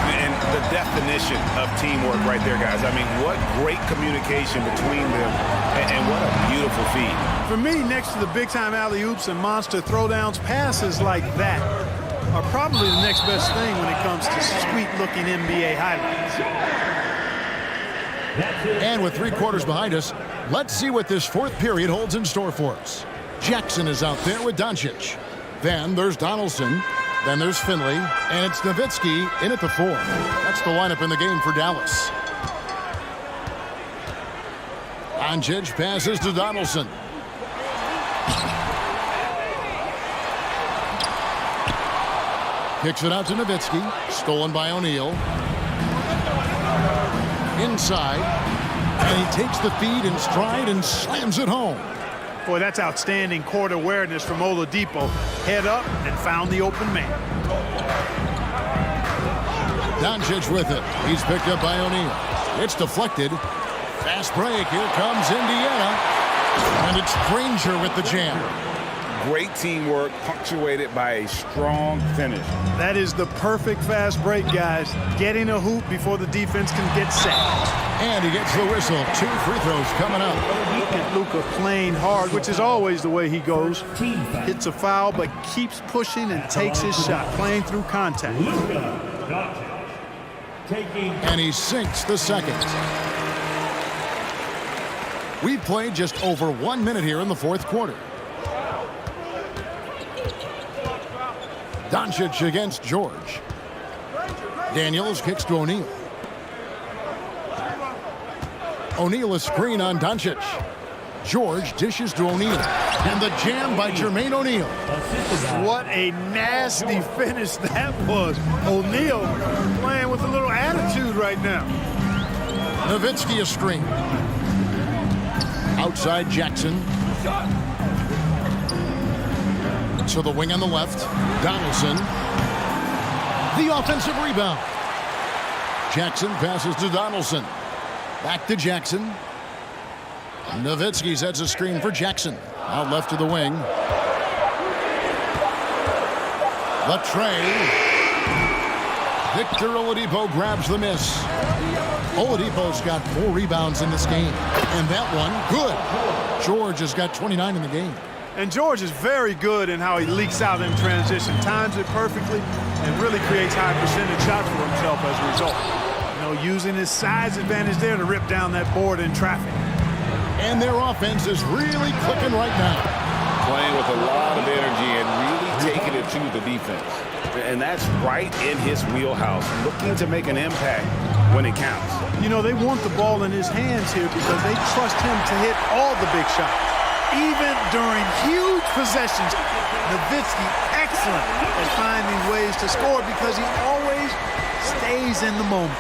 And the definition of teamwork right there, guys. I mean, what great communication between them, and what a beautiful feed. For me, next to the big-time alley-oops and monster throwdowns, passes like that are probably the next best thing when it comes to sweet-looking NBA highlights. And with 3 quarters behind us, let's see what this 4th period holds in store for us. Jackson is out there with Doncic. Then there's Donaldson. Then there's Finley. And it's Nowitzki in at the 4. That's the lineup in the game for Dallas. Doncic passes to Donaldson. Kicks it out to Nowitzki. Stolen by O'Neal. Inside. And he takes the feed in stride and slams it home. Boy, that's outstanding court awareness from Oladipo. Head up and found the open man. Doncic with it. He's picked up by O'Neal. It's deflected. Fast break. Here comes Indiana. And it's Granger with the jam. Great teamwork punctuated by a strong finish. That is the perfect fast break, guys. Getting a hoop before the defense can get set. And he gets the whistle. 2 free throws coming up. Look at Luka playing hard, which is always the way he goes. Hits a foul, but keeps pushing and takes his shot, playing through contact. And he sinks the second. We've played just over 1 minute here in the 4th quarter. Doncic against George. Daniels kicks to O'Neal. O'Neal a screen on Doncic. George dishes to O'Neal. And the jam by Jermaine O'Neal. What a nasty finish that was. O'Neal playing with a little attitude right now. Nowitzki a screen. Outside Jackson. To the wing on the left. Donaldson. The offensive rebound. Jackson passes to Donaldson. Back to Jackson. Nowitzki sets a screen for Jackson. Out left to the wing. The tray. Victor Oladipo grabs the miss. Oladipo's got 4 rebounds in this game. And that one, good. George has got 29 in the game. And George is very good in how he leaks out in transition, times it perfectly, and really creates high percentage shots for himself as a result. You know, using his size advantage there to rip down that board in traffic. And their offense is really clicking right now. Playing with a lot of energy and really taking it to the defense. And that's right in his wheelhouse, looking to make an impact when it counts. You know, they want the ball in his hands here because they trust him to hit all the big shots. Even during huge possessions, Nowitzki excellent at finding ways to score because he always stays in the moment.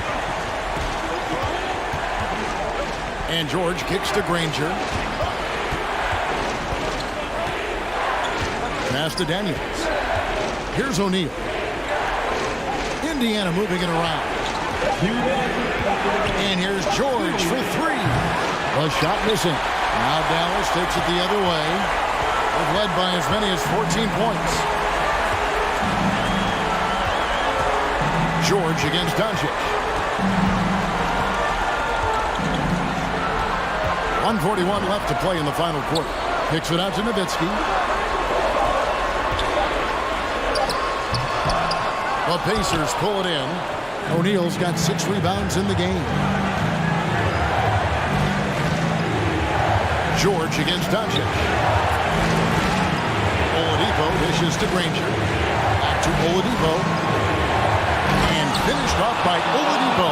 And George kicks to Granger. Pass to Daniels. Here's O'Neal. Indiana moving it around. And here's George for 3. The shot missing. Now Dallas takes it the other way. They've led by as many as 14 points. George against Doncic. 1:41 left to play in the final quarter. Kicks it out to Nowitzki. The Pacers pull it in. O'Neal's got 6 rebounds in the game. George against Doncic. Oladipo dishes to Granger. Back to Oladipo. And finished off by Oladipo.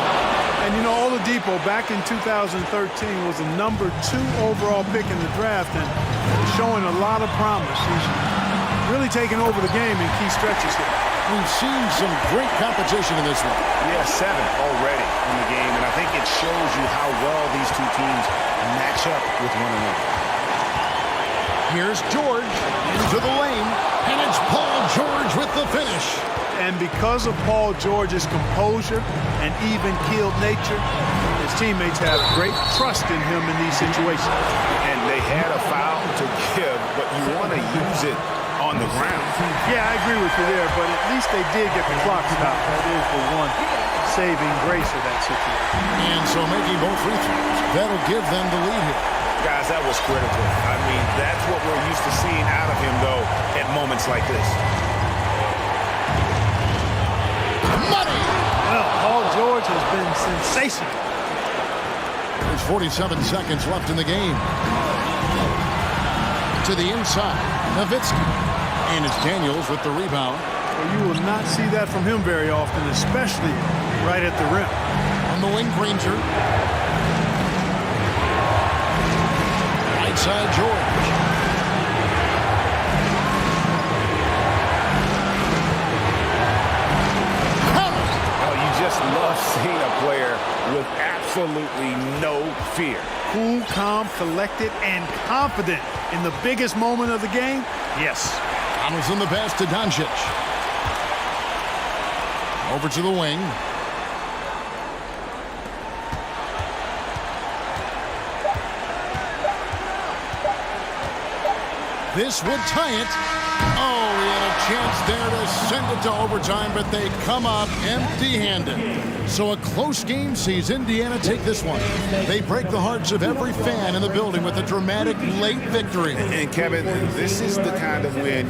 And you know, Oladipo back in 2013 was the #2 overall pick in the draft and showing a lot of promise. He's really taken over the game in key stretches here. We've seen some great competition in this one. Yeah, 7 already in the game, and I think it shows you how well these two teams match up with one another. Here's George into the lane, and it's Paul George with the finish. And because of Paul George's composure and even-keeled nature, his teammates have great trust in him in these situations. And they had a foul to give, but you want to use it on the ground. Yeah, I agree with you there, but at least they did get the clock stopped. That is the one saving grace of that situation. And so making both free throws, that'll give them the lead here. Guys, that was critical. I mean, that's what we're used to seeing out of him, though, at moments like this. Money! Well, Paul George has been sensational. There's 47 seconds left in the game. To the inside, Nowitzki. And it's Daniels with the rebound. Well, you will not see that from him very often, especially right at the rim. On the wing, Granger. Right side, George. Oh, you just love seeing a player with absolutely no fear. Cool, calm, collected, and confident in the biggest moment of the game. Yes. Donaldson the pass to Doncic. Over to the wing. This would tie it. Oh, he had a chance there to send it to overtime, but they come up empty-handed. So a close game sees Indiana take this one. They break the hearts of every fan in the building with a dramatic late victory. And Kevin, this is the kind of win.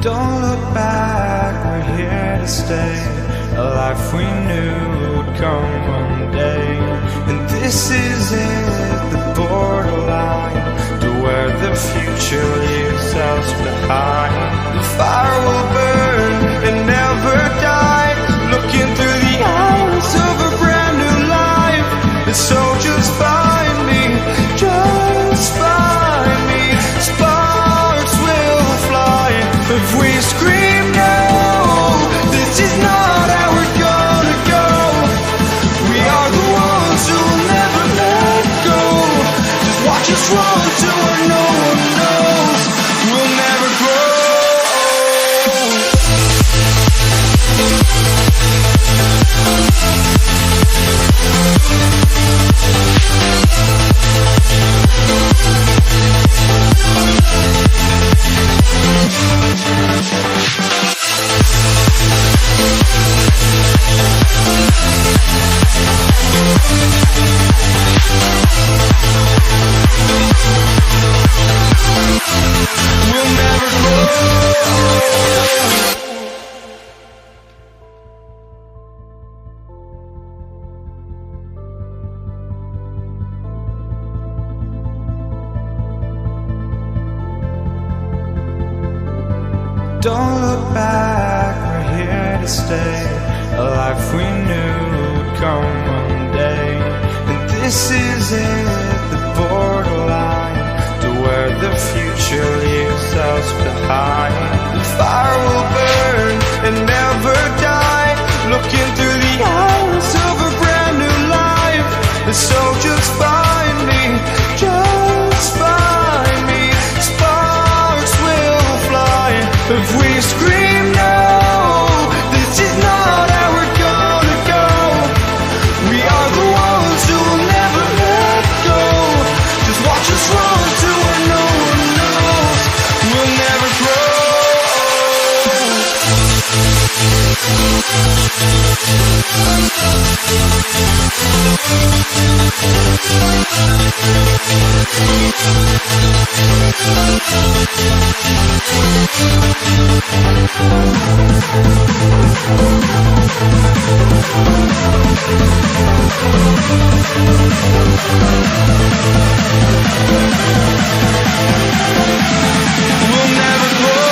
Don't look back, we're here to stay. a life we knew would come one day. And this is it, the borderline to where the future leaves us behind. The fire will burn and never die, looking through the eyes of a brand new life. And so just find me, just find me. Sparks will fly if we scream no. This is not how we're gonna go. We are the ones who will never let go. Just watch us run to where no one knows. We'll never grow. We'll never grow. Don't look back, we're here to stay. A life we knew would come one day. And this is it, the borderline to where the future leaves us behind. The fire will burn and never die, looking through the eyes of a brand new life. And so just find me, just find me. Sparks will fly if we scream no. This is not how we're gonna go. We are the ones who will never let go. Just watch us run to where no one knows. We'll never grow. We'll never grow.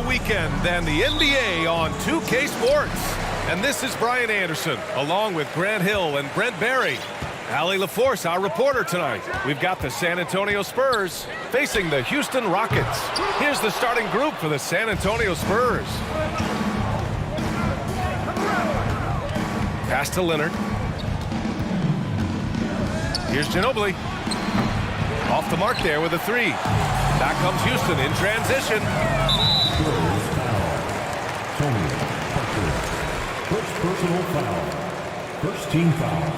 weekend than the NBA on 2K Sports. And this is Brian Anderson, along with Grant Hill and Brent Barry. Allie LaForce, our reporter tonight. We've got the San Antonio Spurs facing the Houston Rockets. Here's the starting group for the San Antonio Spurs. Pass to Leonard. Here's Ginobili. Off the mark there with a three. Back comes Houston in transition. First personal foul. First team foul.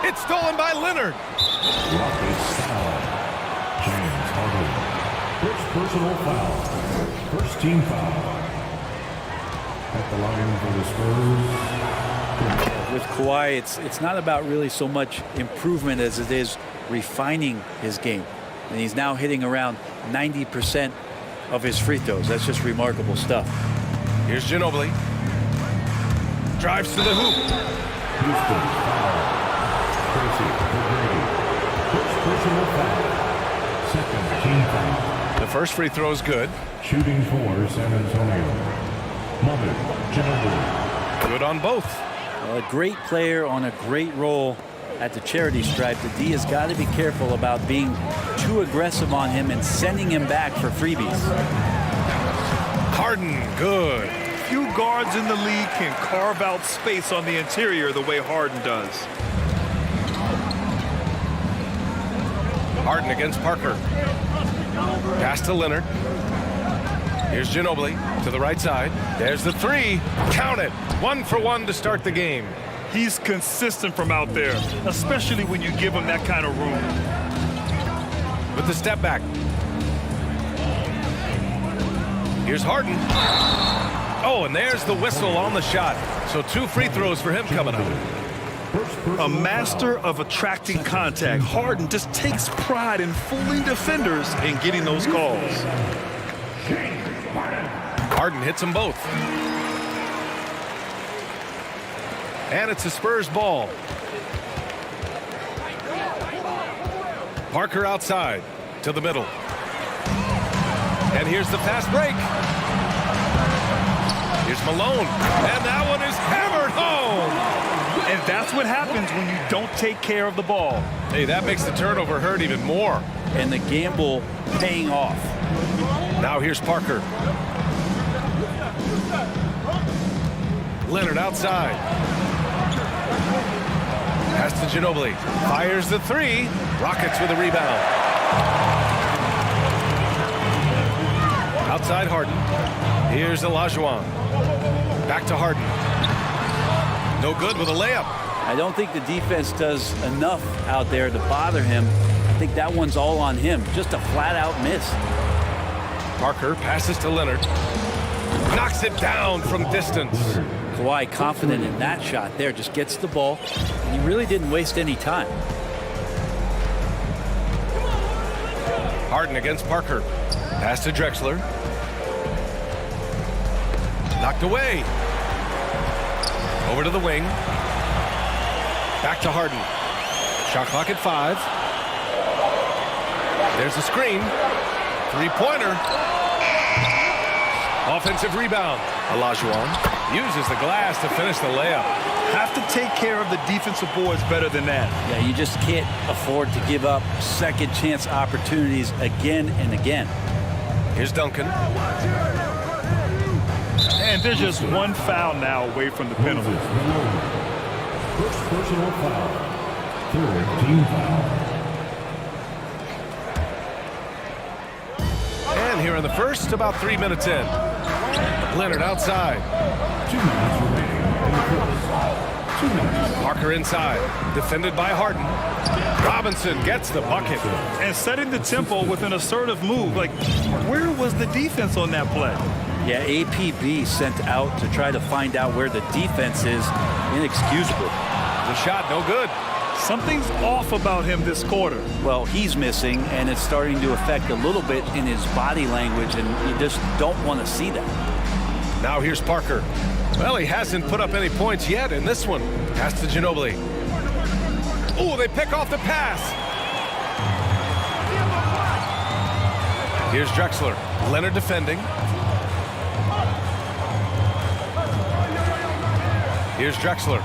It's stolen by Leonard. Rockets foul. James Harden. First personal foul. First team foul. At the line for the Spurs. With Kawhi, it's not about really so much improvement as it is refining his game. And he's now hitting around 90% of his free throws. That's just remarkable stuff. Here's Ginobili. Drives to the hoop. Houston foul. Tracy McGrady. First personal foul. Second team foul. The first free throw is good. Shooting for San Antonio. Muhammad Ginobili. Good on both. A great player on a great role at the charity stripe. The D has got to be careful about being too aggressive on him and sending him back for freebies. Harden, good. Few guards in the league can carve out space on the interior the way Harden does. Harden against Parker. Pass to Leonard. Here's Ginobili to the right side. There's the three. Count it. 1 for 1 to start the game. He's consistent from out there, especially when you give him that kind of room. With the step back. Here's Harden. Oh, and there's the whistle on the shot. So 2 free throws for him coming up. A master of attracting contact. Harden just takes pride in fooling defenders and getting those calls. Harden hits them both. And it's a Spurs ball. Parker outside to the middle. And here's the fast break. Here's Malone. And that one is hammered home. And that's what happens when you don't take care of the ball. Hey, that makes the turnover hurt even more. And the gamble paying off. Now here's Parker. Leonard outside. Pass to Ginobili. Fires the three. Rockets with a rebound. Outside Harden. Here's Olajuwon. Back to Harden. No good with a layup. I don't think the defense does enough out there to bother him. I think that one's all on him. Just a flat-out miss. Parker passes to Leonard. Knocks it down from distance. Kawhi confident in that shot there. Just gets the ball. And he really didn't waste any time. Harden against Parker. Pass to Drexler. Knocked away. Over to the wing. Back to Harden. Shot clock at 5. There's a screen. Three-pointer. Offensive rebound. Olajuwon uses the glass to finish the layup. Have to take care of the defensive boards better than that. Yeah, you just can't afford to give up second chance opportunities again and again. Here's Duncan. And there's just one foul now away from the penalty. First personal foul. Third team foul. And here in the first, about 3 minutes in. Leonard outside. 2 minutes remaining in the first. 2 minutes. Parker inside. Defended by Harden. Robinson gets the bucket. And setting the tempo with an assertive move. Like, where was the defense on that play? Yeah, APB sent out to try to find out where the defense is. Inexcusable. The shot no good. Something's off about him this quarter. Well, he's missing, and it's starting to affect a little bit in his body language, and you just don't want to see that. Now here's Parker. Well, he hasn't put up any points yet in this one. Pass to Ginobili. Oh, they pick off the pass. Here's Drexler. Leonard defending. Here's Drexler.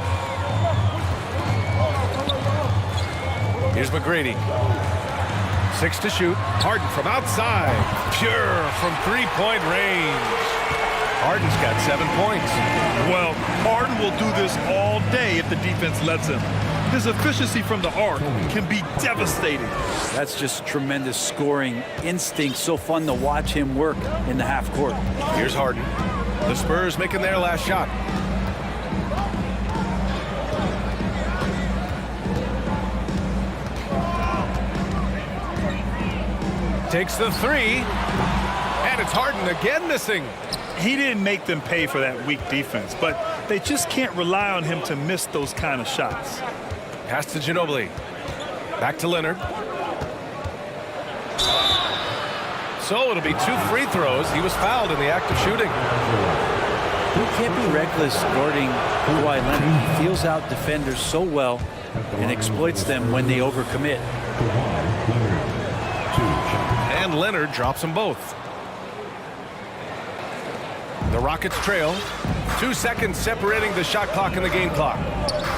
Here's McGrady. 6 to shoot. Harden from outside. Pure from three-point range. Harden's got 7 points. Well, Harden will do this all day if the defense lets him. His efficiency from the arc can be devastating. That's just tremendous scoring instinct. So fun to watch him work in the half court. Here's Harden. The Spurs making their last shot. Takes the three. And it's Harden again missing. He didn't make them pay for that weak defense, but they just can't rely on him to miss those kind of shots. Pass to Ginobili. Back to Leonard. So it'll be 2 free throws. He was fouled in the act of shooting. You can't be reckless guarding Kawhi Leonard. He feels out defenders so well and exploits them when they overcommit. And Leonard drops them both. The Rockets trail. 2 seconds separating the shot clock and the game clock.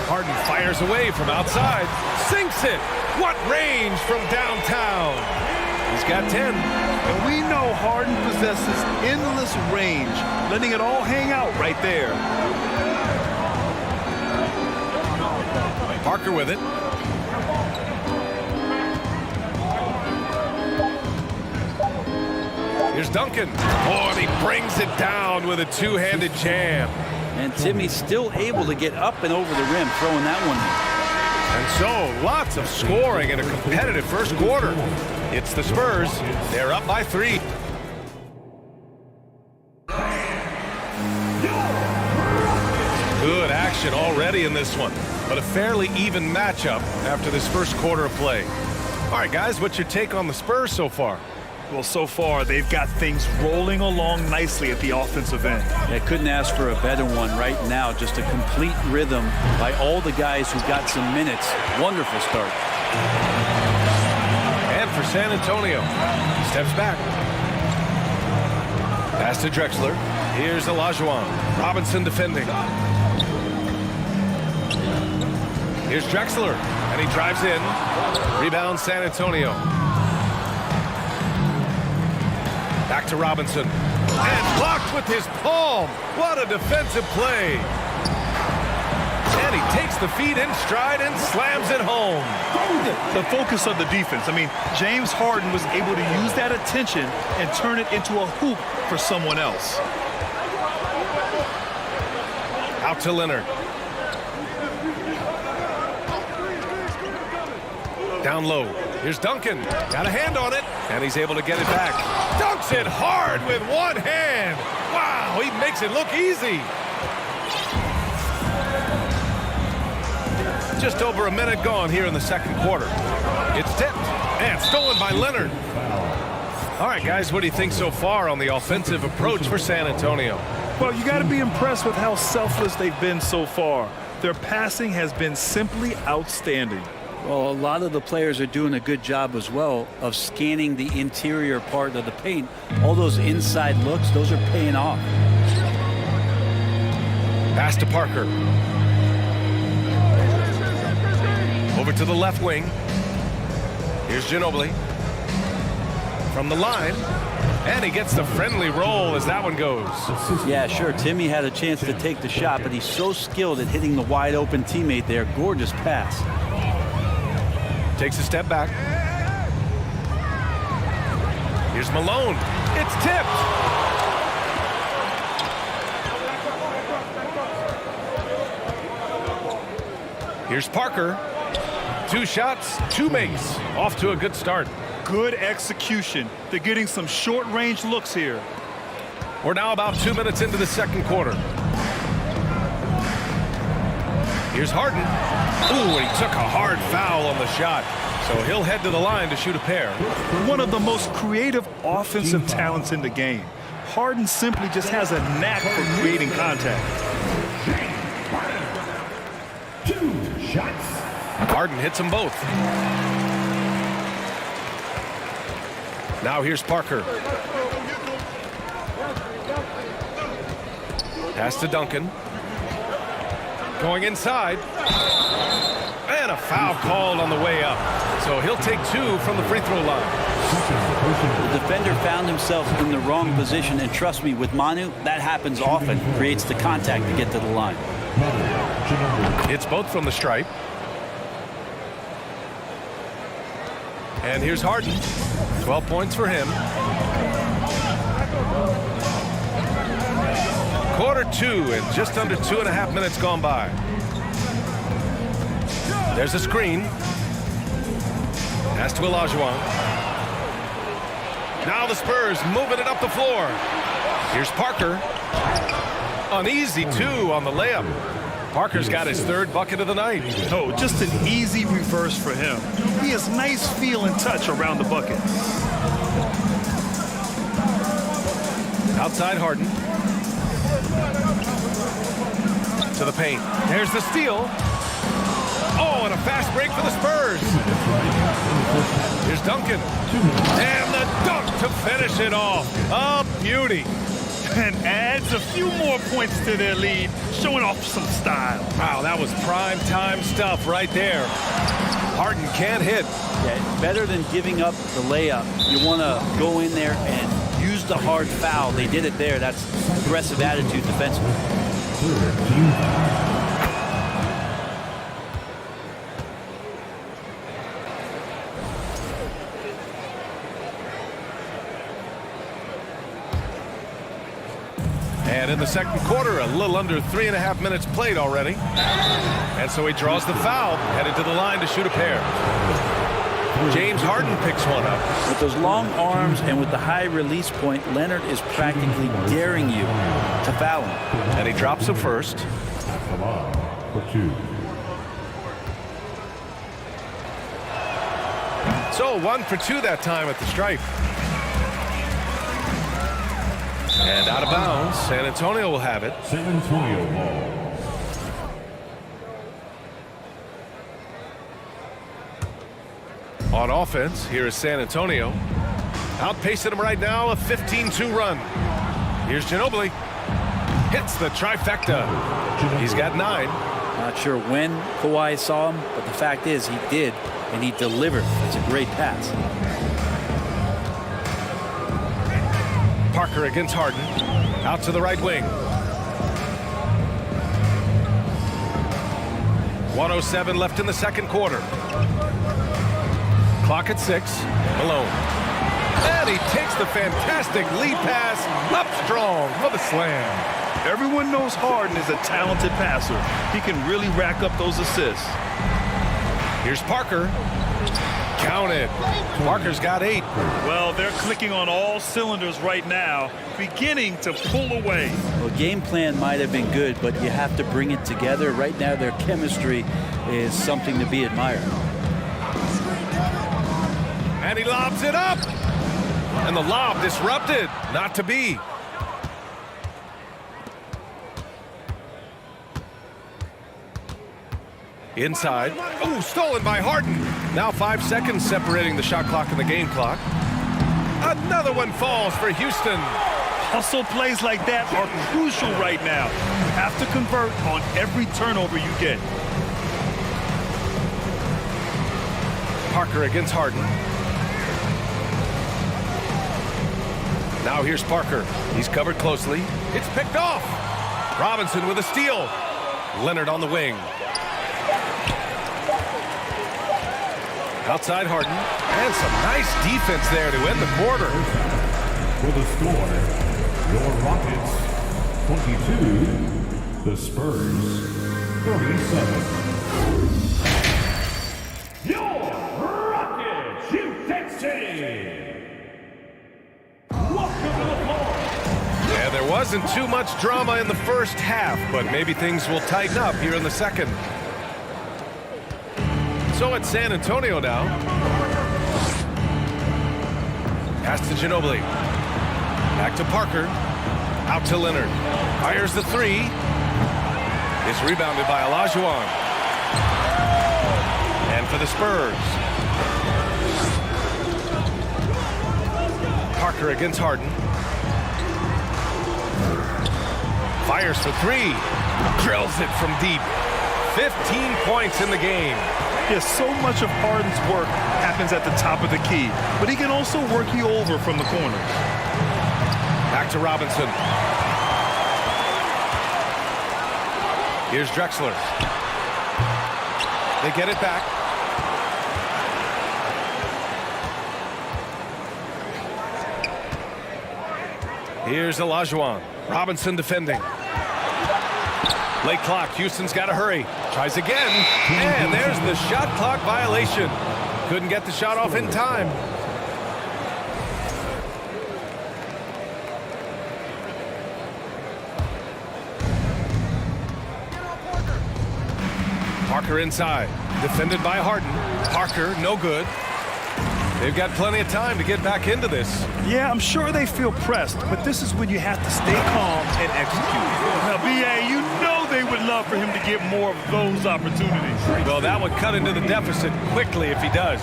Harden fires away from outside. Sinks it. What range from downtown. He's got 10. And we know Harden possesses endless range, letting it all hang out right there. Parker with it. Here's Duncan. Oh, and he brings it down with a two-handed jam. And Timmy's still able to get up and over the rim, throwing that one in. And so, lots of scoring in a competitive first quarter. It's the Spurs. They're up by 3. Good action already in this one, but a fairly even matchup after this first quarter of play. All right, guys, what's your take on the Spurs so far? Well, so far, they've got things rolling along nicely at the offensive end. I couldn't ask for a better one right now. Just a complete rhythm by all the guys who got some minutes. Wonderful start. And for San Antonio, steps back. Pass to Drexler. Here's Olajuwon. Robinson defending. Here's Drexler, and he drives in. Rebound San Antonio. Back to Robinson. And blocked with his palm. What a defensive play. And he takes the feed in stride and slams it home. The focus of the defense. I mean, James Harden was able to use that attention and turn it into a hoop for someone else. Out to Leonard. Down low. Here's Duncan. Got a hand on it. And he's able to get it back. Dunks it hard with one hand. Wow, he makes it look easy. Just over a minute gone here in the second quarter. It's tipped and stolen by Leonard. All right, guys, what do you think so far on the offensive approach for San Antonio? Well, you got to be impressed with how selfless they've been so far. Their passing has been simply outstanding. Well, a lot of the players are doing a good job as well of scanning the interior part of the paint. All those inside looks, those are paying off. Pass to Parker. Over to the left wing. Here's Ginobili. From the line. And he gets the friendly roll as that one goes. Yeah, sure. Timmy had a chance to take the shot, but he's so skilled at hitting the wide open teammate there. Gorgeous pass. Takes a step back. Here's Malone. It's tipped. Here's Parker. 2 shots, 2 makes. Off to a good start. Good execution. They're getting some short-range looks here. We're now about 2 minutes into the second quarter. Here's Harden. Ooh, and he took a hard foul on the shot. So he'll head to the line to shoot a pair. One of the most creative offensive talents in the game. Harden simply just has a knack for creating contact. 2 shots. Harden hits them both. Now here's Parker. Pass to Duncan. Going inside. And a foul called on the way up. So he'll take 2 from the free throw line. The defender found himself in the wrong position, and trust me, with Manu, that happens often. Creates the contact to get to the line. It's both from the stripe. And here's Harden. 12 points for him. Quarter 2 and just under 2.5 minutes gone by. There's a screen. Pass to Olajuwon. Now the Spurs moving it up the floor. Here's Parker. An easy 2 on the layup. Parker's got his 3rd bucket of the night. Oh, just an easy reverse for him. He has nice feel and touch around the bucket. Outside Harden. To the paint. There's the steal. Oh, and a fast break for the Spurs. Here's Duncan. And the dunk to finish it off. A beauty. And adds a few more points to their lead, showing off some style. Wow, that was prime time stuff right there. Harden can't hit. Yeah, better than giving up the layup. You want to go in there and use the hard foul. They did it there. That's aggressive attitude defensively. And in the second quarter, a little under 3.5 minutes played already. And so he draws the foul, headed to the line to shoot a pair. James Harden picks one up. With those long arms and with the high release point, Leonard is practically daring you to foul him. And he drops the first. For 2. So 1 for 2 that time at the stripe. And out of bounds, San Antonio will have it. San Antonio ball. On offense, here is San Antonio. Outpacing him right now, a 15-2 run. Here's Ginobili. Hits the trifecta. He's got 9. Not sure when Kawhi saw him, but the fact is he did, and he delivered. It's a great pass. Parker against Harden. Out to the right wing. 1:07 left in the second quarter. Clock at 6. Malone. And he takes the fantastic lead pass up strong for the slam. Everyone knows Harden is a talented passer. He can really rack up those assists. Here's Parker. Counted. Parker's got 8. Well, they're clicking on all cylinders right now, beginning to pull away. Well, game plan might have been good, but you have to bring it together. Right now, their chemistry is something to be admired. And he lobs it up. And the lob disrupted. Not to be. Inside. Oh, stolen by Harden. Now 5 seconds separating the shot clock and the game clock. Another one falls for Houston. Hustle plays like that are crucial right now. You have to convert on every turnover you get. Parker against Harden. Now here's Parker. He's covered closely. It's picked off. Robinson with a steal. Leonard on the wing. Outside Harden. And some nice defense there to end the quarter. For the score, your Rockets 22, the Spurs 37. Your Rockets, USA! Welcome to the floor. Yeah, there wasn't too much drama in the first half, but maybe things will tighten up here in the second. So it's San Antonio now. Pass to Ginobili. Back to Parker. Out to Leonard. Fires the 3. It's rebounded by Olajuwon. And for the Spurs. Parker against Harden. Fires for three. Drills it from deep. 15 points in the game. Yes, so much of Harden's work happens at the top of the key, but he can also work you over from the corner. Back to Robinson. Here's Drexler. They get it back. Here's Olajuwon. Robinson defending. Late clock. Houston's got to hurry. Tries again. And there's the shot clock violation. Couldn't get the shot off in time. Parker inside. Defended by Harden. Parker, no good. They've got plenty of time to get back into this. Yeah, I'm sure they feel pressed, but this is when you have to stay calm and execute. Now, B.A., you know they would love for him to get more of those opportunities. Well, that would cut into the deficit quickly if he does.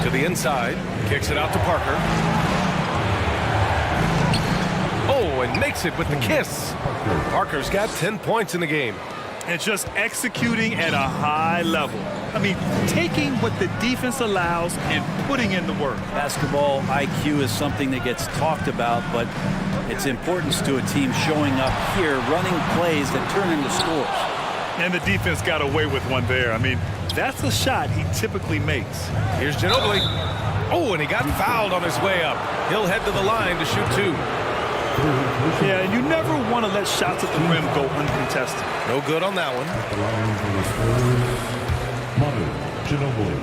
To the inside. Kicks it out to Parker. Oh, and makes it with the kiss. Parker's got 10 points in the game. And just executing at a high level. I mean, taking what the defense allows and putting in the work. Basketball IQ is something that gets talked about, but its importance to a team showing up here, running plays that turn into scores. And the defense got away with one there. I mean, that's a shot he typically makes. Here's Ginobili. Oh, and he got fouled on his way up. He'll head to the line to shoot two. Yeah, and you never want to let shots at the rim go uncontested. No good on that one. Manu Ginobili,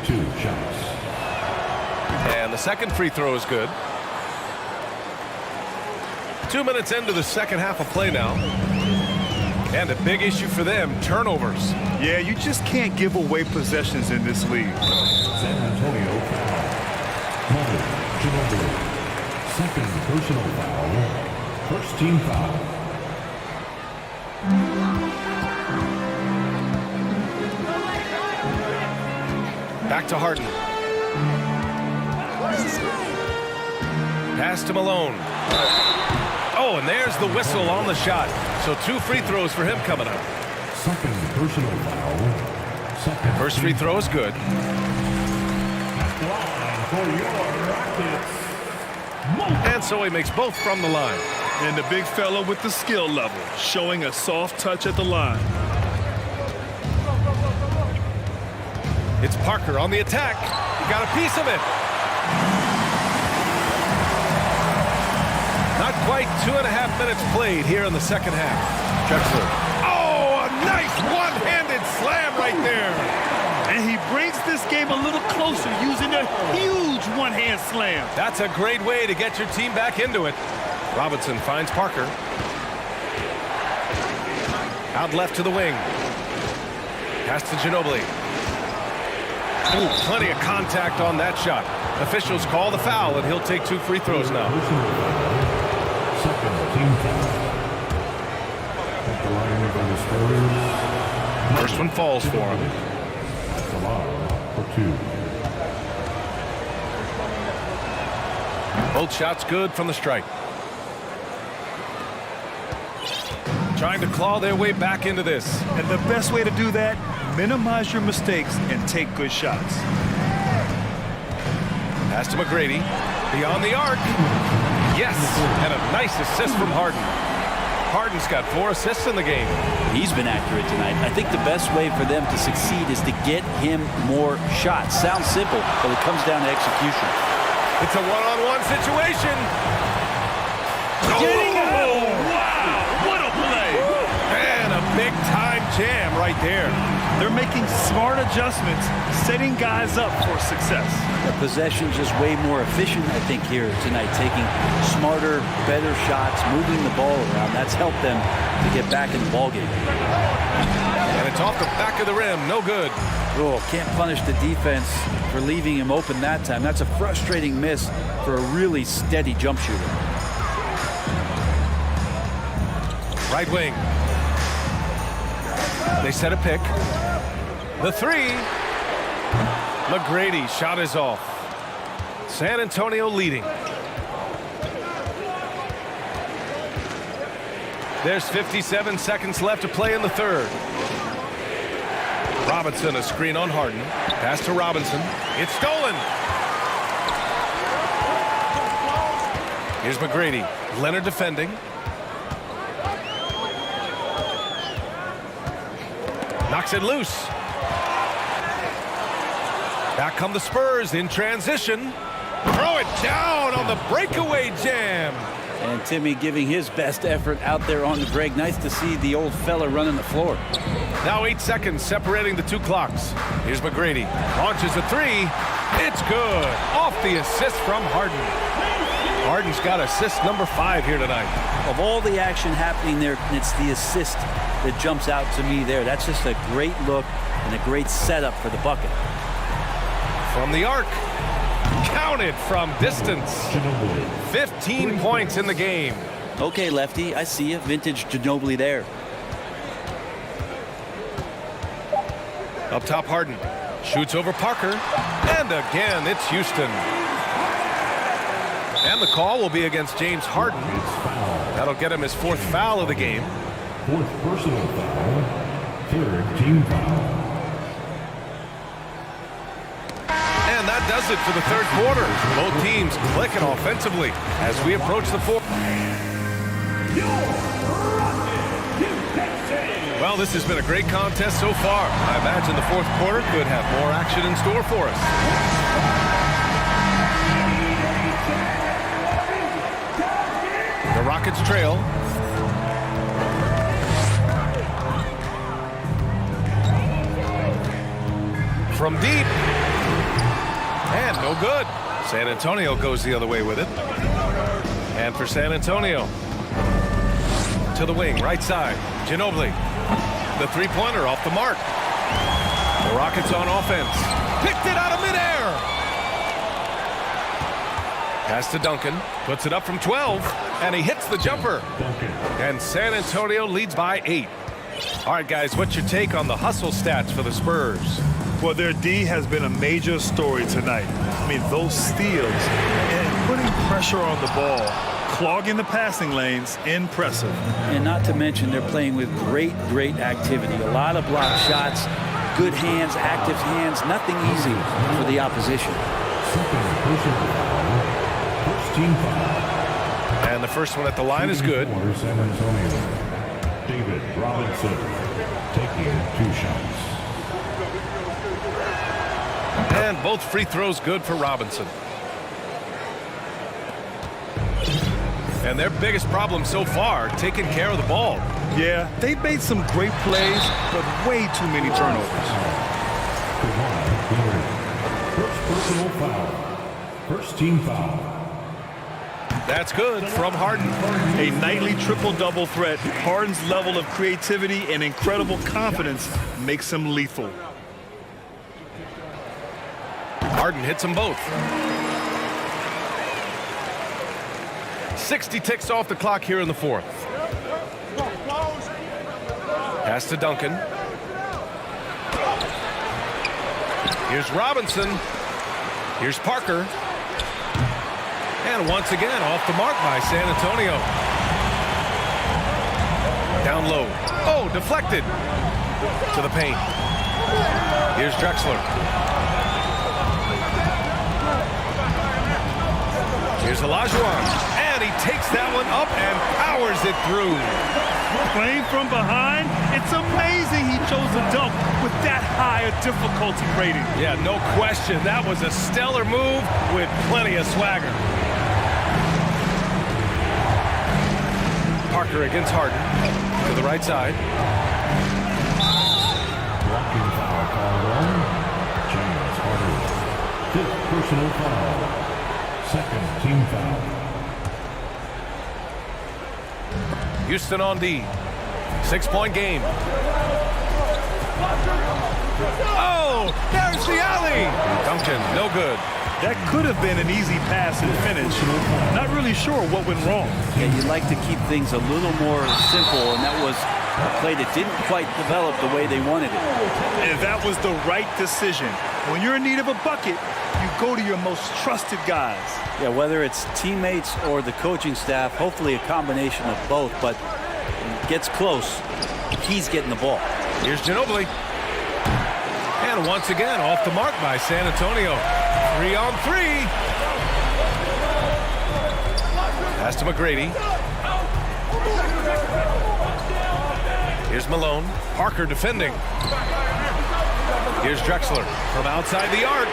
2 shots. And the second free throw is good. 2 minutes into the second half of play now. And a big issue for them, turnovers. Yeah, you just can't give away possessions in this league. San Antonio foul. Manu Ginobili. Second personal foul. First team foul. Back to Harden. Pass to Malone. Oh, and there's the whistle on the shot. So 2 free throws for him coming up. Second personal foul. Second. First free throw is good. Line for your Rockets. And so he makes both from the line. And the big fella with the skill level, showing a soft touch at the line. It's Parker on the attack. He got a piece of it. Not quite 2.5 minutes played here in the second half. Drexler. Oh, a nice one-handed slam right there. And he brings this game a little closer using a huge one-hand slam. That's a great way to get your team back into it. Robinson finds Parker. Out left to the wing. Pass to Ginobili. Ooh, plenty of contact on that shot. Officials call the foul, and he'll take 2 free throws now. Second team foul. At the line by the Spurs. First one falls for him. For 2. Both shots good from the strike. Trying to claw their way back into this. And the best way to do that, minimize your mistakes and take good shots. Pass to McGrady. Beyond the arc. Yes, and a nice assist from Harden. Harden's got 4 assists in the game. He's been accurate tonight. I think the best way for them to succeed is to get him more shots. Sounds simple, but it comes down to execution. It's a one-on-one situation. Getting out! Wow, what a play! And a big-time jam right there. They're making smart adjustments, setting guys up for success. The possession just way more efficient, I think, here tonight. Taking smarter, better shots, moving the ball around. That's helped them to get back in the ballgame. And it's off the back of the rim. No good. Oh, can't punish the defense for leaving him open that time. That's a frustrating miss for a really steady jump shooter. Right wing. They set a pick. The 3. McGrady shot is off. San Antonio leading. There's 57 seconds left to play in the third. Robinson, a screen on Harden. Pass to Robinson. It's stolen. Here's McGrady. Leonard defending. Knocks it loose. Back come the Spurs in transition. Throw it down on the breakaway jam. And Timmy giving his best effort out there on the break. Nice to see the old fella running the floor. Now 8 seconds separating the two clocks. Here's McGrady. Launches a three. It's good. Off the assist from Harden. Harden's got assist number 5 here tonight. Of all the action happening there, it's the assist that jumps out to me there. That's just a great look and a great setup for the bucket. From the arc. Counted from distance. 15 points in the game. Okay, Lefty, I see you. Vintage Ginobili there. Up top, Harden. Shoots over Parker. And again, it's Houston. And the call will be against James Harden. That'll get him his 4th foul of the game. 4th personal foul. 3rd team foul. And that does it for the third quarter. Both teams clicking offensively as we approach the fourth. Well, this has been a great contest so far. I imagine the fourth quarter could have more action in store for us. The Rockets trail. From deep. And no good. San Antonio goes the other way with it. And for San Antonio. To the wing, right side. Ginobili. The three-pointer off the mark. The Rockets on offense. Picked it out of midair. Pass to Duncan. Puts it up from 12. And he hits the jumper. And San Antonio leads by 8. All right, guys, what's your take on the hustle stats for the Spurs? Well, their D has been a major story tonight. I mean, those steals and putting pressure on the ball, clogging the passing lanes, impressive. And not to mention they're playing with great activity. A lot of block shots, good hands, active hands, nothing easy for the opposition. First team foul. And the first one at the line is good. San Antonio. David Robinson taking 2 shots. And both free throws good for Robinson. And their biggest problem so far, taking care of the ball. Yeah, they've made some great plays, but way too many turnovers. First personal foul. First team foul. That's good from Harden. A nightly triple-double threat. Harden's level of creativity and incredible confidence makes him lethal. Harden hits them both. 60 ticks off the clock here in the fourth. Pass to Duncan. Here's Robinson. Here's Parker. And once again, off the mark by San Antonio. Down low. Oh, deflected. To the paint. Here's Drexler. Here's Olajuwon, and he takes that one up and powers it through. Playing from behind, it's amazing he chose a dunk with that high a difficulty rating. Yeah, no question. That was a stellar move with plenty of swagger. Parker against Harden to the right side. Blocking foul called on James Harden. 5th personal foul. 2nd team foul. Houston on D. 6-point game. Oh, there's the alley. Duncan, no good. That could have been an easy pass and finish. Not really sure what went wrong. Yeah, you'd like to keep things a little more simple, and that was a play that didn't quite develop the way they wanted it. And that was the right decision. When you're in need of a bucket, you go to your most trusted guys. Yeah, whether it's teammates or the coaching staff, hopefully a combination of both, but when it gets close, he's getting the ball. Here's Ginobili. And once again, off the mark by San Antonio. 3-on-3. Pass to McGrady. Here's Malone. Parker defending. Here's Drexler from outside the arc.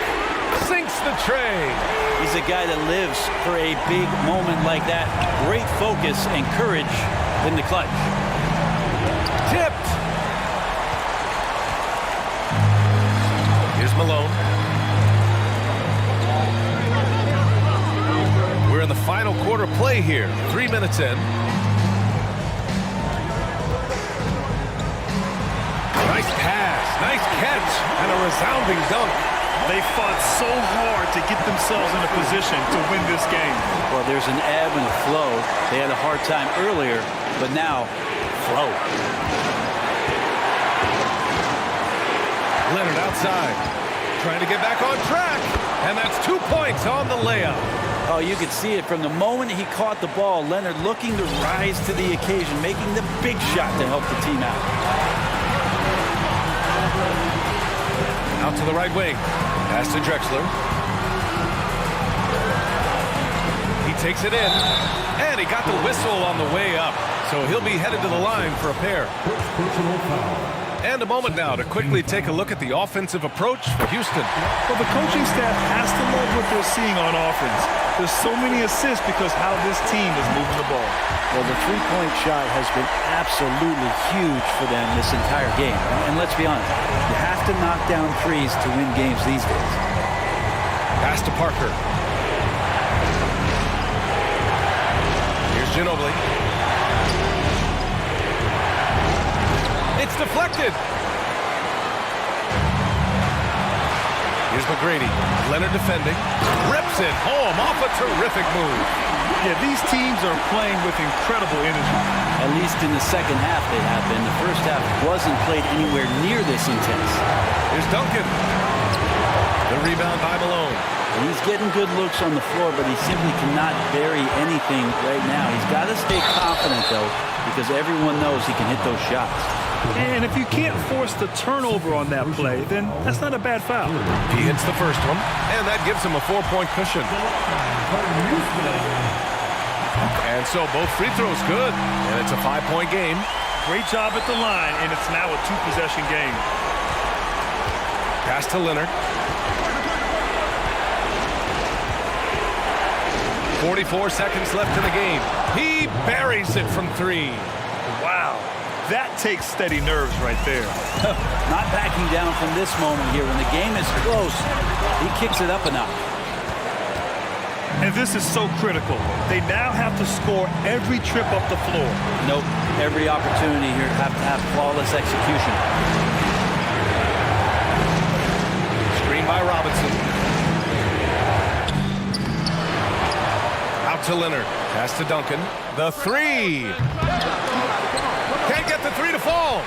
Sinks the tray. He's a guy that lives for a big moment like that. Great focus and courage in the clutch. Tipped. Here's Malone. We're in the final quarter play here. 3 minutes in. Nice pass, nice catch, and a resounding dunk. They fought so hard to get themselves in a position to win this game. Well, there's an ebb and a flow. They had a hard time earlier, but now, flow. Leonard outside, trying to get back on track, and that's 2 points on the layup. Oh, you could see it from the moment he caught the ball. Leonard looking to rise to the occasion, making the big shot to help the team out. Out to the right wing. Pass to Drexler. He takes it in. And he got the whistle on the way up. So he'll be headed to the line for a pair. And a moment now to quickly take a look at the offensive approach for Houston. Well, the coaching staff has to love what they're seeing on offense. There's so many assists because how this team is moving the ball. Well, the three-point shot has been absolutely huge for them this entire game. And let's be honest, you have to knock down threes to win games these days. Pass to Parker. Here's Ginobili. It's deflected. Here's McGrady. Leonard defending. Rips it home off a terrific move. Yeah, these teams are playing with incredible energy. At least in the second half they have been. The first half wasn't played anywhere near this intense. Here's Duncan. The rebound by Malone. And he's getting good looks on the floor, but he simply cannot bury anything right now. He's got to stay confident, though, because everyone knows he can hit those shots. And if you can't force the turnover on that play, then that's not a bad foul. He hits the first one, and that gives him a 4-point cushion. And so both free throws good, and it's a 5-point game. Great job at the line, and it's now a 2-possession game. Pass to Leonard. 44 seconds left in the game. He buries it from 3. Wow. That takes steady nerves right there. Not backing down from this moment here. When the game is close, he kicks it up a notch. And this is so critical. They now have to score every trip up the floor. Nope. Every opportunity here have to have flawless execution. Screen by Robinson. Out to Leonard. Pass to Duncan. The 3. Can't get the 3 to fall.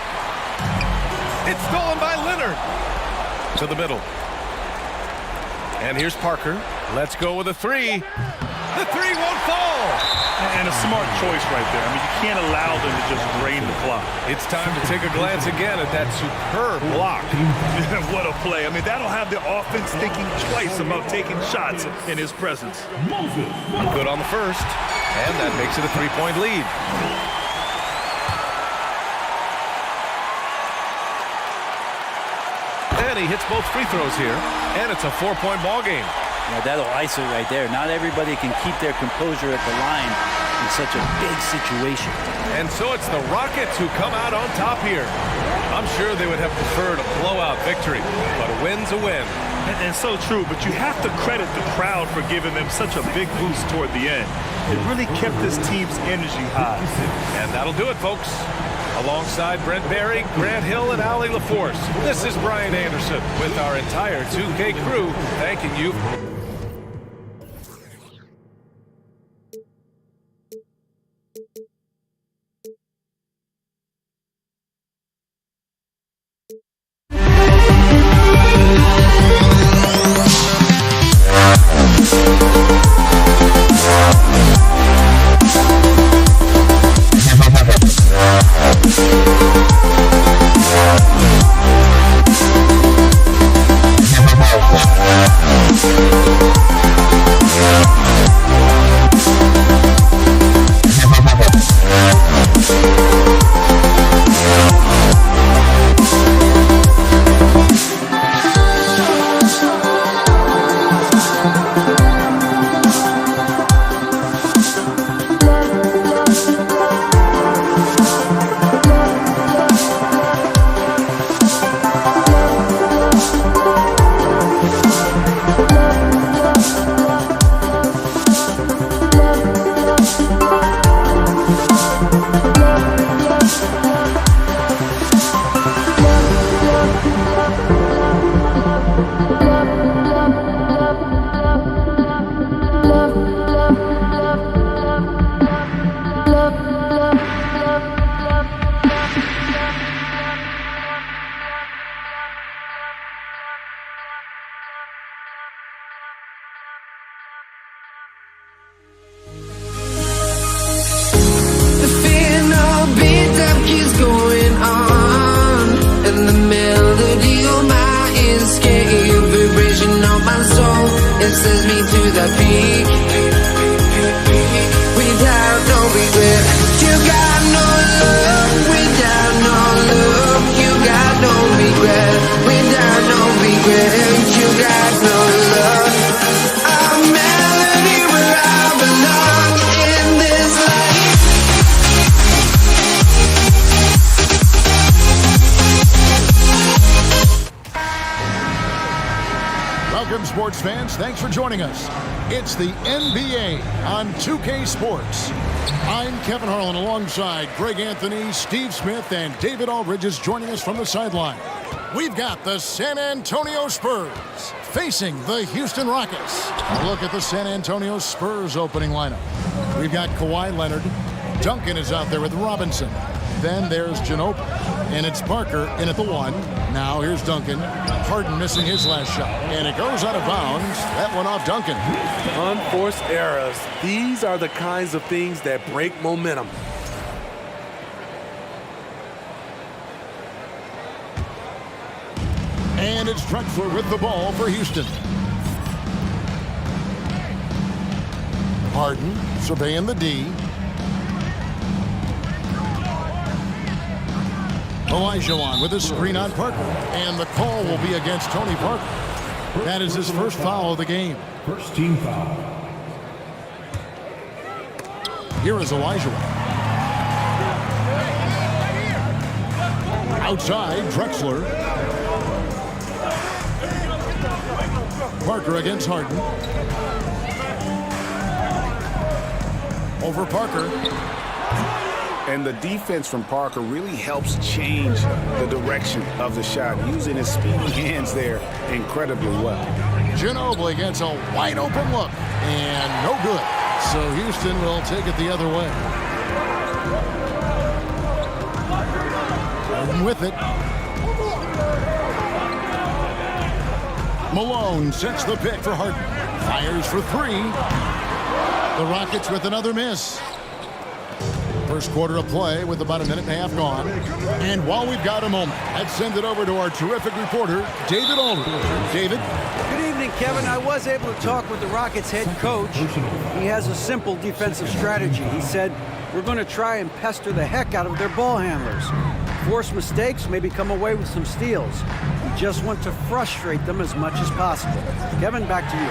It's stolen by Leonard. To the middle. And here's Parker. Let's go with a 3. The 3 won't fall. And a smart choice right there. I mean, you can't allow them to just drain the clock. It's time to take a glance again at that superb block. What a play. I mean, that'll have the offense thinking twice about taking shots in his presence. Good on the first. And that makes it a 3-point lead. And he hits both free throws here. And it's a 4-point ball game. Yeah, that'll ice it right there. Not everybody can keep their composure at the line in such a big situation. And so it's the Rockets who come out on top here. I'm sure they would have preferred a blowout victory, but a win's a win. And so true, but you have to credit the crowd for giving them such a big boost toward the end. It really kept this team's energy high. And that'll do it, folks. Alongside Brent Barry, Grant Hill, and Allie LaForce, this is Brian Anderson with our entire 2K crew thanking you. Welcome, sports fans. Thanks for joining us. It's the NBA on 2K Sports. I'm Kevin Harlan alongside Greg Anthony, Steve Smith, and David Aldridge is joining us from the sideline. We've got the San Antonio Spurs facing the Houston Rockets. A look at the San Antonio Spurs opening lineup. We've got Kawhi Leonard. Duncan is out there with Robinson. Then there's Ginobili. And it's Parker in at the 1. Now here's Duncan. Harden missing his last shot. And it goes out of bounds. That one off Duncan. Unforced errors. These are the kinds of things that break momentum. And it's Drexler with the ball for Houston. Harden surveying the D. Olajuwon with a screen on Parker. And the call will be against Tony Parker. That is his first foul of the game. First team foul. Here is Olajuwon. Outside, Drexler. Parker against Harden. Over Parker. And the defense from Parker really helps change the direction of the shot, using his speedy hands there incredibly well. Ginobili gets a wide open look, and no good. So Houston will take it the other way. Harden with it. Malone sets the pick for Harden. Fires for 3. The Rockets with another miss. First quarter of play with about a minute and a half gone. And while we've got a moment, let's send it over to our terrific reporter, David Aldridge. David? Good evening, Kevin. I was able to talk with the Rockets head coach. He has a simple defensive strategy. He said, we're going to try and pester the heck out of their ball handlers. Force mistakes, maybe come away with some steals. We just want to frustrate them as much as possible. Kevin, back to you.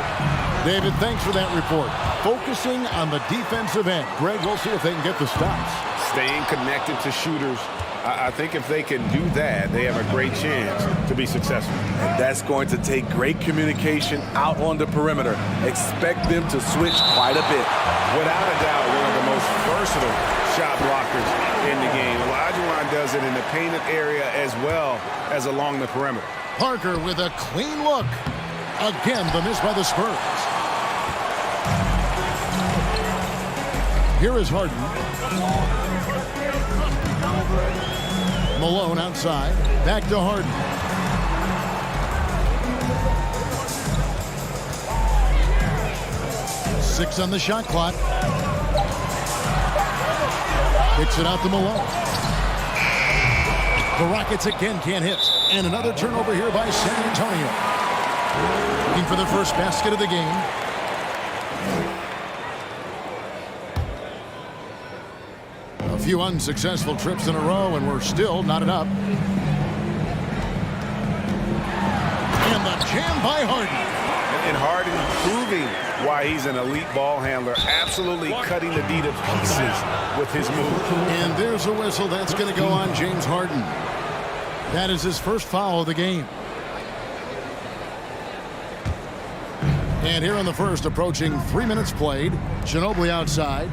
David, thanks for that report. Focusing on the defensive end. Greg, we'll see if they can get the stops. Staying connected to shooters. I think if they can do that, they have a great chance to be successful. And that's going to take great communication out on the perimeter. Expect them to switch quite a bit. Without a doubt, one of the most versatile shot blockers in the game. Olajuwon does it in the painted area as well as along the perimeter. Parker with a clean look. Again, the miss by the Spurs. Here is Harden. Malone outside. Back to Harden. Six on the shot clock. Kicks it out to Malone. The Rockets again can't hit. And another turnover here by San Antonio. Looking for the first basket of the game. A few unsuccessful trips in a row, and we're still knotted up. And the jam by Harden. And Harden proving why he's an elite ball handler, absolutely cutting the D to pieces with his move. And there's a whistle that's going to go on James Harden. That is his first foul of the game. And here in the first, approaching 3 minutes played, Ginobili outside.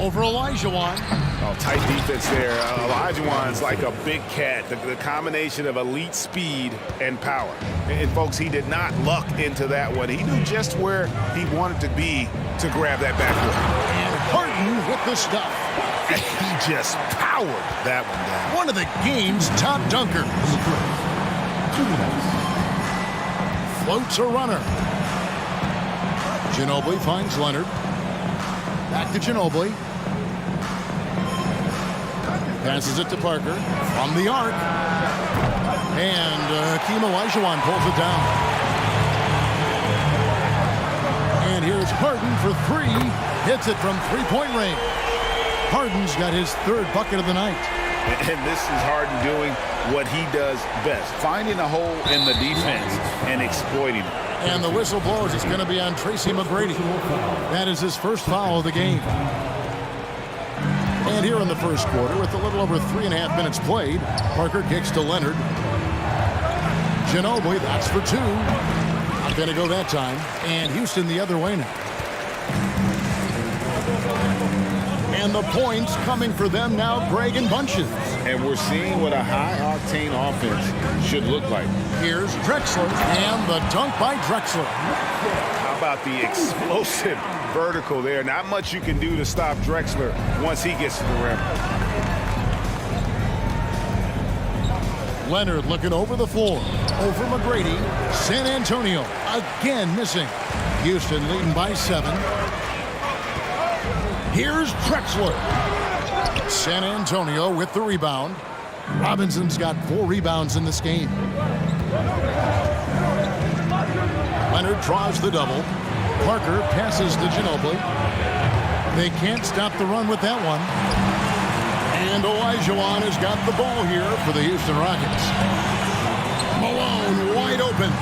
Over Olajuwon. Oh, tight defense there. Olajuwon's like a big cat. The combination of elite speed and power. And folks, he did not luck into that one. He knew just where he wanted to be to grab that backboard. And Harden with the stuff. And he just powered that one down. One of the game's top dunkers. Floats a runner. Ginobili finds Leonard. Back to Ginobili. Passes it to Parker from the arc. And Hakeem Olajuwon pulls it down. And here's Harden for three. Hits it from three-point range. Harden's got his third bucket of the night. And this is Harden doing what he does best. Finding a hole in the defense and exploiting it. And the whistle blows. It's going to be on Tracy McGrady. That is his first foul of the game. And here in the first quarter, with a little over 3.5 minutes played, Parker kicks to Leonard. Ginobili, that's for two. Not going to go that time. And Houston the other way now. And the points coming for them now, Greg in bunches. And we're seeing what a high-octane offense should look like. Here's Drexler, and the dunk by Drexler. How about the explosive vertical there? Not much you can do to stop Drexler once he gets to the rim. Leonard looking over the floor. Over McGrady. San Antonio again missing. Houston leading by 7. Here's Drexler. San Antonio with the rebound. Robinson's got 4 rebounds in this game. Leonard draws the double. Parker passes to Ginobili. They can't stop the run with that one. And Olajuwon has got the ball here for the Houston Rockets. Malone wide open.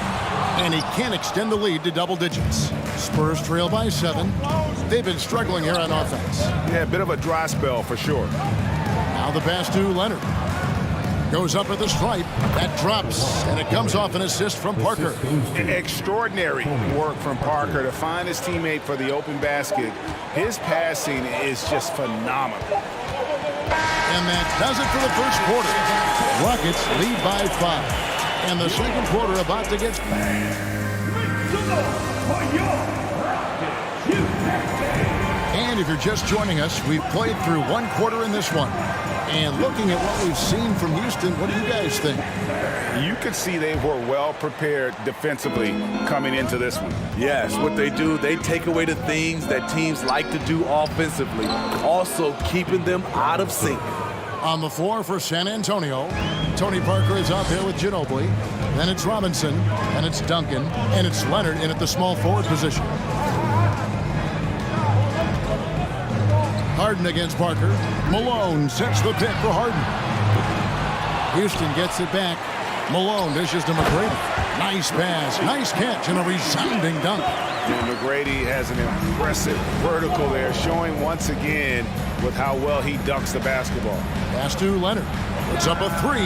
And he can't extend the lead to double digits. Spurs trail by 7. They've been struggling here on offense. Yeah, a bit of a dry spell for sure. Now the pass to Leonard. Goes up at the stripe. That drops, and it comes off an assist from Parker. Extraordinary work from Parker to find his teammate for the open basket. His passing is just phenomenal. And that does it for the first quarter. Rockets lead by 5. And the second quarter about to get... And if you're just joining us, we've played through one quarter in this one. And looking at what we've seen from Houston, what do you guys think? You could see they were well prepared defensively coming into this one. Yes, what they do, they take away the things that teams like to do offensively, also keeping them out of sync. On the floor for San Antonio, Tony Parker is out there with Ginobili. Then it's Robinson, and it's Duncan, and it's Leonard in at the small forward position. Harden against Parker. Malone sets the pick for Harden. Houston gets it back. Malone dishes to McGrady. Nice pass, nice catch, and a resounding dunk. And McGrady has an impressive vertical there, showing once again with how well he dunks the basketball. Pass to Leonard. It's up a 3.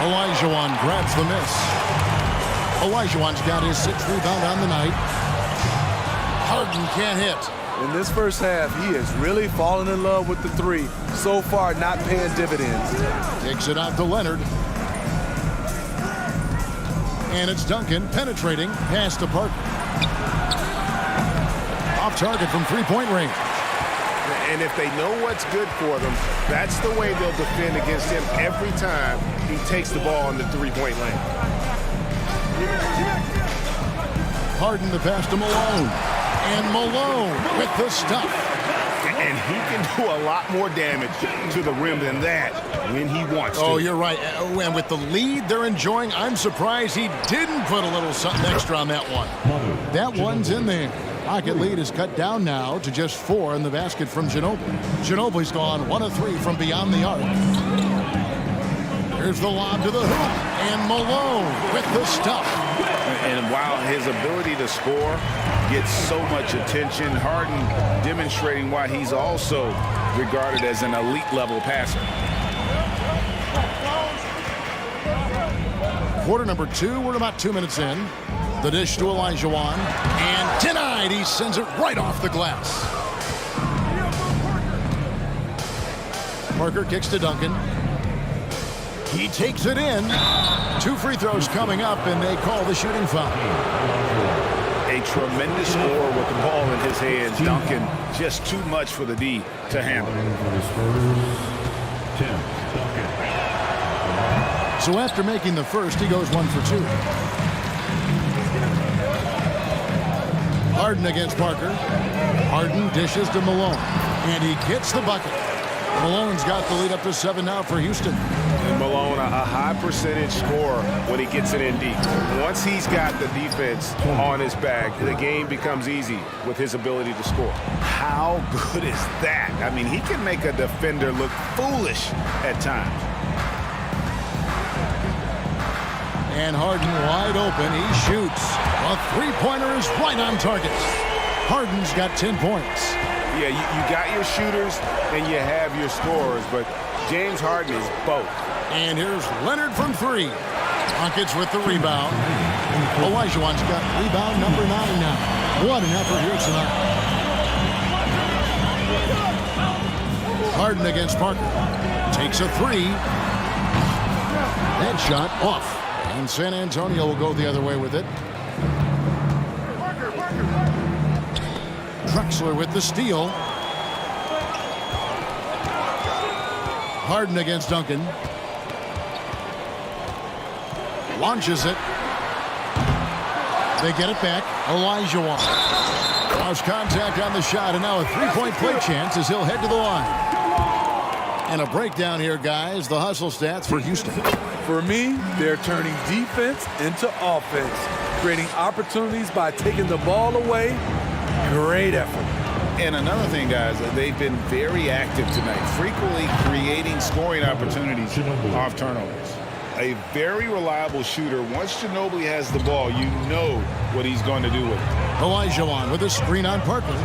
Olajuwon grabs the miss. Olajuwon's got his 6th rebound on the night. Harden can't hit. In this first half, he has really fallen in love with the 3. So far, not paying dividends. Takes it out to Leonard. And it's Duncan penetrating. Pass to Parker. Off target from three-point range. And if they know what's good for them, that's the way they'll defend against him every time he takes the ball in the three-point lane. Harden the pass to Malone. And Malone with the stuff. and he can do a lot more damage to the rim than that when he wants to. Oh, you're right. And with the lead they're enjoying, I'm surprised he didn't put a little something extra on that one. That one's in there. Rocket lead is cut down now to just 4 in the basket from Ginobili. Ginobili's gone 1 of 3 from beyond the arc. Here's the lob to the hoop, and Malone with the stuff. And while his ability to score gets so much attention, Harden demonstrating why he's also regarded as an elite level passer. Quarter number 2, we're about 2 minutes in. The dish to Olajuwon, and denied. He sends it right off the glass. Parker kicks to Duncan. He takes it in. 2 free throws coming up, and they call the shooting foul. A tremendous score with the ball in his hands. Duncan, just too much for the D to handle. So after making the first, he goes 1 for 2. Harden against Parker. Harden dishes to Malone, and he gets the bucket. Malone's got the lead up to 7 now for Houston. And Malone, a high percentage scorer when he gets it in deep. Once he's got the defense on his back, the game becomes easy with his ability to score. How good is that? I mean, he can make a defender look foolish at times. And Harden wide open. He shoots. A three-pointer is right on target. Harden's got 10 points. Yeah, you got your shooters and you have your scorers, but James Harden is both. And here's Leonard from 3. Rockets with the rebound. Olajuwon's got rebound number 9 now. What an effort here tonight. Harden against Parker. Takes a 3. That shot off. And San Antonio will go the other way with it. Drexler with the steal. Harden against Duncan. Launches it. They get it back. Olajuwon. Lost contact on the shot, and now a three-point play chance as he'll head to the line. And a breakdown here, guys. The hustle stats for Houston. For me, they're turning defense into offense, creating opportunities by taking the ball away. Great effort. And another thing, guys, they've been very active tonight, frequently creating scoring opportunities off turnovers. A very reliable shooter. Once Ginobili has the ball, you know what he's going to do with it. Olajuwon with a screen on Parker.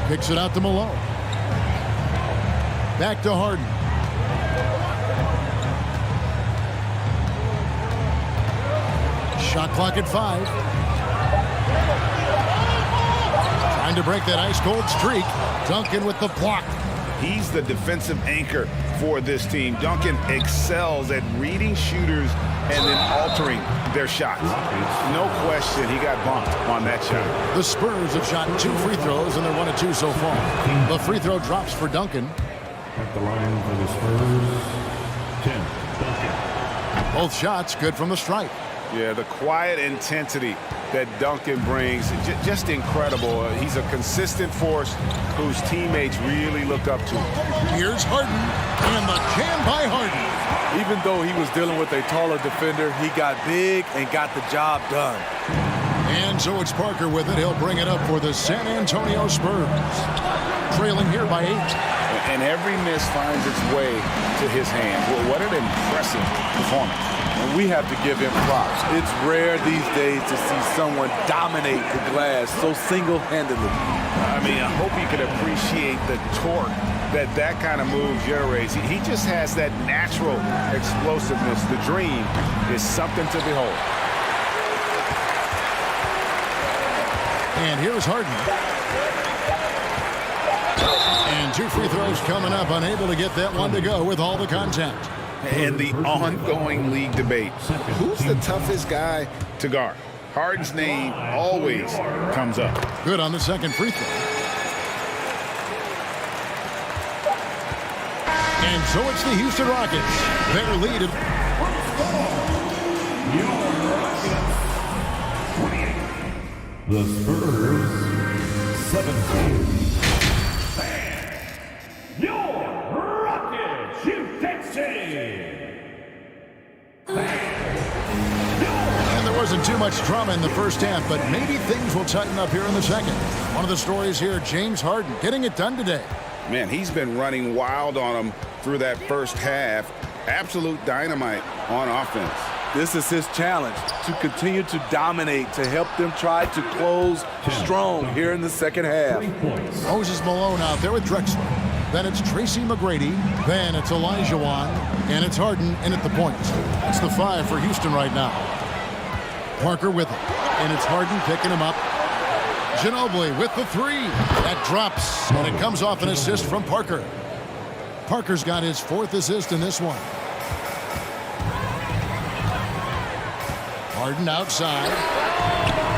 Kicks it out to Malone. Back to Harden. Shot clock at 5. Trying to break that ice-cold streak. Duncan with the block. He's the defensive anchor for this team. Duncan excels at reading shooters and then altering their shots. No question he got bumped on that shot. The Spurs have shot 2 free throws, and they're 1 of 2 so far. The free throw drops for Duncan. At the line for the Spurs, Tim Duncan. Both shots good from the stripe. Yeah, the quiet intensity that Duncan brings, just incredible. He's a consistent force whose teammates really look up to. Here's Harden, and the jam by Harden. Even though he was dealing with a taller defender, he got big and got the job done. And so it's Parker with it. He'll bring it up for the San Antonio Spurs. Trailing here by 8. And every miss finds its way to his hand. Well, what an impressive performance. And we have to give him props. It's rare these days to see someone dominate the glass so single-handedly. I mean, I hope you can appreciate the torque that kind of move generates. He just has that natural explosiveness. The dream is something to behold. And here's Harden. And 2 free throws coming up. Unable to get that one to go with all the contact. And the ongoing league debate. Who's the toughest guy to guard? Harden's name always comes up. Good on the second free throw. And so it's the Houston Rockets. Their lead of 28. The Spurs, 17. And there wasn't too much drama in the first half, but maybe things will tighten up here in the second. One of the stories here, James Harden getting it done today. Man, he's been running wild on them through that first half. Absolute dynamite on offense. This is his challenge, to continue to dominate, to help them try to close strong here in the second half. Moses Malone out there with Drexler. Then it's Tracy McGrady. Then it's Elijah Wan. And it's Harden in at the point. That's the 5 for Houston right now. Parker with it. And it's Harden picking him up. Ginobili with the 3. That drops. And it comes off an assist from Parker. Parker's got his 4th assist in this one. Harden outside.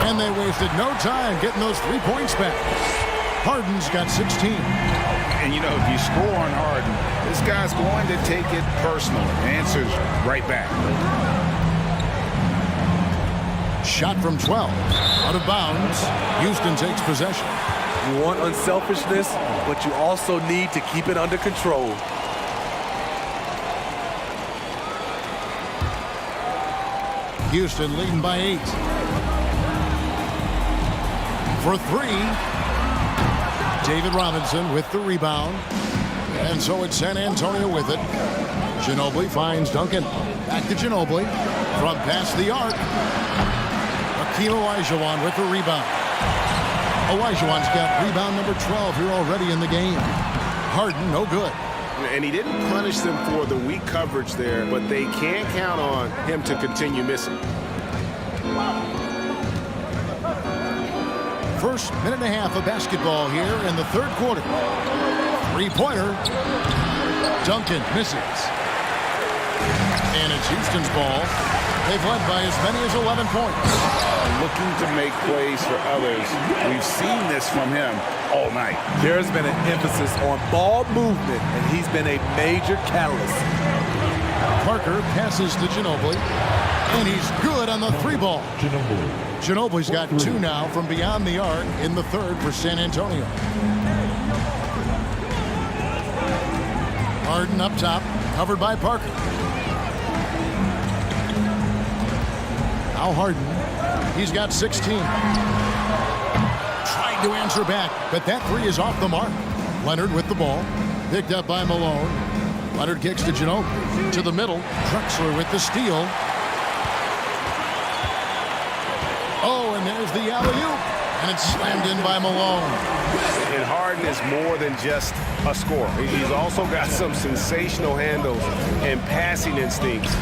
And they wasted no time getting those 3 points back. Harden's got 16. And, you know, if you score on Harden, this guy's going to take it personal. Answers right back. Shot from 12. Out of bounds. Houston takes possession. You want unselfishness, but you also need to keep it under control. Houston leading by 8. For 3. David Robinson with the rebound. And so it's San Antonio with it. Ginobili finds Duncan. Back to Ginobili. From past the arc. Hakeem Olajuwon with the rebound. Olajuwon's got rebound number 12 here already in the game. Harden, no good. And he didn't punish them for the weak coverage there, but they can't count on him to continue missing. First minute and a half of basketball here in the third quarter. 3-pointer. Duncan misses. And it's Houston's ball. They've led by as many as 11 points. Looking to make plays for others. We've seen this from him all night. There's been an emphasis on ball movement, and he's been a major catalyst. Parker passes to Ginobili, and he's good on the 3-ball. Ginobili's got 2 now from beyond the arc in the third for San Antonio. Harden up top, covered by Parker. Now Harden, he's got 16. Tried to answer back, but that 3 is off the mark. Leonard with the ball, picked up by Malone. Leonard kicks to Ginobili, to the middle. Drexler with the steal. Oh, and there's the alley-oop. And it's slammed in by Malone. And Harden is more than just a scorer. He's also got some sensational handles and passing instincts.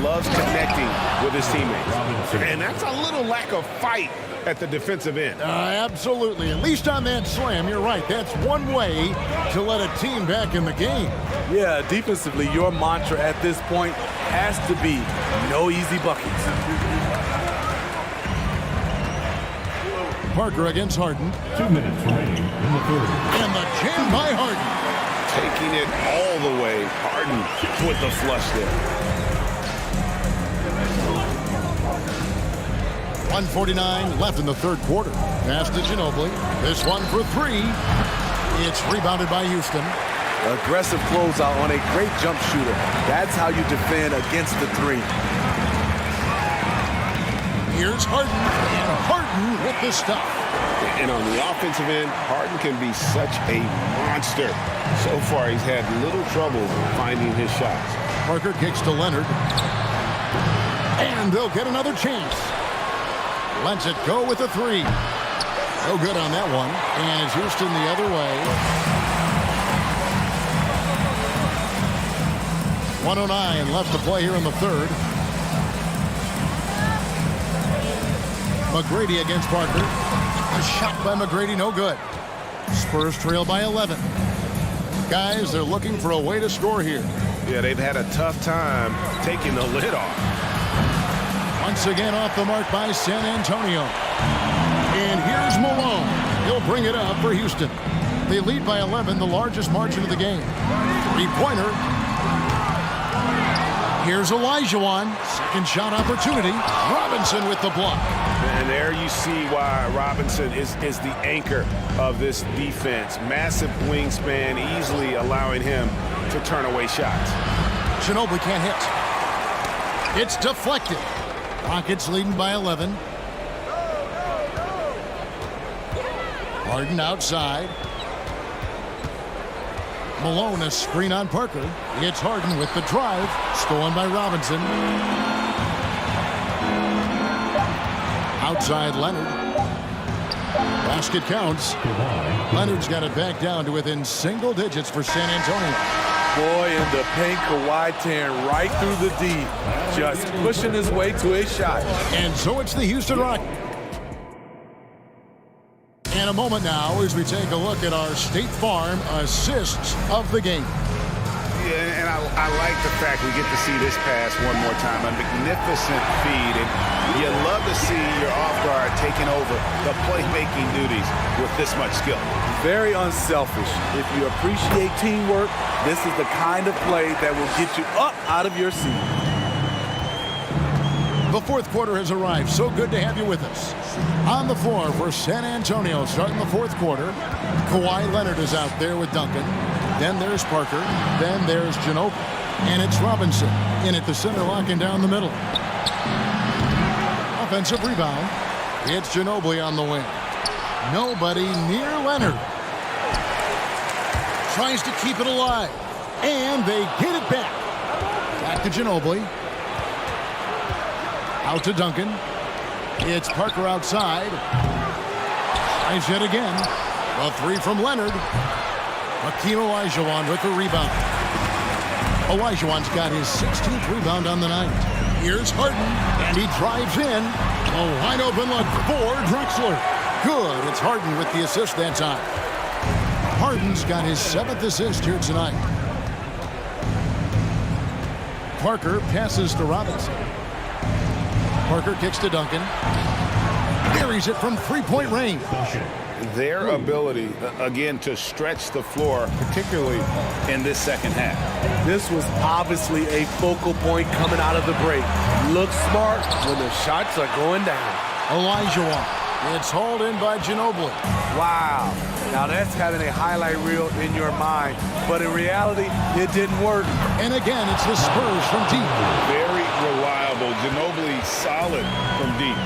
Loves connecting with his teammates. And that's a little lack of fight at the defensive end. Absolutely. At least on that slam, you're right. That's one way to let a team back in the game. Yeah, defensively, your mantra at this point has to be no easy buckets. Parker against Harden. 2 minutes remaining in the third. And the jam by Harden. Taking it all the way. Harden with the flush there. 1:49 left in the third quarter. Pass to Ginobili. This one for 3. It's rebounded by Houston. Aggressive closeout on a great jump shooter. That's how you defend against the 3. Here's Harden, and Harden with the stuff. And on the offensive end, Harden can be such a monster. So far, he's had little trouble finding his shots. Parker kicks to Leonard. And they'll get another chance. Lets it go with a 3. No good on that one. And it's Houston the other way. 1:09 left to play here in the third. McGrady against Parker. A shot by McGrady, no good. Spurs trail by 11. Guys, they're looking for a way to score here. Yeah, they've had a tough time taking the lid off. Once again off the mark by San Antonio. And here's Malone. He'll bring it up for Houston. They lead by 11, the largest margin of the game. 3-pointer. Here's Olajuwon. Second shot opportunity. Robinson with the block. And there you see why Robinson is the anchor of this defense. Massive wingspan, easily allowing him to turn away shots. Ginobili can't hit. It's deflected. Rockets leading by 11. Harden outside. Malone, a screen on Parker. It's Harden with the drive. Stolen by Robinson. Outside Leonard. Basket counts. Leonard's got it back down to within single digits for San Antonio. Boy, in the paint, Kawhi tearing right through the D. Just pushing his way to a shot. And so it's the Houston Rockets. And a moment now as we take a look at our State Farm assists of the game. Yeah, and I like the fact we get to see this pass one more time. A magnificent feed, and you love to see your off guard taking over the playmaking duties with this much skill. Very unselfish. If you appreciate teamwork, this is the kind of play that will get you up out of your seat. The fourth quarter has arrived. So good to have you with us. On the floor for San Antonio starting the fourth quarter. Kawhi Leonard is out there with Duncan. Then there's Parker. Then there's Ginobili. And it's Robinson in at the center, locking down the middle. Offensive rebound. It's Ginobili on the wing. Nobody near Leonard. Tries to keep it alive. And they get it back. Back to Ginobili. Out to Duncan. It's Parker outside. Tries yet again. A three from Leonard. Hakeem Olajuwon with the rebound. Olajuwon's got his 16th rebound on the night. Here's Harden, and he drives in. A wide open look for Drexler. Good. It's Harden with the assist that time. Harden's got his 7th assist here tonight. Parker passes to Robinson. Parker kicks to Duncan. Buries it from three-point range. Their ability, again, to stretch the floor, particularly in this second half. This was obviously a focal point coming out of the break. Look smart when the shots are going down. Olajuwon. It's hauled in by Ginobili. Wow. Now that's having a highlight reel in your mind. But in reality, it didn't work. And again, it's the Spurs from deep. Very reliable. Ginobili solid from deep.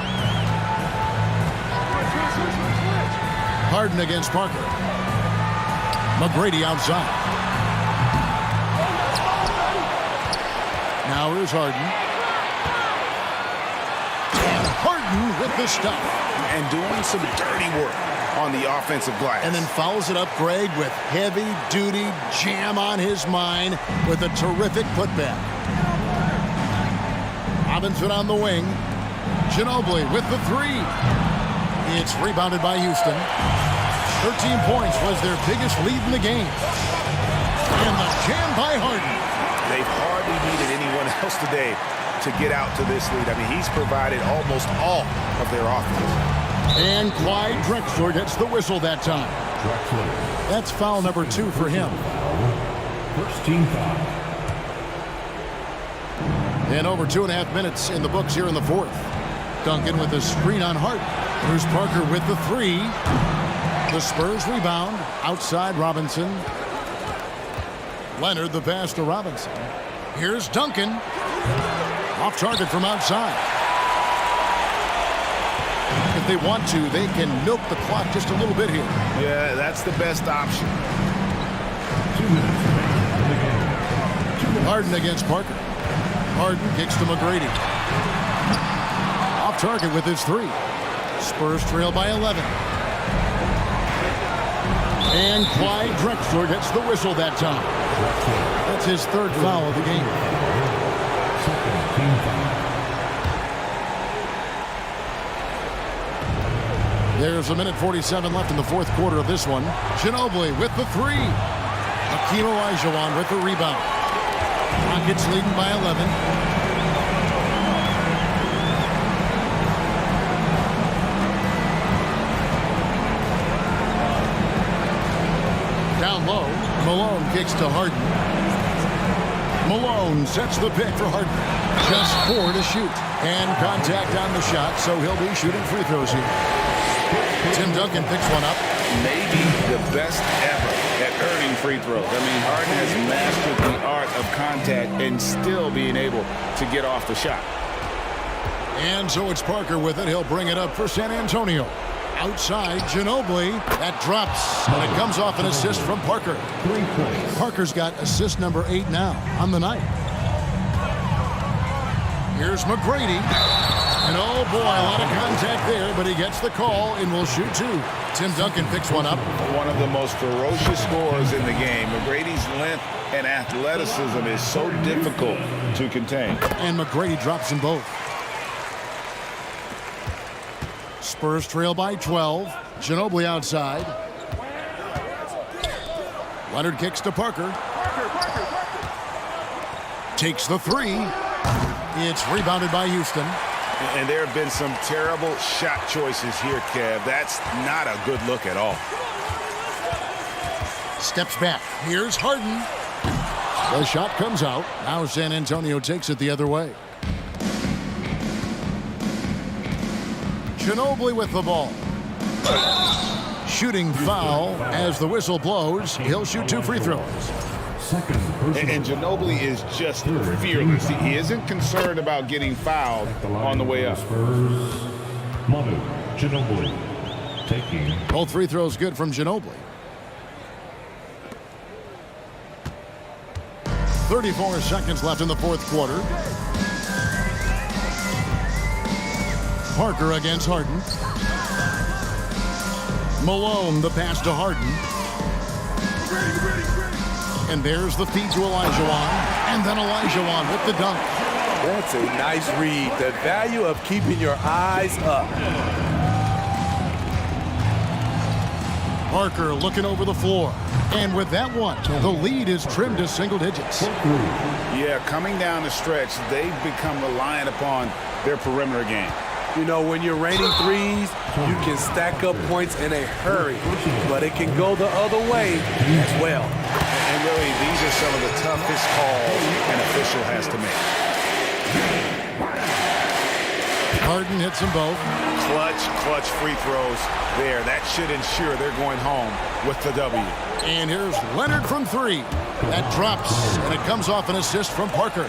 Harden against Parker. McGrady outside. Now here's Harden. And Harden with the stuff. And doing some dirty work on the offensive glass. And then follows it up, Greg, with heavy-duty jam on his mind with a terrific putback. Robinson on the wing. Ginobili with the three. It's rebounded by Houston. 13 points was their biggest lead in the game. And the jam by Harden. They've hardly needed anyone else today to get out to this lead. I mean, he's provided almost all of their offense. And Clyde Drexler gets the whistle that time. That's foul number 2 for him. First team foul. And over 2.5 minutes in the books here in the fourth. Duncan with a screen on Harden. Here's Parker with the three. The Spurs rebound. Outside Robinson. Leonard the pass to Robinson. Here's Duncan. Off target from outside. If they want to, they can milk the clock just a little bit here. Yeah, that's the best option. 2 minutes remaining. Harden against Parker. Harden kicks to McGrady. Off target with his three. Spurs trail by 11. And Clyde Drexler gets the whistle that time. That's his 3rd foul of the game. Second team foul. There's 1:47 left in the fourth quarter of this one. Ginobili with the three. Hakeem Olajuwon with the rebound. Rockets leading by 11. Down low, Malone kicks to Harden. Malone sets the pick for Harden. Just 4 to shoot. And contact on the shot, so he'll be shooting free throws here. Tim Duncan picks one up. Maybe the best ever at earning free throws. I mean, Harden has mastered the art of contact and still being able to get off the shot. And so it's Parker with it. He'll bring it up for San Antonio. Outside, Ginobili. That drops, and it comes off an assist from Parker. Parker's got assist number 8 now on the night. Here's McGrady. And oh boy, a lot of contact there, but he gets the call and will shoot 2. Tim Duncan picks one up. One of the most ferocious scorers in the game. McGrady's length and athleticism is so difficult to contain. And McGrady drops them both. Spurs trail by 12. Ginobili outside. Leonard kicks to Parker. Takes the 3. It's rebounded by Houston. And there have been some terrible shot choices here, Kev. That's not a good look at all. Steps back. Here's Harden. The shot comes out. Now San Antonio takes it the other way. Ginobili with the ball. Shooting foul as the whistle blows. He'll shoot 2 free throws. And Ginobili is just fearless. He isn't concerned about getting fouled on the way up. Manu Ginobili taking. Both free throws good from Ginobili. 34 seconds left in the fourth quarter. Parker against Harden. Malone, the pass to Harden. And there's the feed to Olajuwon. And then Olajuwon with the dunk. That's a nice read. The value of keeping your eyes up. Parker looking over the floor. And with that one, the lead is trimmed to single digits. Yeah, coming down the stretch, they've become reliant upon their perimeter game. You know, when you're raining threes, you can stack up points in a hurry, but it can go the other way as well. And really, these are some of the toughest calls an official has to make. Harden hits them both. Clutch free throws there. That should ensure they're going home with the W. And here's Leonard from 3. That drops, and it comes off an assist from Parker.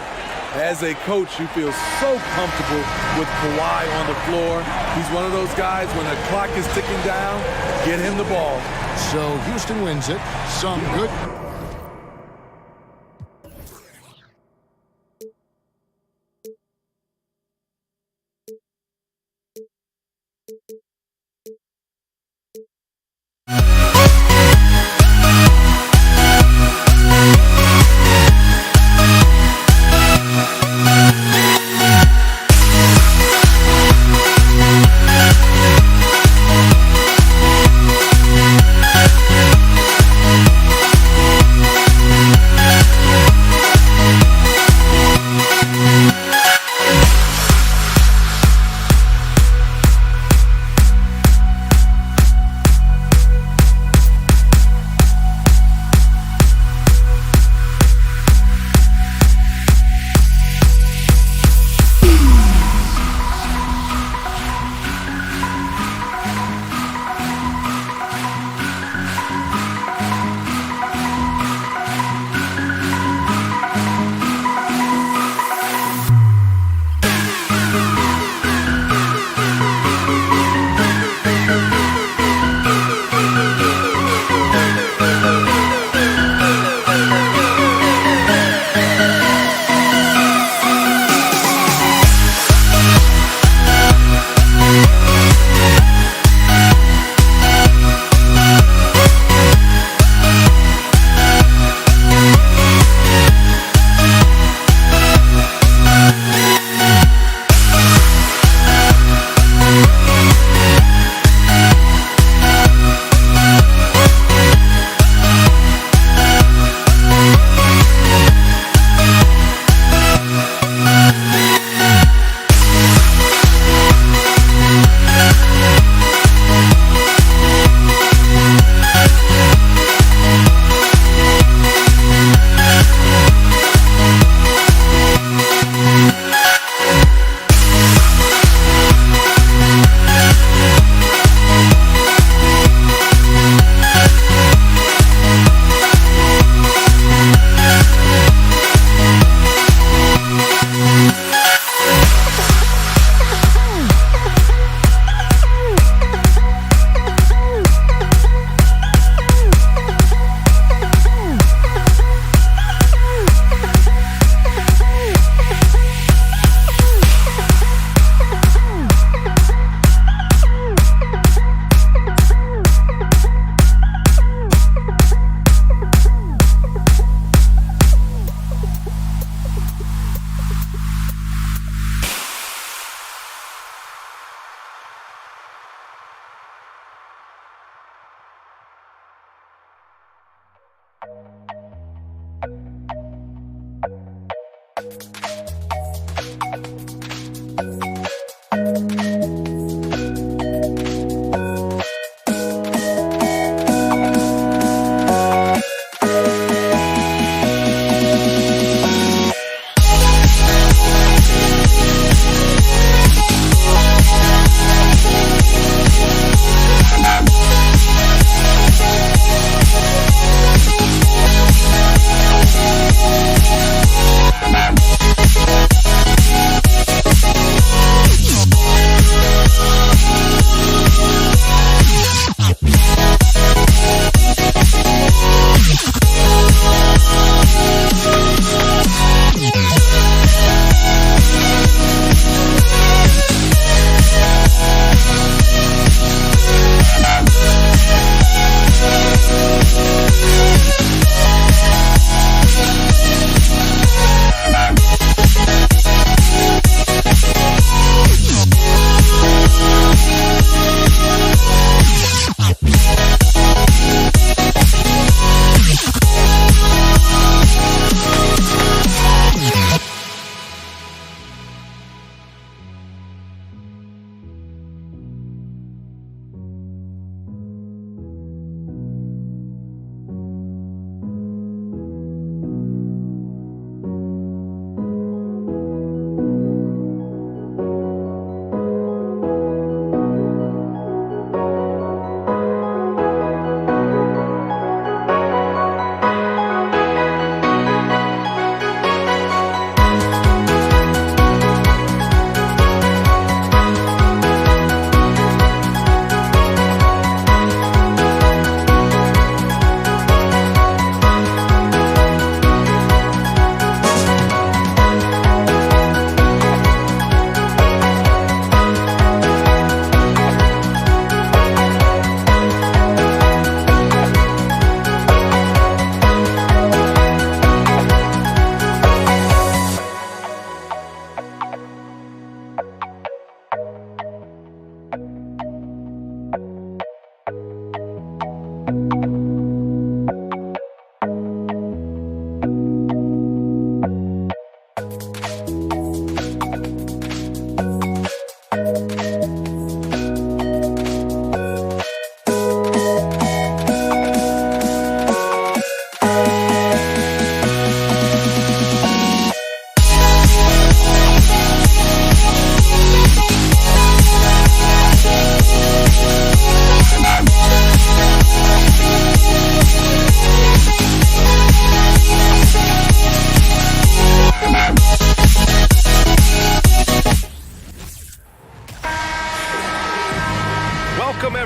As a coach, you feel so comfortable with Kawhi on the floor. He's one of those guys, when the clock is ticking down, get him the ball. So Houston wins it. Some good.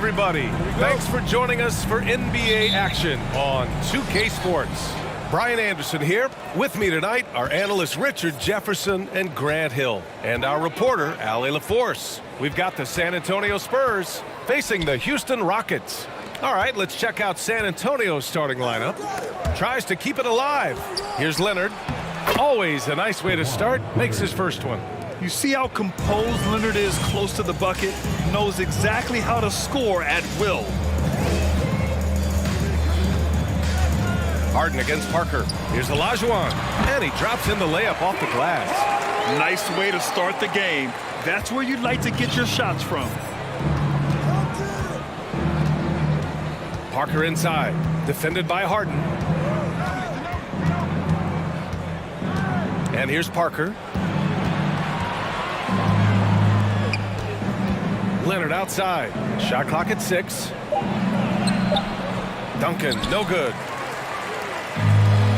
everybody. Thanks for joining us for NBA action on 2K Sports. Brian Anderson here. With me tonight are analysts Richard Jefferson and Grant Hill, and our reporter, Allie LaForce. We've got the San Antonio Spurs facing the Houston Rockets. All right, let's check out San Antonio's starting lineup. Tries to keep it alive. Here's Leonard. Always a nice way to start. Makes his first one. You see how composed Leonard is close to the bucket? Knows exactly how to score at will. Harden against Parker. Here's Olajuwon. And he drops in the layup off the glass. Nice way to start the game. That's where you'd like to get your shots from. Parker inside. Defended by Harden. And here's Parker. Leonard outside. Shot clock at 6. Duncan, no good.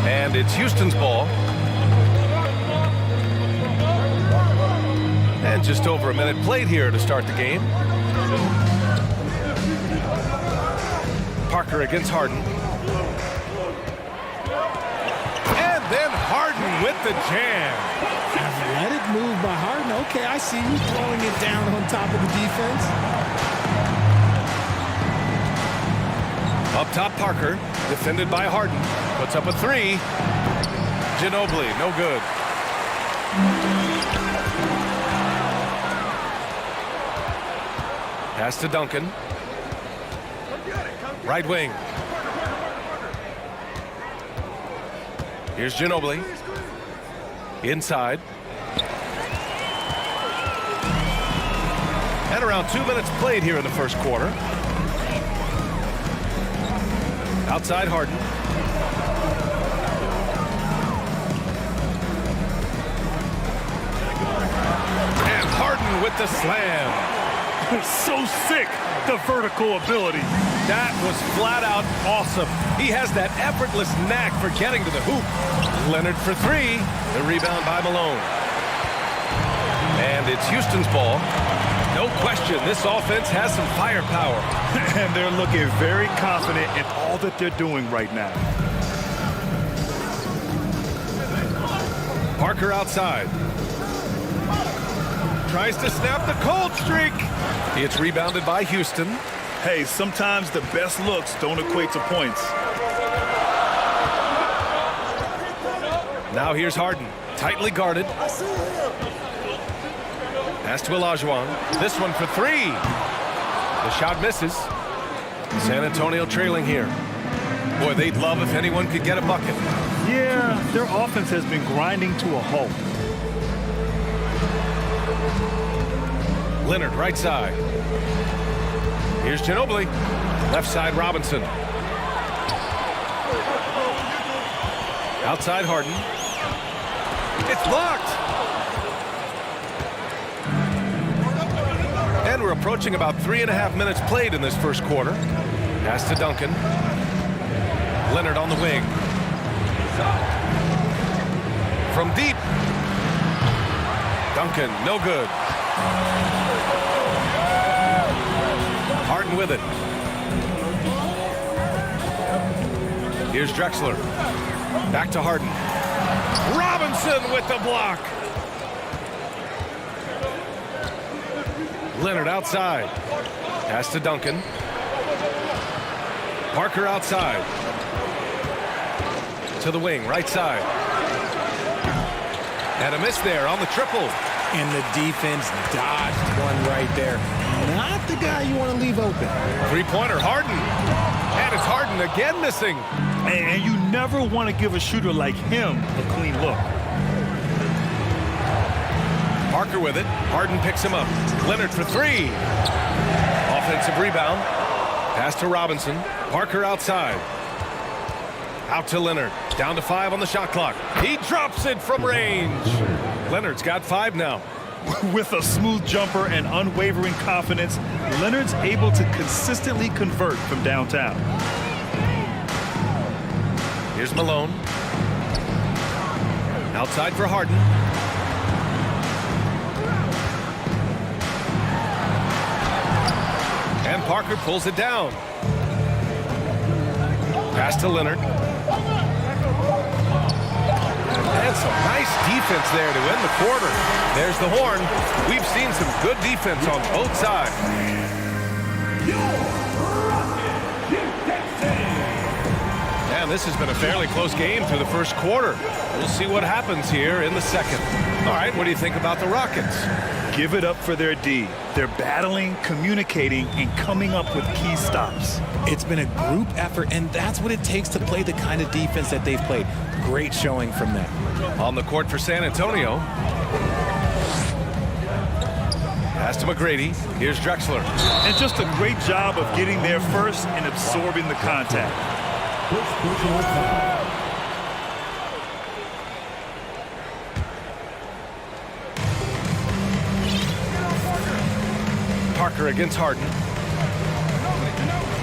And it's Houston's ball. And just over a minute played here to start the game. Parker against Harden. And then Harden with the jam. Let it move by Harden. Okay, I see you throwing it down on top of the defense. Up top, Parker. Defended by Harden. Puts up a 3. Ginobili, no good. Pass to Duncan. Right wing. Here's Ginobili. Inside. And around 2 minutes played here in the first quarter. Outside Harden. And Harden with the slam. So sick, the vertical ability. That was flat out awesome. He has that effortless knack for getting to the hoop. Leonard for 3. The rebound by Malone. And it's Houston's ball. No question, this offense has some firepower. And they're looking very confident in all that they're doing right now. Parker outside. Tries to snap the cold streak. It's rebounded by Houston. Hey, sometimes the best looks don't equate to points. Now here's Harden. Tightly guarded. Pass to Olajuwon. This one for 3. The shot misses. San Antonio trailing here. Boy, they'd love if anyone could get a bucket. Yeah, their offense has been grinding to a halt. Leonard, right side. Here's Ginobili. Left side, Robinson. Outside, Harden. It's blocked. And we're approaching about 3.5 minutes played in this first quarter. Pass to Duncan. Leonard on the wing. From deep. Duncan, no good. Harden with it. Here's Drexler. Back to Harden. Robinson with the block. Leonard outside. Pass to Duncan. Parker outside. To the wing, right side. And a miss there on the triple. And the defense dodged one right there. Not the guy you want to leave open. Three-pointer, Harden. And it's Harden again missing. And you never want to give a shooter like him a clean look. Parker with it. Harden picks him up. Leonard for 3. Offensive rebound. Pass to Robinson. Parker outside. Out to Leonard. Down to 5 on the shot clock. He drops it from range. Leonard's got 5 now. With a smooth jumper and unwavering confidence, Leonard's able to consistently convert from downtown. Here's Malone. Outside for Harden. And Parker pulls it down. Pass to Leonard. And some nice defense there to end the quarter. There's the horn. We've seen some good defense on both sides. And this has been a fairly close game through the first quarter. We'll see what happens here in the second. All right, what do you think about the Rockets? Give it up for their D. They're battling, communicating, and coming up with key stops. It's been a group effort, and that's what it takes to play the kind of defense that they've played. Great showing from them. On the court for San Antonio. Pass to McGrady. Here's Drexler. And just a great job of getting there first and absorbing the contact. Parker against Harden.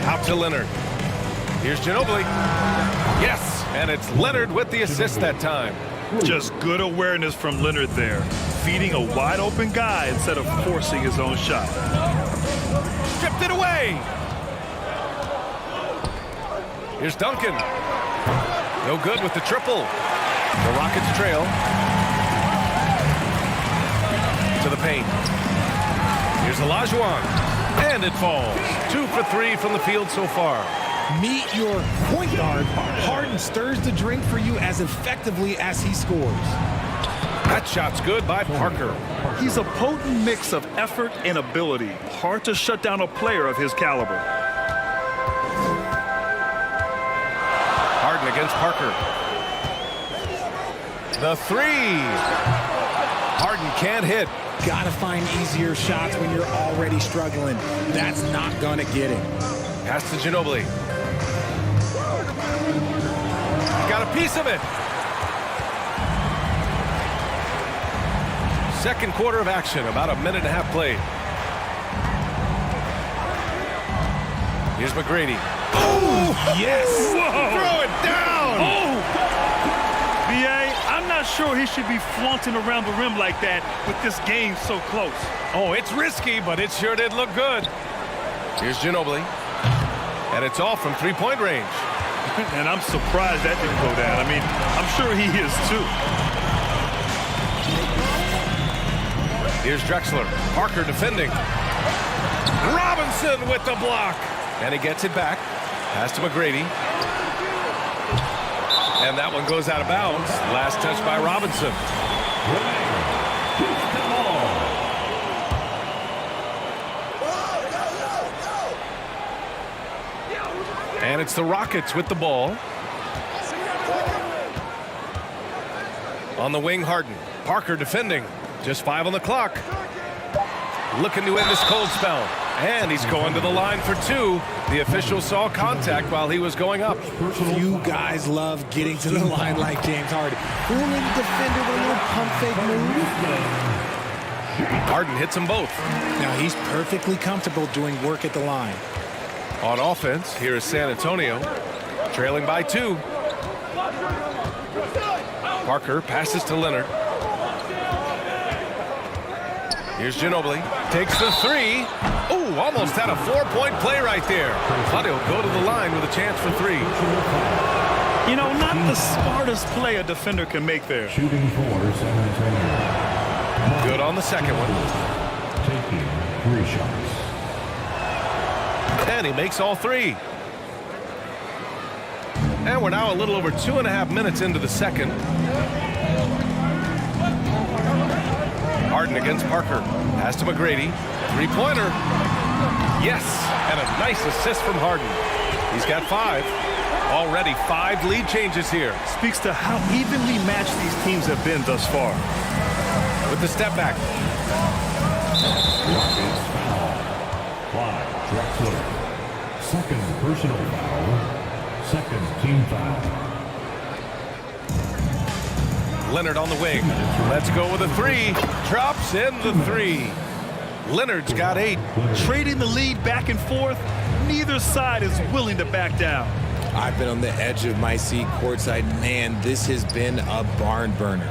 Out to Leonard. Here's Ginobili. Yes, and it's Leonard with the assist that time. Just good awareness from Leonard there. Feeding a wide open guy instead of forcing his own shot. Stripped it away. Here's Duncan. No good with the triple. The Rockets trail. To the paint. Here's Olajuwon. And it falls. 2 for 3 from the field so far. Meet your point guard. Harden stirs the drink for you as effectively as he scores. That shot's good by Parker. He's a potent mix of effort and ability. Hard to shut down a player of his caliber. Harden against Parker. The three. Harden can't hit. Gotta find easier shots when you're already struggling. That's not gonna get him. Pass to Ginobili. Got a piece of it. Second quarter of action, about a minute and a half played. Here's McGrady. Oh, yes! Whoa. Throw it down! Oh! B.A., I'm not sure he should be flaunting around the rim like that with this game so close. Oh, it's risky, but it sure did look good. Here's Ginobili. And it's off from three-point range. And I'm surprised that didn't go down. I mean, I'm sure he is too. Here's Drexler. Parker defending. Robinson with the block. And he gets it back. Pass to McGrady. And that one goes out of bounds. Last touch by Robinson. And it's the Rockets with the ball. On the wing, Harden. Parker defending. Just 5 on the clock. Looking to end this cold spell. And he's going to the line for 2. The official saw contact while he was going up. Few guys love getting to the line like James Harden. Fooling the defender with a little pump fake move. Harden hits them both. Now he's perfectly comfortable doing work at the line. On offense, here is San Antonio, trailing by 2. Parker passes to Leonard. Here's Ginobili. Takes the 3. Oh, almost had a 4-point play right there. But he'll go to the line with a chance for 3. You know, not the smartest play a defender can make there. Shooting for San Antonio. Good on the second one. Taking 3 shots. And he makes all 3. And we're now a little over 2.5 minutes into the second. Harden against Parker. Pass to McGrady. 3-pointer. Yes, and a nice assist from Harden. He's got 5. Already 5 lead changes here. Speaks to how evenly matched these teams have been thus far. With the step back. Clyde Drexler. Second personal foul. Second team foul. Leonard on the wing. Let's go with a 3. Drops in the 3. Leonard's got 8. Trading the lead back and forth. Neither side is willing to back down. I've been on the edge of my seat courtside. Man, this has been a barn burner.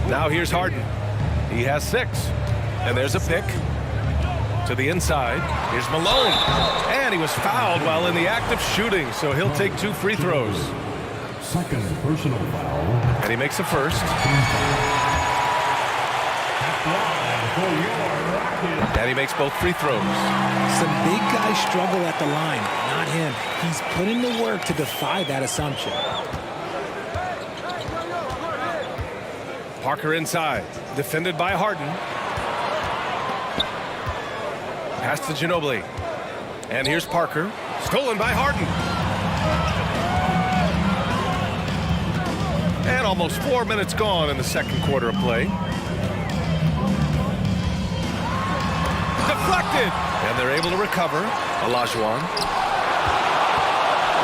Now here's Harden. He has 6. And there's a pick. To the inside. Here's Malone. And he was fouled while in the act of shooting, so he'll take 2 free throws. Second personal foul. And he makes the first. And he makes both free throws. Some big guys struggle at the line, not him. He's put in the work to defy that assumption. Parker inside, defended by Harden. Pass to Ginobili. And here's Parker, stolen by Harden. And almost 4 minutes gone in the second quarter of play. Deflected! And they're able to recover. Olajuwon.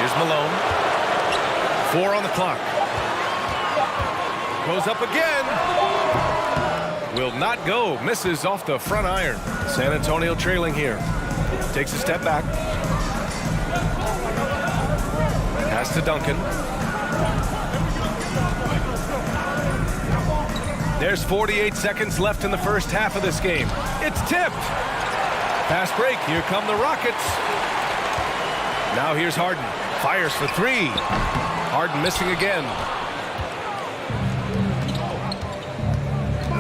Here's Malone. 4 on the clock. Goes up again. Will not go. Misses off the front iron. San Antonio trailing here. Takes a step back. Pass to Duncan. There's 48 seconds left in the first half of this game. It's tipped. Fast break. Here come the Rockets. Now here's Harden. Fires for 3. Harden missing again.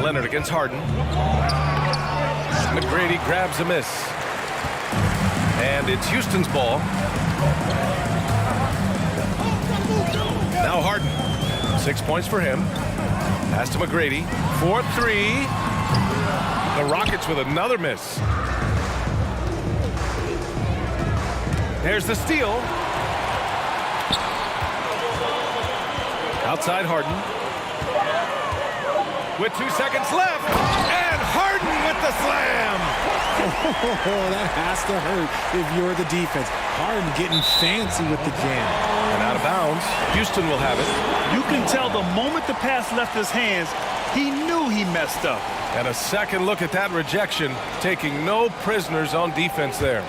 Leonard against Harden. McGrady grabs a miss. And it's Houston's ball. Now Harden. 6 points for him. Pass to McGrady. 4-3. The Rockets with another miss. There's the steal. Outside Harden. With 2 seconds left. And Harden with the slam. Oh, that has to hurt if you're the defense. Harden getting fancy with the jam. And out of bounds. Houston will have it. You can tell the moment the pass left his hands, he knew he messed up. And a second look at that rejection, taking no prisoners on defense there.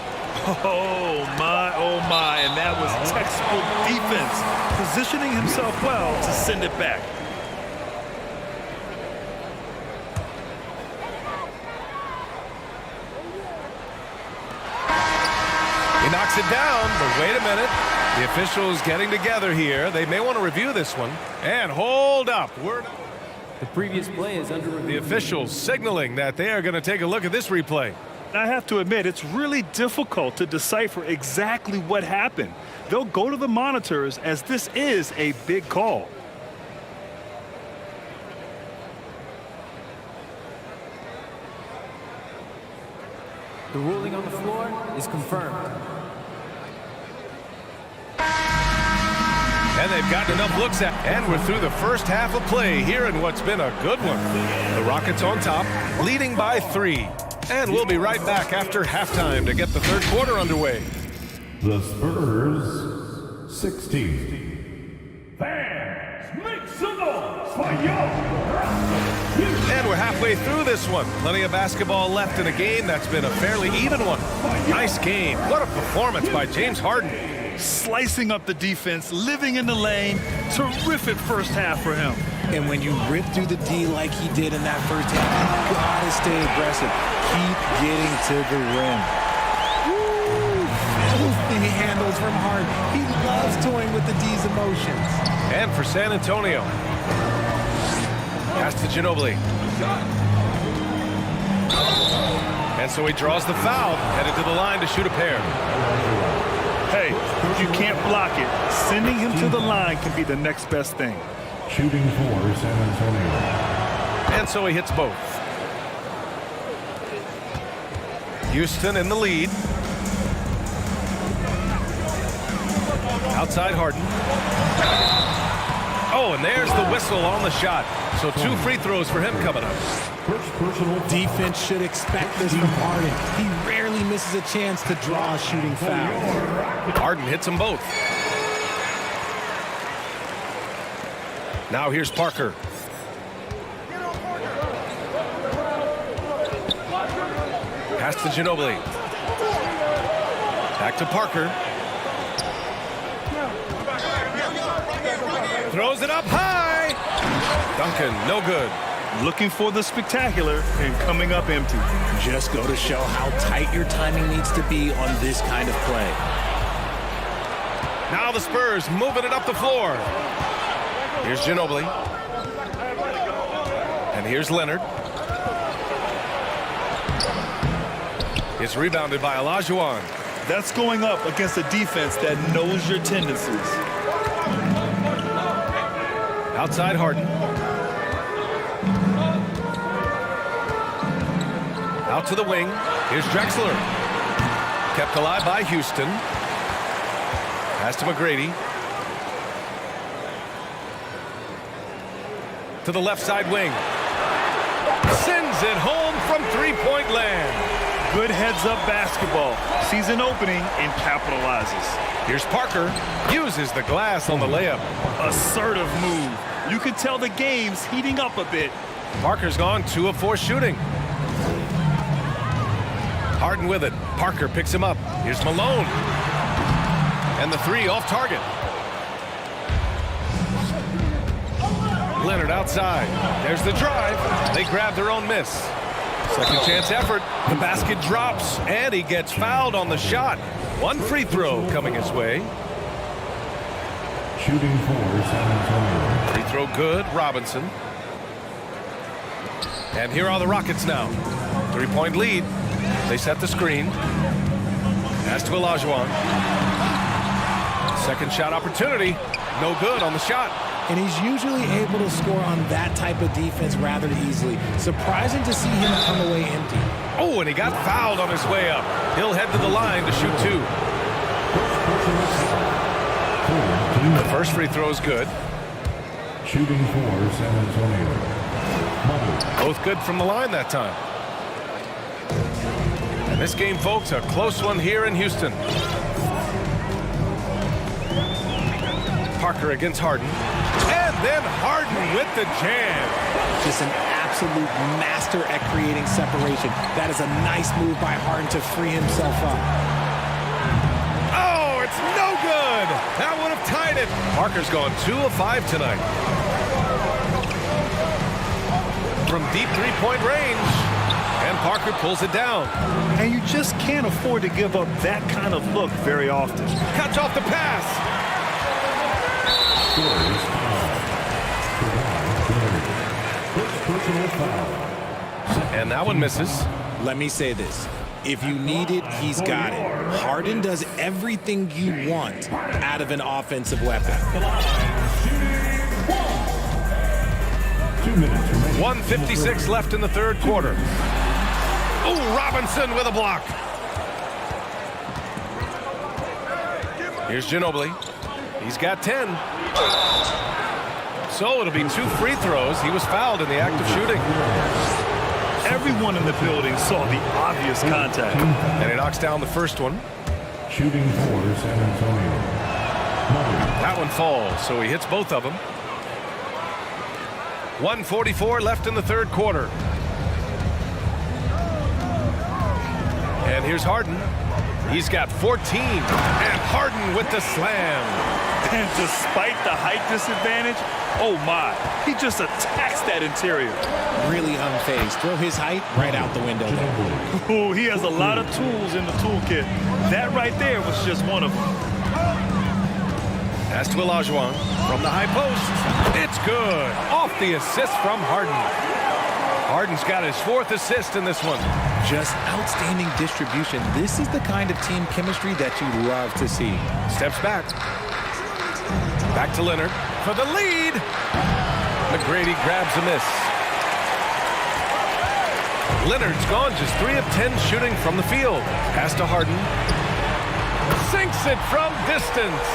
Oh my, and that was textbook defense, positioning himself well to send it back. He knocks it down, but wait a minute. The officials getting together here. They may want to review this one. And hold up. The previous play is under review. The officials signaling that they are going to take a look at this replay. I have to admit, it's really difficult to decipher exactly what happened. They'll go to the monitors as this is a big call. The ruling on the floor is confirmed. And they've gotten enough looks at. And we're through the first half of play here in what's been a good one. The Rockets on top, leading by 3. And we'll be right back after halftime to get the third quarter underway. The Spurs 16. Fans, make some noise for your And we're halfway through this one. Plenty of basketball left in a game that's been a fairly even one. Nice game. What a performance by James Harden. Slicing up the defense, living in the lane. Terrific first half for him. And when you rip through the D like he did in that first half, you gotta stay aggressive. Keep getting to the rim. Woo! Filthy handles from Harden. He loves toying with the D's emotions. And for San Antonio. Pass to Ginobili. And so he draws the foul, headed to the line to shoot a pair. Hey, if you can't block it, sending him to the line can be the next best thing. Shooting for San Antonio. And so he hits both. Houston in the lead. Outside Harden. Oh, and there's the whistle on the shot. So 2 free throws for him coming up. Defense should expect this from Harden. He rarely misses a chance to draw a shooting foul. Harden hits them both. Now here's Parker. Pass to Ginobili. Back to Parker. Throws it up high. Duncan, no good. looking for the spectacular and coming up empty. Just go to show how tight your timing needs to be on this kind of play. Now the Spurs moving it up the floor. Here's Ginobili. And here's Leonard. It's rebounded by Olajuwon. That's going up against a defense that knows your tendencies. Outside Harden. Out to the wing. Here's Drexler. Kept alive by Houston. Pass to McGrady. To the left side wing. Sends it home from three-point land. Good heads-up basketball. Sees an opening and capitalizes. Here's Parker. Uses the glass on the layup. Assertive move. You can tell the game's heating up a bit. Parker's gone 2 of 4 shooting. Harden with it. Parker picks him up. Here's Malone. And the 3 off target. Leonard outside. There's the drive. They grab their own miss. Second chance effort. The basket drops, and he gets fouled on the shot. 1 free throw coming his way. Shooting for San Antonio. Free throw good. Robinson. And here are the Rockets now. 3-point lead. They set the screen. Pass to Olajuwon. Second shot opportunity. No good on the shot. And he's usually able to score on that type of defense rather easily. Surprising to see him come away empty. Oh, and he got fouled on his way up. He'll head to the line to shoot 2. The first free throw is good. Shooting for San Antonio. Both good from the line that time. And this game, folks, a close one here in Houston. Parker against Harden. And then Harden with the jam. Just an absolute master at creating separation. That is a nice move by Harden to free himself up. Oh, it's no good. That would have tied it. Parker's gone 2 of 5 tonight. From deep three-point range. And Parker pulls it down. And you just can't afford to give up that kind of look very often. Cuts off the pass. And that one misses. Let me say this. If you need it, he's got it. Harden does everything you want out of an offensive weapon. 1:56 left in the third quarter. Oh, Robinson with a block. Here's Ginobili. He's got 10. So it'll be 2 free throws. He was fouled in the act of shooting. Everyone in the building saw the obvious contact. And he knocks down the first one. Shooting for San Antonio. That one falls, so he hits both of them. 1:44 left in the third quarter. And here's Harden. He's got 14. And Harden with the slam. And despite the height disadvantage, oh my, he just attacks that interior. Really unfazed. Throw his height right out the window. Oh, he has a lot of tools in the toolkit. That right there was just one of them. Pass to Olajuwon from the high post. It's good. Off the assist from Harden. Harden's got his 4th assist in this one. Just outstanding distribution. This is the kind of team chemistry that you love to see. Steps back. Back to Leonard for the lead. McGrady grabs a miss. Leonard's gone just 3 of 10 shooting from the field. Pass to Harden. Sinks it from distance.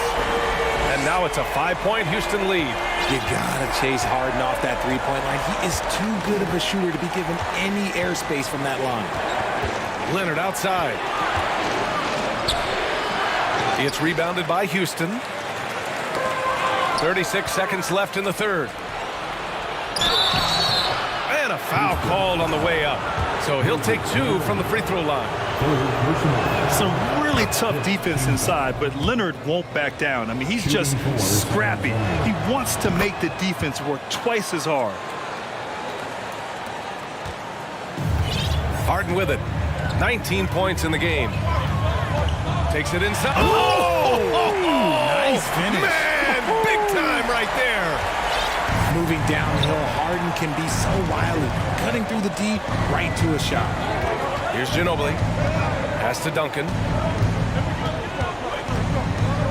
And now it's a 5-point Houston lead. You gotta chase Harden off that three-point line. He is too good of a shooter to be given any airspace from that line. Leonard outside. It's rebounded by Houston. 36 seconds left in the third. And a foul called on the way up. So he'll take 2 from the free throw line. Some really tough defense inside, but Leonard won't back down. I mean, he's just scrappy. He wants to make the defense work twice as hard. Harden with it. 19 points in the game. Takes it inside. Oh! Nice finish. Man, big time right there. Moving downhill, Harden can be so wily. Cutting through the D, right to a shot. Here's Ginobili. Pass to Duncan.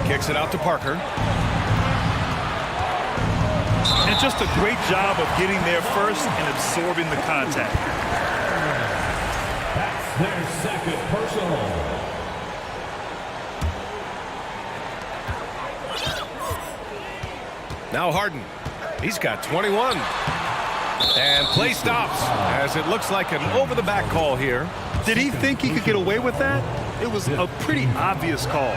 Kicks it out to Parker. And just a great job of getting there first and absorbing the contact. That's their second personal. Now Harden. He's got 21. And play stops as it looks like an over-the-back call here. Did he think he could get away with that? It was a pretty obvious call.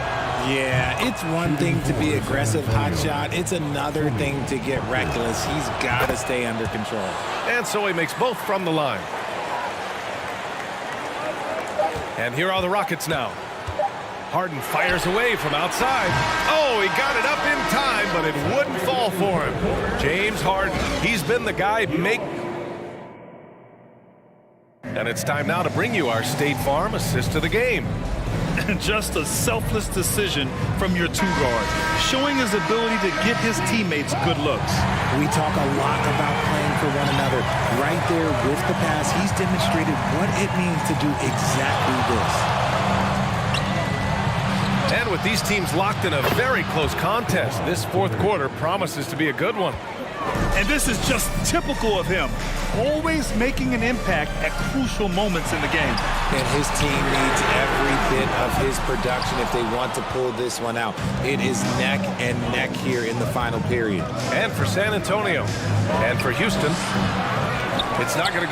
Yeah, it's one thing to be aggressive, hot shot. It's another thing to get reckless. He's got to stay under control. And so he makes both from the line. And here are the Rockets now. Harden fires away from outside. Oh, he got it up in time, but it wouldn't fall for him. James Harden, he's been the guy make. And it's time now to bring you our State Farm assist of the game. Just a selfless decision from your two guards, showing his ability to get his teammates good looks. We talk a lot about playing for one another. Right there with the pass, he's demonstrated what it means to do exactly this. And with these teams locked in a very close contest, this fourth quarter promises to be a good one. And this is just typical of him, always making an impact at crucial moments in the game. And his team needs every bit of his production if they want to pull this one out. It is neck and neck here in the final period. And for San Antonio and for Houston, it's not going to go